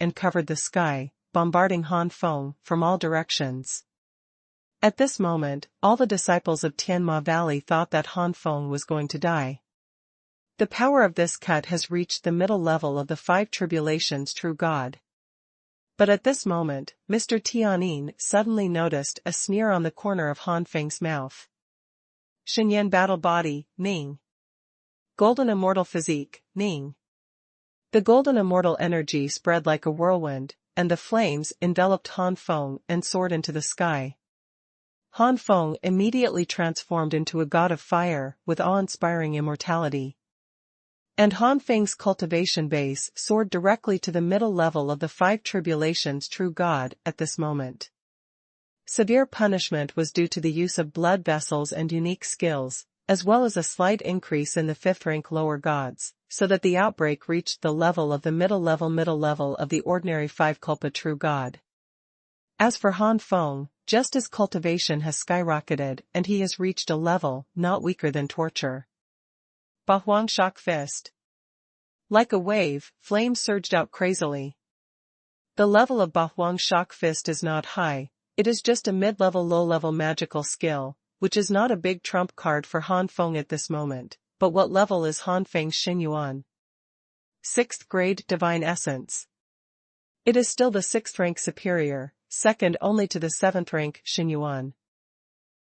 bombarding Han Feng from all directions. At this moment, all the disciples of Tianma Valley thought that Han Feng was going to die. The power of this cut has reached the middle level of the 5 tribulations true god. But at this moment, Mr. Tianyin suddenly noticed a sneer on the corner of Han Feng's mouth. Xuanhuan battle body, Ning. Golden immortal physique, Ning. The golden immortal energy spread like a whirlwind, and the flames enveloped Han Feng and soared into the sky. Han Feng immediately transformed into a god of fire with awe-inspiring immortality. And Han Feng's cultivation base soared directly to the middle level of the 5 tribulations true god at this moment. Severe punishment was due to the use of blood vessels and unique skills, as well as a slight increase in the 5th rank lower gods, so that the outbreak reached the level of the middle level of the ordinary 5 culpa true god. As for Han Feng, just as cultivation has skyrocketed and he has reached a level not weaker than torture. Bahuang Shock Fist. Like a wave, flames surged out crazily. The level of Bahuang Shock Fist is not high, it is just a mid-level low-level magical skill, which is not a big trump card for Han Feng at this moment, but what level is Han Feng's Xuanhuan? 6th grade Divine Essence. It is still the 6th rank superior, second only to the 7th rank Xuanhuan.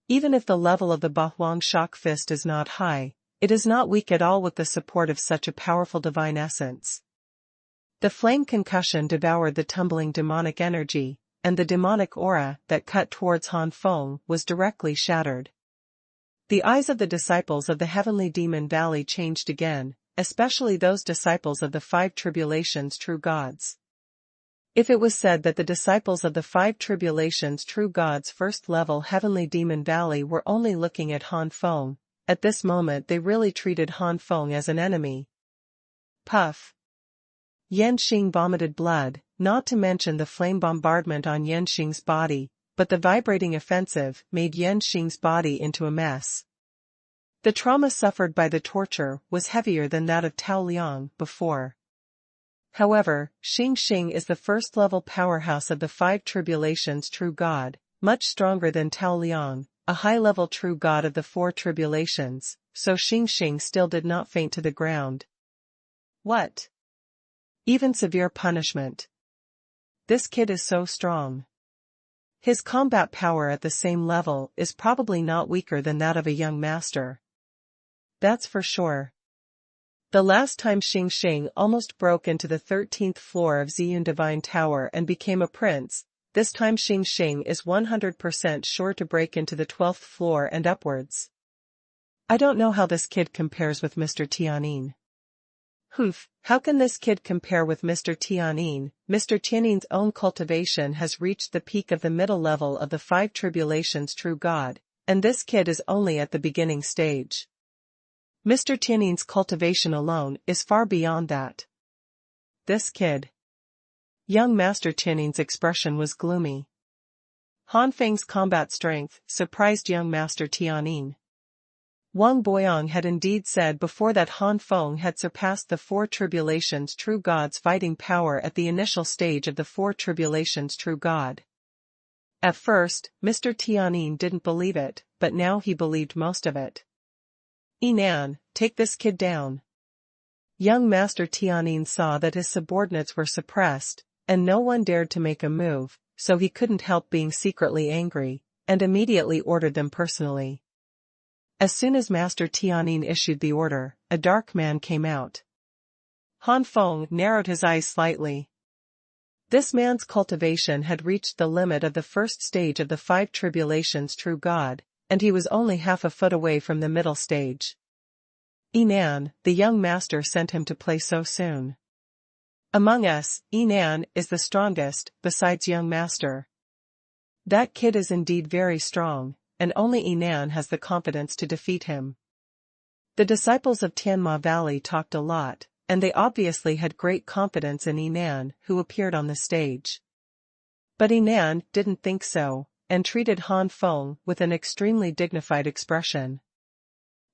Even if the level of the Bahuang Shock Fist is not high, it is not weak at all with the support of such a powerful divine essence. The flame concussion devoured the tumbling demonic energy, and the demonic aura that cut towards Han Feng was directly shattered. The eyes of the disciples of the heavenly demon valley changed again, especially those disciples of the 5 tribulations true gods. If it was said that the disciples of the 5 tribulations true gods first level heavenly demon valley were only looking at Han Feng, at this moment they really treated Han Feng as an enemy. Puff. Xing vomited blood, not to mention the flame bombardment on Xing's body, but the vibrating offensive made Xing's body into a mess. The trauma suffered by the torture was heavier than that of Tao Liang before. However, Xing is the first-level powerhouse of the 5 tribulations true god, much stronger than Tao Liang, a high-level true god of the 4 tribulations, so Xing still did not faint to the ground. What? Even severe punishment. This kid is so strong. His combat power at the same level is probably not weaker than that of a young master. That's for sure. The last time Xing Xing almost broke into the 13th floor of Ziyun Divine Tower and became a prince, this time Xing Xing is 100% sure to break into the 12th floor and upwards. I don't know how this kid compares with Mr. Tianyin. Humph, how can this kid compare with Mr. Tianyin? Mr. Tianyin's own cultivation has reached the peak of the middle level of the 5 tribulations true God, and this kid is only at the beginning stage. Mr. Tianyin's cultivation alone is far beyond that. This kid. Young Master Tianyin's expression was gloomy. Han Feng's combat strength surprised young Master Tianyin. Wang Boyong had indeed said before that Han Feng had surpassed the 4 tribulations true God's fighting power at the initial stage of the 4 tribulations true God. At first, Mr. Tianyin didn't believe it, but now he believed most of it. Yinan, take this kid down. Young Master Tianyin saw that his subordinates were suppressed, and no one dared to make a move, so he couldn't help being secretly angry, and immediately ordered them personally. As soon as Master Tianyin issued the order, a dark man came out. Han Feng narrowed his eyes slightly. This man's cultivation had reached the limit of the first stage of the 5 tribulations true God, and he was only half a foot away from the middle stage. Yinan, the young master sent him to play so soon. Among us, Yinan is the strongest, besides young master. That kid is indeed very strong, and only Yinan has the confidence to defeat him. The disciples of Tianma Valley talked a lot, and they obviously had great confidence in Yinan, who appeared on the stage. But Yinan didn't think so, and treated Han Feng with an extremely dignified expression.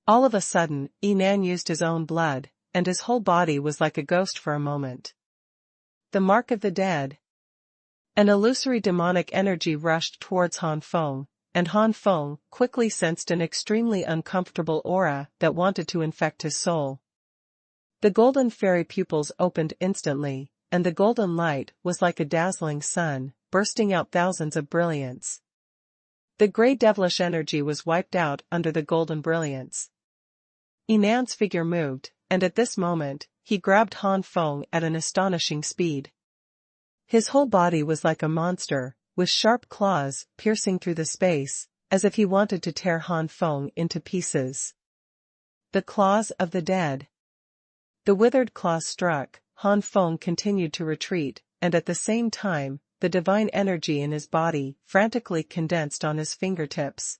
All of a sudden, Yinan used his own blood, and his whole body was like a ghost for a moment. The mark of the dead. An illusory demonic energy rushed towards Han Feng, and Han Feng quickly sensed an extremely uncomfortable aura that wanted to infect his soul. The golden fairy pupils opened instantly, and the golden light was like a dazzling sun, bursting out thousands of brilliance. The grey devilish energy was wiped out under the golden brilliance. Yinan's figure moved, and at this moment, he grabbed Han Feng at an astonishing speed. His whole body was like a monster, with sharp claws piercing through the space, as if he wanted to tear Han Feng into pieces. The claws of the dead. The withered claws struck, Han Feng continued to retreat, and at the same time, the divine energy in his body frantically condensed on his fingertips.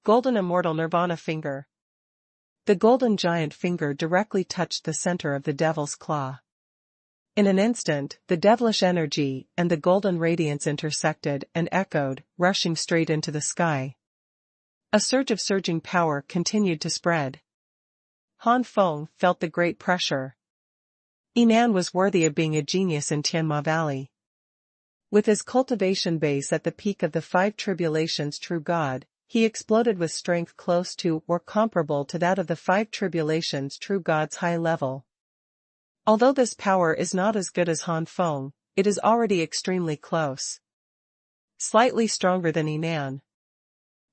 Golden Immortal Nirvana Finger. The golden giant finger directly touched the center of the devil's claw. In an instant, the devilish energy and the golden radiance intersected and echoed, rushing straight into the sky. A surge of surging power continued to spread. Han Feng felt the great pressure. Yinan was worthy of being a genius in Tianma Valley. With his cultivation base at the peak of the 5 tribulations true God, he exploded with strength close to or comparable to that of the 5 tribulations true God's high level. Although this power is not as good as Han Feng, it is already extremely close. Slightly stronger than Yinan.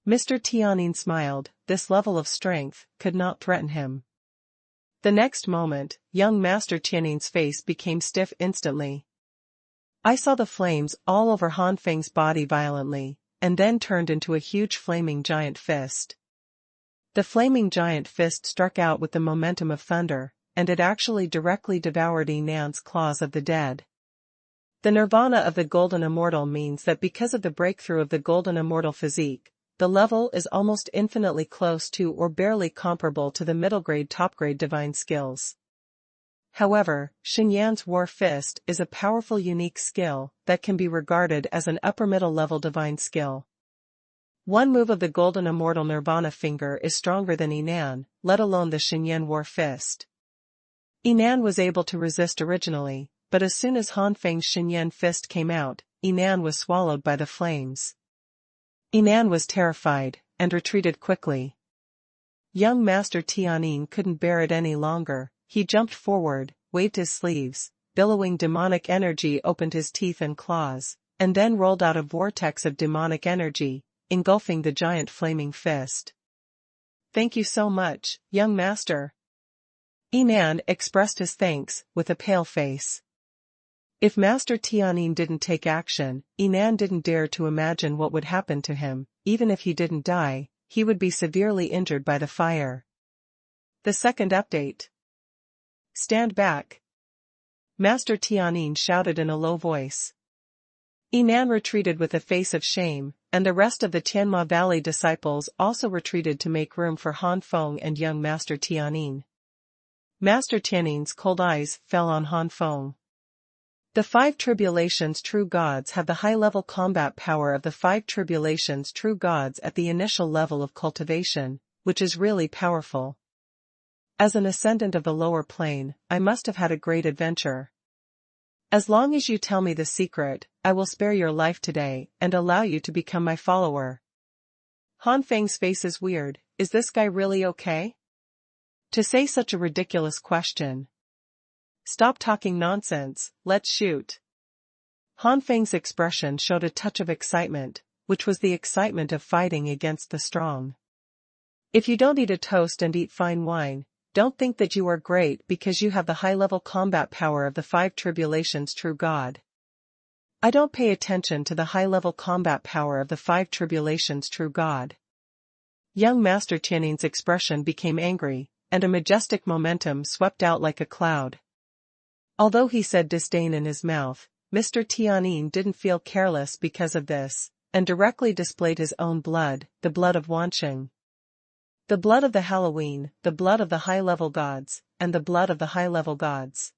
Mr. Tianyin smiled, this level of strength could not threaten him. The next moment, young Master Tianyin's face became stiff instantly. I saw the flames all over Han Feng's body violently, and then turned into a huge flaming giant fist. The flaming giant fist struck out with the momentum of thunder, and it actually directly devoured Yinan's claws of the dead. The nirvana of the Golden Immortal means that because of the breakthrough of the Golden Immortal physique, the level is almost infinitely close to or barely comparable to the middle-grade top-grade divine skills. However, Xinyan's War Fist is a powerful unique skill that can be regarded as an upper-middle level divine skill. One move of the Golden Immortal Nirvana Finger is stronger than Yinan, let alone the Xinyan War Fist. Yinan was able to resist originally, but as soon as Han Feng's Xinyan Fist came out, Yinan was swallowed by the flames. Yinan was terrified, and retreated quickly. Young Master Tianyin couldn't bear it any longer. He jumped forward, waved his sleeves, billowing demonic energy opened his teeth and claws, and then rolled out a vortex of demonic energy, engulfing the giant flaming fist. Thank you so much, young master. Yinan expressed his thanks, with a pale face. If Master Tianyin didn't take action, Yinan didn't dare to imagine what would happen to him. Even if he didn't die, he would be severely injured by the fire. The second update. Stand back. Master Tianyin shouted in a low voice. Yinan retreated with a face of shame, and the rest of the Tianma Valley disciples also retreated to make room for Han Feng and young Master Tianyin. Master Tianyin's cold eyes fell on Han Feng. The five tribulations true gods have the high-level combat power of the five tribulations true gods at the initial level of cultivation, which is really powerful. As an ascendant of the lower plane, I must have had a great adventure. As long as you tell me the secret, I will spare your life today and allow you to become my follower. Han Feng's face is weird. Is this guy really okay? To say such a ridiculous question. Stop talking nonsense, let's shoot. Han Feng's expression showed a touch of excitement, which was the excitement of fighting against the strong. If you don't eat a toast and eat fine wine, don't think that you are great because you have the high-level combat power of the five tribulations true god. I don't pay attention to the high-level combat power of the five tribulations true god. Young Master Tianyin's expression became angry, and a majestic momentum swept out like a cloud. Although he said disdain in his mouth, Mr. Tianyin didn't feel careless because of this, and directly displayed his own blood, the blood of Wanqing. The blood of the Halloween, the blood of the high-level gods, and the blood of the high-level gods.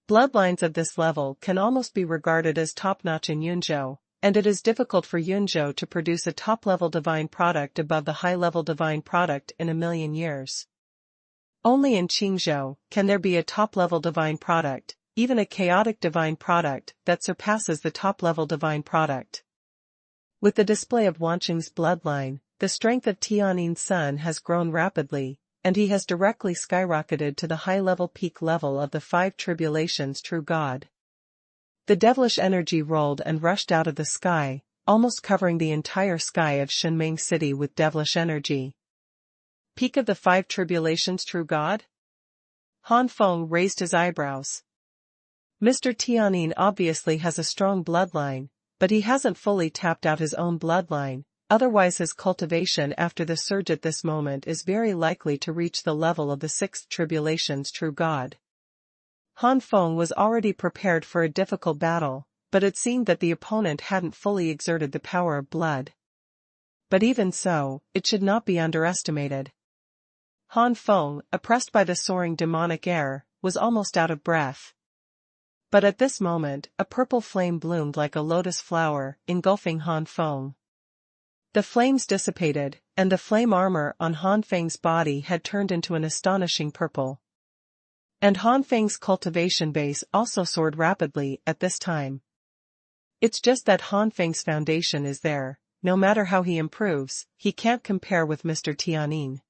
Bloodlines of this level can almost be regarded as top-notch in Yunzhou, and it is difficult for Yunzhou to produce a top-level divine product above the high-level divine product in 1,000,000 years. Only in Qingzhou can there be a top-level divine product, even a chaotic divine product, that surpasses the top-level divine product. With the display of Wanqing's bloodline, the strength of Tianyin's son has grown rapidly, and he has directly skyrocketed to the high-level peak level of the five tribulations true god. The devilish energy rolled and rushed out of the sky, almost covering the entire sky of Shenming City with devilish energy. Peak of the five tribulations true god? Han Feng raised his eyebrows. Mr. Tianyin obviously has a strong bloodline, but he hasn't fully tapped out his own bloodline, otherwise his cultivation after the surge at this moment is very likely to reach the level of the sixth tribulations true god. Han Feng was already prepared for a difficult battle, but it seemed that the opponent hadn't fully exerted the power of blood. But even so, it should not be underestimated. Han Feng, oppressed by the soaring demonic air, was almost out of breath. But at this moment, a purple flame bloomed like a lotus flower, engulfing Han Feng. The flames dissipated, and the flame armor on Han Feng's body had turned into an astonishing purple. And Han Feng's cultivation base also soared rapidly at this time. It's just that Han Feng's foundation is there. No matter how he improves, he can't compare with Mr. Tianyin.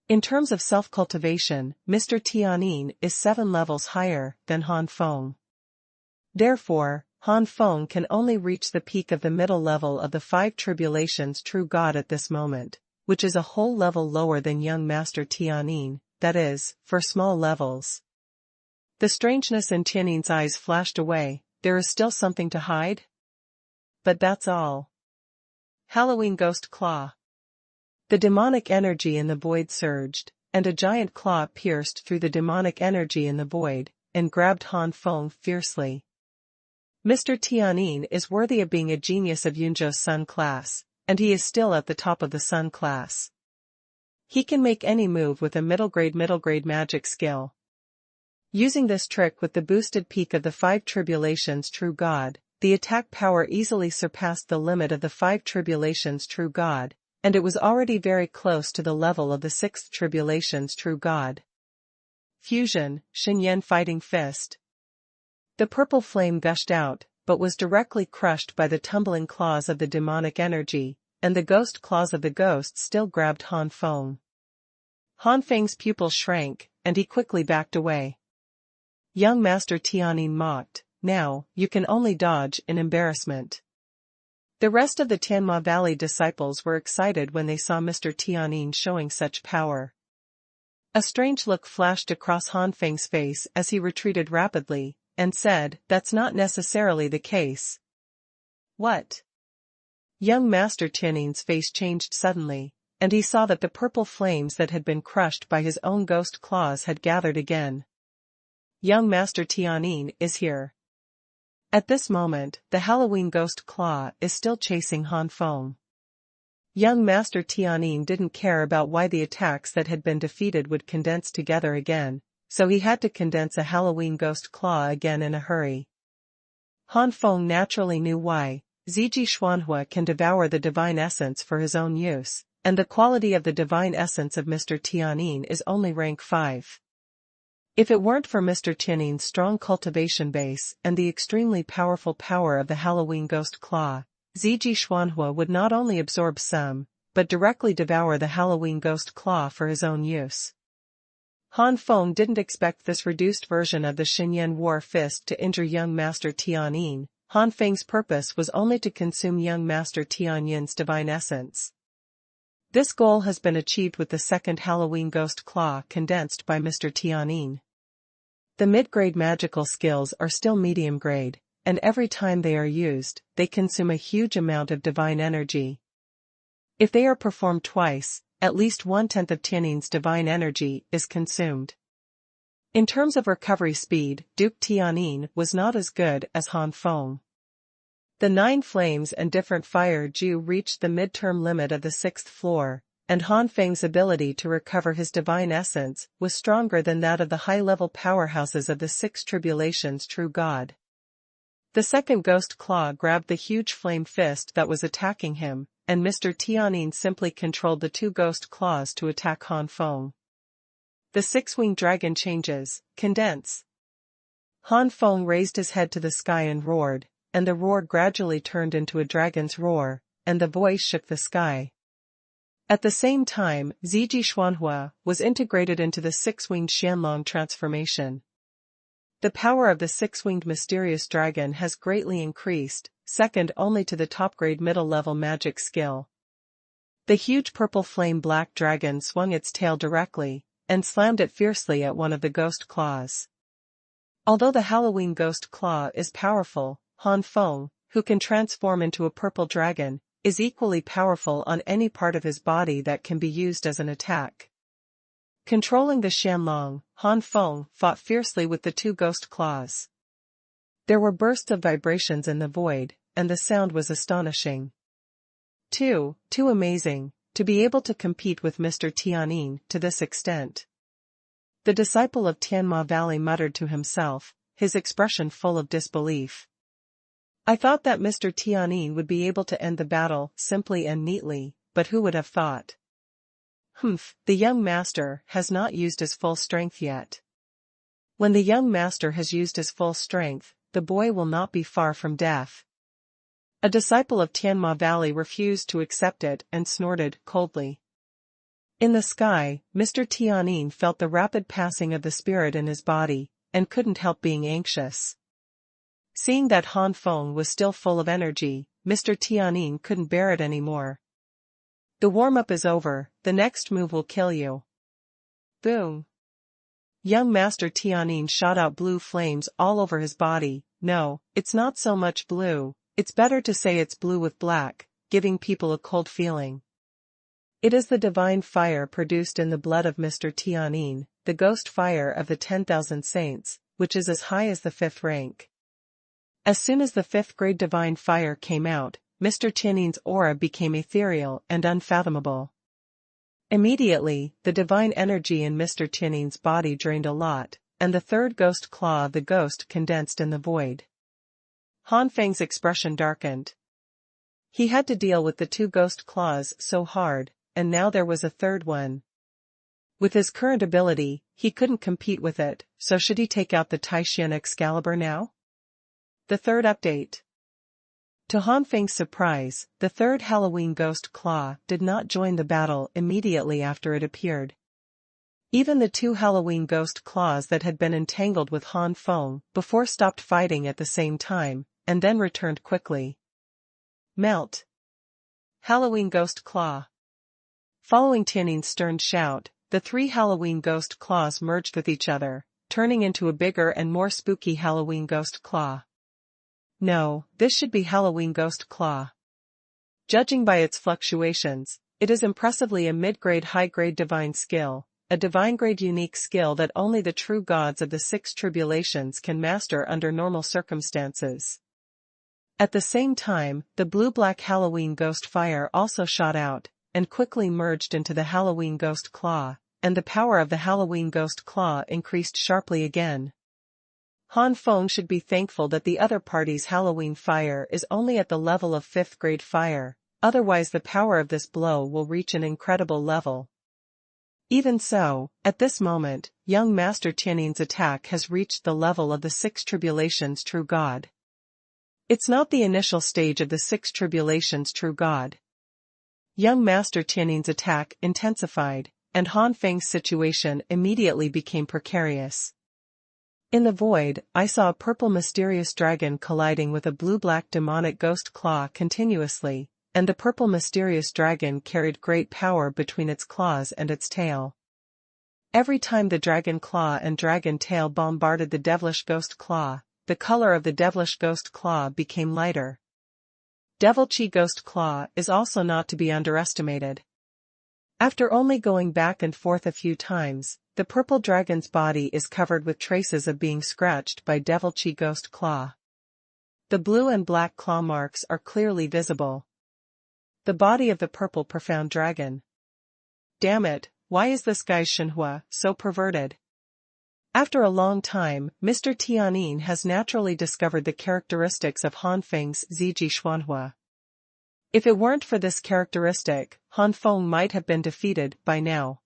In terms of self-cultivation, Mr. Tianyin is 7 levels higher than Han Feng. Therefore, Han Feng can only reach the peak of the middle level of the five tribulations true god at this moment, which is a whole level lower than young Master Tianyin, that is, for small levels. The strangeness in Tianyin's eyes flashed away. There is still something to hide? But that's all. Halloween Ghost Claw. The demonic energy in the void surged, and a giant claw pierced through the demonic energy in the void, and grabbed Han Feng fiercely. Mr. Tianyin is worthy of being a genius of Yunzhou's Sun class, and he is still at the top of the Sun class. He can make any move with a middle-grade magic skill. Using this trick with the boosted peak of the five tribulations true god, the attack power easily surpassed the limit of the five tribulations true god, and it was already very close to the level of the sixth tribulations true god. Fusion, Xinyan Fighting Fist. The purple flame gushed out, but was directly crushed by the tumbling claws of the demonic energy, and the ghost claws of the ghost still grabbed Han Feng. Han Feng's pupils shrank, and he quickly backed away. Young Master Tianyin mocked, "Now, you can only dodge in embarrassment." The rest of the Tianma Valley disciples were excited when they saw Mr. Tianyin showing such power. A strange look flashed across Han Feng's face as he retreated rapidly, and said, "That's not necessarily the case." "What?" Young Master Tianin's face changed suddenly, and he saw that the purple flames that had been crushed by his own ghost claws had gathered again. Young Master Tianin is here. At this moment, the Halloween ghost claw is still chasing Han Feng. Young Master Tianin didn't care about why the attacks that had been defeated would condense together again, so he had to condense a Halloween ghost claw again in a hurry. Han Feng naturally knew why. Ziji Xuanhuan can devour the divine essence for his own use, and the quality of the divine essence of Mr. Tianin is only rank 5. If it weren't for Mr. Tianin's strong cultivation base and the extremely powerful power of the Halloween ghost claw, Ziji Xuanhuan would not only absorb some, but directly devour the Halloween ghost claw for his own use. Han Feng didn't expect this reduced version of the Xinyan War Fist to injure young Master Tianin. Han Feng's purpose was only to consume young Master Tianyin's divine essence. This goal has been achieved with the second Halloween ghost claw condensed by Mr. Tianin. The mid-grade magical skills are still medium grade, and every time they are used, they consume a huge amount of divine energy. If they are performed twice, at least 1/10 of Tianin's divine energy is consumed. In terms of recovery speed, Duke Tianin was not as good as Han Feng. The 9 flames and different fire Ju reached the midterm limit of the 6th floor, and Han Feng's ability to recover his divine essence was stronger than that of the high-level powerhouses of the 6 tribulations true god. The second ghost claw grabbed the huge flame fist that was attacking him, and Mr. Tianin simply controlled the 2 ghost claws to attack Han Feng. The 6-winged dragon changes, condense. Han Feng raised his head to the sky and roared, and the roar gradually turned into a dragon's roar, and the voice shook the sky. At the same time, Ziji Xuanhua was integrated into the 6-winged Xianlong transformation. The power of the 6-winged mysterious dragon has greatly increased, second only to the top-grade middle-level magic skill. The huge purple flame black dragon swung its tail directly, and slammed it fiercely at one of the ghost claws. Although the Halloween ghost claw is powerful, Han Feng, who can transform into a purple dragon, is equally powerful on any part of his body that can be used as an attack. Controlling the Xianlong, Han Feng fought fiercely with the 2 ghost claws. There were bursts of vibrations in the void, and the sound was astonishing. Too amazing, to be able to compete with Mr. Tianin to this extent. The disciple of Tianma Valley muttered to himself, his expression full of disbelief. I thought that Mr. Tianin would be able to end the battle simply and neatly, but who would have thought? The young master has not used his full strength yet. When the young master has used his full strength, the boy will not be far from death. A disciple of Tianma Valley refused to accept it and snorted coldly. In the sky, Mr. Tianin felt the rapid passing of the spirit in his body, and couldn't help being anxious. Seeing that Han Feng was still full of energy, Mr. Tianin couldn't bear it anymore. The warm-up is over, the next move will kill you. Boom! Young Master Tianin shot out blue flames all over his body. No, it's not so much blue, it's better to say it's blue with black, giving people a cold feeling. It is the divine fire produced in the blood of Mr. Tianin, the ghost fire of the 10,000 saints, which is as high as the 5th rank. As soon as the 5th grade divine fire came out, Mr. Tianin's aura became ethereal and unfathomable. Immediately, the divine energy in Mr. Tianin's body drained a lot, and the 3rd ghost claw of the ghost condensed in the void. Han Feng's expression darkened. He had to deal with the 2 ghost claws so hard, and now there was a 3rd one. With his current ability, he couldn't compete with it, so should he take out the Taishan Excalibur now? The 3rd update. To Han Feng's surprise, the 3rd Halloween ghost claw did not join the battle immediately after it appeared. Even the 2 Halloween ghost claws that had been entangled with Han Feng before stopped fighting at the same time, and then returned quickly. Melt! Halloween ghost claw! Following Tianin's stern shout, the three Halloween ghost claws merged with each other, turning into a bigger and more spooky Halloween ghost claw. No, this should be Halloween ghost claw. Judging by its fluctuations, it is impressively a mid-grade high-grade divine skill, a divine-grade unique skill that only the true gods of the six tribulations can master under normal circumstances. At the same time, the blue-black Halloween ghost fire also shot out, and quickly merged into the Halloween ghost claw, and the power of the Halloween ghost claw increased sharply again. Han Feng should be thankful that the other party's Halloween fire is only at the level of 5th grade fire, otherwise the power of this blow will reach an incredible level. Even so, at this moment, young Master Tianin's attack has reached the level of the six tribulations true god. It's not the initial stage of the six tribulations true god. Young Master Tianin's attack intensified, and Han Feng's situation immediately became precarious. In the void, I saw a purple mysterious dragon colliding with a blue-black demonic ghost claw continuously, and the purple mysterious dragon carried great power between its claws and its tail. Every time the dragon claw and dragon tail bombarded the devilish ghost claw, the color of the devilish ghost claw became lighter. Devil Chi ghost claw is also not to be underestimated. After only going back and forth a few times, the purple dragon's body is covered with traces of being scratched by Devil Chi ghost claw. The blue and black claw marks are clearly visible. The body of the purple profound dragon. Damn it, why is this guy's Xuanhuan so perverted? After a long time, Mr. Tianin has naturally discovered the characteristics of Han Feng's Ziji Xuanhuan. If it weren't for this characteristic, Han Feng might have been defeated by now.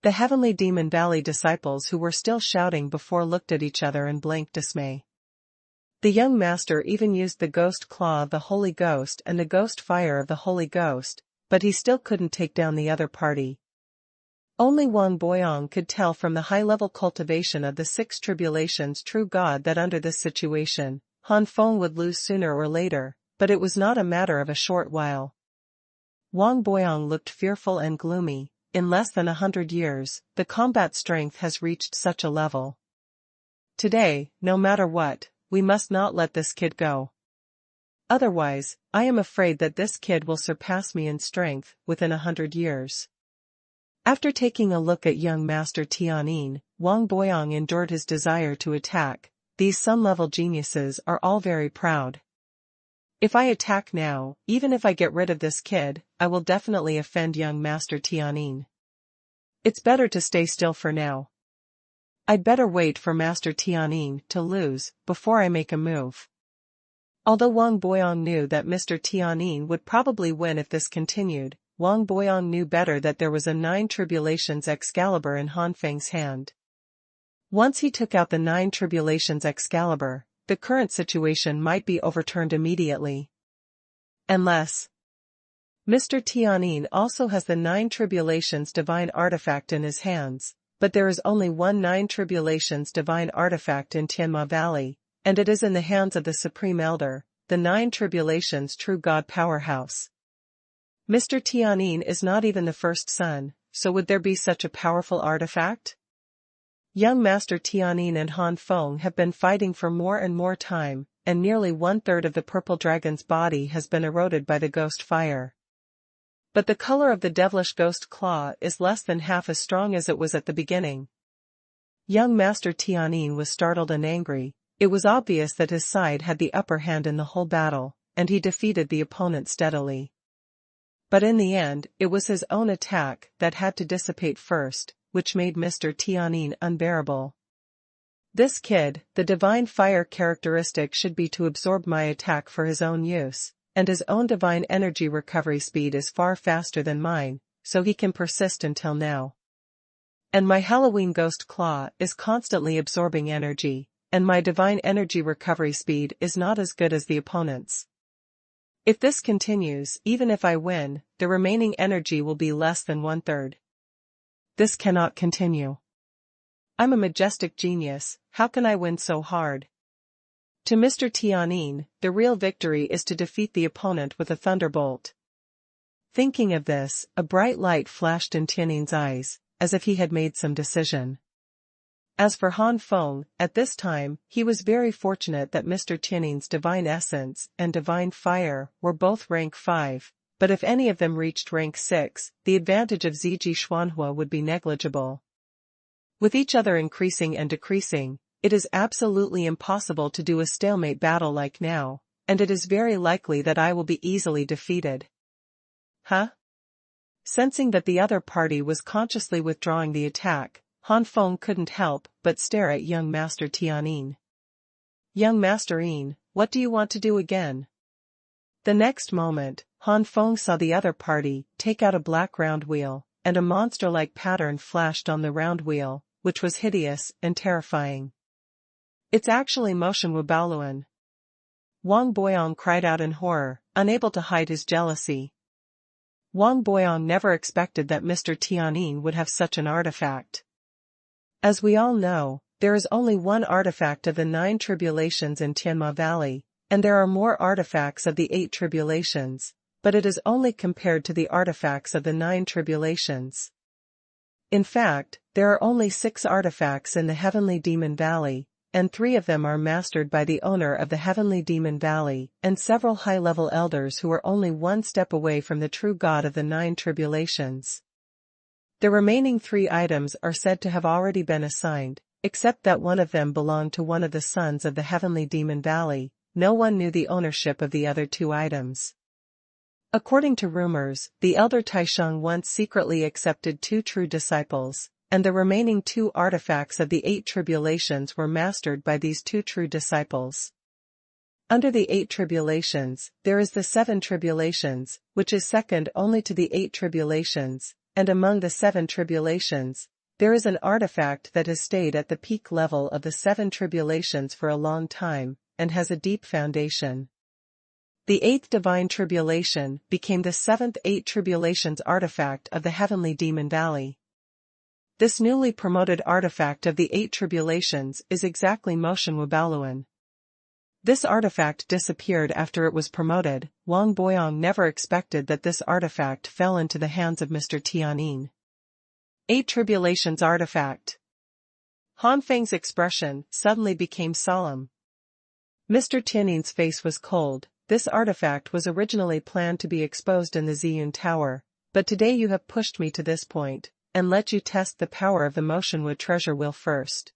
The Heavenly Demon Valley disciples who were still shouting before looked at each other in blank dismay. The young master even used the ghost claw of the Holy Ghost and the ghost fire of the Holy Ghost, but he still couldn't take down the other party. Only Wang Boyong could tell from the high-level cultivation of the six tribulations true God that under this situation, Han Feng would lose sooner or later, but it was not a matter of a short while. Wang Boyong looked fearful and gloomy. In less than 100 years, the combat strength has reached such a level. Today, no matter what, we must not let this kid go. Otherwise, I am afraid that this kid will surpass me in strength within 100 years. After taking a look at young Master Tianin, Wang Boyong endured his desire to attack. These sun-level geniuses are all very proud. If I attack now, even if I get rid of this kid, I will definitely offend young Master Tianin. It's better to stay still for now. I'd better wait for Master Tianin to lose before I make a move. Although Wang Boyong knew that Mr. Tianin would probably win if this continued, Wang Boyong knew better that there was a Nine Tribulations Excalibur in Han Feng's hand. Once he took out the Nine Tribulations Excalibur, the current situation might be overturned immediately. Unless Mr. Tianin also has the Nine Tribulations Divine Artifact in his hands, but there is only one Nine Tribulations Divine Artifact in Tianma Valley, and it is in the hands of the Supreme Elder, the Nine Tribulations True God Powerhouse. Mr. Tianin is not even the first son, so would there be such a powerful artifact? Young Master Tianin and Han Feng have been fighting for more and more time, and nearly 1/3 of the purple dragon's body has been eroded by the ghost fire. But the color of the devilish ghost claw is less than half as strong as it was at the beginning. Young Master Tianin was startled and angry. It was obvious that his side had the upper hand in the whole battle, and he defeated the opponent steadily. But in the end, it was his own attack that had to dissipate first, which made Mr. Tianin unbearable. This kid, the divine fire characteristic should be to absorb my attack for his own use, and his own divine energy recovery speed is far faster than mine, so he can persist until now. And my Halloween ghost claw is constantly absorbing energy, and my divine energy recovery speed is not as good as the opponent's. If this continues, even if I win, the remaining energy will be less than 1/3. This cannot continue. I'm a majestic genius, how can I win so hard? To Mr. Tianin, the real victory is to defeat the opponent with a thunderbolt. Thinking of this, a bright light flashed in Tianin's eyes, as if he had made some decision. As for Han Feng, at this time, he was very fortunate that Mr. Tiannin's divine essence and divine fire were both rank 5, but if any of them reached rank 6, the advantage of Ziji Xuanhuan would be negligible. With each other increasing and decreasing, it is absolutely impossible to do a stalemate battle like now, and it is very likely that I will be easily defeated. Huh? Sensing that the other party was consciously withdrawing the attack, Han Feng couldn't help but stare at young Master Tiannin. Young Master Yin, what do you want to do again? The next moment, Han Feng saw the other party take out a black round wheel, and a monster-like pattern flashed on the round wheel, which was hideous and terrifying. It's actually Motion Wubaluan. Wang Boyong cried out in horror, unable to hide his jealousy. Wang Boyong never expected that Mr. Tiannin would have such an artifact. As we all know, there is only one artifact of the 9 tribulations in Tianma Valley, and there are more artifacts of the 8 tribulations, but it is only compared to the artifacts of the 9 tribulations. In fact, there are only 6 artifacts in the Heavenly Demon Valley, and 3 of them are mastered by the owner of the Heavenly Demon Valley and several high-level elders who are only one step away from the true god of the 9 tribulations. The remaining 3 items are said to have already been assigned, except that one of them belonged to one of the sons of the Heavenly Demon Valley. No one knew the ownership of the other 2 items. According to rumors, the elder Taisheng once secretly accepted 2 true disciples, and the remaining 2 artifacts of the 8 tribulations were mastered by these 2 true disciples. Under the 8 tribulations, there is the 7 tribulations, which is second only to the 8 tribulations, and among the 7 tribulations, there is an artifact that has stayed at the peak level of the 7 tribulations for a long time, and has a deep foundation. The 8th divine tribulation became the 7th 8 tribulations artifact of the Heavenly Demon Valley. This newly promoted artifact of the 8 tribulations is exactly Motion Wubaluan. This artifact disappeared after it was promoted. Wang Boyong never expected that this artifact fell into the hands of Mr. Tiannin. 8 Tribulations Artifact. Han Feng's expression suddenly became solemn. Mr. Tiannin's face was cold. This artifact was originally planned to be exposed in the Ziyun Tower, but today you have pushed me to this point, and let you test the power of the Motionwood treasure wheel first.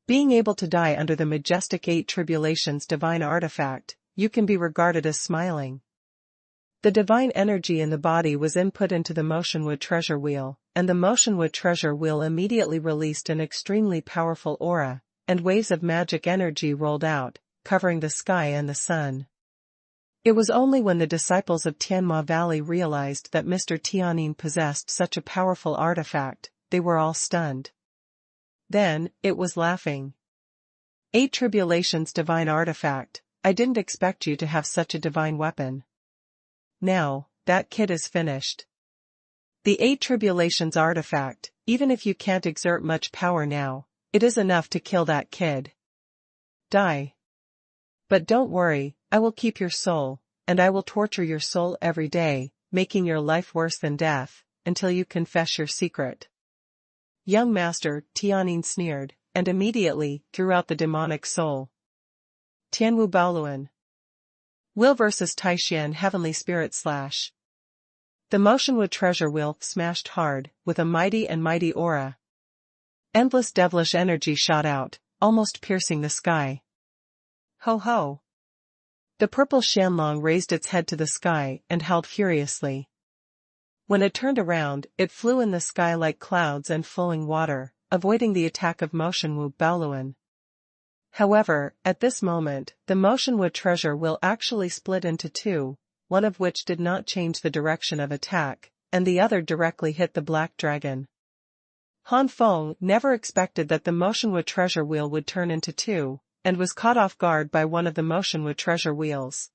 Being able to die under the majestic 8 tribulations divine artifact, you can be regarded as smiling. The divine energy in the body was input into the Motionwood treasure wheel, and the Motionwood treasure wheel immediately released an extremely powerful aura, and waves of magic energy rolled out, covering the sky and the sun. It was only when the disciples of Tianma Valley realized that Mr. Tiannin possessed such a powerful artifact, they were all stunned. Then, it was laughing. 8 tribulations divine artifact, I didn't expect you to have such a divine weapon. Now, that kid is finished. The 8 tribulations artifact, even if you can't exert much power now, it is enough to kill that kid. Die. But don't worry, I will keep your soul, and I will torture your soul every day, making your life worse than death, until you confess your secret. Young Master Tiannin sneered, and immediately threw out the demonic soul. Tianwu Baoluan. Will vs. Taishan Heavenly Spirit / The Motionwood treasure wheel smashed hard, with a mighty aura. Endless devilish energy shot out, almost piercing the sky. Ho ho! The purple Shanlong raised its head to the sky and howled furiously. When it turned around, it flew in the sky like clouds and flowing water, avoiding the attack of Motionwood Baoluan. However, at this moment, the Motionwood treasure wheel actually split into 2, one of which did not change the direction of attack, and the other directly hit the black dragon. Han Feng never expected that the Motionwood treasure wheel would turn into 2, and was caught off guard by one of the Motionwood treasure wheels.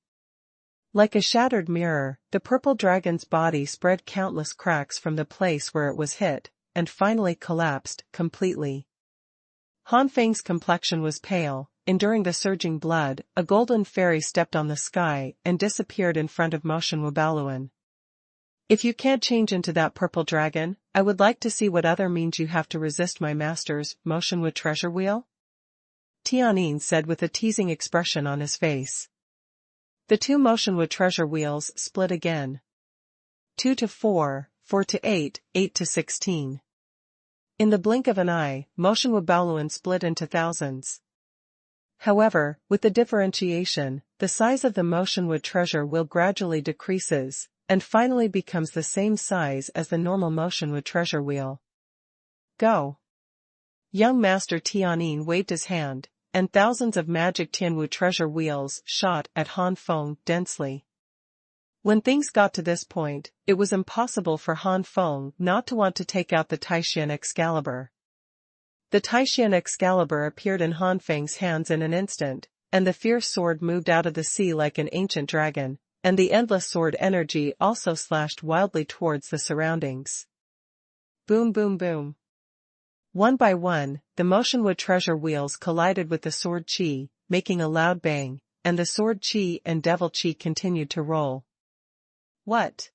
Like a shattered mirror, the purple dragon's body spread countless cracks from the place where it was hit, and finally collapsed completely. Han Feng's complexion was pale. Enduring the surging blood, a golden fairy stepped on the sky and disappeared in front of Motionwood Baoluan. If you can't change into that purple dragon, I would like to see what other means you have to resist my master's motion-wood treasure wheel? Tianyin said with a teasing expression on his face. The two motion-wood treasure wheels split again. 2 to 4, 4 to 8, 8 to 16. In the blink of an eye, motion-wood Baoluan split into thousands. However, with the differentiation, the size of the motion-wood treasure wheel gradually decreases, and finally becomes the same size as the normal motion-wood treasure wheel. Go! Young Master Tianyin waved his hand, and thousands of magic Tianwu treasure wheels shot at Han Feng densely. When things got to this point, it was impossible for Han Feng not to want to take out the Taishan Excalibur. The Taishan Excalibur appeared in Han Feng's hands in an instant, and the fierce sword moved out of the sea like an ancient dragon, and the endless sword energy also slashed wildly towards the surroundings. Boom boom boom. One by one, the motion-wood treasure wheels collided with the sword Chi, making a loud bang, and the sword Chi and devil Chi continued to roll. What?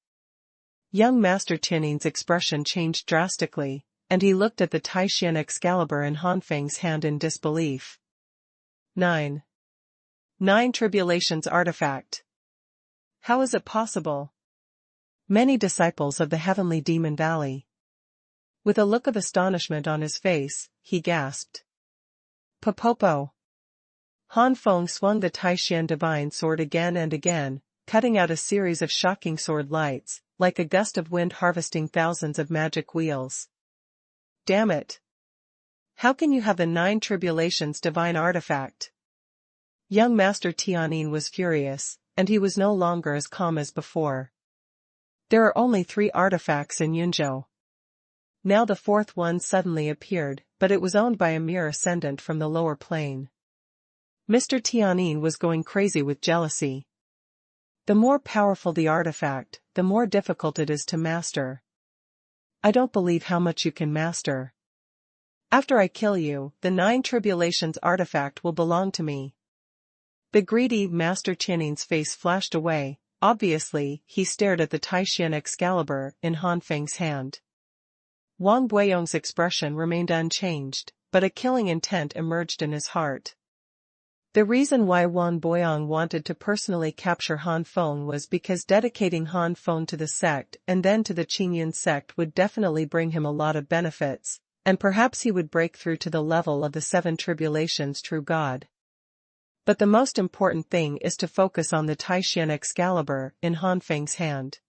Young Master Tianyin's expression changed drastically, and he looked at the Taishan Excalibur in Han Feng's hand in disbelief. 9 Tribulations Artifact. How is it possible? Many disciples of the Heavenly Demon Valley. With a look of astonishment on his face, he gasped. Popopo. Han Feng swung the Taishan Divine Sword again and again, cutting out a series of shocking sword lights, like a gust of wind harvesting thousands of magic wheels. Damn it! How can you have the 9 Tribulations Divine Artifact? Young Master Tianyin was furious, and he was no longer as calm as before. There are only 3 artifacts in Yunzhou. Now the 4th one suddenly appeared, but it was owned by a mere ascendant from the lower plane. Mr. Tianyin was going crazy with jealousy. The more powerful the artifact, the more difficult it is to master. I don't believe how much you can master. After I kill you, the 9 Tribulations artifact will belong to me. The greedy Master Tianyin's face flashed away. Obviously, he stared at the Taishan Excalibur in Han Feng's hand. Wang Buiyong's expression remained unchanged, but a killing intent emerged in his heart. The reason why Wang Buiyong wanted to personally capture Han Feng was because dedicating Han Feng to the sect and then to the Qingyun sect would definitely bring him a lot of benefits, and perhaps he would break through to the level of the 7 Tribulations true God. But the most important thing is to focus on the Taishan Excalibur in Han Feng's hand.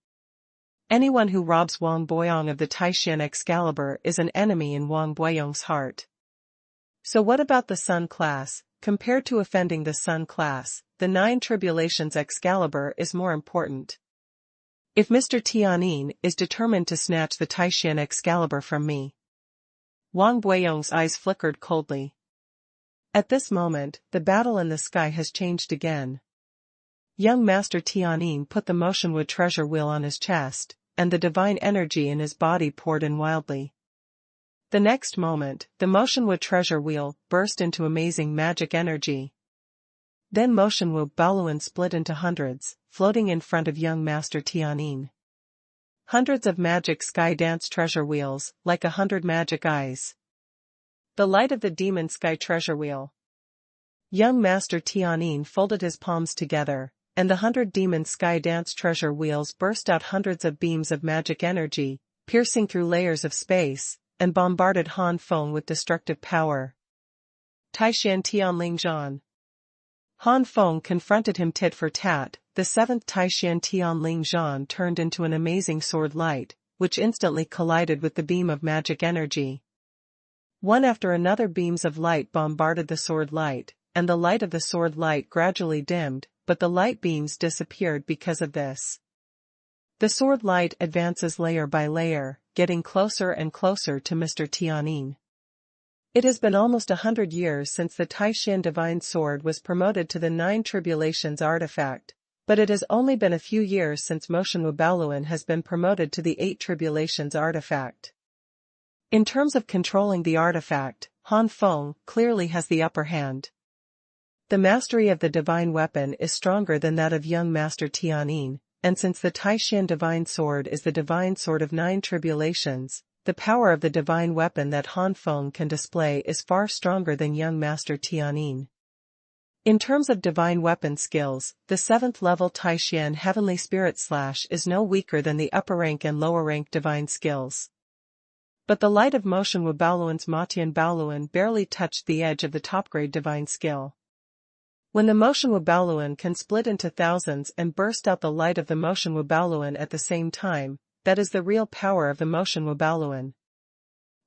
Anyone who robs Wang Buiyong of the Taishan Excalibur is an enemy in Wang Buiyong's heart. So what about the Sun class? Compared to offending the Sun class, the 9 Tribulations Excalibur is more important. If Mr. Tianyin is determined to snatch the Taishan Excalibur from me. Wang Buiyong's eyes flickered coldly. At this moment, the battle in the sky has changed again. Young Master Tianyin put the motion-wood treasure wheel on his chest, and the divine energy in his body poured in wildly. The next moment, the motion-wood treasure wheel burst into amazing magic energy. Then motion-wood Baoluan split into hundreds, floating in front of young Master Tianyin. Hundreds of magic sky dance treasure wheels, like 100 magic eyes. The light of the demon sky treasure wheel. Young Master Tianyin folded his palms together, and the 100 demon sky dance treasure wheels burst out hundreds of beams of magic energy, piercing through layers of space, and bombarded Han Feng with destructive power. Taishan Tianling Zhan. Han Feng confronted him tit for tat. The 7th Taishan Tianling Zhan turned into an amazing sword light, which instantly collided with the beam of magic energy. One after another beams of light bombarded the sword light, and the light of the sword light gradually dimmed, but the light beams disappeared because of this. The sword light advances layer by layer, getting closer and closer to Mr. Tianyin. It has been almost 100 years since the Taishan Divine Sword was promoted to the 9 Tribulations artifact, but it has only been a few years since Motion Baoluan has been promoted to the 8 Tribulations artifact. In terms of controlling the artifact, Han Feng clearly has the upper hand. The mastery of the divine weapon is stronger than that of young Master Tianyin, and since the Taishan Divine Sword is the divine sword of 9 tribulations, the power of the divine weapon that Han Feng can display is far stronger than young Master Tianyin. In terms of divine weapon skills, the 7th level Taishan Heavenly Spirit Slash is no weaker than the upper rank and lower rank divine skills. But the light of motion Wubaoluan's Matian Baoluan barely touched the edge of the top-grade divine skill. When the motion Wubaoluan can split into thousands and burst out the light of the motion Wubaoluan at the same time, that is the real power of the motion Wubaoluan.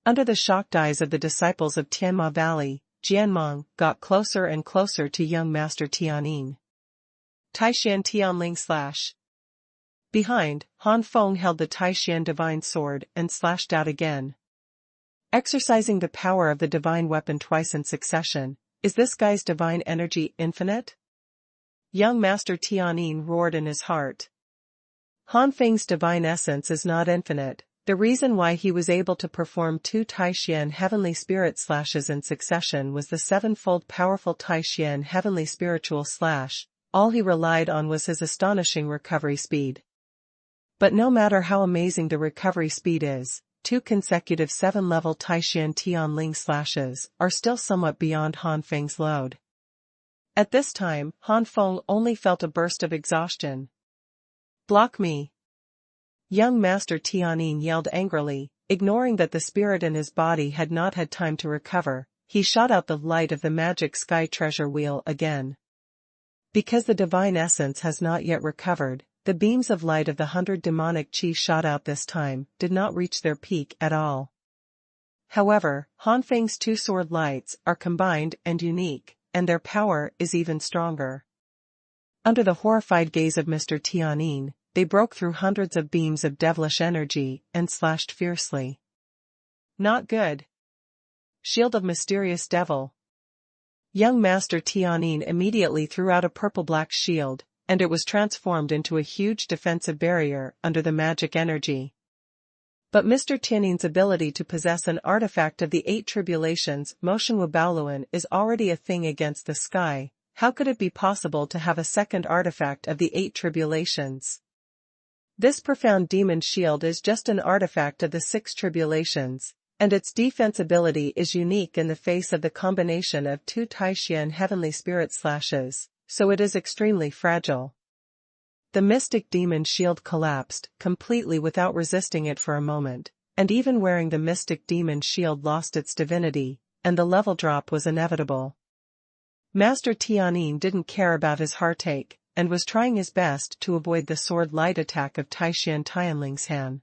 Under the shocked eyes of the disciples of Tianma Valley, Jianmeng got closer and closer to young Master Tianyin. Taishan Tianling Slash. Behind, Han Feng held the Taishan divine sword and slashed out again. Exercising the power of the divine weapon twice in succession, is this guy's divine energy infinite? Young Master Tianyin roared in his heart. Han Feng's divine essence is not infinite. The reason why he was able to perform 2 Taishan Heavenly Spirit Slashes in succession was the 7-fold powerful Taishan Heavenly Spiritual Slash. All he relied on was his astonishing recovery speed. But no matter how amazing the recovery speed is, 2 consecutive 7-level Taishan Tianling Slashes are still somewhat beyond Han Feng's load. At this time, Han Feng only felt a burst of exhaustion. "Block me!" Young Master Tianyin yelled angrily, ignoring that the spirit in his body had not had time to recover. He shot out the light of the magic sky treasure wheel again. Because the divine essence has not yet recovered, the beams of light of the 100 demonic chi shot out this time did not reach their peak at all. However, Han Feng's 2 sword lights are combined and unique, and their power is even stronger. Under the horrified gaze of Mr. Tianyin, they broke through hundreds of beams of devilish energy and slashed fiercely. "Not good. Shield of Mysterious Devil." Young Master Tianyin immediately threw out a purple-black shield, and it was transformed into a huge defensive barrier under the magic energy. But Mr. Tianyin's ability to possess an artifact of the 8 tribulations, Motion Wubaoluan, is already a thing against the sky. How could it be possible to have a second artifact of the 8 tribulations? This profound demon shield is just an artifact of the 6 tribulations, and its defense ability is unique in the face of the combination of 2 Taishan Heavenly Spirit Slashes, so it is extremely fragile. The mystic demon shield collapsed completely without resisting it for a moment, and even wearing the mystic demon shield lost its divinity, and the level drop was inevitable. Master Tianyin didn't care about his heartache, and was trying his best to avoid the sword light attack of Taishan Tianling's hand.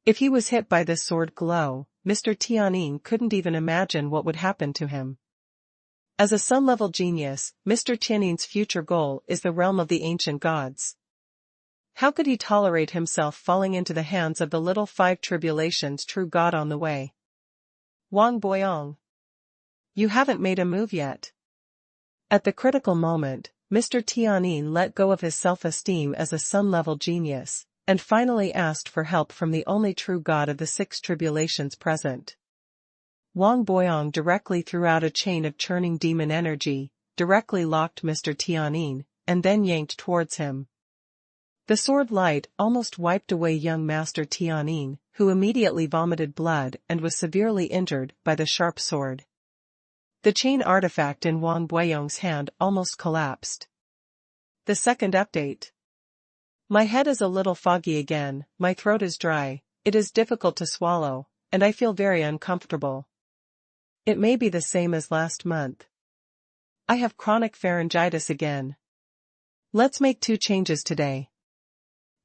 If he was hit by this sword glow, Mr. Tianyin couldn't even imagine what would happen to him. As a sun-level genius, Mr. Tianyin's future goal is the realm of the ancient gods. How could he tolerate himself falling into the hands of the little 5 tribulations true god on the way? "Wang Boyong, you haven't made a move yet." At the critical moment, Mr. Tianyin let go of his self-esteem as a sun-level genius, and finally asked for help from the only true god of the 6 tribulations present. Wang Boyong directly threw out a chain of churning demon energy, directly locked Mr. Tianyin, and then yanked towards him. The sword light almost wiped away young Master Tianyin, who immediately vomited blood and was severely injured by the sharp sword. The chain artifact in Wang Boyong's hand almost collapsed. The second update. "My head is a little foggy again, my throat is dry, it is difficult to swallow, and I feel very uncomfortable. It may be the same as last month. I have chronic pharyngitis again. Let's make 2 changes today.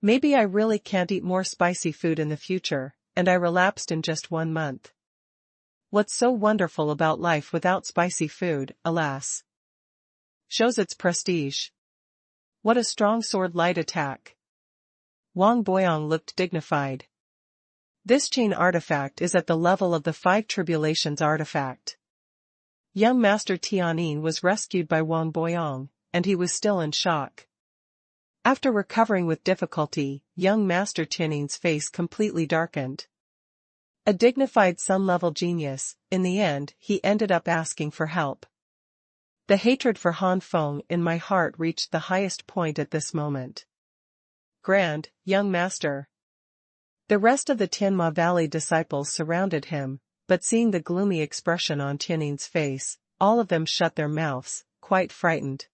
Maybe I really can't eat more spicy food in the future, and I relapsed in just 1 month. What's so wonderful about life without spicy food, alas? Shows its prestige. What a strong sword light attack." Wang Boyong looked dignified. This chain artifact is at the level of the 5 tribulations artifact. Young Master Tianyin was rescued by Wang Boyong, and he was still in shock. After recovering with difficulty, young Master Tianyin's face completely darkened. A dignified sun-level genius, in the end he ended up asking for help. The hatred for Han Feng in my heart reached the highest point at this moment. Grand, young master. The rest of the Tianma Valley disciples surrounded him, but seeing the gloomy expression on Tiannin's face, all of them shut their mouths, quite frightened.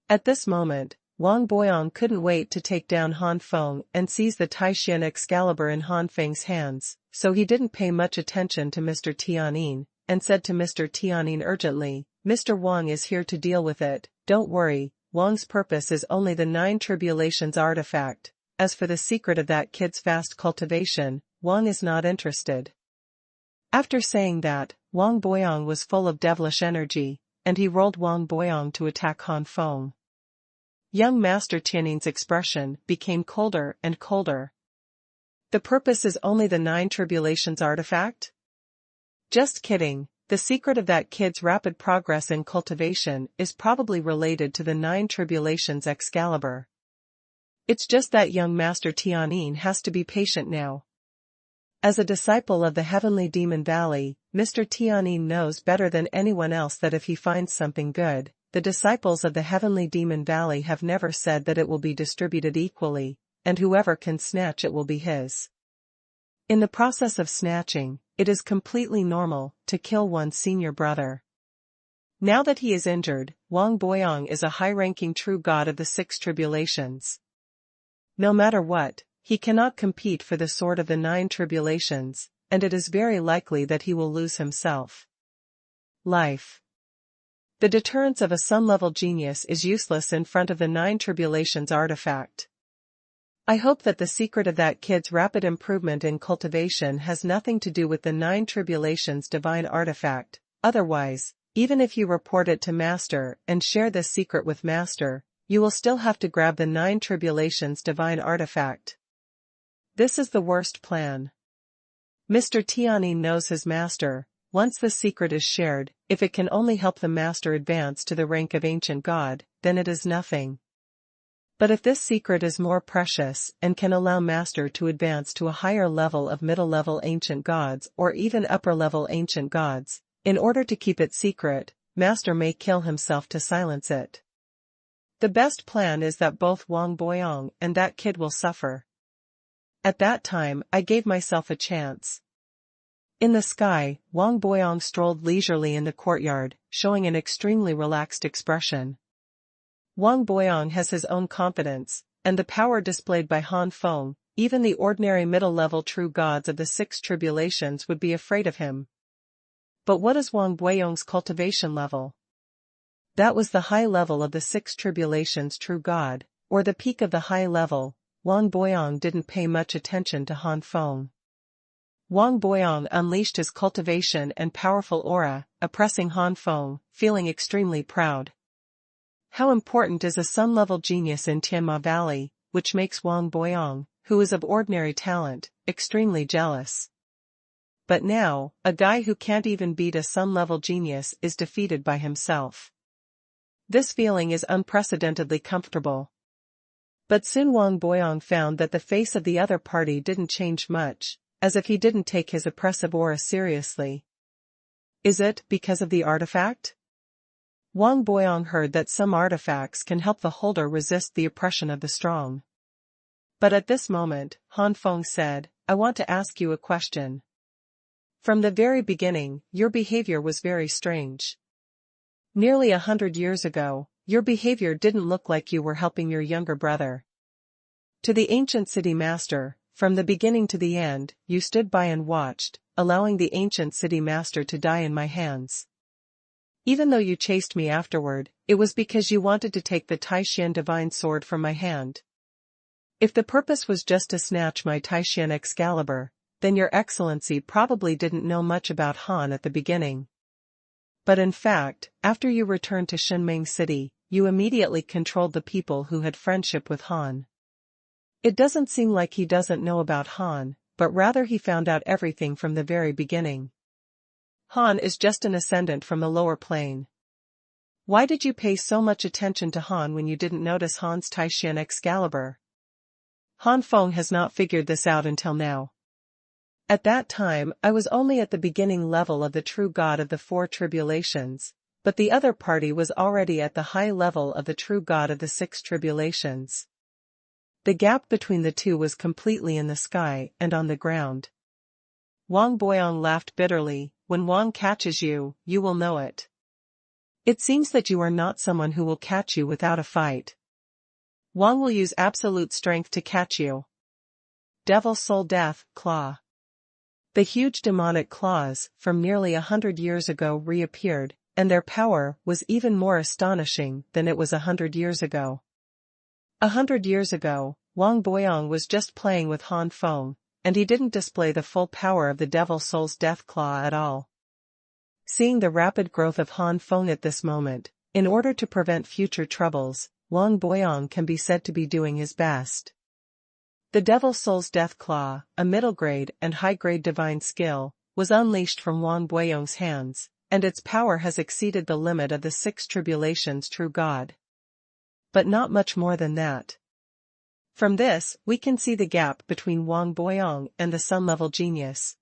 At this moment, Wang Boyong couldn't wait to take down Han Feng and seize the Taishan Excalibur in Han Feng's hands, so he didn't pay much attention to Mr. Tiannin, and said to Mr. Tiannin urgently, "Mr. Wang is here to deal with it, don't worry, Wang's purpose is only the 9 tribulations artifact. As for the secret of that kid's fast cultivation, Wang is not interested." After saying that, Wang Boyong was full of devilish energy, and he rolled Wang Boyong to attack Han Feng. Young Master Tiannin's expression became colder and colder. The purpose is only the 9 tribulations artifact? Just kidding, the secret of that kid's rapid progress in cultivation is probably related to the 9 tribulations Excalibur. It's just that young Master Tiannin has to be patient now. As a disciple of the Heavenly Demon Valley, Mr. Tiannin knows better than anyone else that if he finds something good, the disciples of the Heavenly Demon Valley have never said that it will be distributed equally, and whoever can snatch it will be his. In the process of snatching, it is completely normal to kill one's senior brother. Now that he is injured, Wang Boyong is a high-ranking true god of the 6 tribulations. No matter what, he cannot compete for the sword of the 9 tribulations, and it is very likely that he will lose himself. Life. The deterrence of a sun-level genius is useless in front of the 9 tribulations artifact. I hope that the secret of that kid's rapid improvement in cultivation has nothing to do with the 9 tribulations divine artifact, otherwise, even if you report it to Master and share this secret with Master, you will still have to grab the 9 tribulations divine artifact. This is the worst plan. Mr. Tiannin knows his master. Once the secret is shared, if it can only help the master advance to the rank of ancient god, then it is nothing. But if this secret is more precious and can allow master to advance to a higher level of middle-level ancient gods or even upper-level ancient gods, in order to keep it secret, master may kill himself to silence it. The best plan is that both Wang Boyong and that kid will suffer. At that time, I gave myself a chance. In the sky, Wang Boyong strolled leisurely in the courtyard, showing an extremely relaxed expression. Wang Boyong has his own confidence, and the power displayed by Han Feng, even the ordinary middle-level true gods of the 6 tribulations would be afraid of him. But what is Wang Boyong's cultivation level? That was the high level of the 6 tribulations true god, or the peak of the high level. Wang Boyong didn't pay much attention to Han Feng. Wang Boyong unleashed his cultivation and powerful aura, oppressing Han Feng, feeling extremely proud. How important is a sun-level genius in Tianma Valley, which makes Wang Boyong, who is of ordinary talent, extremely jealous. But now, a guy who can't even beat a sun-level genius is defeated by himself. This feeling is unprecedentedly comfortable. But soon Wang Boyong found that the face of the other party didn't change much, as if he didn't take his oppressive aura seriously. Is it because of the artifact? Wang Boyong heard that some artifacts can help the holder resist the oppression of the strong. But at this moment, Han Feng said, "I want to ask you a question. From the very beginning, your behavior was very strange. Nearly 100 years ago, your behavior didn't look like you were helping your younger brother. To the ancient city master, from the beginning to the end, you stood by and watched, allowing the ancient city master to die in my hands. Even though you chased me afterward, it was because you wanted to take the Taishan divine sword from my hand. If the purpose was just to snatch my Taishan Excalibur, then your excellency probably didn't know much about Han at the beginning. But in fact, after you returned to Shenming City, you immediately controlled the people who had friendship with Han. It doesn't seem like he doesn't know about Han, but rather he found out everything from the very beginning. Han is just an ascendant from the lower plane. Why did you pay so much attention to Han when you didn't notice Han's Taishan Excalibur? Han Feng has not figured this out until now. At that time, I was only at the beginning level of the true god of the 4 tribulations, but the other party was already at the high level of the true god of the 6 tribulations. The gap between the two was completely in the sky and on the ground. Wang Boyong laughed bitterly. When Wang catches you, you will know it. It seems that you are not someone who will catch you without a fight. Wang will use absolute strength to catch you. Devil Soul Death Claw. The huge demonic claws from nearly 100 years ago reappeared, and their power was even more astonishing than it was 100 years ago. 100 years ago, Wang Boyong was just playing with Han Feng, and he didn't display the full power of the Devil Soul's Death Claw at all. Seeing the rapid growth of Han Feng at this moment, in order to prevent future troubles, Wang Boyong can be said to be doing his best. The Devil Soul's Death Claw, a middle-grade and high-grade divine skill, was unleashed from Wang Boyong's hands, and its power has exceeded the limit of the 6 tribulations true God. But not much more than that. From this, we can see the gap between Wang Boyong and the Sun-level genius.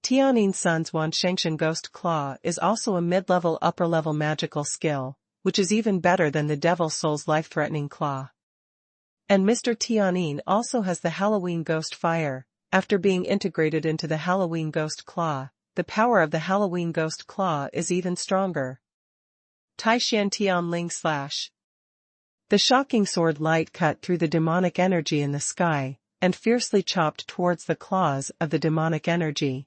Tianin Sun's Wan Shengshan Ghost Claw is also a mid-level upper-level magical skill, which is even better than the Devil Soul's life-threatening claw. And Mr. Tianin also has the Halloween Ghost Fire. After being integrated into the Halloween Ghost Claw, the power of the Halloween Ghost Claw is even stronger. Tai Xian Tian Ling Slash. The shocking sword light cut through the demonic energy in the sky, and fiercely chopped towards the claws of the demonic energy.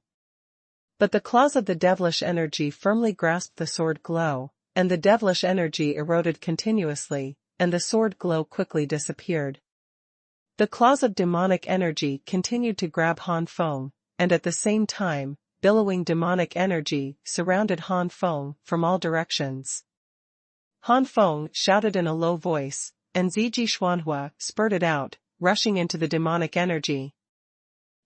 But the claws of the devilish energy firmly grasped the sword glow, and the devilish energy eroded continuously, and the sword glow quickly disappeared. The claws of demonic energy continued to grab Han Feng, and at the same time, billowing demonic energy surrounded Han Feng from all directions. Han Feng shouted in a low voice, and Ziji Xuanhuan spurted out, rushing into the demonic energy.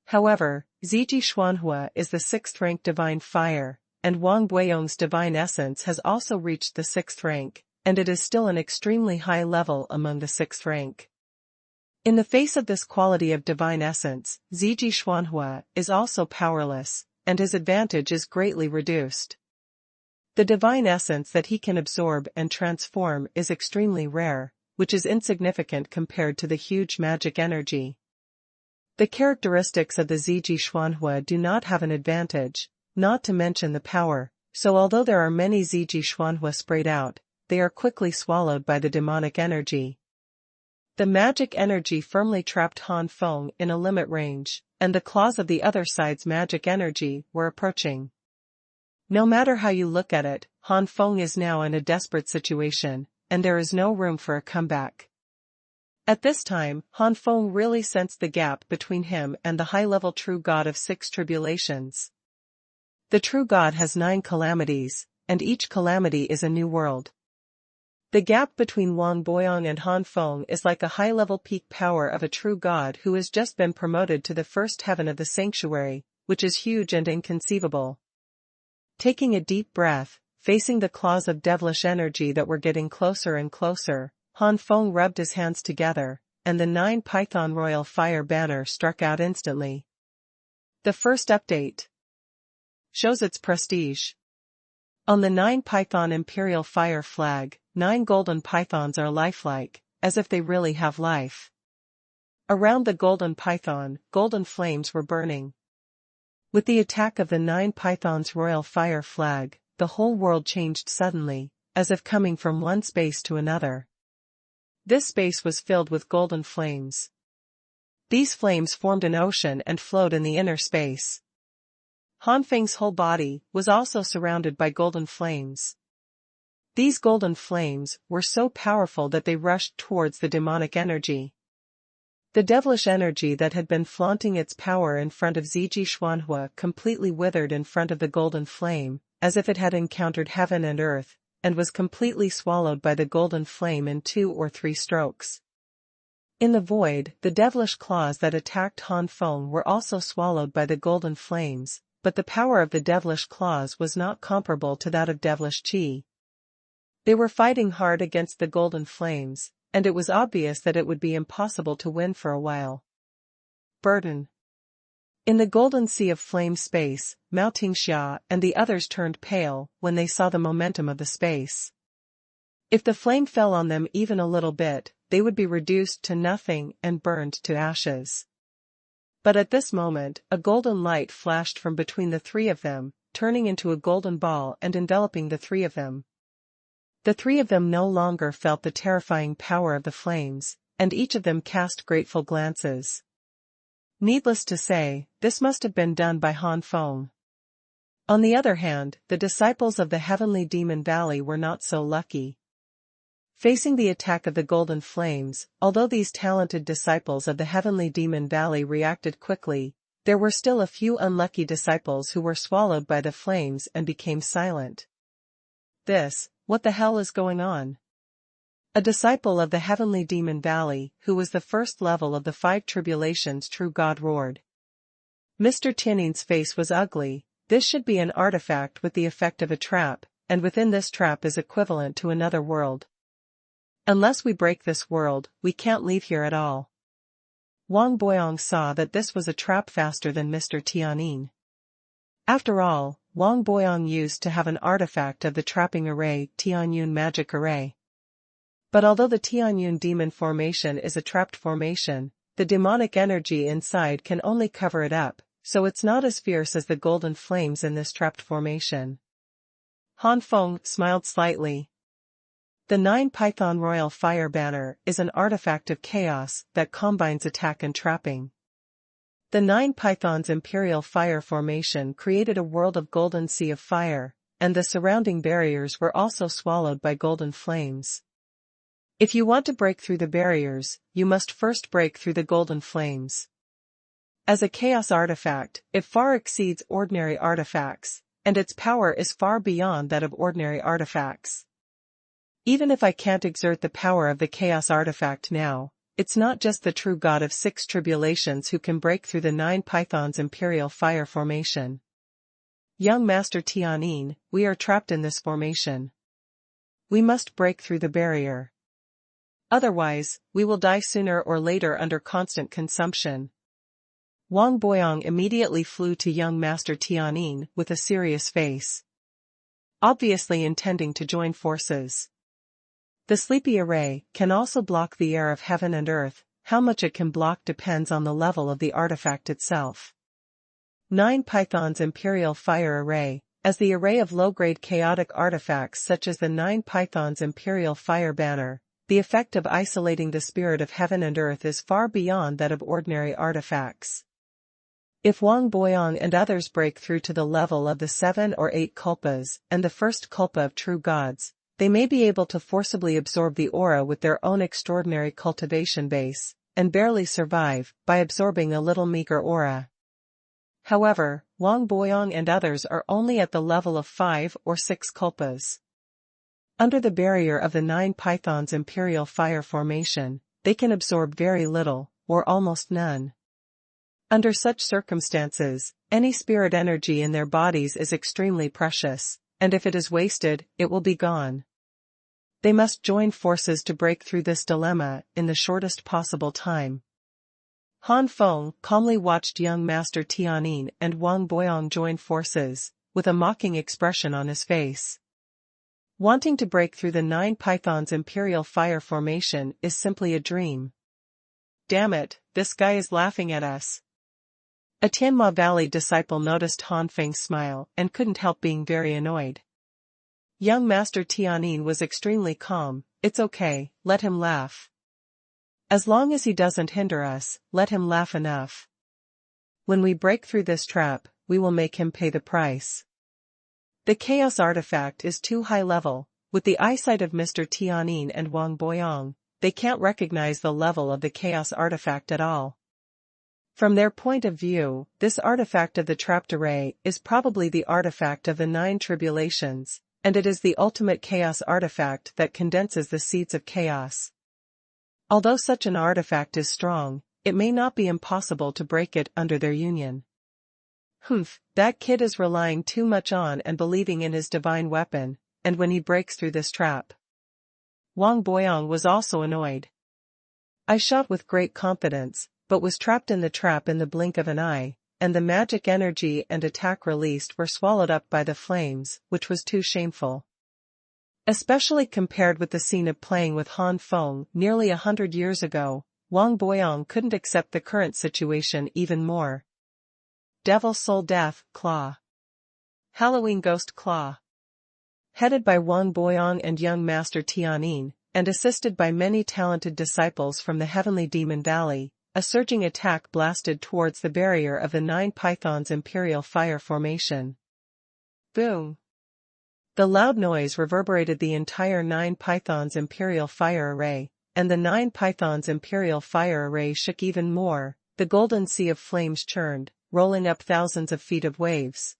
However, Ziji Xuanhuan is the 6th-rank divine fire, and Wang Boyong's divine essence has also reached the 6th rank, and it is still an extremely high level among the 6th rank. In the face of this quality of divine essence, Ziji Xuanhuan is also powerless, and his advantage is greatly reduced. The divine essence that he can absorb and transform is extremely rare, which is insignificant compared to the huge magic energy. The characteristics of the Ziji Xuanhuan do not have an advantage, not to mention the power, so although there are many Ziji Xuanhuan sprayed out, they are quickly swallowed by the demonic energy. The magic energy firmly trapped Han Feng in a limit range, and the claws of the other side's magic energy were approaching. No matter how you look at it, Han Feng is now in a desperate situation, and there is no room for a comeback. At this time, Han Feng really sensed the gap between him and the high-level true God of 6 tribulations. The true God has 9 calamities, and each calamity is a new world. The gap between Wang Boyong and Han Feng is like a high-level peak power of a true God who has just been promoted to the 1st heaven of the sanctuary, which is huge and inconceivable. Taking a deep breath, facing the claws of devilish energy that were getting closer and closer, Han Feng rubbed his hands together, and the 9 Python Royal Fire banner struck out instantly. The first update shows its prestige. On the 9 Python Imperial Fire flag, 9 golden pythons are lifelike, as if they really have life. Around the golden python, golden flames were burning. With the attack of the 9 pythons Royal Fire flag, the whole world changed suddenly, as if coming from one space to another. This space was filled with golden flames. These flames formed an ocean and flowed in the inner space. Han Feng's whole body was also surrounded by golden flames. These golden flames were so powerful that they rushed towards the demonic energy. The devilish energy that had been flaunting its power in front of Ziji Xuanhuan completely withered in front of the golden flame, as if it had encountered heaven and earth, and was completely swallowed by the golden flame in 2 or 3 strokes. In the void, the devilish claws that attacked Han Feng were also swallowed by the golden flames, but the power of the devilish claws was not comparable to that of devilish chi. They were fighting hard against the golden flames, and it was obvious that it would be impossible to win for a while. Burden. In the golden sea of flame space, Mao Tingxia and the others turned pale when they saw the momentum of the space. If the flame fell on them even a little bit, they would be reduced to nothing and burned to ashes. But at this moment, a golden light flashed from between the three of them, turning into a golden ball and enveloping the three of them. The three of them no longer felt the terrifying power of the flames, and each of them cast grateful glances. Needless to say, this must have been done by Han Feng. On the other hand, the disciples of the heavenly demon valley were not so lucky. Facing the attack of the golden flames, although these talented disciples of the heavenly demon valley reacted quickly, there were still a few unlucky disciples who were swallowed by the flames and became silent. What the hell is going on? A disciple of the heavenly demon valley, who was the first level of the 5 tribulations true God, roared. Mr. Tiannin's face was ugly. This should be an artifact with the effect of a trap, and within this trap is equivalent to another world. Unless we break this world, we can't leave here at all. Wang Boyong saw that this was a trap faster than Mr. Tiannin. After all, Wang Boyong used to have an artifact of the trapping array, Tianyun magic array. But although the Tianyun demon formation is a trapped formation, the demonic energy inside can only cover it up, so it's not as fierce as the golden flames in this trapped formation. Han Feng smiled slightly. The 9 Python Royal Fire Banner is an artifact of chaos that combines attack and trapping. The 9 Pythons Imperial Fire Formation created a world of golden sea of fire, and the surrounding barriers were also swallowed by golden flames. If you want to break through the barriers, you must first break through the golden flames. As a chaos artifact, it far exceeds ordinary artifacts, and its power is far beyond that of ordinary artifacts. Even if I can't exert the power of the chaos artifact now, it's not just the true God of 6 tribulations who can break through the 9 Pythons Imperial Fire Formation. Young Master Tiannin, we are trapped in this formation. We must break through the barrier. Otherwise, we will die sooner or later under constant consumption. Wang Boyong immediately flew to young Master Tiannin with a serious face, obviously intending to join forces. The sleepy array can also block the air of heaven and earth. How much it can block depends on the level of the artifact itself. 9 Pythons Imperial Fire Array, as the array of low-grade chaotic artifacts such as the 9 Pythons Imperial Fire Banner, the effect of isolating the spirit of heaven and earth is far beyond that of ordinary artifacts. If Wang Boyong and others break through to the level of the 7 or 8 Kulpas and the first Kulpa of true gods, they may be able to forcibly absorb the aura with their own extraordinary cultivation base, and barely survive by absorbing a little meager aura. However, Wang Boyong and others are only at the level of 5 or 6 Kulpas. Under the barrier of the 9 Pythons Imperial Fire Formation, they can absorb very little, or almost none. Under such circumstances, any spirit energy in their bodies is extremely precious, and if it is wasted, it will be gone. They must join forces to break through this dilemma in the shortest possible time. Han Feng calmly watched young Master Tiannin and Wang Boyong join forces, with a mocking expression on his face. Wanting to break through the 9 Pythons Imperial Fire Formation is simply a dream. Damn it, this guy is laughing at us. A Tianma Valley disciple noticed Han Feng's smile and couldn't help being very annoyed. Young Master Tiannin was extremely calm. It's okay, let him laugh. As long as he doesn't hinder us, let him laugh enough. When we break through this trap, we will make him pay the price. The chaos artifact is too high level. With the eyesight of Mr. Tiannin and Wang Boyong, they can't recognize the level of the chaos artifact at all. From their point of view, this artifact of the trapped array is probably the artifact of the 9 tribulations, and it is the ultimate chaos artifact that condenses the seeds of chaos. Although such an artifact is strong, it may not be impossible to break it under their union. Humph, that kid is relying too much on and believing in his divine weapon, and when he breaks through this trap. Wang Boyong was also annoyed. I shot with great confidence, but was trapped in the trap in the blink of an eye, and the magic energy and attack released were swallowed up by the flames, which was too shameful. Especially compared with the scene of playing with Han Feng nearly 100 years ago, Wang Boyong couldn't accept the current situation even more. Devil Soul Death Claw. Halloween Ghost Claw. Headed by Wang Boyong and young Master Tianyin, and assisted by many talented disciples from the Heavenly Demon Valley, a surging attack blasted towards the barrier of the Nine Pythons' Imperial Fire Formation. Boom! The loud noise reverberated the entire Nine Pythons' Imperial Fire Array, and the Nine Pythons' Imperial Fire Array shook even more. The golden sea of flames churned, rolling up thousands of feet of waves.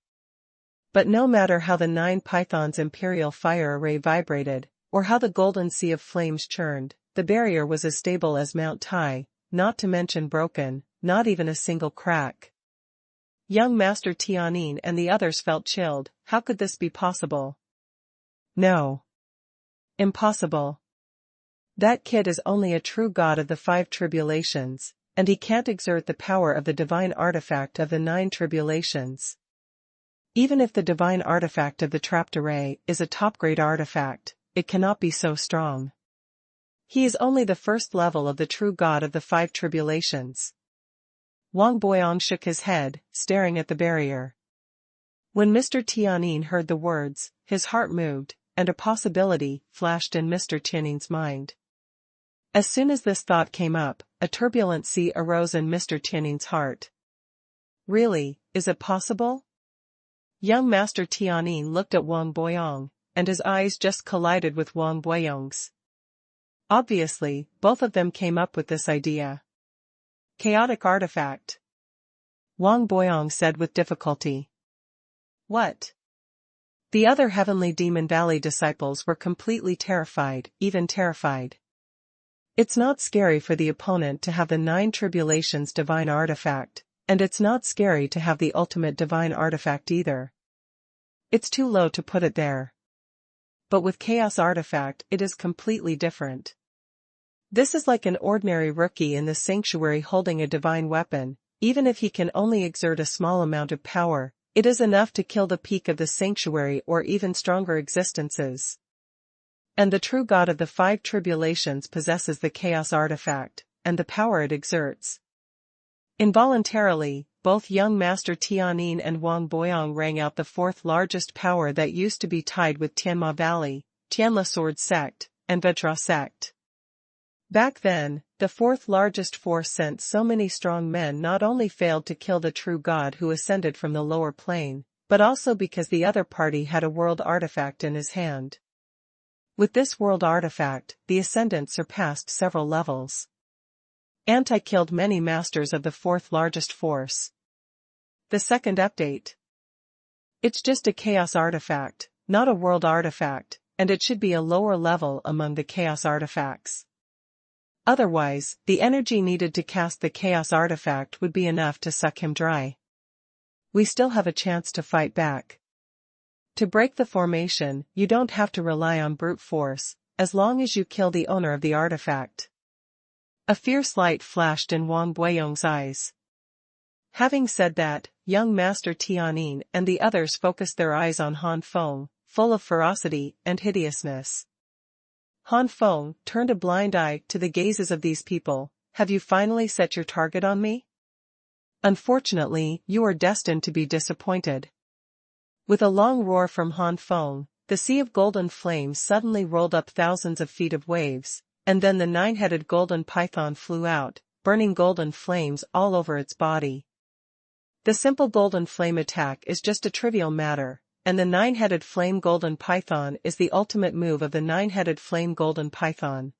But no matter how the Nine Pythons' Imperial Fire Array vibrated, or how the golden sea of flames churned, the barrier was as stable as Mount Tai, not to mention broken, not even a single crack. Young Master Tianyin and the others felt chilled. How could this be possible? No. Impossible. That kid is only a true god of the 5 tribulations, and he can't exert the power of the divine artifact of the 9 tribulations. Even if the divine artifact of the trapped array is a top-grade artifact, it cannot be so strong. He is only the first level of the true god of the 5 tribulations. Wang Boyong shook his head, staring at the barrier. When Mr. Tianyin heard the words, his heart moved, and a possibility flashed in Mr. Tianyin's mind. As soon as this thought came up, a turbulent sea arose in Mr. Tianyin's heart. Really, is it possible? Young Master Tianyin looked at Wang Boyong, and his eyes just collided with Wang Boyong's. Obviously, both of them came up with this idea. Chaotic artifact. Wang Boyong said with difficulty. What? The other Heavenly Demon Valley disciples were completely terrified, even terrified. It's not scary for the opponent to have the 9 tribulations divine artifact, and it's not scary to have the ultimate divine artifact either. It's too low to put it there. But with Chaos Artifact it is completely different. This is like an ordinary rookie in the sanctuary holding a divine weapon. Even if he can only exert a small amount of power, it is enough to kill the peak of the sanctuary or even stronger existences. And the true god of the 5 tribulations possesses the Chaos Artifact, and the power it exerts. Involuntarily, both young Master Tianyin and Wang Boyong rang out the 4th largest power that used to be tied with Tianma Valley, Tianla Sword Sect, and Vajra Sect. Back then, the 4th largest force sent so many strong men not only failed to kill the true god who ascended from the lower plane, but also because the other party had a world artifact in his hand. With this world artifact, the ascendant surpassed several levels. Anti-killed many masters of the 4th largest force. The second update. It's just a chaos artifact, not a world artifact, and it should be a lower level among the chaos artifacts. Otherwise, the energy needed to cast the chaos artifact would be enough to suck him dry. We still have a chance to fight back. To break the formation, you don't have to rely on brute force, as long as you kill the owner of the artifact. A fierce light flashed in Wang Boyong's eyes. Having said that, young Master Tianyin and the others focused their eyes on Han Feng, full of ferocity and hideousness. Han Feng turned a blind eye to the gazes of these people. Have you finally set your target on me? Unfortunately, you are destined to be disappointed. With a long roar from Han Feng, the sea of golden flames suddenly rolled up thousands of feet of waves, and then the 9-headed golden python flew out, burning golden flames all over its body. The simple golden flame attack is just a trivial matter, and the 9-headed flame golden python is the ultimate move of the 9-headed flame golden python.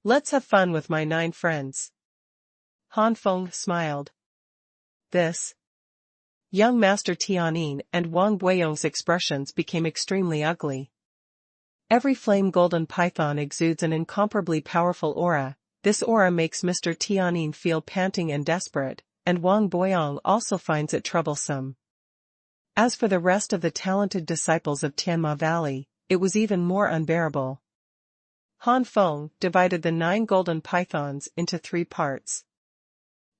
Let's have fun with my 9 friends. Han Feng smiled. This. Young Master Tianyin and Wang Boyong's expressions became extremely ugly. Every flame golden python exudes an incomparably powerful aura. This aura makes Mr. Tianyin feel panting and desperate, and Wang Boyong also finds it troublesome. As for the rest of the talented disciples of Tianma Valley, it was even more unbearable. Han Feng divided the 9 golden pythons into 3 parts.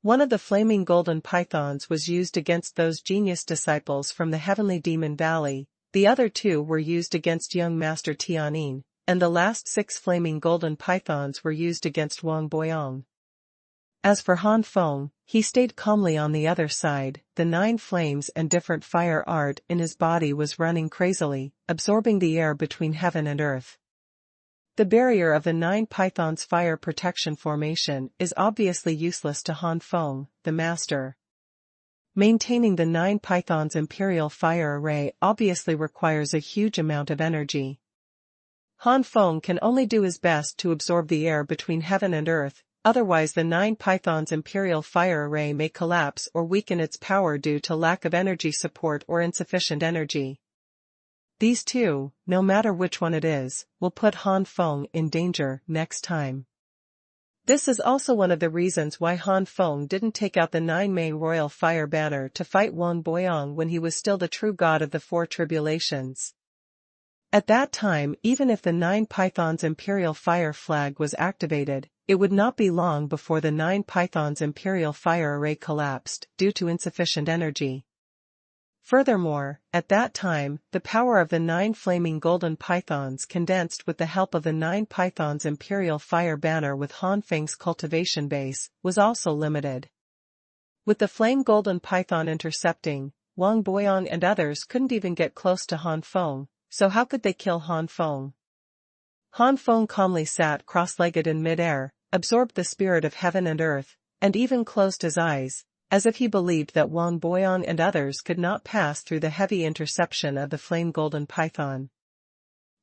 One of the flaming golden pythons was used against those genius disciples from the Heavenly Demon Valley, the other 2 were used against young Master Tianyin, and the last 6 flaming golden pythons were used against Wang Boyong. As for Han Feng, he stayed calmly on the other side. The 9 flames and different fire art in his body was running crazily, absorbing the air between heaven and earth. The barrier of the 9 pythons' fire protection formation is obviously useless to Han Feng, the master. Maintaining the 9 pythons' imperial fire array obviously requires a huge amount of energy. Han Feng can only do his best to absorb the air between heaven and earth, otherwise the 9 pythons' imperial fire array may collapse or weaken its power due to lack of energy support or insufficient energy. These 2, no matter which one it is, will put Han Feng in danger next time. This is also one of the reasons why Han Feng didn't take out the 9 Mei royal fire banner to fight Wang Boyong when he was still the true god of the 4 tribulations. At that time, even if the 9 pythons' imperial fire flag was activated, it would not be long before the 9 pythons' imperial fire array collapsed due to insufficient energy. Furthermore, at that time, the power of the 9 flaming golden pythons condensed with the help of the 9 pythons' imperial fire banner with Han Feng's cultivation base was also limited. With the flame golden python intercepting, Wang Boyong and others couldn't even get close to Han Feng, so how could they kill Han Feng? Han Feng calmly sat cross-legged in mid-air, absorbed the spirit of heaven and earth, and even closed his eyes, as if he believed that Wang Boyong and others could not pass through the heavy interception of the flame golden python.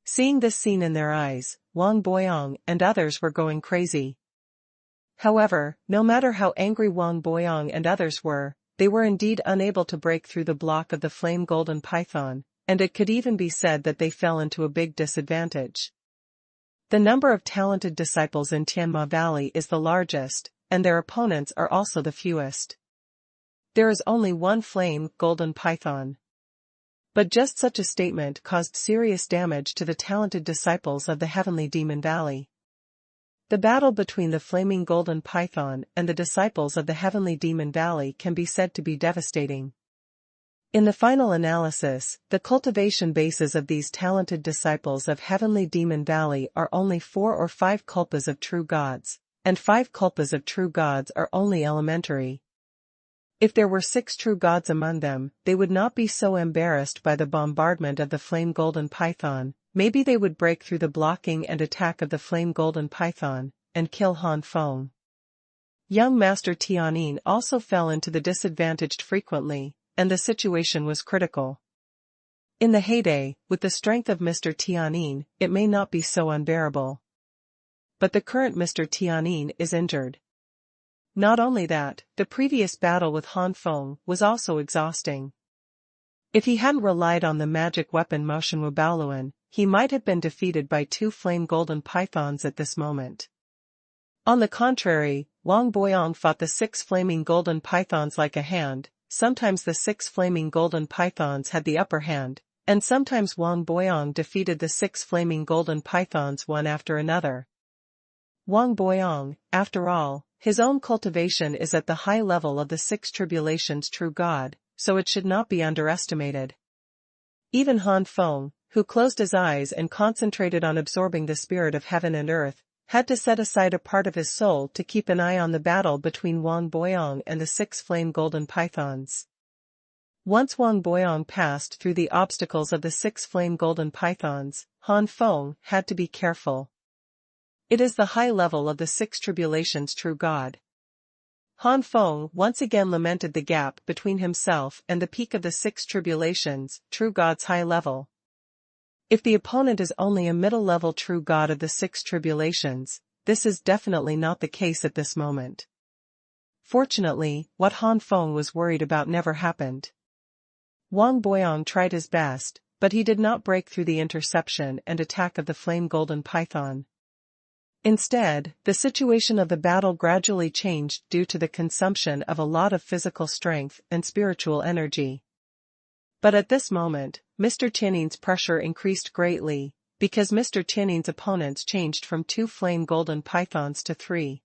Seeing this scene in their eyes, Wang Boyong and others were going crazy. However, no matter how angry Wang Boyong and others were, they were indeed unable to break through the block of the flame golden python, and it could even be said that they fell into a big disadvantage. The number of talented disciples in Tianma Valley is the largest, and their opponents are also the fewest. There is only 1 flame golden python. But just such a statement caused serious damage to the talented disciples of the Heavenly Demon Valley. The battle between the flaming golden python and the disciples of the Heavenly Demon Valley can be said to be devastating. In the final analysis, the cultivation bases of these talented disciples of Heavenly Demon Valley are only 4 or 5 kalpas of true gods, and 5 kalpas of true gods are only elementary. If there were 6 true gods among them, they would not be so embarrassed by the bombardment of the flame golden python. Maybe they would break through the blocking and attack of the flame golden python, and kill Han Feng. Young Master Tianyin also fell into the disadvantaged frequently, and the situation was critical. In the heyday, with the strength of Mr. Tianyin, it may not be so unbearable. But the current Mr. Tianyin is injured. Not only that, the previous battle with Han Feng was also exhausting. If he hadn't relied on the magic weapon Motion Wubaoluan, he might have been defeated by 2 flame golden pythons at this moment. On the contrary, Wang Boyong fought the 6 flaming golden pythons like a hand. Sometimes the 6 flaming golden pythons had the upper hand, and sometimes Wang Boyong defeated the 6 flaming golden pythons one after another. Wang Boyong, after all, his own cultivation is at the high level of the 6 tribulations true god, so it should not be underestimated. Even Han Feng, who closed his eyes and concentrated on absorbing the spirit of heaven and earth, had to set aside a part of his soul to keep an eye on the battle between Wang Boyong and the 6 flame golden pythons. Once Wang Boyong passed through the obstacles of the 6 flame golden pythons, Han Feng had to be careful. It is the high level of the 6 tribulations true god. Han Feng once again lamented the gap between himself and the peak of the 6 tribulations, true god's high level. If the opponent is only a middle-level true god of the 6 tribulations, this is definitely not the case at this moment. Fortunately, what Han Feng was worried about never happened. Wang Boyong tried his best, but he did not break through the interception and attack of the flame golden python. Instead, the situation of the battle gradually changed due to the consumption of a lot of physical strength and spiritual energy. But at this moment, Mr. Tianyin's pressure increased greatly, because Mr. Tianyin's opponents changed from 2 flame golden pythons to 3.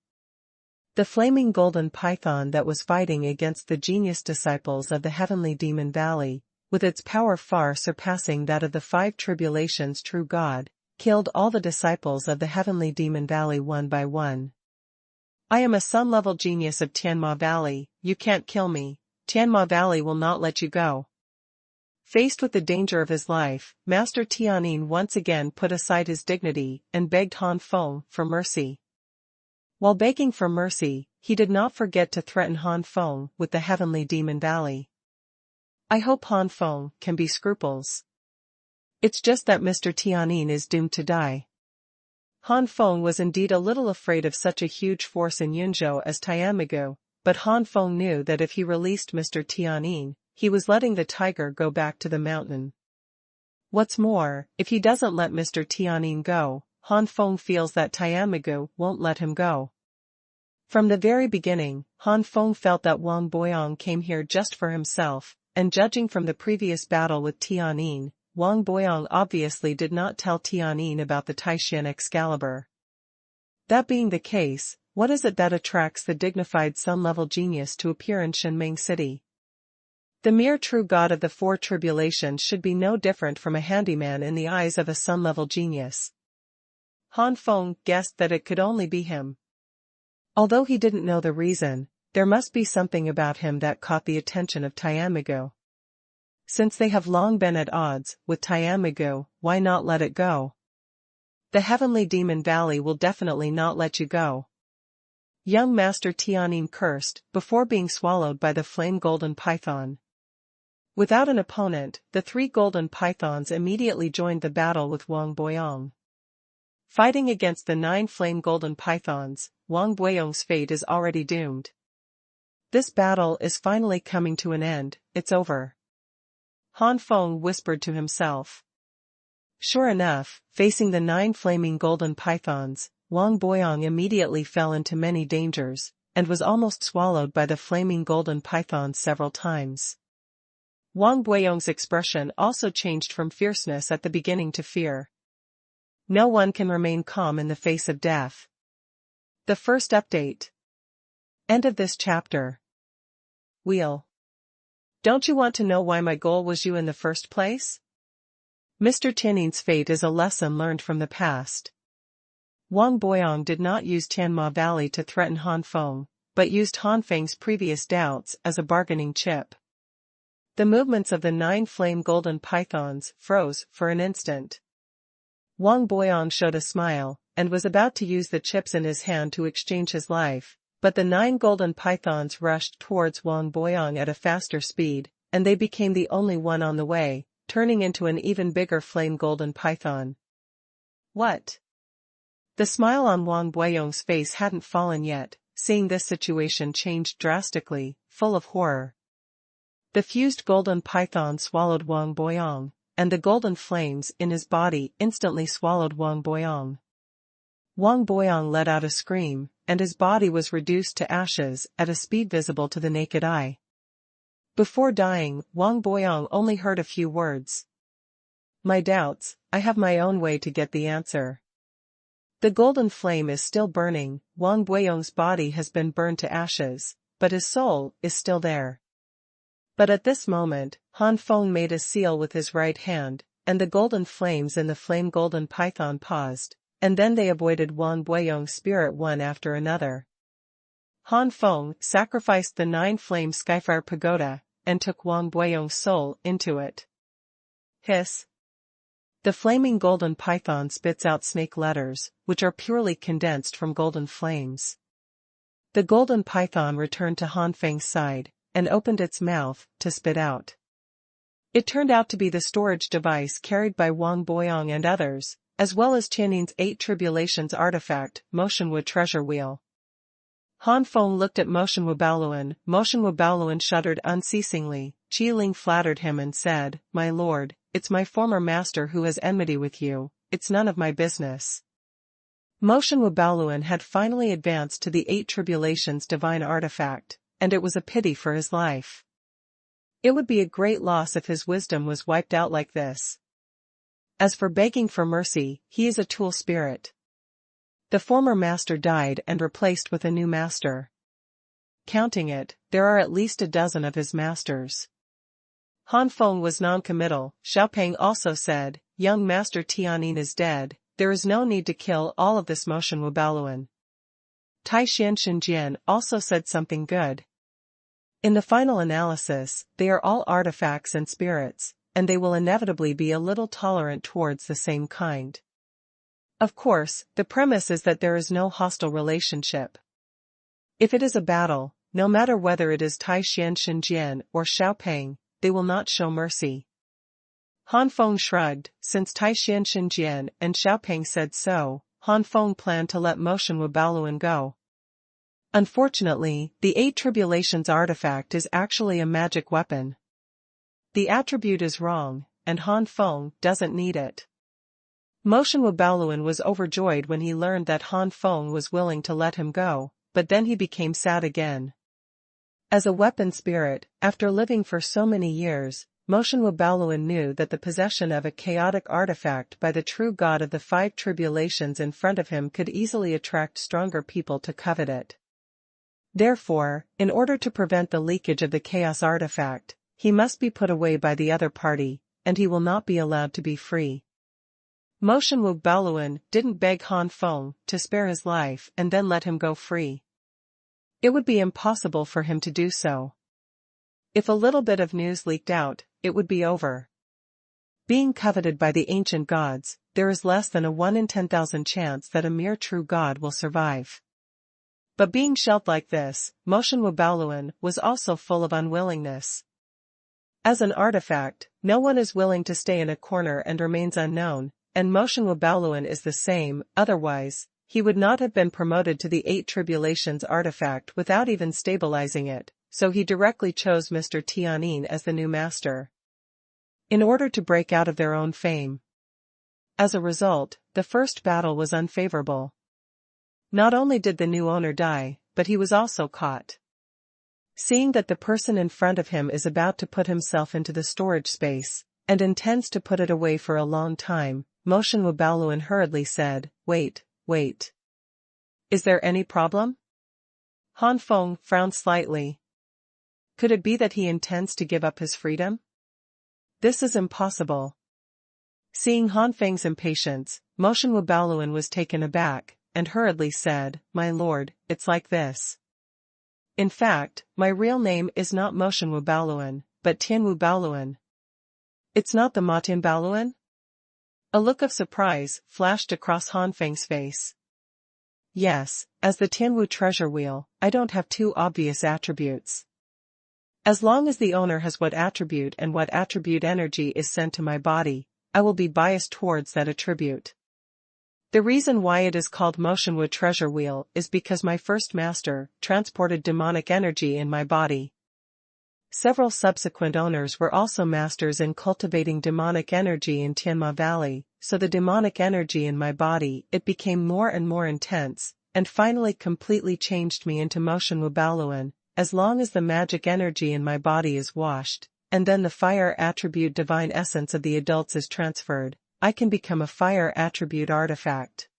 The flaming golden python that was fighting against the genius disciples of the Heavenly Demon Valley, with its power far surpassing that of the 5 tribulations true God, killed all the disciples of the heavenly demon valley one by one. I am a sun-level genius of Tianma Valley, you can't kill me, Tianma Valley will not let you go. Faced with the danger of his life, Master Tianyin once again put aside his dignity and begged Han Feng for mercy. While begging for mercy, he did not forget to threaten Han Feng with the heavenly demon valley. I hope Han Feng can be scruples. It's just that Mr. Tianyin is doomed to die. Han Feng was indeed a little afraid of such a huge force in Yunzhou as Tianmigu, but Han Feng knew that if he released Mr. Tianyin, he was letting the tiger go back to the mountain. What's more, if he doesn't let Mr. Tianyin go, Han Feng feels that Tianmigu won't let him go. From the very beginning, Han Feng felt that Wang Boyong came here just for himself, and judging from the previous battle with Tianyin, Wang Boyong obviously did not tell Tianyin about the Taishan Excalibur. That being the case, what is it that attracts the dignified sun-level genius to appear in Shenming City? The mere true god of the 4 tribulations should be no different from a handyman in the eyes of a sun-level genius. Han Feng guessed that it could only be him. Although he didn't know the reason, there must be something about him that caught the attention of Tianmigu. Since they have long been at odds with Tianmigu, why not let it go? The heavenly demon valley will definitely not let you go. Young Master Tianyin cursed before being swallowed by the flame golden python. Without an opponent, the 3 golden pythons immediately joined the battle with Wang Boyong. Fighting against the 9 flame golden pythons, Wang Boyong's fate is already doomed. This battle is finally coming to an end, it's over. Han Feng whispered to himself. Sure enough, facing the 9 flaming golden pythons, Wang Boyong immediately fell into many dangers, and was almost swallowed by the flaming golden pythons several times. Wang Boyong's expression also changed from fierceness at the beginning to fear. No one can remain calm in the face of death. The first update. End of this chapter. Wheel. Don't you want to know why my goal was you in the first place? Mr. Tianyin's fate is a lesson learned from the past. Wang Boyong did not use Tianma Valley to threaten Han Feng, but used Han Feng's previous doubts as a bargaining chip. The movements of the 9 flame golden pythons froze for an instant. Wang Boyong showed a smile, and was about to use the chips in his hand to exchange his life, but the 9 golden pythons rushed towards Wang Boyong at a faster speed, and they became the only one on the way, turning into an even bigger flame golden python. What? The smile on Wang Boyong's face hadn't fallen yet, seeing this situation change drastically, full of horror. The fused golden python swallowed Wang Boyong, and the golden flames in his body instantly swallowed Wang Boyong. Wang Boyong let out a scream, and his body was reduced to ashes at a speed visible to the naked eye. Before dying, Wang Boyong only heard a few words. My doubts, I have my own way to get the answer. The golden flame is still burning, Wang Boyong's body has been burned to ashes, but his soul is still there. But at this moment, Han Feng made a seal with his right hand, and the golden flames in the flame golden python paused, and then they avoided Wang Boyong's spirit one after another. Han Feng sacrificed the 9 Flame Skyfire Pagoda, and took Wang Boyong's soul into it. Hiss. The flaming golden python spits out snake letters, which are purely condensed from golden flames. The golden python returned to Han Feng's side, and opened its mouth to spit out. It turned out to be the storage device carried by Wang Boyong and others, as well as Tianyin's 8 tribulations artifact, Motionwu treasure wheel. Han Feng looked at Motionwu Baoluan. Motionwu Baoluan shuddered unceasingly. Chi Ling flattered him and said, My lord, it's my former master who has enmity with you, it's none of my business. Motionwu Baoluan had finally advanced to the 8 tribulations divine artifact, and it was a pity for his life. It would be a great loss if his wisdom was wiped out like this. As for begging for mercy, he is a tool spirit. The former master died and replaced with a new master. Counting it, there are at least a dozen of his masters. Han Feng was non-committal. Xiaopeng also said, young Master Tianyin is dead, there is no need to kill all of this motion Wubaluan. Taishan Xinjian also said something good. In the final analysis, they are all artifacts and spirits, and they will inevitably be a little tolerant towards the same kind. Of course, the premise is that there is no hostile relationship. If it is a battle, no matter whether it is Taishan Xinjian or Xiaopeng, they will not show mercy. Han Feng shrugged. Since Taishan Xinjian and Xiaopeng said so, Han Feng planned to let Motion Wubaluan go. Unfortunately, the 8 Tribulations artifact is actually a magic weapon. The attribute is wrong, and Han Feng doesn't need it. Motion Wubaluan was overjoyed when he learned that Han Feng was willing to let him go, but then he became sad again. As a weapon spirit, after living for so many years, Motion Wubaluan knew that the possession of a chaotic artifact by the true god of the 5 tribulations in front of him could easily attract stronger people to covet it. Therefore, in order to prevent the leakage of the chaos artifact, he must be put away by the other party, and he will not be allowed to be free. Motion Wubaluan didn't beg Han Feng to spare his life and then let him go free. It would be impossible for him to do so. If a little bit of news leaked out, it would be over. Being coveted by the ancient gods, there is less than a 1 in 10,000 chance that a mere true god will survive. But being shelved like this, Motion Wubaluan was also full of unwillingness. As an artifact, no one is willing to stay in a corner and remains unknown, and Motion Wubaluan is the same. Otherwise, he would not have been promoted to the 8 Tribulations artifact without even stabilizing it, so he directly chose Mr. Tianyin as the new master, in order to break out of their own fame. As a result, the first battle was unfavorable. Not only did the new owner die, but he was also caught. Seeing that the person in front of him is about to put himself into the storage space, and intends to put it away for a long time, Motion Wubaluan hurriedly said, wait. Is there any problem? Han Feng frowned slightly. Could it be that he intends to give up his freedom? This is impossible. Seeing Han Feng's impatience, Motion Wubaluan was taken aback, and hurriedly said, my lord, it's like this. In fact, my real name is not Motion Wubaluan, but Tian Wubaluan. It's not the Ma Tian Baluan? A look of surprise flashed across Han Feng's face. Yes, as the Tianwu treasure wheel, I don't have 2 obvious attributes. As long as the owner has what attribute and what attribute energy is sent to my body, I will be biased towards that attribute. The reason why it is called Motionwu treasure wheel is because my first master transported demonic energy in my body. Several subsequent owners were also masters in cultivating demonic energy in Tianma Valley, so the demonic energy in my body, it became more and more intense, and finally completely changed me into Motion Wubaluan. As long as the magic energy in my body is washed, and then the fire attribute divine essence of the adults is transferred, I can become a fire attribute artifact.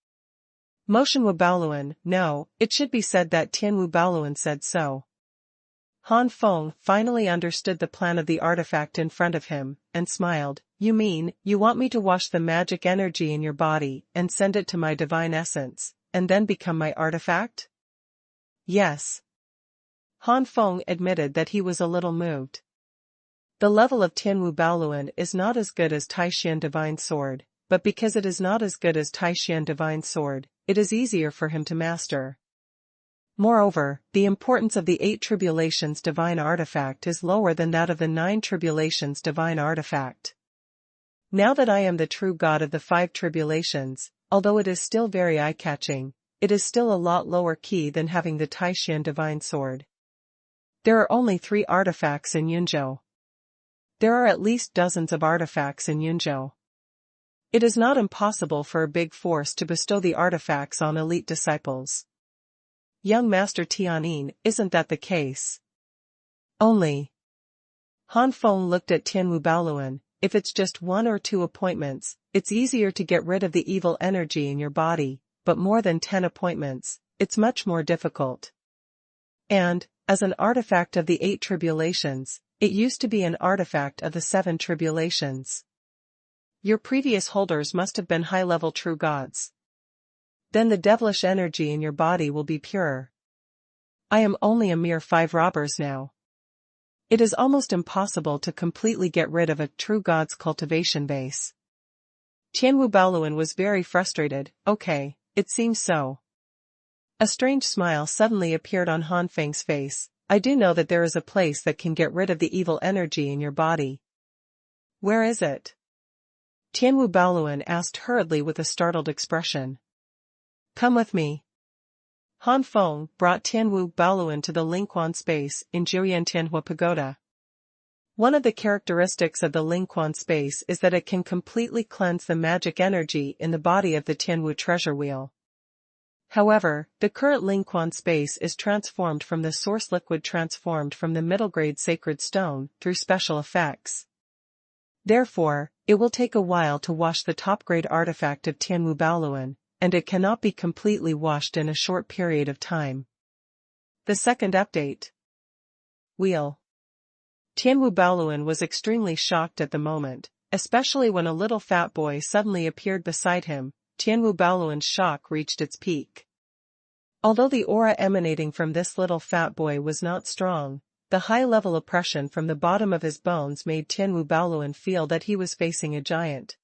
Motion Wubaluan, no, it should be said that Tian Wubaluan said so. Han Feng finally understood the plan of the artifact in front of him, and smiled. You mean, you want me to wash the magic energy in your body and send it to my divine essence, and then become my artifact? Yes. Han Feng admitted that he was a little moved. The level of Tian Wubaluan is not as good as Taishan Divine Sword, but because it is not as good as Taishan Divine Sword, it is easier for him to master. Moreover, the importance of the 8 Tribulations Divine Artifact is lower than that of the 9 Tribulations Divine Artifact. Now that I am the true god of the 5 Tribulations, although it is still very eye-catching, it is still a lot lower key than having the Taishan Divine Sword. There are only 3 artifacts in Yunzhou. There are at least dozens of artifacts in Yunzhou. It is not impossible for a big force to bestow the artifacts on elite disciples. Young Master Tianyin, isn't that the case? Only. Han Feng looked at Tian Wubaluan. If it's just 1 or 2 appointments, it's easier to get rid of the evil energy in your body, but more than 10 appointments, it's much more difficult. And, as an artifact of the 8 Tribulations, It used to be an artifact of the 7 tribulations. Your previous holders must have been high-level true gods. Then the devilish energy in your body will be purer. I am only a mere 5 robbers now. It is almost impossible to completely get rid of a true god's cultivation base. Tianwu Baoluan was very frustrated. Okay, it seems so. A strange smile suddenly appeared on Han Feng's face. I do know that there is a place that can get rid of the evil energy in your body. Where is it? Tianwu Baoluan asked hurriedly with a startled expression. Come with me. Han Feng brought Tianwu Baoluan to the Lingquan space in Jiuyan Tianhua Pagoda. One of the characteristics of the Lingquan space is that it can completely cleanse the magic energy in the body of the Tianwu treasure wheel. However, the current Lingquan space is transformed from the source liquid transformed from the middle-grade sacred stone through special effects. Therefore, it will take a while to wash the top-grade artifact of Tianwu Baoluan, and it cannot be completely washed in a short period of time. The second update. Wheel. Tianwu Baoluan was extremely shocked at the moment, especially when a little fat boy suddenly appeared beside him. Tianwu Baoluan's shock reached its peak. Although the aura emanating from this little fat boy was not strong, the high-level oppression from the bottom of his bones made Tianwu Baoluan feel that he was facing a giant.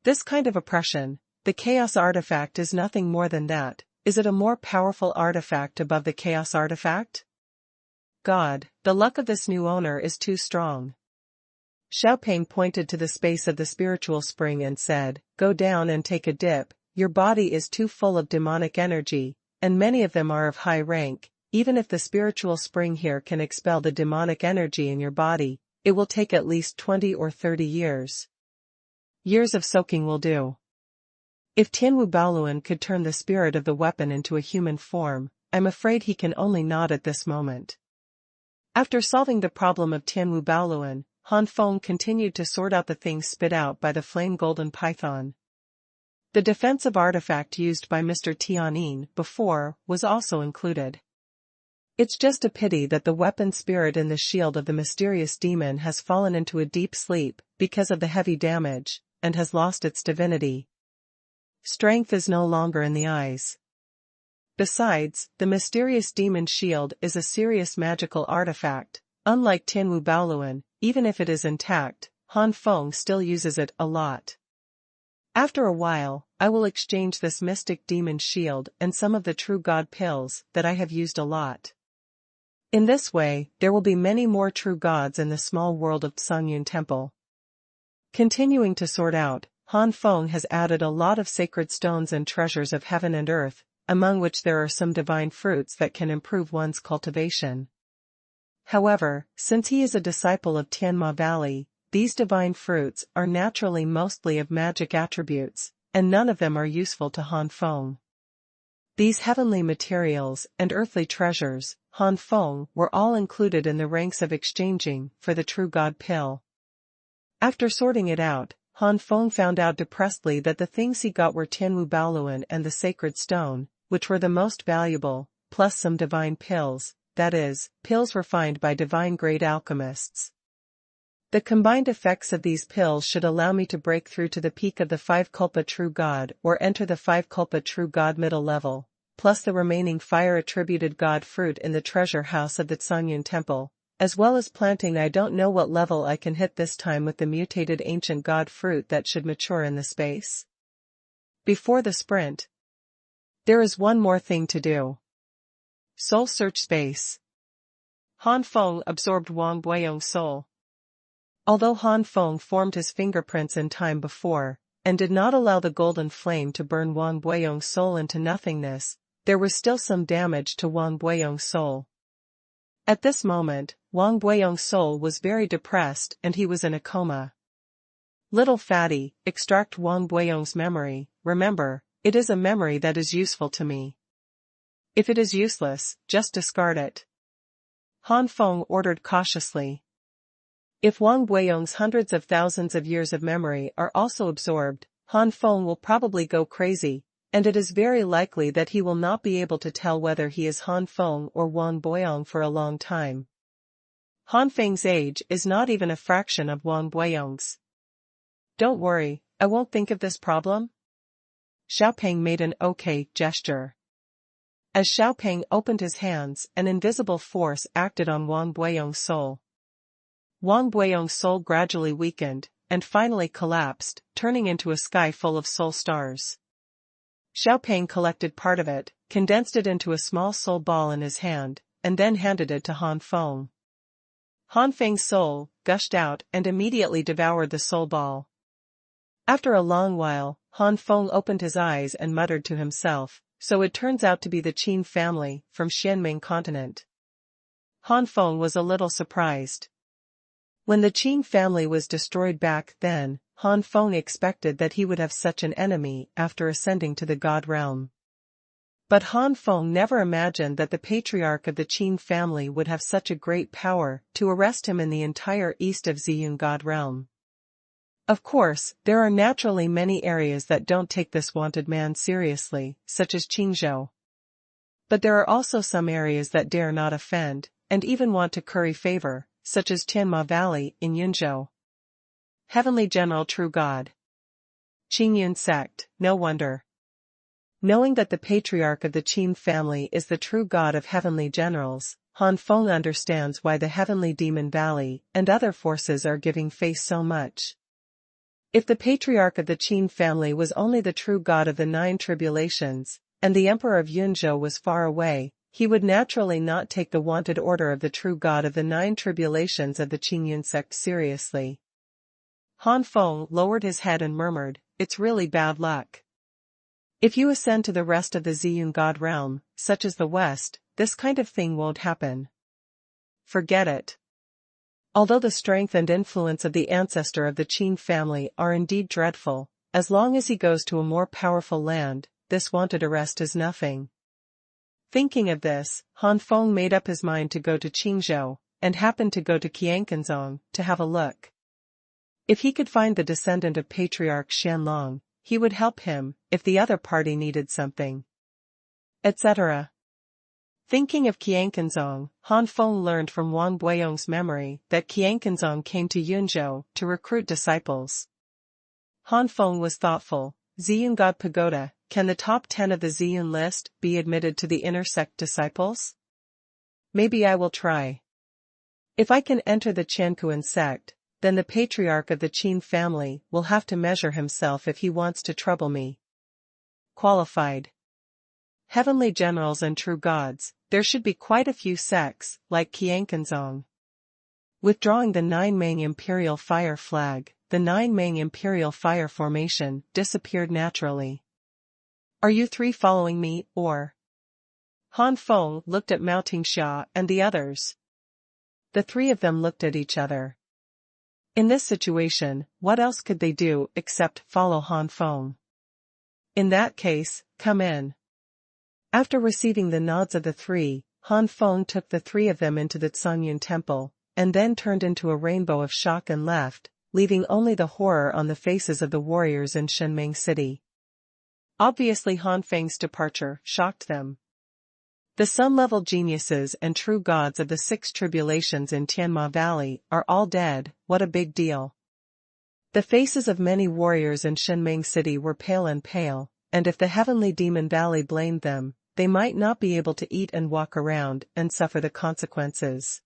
This kind of oppression, the chaos artifact, is nothing more than that. Is it a more powerful artifact above the chaos artifact? God, the luck of this new owner is too strong. Xiaopeng pointed to the space of the spiritual spring and said, Go down and take a dip, your body is too full of demonic energy, and many of them are of high rank. Even if the spiritual spring here can expel the demonic energy in your body, it will take at least 20 or 30 years. Years of soaking will do. If Tianwu Baoluan could turn the spirit of the weapon into a human form, I'm afraid he can only nod at this moment. After solving the problem of Tianwu Baoluan, Han Feng continued to sort out the things spit out by the flame golden python. The defensive artifact used by Mr. Tianyin before was also included. It's just a pity that the weapon spirit in the shield of the mysterious demon has fallen into a deep sleep because of the heavy damage, and has lost its divinity. Strength is no longer in the eyes. Besides, the mysterious demon shield is a serious magical artifact. Unlike Tianwu Baoluan, even if it is intact, Han Feng still uses it a lot. After a while, I will exchange this mystic demon shield and some of the true god pills that I have used a lot. In this way, there will be many more true gods in the small world of Xuanhuan Temple. Continuing to sort out, Han Feng has added a lot of sacred stones and treasures of heaven and earth, among which there are some divine fruits that can improve one's cultivation. However, since he is a disciple of Tianma Valley, these divine fruits are naturally mostly of magic attributes, and none of them are useful to Han Feng. These heavenly materials and earthly treasures, Han Feng, were all included in the ranks of exchanging for the true god pill. After sorting it out, Han Feng found out depressedly that the things he got were Tianwu Baoluan and the sacred stone, which were the most valuable, plus some divine pills, that is, pills refined by divine-grade alchemists. The combined effects of these pills should allow me to break through to the peak of the 5-Kulpa True God or enter the 5-Kulpa True God middle level, plus the remaining fire-attributed god fruit in the treasure house of the Xuanhuan Temple, as well as planting. I don't know what level I can hit this time with the mutated ancient god fruit that should mature in the space. Before the sprint, there is one more thing to do. Soul search space. Han Feng absorbed Wang Buiyong's soul. Although Han Feng formed his fingerprints in time before, and did not allow the golden flame to burn Wang Buiyong's soul into nothingness, there was still some damage to Wang Buiyong's soul. At this moment, Wang Buiyong's soul was very depressed and he was in a coma. Little fatty, extract Wang Buiyong's memory. Remember, it is a memory that is useful to me. If it is useless, just discard it. Han Feng ordered cautiously. If Wang Buiyong's hundreds of thousands of years of memory are also absorbed, Han Feng will probably go crazy, and it is very likely that he will not be able to tell whether he is Han Feng or Wang Buiyong for a long time. Han Feng's age is not even a fraction of Wang Buiyong's. Don't worry, I won't think of this problem. Xiaopeng made an okay gesture. As Xiaopeng opened his hands, an invisible force acted on Wang Buiyong's soul. Wang Buiyong's soul gradually weakened, and finally collapsed, turning into a sky full of soul stars. Xiaopeng collected part of it, condensed it into a small soul ball in his hand, and then handed it to Han Feng. Han Feng's soul gushed out and immediately devoured the soul ball. After a long while, Han Feng opened his eyes and muttered to himself, "So it turns out to be the Qin family, from Xianming continent." Han Feng was a little surprised. When the Qin family was destroyed back then, Han Feng expected that he would have such an enemy after ascending to the God realm. But Han Feng never imagined that the patriarch of the Qin family would have such a great power to arrest him in the entire east of Ziyun God realm. Of course, there are naturally many areas that don't take this wanted man seriously, such as Qingzhou. But there are also some areas that dare not offend, and even want to curry favor, such as Tianma Valley in Yunzhou. Heavenly General True God. Qingyun sect, no wonder. Knowing that the patriarch of the Qin family is the true god of heavenly generals, Han Feng understands why the heavenly demon valley and other forces are giving face so much. If the patriarch of the Qin family was only the true god of the 9 tribulations, and the emperor of Yunzhou was far away, he would naturally not take the wanted order of the true god of the 9 tribulations of the Qingyun sect seriously. Han Feng lowered his head and murmured, "It's really bad luck. If you ascend to the rest of the Ziyun God realm, such as the West, this kind of thing won't happen. Forget it." Although the strength and influence of the ancestor of the Qin family are indeed dreadful, as long as he goes to a more powerful land, this wanted arrest is nothing. Thinking of this, Han Feng made up his mind to go to Qingzhou, and happened to go to Qianquanzong to have a look. If he could find the descendant of Patriarch Xianlong, he would help him if the other party needed something, etc. Thinking of Qianquanzong, Han Feng learned from Wang Buiyong's memory that Qianquanzong came to Yunzhou to recruit disciples. Han Feng was thoughtful. Ziyun God Pagoda, can the top 10 of the Ziyun list be admitted to the inner sect disciples? Maybe I will try. If I can enter the Qianquan sect, then the patriarch of the Qin family will have to measure himself if he wants to trouble me. Qualified. Heavenly generals and true gods, there should be quite a few sects, like Qianquanzong. Withdrawing the 9 Meng Imperial Fire flag, the 9 Meng Imperial Fire formation disappeared naturally. Are you 3 following me, or? Han Feng looked at Mao Tingxia and the others. The 3 of them looked at each other. In this situation, what else could they do except follow Han Feng? In that case, come in. After receiving the nods of the 3, Han Feng took the 3 of them into the Zhongyun temple, and then turned into a rainbow of shock and left, leaving only the horror on the faces of the warriors in Shenming City. Obviously Han Feng's departure shocked them. The sun-level geniuses and true gods of the 6 tribulations in Tianma Valley are all dead. What a big deal. The faces of many warriors in Shenming City were pale, and if the heavenly demon valley blamed them, they might not be able to eat and walk around and suffer the consequences.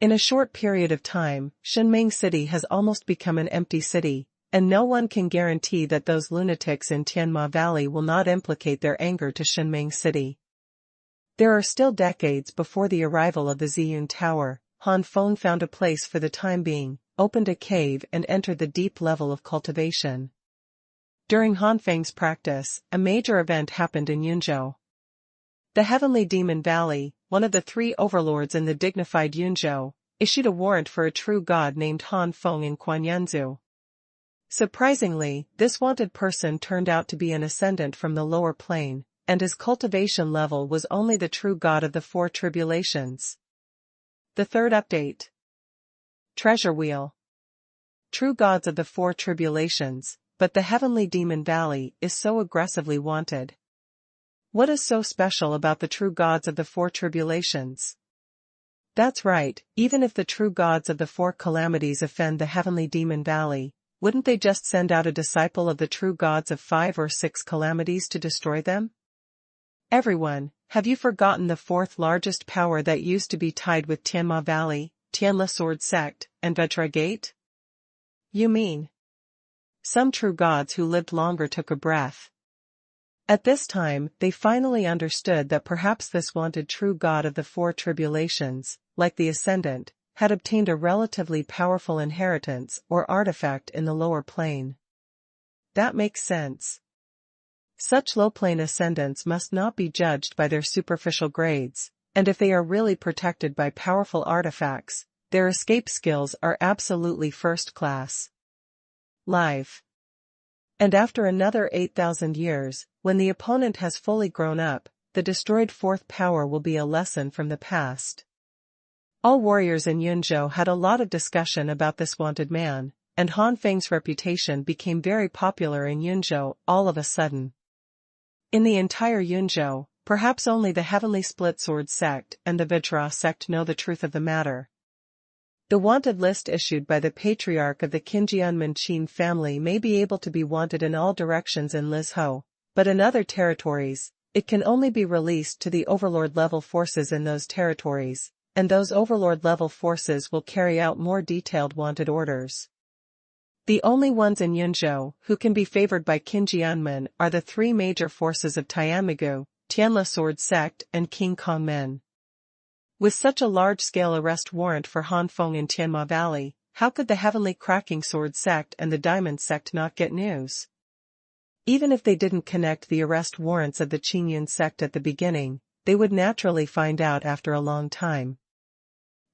In a short period of time, Shenming City has almost become an empty city, and no one can guarantee that those lunatics in Tianma Valley will not implicate their anger to Shenming City. There are still decades before the arrival of the Ziyun Tower. Han Feng found a place for the time being, opened a cave and entered the deep level of cultivation. During Han Feng's practice, a major event happened in Yunzhou. The Heavenly Demon Valley, one of the 3 overlords in the dignified Yunzhou, issued a warrant for a true god named Han Feng in Quanyanzu. Surprisingly, this wanted person turned out to be an ascendant from the lower plane, and his cultivation level was only the true god of the 4 tribulations. The third update. Treasure Wheel. True gods of the 4 tribulations, but the Heavenly Demon Valley is so aggressively wanted. What is so special about the true gods of the 4 tribulations? That's right, even if the true gods of the four calamities offend the heavenly demon valley, wouldn't they just send out a disciple of the true gods of 5 or 6 calamities to destroy them? Everyone, have you forgotten the fourth largest power that used to be tied with Tianma Valley, Tianla Sword Sect, and Vajra Gate? You mean? Some true gods who lived longer took a breath. At this time, they finally understood that perhaps this wanted true god of the four tribulations, like the Ascendant, had obtained a relatively powerful inheritance or artifact in the lower plane. That makes sense. Such low-plane ascendants must not be judged by their superficial grades, and if they are really protected by powerful artifacts, their escape skills are absolutely first class. Live. And after another 8,000 years, when the opponent has fully grown up, the destroyed fourth power will be a lesson from the past. All warriors in Yunzhou had a lot of discussion about this wanted man, and Han Feng's reputation became very popular in Yunzhou all of a sudden. In the entire Yunzhou, perhaps only the Heavenly Split Sword Sect and the Vajra Sect know the truth of the matter. The wanted list issued by the patriarch of the Qinjianmen Qin family may be able to be wanted in all directions in Lizhou, but in other territories, it can only be released to the overlord-level forces in those territories, and those overlord-level forces will carry out more detailed wanted orders. The only ones in Yunzhou who can be favored by Qinjianmen are the 3 major forces of Tianmigu, Tianla Sword Sect and King Kong Men. With such a large-scale arrest warrant for Han Feng in Tianma Valley, how could the Heavenly Cracking Sword Sect and the Diamond Sect not get news? Even if they didn't connect the arrest warrants of the Qingyun sect at the beginning, they would naturally find out after a long time.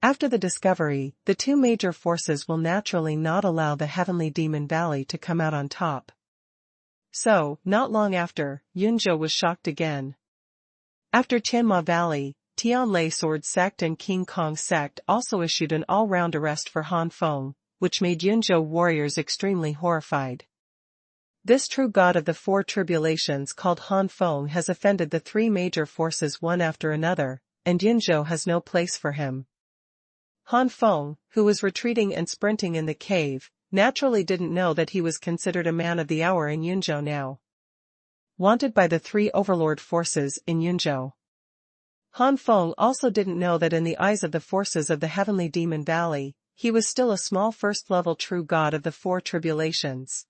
After the discovery, the 2 major forces will naturally not allow the Heavenly Demon Valley to come out on top. So, not long after, Yunzhou was shocked again. After Tianma Valley, Tianlai Sword Sect and King Kong Sect also issued an all-round arrest for Han Feng, which made Yunzhou warriors extremely horrified. This true god of the four tribulations called Han Feng has offended the 3 major forces one after another, and Yunzhou has no place for him. Han Feng, who was retreating and sprinting in the cave, naturally didn't know that he was considered a man of the hour in Yunzhou now. Wanted by the 3 overlord forces in Yunzhou. Han Feng also didn't know that in the eyes of the forces of the Heavenly Demon Valley, he was still a small first-level true god of the 4 tribulations.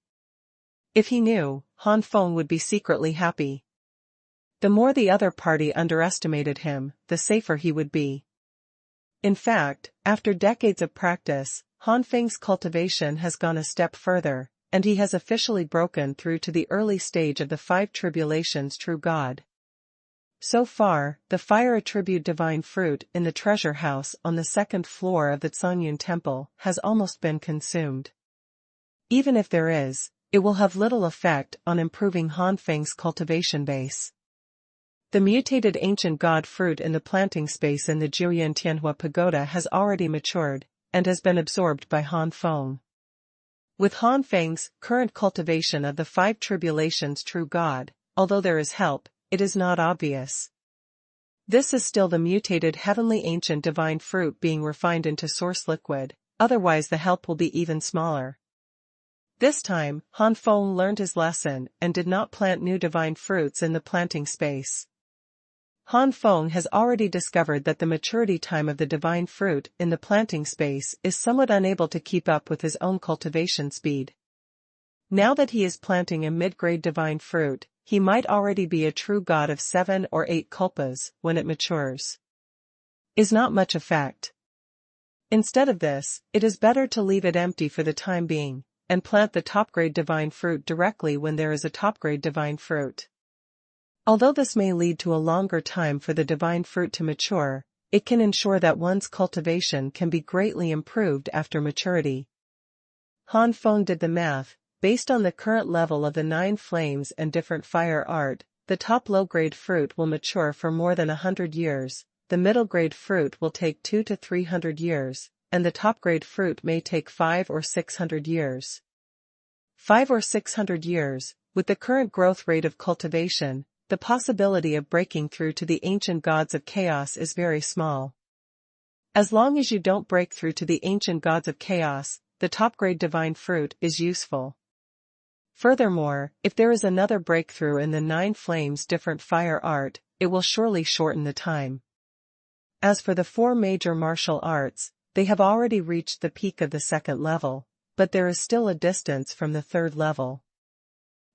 If he knew, Han Feng would be secretly happy. The more the other party underestimated him, the safer he would be. In fact, after decades of practice, Han Feng's cultivation has gone a step further, and he has officially broken through to the early stage of the 5 tribulations true god. So far, the fire attribute divine fruit in the treasure house on the 2nd floor of the Xuanhuan temple has almost been consumed. Even if there is, it will have little effect on improving Han Feng's cultivation base. The mutated ancient god fruit in the planting space in the Jiuyan Tianhua Pagoda has already matured, and has been absorbed by Han Feng. With Han Feng's current cultivation of the 5 tribulations true god, although there is help, it is not obvious. This is still the mutated heavenly ancient divine fruit being refined into source liquid, otherwise the help will be even smaller. This time, Han Feng learned his lesson and did not plant new divine fruits in the planting space. Han Feng has already discovered that the maturity time of the divine fruit in the planting space is somewhat unable to keep up with his own cultivation speed. Now that he is planting a mid-grade divine fruit, he might already be a true god of 7 or 8 kalpas when it matures. Is not much effect. Instead of this, it is better to leave it empty for the time being, and plant the top-grade divine fruit directly when there is a top-grade divine fruit. Although this may lead to a longer time for the divine fruit to mature, it can ensure that one's cultivation can be greatly improved after maturity. Han Feng did the math. Based on the current level of the 9 flames and different fire art, the top low-grade fruit will mature for more than 100 years, the middle-grade fruit will take 200 to 300 years, and the top-grade fruit may take 500 or 600 years. 500 or 600 years, with the current growth rate of cultivation, the possibility of breaking through to the ancient gods of chaos is very small. As long as you don't break through to the ancient gods of chaos, the top-grade divine fruit is useful. Furthermore, if there is another breakthrough in the Nine Flames different fire art, it will surely shorten the time. As for the four major martial arts, they have already reached the peak of the second level, but there is still a distance from the third level.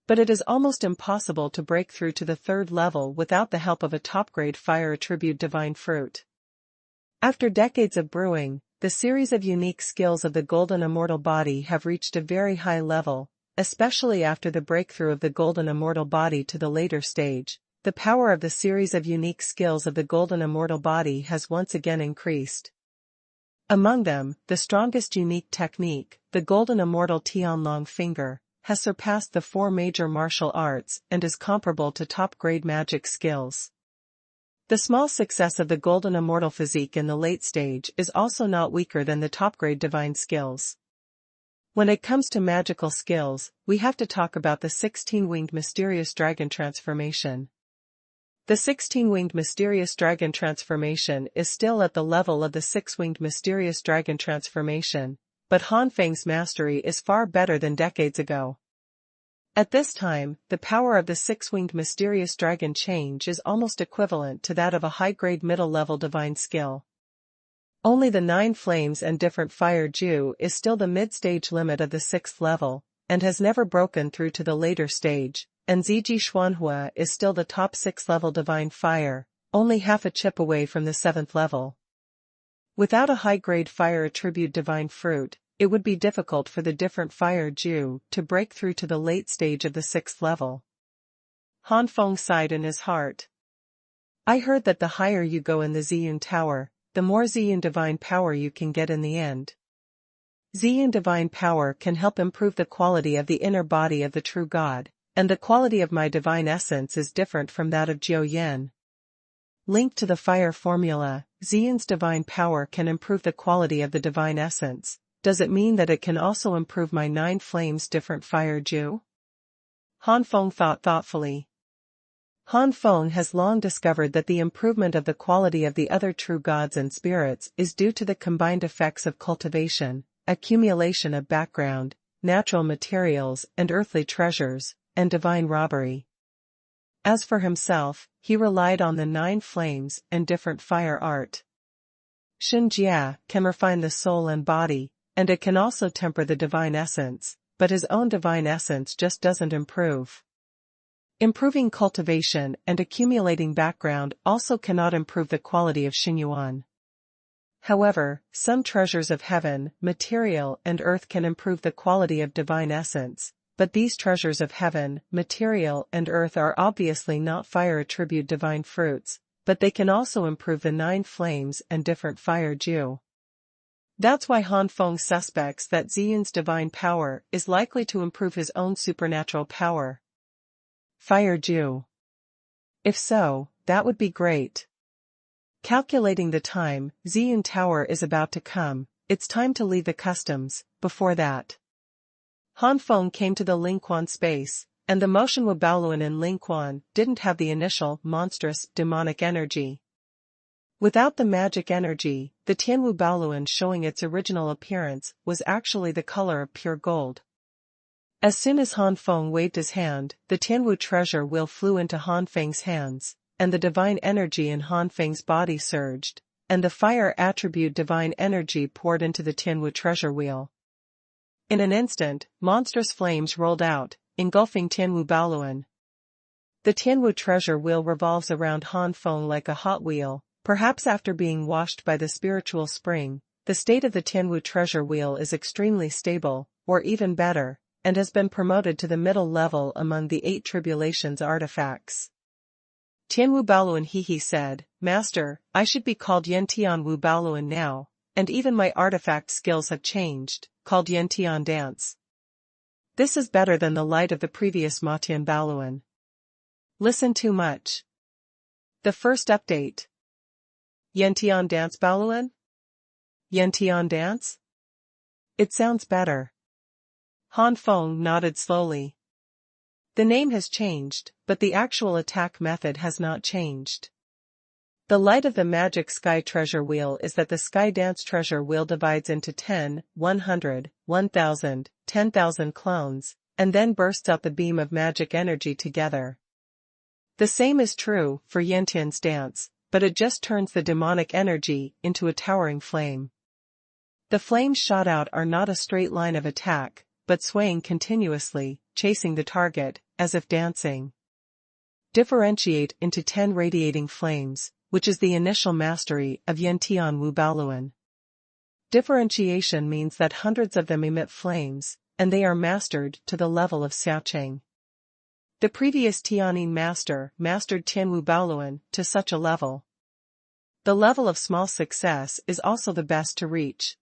But it is almost impossible to break through to the third level without the help of a top-grade fire attribute divine fruit. After decades of brewing, the series of unique skills of the Golden Immortal Body have reached a very high level, especially after the breakthrough of the Golden Immortal Body to the later stage. The power of the series of unique skills of the Golden Immortal Body has once again increased. Among them, the strongest unique technique, the Golden Immortal Tian Long Finger, has surpassed the four major martial arts and is comparable to top-grade magic skills. The small success of the Golden Immortal Physique in the late stage is also not weaker than the top-grade divine skills. When it comes to magical skills, we have to talk about the 16-winged mysterious dragon transformation. The 16-winged mysterious dragon transformation is still at the level of the 6-winged mysterious dragon transformation, but Han Feng's mastery is far better than decades ago. At this time, the power of the 6-winged mysterious dragon change is almost equivalent to that of a high-grade middle-level divine skill. Only the 9 flames and different fire Ju is still the mid-stage limit of the 6th level, and has never broken through to the later stage, and Ziji Xuanhuan is still the top 6th-level divine fire, only half a chip away from the 7th level. Without a high-grade fire attribute divine fruit, it would be difficult for the different fire Ju to break through to the late stage of the 6th level. Han Feng sighed in his heart. I heard that the higher you go in the Ziyun Tower, the more Ziyun divine power you can get in the end. Ziyun divine power can help improve the quality of the inner body of the true God, and the quality of my divine essence is different from that of Jiu Yan. Linked to the fire formula, Ziyun's divine power can improve the quality of the divine essence. Does it mean that it can also improve my 9 flames different fire Ju? Han Feng thought thoughtfully. Han Feng has long discovered that the improvement of the quality of the other true gods and spirits is due to the combined effects of cultivation, accumulation of background, natural materials and earthly treasures, and divine robbery. As for himself, he relied on the 9 flames and different fire art. Xinjia can refine the soul and body, and it can also temper the divine essence, but his own divine essence just doesn't improve. Improving cultivation and accumulating background also cannot improve the quality of Xuanhuan. However, some treasures of heaven, material and earth can improve the quality of divine essence, but these treasures of heaven, material and earth are obviously not fire attribute divine fruits, but they can also improve the 9 flames and different fire Ju. That's why Han Feng suspects that Ziyun's divine power is likely to improve his own supernatural power. Fire Ju. If so, that would be great. Calculating the time, Ziyun Tower is about to come, it's time to leave the customs. Before that, Han Feng came to the Lingquan space, and the motion Wubaoluan in Lingquan didn't have the initial, monstrous, demonic energy. Without the magic energy, the Tian Wubaoluan showing its original appearance was actually the color of pure gold. As soon as Han Feng waved his hand, the Tianwu treasure wheel flew into Han Feng's hands, and the divine energy in Han Feng's body surged, and the fire attribute divine energy poured into the Tianwu treasure wheel. In an instant, monstrous flames rolled out, engulfing Tianwu Baoluan. The Tianwu treasure wheel revolves around Han Feng like a hot wheel, perhaps after being washed by the spiritual spring. The state of the Tianwu treasure wheel is extremely stable, or even better, and has been promoted to the middle level among the 8 tribulations artifacts. Tianwu Baoluan He said, Master, I should be called Yantian Wu Baoluan now, and even my artifact skills have changed, called Yantian Dance. This is better than the light of the previous Matian Baoluan. Listen too much. The first update. Yantian Dance Baoluan? Yantian Dance? It sounds better. Han Feng nodded slowly. The name has changed, but the actual attack method has not changed. The light of the magic sky treasure wheel is that the sky dance treasure wheel divides into 10, 100, 1000, 10,000 clones, and then bursts out the beam of magic energy together. The same is true for Yantian's dance, but it just turns the demonic energy into a towering flame. The flames shot out are not a straight line of attack, but swaying continuously, chasing the target, as if dancing. Differentiate into 10 radiating flames, which is the initial mastery of Yantian Wu Baoluan. Differentiation means that hundreds of them emit flames, and they are mastered to the level of Xiaocheng. The previous Tianyin master mastered Tian Wu Baoluan to such a level. The level of small success is also the best to reach.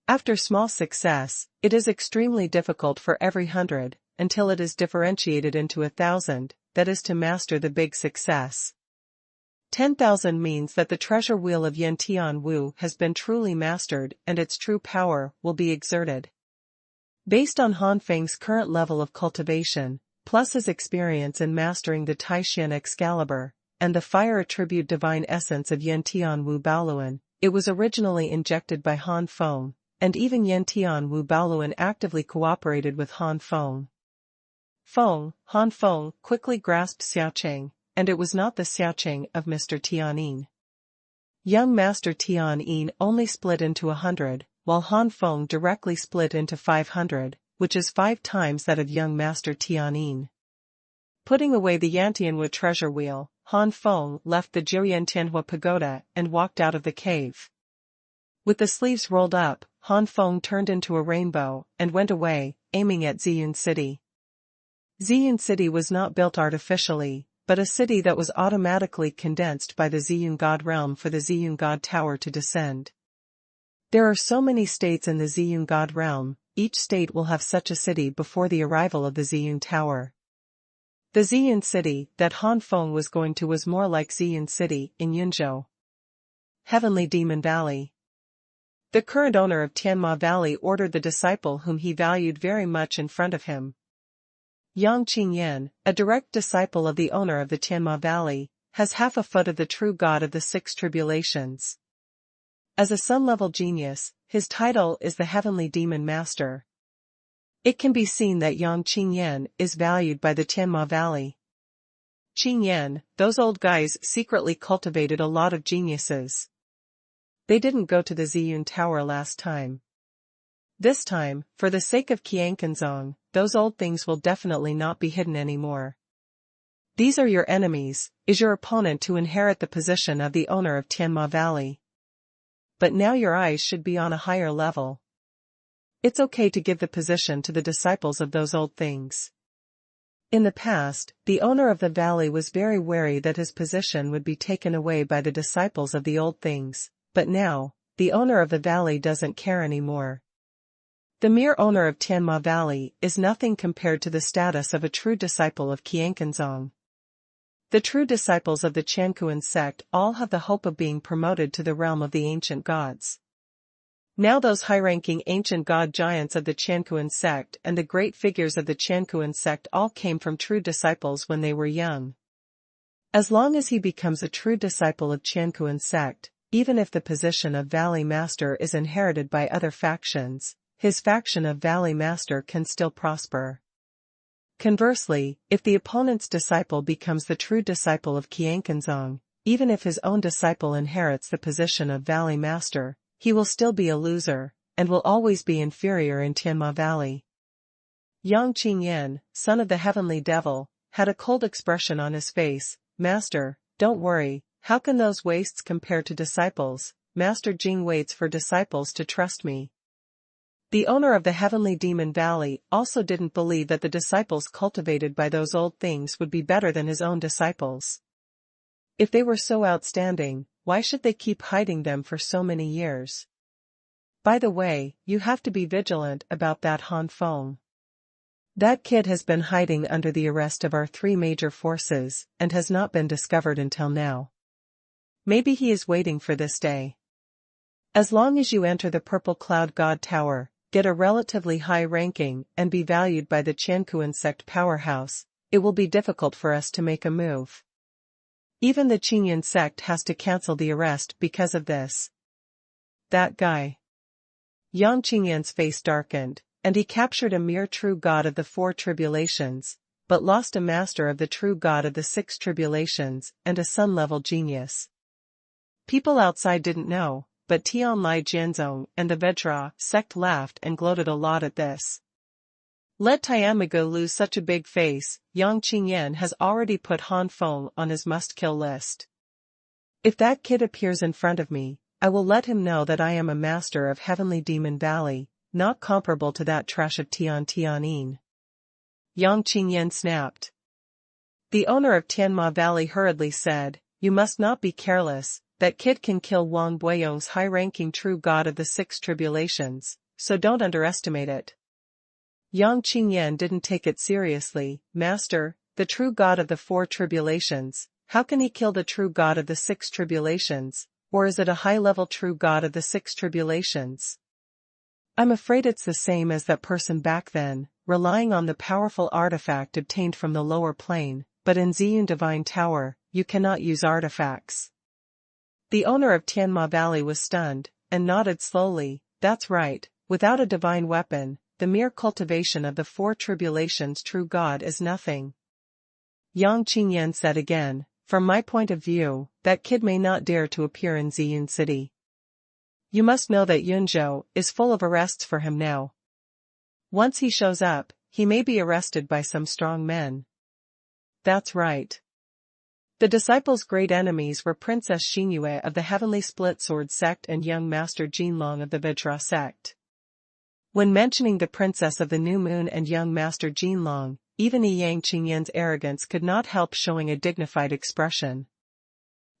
After small success, it is extremely difficult for every 100, until it is differentiated into 1,000, that is to master the big success. 10,000 means that the treasure wheel of Yantian Wu has been truly mastered and its true power will be exerted. Based on Han Feng's current level of cultivation, plus his experience in mastering the Taishan Excalibur, and the fire attribute divine essence of Yantian Wu Baoluan, it was originally injected by Han Feng, and even Yantian Wu Baoluan actively cooperated with Han Feng. Han Feng quickly grasped Xiaocheng, and it was not the Xiaocheng of Mr. Tianyin. Young Master Tianyin only split into 100, while Han Feng directly split into 500, which is 5 times that of young Master Tianyin. Putting away the Yantianwu treasure wheel, Han Feng left the Jiuyantianhua pagoda and walked out of the cave. With the sleeves rolled up, Han Feng turned into a rainbow and went away, aiming at Ziyun City. Ziyun City was not built artificially, but a city that was automatically condensed by the Ziyun God realm for the Ziyun God Tower to descend. There are so many states in the Ziyun God realm, each state will have such a city before the arrival of the Ziyun Tower. The Ziyun City that Han Feng was going to was more like Ziyun City in Yunzhou. Heavenly Demon Valley. The current owner of Tianma Valley ordered the disciple whom he valued very much in front of him. Yang Qingyan, a direct disciple of the owner of the Tianma Valley, has half a foot of the true god of the 6 tribulations. As a sun-level genius, his title is the Heavenly Demon Master. It can be seen that Yang Qingyan is valued by the Tianma Valley. Qingyan, those old guys secretly cultivated a lot of geniuses. They didn't go to the Ziyun Tower last time. This time, for the sake of Qiankenzong, those old things will definitely not be hidden anymore. These are your enemies, is your opponent to inherit the position of the owner of Tianma Valley. But now your eyes should be on a higher level. It's okay to give the position to the disciples of those old things. In the past, the owner of the valley was very wary that his position would be taken away by the disciples of the old things, but now, the owner of the valley doesn't care anymore. The mere owner of Tianma Valley is nothing compared to the status of a true disciple of Qiankenzong. The true disciples of the Qiankuan sect all have the hope of being promoted to the realm of the ancient gods. Now those high-ranking ancient god giants of the Qiankuan sect and the great figures of the Qiankuan sect all came from true disciples when they were young. As long as he becomes a true disciple of Qiankuan sect, even if the position of Valley Master is inherited by other factions, his faction of Valley Master can still prosper. Conversely, if the opponent's disciple becomes the true disciple of Qiankenzong, even if his own disciple inherits the position of Valley Master, he will still be a loser, and will always be inferior in Tianma Valley. Yang Qingyan, son of the Heavenly Devil, had a cold expression on his face. Master, don't worry, how can those wastes compare to disciples? Master Jing waits for disciples to trust me. The owner of the Heavenly Demon Valley also didn't believe that the disciples cultivated by those old things would be better than his own disciples. If they were so outstanding, why should they keep hiding them for so many years? By the way, you have to be vigilant about that Han Feng. That kid has been hiding under the arrest of our 3 major forces, and has not been discovered until now. Maybe he is waiting for this day. As long as you enter the Purple Cloud God Tower, get a relatively high ranking, and be valued by the Qiankuan sect powerhouse, it will be difficult for us to make a move. Even the Qingyan sect has to cancel the arrest because of this. That guy. Yang Qingyan's face darkened, and he captured a mere true god of the four tribulations, but lost a master of the true god of the six tribulations and a sun-level genius. People outside didn't know, but Tianlai Jianzong and the Vajra sect laughed and gloated a lot at this. Let Tianmaga lose such a big face, Yang Qingyan has already put Han Feng on his must-kill list. If that kid appears in front of me, I will let him know that I am a master of Heavenly Demon Valley, not comparable to that trash of Tiantianin. Yang Qingyan snapped. The owner of Tianma Valley hurriedly said, "You must not be careless, that kid can kill Wang Buiyong's high-ranking true god of the six tribulations, so don't underestimate it." Yang Qingyan didn't take it seriously. "Master, the true god of the four tribulations, how can he kill the true god of the six tribulations, or is it a high-level true god of the six tribulations?" "I'm afraid it's the same as that person back then, relying on the powerful artifact obtained from the lower plane, but in Ziyun Divine Tower, you cannot use artifacts." The owner of Tianma Valley was stunned, and nodded slowly. "That's right, without a divine weapon, the mere cultivation of the four tribulations true god is nothing." Yang Qingyan said again, "From my point of view, that kid may not dare to appear in Ziyun City. You must know that Yunzhou is full of arrests for him now. Once he shows up, he may be arrested by some strong men." "That's right." The disciples' great enemies were Princess Xingyue of the Heavenly Split Sword sect and young Master Jinlong of the Vajra sect. When mentioning the Princess of the New Moon and young Master Jinlong, even Yang Qingyan's arrogance could not help showing a dignified expression.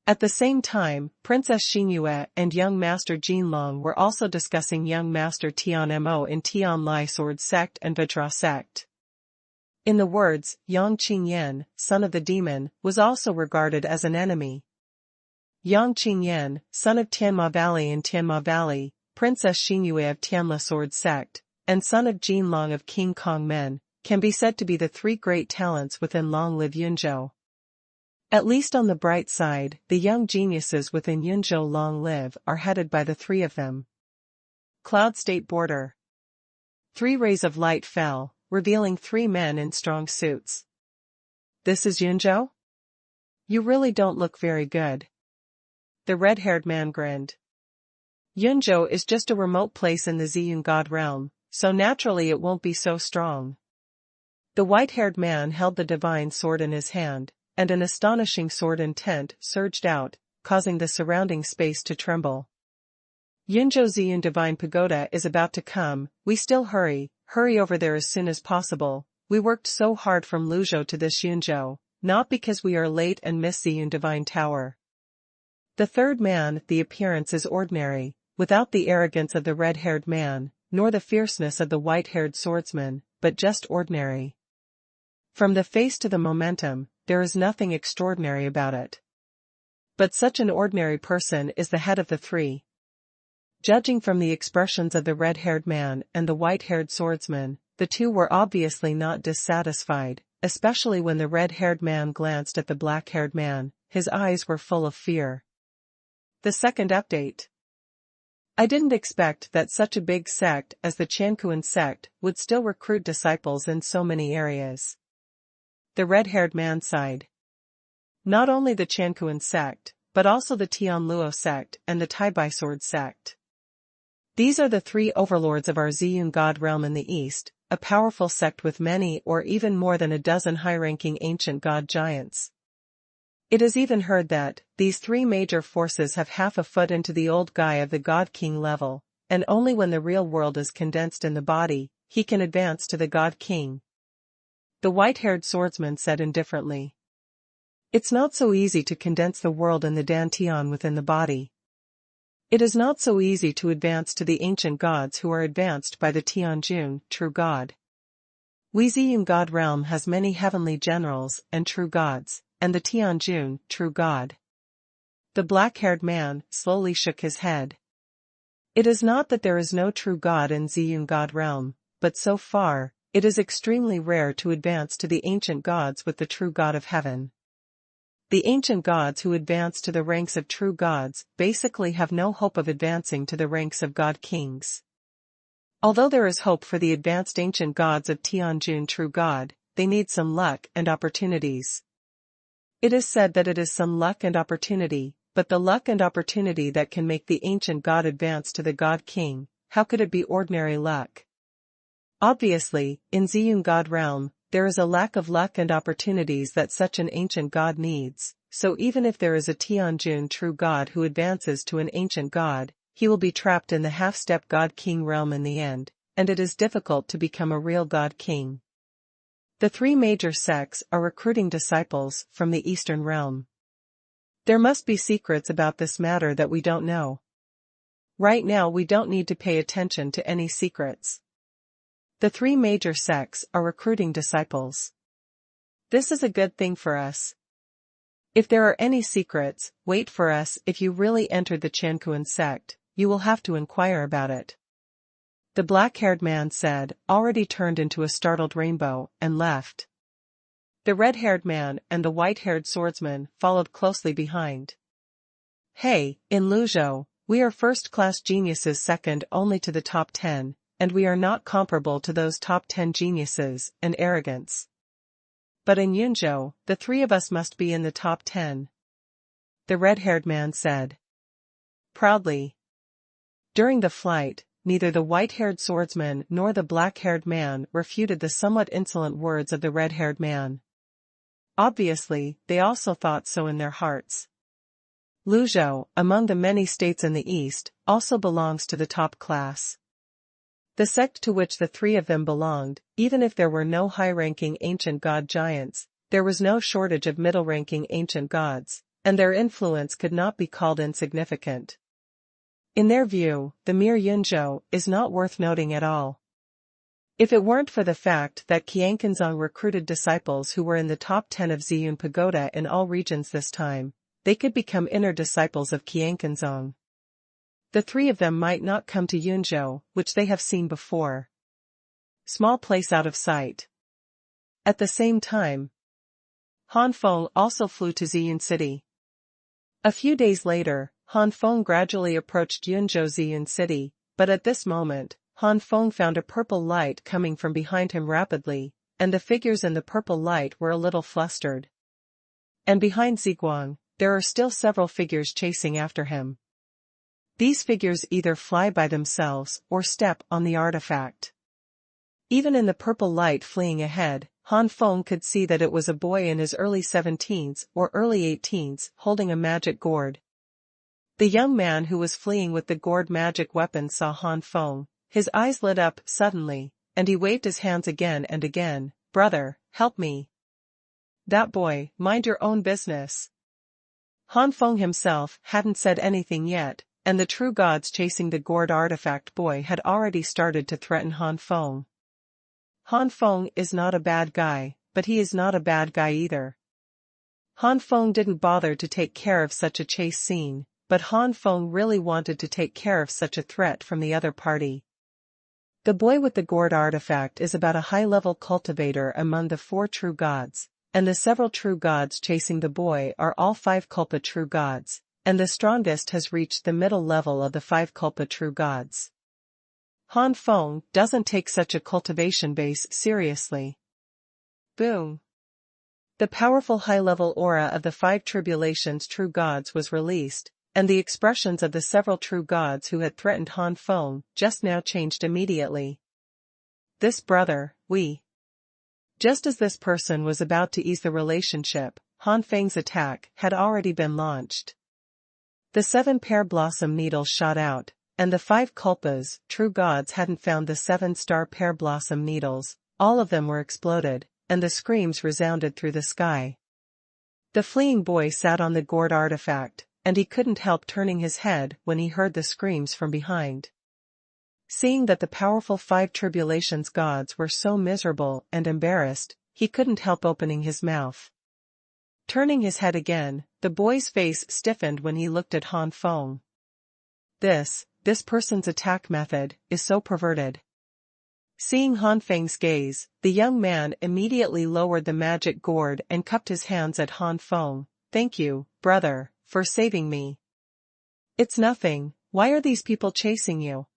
At the same time, Princess Xingyue and young Master Jinlong were also discussing young Master Tianmo in Tianlai Sword sect and Vajra sect. In the words, Yang Qingyan, son of the demon, was also regarded as an enemy. Yang Qingyan, son of Tianma Valley in Tianma Valley, Princess Xingyue of Tianla Sword sect, and son of Jinlong of King Kong Men, can be said to be the three great talents within Long Live Yunzhou. At least on the bright side, the young geniuses within Yunzhou Long Live are headed by the three of them. Cloud State Border. 3 rays of light fell, revealing 3 men in strong suits. "This is Yunzhou? You really don't look very good." The red-haired man grinned. "Yunzhou is just a remote place in the Ziyun God realm, so naturally it won't be so strong." The white-haired man held the divine sword in his hand, and an astonishing sword intent surged out, causing the surrounding space to tremble. "Yunzhou Ziyun Divine Pagoda is about to come, we still hurry over there as soon as possible. We worked so hard from Luzhou to this Yunzhou, not because we are late and miss Ziyun Divine Tower." The third man, the appearance is ordinary, without the arrogance of the red-haired man, nor the fierceness of the white-haired swordsman, but just ordinary. From the face to the momentum, there is nothing extraordinary about it. But such an ordinary person is the head of the three. Judging from the expressions of the red-haired man and the white-haired swordsman, the two were obviously not dissatisfied, especially when the red-haired man glanced at the black-haired man. His eyes were full of fear. The second update. "I didn't expect that such a big sect as the Chankuan sect would still recruit disciples in so many areas." The red-haired man sighed. "Not only the Chankuan sect, but also the Tianluo sect and the Chi Bai Sword sect. These are the 3 overlords of our Ziyun God realm in the east, a powerful sect with many or even more than a dozen high-ranking ancient god giants. It is even heard that these 3 major forces have half a foot into the old guy of the God King level, and only when the real world is condensed in the body, he can advance to the God King." The white-haired swordsman said indifferently. "It's not so easy to condense the world in the Dantian within the body. It is not so easy to advance to the ancient gods who are advanced by the Tianjun, true god. We Ziyun God realm has many heavenly generals and true gods, and the Tianjun, true god." The black-haired man slowly shook his head. "It is not that there is no true god in Ziyun God realm, but so far, it is extremely rare to advance to the ancient gods with the true god of heaven. The ancient gods who advance to the ranks of true gods basically have no hope of advancing to the ranks of god kings. Although there is hope for the advanced ancient gods of Tianjun true god, they need some luck and opportunities. It is said that it is some luck and opportunity, but the luck and opportunity that can make the ancient god advance to the god king, how could it be ordinary luck? Obviously, in Ziyun god realm, there is a lack of luck and opportunities that such an ancient god needs, so even if there is a Tianjun true god who advances to an ancient god, he will be trapped in the half-step god-king realm in the end, and it is difficult to become a real god-king. The three major sects are recruiting disciples from the Eastern realm. There must be secrets about this matter that we don't know. Right now we don't need to pay attention to any secrets. The three major sects are recruiting disciples. This is a good thing for us. If there are any secrets, wait for us. If you really entered the Chankuan sect, you will have to inquire about it. The black-haired man said, already turned into a startled rainbow, and left. The red-haired man and the white-haired swordsman followed closely behind. Hey, in Luzhou, we are first-class geniuses second only to the top 10, and we are not comparable to those top 10 geniuses and arrogance. But in Yunzhou, the three of us must be in the top 10. The red-haired man said. Proudly. During the flight, neither the white-haired swordsman nor the black-haired man refuted the somewhat insolent words of the red-haired man. Obviously, they also thought so in their hearts. Luzhou, among the many states in the east, also belongs to the top class. The sect to which the three of them belonged, even if there were no high-ranking ancient god giants, there was no shortage of middle-ranking ancient gods, and their influence could not be called insignificant. In their view, the mere Yunzhou is not worth noting at all. If it weren't for the fact that Qianquanzong recruited disciples who were in the top 10 of Ziyun Pagoda in all regions this time, they could become inner disciples of Qianquanzong. The three of them might not come to Yunzhou, which they have seen before. Small place out of sight. At the same time, Han Feng also flew to Ziyun City. A few days later, Han Feng gradually approached Yunzhou Ziyun City, but at this moment, Han Feng found a purple light coming from behind him rapidly, and the figures in the purple light were a little flustered. And behind Ziguang, there are still several figures chasing after him. These figures either fly by themselves or step on the artifact. Even in the purple light fleeing ahead, Han Feng could see that it was a boy in his early 17s or early 18s holding a magic gourd. The young man who was fleeing with the gourd magic weapon saw Han Feng, his eyes lit up suddenly, and he waved his hands again and again, "Brother, help me." "That boy, mind your own business." Han Feng himself hadn't said anything yet, and the true gods chasing the gourd artifact boy had already started to threaten Han Feng. Han Feng is not a bad guy, but he is not a bad guy either. Han Feng didn't bother to take care of such a chase scene, but Han Feng really wanted to take care of such a threat from the other party. The boy with the gourd artifact is about a high-level cultivator among the 4 true gods, and the several true gods chasing the boy are all 5 Kulpa true gods, and the strongest has reached the middle level of the 5 Kulpa true gods. Han Feng doesn't take such a cultivation base seriously. Boom! The powerful high-level aura of the 5 tribulations true gods was released, and the expressions of the several true gods who had threatened Han Feng just now changed immediately. This brother, we. Just as this person was about to ease the relationship, Han Feng's attack had already been launched. The 7 pear blossom needles shot out, and the 5 Kulpas, true gods hadn't found the 7-star pear blossom needles, all of them were exploded, and the screams resounded through the sky. The fleeing boy sat on the gourd artifact, and he couldn't help turning his head when he heard the screams from behind. Seeing that the powerful 5 tribulations gods were so miserable and embarrassed, he couldn't help opening his mouth. Turning his head again, the boy's face stiffened when he looked at Han Feng. This person's attack method is so perverted. Seeing Han Feng's gaze, the young man immediately lowered the magic gourd and cupped his hands at Han Feng, thank you, brother, for saving me. It's nothing, why are these people chasing you?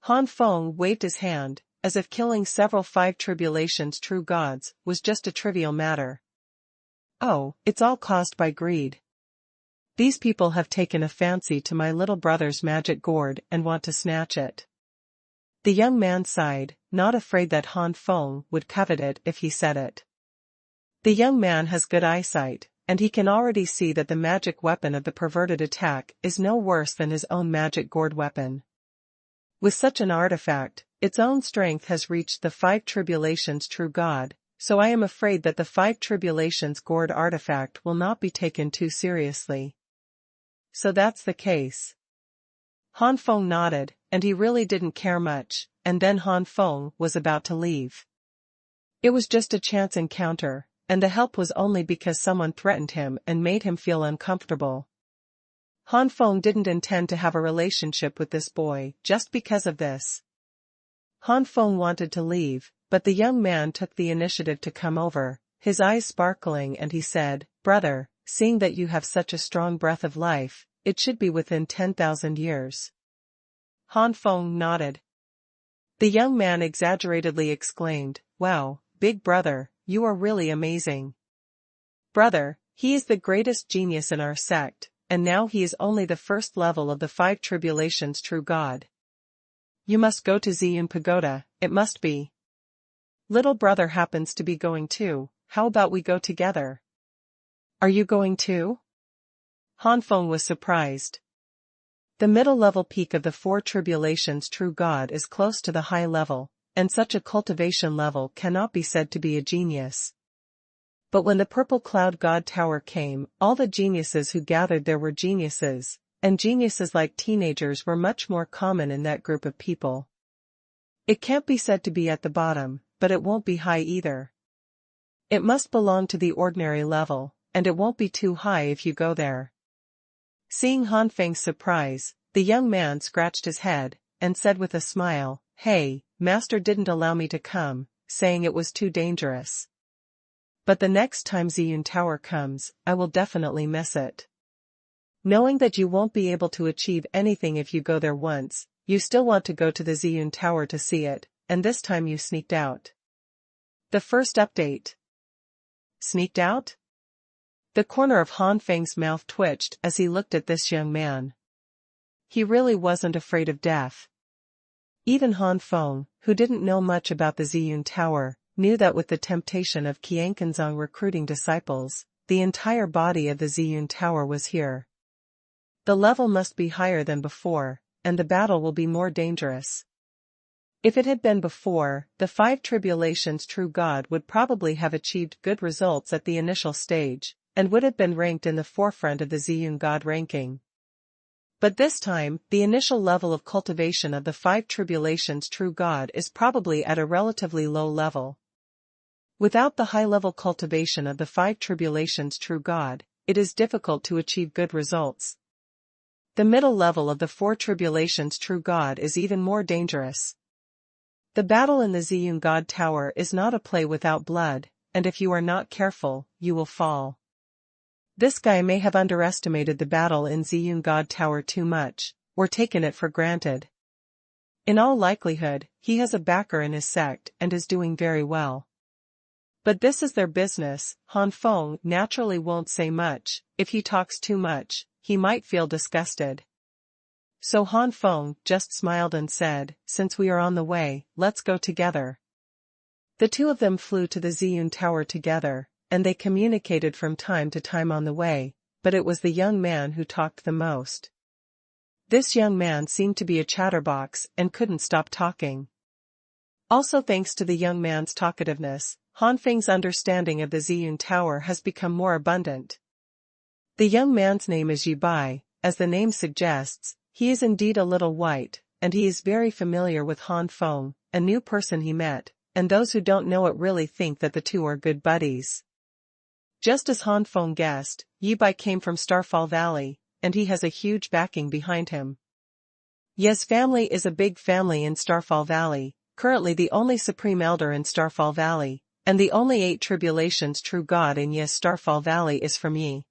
Han Feng waved his hand, as if killing several five tribulations true gods was just a trivial matter. Oh, it's all caused by greed. These people have taken a fancy to my little brother's magic gourd and want to snatch it. The young man sighed, not afraid that Han Feng would covet it if he said it. The young man has good eyesight, and he can already see that the magic weapon of the perverted attack is no worse than his own magic gourd weapon. With such an artifact, its own strength has reached the five tribulations true god, so I am afraid that the five tribulations gourd artifact will not be taken too seriously. So that's the case. Han Feng nodded, and he really didn't care much, and then Han Feng was about to leave. It was just a chance encounter, and the help was only because someone threatened him and made him feel uncomfortable. Han Feng didn't intend to have a relationship with this boy just because of this. Han Feng wanted to leave, but the young man took the initiative to come over, his eyes sparkling, and he said, "Brother, seeing that you have such a strong breath of life, it should be within 10,000 years. Han Feng nodded. The young man exaggeratedly exclaimed, "Wow, big brother, you are really amazing. Brother, he is the greatest genius in our sect, and now he is only the first level of the five tribulations true god. You must go to Ziyun Pagoda, it must be. Little brother happens to be going too, how about we go together?" "Are you going too?" Han Feng was surprised. The middle-level peak of the four tribulations true god is close to the high level, and such a cultivation level cannot be said to be a genius. But when the purple cloud god tower came, all the geniuses who gathered there were geniuses, and geniuses like teenagers were much more common in that group of people. It can't be said to be at the bottom, but it won't be high either. It must belong to the ordinary level, and it won't be too high if you go there. Seeing Han Feng's surprise, the young man scratched his head, and said with a smile, "Hey, master didn't allow me to come, saying it was too dangerous. But the next time Ziyun Tower comes, I will definitely miss it." Knowing that you won't be able to achieve anything if you go there once, you still want to go to the Ziyun Tower to see it, and this time you sneaked out. The first update. Sneaked out? The corner of Han Feng's mouth twitched as he looked at this young man. He really wasn't afraid of death. Even Han Feng, who didn't know much about the Ziyun Tower, knew that with the temptation of Qianquanzong recruiting disciples, the entire body of the Ziyun Tower was here. The level must be higher than before, and the battle will be more dangerous. If it had been before, the five tribulations true god would probably have achieved good results at the initial stage, and would have been ranked in the forefront of the Ziyun god ranking. But this time, the initial level of cultivation of the five tribulations true god is probably at a relatively low level. Without the high-level cultivation of the five tribulations true god, it is difficult to achieve good results. The middle level of the four tribulations true god is even more dangerous. The battle in the Ziyun god tower is not a play without blood, and if you are not careful, you will fall. This guy may have underestimated the battle in Ziyun god tower too much, or taken it for granted. In all likelihood, he has a backer in his sect and is doing very well. But this is their business. Han Feng naturally won't say much. If he talks too much, he might feel disgusted. So Han Feng just smiled and said, "Since we are on the way, let's go together." The two of them flew to the Ziyun Tower together, and they communicated from time to time on the way, but it was the young man who talked the most. This young man seemed to be a chatterbox and couldn't stop talking. Also thanks to the young man's talkativeness, Han Feng's understanding of the Ziyun Tower has become more abundant. The young man's name is Chi Bai, as the name suggests, he is indeed a little white, and he is very familiar with Han Feng, a new person he met, and those who don't know it really think that the two are good buddies. Just as Han Feng guessed, Chi Bai came from Starfall Valley, and he has a huge backing behind him. Ye's family is a big family in Starfall Valley, currently the only Supreme Elder in Starfall Valley, and the only 8 tribulations true god in Ye's Starfall Valley is from Yi.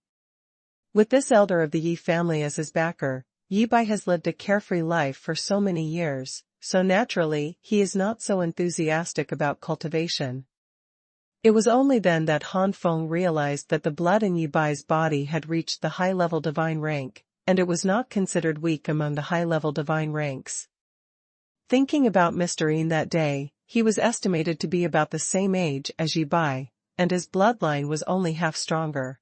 With this elder of the Yi family as his backer, Yi Bai has lived a carefree life for so many years, so naturally, he is not so enthusiastic about cultivation. It was only then that Han Feng realized that the blood in Yi Bai's body had reached the high-level divine rank, and it was not considered weak among the high-level divine ranks. Thinking about Mr. Yin that day, he was estimated to be about the same age as Yi Bai, and his bloodline was only half stronger.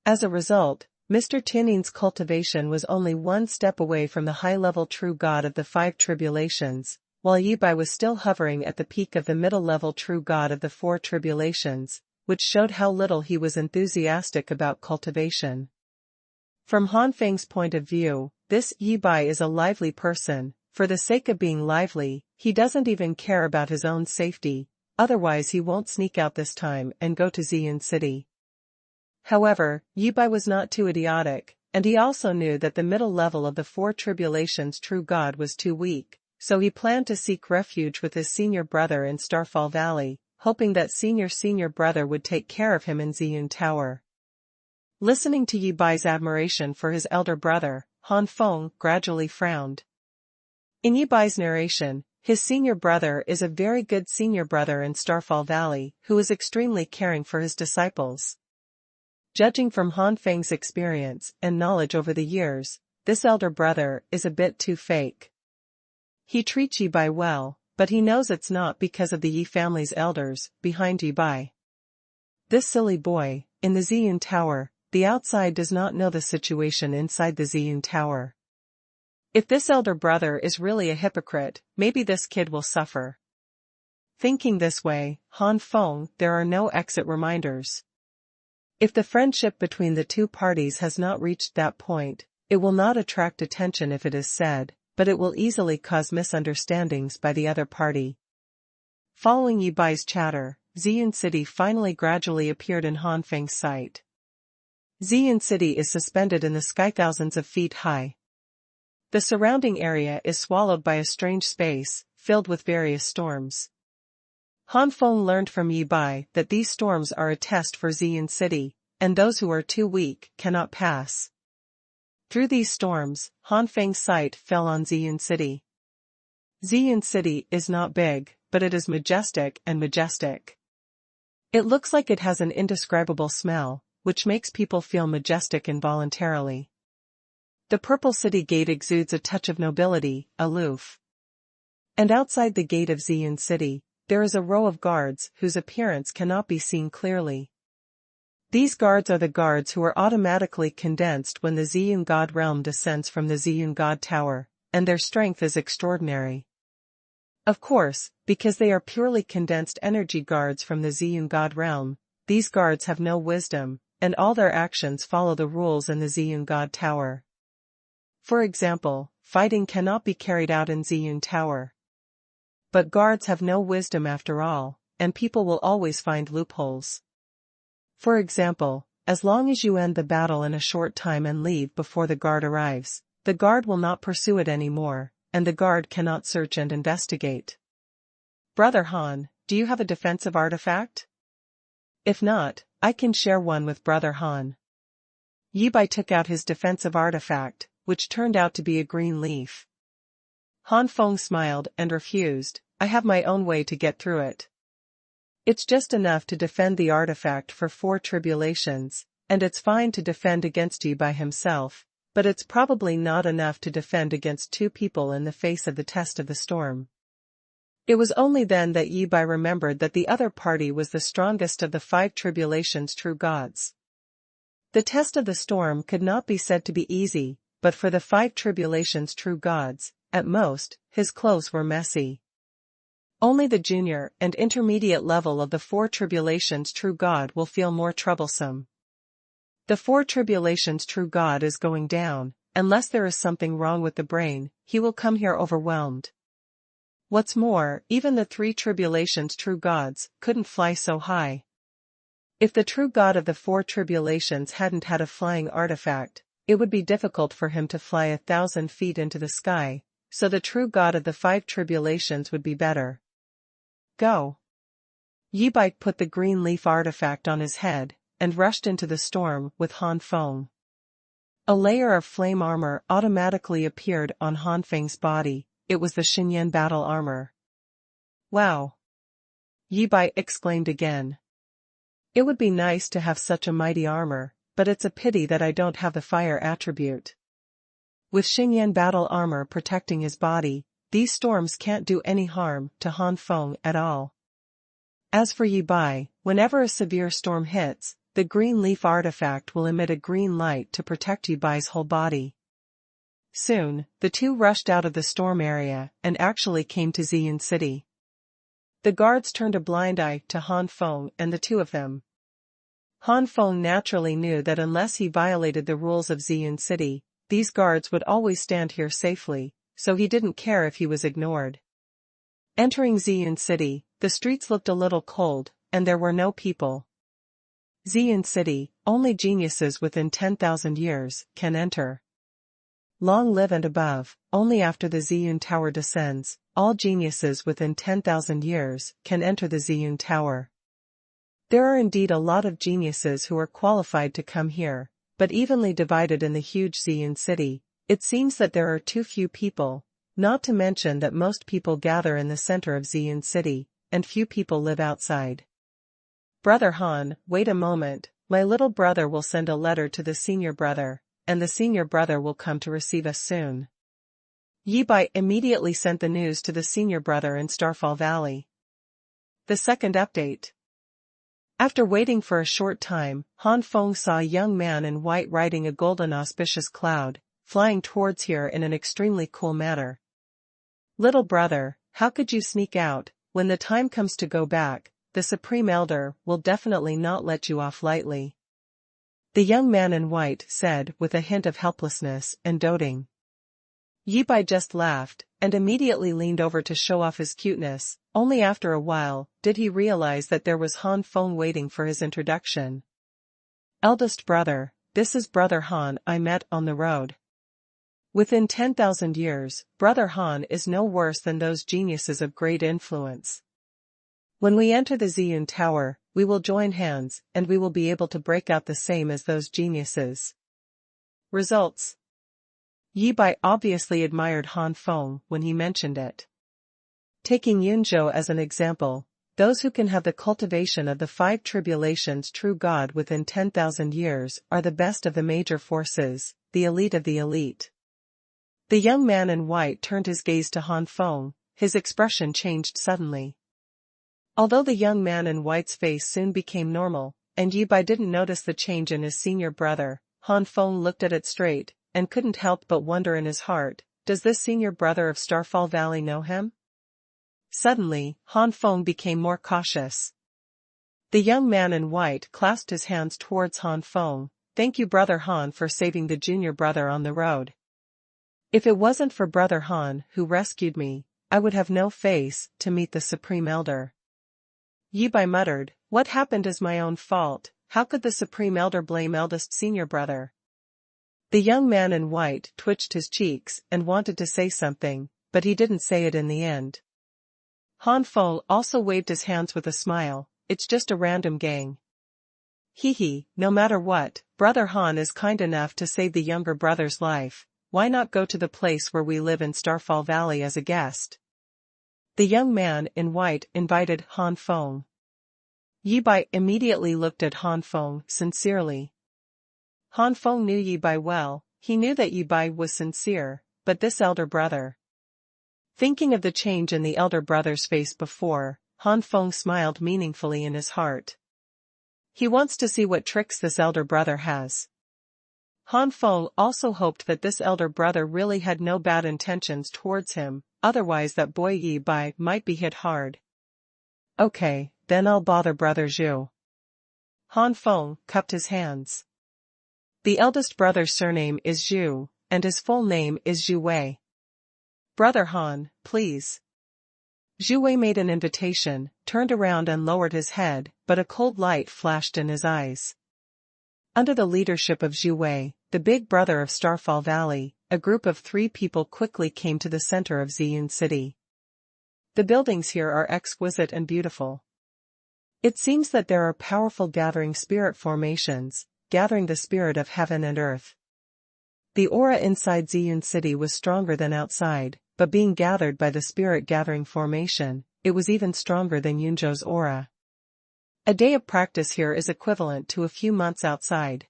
As a result, Mr. Tinyin's cultivation was only one step away from the high-level true god of the five tribulations, while Yi Bai was still hovering at the peak of the middle-level true god of the four tribulations, which showed how little he was enthusiastic about cultivation. From Han Feng's point of view, this Yi Bai is a lively person. For the sake of being lively, he doesn't even care about his own safety, otherwise he won't sneak out this time and go to Xian City. However, Yi Bai was not too idiotic, and he also knew that the middle level of the four tribulations true god was too weak, so he planned to seek refuge with his senior brother in Starfall Valley, hoping that senior brother would take care of him in Xian Tower. Listening to Yi Bai's admiration for his elder brother, Han Feng gradually frowned. In Yi Bai's narration, his senior brother is a very good senior brother in Starfall Valley who is extremely caring for his disciples. Judging from Han Feng's experience and knowledge over the years, this elder brother is a bit too fake. He treats Yi Bai well, but he knows it's not because of the Yi family's elders behind Yi Bai. This silly boy, in the Xian Tower, the outside does not know the situation inside the Xian Tower. If this elder brother is really a hypocrite, maybe this kid will suffer. Thinking this way, Han Feng, there are no exit reminders. If the friendship between the two parties has not reached that point, it will not attract attention if it is said, but it will easily cause misunderstandings by the other party. Following Yi Bai's chatter, Xian City finally gradually appeared in Han Feng's sight. Xian City is suspended in the sky thousands of feet high. The surrounding area is swallowed by a strange space, filled with various storms. Han Feng learned from Yi Bai that these storms are a test for Xian City, and those who are too weak cannot pass. Through these storms, Han Feng's sight fell on Xian City. Xian City is not big, but it is majestic and majestic. It looks like it has an indescribable smell, which makes people feel majestic involuntarily. The purple city gate exudes a touch of nobility, aloof. And outside the gate of Xian City, there is a row of guards whose appearance cannot be seen clearly. These guards are the guards who are automatically condensed when the Xian God realm descends from the Xian God Tower, and their strength is extraordinary. Of course, because they are purely condensed energy guards from the Xian God realm, these guards have no wisdom, and all their actions follow the rules in the Xian God Tower. For example, fighting cannot be carried out in Xian Tower. But guards have no wisdom after all, and people will always find loopholes. For example, as long as you end the battle in a short time and leave before the guard arrives, the guard will not pursue it anymore, and the guard cannot search and investigate. Brother Han, do you have a defensive artifact? If not, I can share one with Brother Han. Yi Bai took out his defensive artifact, which turned out to be a green leaf. Han Feng smiled and refused. I have my own way to get through it. It's just enough to defend the artifact for 4 tribulations, and it's fine to defend against Yi Bai himself, but it's probably not enough to defend against 2 people in the face of the test of the storm. It was only then that Yi Bai remembered that the other party was the strongest of the 5 tribulations true gods. The test of the storm could not be said to be easy, but for the 5 tribulations true gods, at most, his clothes were messy. Only the junior and intermediate level of the 4 tribulations true god will feel more troublesome. The 4 tribulations true god is going down, unless there is something wrong with the brain, he will come here overwhelmed. What's more, even the 3 tribulations true gods couldn't fly so high. If the true god of the 4 tribulations hadn't had a flying artifact, it would be difficult for him to fly 1,000 feet into the sky, so the true god of the 5 tribulations would be better. Go. Yi Bai put the green leaf artifact on his head, and rushed into the storm with Han Feng. A layer of flame armor automatically appeared on Han Feng's body. It was the Xuanhuan battle armor. Wow! Chi Bai exclaimed again. It would be nice to have such a mighty armor, but it's a pity that I don't have the fire attribute. With Xuanhuan battle armor protecting his body, these storms can't do any harm to Han Feng at all. As for Chi Bai, whenever a severe storm hits, the green leaf artifact will emit a green light to protect Chi Bai's whole body. Soon, the two rushed out of the storm area and actually came to Xian City. The guards turned a blind eye to Han Feng and the two of them. Han Feng naturally knew that unless he violated the rules of Xian City, these guards would always stand here safely, so he didn't care if he was ignored. Entering Xian City, the streets looked a little cold, and there were no people. Xian City, only geniuses within 10,000 years can enter. Long live and above, only after the Xian Tower descends, all geniuses within 10,000 years can enter the Xian Tower. There are indeed a lot of geniuses who are qualified to come here, but evenly divided in the huge Xian City, it seems that there are too few people, not to mention that most people gather in the center of Xian City, and few people live outside. Brother Han, wait a moment, my little brother will send a letter to the senior brother, and the senior brother will come to receive us soon. Chi Bai immediately sent the news to the senior brother in Starfall Valley. The second update. After waiting for a short time, Han Feng saw a young man in white riding a golden auspicious cloud, flying towards here in an extremely cool manner. Little brother, how could you sneak out? When the time comes to go back, the Supreme Elder will definitely not let you off lightly. The young man in white said with a hint of helplessness and doting. Chi Bai just laughed, and immediately leaned over to show off his cuteness. Only after a while did he realize that there was Han Feng waiting for his introduction. Eldest brother, this is Brother Han I met on the road. Within 10,000 years, Brother Han is no worse than those geniuses of great influence. When we enter the Xian Tower, we will join hands, and we will be able to break out the same as those geniuses. Results. Chi Bai obviously admired Han Feng when he mentioned it. Taking Yunzhou as an example, those who can have the cultivation of the 5 tribulations true God within 10,000 years are the best of the major forces, the elite of the elite. The young man in white turned his gaze to Han Feng, his expression changed suddenly. Although the young man in white's face soon became normal, and Chi Bai didn't notice the change in his senior brother, Han Feng looked at it straight, and couldn't help but wonder in his heart, does this senior brother of Starfall Valley know him? Suddenly, Han Feng became more cautious. The young man in white clasped his hands towards Han Feng. Thank you Brother Han for saving the junior brother on the road. If it wasn't for Brother Han who rescued me, I would have no face to meet the Supreme Elder. Chi Bai muttered, what happened is my own fault, how could the Supreme Elder blame eldest senior brother? The young man in white twitched his cheeks and wanted to say something, but he didn't say it in the end. Han Feng also waved his hands with a smile, it's just a random gang. Hee, no matter what, Brother Han is kind enough to save the younger brother's life, why not go to the place where we live in Starfall Valley as a guest? The young man in white invited Han Feng. Chi Bai immediately looked at Han Feng sincerely. Han Feng knew Chi Bai well, he knew that Chi Bai was sincere, but this elder brother. Thinking of the change in the elder brother's face before, Han Feng smiled meaningfully in his heart. He wants to see what tricks this elder brother has. Han Feng also hoped that this elder brother really had no bad intentions towards him, otherwise that boy Chi Bai might be hit hard. Okay, then I'll bother Brother Zhu. Han Feng cupped his hands. The eldest brother's surname is Zhu, and his full name is Zhu Wei. Brother Han, please. Zhu Wei made an invitation, turned around and lowered his head, but a cold light flashed in his eyes. Under the leadership of Zhu Wei, the big brother of Starfall Valley, a group of 3 people quickly came to the center of Xian City. The buildings here are exquisite and beautiful. It seems that there are powerful gathering spirit formations, gathering the spirit of heaven and earth. The aura inside Ziyun City was stronger than outside, but being gathered by the spirit gathering formation, it was even stronger than Yunzhou's aura. A day of practice here is equivalent to a few months outside.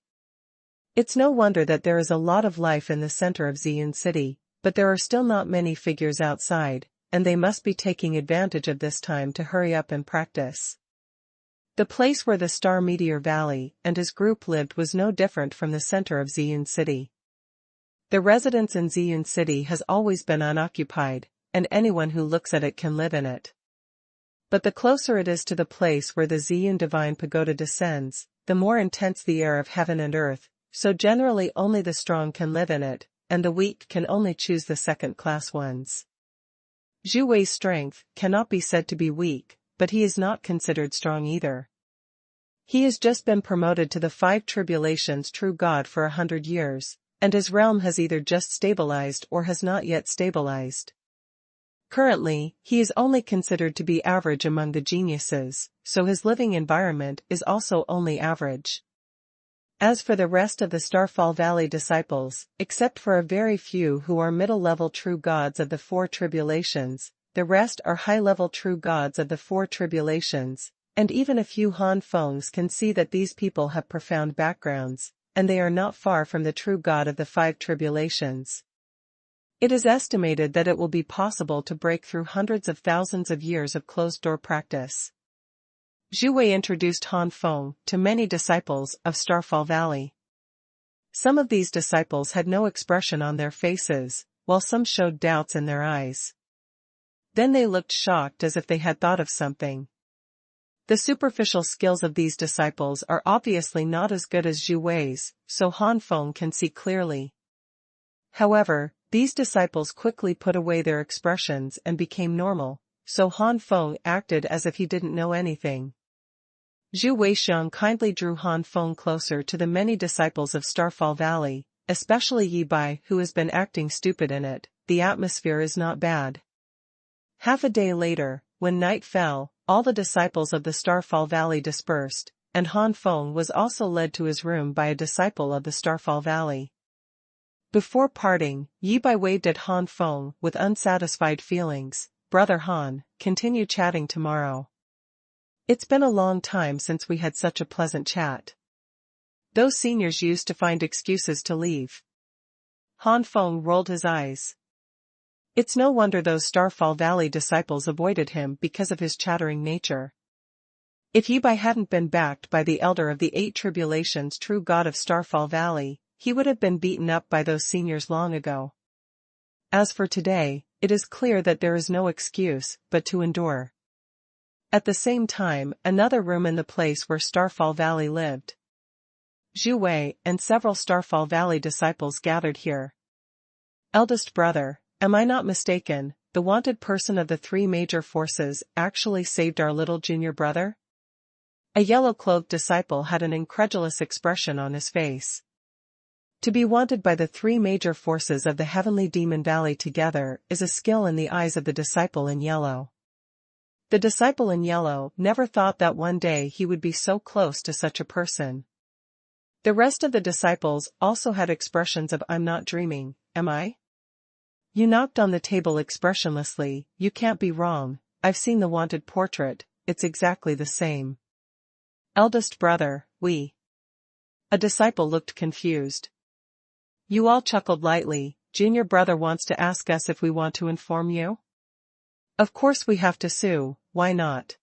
It's no wonder that there is a lot of life in the center of Ziyun City, but there are still not many figures outside, and they must be taking advantage of this time to hurry up and practice. The place where the Star Meteor Valley and his group lived was no different from the center of Ziyun City. The residence in Ziyun City has always been unoccupied, and anyone who looks at it can live in it. But the closer it is to the place where the Ziyun Divine Pagoda descends, the more intense the air of heaven and earth, so generally only the strong can live in it, and the weak can only choose the second-class ones. Zhu Wei's strength cannot be said to be weak, but he is not considered strong either. He has just been promoted to the 5 tribulations true god for 100 years, and his realm has either just stabilized or has not yet stabilized. Currently, he is only considered to be average among the geniuses, so his living environment is also only average. As for the rest of the Starfall Valley disciples, except for a very few who are middle-level true gods of the 4 tribulations, the rest are high-level true gods of the 4 tribulations, and even a few Han Fengs can see that these people have profound backgrounds, and they are not far from the true god of the 5 tribulations. It is estimated that it will be possible to break through hundreds of thousands of years of closed-door practice. Zhu Wei introduced Han Feng to many disciples of Starfall Valley. Some of these disciples had no expression on their faces, while some showed doubts in their eyes. Then they looked shocked as if they had thought of something. The superficial skills of these disciples are obviously not as good as Zhu Wei's, so Han Feng can see clearly. However, these disciples quickly put away their expressions and became normal, so Han Feng acted as if he didn't know anything. Zhu Weixiang kindly drew Han Feng closer to the many disciples of Starfall Valley, especially Chi Bai, who has been acting stupid in it. The atmosphere is not bad. Half a day later, when night fell, all the disciples of the Starfall Valley dispersed, and Han Feng was also led to his room by a disciple of the Starfall Valley. Before parting, Chi Bai waved at Han Feng with unsatisfied feelings. "Brother Han, continue chatting tomorrow. It's been a long time since we had such a pleasant chat." Those seniors used to find excuses to leave. Han Feng rolled his eyes. It's no wonder those Starfall Valley disciples avoided him because of his chattering nature. If Chi Bai hadn't been backed by the elder of the 8 tribulations true god of Starfall Valley, he would have been beaten up by those seniors long ago. As for today, it is clear that there is no excuse but to endure. At the same time, another room in the place where Starfall Valley lived. Zhu Wei and several Starfall Valley disciples gathered here. "Eldest brother, am I not mistaken, the wanted person of the 3 major forces actually saved our little junior brother?" A yellow-clothed disciple had an incredulous expression on his face. To be wanted by the 3 major forces of the Heavenly Demon Valley together is a skill in the eyes of the disciple in yellow. The disciple in yellow never thought that one day he would be so close to such a person. The rest of the disciples also had expressions of "I'm not dreaming, am I?" You knocked on the table expressionlessly. "You can't be wrong, I've seen the wanted portrait, it's exactly the same." "Eldest brother, we." A disciple looked confused. You all chuckled lightly. "Junior brother wants to ask us if we want to inform you?" "Of course we have to sue, why not?"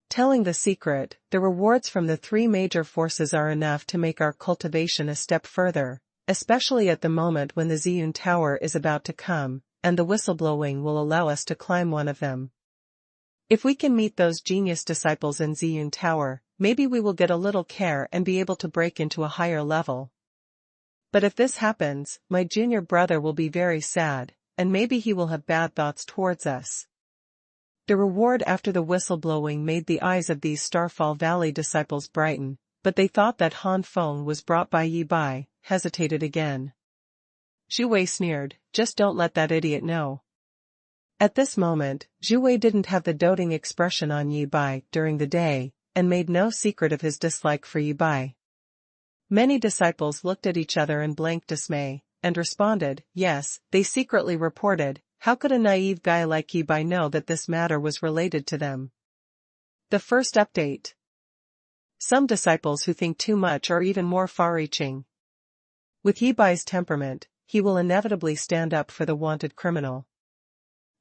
Telling the secret, the rewards from the 3 major forces are enough to make our cultivation a step further, especially at the moment when the Ziyun Tower is about to come, and the whistleblowing will allow us to climb one of them. If we can meet those genius disciples in Ziyun Tower, maybe we will get a little care and be able to break into a higher level. But if this happens, my junior brother will be very sad, and maybe he will have bad thoughts towards us. The reward after the whistleblowing made the eyes of these Starfall Valley disciples brighten, but they thought that Han Feng was brought by Chi Bai, hesitated again. Zhu Wei sneered, "Just don't let that idiot know." At this moment, Zhu Wei didn't have the doting expression on Chi Bai during the day, and made no secret of his dislike for Chi Bai. Many disciples looked at each other in blank dismay. and responded, yes, they secretly reported. How could a naive guy like Chi Bai know that this matter was related to them? The first update. Some disciples who think too much are even more far-reaching. With Chi Bai's temperament, he will inevitably stand up for the wanted criminal.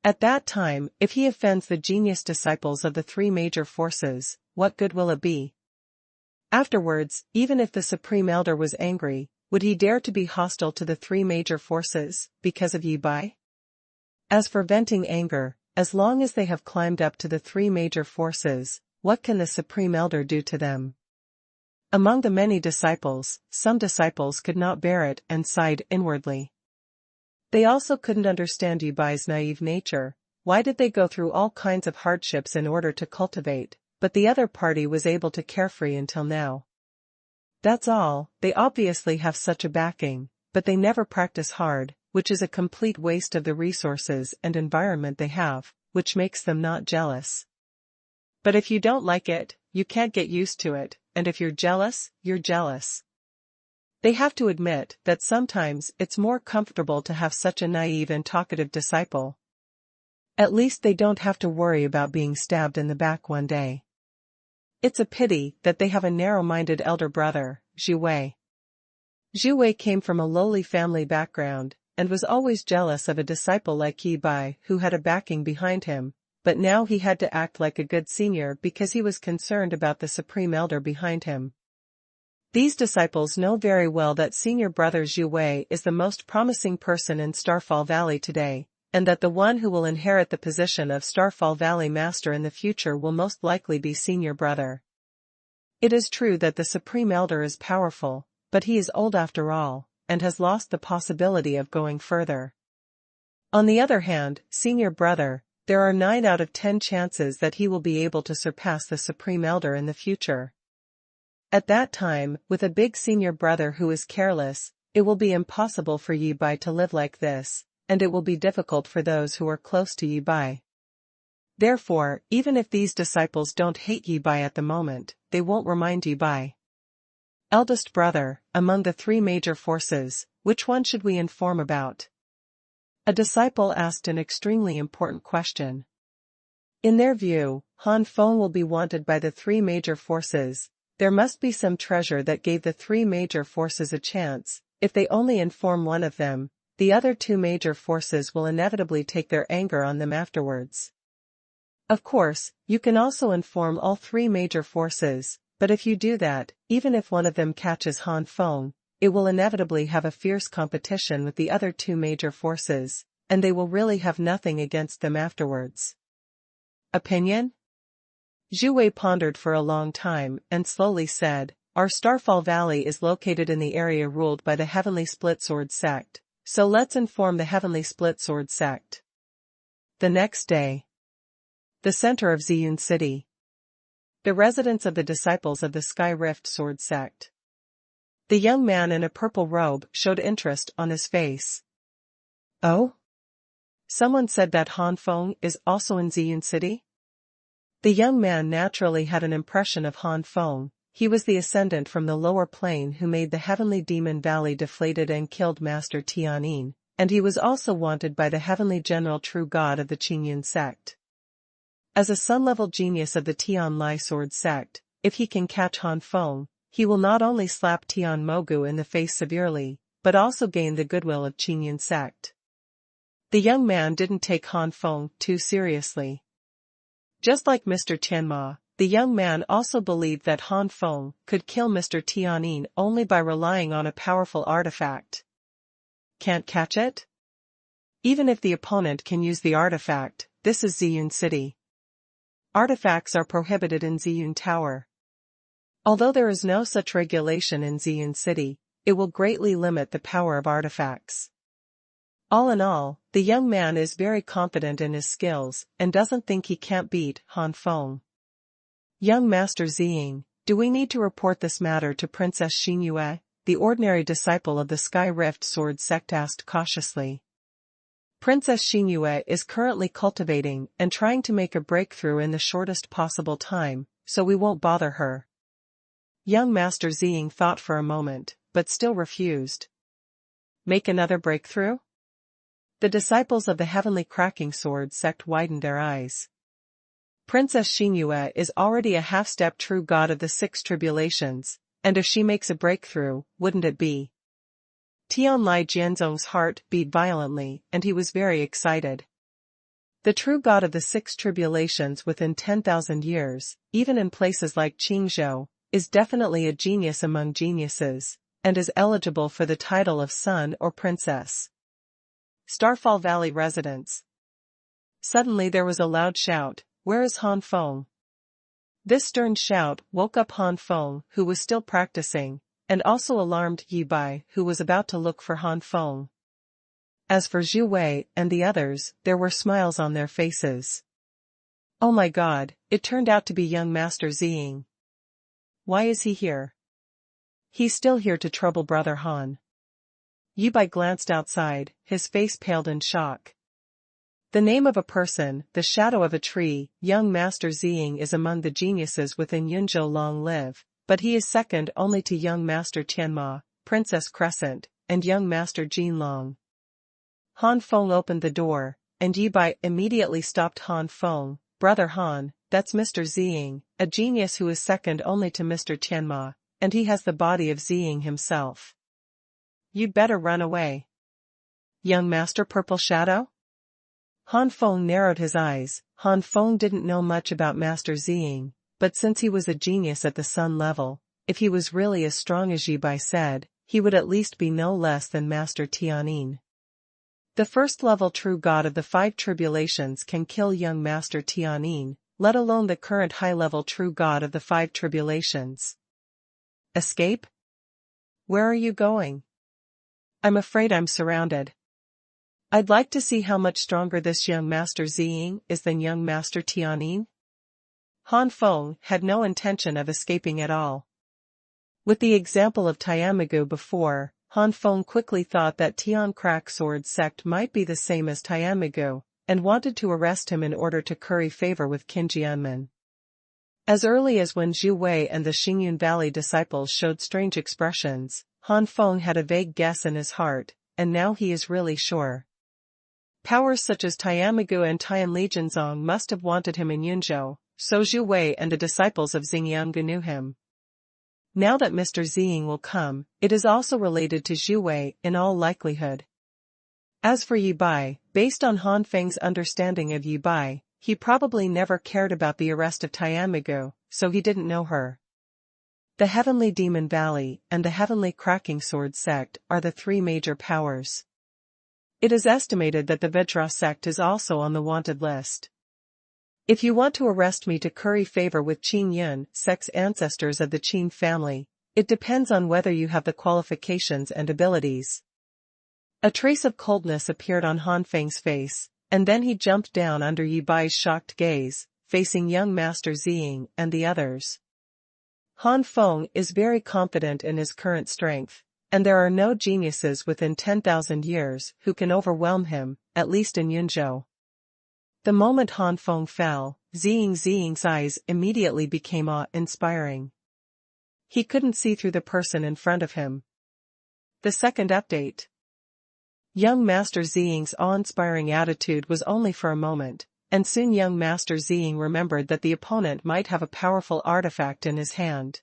At that time, if he offends the genius disciples of the three major forces, what good will it be? Afterwards, even if the Supreme Elder was angry, would he dare to be hostile to the three major forces, because of Chi Bai? As for venting anger, as long as they have climbed up to the three major forces, what can the Supreme Elder do to them? Among the many disciples, some disciples could not bear it and sighed inwardly. They also couldn't understand Chi Bai's naive nature. Why did they go through all kinds of hardships in order to cultivate, but the other party was able to carefree until now? That's all. They obviously have such a backing, but they never practice hard, which is a complete waste of the resources and environment they have, which makes them not jealous. But if you don't like it, you can't get used to it, and if you're jealous, you're jealous. They have to admit that sometimes it's more comfortable to have such a naive and talkative disciple. At least they don't have to worry about being stabbed in the back one day. It's a pity that they have a narrow-minded elder brother, Zhu Wei. Zhu Wei came from a lowly family background, and was always jealous of a disciple like Chi Bai who had a backing behind him, but now he had to act like a good senior because he was concerned about the Supreme Elder behind him. These disciples know very well that senior brother Zhu Wei is the most promising person in Starfall Valley today, and that the one who will inherit the position of Starfall Valley Master in the future will most likely be senior brother. It is true that the Supreme Elder is powerful, but he is old after all, and has lost the possibility of going further. On the other hand, senior brother, there are 9 out of 10 chances that he will be able to surpass the Supreme Elder in the future. At that time, with a big senior brother who is careless, it will be impossible for Chi Bai to live like this, and it will be difficult for those who are close to Chi Bai. Therefore, even if these disciples don't hate Chi Bai at the moment, they won't remind Chi Bai. Eldest brother, among the three major forces, which one should we inform about? A disciple asked an extremely important question. In their view, Han Feng will be wanted by the three major forces. There must be some treasure that gave the three major forces a chance. If they only inform one of them, the other two major forces will inevitably take their anger on them afterwards. Of course, you can also inform all three major forces, but if you do that, even if one of them catches Han Feng, it will inevitably have a fierce competition with the other two major forces, and they will really have nothing against them afterwards. Opinion? Zhu Wei pondered for a long time and slowly said, our Starfall Valley is located in the area ruled by the Heavenly Split Sword sect, so let's inform the Heavenly Split Sword sect. The next day. The center of Ziyun City. The residence of the disciples of the Sky Rift Sword sect. The young man in a purple robe showed interest on his face. Oh? Someone said that Han Feng is also in Ziyun City? The young man naturally had an impression of Han Feng. He was the ascendant from the lower plane who made the Heavenly Demon Valley deflated and killed Master Tianyin, and he was also wanted by the Heavenly General True God of the Qingyun sect. As a sun-level genius of the Tian Lai Sword sect, if he can catch Han Feng, he will not only slap Tian Mogu in the face severely, but also gain the goodwill of Qingyun sect. The young man didn't take Han Feng too seriously. Just like Mr. Tianma, the young man also believed that Han Feng could kill Mr. Tianyin only by relying on a powerful artifact. Can't catch it? Even if the opponent can use the artifact, this is Ziyun City. Artifacts are prohibited in Ziyun Tower. Although there is no such regulation in Ziyun City, it will greatly limit the power of artifacts. All in all, the young man is very confident in his skills and doesn't think he can't beat Han Feng. Young Master Ziying, do we need to report this matter to Princess Xuanhuan? The ordinary disciple of the Sky Rift Sword sect asked cautiously. Princess Xuanhuan is currently cultivating and trying to make a breakthrough in the shortest possible time, so we won't bother her. Young Master Ziying thought for a moment, but still refused. Make another breakthrough? The disciples of the heavenly cracking sword sect widened their eyes. Princess Xingyue is already a half-step true god of the six tribulations, and if she makes a breakthrough, wouldn't it be? Tianlai Jianzong's heart beat violently, and he was very excited. The true god of the six tribulations within 10,000 years, even in places like Qingzhou, is definitely a genius among geniuses, and is eligible for the title of son or princess. Starfall Valley residents. Suddenly there was a loud shout, "Where is Han Feng?" This stern shout woke up Han Feng, who was still practicing, and also alarmed Chi Bai, who was about to look for Han Feng. As for Zhu Wei and the others, there were smiles on their faces. Oh my god, it turned out to be young Master Ziying. Why is he here? He's still here to trouble Brother Han. Chi Bai glanced outside, his face paled in shock. The name of a person, the shadow of a tree, young Master Ziying is among the geniuses within Yunzhou long live, but he is second only to young Master Tianma, Princess Crescent, and young Master Jinlong. Han Feng opened the door, and Chi Bai immediately stopped Han Feng. Brother Han, that's Mr. Ziying, a genius who is second only to Mr. Tianma, and he has the body of Ziying himself. You'd better run away. Young Master Purple Shadow? Han Feng narrowed his eyes. Han Feng didn't know much about Master Ziying, but since he was a genius at the sun level, if he was really as strong as Chi Bai said, he would at least be no less than Master Tianin. The first-level true god of the five tribulations can kill young Master Tianin, let alone the current high-level true god of the five tribulations. Escape? Where are you going? I'm afraid I'm surrounded. I'd like to see how much stronger this young Master Ziying is than young Master Tianin. Han Feng had no intention of escaping at all. With the example of Tiamagu before, Han Feng quickly thought that Tian Crack Sword sect might be the same as Tiamagu, and wanted to arrest him in order to curry favor with Qin Jianmen. As early as when Zhu Wei and the Xingyun Valley disciples showed strange expressions, Han Feng had a vague guess in his heart, and now he is really sure. Powers such as Tiamagu and Tian Lijianzong must have wanted him in Yunzhou, so Zhu Wei and the disciples of Xingyang knew him. Now that Mr. Ziying will come, it is also related to Zhu Wei in all likelihood. As for Chi Bai, based on Han Feng's understanding of Chi Bai, he probably never cared about the arrest of Tiamagu, so he didn't know her. The Heavenly Demon Valley and the Heavenly Cracking Sword sect are the three major powers. It is estimated that the Vajra sect is also on the wanted list. If you want to arrest me to curry favor with Qin Yun sect's ancestors of the Qin family, it depends on whether you have the qualifications and abilities. A trace of coldness appeared on Han Feng's face, and then he jumped down under Chi Bai's shocked gaze, facing young Master Ziying and the others. Han Feng is very confident in his current strength, and there are no geniuses within 10,000 years who can overwhelm him, at least in Yunzhou. The moment Han Feng fell, Ziying's eyes immediately became awe-inspiring. He couldn't see through the person in front of him. The second update. Young Master Ziying's awe-inspiring attitude was only for a moment, and soon young Master Ziying remembered that the opponent might have a powerful artifact in his hand.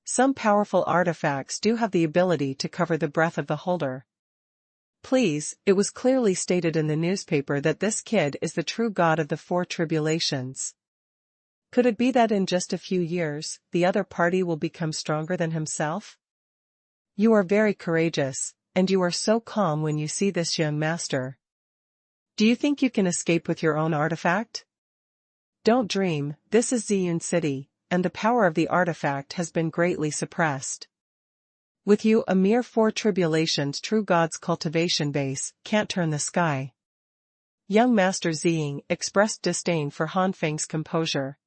Some powerful artifacts do have the ability to cover the breath of the holder. Please, it was clearly stated in the newspaper that this kid is the true god of the four tribulations. Could it be that in just a few years, the other party will become stronger than himself? You are very courageous, and you are so calm when you see this young master. Do you think you can escape with your own artifact? Don't dream, this is Ziyun City, and the power of the artifact has been greatly suppressed. With you a mere four tribulations true god's cultivation base can't turn the sky. Young Master Ziying expressed disdain for Han Feng's composure.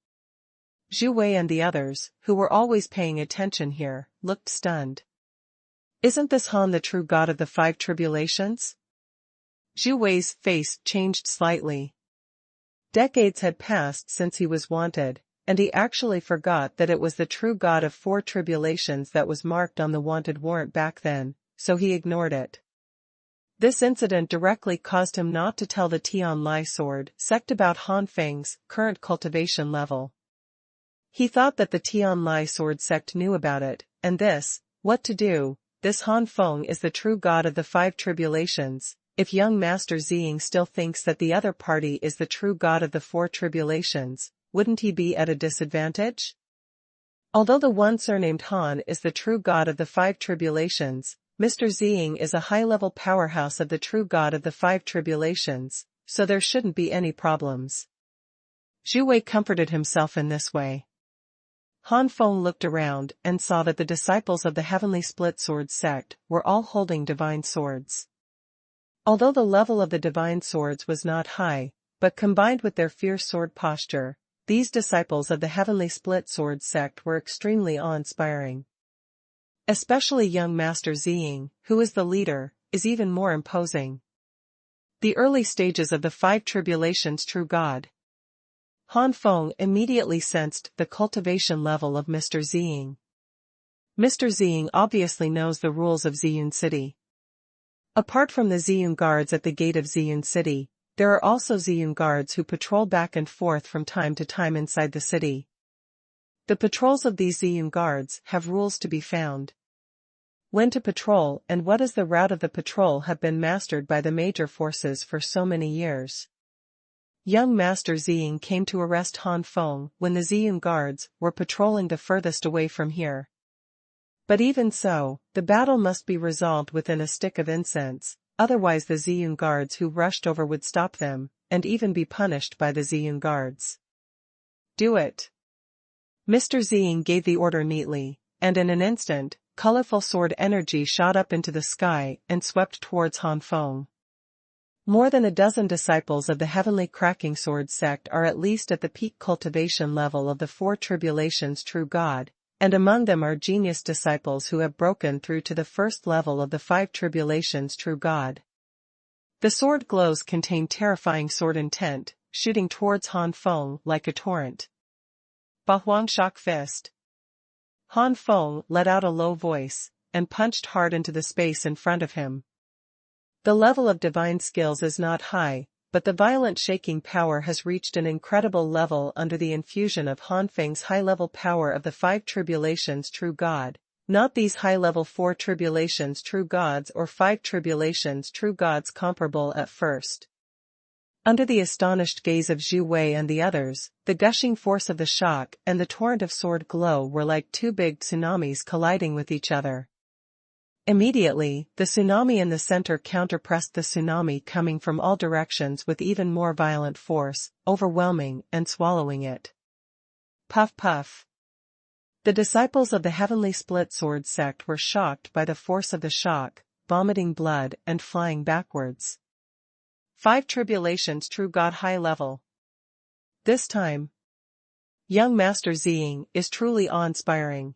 Zhu Wei and the others, who were always paying attention here, looked stunned. Isn't this Han the true god of the five tribulations? Zhu Wei's face changed slightly. Decades had passed since he was wanted, and he actually forgot that it was the true god of four tribulations that was marked on the wanted warrant back then, so he ignored it. This incident directly caused him not to tell the Tian Lai sword sect about Han Feng's current cultivation level. He thought that the Tian Lai sword sect knew about it, and what to do. This Han Feng is the true god of the five tribulations. If young Master Ziying still thinks that the other party is the true god of the four tribulations, wouldn't he be at a disadvantage? Although the one surnamed Han is the true god of the five tribulations, Mr. Ziying is a high-level powerhouse of the true god of the five tribulations, so there shouldn't be any problems. Zhu Wei comforted himself in this way. Han Feng looked around and saw that the disciples of the Heavenly Split Sword sect were all holding divine swords. Although the level of the divine swords was not high, but combined with their fierce sword posture, these disciples of the Heavenly Split Sword sect were extremely awe-inspiring. Especially young Master Ziying, who is the leader, is even more imposing. The early stages of the five tribulations true god. Han Feng immediately sensed the cultivation level of Mr. Ziying. Mr. Ziying obviously knows the rules of Ziyun City. Apart from the Ziyun guards at the gate of Ziyun City, there are also Ziyun guards who patrol back and forth from time to time inside the city. The patrols of these Ziyun guards have rules to be found. When to patrol and what is the route of the patrol have been mastered by the major forces for so many years. Young Master Ziying came to arrest Han Feng when the Ziyun guards were patrolling the furthest away from here. But even so, the battle must be resolved within a stick of incense, otherwise the Ziyun guards who rushed over would stop them, and even be punished by the Ziyun guards. Do it. Mr. Ziying gave the order neatly, and in an instant, colorful sword energy shot up into the sky and swept towards Han Feng. More than a dozen disciples of the Heavenly Cracking Sword sect are at least at the peak cultivation level of the four tribulations true god, and among them are genius disciples who have broken through to the first level of the five tribulations true god. The sword glows contain terrifying sword intent, shooting towards Han Feng like a torrent. Bahuang shock fist. Han Feng let out a low voice, and punched hard into the space in front of him. The level of divine skills is not high, but the violent shaking power has reached an incredible level under the infusion of Han Feng's high-level power of the five tribulations true god, not these high-level four tribulations true gods or five tribulations true gods comparable at first. Under the astonished gaze of Zhu Wei and the others, the gushing force of the shock and the torrent of sword glow were like two big tsunamis colliding with each other. Immediately, the tsunami in the center counterpressed the tsunami coming from all directions with even more violent force, overwhelming and swallowing it. Puff puff. The disciples of the Heavenly Split Sword sect were shocked by the force of the shock, vomiting blood and flying backwards. Five tribulations true god high level. This time, young Master Ziying is truly awe-inspiring.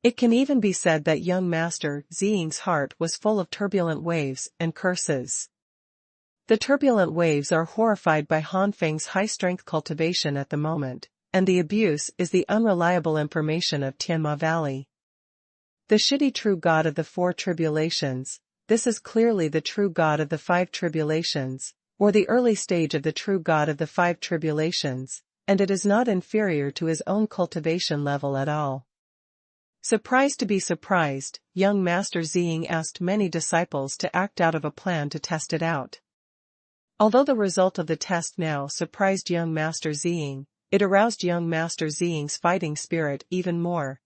It can even be said that young Master Ziying's heart was full of turbulent waves and curses. The turbulent waves are horrified by Han Feng's high-strength cultivation at the moment, and the abuse is the unreliable information of Tianma Valley. The shitty true god of the four tribulations, this is clearly the true god of the five tribulations, or the early stage of the true god of the five tribulations, and it is not inferior to his own cultivation level at all. Surprised to be surprised, young Master Ziying asked many disciples to act out of a plan to test it out. Although the result of the test now surprised young Master Ziying, it aroused young Master Ziying's fighting spirit even more.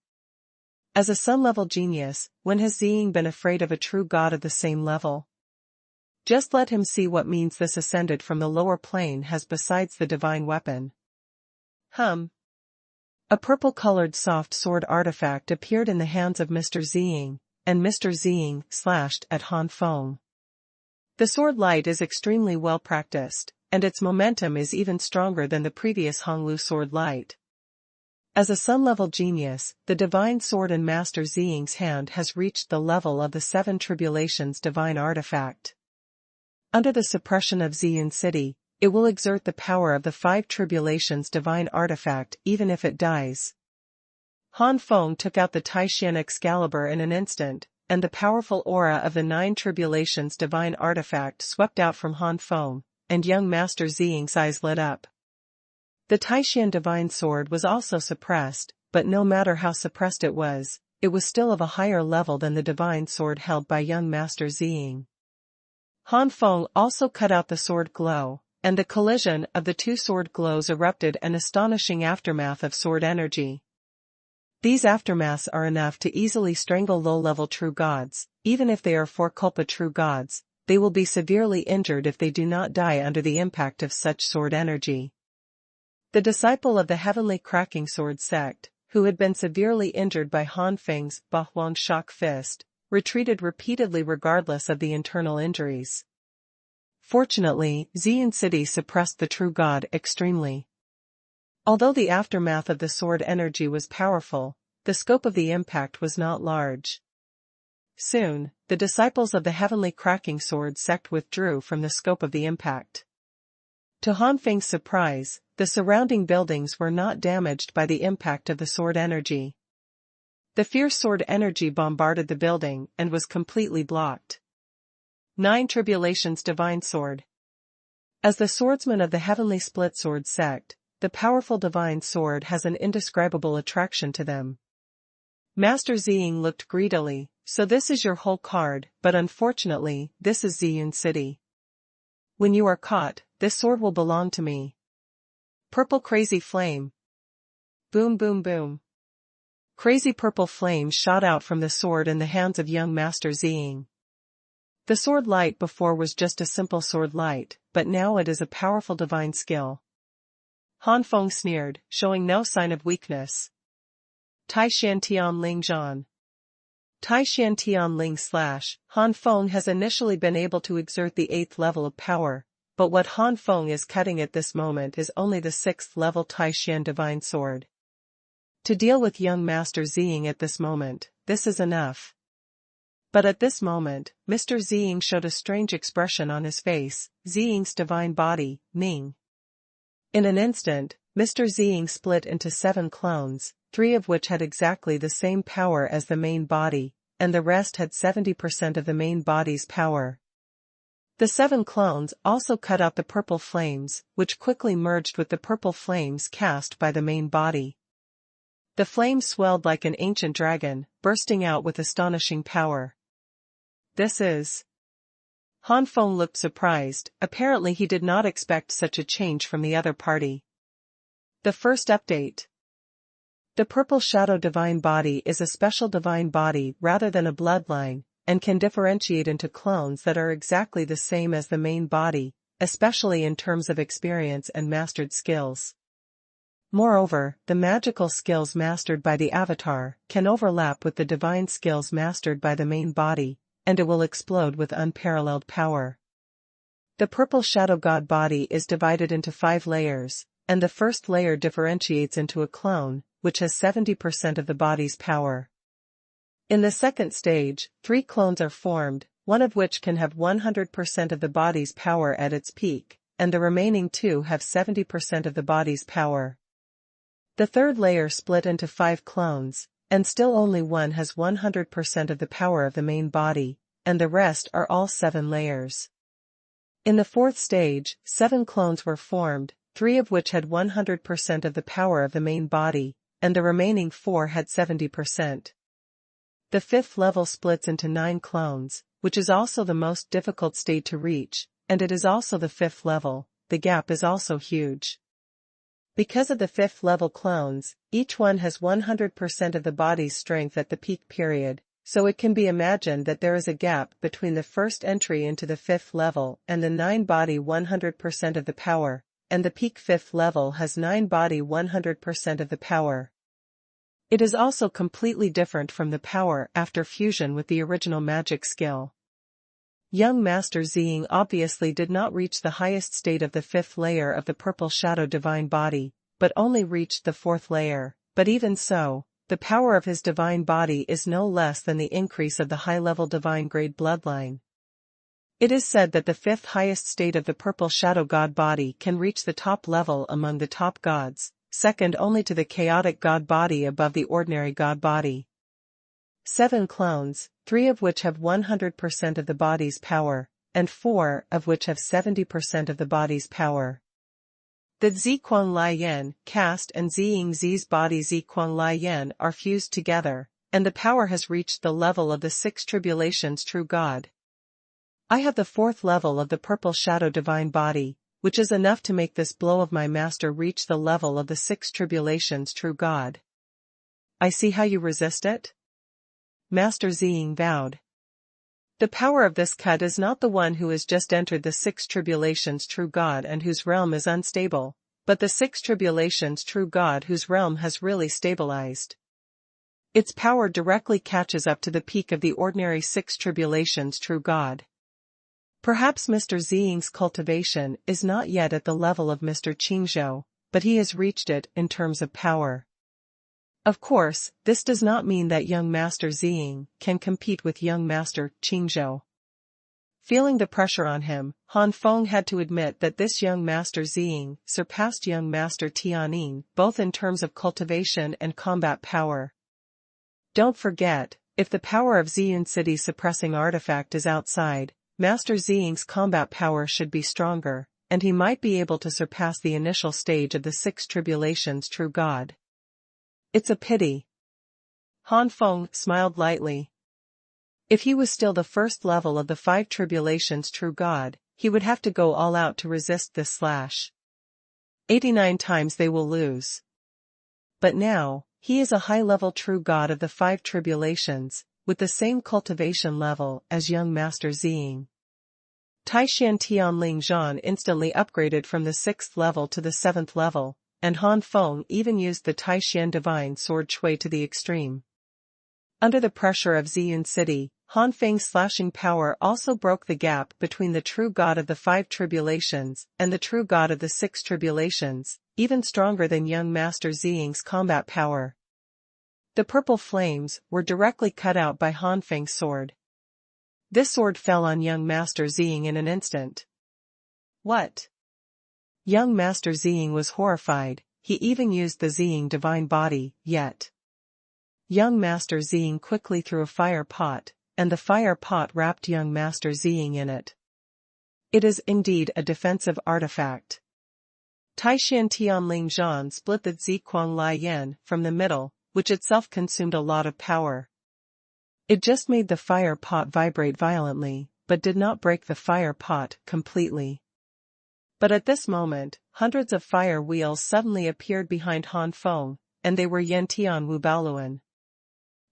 As a sun-level genius, when has Ziying been afraid of a true god of the same level? Just let him see what means this ascended from the lower plane has besides the divine weapon. A purple-colored soft sword artifact appeared in the hands of Mr. Ziying, and Mr. Ziying slashed at Han Feng. The sword light is extremely well practiced, and its momentum is even stronger than the previous Honglu sword light. As a sun-level genius, the divine sword in Master Ziying's hand has reached the level of the seven tribulations divine artifact. Under the suppression of Ziyun City, it will exert the power of the five tribulations divine artifact even if it dies. Han Feng took out the Taishan Excalibur in an instant, and the powerful aura of the Nine Tribulations divine artifact swept out from Han Feng, and young Master Ziying's eyes lit up. The Taishan divine sword was also suppressed, but no matter how suppressed it was still of a higher level than the divine sword held by young Master Ziying. Han Feng also cut out the sword glow, and the collision of the two sword glows erupted an astonishing aftermath of sword energy. These aftermaths are enough to easily strangle low-level true gods. Even if they are for culpa true gods, they will be severely injured if they do not die under the impact of such sword energy. The disciple of the heavenly cracking sword sect, who had been severely injured by Han Feng's Bahuang shock fist, retreated repeatedly regardless of the internal injuries. Fortunately, Xian City suppressed the true god extremely. Although the aftermath of the sword energy was powerful, the scope of the impact was not large. Soon, the disciples of the heavenly cracking sword sect withdrew from the scope of the impact. To Han Feng's surprise, the surrounding buildings were not damaged by the impact of the sword energy. The fierce sword energy bombarded the building and was completely blocked. Nine Tribulations divine sword. As the swordsman of the heavenly split sword sect, the powerful divine sword has an indescribable attraction to them. Master Ziying looked greedily. So this is your whole card, but unfortunately, this is Xian City. When you are caught, this sword will belong to me. Purple crazy flame. Boom boom boom. Crazy purple flame shot out from the sword in the hands of young Master Ziying. The sword light before was just a simple sword light, but now it is a powerful divine skill. Han Feng sneered, showing no sign of weakness. Tai Shan Tian Ling Zhan. Tai Shan Tian Ling / Han Feng has initially been able to exert the 8th level of power, but what Han Feng is cutting at this moment is only the 6th level Tai Shan divine sword. To deal with young Master Ziying at this moment, this is enough. But at this moment, Mr. Ziying showed a strange expression on his face. Ziying's divine body, Ning. In an instant, Mr. Ziying split into 7 clones, 3 of which had exactly the same power as the main body, and the rest had 70% of the main body's power. The 7 clones also cut out the purple flames, which quickly merged with the purple flames cast by the main body. The flame swelled like an ancient dragon, bursting out with astonishing power. This is... Han Feng looked surprised. Apparently he did not expect such a change from the other party. The first update. The purple shadow divine body is a special divine body rather than a bloodline, and can differentiate into clones that are exactly the same as the main body, especially in terms of experience and mastered skills. Moreover, the magical skills mastered by the avatar can overlap with the divine skills mastered by the main body, and it will explode with unparalleled power. The purple shadow god body is divided into 5 layers, and the first layer differentiates into a clone, which has 70% of the body's power. In the second stage, 3 clones are formed, one of which can have 100% of the body's power at its peak, and the remaining 2 have 70% of the body's power. The third layer split into 5 clones, and still only one has 100% of the power of the main body, and the rest are all 7 layers. In the fourth stage, 7 clones were formed, 3 of which had 100% of the power of the main body, and the remaining 4 had 70%. The 5th level splits into 9 clones, which is also the most difficult state to reach, and it is also the 5th level. The gap is also huge. Because of the 5th level clones, each one has 100% of the body's strength at the peak period, so it can be imagined that there is a gap between the first entry into the 5th level and the 9 body 100% of the power, and the peak 5th level has 9 body 100% of the power. It is also completely different from the power after fusion with the original magic skill. Young Master Ziying obviously did not reach the highest state of the 5th layer of the purple shadow divine body, but only reached the 4th layer, but even so, the power of his divine body is no less than the increase of the high-level divine grade bloodline. It is said that the 5th highest state of the purple shadow god body can reach the top level among the top gods, second only to the chaotic god body above the ordinary god body. 7 clones, 3 of which have 100% of the body's power, and 4 of which have 70% of the body's power. The Ziquan Liyan, caste and Ziying Zi's body Ziquan Liyan are fused together, and the power has reached the level of the 6 tribulations true God. I have the 4th level of the purple shadow divine body, which is enough to make this blow of my master reach the level of the 6 tribulations true God. I see how you resist it? Master Ziying vowed. The power of this cut is not the one who has just entered the 6 tribulations true God and whose realm is unstable, but the 6 tribulations true God whose realm has really stabilized. Its power directly catches up to the peak of the ordinary 6 tribulations true God. Perhaps Mr. Ziying's cultivation is not yet at the level of Mr. Qingzhou, but he has reached it in terms of power. Of course, this does not mean that young Master Ziying can compete with young Master Qingzhou. Feeling the pressure on him, Han Feng had to admit that this young Master Ziying surpassed young Master Tianyin both in terms of cultivation and combat power. Don't forget, if the power of Ziyun City's suppressing artifact is outside, Master Ziying's combat power should be stronger, and he might be able to surpass the initial stage of the 6 tribulations true God. It's a pity. Han Feng smiled lightly. If he was still the 1st level of the 5 tribulations true God, he would have to go all out to resist this slash. 89 times they will lose. But now, he is a high-level true God of the 5 tribulations, with the same cultivation level as young Master Ziying. Taishan Tianling Zhan instantly upgraded from the 6th level to the 7th level, and Han Feng even used the Taishan Divine Sword Chui to the extreme. Under the pressure of Ziyun City, Han Feng's slashing power also broke the gap between the true God of the 5 tribulations and the true God of the 6 tribulations, even stronger than young Master Ziying's combat power. The purple flames were directly cut out by Han Feng's sword. This sword fell on young Master Ziying in an instant. What? Young Master Ziying was horrified, he even used the Ziying divine body, yet. Young Master Ziying quickly threw a fire pot, and the fire pot wrapped young Master Ziying in it. It is indeed a defensive artifact. Taishan Tianling Zhan split the Ziquan Liyan from the middle, which itself consumed a lot of power. It just made the fire pot vibrate violently, but did not break the fire pot completely. But at this moment, hundreds of fire wheels suddenly appeared behind Han Feng, and they were Yantian Wu Baoluan.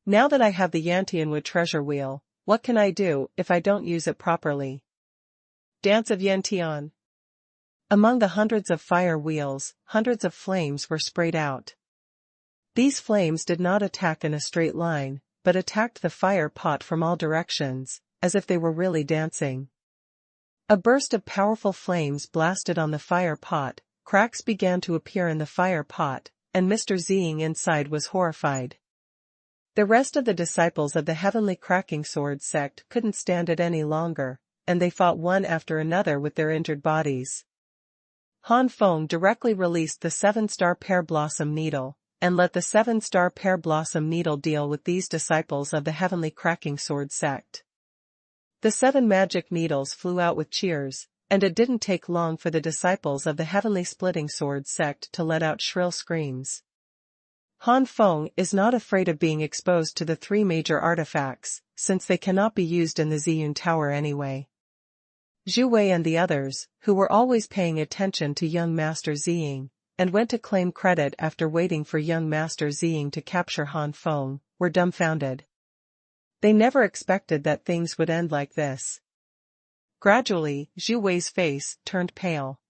Now that I have the Yantian Wu treasure wheel, what can I do if I don't use it properly? Dance of Yantian. Among the hundreds of fire wheels, hundreds of flames were sprayed out. These flames did not attack in a straight line, but attacked the fire pot from all directions, as if they were really dancing. A burst of powerful flames blasted on the fire pot, cracks began to appear in the fire pot, and Mr. Ziying inside was horrified. The rest of the disciples of the Heavenly Cracking Sword sect couldn't stand it any longer, and they fought one after another with their injured bodies. Han Feng directly released the 7-star pear blossom needle, and let the 7-star pear blossom needle deal with these disciples of the Heavenly Cracking Sword sect. The 7 magic needles flew out with cheers, and it didn't take long for the disciples of the Heavenly Splitting Sword sect to let out shrill screams. Han Feng is not afraid of being exposed to the 3 major artifacts, since they cannot be used in the Ziyun Tower anyway. Zhu Wei and the others, who were always paying attention to young Master Ziying, and went to claim credit after waiting for young Master Ziying to capture Han Feng, were dumbfounded. They never expected that things would end like this. Gradually, Zhu Wei's face turned pale.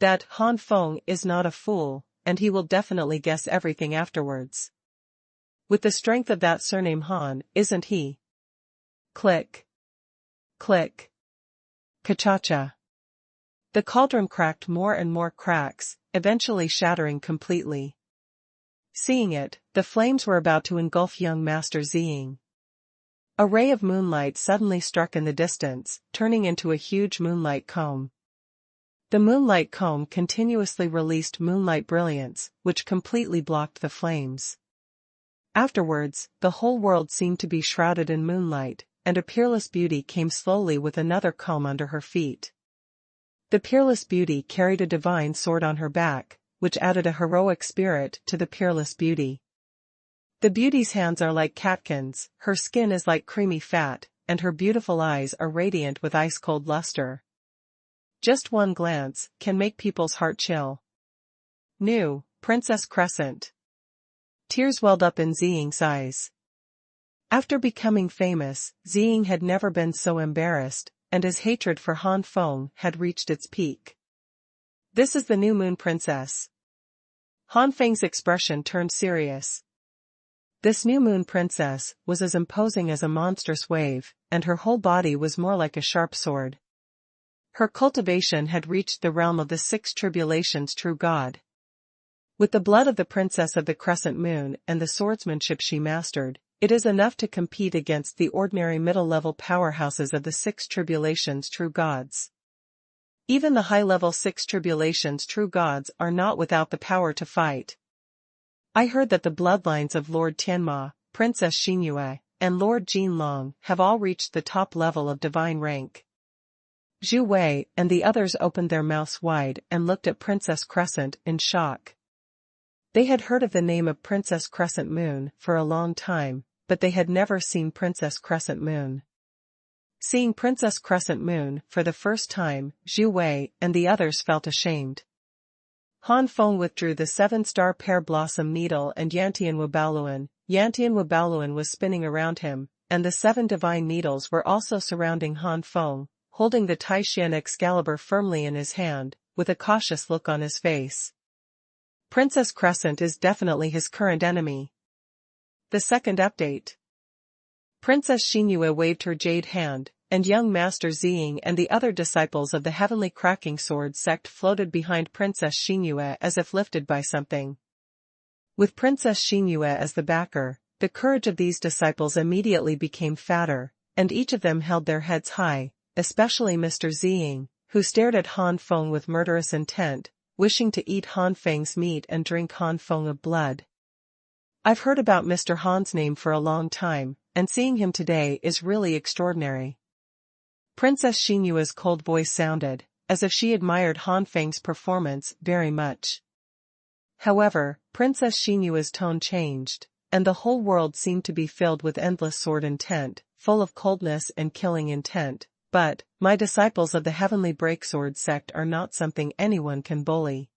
That Han Feng is not a fool, and he will definitely guess everything afterwards. With the strength of that surname Han, isn't he? Click. Click. Ka-cha-cha. The cauldron cracked more and more cracks, eventually shattering completely. Seeing it, the flames were about to engulf young Master Ziying. A ray of moonlight suddenly struck in the distance, turning into a huge moonlight comb. The moonlight comb continuously released moonlight brilliance, which completely blocked the flames. Afterwards, the whole world seemed to be shrouded in moonlight, and a peerless beauty came slowly with another comb under her feet. The peerless beauty carried a divine sword on her back, which added a heroic spirit to the peerless beauty. The beauty's hands are like catkins, her skin is like creamy fat, and her beautiful eyes are radiant with ice-cold luster. Just one glance can make people's heart chill. New, Princess Crescent. Tears welled up in Ziying's eyes. After becoming famous, Ziying had never been so embarrassed, and his hatred for Han Feng had reached its peak. This is the new Moon Princess. Han Feng's expression turned serious. This new Moon Princess was as imposing as a monstrous wave, and her whole body was more like a sharp sword. Her cultivation had reached the realm of the six tribulations true God. With the blood of the Princess of the Crescent Moon and the swordsmanship she mastered, it is enough to compete against the ordinary middle-level powerhouses of the six tribulations true gods. Even the high-level six tribulations true gods are not without the power to fight. I heard that the bloodlines of Lord Tianma, Princess Xinyue, and Lord Jinlong have all reached the top level of divine rank. Zhu Wei and the others opened their mouths wide and looked at Princess Crescent in shock. They had heard of the name of Princess Crescent Moon for a long time, but they had never seen Princess Crescent Moon. Seeing Princess Crescent Moon for the first time, Zhu Wei and the others felt ashamed. Han Feng withdrew the 7-star pear blossom needle and Yantian Wubaluan was spinning around him, and the 7 divine needles were also surrounding Han Feng, holding the Taishan Excalibur firmly in his hand, with a cautious look on his face. Princess Crescent is definitely his current enemy. The second update. Princess Xinyue waved her jade hand, and young Master Ziying and the other disciples of the heavenly cracking sword sect floated behind Princess Xinyue as if lifted by something. With Princess Xinyue as the backer, the courage of these disciples immediately became fatter, and each of them held their heads high, especially Mr. Ziying, who stared at Han Feng with murderous intent, wishing to eat Han Feng's meat and drink Han Feng of blood. I've heard about Mr. Han's name for a long time, and seeing him today is really extraordinary. Princess Xinyue's cold voice sounded, as if she admired Han Feng's performance very much. However, Princess Xinyue's tone changed, and the whole world seemed to be filled with endless sword intent, full of coldness and killing intent. But, my disciples of the heavenly breaksword sect are not something anyone can bully.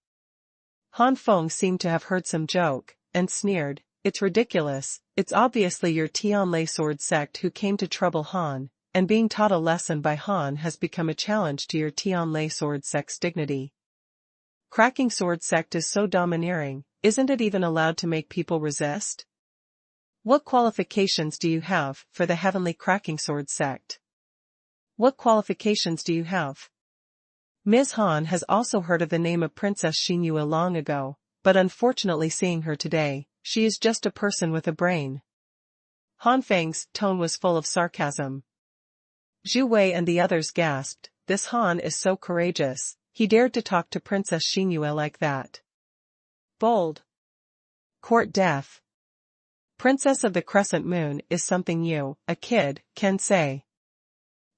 Han Feng seemed to have heard some joke, and sneered, "It's ridiculous, it's obviously your Tianlei sword sect who came to trouble Han, and being taught a lesson by Han has become a challenge to your Tianlei sword sect's dignity. Cracking sword sect is so domineering, isn't it even allowed to make people resist? What qualifications do you have for the heavenly cracking sword sect? What qualifications do you have?" Ms. Han has also heard of the name of Princess Xinyue long ago, but unfortunately seeing her today, she is just a person with a brain. Han Feng's tone was full of sarcasm. Zhu Wei and the others gasped, this Han is so courageous, he dared to talk to Princess Xinyue like that. Bold. Court deaf. Princess of the Crescent Moon is something you, a kid, can say.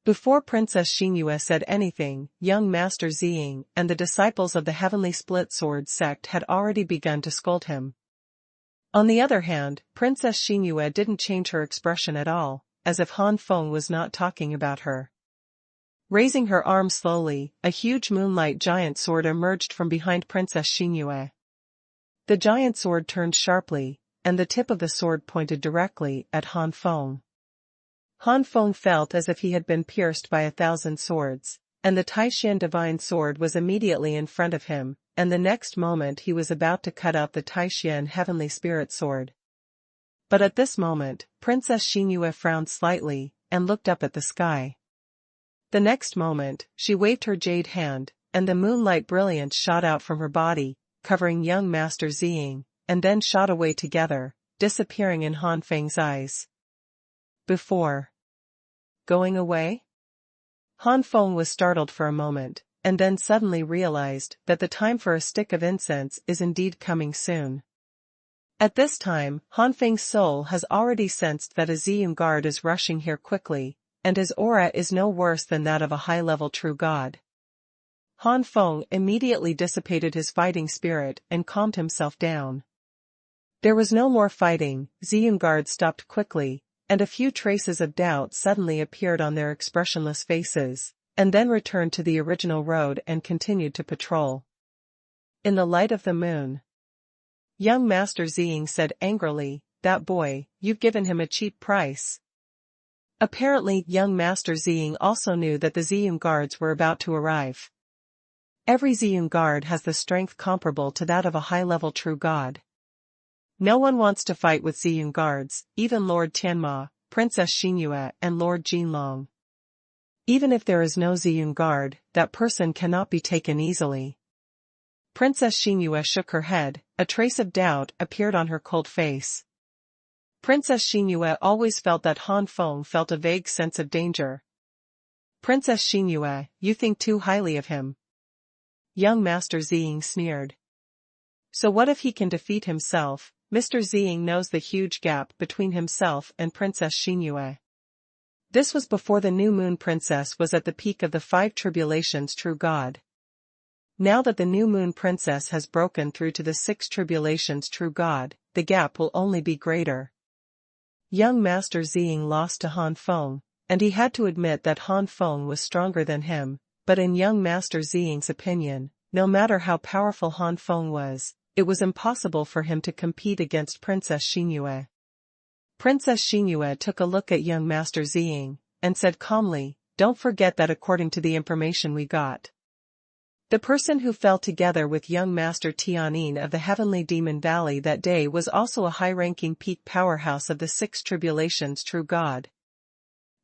Before Princess Xinyue said anything, young Master Ziying and the disciples of the heavenly split sword sect had already begun to scold him. On the other hand, Princess Xinyue didn't change her expression at all, as if Han Feng was not talking about her. Raising her arm slowly, a huge moonlight giant sword emerged from behind Princess Xinyue. The giant sword turned sharply, and the tip of the sword pointed directly at Han Feng. Han Feng felt as if he had been pierced by 1,000 swords, and the Taishan divine sword was immediately in front of him, and the next moment he was about to cut out the Taishan heavenly spirit sword. But at this moment, Princess Xinyue frowned slightly, and looked up at the sky. The next moment, she waved her jade hand, and the moonlight brilliance shot out from her body, covering young Master Ziying, and then shot away together, disappearing in Han Feng's eyes. Before going away? Han Feng was startled for a moment, and then suddenly realized that the time for a stick of incense is indeed coming soon. At this time, Han Feng's soul has already sensed that a Ziyun guard is rushing here quickly, and his aura is no worse than that of a high-level true god. Han Feng immediately dissipated his fighting spirit and calmed himself down. There was no more fighting, Ziyun guards stopped quickly, and a few traces of doubt suddenly appeared on their expressionless faces, and then returned to the original road and continued to patrol. In the light of the moon, young Master Ziying said angrily, "That boy, you've given him a cheap price." Apparently, young Master Ziying also knew that the Ziyun guards were about to arrive. Every Ziyun guard has the strength comparable to that of a high-level true god. No one wants to fight with Ziyun guards, even Lord Tianma, Princess Xinyue and Lord Jinlong. Even if there is no Ziyun guard, that person cannot be taken easily. Princess Xinyue shook her head, a trace of doubt appeared on her cold face. Princess Xinyue always felt that Han Feng felt a vague sense of danger. "Princess Xinyue, you think too highly of him." Young Master Ziying sneered. "So what if he can defeat himself?" Mr. Ziying knows the huge gap between himself and Princess Xinyue. This was before the new moon princess was at the peak of the 5 tribulations true god. Now that the new moon princess has broken through to the 6 tribulations true god, the gap will only be greater. Young Master Ziying lost to Han Feng, and he had to admit that Han Feng was stronger than him, but in young Master Ziying's opinion, no matter how powerful Han Feng was, it was impossible for him to compete against Princess Xinyue. Princess Xinyue took a look at young Master Ziying, and said calmly, "Don't forget that according to the information we got, the person who fell together with young Master Tianyin of the Heavenly Demon Valley that day was also a high-ranking peak powerhouse of the 6 tribulations true god.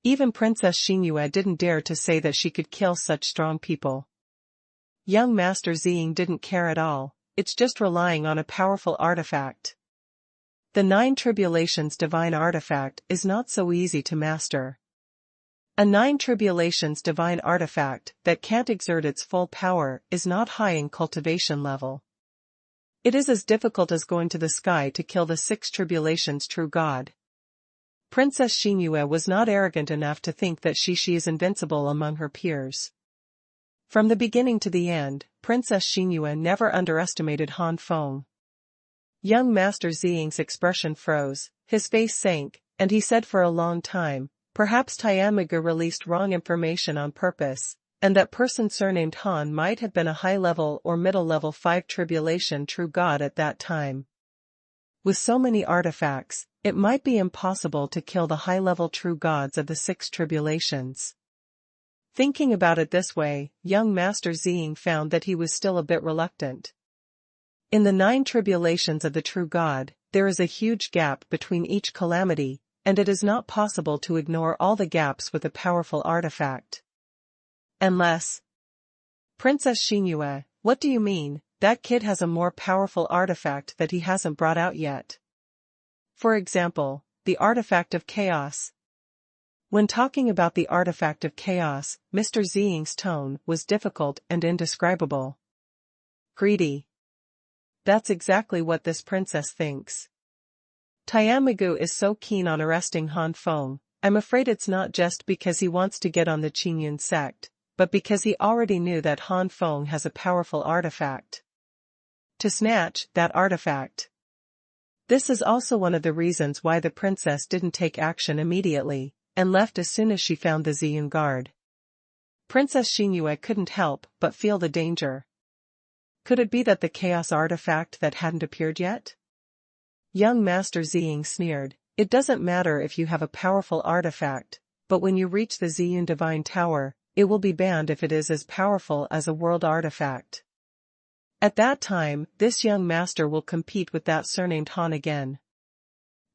Even Princess Xinyue didn't dare to say that she could kill such strong people." Young Master Ziying didn't care at all, it's just relying on a powerful artifact. The 9 tribulations divine artifact is not so easy to master. A 9 tribulations divine artifact that can't exert its full power is not high in cultivation level. It is as difficult as going to the sky to kill the 6 tribulations true god. Princess Xinyue was not arrogant enough to think that she is invincible among her peers. From the beginning to the end, Princess Xinyue never underestimated Han Feng. Young Master Ziying's expression froze, his face sank, and he said for a long time, "Perhaps Tianmigu released wrong information on purpose, and that person surnamed Han might have been a high-level or middle-level 5 tribulation true god at that time. With so many artifacts, it might be impossible to kill the high-level true gods of the 6 tribulations." Thinking about it this way, young Master Ziying found that he was still a bit reluctant. In the 9 tribulations of the true god, there is a huge gap between each calamity, and it is not possible to ignore all the gaps with a powerful artifact. Unless... Princess Xinyue, what do you mean? That kid has a more powerful artifact that he hasn't brought out yet. For example, the artifact of chaos. When talking about the artifact of chaos, Mr. Ziying's tone was difficult and indescribable. Greedy. That's exactly what this princess thinks. Tianmigu is so keen on arresting Han Feng, I'm afraid it's not just because he wants to get on the Qingyun sect, but because he already knew that Han Feng has a powerful artifact. To snatch that artifact. This is also one of the reasons why the princess didn't take action immediately, and left as soon as she found the Ziyun guard. Princess Xinyue couldn't help but feel the danger. Could it be that the chaos artifact that hadn't appeared yet? Young Master Ziying sneered, "It doesn't matter if you have a powerful artifact, but when you reach the Ziyun Divine Tower, it will be banned if it is as powerful as a world artifact. At that time, this young master will compete with that surnamed Han again."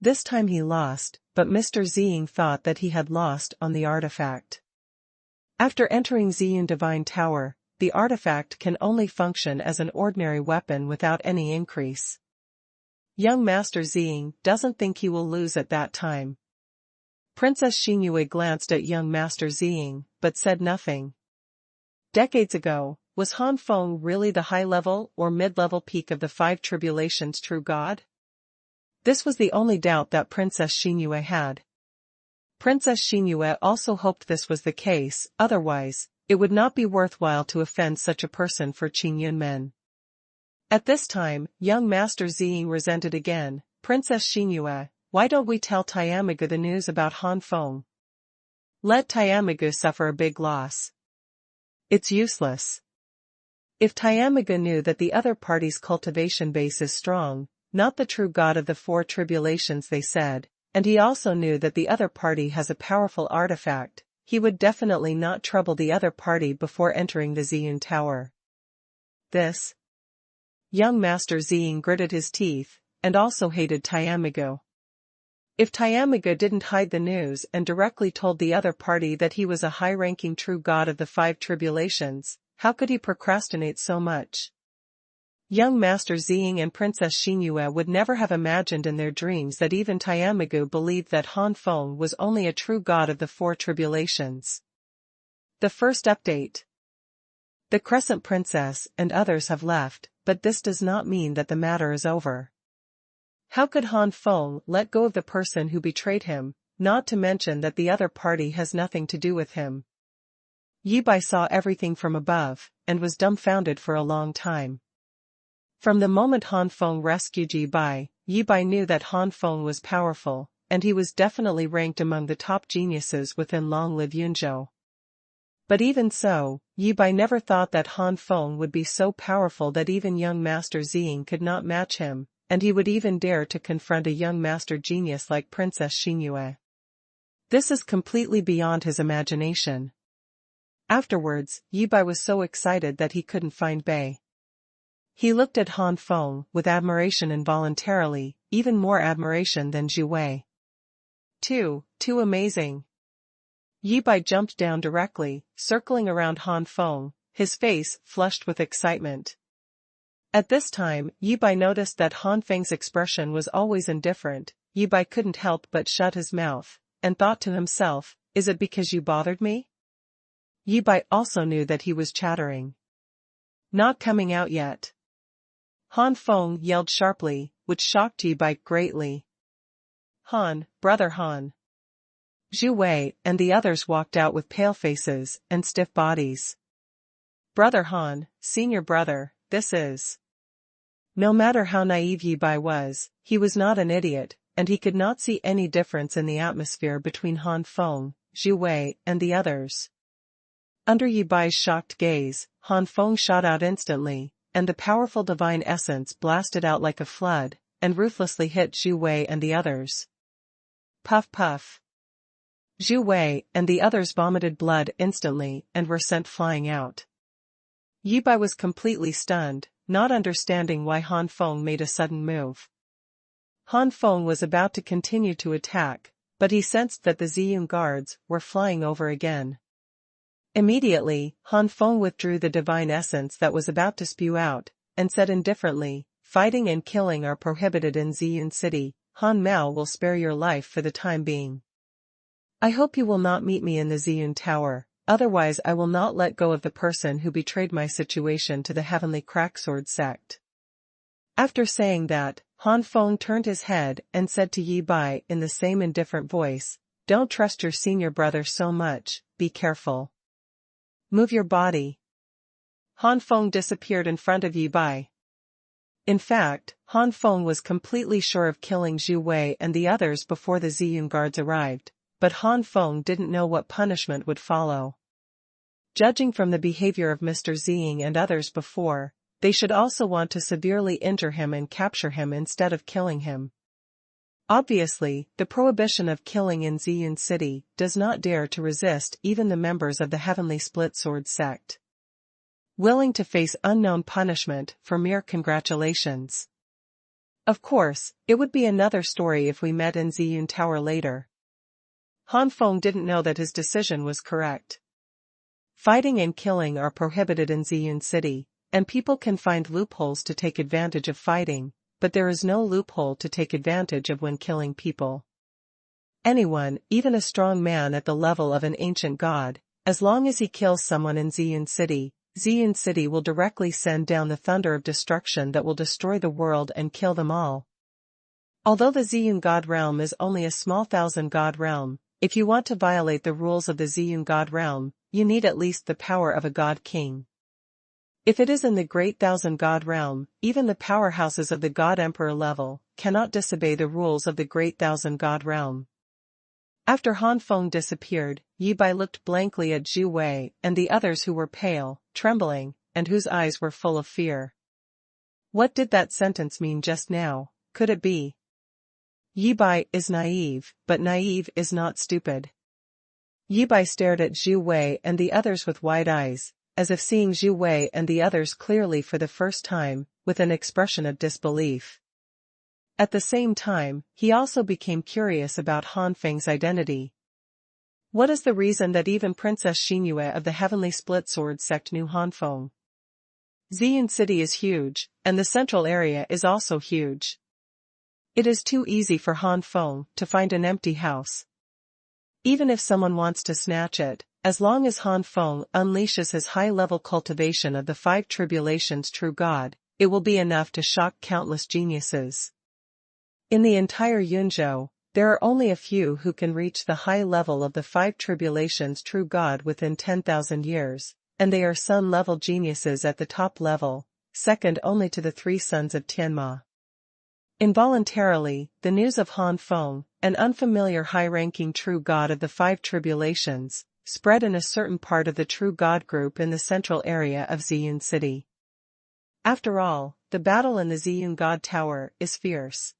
This time he lost, but Mr. Ziying thought that he had lost on the artifact. After entering Ziyun Divine Tower, the artifact can only function as an ordinary weapon without any increase. Young Master Ziying doesn't think he will lose at that time. Princess Xinyue glanced at young Master Ziying, but said nothing. Decades ago, was Han Feng really the high-level or mid-level peak of the 5 tribulations true god? This was the only doubt that Princess Xuanhuan had. Princess Xuanhuan also hoped this was the case, otherwise, it would not be worthwhile to offend such a person for Qingyunmen. At this time, young Master Ziying resented again. Princess Xuanhuan, why don't we tell Tiamagu the news about Han Feng? Let Tiamagu suffer a big loss. It's useless. If Tiamagu knew that the other party's cultivation base is strong, not the true god of the four tribulations they said, and he also knew that the other party has a powerful artifact, he would definitely not trouble the other party before entering the Ziyun Tower. This. Young Master Ziying gritted his teeth, and also hated Tiamagu. If Tiamagu didn't hide the news and directly told the other party that he was a high-ranking true god of the five tribulations, how could he procrastinate so much? Young Master Ziying and Princess Xuanhuan would never have imagined in their dreams that even Tiamagu believed that Han Feng was only a true god of the four tribulations. The first update. The Crescent Princess and others have left, but this does not mean that the matter is over. How could Han Feng let go of the person who betrayed him, not to mention that the other party has nothing to do with him? Chi Bai saw everything from above, and was dumbfounded for a long time. From the moment Han Feng rescued Chi Bai knew that Han Feng was powerful, and he was definitely ranked among the top geniuses within Long Live Yunzhou. But even so, Chi Bai never thought that Han Feng would be so powerful that even young Master Ziying could not match him, and he would even dare to confront a young master genius like Princess Xuanhuan. This is completely beyond his imagination. Afterwards, Chi Bai was so excited that he couldn't find Bai. He looked at Han Feng with admiration involuntarily, even more admiration than Zhu Wei. Too amazing. Chi Bai jumped down directly, circling around Han Feng, his face flushed with excitement. At this time, Chi Bai noticed that Han Feng's expression was always indifferent. Chi Bai couldn't help but shut his mouth, and thought to himself, is it because you bothered me? Chi Bai also knew that he was chattering. Not coming out yet. Han Feng yelled sharply, which shocked Chi Bai greatly. Han, brother Han. Zhu Wei and the others walked out with pale faces and stiff bodies. Brother Han, senior brother, this is. No matter how naive Chi Bai was, he was not an idiot, and he could not see any difference in the atmosphere between Han Feng, Zhu Wei, and the others. Under Chi Bai's shocked gaze, Han Feng shot out instantly, and the powerful divine essence blasted out like a flood, and ruthlessly hit Zhu Wei and the others. Puff puff. Zhu Wei and the others vomited blood instantly and were sent flying out. Chi Bai was completely stunned, not understanding why Han Feng made a sudden move. Han Feng was about to continue to attack, but he sensed that the Ziyun guards were flying over again. Immediately, Han Feng withdrew the divine essence that was about to spew out, and said indifferently, fighting and killing are prohibited in Ziyun City. Han Mao will spare your life for the time being. I hope you will not meet me in the Ziyun Tower, otherwise I will not let go of the person who betrayed my situation to the Heavenly Cracksword sect. After saying that, Han Feng turned his head and said to Chi Bai in the same indifferent voice, don't trust your senior brother so much, be careful. Move your body. Han Feng disappeared in front of Chi Bai. In fact, Han Feng was completely sure of killing Zhu Wei and the others before the Ziyun guards arrived, but Han Feng didn't know what punishment would follow. Judging from the behavior of Mr. Ziying and others before, they should also want to severely injure him and capture him instead of killing him. Obviously, the prohibition of killing in Ziyun City does not dare to resist even the members of the Heavenly Split Sword sect. Willing to face unknown punishment for mere congratulations. Of course, it would be another story if we met in Ziyun Tower later. Han Feng didn't know that his decision was correct. Fighting and killing are prohibited in Ziyun City, and people can find loopholes to take advantage of fighting, but there is no loophole to take advantage of when killing people. Anyone, even a strong man at the level of an ancient god, as long as he kills someone in Ziyun City will directly send down the thunder of destruction that will destroy the world and kill them all. Although the Ziyun God realm is only a small thousand God realm, if you want to violate the rules of the Ziyun God realm, you need at least the power of a God King. If it is in the great thousand God realm, even the powerhouses of the God Emperor level cannot disobey the rules of the great thousand God realm. After Han Feng disappeared, Chi Bai looked blankly at Zhu Wei and the others who were pale, trembling, and whose eyes were full of fear. What did that sentence mean just now? Could it be? Chi Bai is naive, but naive is not stupid. Chi Bai stared at Zhu Wei and the others with wide eyes, as if seeing Zhu Wei and the others clearly for the first time, with an expression of disbelief. At the same time, he also became curious about Han Feng's identity. What is the reason that even Princess Xuanhuan of the Heavenly Split Sword sect knew Han Feng? Ziyun City is huge, and the central area is also huge. It is too easy for Han Feng to find an empty house. Even if someone wants to snatch it, as long as Han Feng unleashes his high-level cultivation of the five tribulations true God, it will be enough to shock countless geniuses. In the entire Yunzhou, there are only a few who can reach the high level of the five tribulations true God within 10,000 years, and they are sun-level geniuses at the top level, second only to the three sons of Tianma. Involuntarily, the news of Han Feng, an unfamiliar high-ranking true God of the five tribulations, spread in a certain part of the true God group in the central area of Ziyun City. After all, the battle in the Ziyun God Tower is fierce.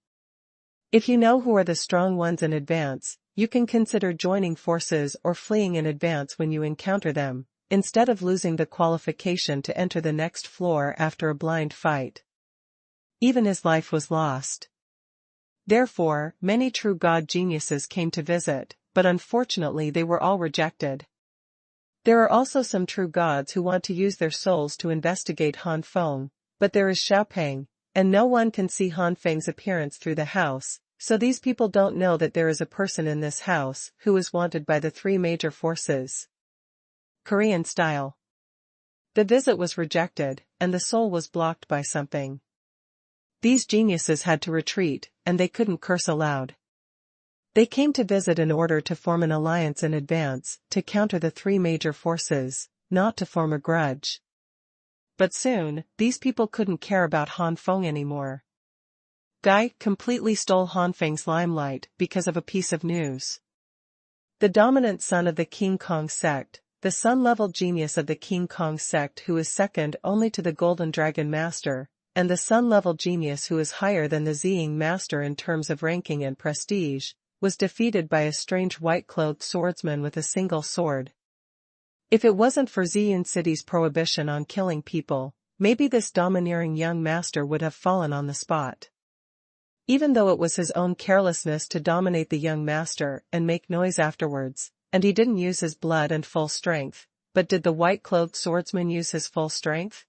If you know who are the strong ones in advance, you can consider joining forces or fleeing in advance when you encounter them, instead of losing the qualification to enter the next floor after a blind fight. Even his life was lost. Therefore, many true God geniuses came to visit, but unfortunately they were all rejected. There are also some true gods who want to use their souls to investigate Han Feng, but there is Xiaopeng, and no one can see Han Feng's appearance through the house, so these people don't know that there is a person in this house who is wanted by the three major forces. Korean style. The visit was rejected, and the soul was blocked by something. These geniuses had to retreat, and they couldn't curse aloud. They came to visit in order to form an alliance in advance, to counter the three major forces, not to form a grudge. But soon, these people couldn't care about Han Feng anymore. Guy completely stole Han Feng's limelight because of a piece of news. The dominant son of the King Kong sect, the sun-level genius of the King Kong sect who is second only to the Golden Dragon Master, and the sun-level genius who is higher than the Ziying Master in terms of ranking and prestige, was defeated by a strange white-clothed swordsman with a single sword. If it wasn't for Ziyun City's prohibition on killing people, maybe this domineering young master would have fallen on the spot. Even though it was his own carelessness to dominate the young master and make noise afterwards, and he didn't use his blood and full strength, but did the white-clothed swordsman use his full strength?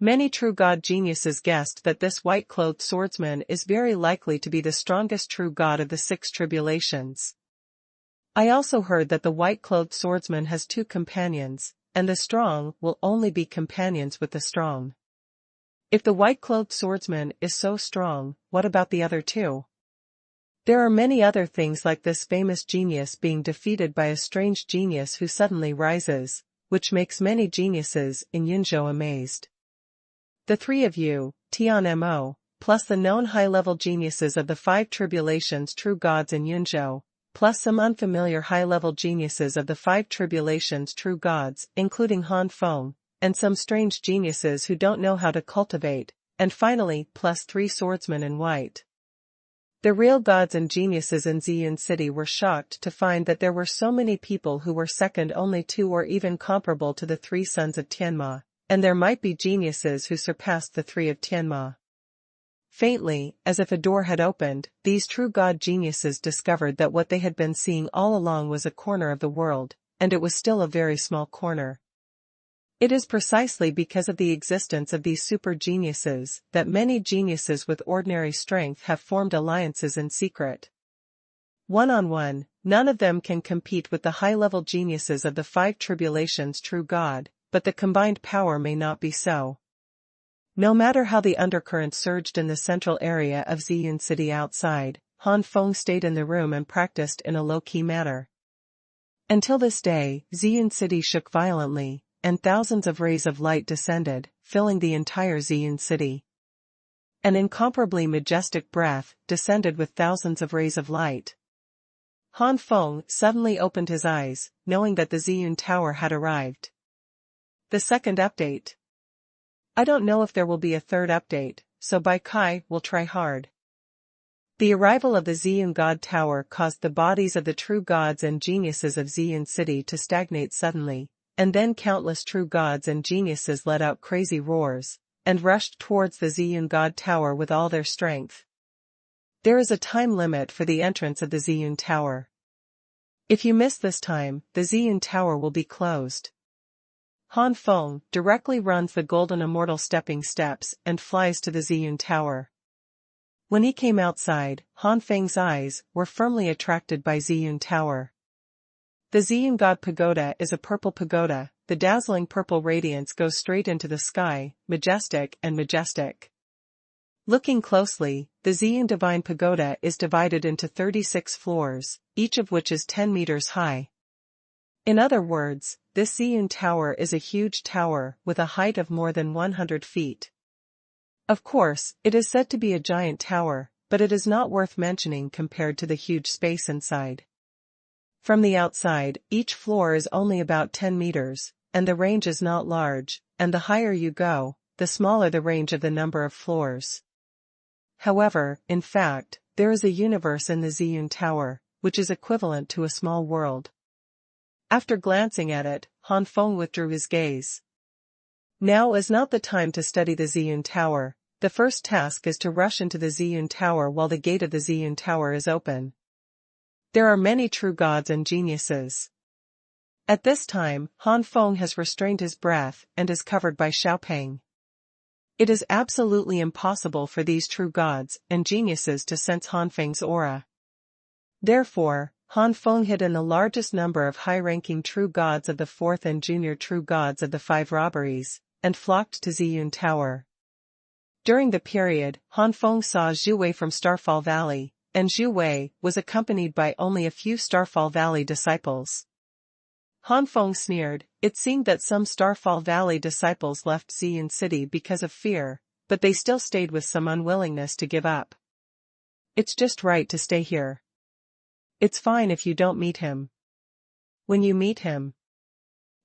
Many true God geniuses guessed that this white-clothed swordsman is very likely to be the strongest true God of the six tribulations. I also heard that the white-clothed swordsman has two companions, and the strong will only be companions with the strong. If the white-clothed swordsman is so strong, what about the other two? There are many other things like this famous genius being defeated by a strange genius who suddenly rises, which makes many geniuses in Yunzhou amazed. The three of you, Tian Mo, plus the known high-level geniuses of the five tribulations true gods in Yunzhou, plus some unfamiliar high-level geniuses of the five tribulations true gods, including Han Feng, and some strange geniuses who don't know how to cultivate, and finally, plus three swordsmen in white. The real gods and geniuses in Ziyun City were shocked to find that there were so many people who were second only to or even comparable to the three sons of Tianma. And there might be geniuses who surpassed the three of Tianma. Faintly, as if a door had opened, these true God geniuses discovered that what they had been seeing all along was a corner of the world, and it was still a very small corner. It is precisely because of the existence of these super geniuses that many geniuses with ordinary strength have formed alliances in secret. One-on-one, none of them can compete with the high-level geniuses of the five tribulations true God, but the combined power may not be so. No matter how the undercurrent surged in the central area of Ziyun City outside, Han Feng stayed in the room and practiced in a low-key manner. Until this day, Ziyun City shook violently, and thousands of rays of light descended, filling the entire Ziyun City. An incomparably majestic breath descended with thousands of rays of light. Han Feng suddenly opened his eyes, knowing that the Ziyun Tower had arrived. The second update. I don't know if there will be a third update, so Bai Cai will try hard. The arrival of the Ziyun God Tower caused the bodies of the true gods and geniuses of Ziyun City to stagnate suddenly, and then countless true gods and geniuses let out crazy roars, and rushed towards the Ziyun God Tower with all their strength. There is a time limit for the entrance of the Ziyun Tower. If you miss this time, the Ziyun Tower will be closed. Han Feng directly runs the golden immortal stepping steps and flies to the Ziyun Tower. When he came outside, Han Feng's eyes were firmly attracted by Ziyun Tower. The Ziyun God Pagoda is a purple pagoda. The dazzling purple radiance goes straight into the sky, majestic and majestic. Looking closely, the Ziyun Divine Pagoda is divided into 36 floors, each of which is 10 meters high. In other words, this Ziyun Tower is a huge tower with a height of more than 100 feet. Of course, it is said to be a giant tower, but it is not worth mentioning compared to the huge space inside. From the outside, each floor is only about 10 meters, and the range is not large, and the higher you go, the smaller the range of the number of floors. However, in fact, there is a universe in the Ziyun Tower, which is equivalent to a small world. After glancing at it, Han Feng withdrew his gaze. Now is not the time to study the Ziyun Tower. The first task is to rush into the Ziyun Tower while the gate of the Ziyun Tower is open. There are many true gods and geniuses. At this time, Han Feng has restrained his breath and is covered by Xiaopeng. It is absolutely impossible for these true gods and geniuses to sense Han Feng's aura. Therefore, Han Feng hid in the largest number of high-ranking true gods of the fourth and junior true gods of the 5 robberies, and flocked to Ziyun Tower. During the period, Han Feng saw Zhu Wei from Starfall Valley, and Zhu Wei was accompanied by only a few Starfall Valley disciples. Han Feng sneered. It seemed that some Starfall Valley disciples left Ziyun City because of fear, but they still stayed with some unwillingness to give up. It's just right to stay here. It's fine if you don't meet him. When you meet him.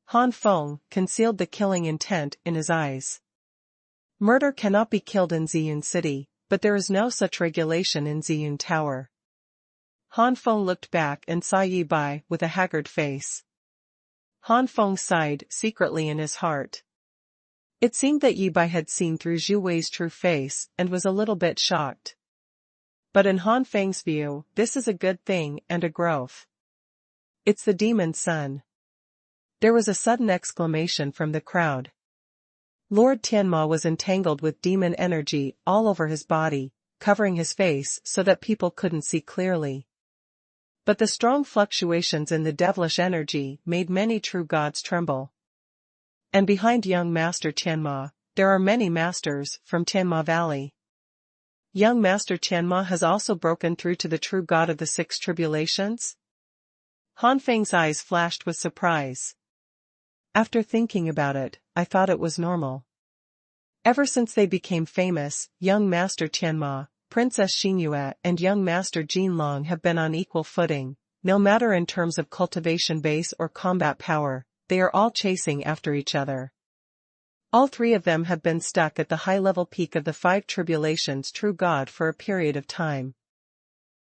Han Feng concealed the killing intent in his eyes. Murder cannot be killed in Ziyun City, but there is no such regulation in Ziyun Tower. Han Feng looked back and saw Yi Bai with a haggard face. Han Feng sighed secretly in his heart. It seemed that Yi Bai had seen through Zhu Wei's true face and was a little bit shocked. But in Han Feng's view, this is a good thing and a growth. It's the demon's son. There was a sudden exclamation from the crowd. Lord Tianma was entangled with demon energy all over his body, covering his face so that people couldn't see clearly. But the strong fluctuations in the devilish energy made many true gods tremble. And behind young Master Tianma, there are many masters from Tianma Valley. Young Master Tianma has also broken through to the true god of the 6 tribulations? Han Feng's eyes flashed with surprise. After thinking about it, I thought it was normal. Ever since they became famous, young Master Tianma, Princess Xuanhuan and young Master Jinlong have been on equal footing, no matter in terms of cultivation base or combat power, they are all chasing after each other. All 3 of them have been stuck at the high-level peak of the 5 tribulations true god for a period of time.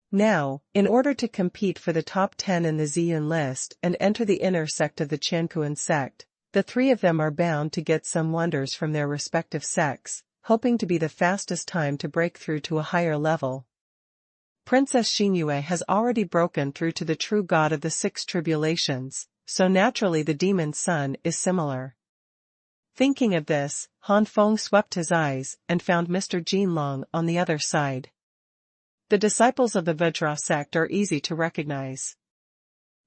Now, in order to compete for the top 10 in the Ziyun list and enter the inner sect of the Qiankuan sect, the 3 of them are bound to get some wonders from their respective sects, hoping to be the fastest time to break through to a higher level. Princess Xuanhuan has already broken through to the true god of the 6 tribulations, so naturally the demon's son is similar. Thinking of this, Han Feng swept his eyes and found Mr. Jinlong on the other side. The disciples of the Vajra sect are easy to recognize.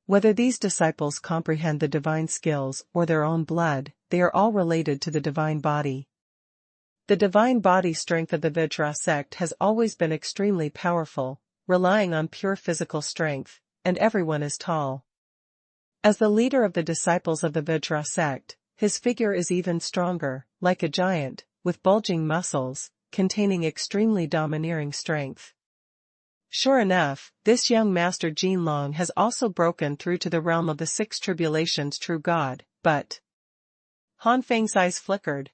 Whether these disciples comprehend the divine skills or their own blood, they are all related to the divine body. The divine body strength of the Vajra sect has always been extremely powerful, relying on pure physical strength, and everyone is tall. As the leader of the disciples of the Vajra sect, his figure is even stronger, like a giant, with bulging muscles, containing extremely domineering strength. Sure enough, this young master Jinlong has also broken through to the realm of the six tribulations true God, but Han Feng's eyes flickered.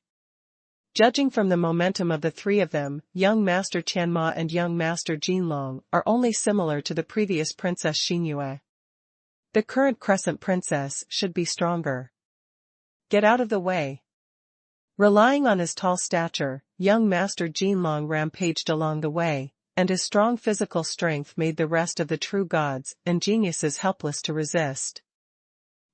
Judging from the momentum of the three of them, young master Tianma and young master Jinlong are only similar to the previous princess Xinyue. The current crescent princess should be stronger. Get out of the way. Relying on his tall stature, young master Jinlong rampaged along the way, and his strong physical strength made the rest of the true gods and geniuses helpless to resist.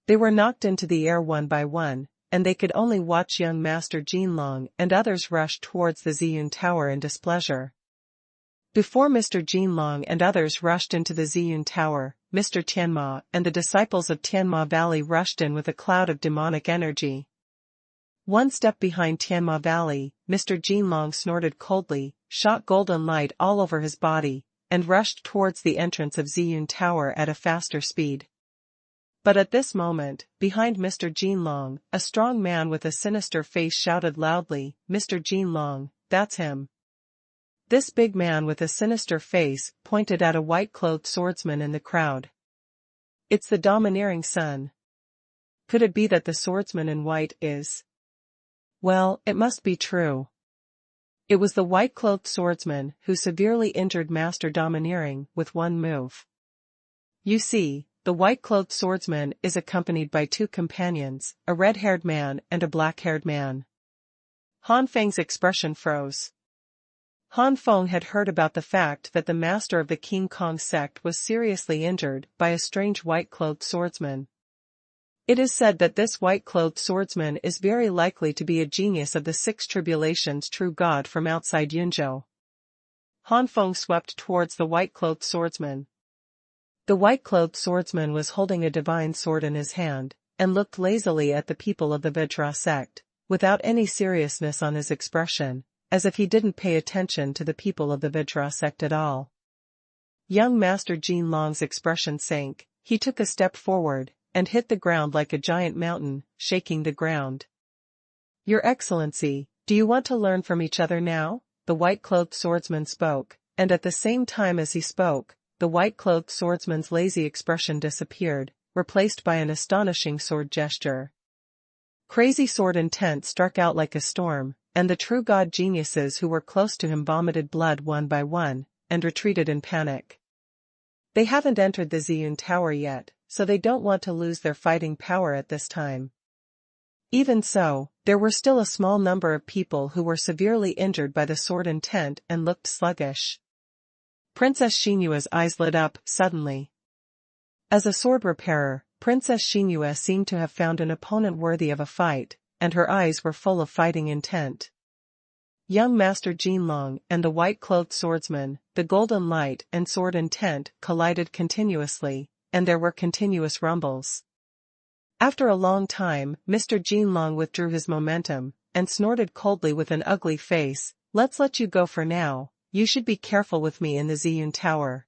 They were knocked into the air one by one, and they could only watch young master Jinlong and others rush towards the Ziyun Tower in displeasure. Before Mr. Jinlong and others rushed into the Ziyun Tower, Mr. Tianma and the disciples of Tianma Valley rushed in with a cloud of demonic energy. One step behind Tianma Valley, Mr. Jinlong snorted coldly, shot golden light all over his body, and rushed towards the entrance of Ziyun Tower at a faster speed. But at this moment, behind Mr. Jinlong, a strong man with a sinister face shouted loudly, "Mr. Jinlong, that's him." This big man with a sinister face pointed at a white-clothed swordsman in the crowd. It's the domineering son. Could it be that the swordsman in white is? Well, it must be true. It was the white-clothed swordsman who severely injured Master Domineering with one move. You see, the white-clothed swordsman is accompanied by two companions, a red-haired man and a black-haired man. Han Feng's expression froze. Han Feng had heard about the fact that the master of the King Kong sect was seriously injured by a strange white-clothed swordsman. It is said that this white-clothed swordsman is very likely to be a genius of the six tribulations true God from outside Yunzhou. Han Feng swept towards the white-clothed swordsman. The white-clothed swordsman was holding a divine sword in his hand, and looked lazily at the people of the Vajra sect, without any seriousness on his expression, as if he didn't pay attention to the people of the Vajra sect at all. Young Master Jinlong's expression sank. He took a step forward, and hit the ground like a giant mountain, shaking the ground. "Your Excellency, do you want to learn from each other now?" The white-clothed swordsman spoke, and at the same time as he spoke, the white-clothed swordsman's lazy expression disappeared, replaced by an astonishing sword gesture. Crazy sword intent struck out like a storm, and the true god geniuses who were close to him vomited blood one by one, and retreated in panic. They haven't entered the Ziyun Tower yet, so they don't want to lose their fighting power at this time. Even so, there were still a small number of people who were severely injured by the sword intent and looked sluggish. Princess Xinyue's eyes lit up suddenly. As a sword repairer, Princess Xinyue seemed to have found an opponent worthy of a fight, and her eyes were full of fighting intent. Young Master Jinlong and the white-clothed swordsman, the golden light and sword intent collided continuously, and there were continuous rumbles. After a long time, Mr. Jinlong withdrew his momentum, and snorted coldly with an ugly face, "Let's let you go for now. You should be careful with me in the Ziyun Tower."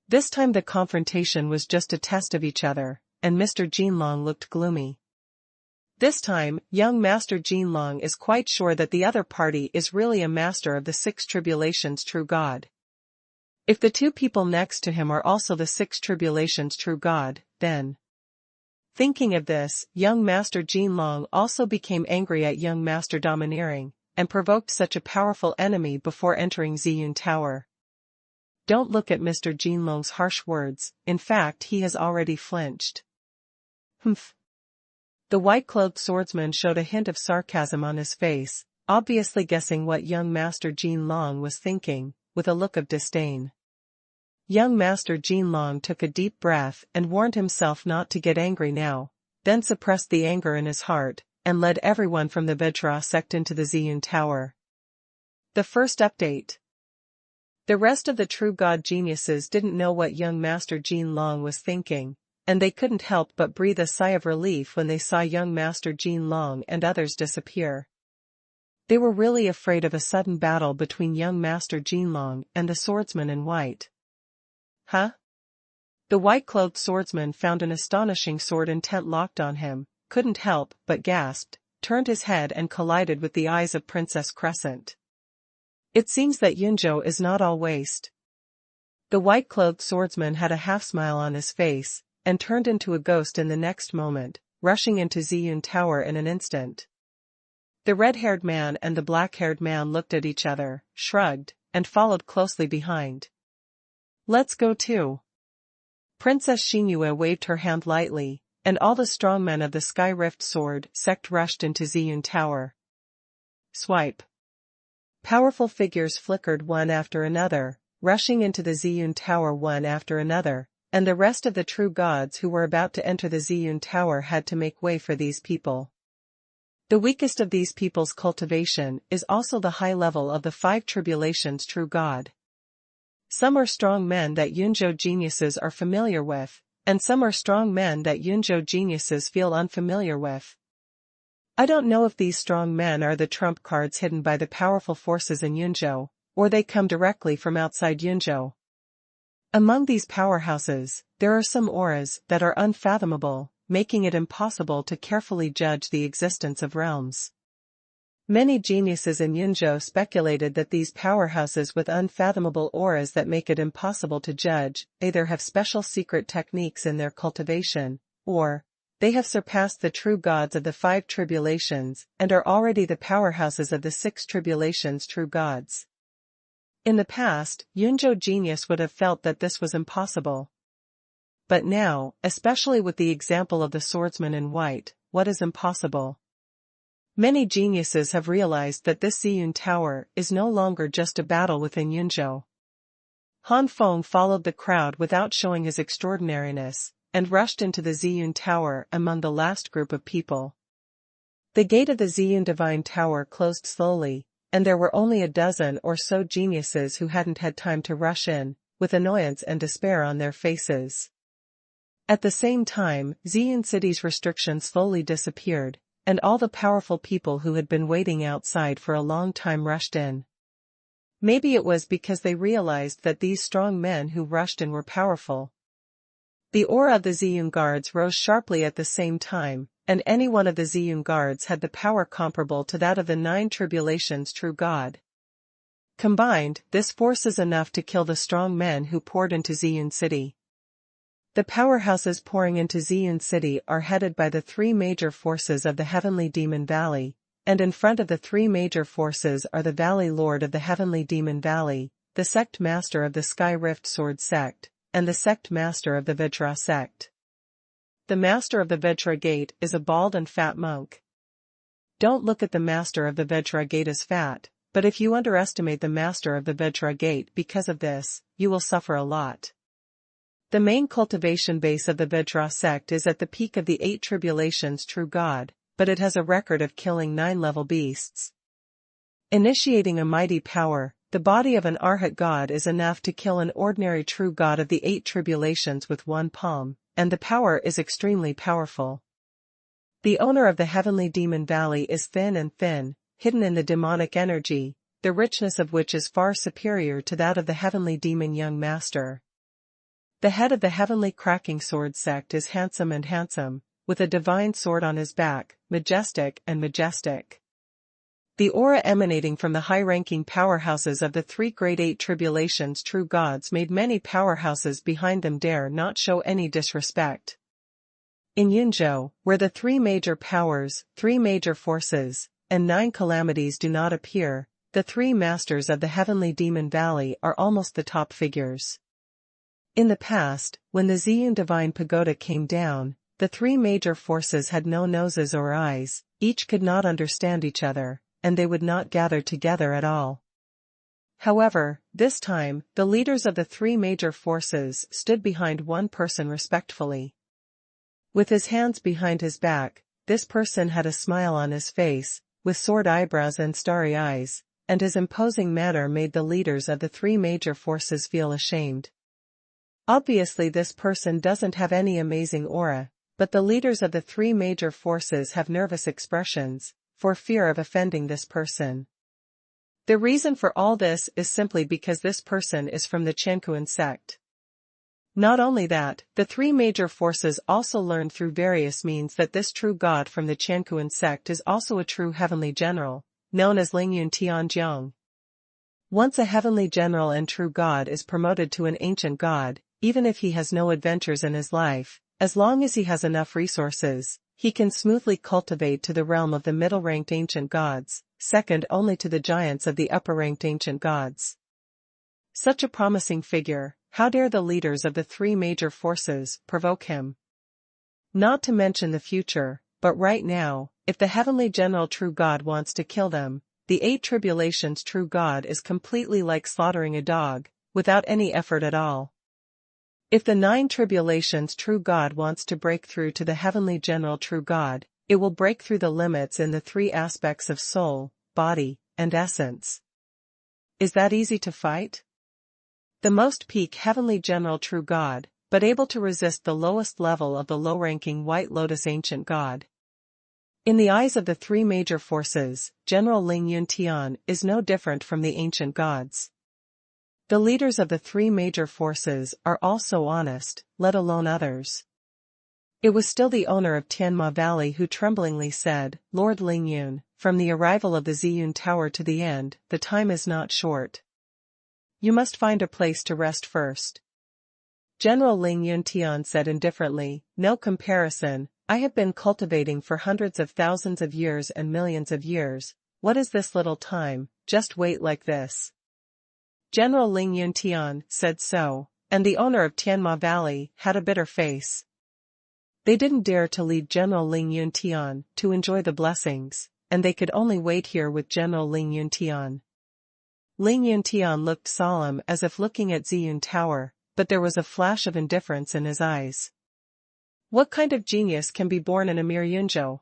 This time the confrontation was just a test of each other, and Mr. Jinlong looked gloomy. This time, young Master Jinlong is quite sure that the other party is really a master of the six tribulations true God. If the two people next to him are also the six tribulations true God, then... Thinking of this, young Master Jinlong also became angry at young Master Domineering, and provoked such a powerful enemy before entering Ziyun Tower. Don't look at Mr. Jinlong's harsh words, in fact he has already flinched. Humph. The white-clothed swordsman showed a hint of sarcasm on his face, obviously guessing what young Master Jinlong was thinking, with a look of disdain. Young Master Jinlong took a deep breath and warned himself not to get angry now, then suppressed the anger in his heart, and led everyone from the Vajra sect into the Ziyun Tower. The first update. The rest of the true god geniuses didn't know what young Master Jinlong was thinking, and they couldn't help but breathe a sigh of relief when they saw young Master Jinlong and others disappear. They were really afraid of a sudden battle between young Master Jinlong and the swordsman in white. Huh? The white-clothed swordsman found an astonishing sword intent locked on him, couldn't help but gasped, turned his head and collided with the eyes of Princess Crescent. It seems that Yunzhou is not all waste. The white-clothed swordsman had a half-smile on his face, and turned into a ghost in the next moment, rushing into Ziyun Tower in an instant. The red-haired man and the black-haired man looked at each other, shrugged, and followed closely behind. Let's go too. Princess Xingyue waved her hand lightly, and all the strongmen of the Sky Rift Sword sect rushed into Ziyun Tower. Swipe. Powerful figures flickered one after another, rushing into the Ziyun Tower one after another, and the rest of the true gods who were about to enter the Ziyun Tower had to make way for these people. The weakest of these people's cultivation is also the high level of the 5 tribulations true god. Some are strong men that Yunzhou geniuses are familiar with, and some are strong men that Yunzhou geniuses feel unfamiliar with. I don't know if these strong men are the trump cards hidden by the powerful forces in Yunzhou, or they come directly from outside Yunzhou. Among these powerhouses, there are some auras that are unfathomable, making it impossible to carefully judge the existence of realms. Many geniuses in Yunzhou speculated that these powerhouses with unfathomable auras that make it impossible to judge either have special secret techniques in their cultivation, or they have surpassed the true gods of the 5 tribulations and are already the powerhouses of the 6 tribulations true gods. In the past, Yunzhou genius would have felt that this was impossible. But now, especially with the example of the swordsman in white, what is impossible? Many geniuses have realized that this Ziyun Tower is no longer just a battle within Yunzhou. Han Feng followed the crowd without showing his extraordinariness, and rushed into the Ziyun Tower among the last group of people. The gate of the Ziyun Divine Tower closed slowly, and there were only a dozen or so geniuses who hadn't had time to rush in, with annoyance and despair on their faces. At the same time, Ziyun City's restrictions slowly disappeared, and all the powerful people who had been waiting outside for a long time rushed in. Maybe it was because they realized that these strong men who rushed in were powerful. The aura of the Ziyun guards rose sharply at the same time, and any one of the Ziyun guards had the power comparable to that of the 9 tribulations true god. Combined, this force is enough to kill the strong men who poured into Ziyun City. The powerhouses pouring into Ziyun City are headed by the 3 major forces of the Heavenly Demon Valley, and in front of the 3 major forces are the Valley Lord of the Heavenly Demon Valley, the Sect Master of the Sky Rift Sword Sect, and the Sect Master of the Vajra Sect. The Master of the Vajra Gate is a bald and fat monk. Don't look at the Master of the Vajra Gate as fat, but if you underestimate the Master of the Vajra Gate because of this, you will suffer a lot. The main cultivation base of the Vajra sect is at the peak of the 8 tribulations true god, but it has a record of killing 9 level beasts. Initiating a mighty power, the body of an Arhat god is enough to kill an ordinary true god of the 8 tribulations with one palm, and the power is extremely powerful. The owner of the Heavenly Demon Valley is thin and thin, hidden in the demonic energy, the richness of which is far superior to that of the Heavenly Demon Young Master. The head of the Heavenly Cracking Sword sect is handsome and handsome, with a divine sword on his back, majestic and majestic. The aura emanating from the high-ranking powerhouses of the 3 great 8 tribulations true gods made many powerhouses behind them dare not show any disrespect. In Yunzhou, where the 3 major powers, 3 major forces, and 9 calamities do not appear, the 3 masters of the Heavenly Demon Valley are almost the top figures. In the past, when the Ziyun Divine Pagoda came down, the 3 major forces had no noses or eyes, each could not understand each other, and they would not gather together at all. However, this time, the leaders of the 3 major forces stood behind one person respectfully. With his hands behind his back, this person had a smile on his face, with sword eyebrows and starry eyes, and his imposing manner made the leaders of the 3 major forces feel ashamed. Obviously this person doesn't have any amazing aura, but the leaders of the 3 major forces have nervous expressions, for fear of offending this person. The reason for all this is simply because this person is from the Xuanhuan sect. Not only that, the three major forces also learned through various means that this true god from the Xuanhuan sect is also a true heavenly general, known as Lingyun Tianjiang. Once a heavenly general and true god is promoted to an ancient god, even if he has no adventures in his life, as long as he has enough resources, he can smoothly cultivate to the realm of the middle-ranked ancient gods, second only to the giants of the upper-ranked ancient gods. Such a promising figure, how dare the leaders of the three major forces provoke him? Not to mention the future, but right now, if the heavenly general true god wants to kill them, the eight tribulations true god is completely like slaughtering a dog, without any effort at all. If the nine tribulations true god wants to break through to the heavenly general true god, it will break through the limits in the three aspects of soul, body, and essence. Is that easy to fight? The most peak heavenly general true god, but able to resist the lowest level of the low-ranking White Lotus ancient god. In the eyes of the three major forces, General Lingyun Tian is no different from the ancient gods. The leaders of the three major forces are also honest, let alone others. It was still the owner of Tianma Valley who tremblingly said, Lord Lingyun, from the arrival of the Ziyun Tower to the end, the time is not short. You must find a place to rest first. General Lingyun Tian said indifferently, no comparison, I have been cultivating for hundreds of thousands of years and millions of years, what is this little time, just wait like this. General Lingyun Tian said so, and the owner of Tianma Valley had a bitter face. They didn't dare to lead General Lingyun Tian to enjoy the blessings, and they could only wait here with General Lingyun Tian. Lingyun Tian looked solemn as if looking at Ziyun Tower, but there was a flash of indifference in his eyes. What kind of genius can be born in a mere Yunzhou?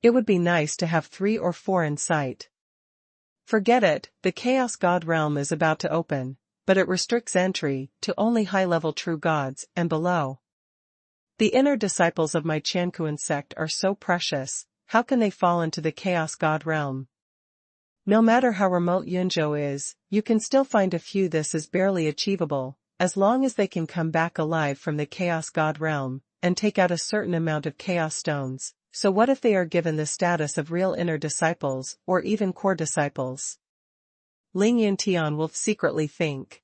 It would be nice to have 3 or 4 in sight. Forget it, the Chaos God realm is about to open, but it restricts entry to only high-level true gods and below. The inner disciples of my Xuanhuan sect are so precious, how can they fall into the Chaos God realm? No matter how remote Yunzhou is, you can still find a few. This is barely achievable, as long as they can come back alive from the Chaos God realm, and take out a certain amount of Chaos stones. So what if they are given the status of real inner disciples, or even core disciples? Lingyun Tian will secretly think.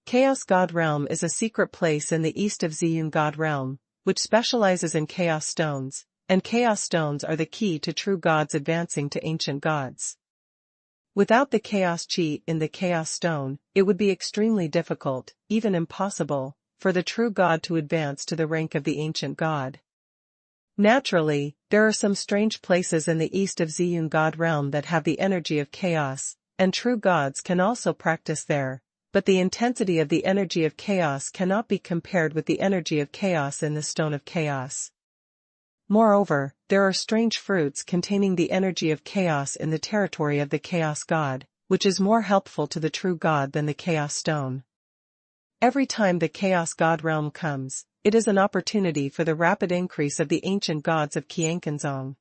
Chaos God Realm is a secret place in the east of Ziyun God Realm, which specializes in Chaos Stones, and Chaos Stones are the key to true gods advancing to ancient gods. Without the Chaos Chi in the Chaos Stone, it would be extremely difficult, even impossible, for the true god to advance to the rank of the ancient god. Naturally, there are some strange places in the east of Ziyun God Realm that have the energy of chaos, and true gods can also practice there, but the intensity of the energy of chaos cannot be compared with the energy of chaos in the Stone of Chaos. Moreover, there are strange fruits containing the energy of chaos in the territory of the Chaos God, which is more helpful to the true god than the Chaos Stone. Every time the Chaos God Realm comes, it is an opportunity for the rapid increase of the ancient gods of Qiankanzong.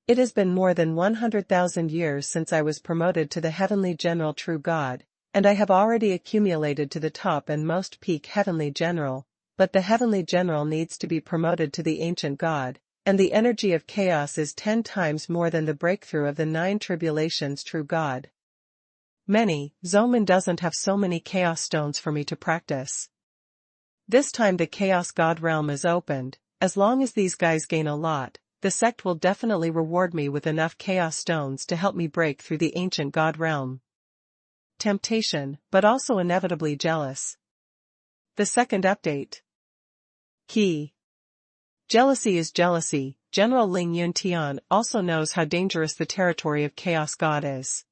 It has been more than 100,000 years since I was promoted to the Heavenly General True God, and I have already accumulated to the top and most peak Heavenly General, but the Heavenly General needs to be promoted to the Ancient God, and the energy of chaos is 10 times more than the breakthrough of the 9 tribulations True God. Zoman doesn't have so many Chaos Stones for me to practice. This time the Chaos God Realm is opened, as long as these guys gain a lot, the sect will definitely reward me with enough Chaos Stones to help me break through the Ancient God Realm. Temptation, but also inevitably jealous. The second update. Key. Jealousy is jealousy. General Lingyun Tian also knows how dangerous the territory of Chaos God is.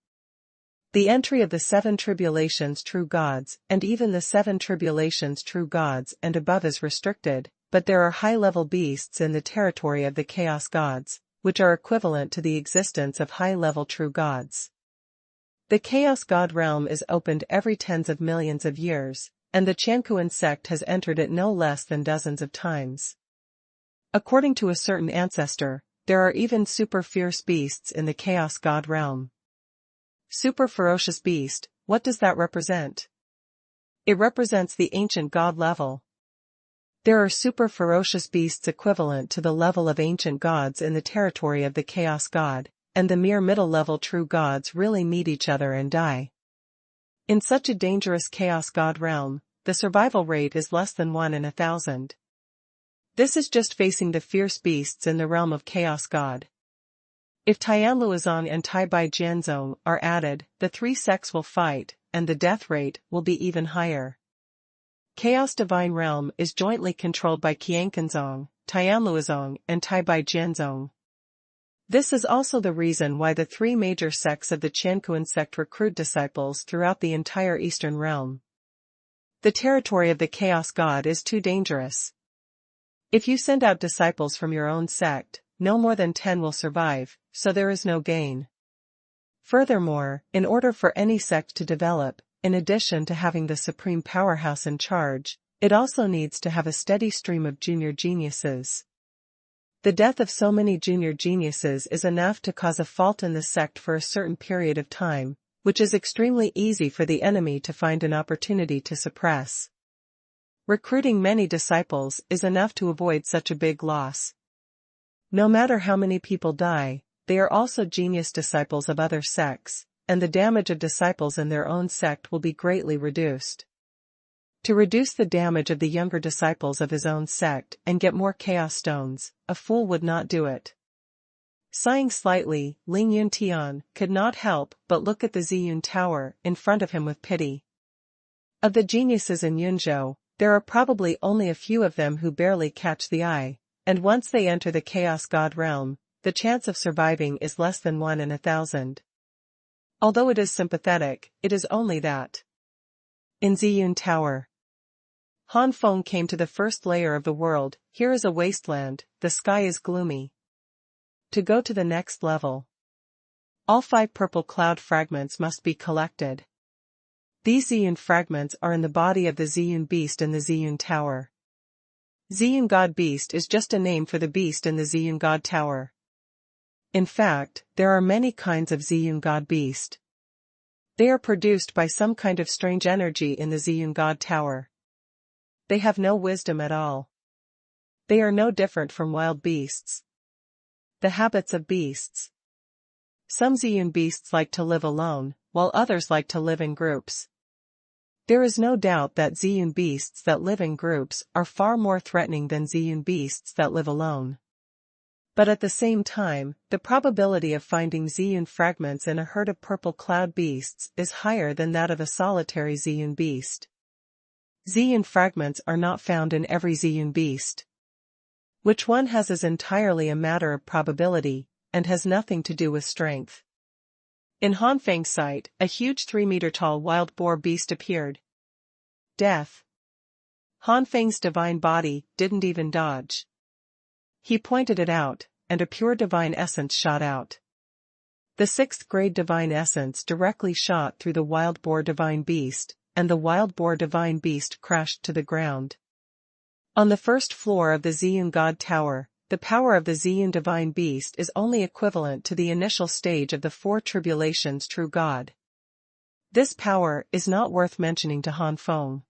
The entry of the 7 tribulations true gods, and even the 7 tribulations true gods and above is restricted, but there are high-level beasts in the territory of the Chaos Gods, which are equivalent to the existence of high-level true gods. The Chaos God Realm is opened every tens of millions of years, and the Xuanhuan sect has entered it no less than dozens of times. According to a certain ancestor, there are even super fierce beasts in the Chaos God realm. Super ferocious beast, what does that represent? It represents the ancient god level. There are super ferocious beasts equivalent to the level of ancient gods in the territory of the Chaos God, and the mere middle-level true gods really meet each other and die. In such a dangerous Chaos God realm, the survival rate is less than 1 in 1,000. This is just facing the fierce beasts in the realm of Chaos God. If Tianluozong and Chi Bai Cai are added, the three sects will fight, and the death rate will be even higher. Chaos Divine Realm is jointly controlled by Qianquanzong, Tianluozong, and Chi Bai Cai. This is also the reason why the three major sects of the Qianquan sect recruit disciples throughout the entire Eastern Realm. The territory of the Chaos God is too dangerous. If you send out disciples from your own sect, no more than 10 will survive, so there is no gain. Furthermore, in order for any sect to develop, in addition to having the supreme powerhouse in charge, it also needs to have a steady stream of junior geniuses. The death of so many junior geniuses is enough to cause a fault in the sect for a certain period of time, which is extremely easy for the enemy to find an opportunity to suppress. Recruiting many disciples is enough to avoid such a big loss. No matter how many people die, they are also genius disciples of other sects, and the damage of disciples in their own sect will be greatly reduced. To reduce the damage of the younger disciples of his own sect and get more chaos stones, a fool would not do it. Sighing slightly, Ling Yuntian could not help but look at the Ziyun Tower in front of him with pity. Of the geniuses in Yunzhou, there are probably only a few of them who barely catch the eye, and once they enter the Chaos God realm, the chance of surviving is less than 1 in 1,000. Although it is sympathetic, it is only that. In Ziyun Tower, Han Feng came to the first layer of the world. Here is a wasteland, the sky is gloomy. To go to the next level, all 5 purple cloud fragments must be collected. These Ziyun fragments are in the body of the Ziyun beast in the Ziyun Tower. Ziyun God Beast is just a name for the beast in the Ziyun God Tower. In fact, there are many kinds of Ziyun God Beast. They are produced by some kind of strange energy in the Ziyun God Tower. They have no wisdom at all. They are no different from wild beasts. The habits of beasts. Some Ziyun beasts like to live alone, while others like to live in groups. There is no doubt that Ziyun beasts that live in groups are far more threatening than Ziyun beasts that live alone. But at the same time, the probability of finding Ziyun fragments in a herd of purple cloud beasts is higher than that of a solitary Ziyun beast. Ziyun fragments are not found in every Ziyun beast. Which one has is entirely a matter of probability, and has nothing to do with strength. In Han Feng's sight, a huge 3-meter-tall wild boar beast appeared. Death. Han Feng's divine body didn't even dodge. He pointed it out, and a pure divine essence shot out. The 6th grade divine essence directly shot through the wild boar divine beast, and the wild boar divine beast crashed to the ground. On the first floor of the Ziyun God Tower, the power of the Ziyun divine beast is only equivalent to the initial stage of the 4 tribulations true God. This power is not worth mentioning to Han Feng.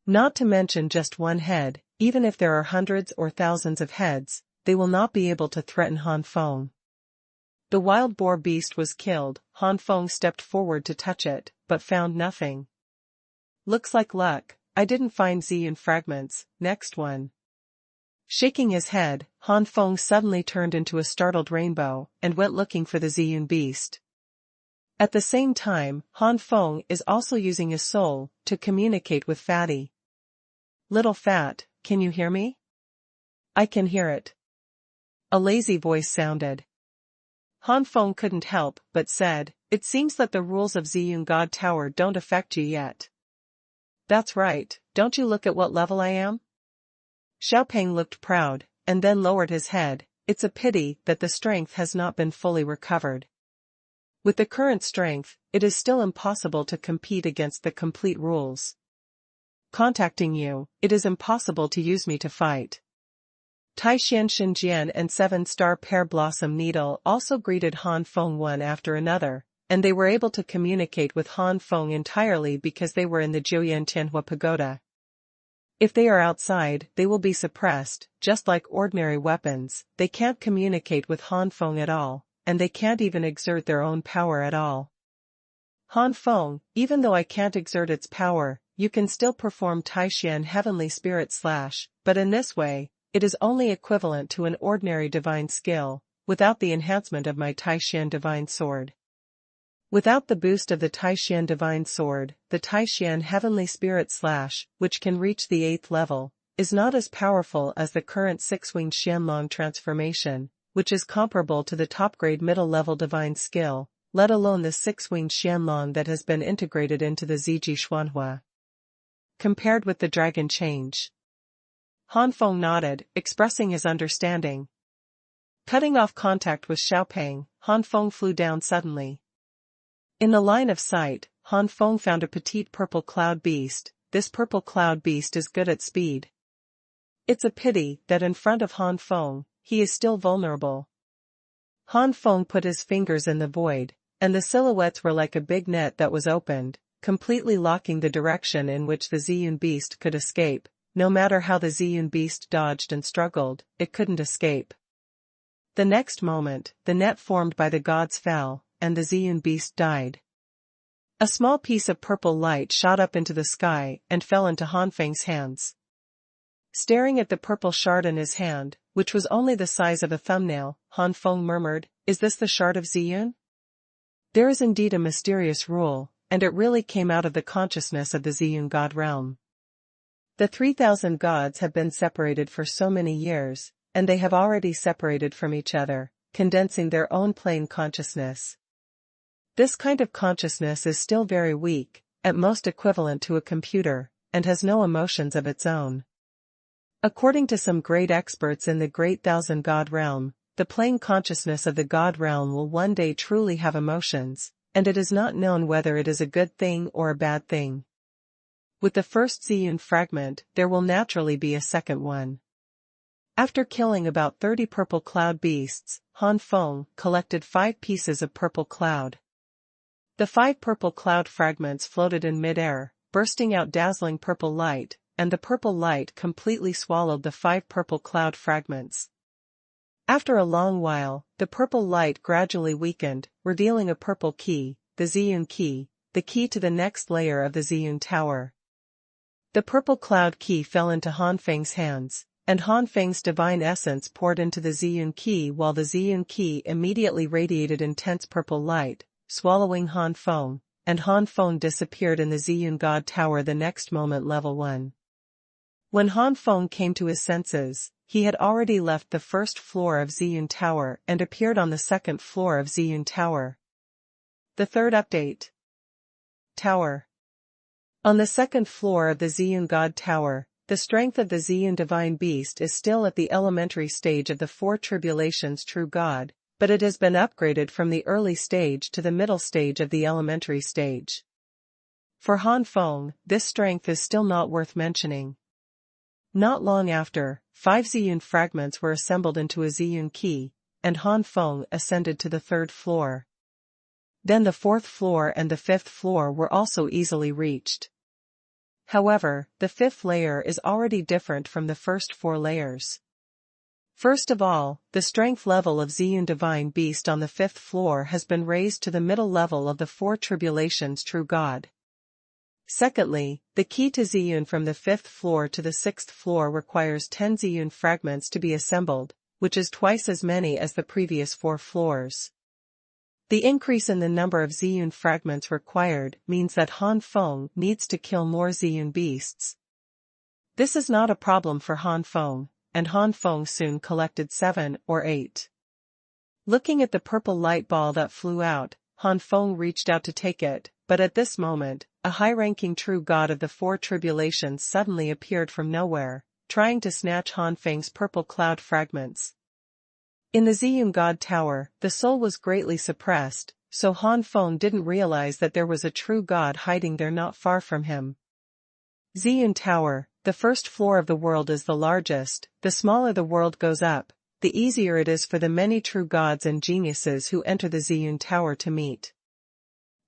Not to mention just one head, even if there are hundreds or thousands of heads, they will not be able to threaten Han Feng. The wild boar beast was killed. Han Feng stepped forward to touch it, but found nothing. Looks like luck, I didn't find Ziyun fragments. Next one. Shaking his head, Han Feng suddenly turned into a startled rainbow, and went looking for the Ziyun beast. At the same time, Han Feng is also using his soul to communicate with Fatty. Little Fat, can you hear me? I can hear it. A lazy voice sounded. Han Feng couldn't help but said, it seems that the rules of Ziyun God Tower don't affect you yet. That's right, don't you look at what level I am? Xiaopeng looked proud, and then lowered his head. It's a pity that the strength has not been fully recovered. With the current strength, it is still impossible to compete against the complete rules. Contacting you, it is impossible to use me to fight. Tai Xian Xinjian and seven-star pear blossom needle also greeted Han Feng one after another, and they were able to communicate with Han Feng entirely because they were in the Jiuyan Tianhua pagoda. If they are outside, they will be suppressed, just like ordinary weapons. They can't communicate with Han Feng at all, and they can't even exert their own power at all. Han Feng, even though I can't exert its power, you can still perform Taixian heavenly spirit slash, but in this way, it is only equivalent to an ordinary divine skill, without the enhancement of my Taixian divine sword. Without the boost of the Taixian divine sword, the Taixian heavenly spirit slash, which can reach the 8th level, is not as powerful as the current 6-winged Xianlong transformation, which is comparable to the top-grade middle-level divine skill, let alone the 6-winged Xianlong that has been integrated into the Ziji Xuanhuan. Compared with the dragon change. Han Feng nodded, expressing his understanding. Cutting off contact with Xiaopeng, Han Feng flew down suddenly. In the line of sight, Han Feng found a petite purple cloud beast. This purple cloud beast is good at speed. It's a pity that in front of Han Feng, he is still vulnerable. Han Feng put his fingers in the void, and the silhouettes were like a big net that was opened, completely locking the direction in which the Ziyun beast could escape. No matter how the Ziyun beast dodged and struggled, it couldn't escape. The next moment, the net formed by the gods fell, and the Ziyun beast died. A small piece of purple light shot up into the sky and fell into Han Feng's hands. Staring at the purple shard in his hand, which was only the size of a thumbnail, Han Feng murmured, "Is this the shard of Ziyun?" There is indeed a mysterious rule, and it really came out of the consciousness of the Ziyun god realm. The 3,000 gods have been separated for so many years, and they have already separated from each other, condensing their own plane consciousness. This kind of consciousness is still very weak, at most equivalent to a computer, and has no emotions of its own. According to some great experts in the great thousand god realm, the plane consciousness of the god realm will one day truly have emotions, and it is not known whether it is a good thing or a bad thing. With the first Ziyun fragment, there will naturally be a second one. After killing about 30 purple cloud beasts, Han Feng collected 5 pieces of purple cloud. The 5 purple cloud fragments floated in mid-air, bursting out dazzling purple light, and the purple light completely swallowed the 5 purple cloud fragments. After a long while, the purple light gradually weakened, revealing a purple key, the Ziyun key, the key to the next layer of the Ziyun tower. The purple cloud key fell into Han Feng's hands, and Han Feng's divine essence poured into the Ziyun key while the Ziyun key immediately radiated intense purple light, swallowing Han Feng, and Han Feng disappeared in the Ziyun God Tower the next moment. Level 1. When Han Feng came to his senses, he had already left the first floor of Ziyun Tower and appeared on the second floor of Ziyun Tower. The third update. Tower. On the second floor of the Ziyun God Tower, the strength of the Ziyun divine beast is still at the elementary stage of the 4 tribulations true God, but it has been upgraded from the early stage to the middle stage of the elementary stage. For Han Feng, this strength is still not worth mentioning. Not long after, 5 Ziyun fragments were assembled into a Ziyun key, and Han Feng ascended to the 3rd floor. Then the 4th floor and the 5th floor were also easily reached. However, the 5th layer is already different from the first 4 layers. First of all, the strength level of Ziyun divine beast on the 5th floor has been raised to the middle level of the 4 tribulations true God. Secondly, the key to Ziyun from the 5th floor to the 6th floor requires 10 Ziyun fragments to be assembled, which is twice as many as the previous 4 floors. The increase in the number of Ziyun fragments required means that Han Feng needs to kill more Ziyun beasts. This is not a problem for Han Feng, and Han Feng soon collected 7 or 8. Looking at the purple light ball that flew out, Han Feng reached out to take it, but at this moment, a high-ranking true god of the 4 tribulations suddenly appeared from nowhere, trying to snatch Han Feng's purple cloud fragments. In the Ziyun God Tower, the soul was greatly suppressed, so Han Feng didn't realize that there was a true god hiding there not far from him. Ziyun Tower, the first floor of the world is the largest, the smaller the world goes up, the easier it is for the many true gods and geniuses who enter the Ziyun Tower to meet.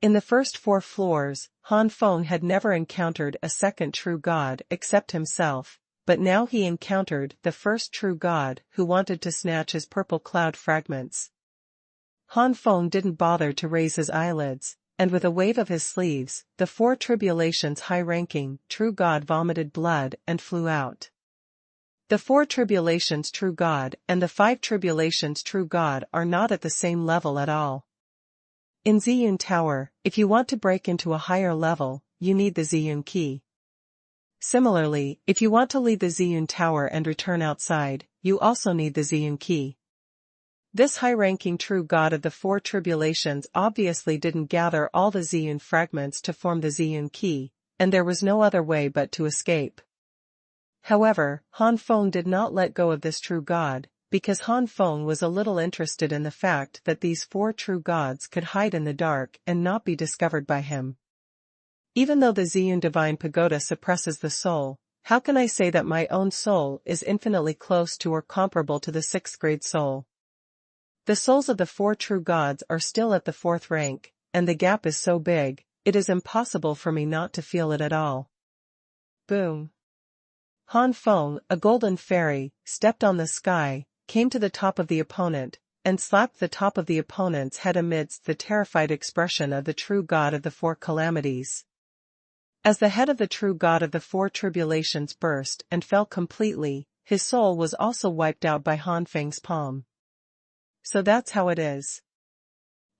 In the first 4 floors, Han Feng had never encountered a second true god except himself, but now he encountered the first true god who wanted to snatch his purple cloud fragments. Han Feng didn't bother to raise his eyelids, and with a wave of his sleeves, the 4 tribulations high-ranking true god vomited blood and flew out. The 4 tribulations true god and the 5 tribulations true god are not at the same level at all. In Ziyun Tower, if you want to break into a higher level, you need the Ziyun key. Similarly, if you want to leave the Ziyun Tower and return outside, you also need the Ziyun key. This high-ranking true god of the 4 tribulations obviously didn't gather all the Ziyun fragments to form the Ziyun key, and there was no other way but to escape. However, Han Feng did not let go of this true god, because Han Feng was a little interested in the fact that these 4 true gods could hide in the dark and not be discovered by him. Even though the Ziyun Divine Pagoda suppresses the soul, how can I say that my own soul is infinitely close to or comparable to the 6th grade soul? The souls of the 4 true gods are still at the 4th rank, and the gap is so big, it is impossible for me not to feel it at all. Boom! Han Feng, a golden fairy, stepped on the sky, came to the top of the opponent, and slapped the top of the opponent's head amidst the terrified expression of the true god of the 4 calamities. As the head of the true god of the 4 tribulations burst and fell completely, his soul was also wiped out by Han Feng's palm. So that's how it is.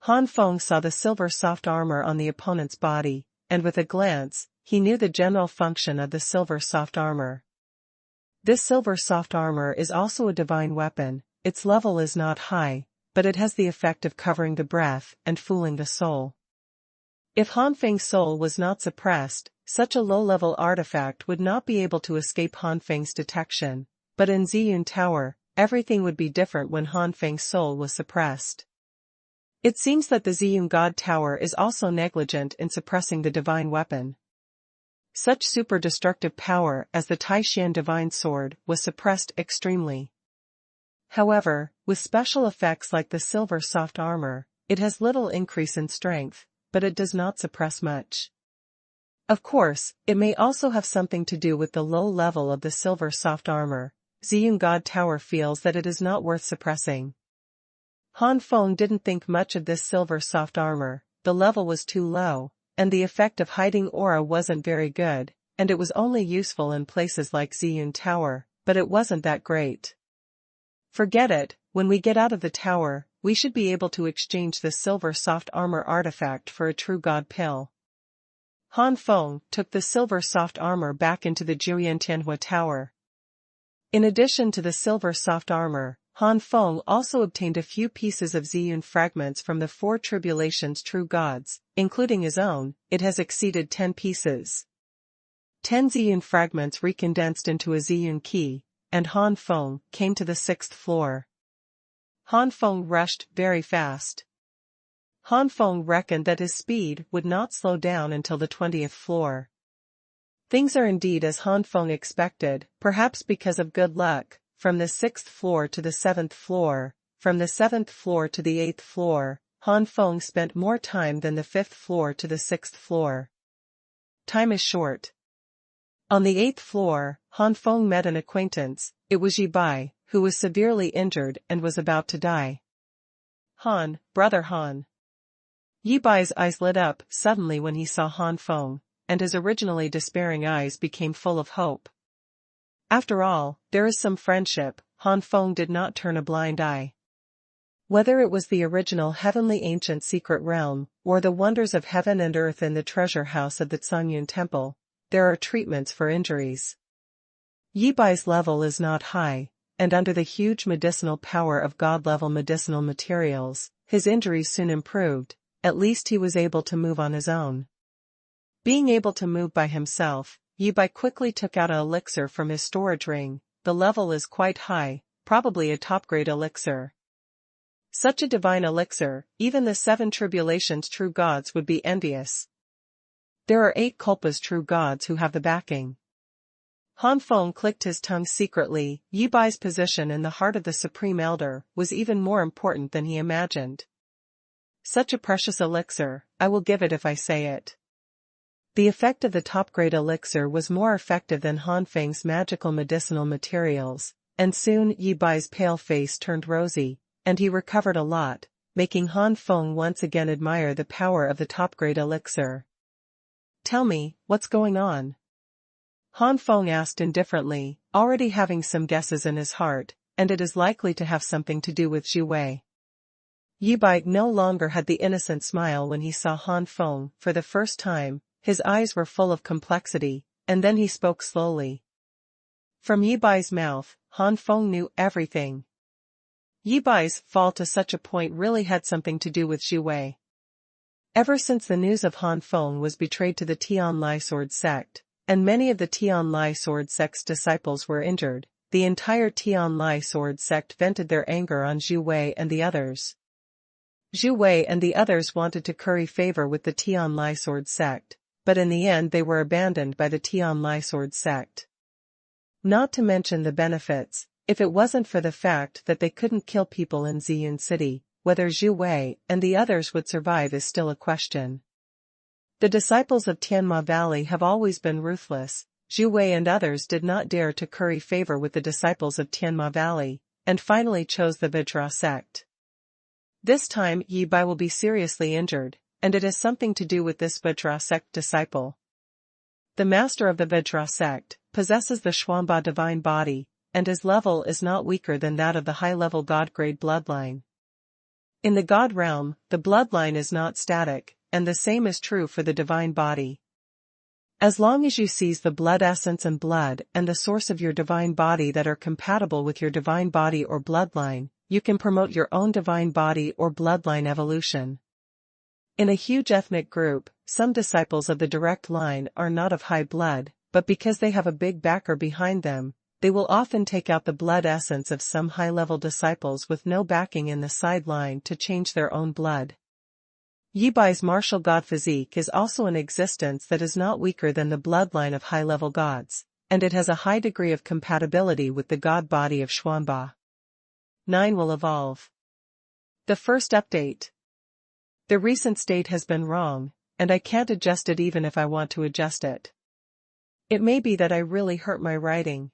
Han Feng saw the silver soft armor on the opponent's body, and with a glance, he knew the general function of the silver soft armor. This silver soft armor is also a divine weapon. Its level is not high, but it has the effect of covering the breath and fooling the soul. If Han Feng's soul was not suppressed, such a low-level artifact would not be able to escape Han Feng's detection, but in Ziyun Tower, everything would be different when Han Feng's soul was suppressed. It seems that the Ziyun God Tower is also negligent in suppressing the divine weapon. Such super-destructive power as the Taishan Divine Sword was suppressed extremely. However, with special effects like the silver soft armor, it has little increase in strength, but it does not suppress much. Of course, it may also have something to do with the low level of the silver soft armor. Ziyun God Tower feels that it is not worth suppressing. Han Feng didn't think much of this silver soft armor, the level was too low, and the effect of hiding aura wasn't very good, and it was only useful in places like Ziyun Tower, but it wasn't that great. Forget it, when we get out of the tower, we should be able to exchange the silver soft armor artifact for a true god pill. Han Feng took the silver soft armor back into the Xuanhuan Tower. In addition to the silver soft armor, Han Feng also obtained a few pieces of Ziyun fragments from the 4 tribulations true gods, including his own. It has exceeded 10 pieces. 10 Ziyun fragments recondensed into a Ziyun key, and Han Feng came to the 6th floor. Han Feng rushed very fast. Han Feng reckoned that his speed would not slow down until the 20th floor. Things are indeed as Han Feng expected, perhaps because of good luck. From the 6th floor to the 7th floor, from the 7th floor to the 8th floor, Han Feng spent more time than the 5th floor to the 6th floor. Time is short. On the 8th floor, Han Feng met an acquaintance. It was Chi Bai, who was severely injured and was about to die. Han, brother Han. Chi Bai's eyes lit up suddenly when he saw Han Feng, and his originally despairing eyes became full of hope. After all, there is some friendship. Han Feng did not turn a blind eye. Whether it was the original heavenly ancient secret realm, or the wonders of heaven and earth in the treasure house of the Xuanhuan temple, there are treatments for injuries. Chi Bai's level is not high, and under the huge medicinal power of god-level medicinal materials, his injuries soon improved. At least he was able to move on his own. Being able to move by himself, Chi Bai quickly took out an elixir from his storage ring. The level is quite high, probably a top-grade elixir. Such a divine elixir, even the 7 tribulations true gods would be envious. There are 8 Kulpas true gods who have the backing. Han Feng clicked his tongue secretly. Chi Bai's position in the heart of the Supreme Elder was even more important than he imagined. Such a precious elixir, I will give it if I say it. The effect of the top-grade elixir was more effective than Han Feng's magical medicinal materials, and soon Chi Bai's pale face turned rosy, and he recovered a lot, making Han Feng once again admire the power of the top-grade elixir. Tell me, what's going on? Han Feng asked indifferently, already having some guesses in his heart, and it is likely to have something to do with Zhu Wei. Chi Bai no longer had the innocent smile when he saw Han Feng for the first time. His eyes were full of complexity, and then he spoke slowly. From Chi Bai's mouth, Han Feng knew everything. Chi Bai's fall to such a point really had something to do with Zhu Wei. Ever since the news of Han Feng was betrayed to the Tian Lai Sword sect, and many of the Tian Lai Sword sect's disciples were injured, the entire Tian Lai Sword sect vented their anger on Zhu Wei and the others. Zhu Wei and the others wanted to curry favor with the Tian Lai Sword sect, but in the end they were abandoned by the Tian Lai Sword sect. Not to mention the benefits, if it wasn't for the fact that they couldn't kill people in Ziyun City, whether Zhu Wei and the others would survive is still a question. The disciples of Tianma Valley have always been ruthless. Zhu Wei and others did not dare to curry favor with the disciples of Tianma Valley, and finally chose the Vajra sect. This time Chi Bai will be seriously injured, and it has something to do with this Vajra sect disciple. The master of the Vajra sect possesses the Xuanhuan divine body, and his level is not weaker than that of the high-level god-grade bloodline. In the god realm, the bloodline is not static, and the same is true for the divine body. As long as you seize the blood essence and blood and the source of your divine body that are compatible with your divine body or bloodline, you can promote your own divine body or bloodline evolution. In a huge ethnic group, some disciples of the direct line are not of high blood, but because they have a big backer behind them, they will often take out the blood essence of some high-level disciples with no backing in the sideline to change their own blood. Chi Bai's martial god physique is also an existence that is not weaker than the bloodline of high-level gods, and it has a high degree of compatibility with the god body of Xuanba. 9 will evolve. The first update. The recent state has been wrong, and I can't adjust it even if I want to adjust it. It may be that I really hurt my writing.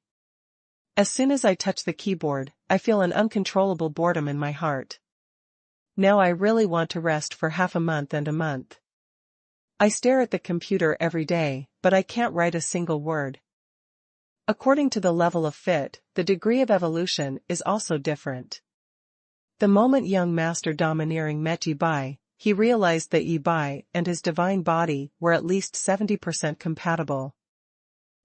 As soon as I touch the keyboard, I feel an uncontrollable boredom in my heart. Now I really want to rest for half a month and a month. I stare at the computer every day, but I can't write a single word. According to the level of fit, the degree of evolution is also different. The moment young Master Domineering met Chi Bai, he realized that Chi Bai and his divine body were at least 70% compatible.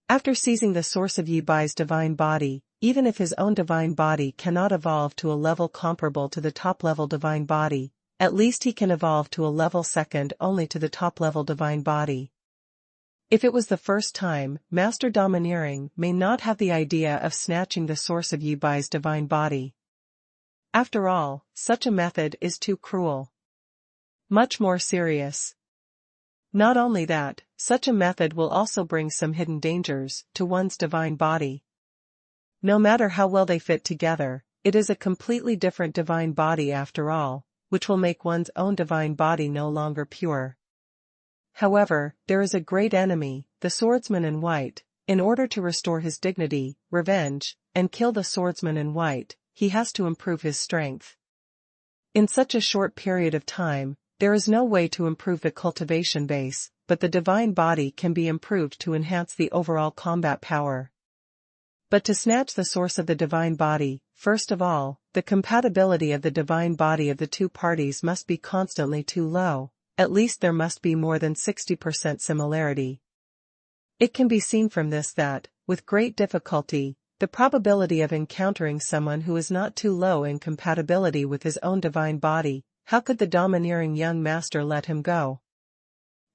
After seizing the source of Chi Bai's divine body, even if his own divine body cannot evolve to a level comparable to the top-level divine body, at least he can evolve to a level second only to the top-level divine body. If it was the first time, Master Domineering may not have the idea of snatching the source of Chi Bai's divine body. After all, such a method is too cruel. Much more serious. Not only that, such a method will also bring some hidden dangers to one's divine body. No matter how well they fit together, it is a completely different divine body after all, which will make one's own divine body no longer pure. However, there is a great enemy, the swordsman in white. In order to restore his dignity, revenge, and kill the swordsman in white, he has to improve his strength. In such a short period of time, there is no way to improve the cultivation base, but the divine body can be improved to enhance the overall combat power. But to snatch the source of the divine body, first of all, the compatibility of the divine body of the two parties must be constantly too low, at least there must be more than 60% similarity. It can be seen from this that, with great difficulty, the probability of encountering someone who is not too low in compatibility with his own divine body, how could the domineering young master let him go?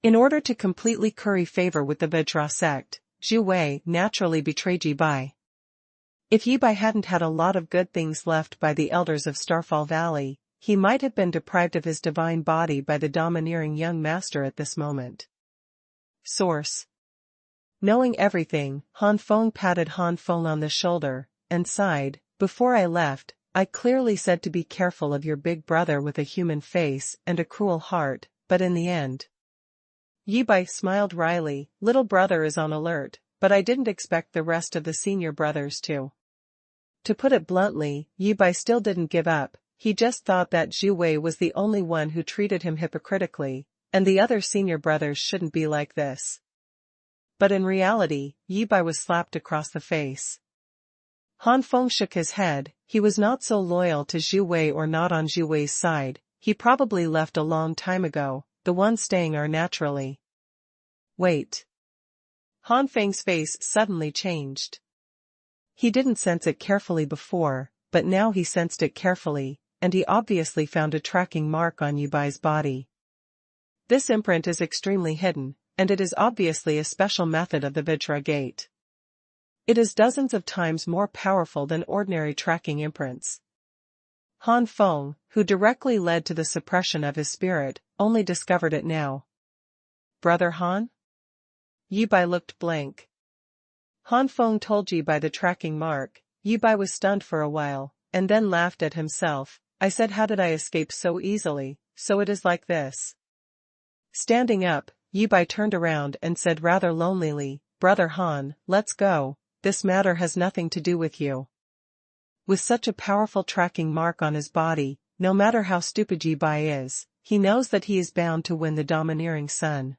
In order to completely curry favor with the Vajra sect, Zhu Wei naturally betrayed Chi Bai. If Chi Bai hadn't had a lot of good things left by the elders of Starfall Valley, he might have been deprived of his divine body by the domineering young master at this moment. Source: Knowing everything, Han Feng patted Han Feng on the shoulder, and sighed, "Before I left, I clearly said to be careful of your big brother with a human face and a cruel heart, but in the end." Chi Bai smiled wryly. "Little brother is on alert, but I didn't expect the rest of the senior brothers to." To put it bluntly, Chi Bai still didn't give up. He just thought that Zhu Wei was the only one who treated him hypocritically, and the other senior brothers shouldn't be like this. But in reality, Chi Bai was slapped across the face. Han Feng shook his head. He was not so loyal to Zhu Wei or not on Zhu Wei's side. He probably left a long time ago. The ones staying are naturally. Wait. Han Feng's face suddenly changed. He didn't sense it carefully before, but now he sensed it carefully, and he obviously found a tracking mark on Chi Bai's body. This imprint is extremely hidden, and it is obviously a special method of the Vajra gate. It is dozens of times more powerful than ordinary tracking imprints. Han Feng, who directly led to the suppression of his spirit, only discovered it now. "Brother Han?" Chi Bai looked blank. Han Feng told Chi Bai the tracking mark. Chi Bai was stunned for a while, and then laughed at himself. "I said, how did I escape so easily? So it is like this." Standing up, Chi Bai turned around and said rather lonelily, "Brother Han, let's go. This matter has nothing to do with you." With such a powerful tracking mark on his body, no matter how stupid Chi Bai is, he knows that he is bound to win the domineering sun.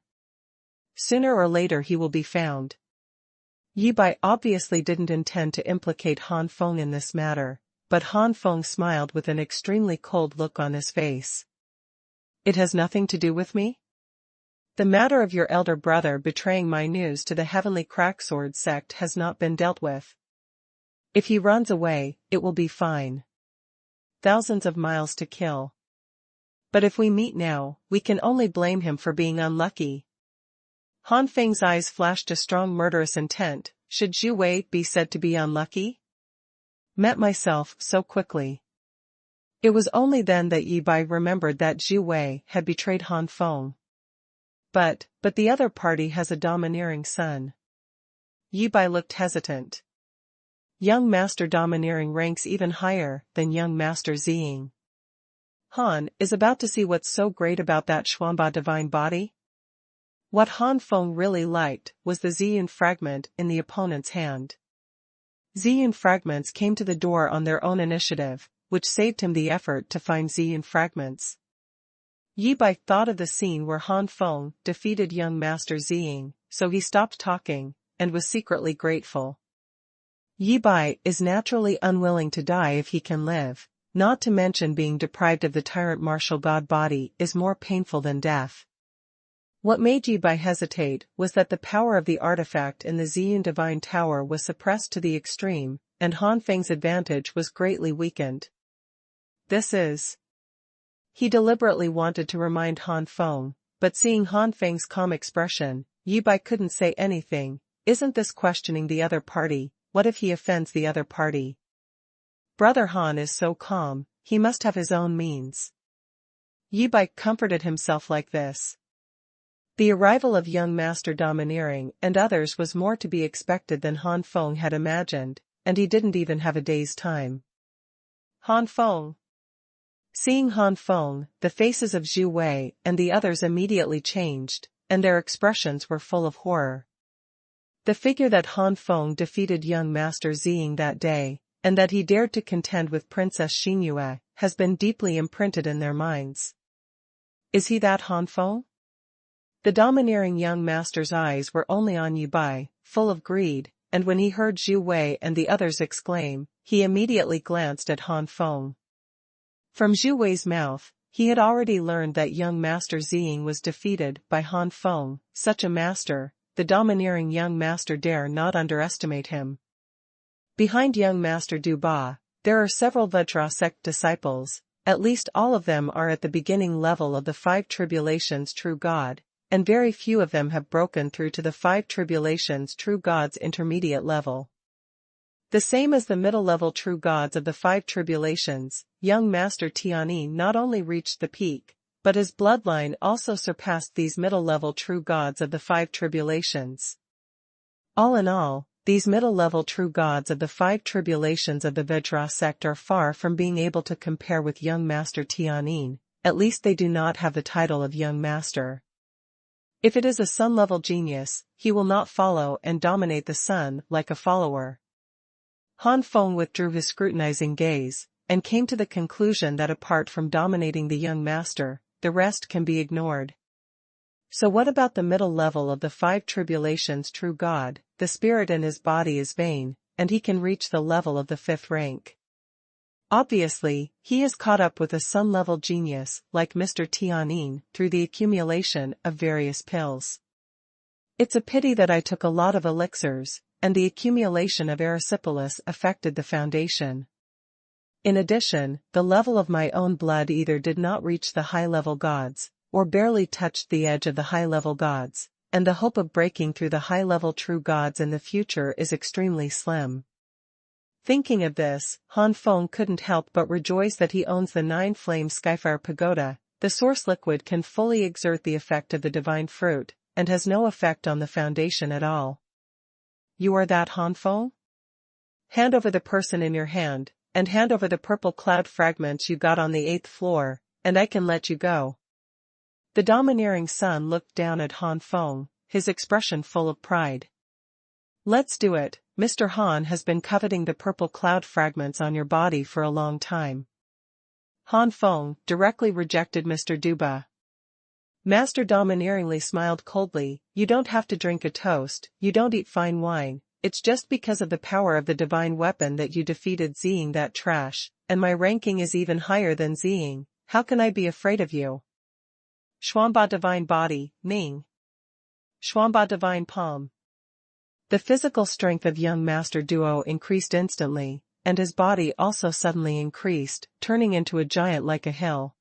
Sooner or later he will be found. Chi Bai obviously didn't intend to implicate Han Feng in this matter, but Han Feng smiled with an extremely cold look on his face. "It has nothing to do with me? The matter of your elder brother betraying my news to the heavenly cracksword sect has not been dealt with. If he runs away, it will be fine. Thousands of miles to kill. But if we meet now, we can only blame him for being unlucky." Han Feng's eyes flashed a strong murderous intent. Should Zhu Wei be said to be unlucky? Met myself so quickly. It was only then that Chi Bai remembered that Zhu Wei had betrayed Han Feng. But the other party has a domineering son. Chi Bai looked hesitant. Young Master Domineering ranks even higher than Young Master Ziying. Han is about to see what's so great about that Xuanhuan divine body. What Han Feng really liked was the Ziyun fragment in the opponent's hand. Ziyun fragments came to the door on their own initiative, which saved him the effort to find Ziyun fragments. Chi Bai thought of the scene where Han Feng defeated Young Master Ziying, so he stopped talking, and was secretly grateful. Chi Bai is naturally unwilling to die if he can live, not to mention being deprived of the tyrant martial god body is more painful than death. What made Chi Bai hesitate was that the power of the artifact in the Ziyun Divine Tower was suppressed to the extreme, and Han Feng's advantage was greatly weakened. This is... He deliberately wanted to remind Han Feng, but seeing Han Feng's calm expression, Chi Bai couldn't say anything. Isn't this questioning the other party? What if he offends the other party? Brother Han is so calm, he must have his own means. Chi Bai comforted himself like this. The arrival of Young Master Domineering and others was more to be expected than Han Feng had imagined, and he didn't even have a day's time. Han Feng. Seeing Han Feng, the faces of Zhu Wei and the others immediately changed, and their expressions were full of horror. The figure that Han Feng defeated Young Master Ziying that day, and that he dared to contend with Princess Xuanhuan, has been deeply imprinted in their minds. Is he that Han Feng? The domineering young master's eyes were only on Chi Bai, full of greed, and when he heard Zhu Wei and the others exclaim, he immediately glanced at Han Feng. From Zhu Wei's mouth, he had already learned that young Master Ziying was defeated by Han Feng. Such a master, the domineering young master dare not underestimate him. Behind young Master Du Ba, there are several Vajra sect disciples, at least all of them are at the beginning level of the Five Tribulations True God, and very few of them have broken through to the Five Tribulations True God's intermediate level. The same as the middle-level true gods of the Five Tribulations, young Master Tianyi not only reached the peak, but his bloodline also surpassed these middle-level true gods of the Five Tribulations. All in all, these middle-level true gods of the 5 tribulations of the Vajra sect are far from being able to compare with young Master Tianyin, at least they do not have the title of young master. If it is a sun-level genius, he will not follow and dominate the sun like a follower. Han Feng withdrew his scrutinizing gaze, and came to the conclusion that apart from dominating the young master, the rest can be ignored. So what about the middle level of the 5 tribulations true God? The spirit in his body is vain, and he can reach the level of the 5th rank. Obviously, he is caught up with a sun-level genius like Mr. Tianyin through the accumulation of various pills. It's a pity that I took a lot of elixirs, and the accumulation of erysipelas affected the foundation. In addition, the level of my own blood either did not reach the high-level gods, or barely touched the edge of the high-level gods, and the hope of breaking through the high-level true gods in the future is extremely slim. Thinking of this, Han Feng couldn't help but rejoice that he owns the Nine Flame Skyfire Pagoda. The source liquid can fully exert the effect of the divine fruit, and has no effect on the foundation at all. You are that Han Feng? Hand over the person in your hand, and hand over the purple cloud fragments you got on the 8th floor, and I can let you go. The domineering son looked down at Han Feng, his expression full of pride. Let's do it. Mr. Han has been coveting the purple cloud fragments on your body for a long time. Han Feng directly rejected Mr. Duba. Master domineeringly smiled coldly. You don't have to drink a toast, you don't eat fine wine, it's just because of the power of the divine weapon that you defeated Ziying that trash, and my ranking is even higher than Ziying. How can I be afraid of you? Xuanba divine body, Ning. Xuanba divine palm. The physical strength of young Master Duo increased instantly, and his body also suddenly increased, turning into a giant like a hill.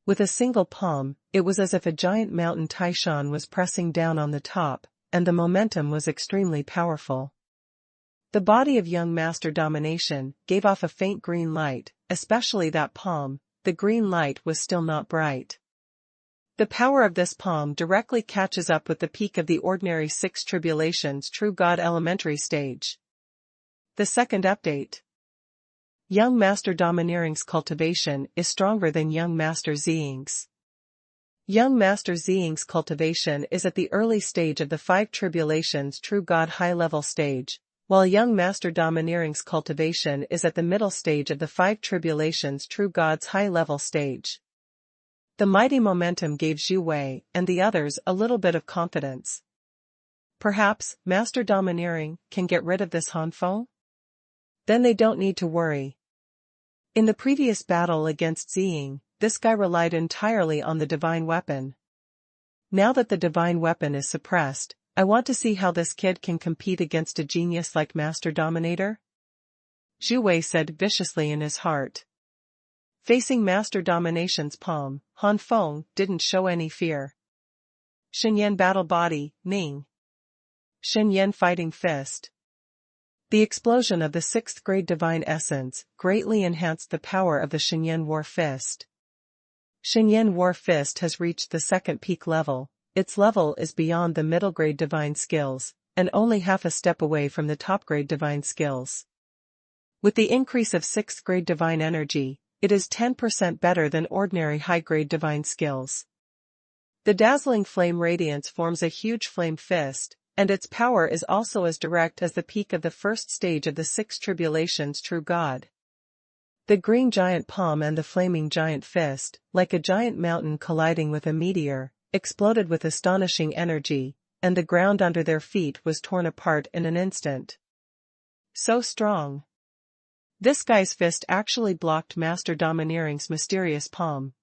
With a single palm, it was as if a giant mountain Taishan was pressing down on the top, and the momentum was extremely powerful. The body of young Master Domination gave off a faint green light, especially that palm. The green light was still not bright. The power of this palm directly catches up with the peak of the ordinary 6 tribulations true God elementary stage. The second update. Young Master Domineering's cultivation is stronger than young Master Ziying's. Young Master Ziying's cultivation is at the early stage of the 5 tribulations true God high-level stage, while young Master Domineering's cultivation is at the middle stage of the 5 tribulations true God's high-level stage. The mighty momentum gave Zhu Wei and the others a little bit of confidence. Perhaps Master Domineering can get rid of this Han Feng? Then they don't need to worry. In the previous battle against Ziying, this guy relied entirely on the divine weapon. Now that the divine weapon is suppressed, I want to see how this kid can compete against a genius like Master Dominator. Zhu Wei said viciously in his heart. Facing Master Domination's palm, Han Feng didn't show any fear. Shenyan battle body, Ning. Shenyan fighting fist. The explosion of the 6th grade divine essence greatly enhanced the power of the Shenyan war fist. Shenyan war fist has reached the 2nd peak level. Its level is beyond the middle grade divine skills, and only half a step away from the top grade divine skills. With the increase of 6th grade divine energy, it is 10% better than ordinary high-grade divine skills. The dazzling flame radiance forms a huge flame fist, and its power is also as direct as the peak of the 1st stage of the 6 tribulations true God. The green giant palm and the flaming giant fist, like a giant mountain colliding with a meteor, exploded with astonishing energy, and the ground under their feet was torn apart in an instant. So strong. This guy's fist actually blocked Master Domineering's mysterious palm.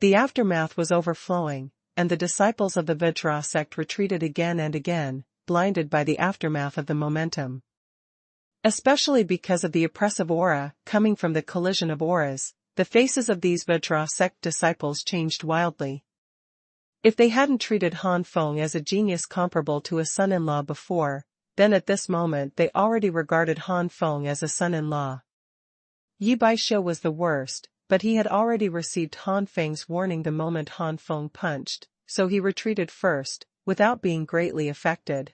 The aftermath was overflowing, and the disciples of the Vajra sect retreated again and again, blinded by the aftermath of the momentum. Especially because of the oppressive aura coming from the collision of auras, the faces of these Vajra sect disciples changed wildly. If they hadn't treated Han Feng as a genius comparable to a son-in-law before, then at this moment they already regarded Han Feng as a son-in-law. Yi Baishe was the worst, but he had already received Han Feng's warning the moment Han Feng punched, so he retreated first, without being greatly affected.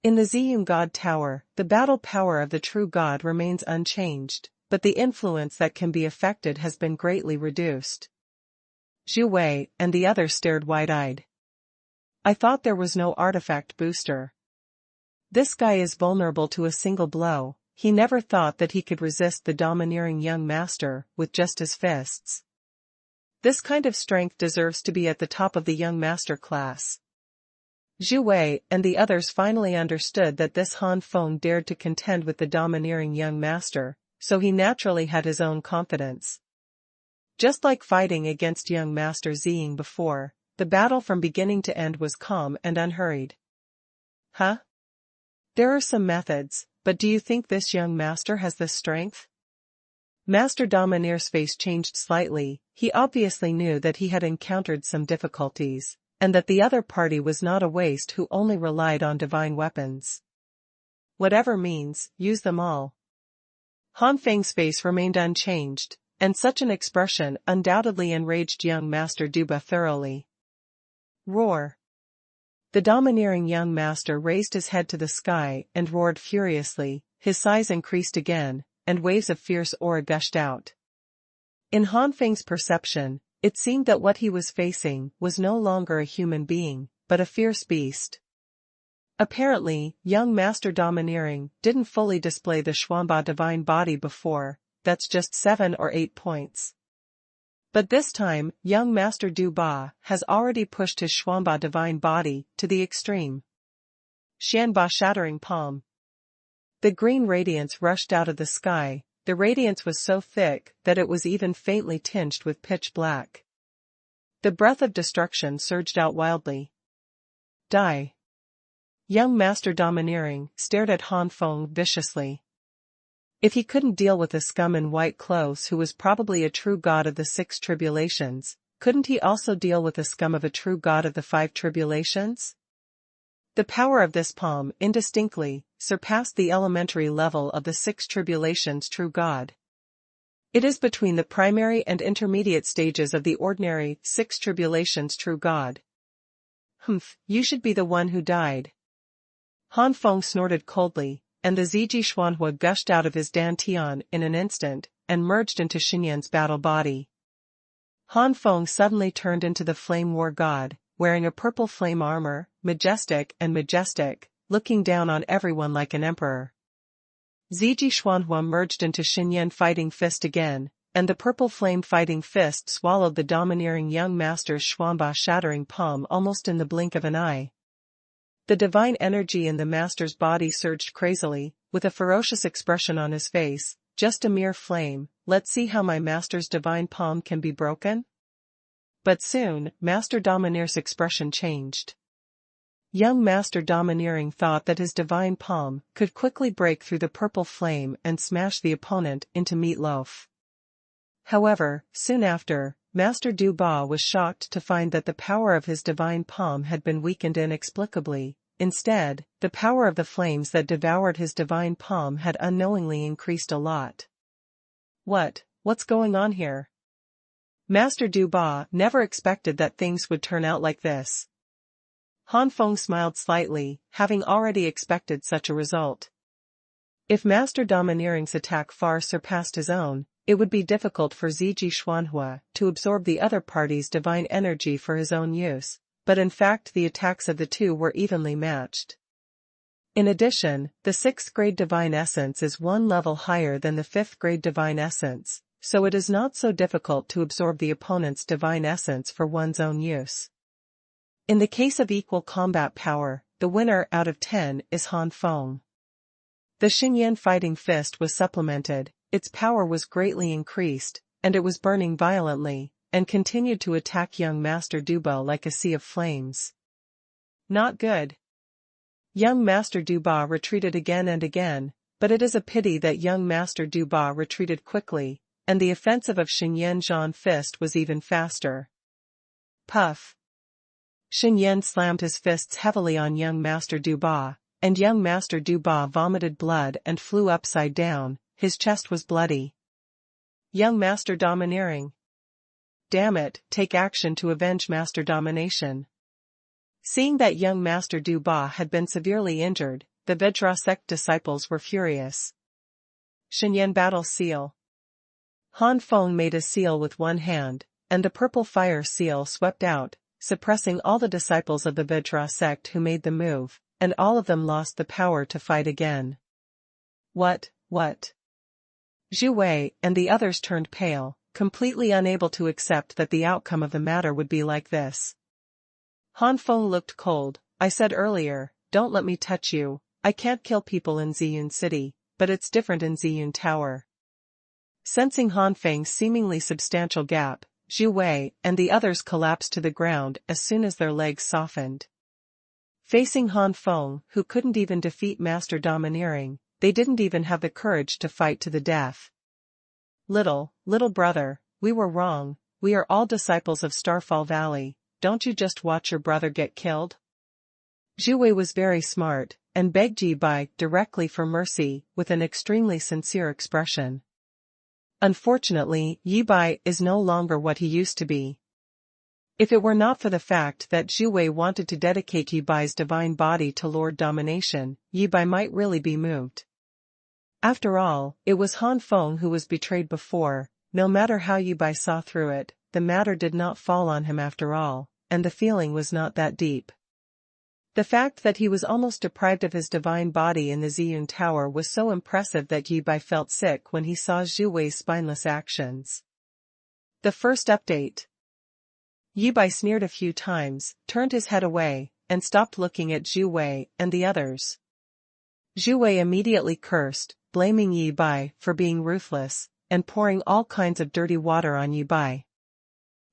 In the Ziyun God Tower, the battle power of the true God remains unchanged, but the influence that can be affected has been greatly reduced. Zhu Wei and the others stared wide-eyed. I thought there was no artifact booster. This guy is vulnerable to a single blow. He never thought that he could resist the domineering young master with just his fists. This kind of strength deserves to be at the top of the young master class. Zhu Wei and the others finally understood that this Han Feng dared to contend with the domineering young master, so he naturally had his own confidence. Just like fighting against young master Ziying before, the battle from beginning to end was calm and unhurried. Huh? There are some methods, but do you think this young master has the strength? Master Dominier's face changed slightly. He obviously knew that he had encountered some difficulties, and that the other party was not a waste who only relied on divine weapons. Whatever means, use them all. Han Feng's face remained unchanged, and such an expression undoubtedly enraged young Master Duba thoroughly. Roar! The domineering young master raised his head to the sky and roared furiously. His size increased again, and waves of fierce aura gushed out. In Han Feng's perception, it seemed that what he was facing was no longer a human being, but a fierce beast. Apparently, young Master Domineering didn't fully display the Xuanhua divine body before. That's just 7 or 8 points. But this time, young Master Du Ba has already pushed his Xuanhua divine body to the extreme. Xianba shattering palm. The green radiance rushed out of the sky. The radiance was so thick that it was even faintly tinged with pitch black. The breath of destruction surged out wildly. Die! Young Master Domineering stared at Han Feng viciously. If he couldn't deal with a scum in white clothes who was probably a true god of the 6 tribulations, couldn't he also deal with the scum of a true god of the 5 tribulations? The power of this palm indistinctly surpassed the elementary level of the 6 tribulations true god. It is between the primary and intermediate stages of the ordinary 6 tribulations true god. Humph, you should be the one who died. Han Feng snorted coldly, and the Ziji Xuanhua gushed out of his dantian in an instant, and merged into Xinyan's battle body. Han Feng suddenly turned into the flame war god, wearing a purple flame armor, majestic, looking down on everyone like an emperor. Ziji Xuanhua merged into Xinyan fighting fist again, and the purple flame fighting fist swallowed the domineering young master's Xuanhua shattering palm almost in the blink of an eye. The divine energy in the master's body surged crazily, with a ferocious expression on his face. Just a mere flame, let's see how my master's divine palm can be broken? But soon, Master Domineer's expression changed. Young Master Domineering thought that his divine palm could quickly break through the purple flame and smash the opponent into meatloaf. However, soon after, Master Du Ba was shocked to find that the power of his divine palm had been weakened inexplicably. Instead, the power of the flames that devoured his divine palm had unknowingly increased a lot. What's going on here? Master Du Ba never expected that things would turn out like this. Han Feng smiled slightly, having already expected such a result. If Master Domineering's attack far surpassed his own, it would be difficult for Ziji Xuanhua to absorb the other party's divine energy for his own use, but in fact the attacks of the two were evenly matched. In addition, the 6th grade divine essence is 1 level higher than the 5th grade divine essence, so it is not so difficult to absorb the opponent's divine essence for one's own use. In the case of equal combat power, the winner out of 10 is Han Feng. The Xinyan fighting fist was supplemented, its power was greatly increased, and it was burning violently, and continued to attack young Master Duba like a sea of flames. Not good. Young Master Duba retreated again and again, but it is a pity that young Master Duba retreated quickly, and the offensive of Xinyan Zhan fist was even faster. Puff. Xinyan slammed his fists heavily on young Master Duba, and young Master Duba vomited blood and flew upside down. His chest was bloody. Young Master Domineering. Damn it, take action to avenge Master Domination. Seeing that young Master Du Ba had been severely injured, the Vajra sect disciples were furious. Xuanhuan battle seal. Han Feng made a seal with one hand, and the purple fire seal swept out, suppressing all the disciples of the Vajra sect who made the move, and all of them lost the power to fight again. What? Zhu Wei and the others turned pale, completely unable to accept that the outcome of the matter would be like this. Han Feng looked cold. I said earlier, don't let me touch you. I can't kill people in Ziyun City, but it's different in Ziyun Tower. Sensing Han Feng's seemingly substantial gap, Zhu Wei and the others collapsed to the ground as soon as their legs softened. Facing Han Feng, who couldn't even defeat Master Domineering, they didn't even have the courage to fight to the death. Little brother, we were wrong. We are all disciples of Starfall Valley. Don't you just watch your brother get killed? Zhu Wei was very smart, and begged Chi Bai directly for mercy, with an extremely sincere expression. Unfortunately, Chi Bai is no longer what he used to be. If it were not for the fact that Zhu Wei wanted to dedicate Chi Bai's divine body to Lord Domination, Chi Bai might really be moved. After all, it was Han Feng who was betrayed before. No matter how Chi Bai saw through it, the matter did not fall on him after all, and the feeling was not that deep. The fact that he was almost deprived of his divine body in the Ziyun Tower was so impressive that Chi Bai felt sick when he saw Zhu Wei's spineless actions. The first update. Chi Bai sneered a few times, turned his head away, and stopped looking at Zhu Wei and the others. Zhu Wei immediately cursed, blaming Chi Bai for being ruthless, and pouring all kinds of dirty water on Chi Bai.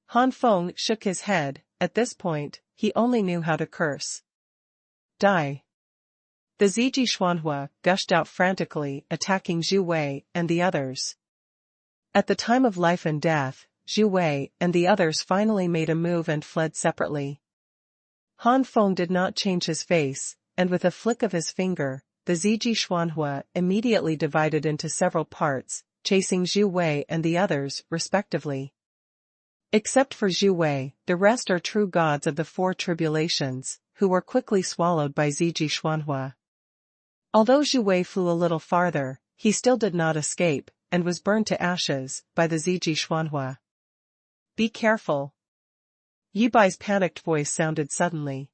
Han Feng shook his head. At this point, he only knew how to curse. Die. The Ziji Xuanhuan gushed out frantically, attacking Zhu Wei and the others. At the time of life and death, Zhu Wei and the others finally made a move and fled separately. Han Feng did not change his face, and with a flick of his finger, the Ziji Xuanhuan immediately divided into several parts, chasing Zhu Wei and the others, respectively. Except for Zhu Wei, the rest are true gods of the four tribulations, who were quickly swallowed by Ziji Xuanhuan. Although Zhu Wei flew a little farther, he still did not escape, and was burned to ashes by the Ziji Xuanhuan. Be careful. Chi Bai's panicked voice sounded suddenly.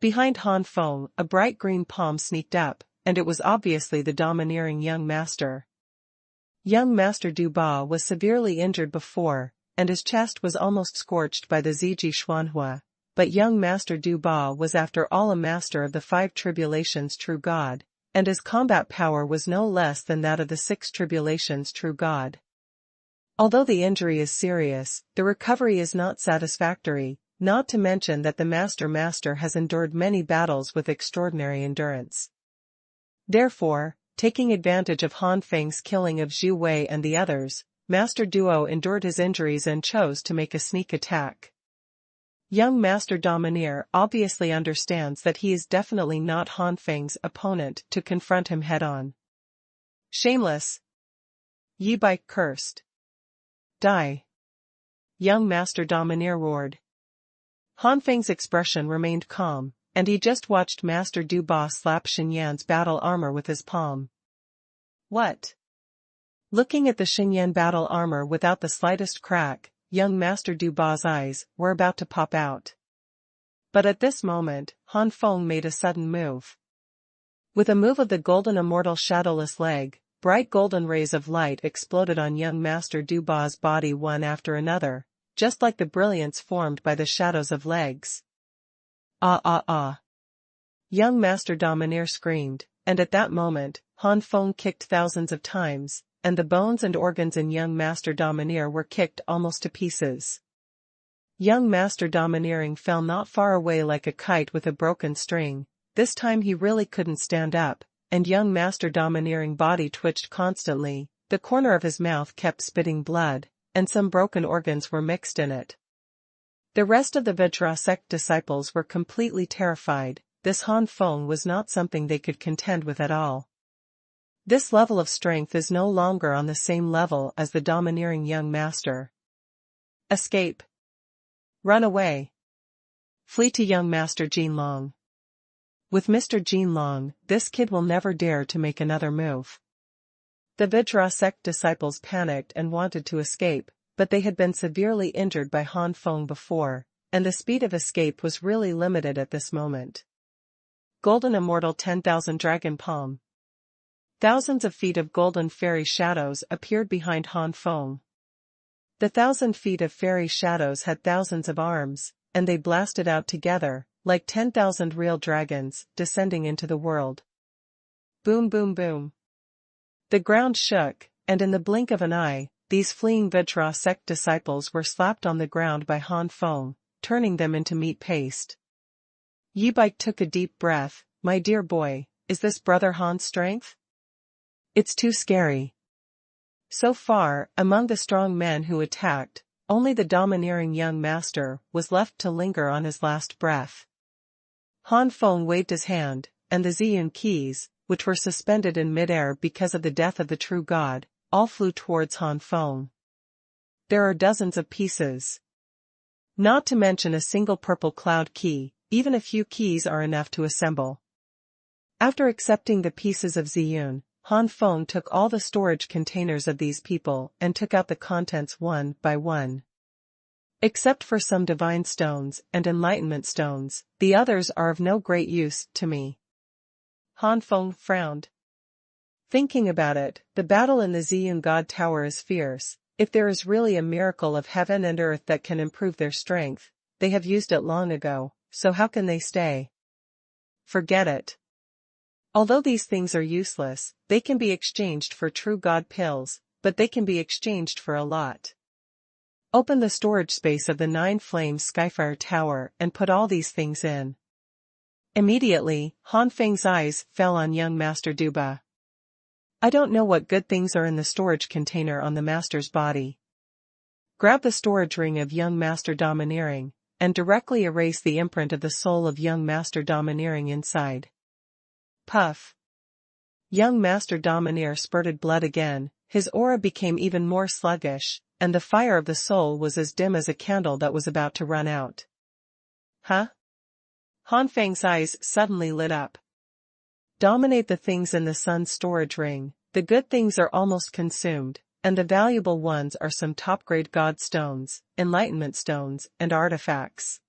Behind Han Feng, a bright green palm sneaked up, and it was obviously the domineering young master. Young Master Du Ba was severely injured before, and his chest was almost scorched by the Ziji Xuanhuan, but young Master Du Ba was after all a master of the five tribulations true god, and his combat power was no less than that of the six tribulations true god. Although the injury is serious, the recovery is not satisfactory, not to mention that the Master has endured many battles with extraordinary endurance. Therefore, taking advantage of Han Feng's killing of Zhu Wei and the others, Master Duo endured his injuries and chose to make a sneak attack. Young Master Domineer obviously understands that he is definitely not Han Feng's opponent to confront him head-on. Shameless! Chi Bai cursed. Die! Young Master Domineer roared. Han Feng's expression remained calm, and he just watched Master Du Ba slap Xuanhuan's battle armor with his palm. What? Looking at the Xuanhuan battle armor without the slightest crack, young Master Du Ba's eyes were about to pop out. But at this moment, Han Feng made a sudden move. With a move of the golden immortal shadowless leg, bright golden rays of light exploded on young Master Du Ba's body one after another, just like the brilliance formed by the shadows of legs. Ah! Young Master Domineer screamed, and at that moment, Han Feng kicked thousands of times, and the bones and organs in young Master Domineer were kicked almost to pieces. Young Master Domineering fell not far away like a kite with a broken string. This time he really couldn't stand up, and young Master Domineering body twitched constantly, the corner of his mouth kept spitting blood, and some broken organs were mixed in it. The rest of the Vajra sect disciples were completely terrified. This Han Feng was not something they could contend with at all. This level of strength is no longer on the same level as the domineering young master. Escape. Run away. flee to young Master Jinlong. With Mr. Jinlong, this kid will never dare to make another move. The Vajra sect disciples panicked and wanted to escape, but they had been severely injured by Han Feng before, and the speed of escape was really limited at this moment. Golden Immortal 10,000 Dragon Palm. Thousands of feet of golden fairy shadows appeared behind Han Feng. The 1,000 feet of fairy shadows had thousands of arms, and they blasted out together, like 10,000 real dragons, descending into the world. Boom boom boom. The ground shook, and in the blink of an eye, these fleeing Vajra sect disciples were slapped on the ground by Han Feng, turning them into meat paste. Chi Bai took a deep breath. My dear boy, is this Brother Han's strength? It's too scary. So far, among the strong men who attacked, only the domineering young master was left to linger on his last breath. Han Feng waved his hand, and the Ziyun keys, which were suspended in midair because of the death of the true god, all flew towards Han Feng. There are dozens of pieces. Not to mention a single purple cloud key, even a few keys are enough to assemble. After accepting the pieces of Ziyun, Han Feng took all the storage containers of these people and took out the contents one by one. Except for some divine stones and enlightenment stones, the others are of no great use to me. Han Feng frowned. Thinking about it, the battle in the Ziyun God Tower is fierce. If there is really a miracle of heaven and earth that can improve their strength, they have used it long ago, so how can they stay? Forget it. Although these things are useless, they can be exchanged for true God pills, but they can be exchanged for a lot. Open the storage space of the Nine Flame Skyfire Tower and put all these things in. Immediately, Han Feng's eyes fell on young Master Duba. I don't know what good things are in the storage container on the master's body. Grab the storage ring of young Master Domineering, and directly erase the imprint of the soul of young Master Domineering inside. Puff. Young Master Domineer spurted blood again, his aura became even more sluggish, and the fire of the soul was as dim as a candle that was about to run out. Huh? Han Feng's eyes suddenly lit up. Dominate the things in the sun's storage ring. The good things are almost consumed, and the valuable ones are some top-grade god stones, enlightenment stones, and artifacts.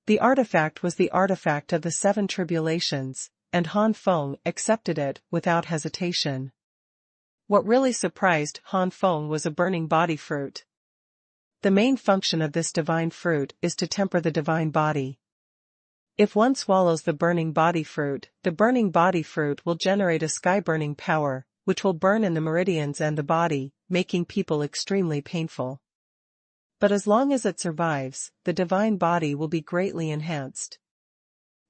The artifact was the artifact of the 7 tribulations, and Han Feng accepted it without hesitation. What really surprised Han Feng was a burning body fruit. The main function of this divine fruit is to temper the divine body. If one swallows the burning body fruit will generate a sky-burning power, which will burn in the meridians and the body, making people extremely painful. But as long as it survives, the divine body will be greatly enhanced.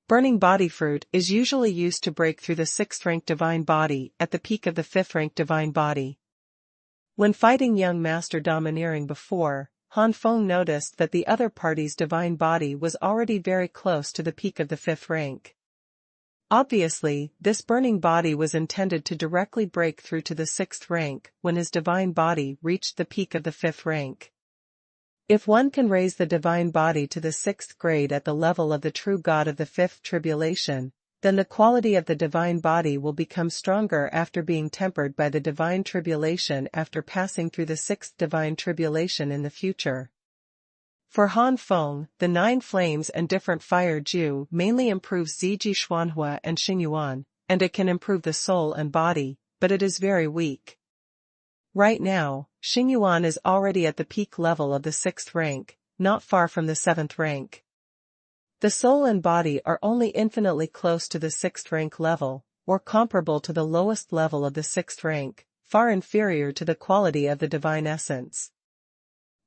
Burning body fruit is usually used to break through the 6th rank divine body at the peak of the 5th rank divine body. When fighting young Master Domineering before, Han Feng noticed that the other party's divine body was already very close to the peak of the 5th rank. Obviously, this burning body was intended to directly break through to the 6th rank when his divine body reached the peak of the 5th rank. If one can raise the divine body to the 6th grade at the level of the true God of the 5th tribulation, then the quality of the divine body will become stronger after being tempered by the divine tribulation after passing through the 6th divine tribulation in the future. For Han Feng, the 9 flames and different fire Ju mainly improves Ziji Xuanhuan and Xuanhuan, and it can improve the soul and body, but it is very weak. Right now, Xuanhuan is already at the peak level of the 6th rank, not far from the 7th rank. The soul and body are only infinitely close to the 6th rank level, or comparable to the lowest level of the 6th rank, far inferior to the quality of the divine essence.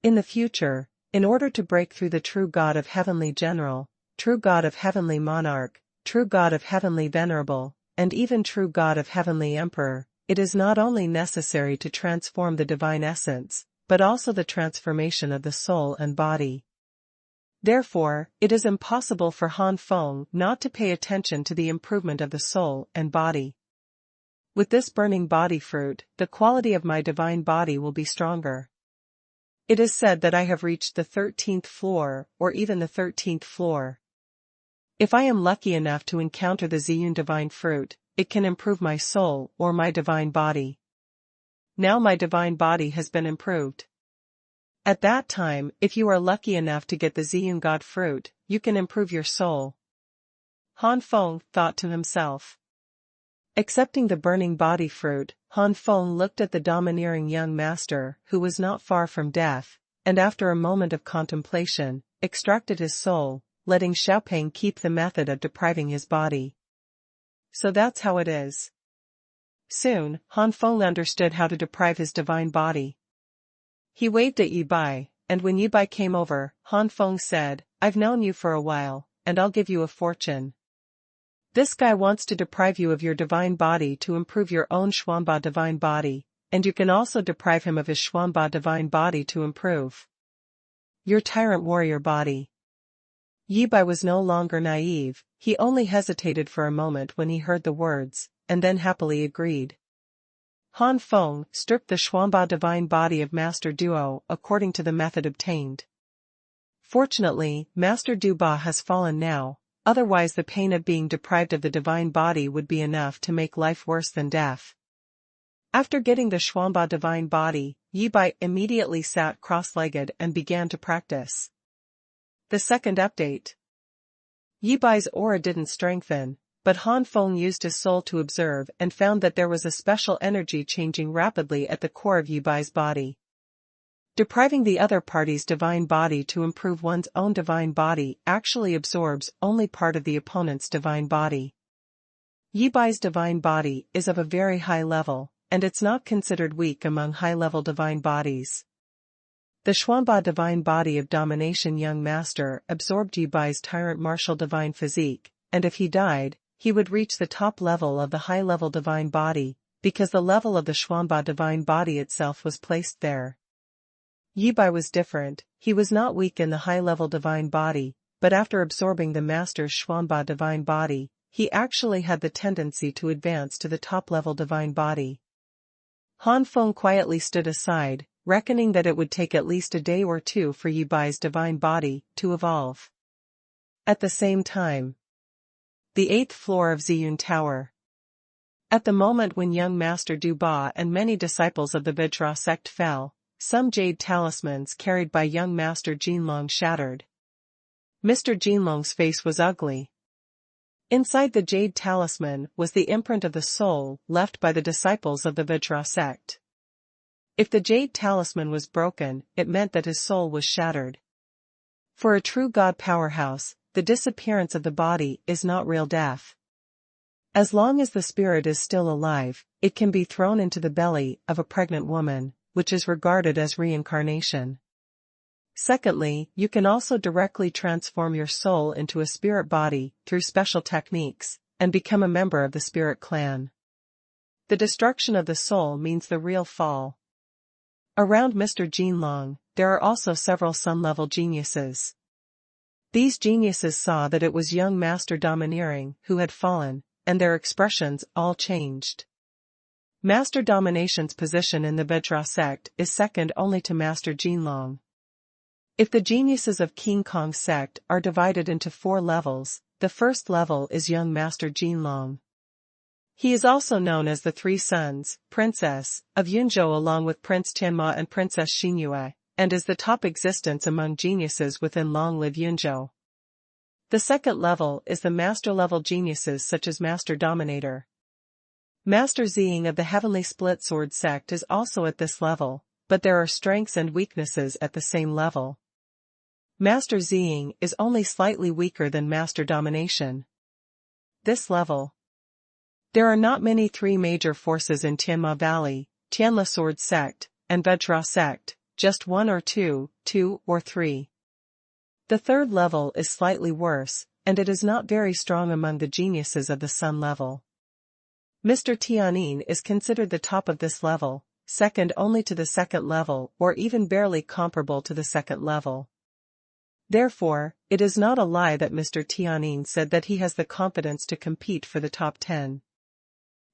In the future, in order to break through the true God of Heavenly General, true God of Heavenly Monarch, true God of Heavenly Venerable, and even true God of Heavenly Emperor, it is not only necessary to transform the divine essence, but also the transformation of the soul and body. Therefore, it is impossible for Han Feng not to pay attention to the improvement of the soul and body. With this burning body fruit, the quality of my divine body will be stronger. It is said that I have reached the 13th floor, or even the 13th floor. If I am lucky enough to encounter the Ziyun divine fruit, it can improve my soul or my divine body. Now my divine body has been improved. At that time, if you are lucky enough to get the Ziyun God fruit, you can improve your soul. Han Feng thought to himself. Accepting the burning body fruit, Han Feng looked at the domineering young master, who was not far from death, and after a moment of contemplation, extracted his soul, letting Xiaopeng keep the method of depriving his body. So that's how it is. Soon, Han Feng understood how to deprive his divine body. He waved at Chi Bai, and when Chi Bai came over, Han Feng said, "I've known you for a while, and I'll give you a fortune. This guy wants to deprive you of your divine body to improve your own Xuanba divine body, and you can also deprive him of his Xuanba divine body to improve your tyrant warrior body." Chi Bai was no longer naive, he only hesitated for a moment when he heard the words, and then happily agreed. Han Feng stripped the Xuanba divine body of Master Duo according to the method obtained. Fortunately, Master Duba has fallen now, otherwise the pain of being deprived of the divine body would be enough to make life worse than death. After getting the Xuanba divine body, Chi Bai immediately sat cross-legged and began to practice. The second update. Chi Bai's aura didn't strengthen, but Han Feng used his soul to observe and found that there was a special energy changing rapidly at the core of Chi Bai's body. Depriving the other party's divine body to improve one's own divine body actually absorbs only part of the opponent's divine body. Chi Bai's divine body is of a very high level, and it's not considered weak among high-level divine bodies. The Xuanba divine body of domination young master absorbed Chi Bai's tyrant martial divine physique, and if he died, he would reach the top level of the high-level divine body, because the level of the Xuanba divine body itself was placed there. Chi Bai was different, he was not weak in the high-level divine body, but after absorbing the master's Xuanba divine body, he actually had the tendency to advance to the top-level divine body. Han Feng quietly stood aside, reckoning that it would take at least a day or two for Chi Bai's divine body to evolve. At the same time, the 8th floor of Ziyun Tower. At the moment when young Master Du Ba and many disciples of the Vajra sect fell, some jade talismans carried by young Master Jinlong shattered. Mr. Jinlong's face was ugly. Inside the jade talisman was the imprint of the soul left by the disciples of the Vajra sect. If the jade talisman was broken, it meant that his soul was shattered. For a true God powerhouse, the disappearance of the body is not real death. As long as the spirit is still alive, it can be thrown into the belly of a pregnant woman, which is regarded as reincarnation. Secondly, you can also directly transform your soul into a spirit body through special techniques, and become a member of the spirit clan. The destruction of the soul means the real fall. Around Mr. Jinlong, there are also several sun-level geniuses. These geniuses saw that it was young Master Domineering who had fallen, and their expressions all changed. Master Domination's position in the Vajra sect is second only to Master Jinlong. If the geniuses of King Kong's sect are divided into 4 levels, the first level is young Master Jinlong. He is also known as the 3 sons, Princess, of Yunzhou along with Prince Tianma and Princess Xinyue, and is the top existence among geniuses within Long Live Yunzhou. The second level is the master-level geniuses such as Master Dominator. Master Ziying of the Heavenly Split Sword sect is also at this level, but there are strengths and weaknesses at the same level. Master Ziying is only slightly weaker than Master Domination. This level. There are not many 3 major forces in Tianma Valley, Tianla Sword sect, and Vajra sect, just 1 or 2, 2 or 3. The third level is slightly worse, and it is not very strong among the geniuses of the Sun level. Mr. Tianyin is considered the top of this level, second only to the second level or even barely comparable to the second level. Therefore, it is not a lie that Mr. Tianyin said that he has the confidence to compete for the top 10.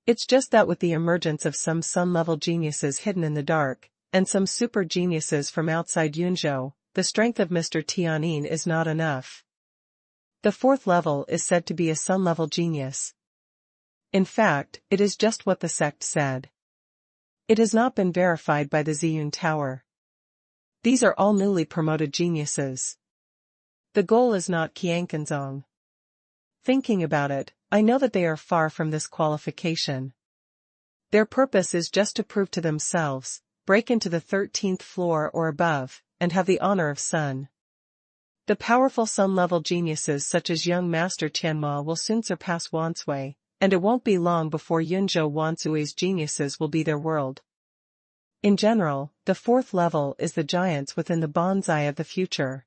It's just that with the emergence of some Sun-level geniuses hidden in the dark, and some super geniuses from outside Yunzhou, the strength of Mr. Tianyin is not enough. The fourth level is said to be a sun-level genius. In fact, it is just what the sect said. It has not been verified by the Ziyun Tower. These are all newly promoted geniuses. The goal is not Qianquanzong. Thinking about it, I know that they are far from this qualification. Their purpose is just to prove to themselves, break into the 13th floor or above, and have the honor of sun. The powerful sun-level geniuses such as young Master Tianma will soon surpass Wansui, and it won't be long before Yunzhou Wansui's geniuses will be their world. In general, the fourth level is the giants within the bonsai of the future.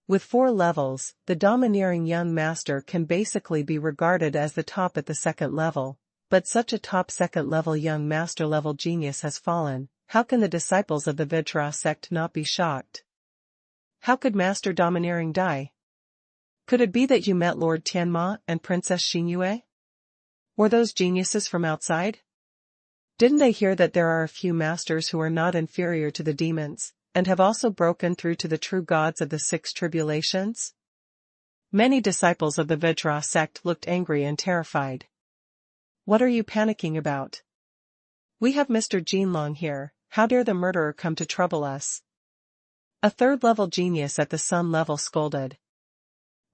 With 4 levels, the domineering young master can basically be regarded as the top at the second level, but such a top second-level young master-level genius has fallen. How can the disciples of the Vajra sect not be shocked? How could Master Domineering die? Could it be that you met Lord Tianma and Princess Xingyue? Were those geniuses from outside? Didn't they hear that there are a few masters who are not inferior to the demons, and have also broken through to the true gods of the 6 tribulations? Many disciples of the Vajra sect looked angry and terrified. What are you panicking about? We have Mr. Jinlong here, how dare the murderer come to trouble us? A third-level genius at the sun level scolded.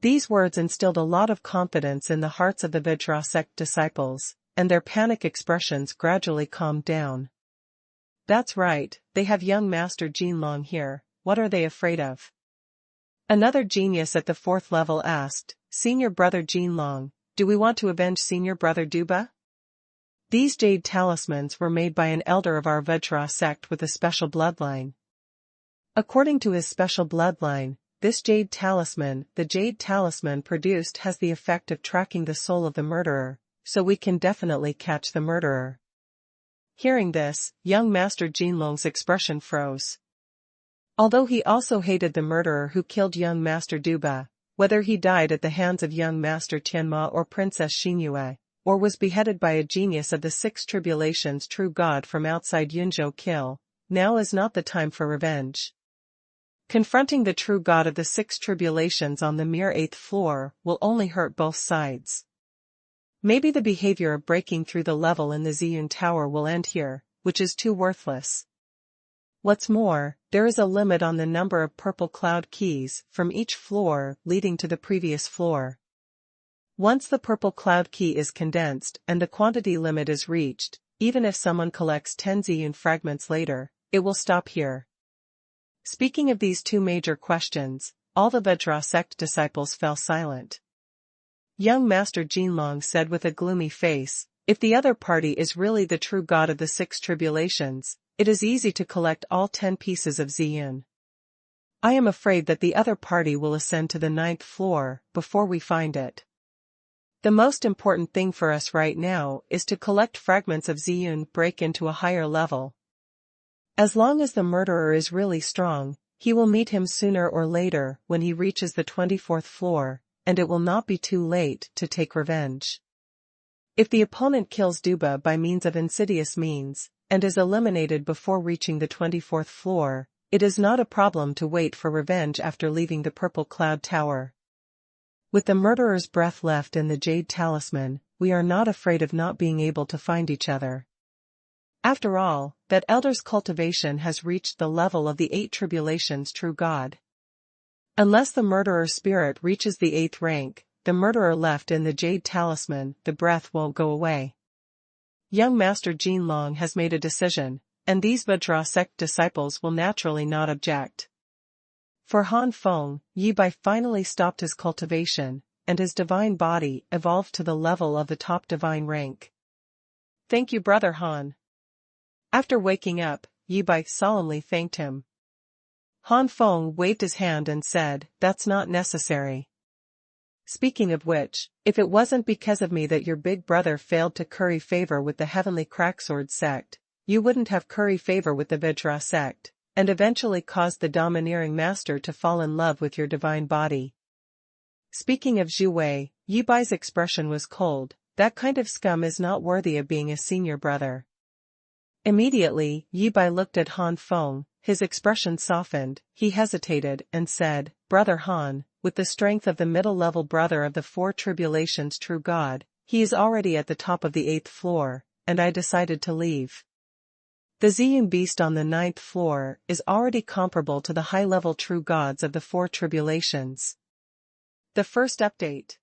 These words instilled a lot of confidence in the hearts of the Vajra sect disciples, and their panic expressions gradually calmed down. That's right, they have young Master Jinlong here, what are they afraid of? Another genius at the 4th level asked, Senior Brother Jinlong, do we want to avenge Senior Brother Duba? These jade talismans were made by an elder of our Vajra sect with a special bloodline. According to his special bloodline, this jade talisman, the jade talisman produced has the effect of tracking the soul of the murderer, so we can definitely catch the murderer. Hearing this, young Master Jinlong's expression froze. Although he also hated the murderer who killed young Master Duba, whether he died at the hands of young Master Tianma or Princess Xingyue, or was beheaded by a genius of the 6 tribulations true god from outside Yunzhou kill, now is not the time for revenge. Confronting the true god of the 6 tribulations on the mere 8th floor will only hurt both sides. Maybe the behavior of breaking through the level in the Ziyun Tower will end here, which is too worthless. What's more, there is a limit on the number of purple cloud keys from each floor leading to the previous floor. Once the purple cloud key is condensed and the quantity limit is reached, even if someone collects 10 Ziyun fragments later, it will stop here. Speaking of these 2 major questions, all the Vajra sect disciples fell silent. Young Master Jinlong said with a gloomy face, if the other party is really the true god of the 6 tribulations, it is easy to collect all 10 pieces of Ziyun. I am afraid that the other party will ascend to the 9th floor before we find it. The most important thing for us right now is to collect fragments of Ziyun break into a higher level. As long as the murderer is really strong, he will meet him sooner or later when he reaches the 24th floor, and it will not be too late to take revenge. If the opponent kills Duba by means of insidious means, and is eliminated before reaching the 24th floor, it is not a problem to wait for revenge after leaving the Purple Cloud Tower. With the murderer's breath left in the jade talisman, we are not afraid of not being able to find each other. After all, that elder's cultivation has reached the level of the 8 tribulations true god. Unless the murderer's spirit reaches the 8th rank, the murderer left in the jade talisman, the breath won't go away. Young Master Jinlong has made a decision, and these Vajra sect disciples will naturally not object. For Han Feng, Chi Bai finally stopped his cultivation, and his divine body evolved to the level of the top divine rank. Thank you, Brother Han. After waking up, Chi Bai solemnly thanked him. Han Feng waved his hand and said, that's not necessary. Speaking of which, if it wasn't because of me that your big brother failed to curry favor with the heavenly cracksword sect, you wouldn't have curry favor with the Vajra sect, and eventually caused the domineering master to fall in love with your divine body. Speaking of Zhu Wei, Chi Bai's expression was cold, that kind of scum is not worthy of being a senior brother. Immediately, Yi Bai looked at Han Feng, his expression softened, he hesitated and said, Brother Han, with the strength of the middle-level brother of the four tribulations true God, he is already at the top of the 8th floor, and I decided to leave. The Ziyun beast on the 9th floor is already comparable to the high-level true gods of the four tribulations. The first update.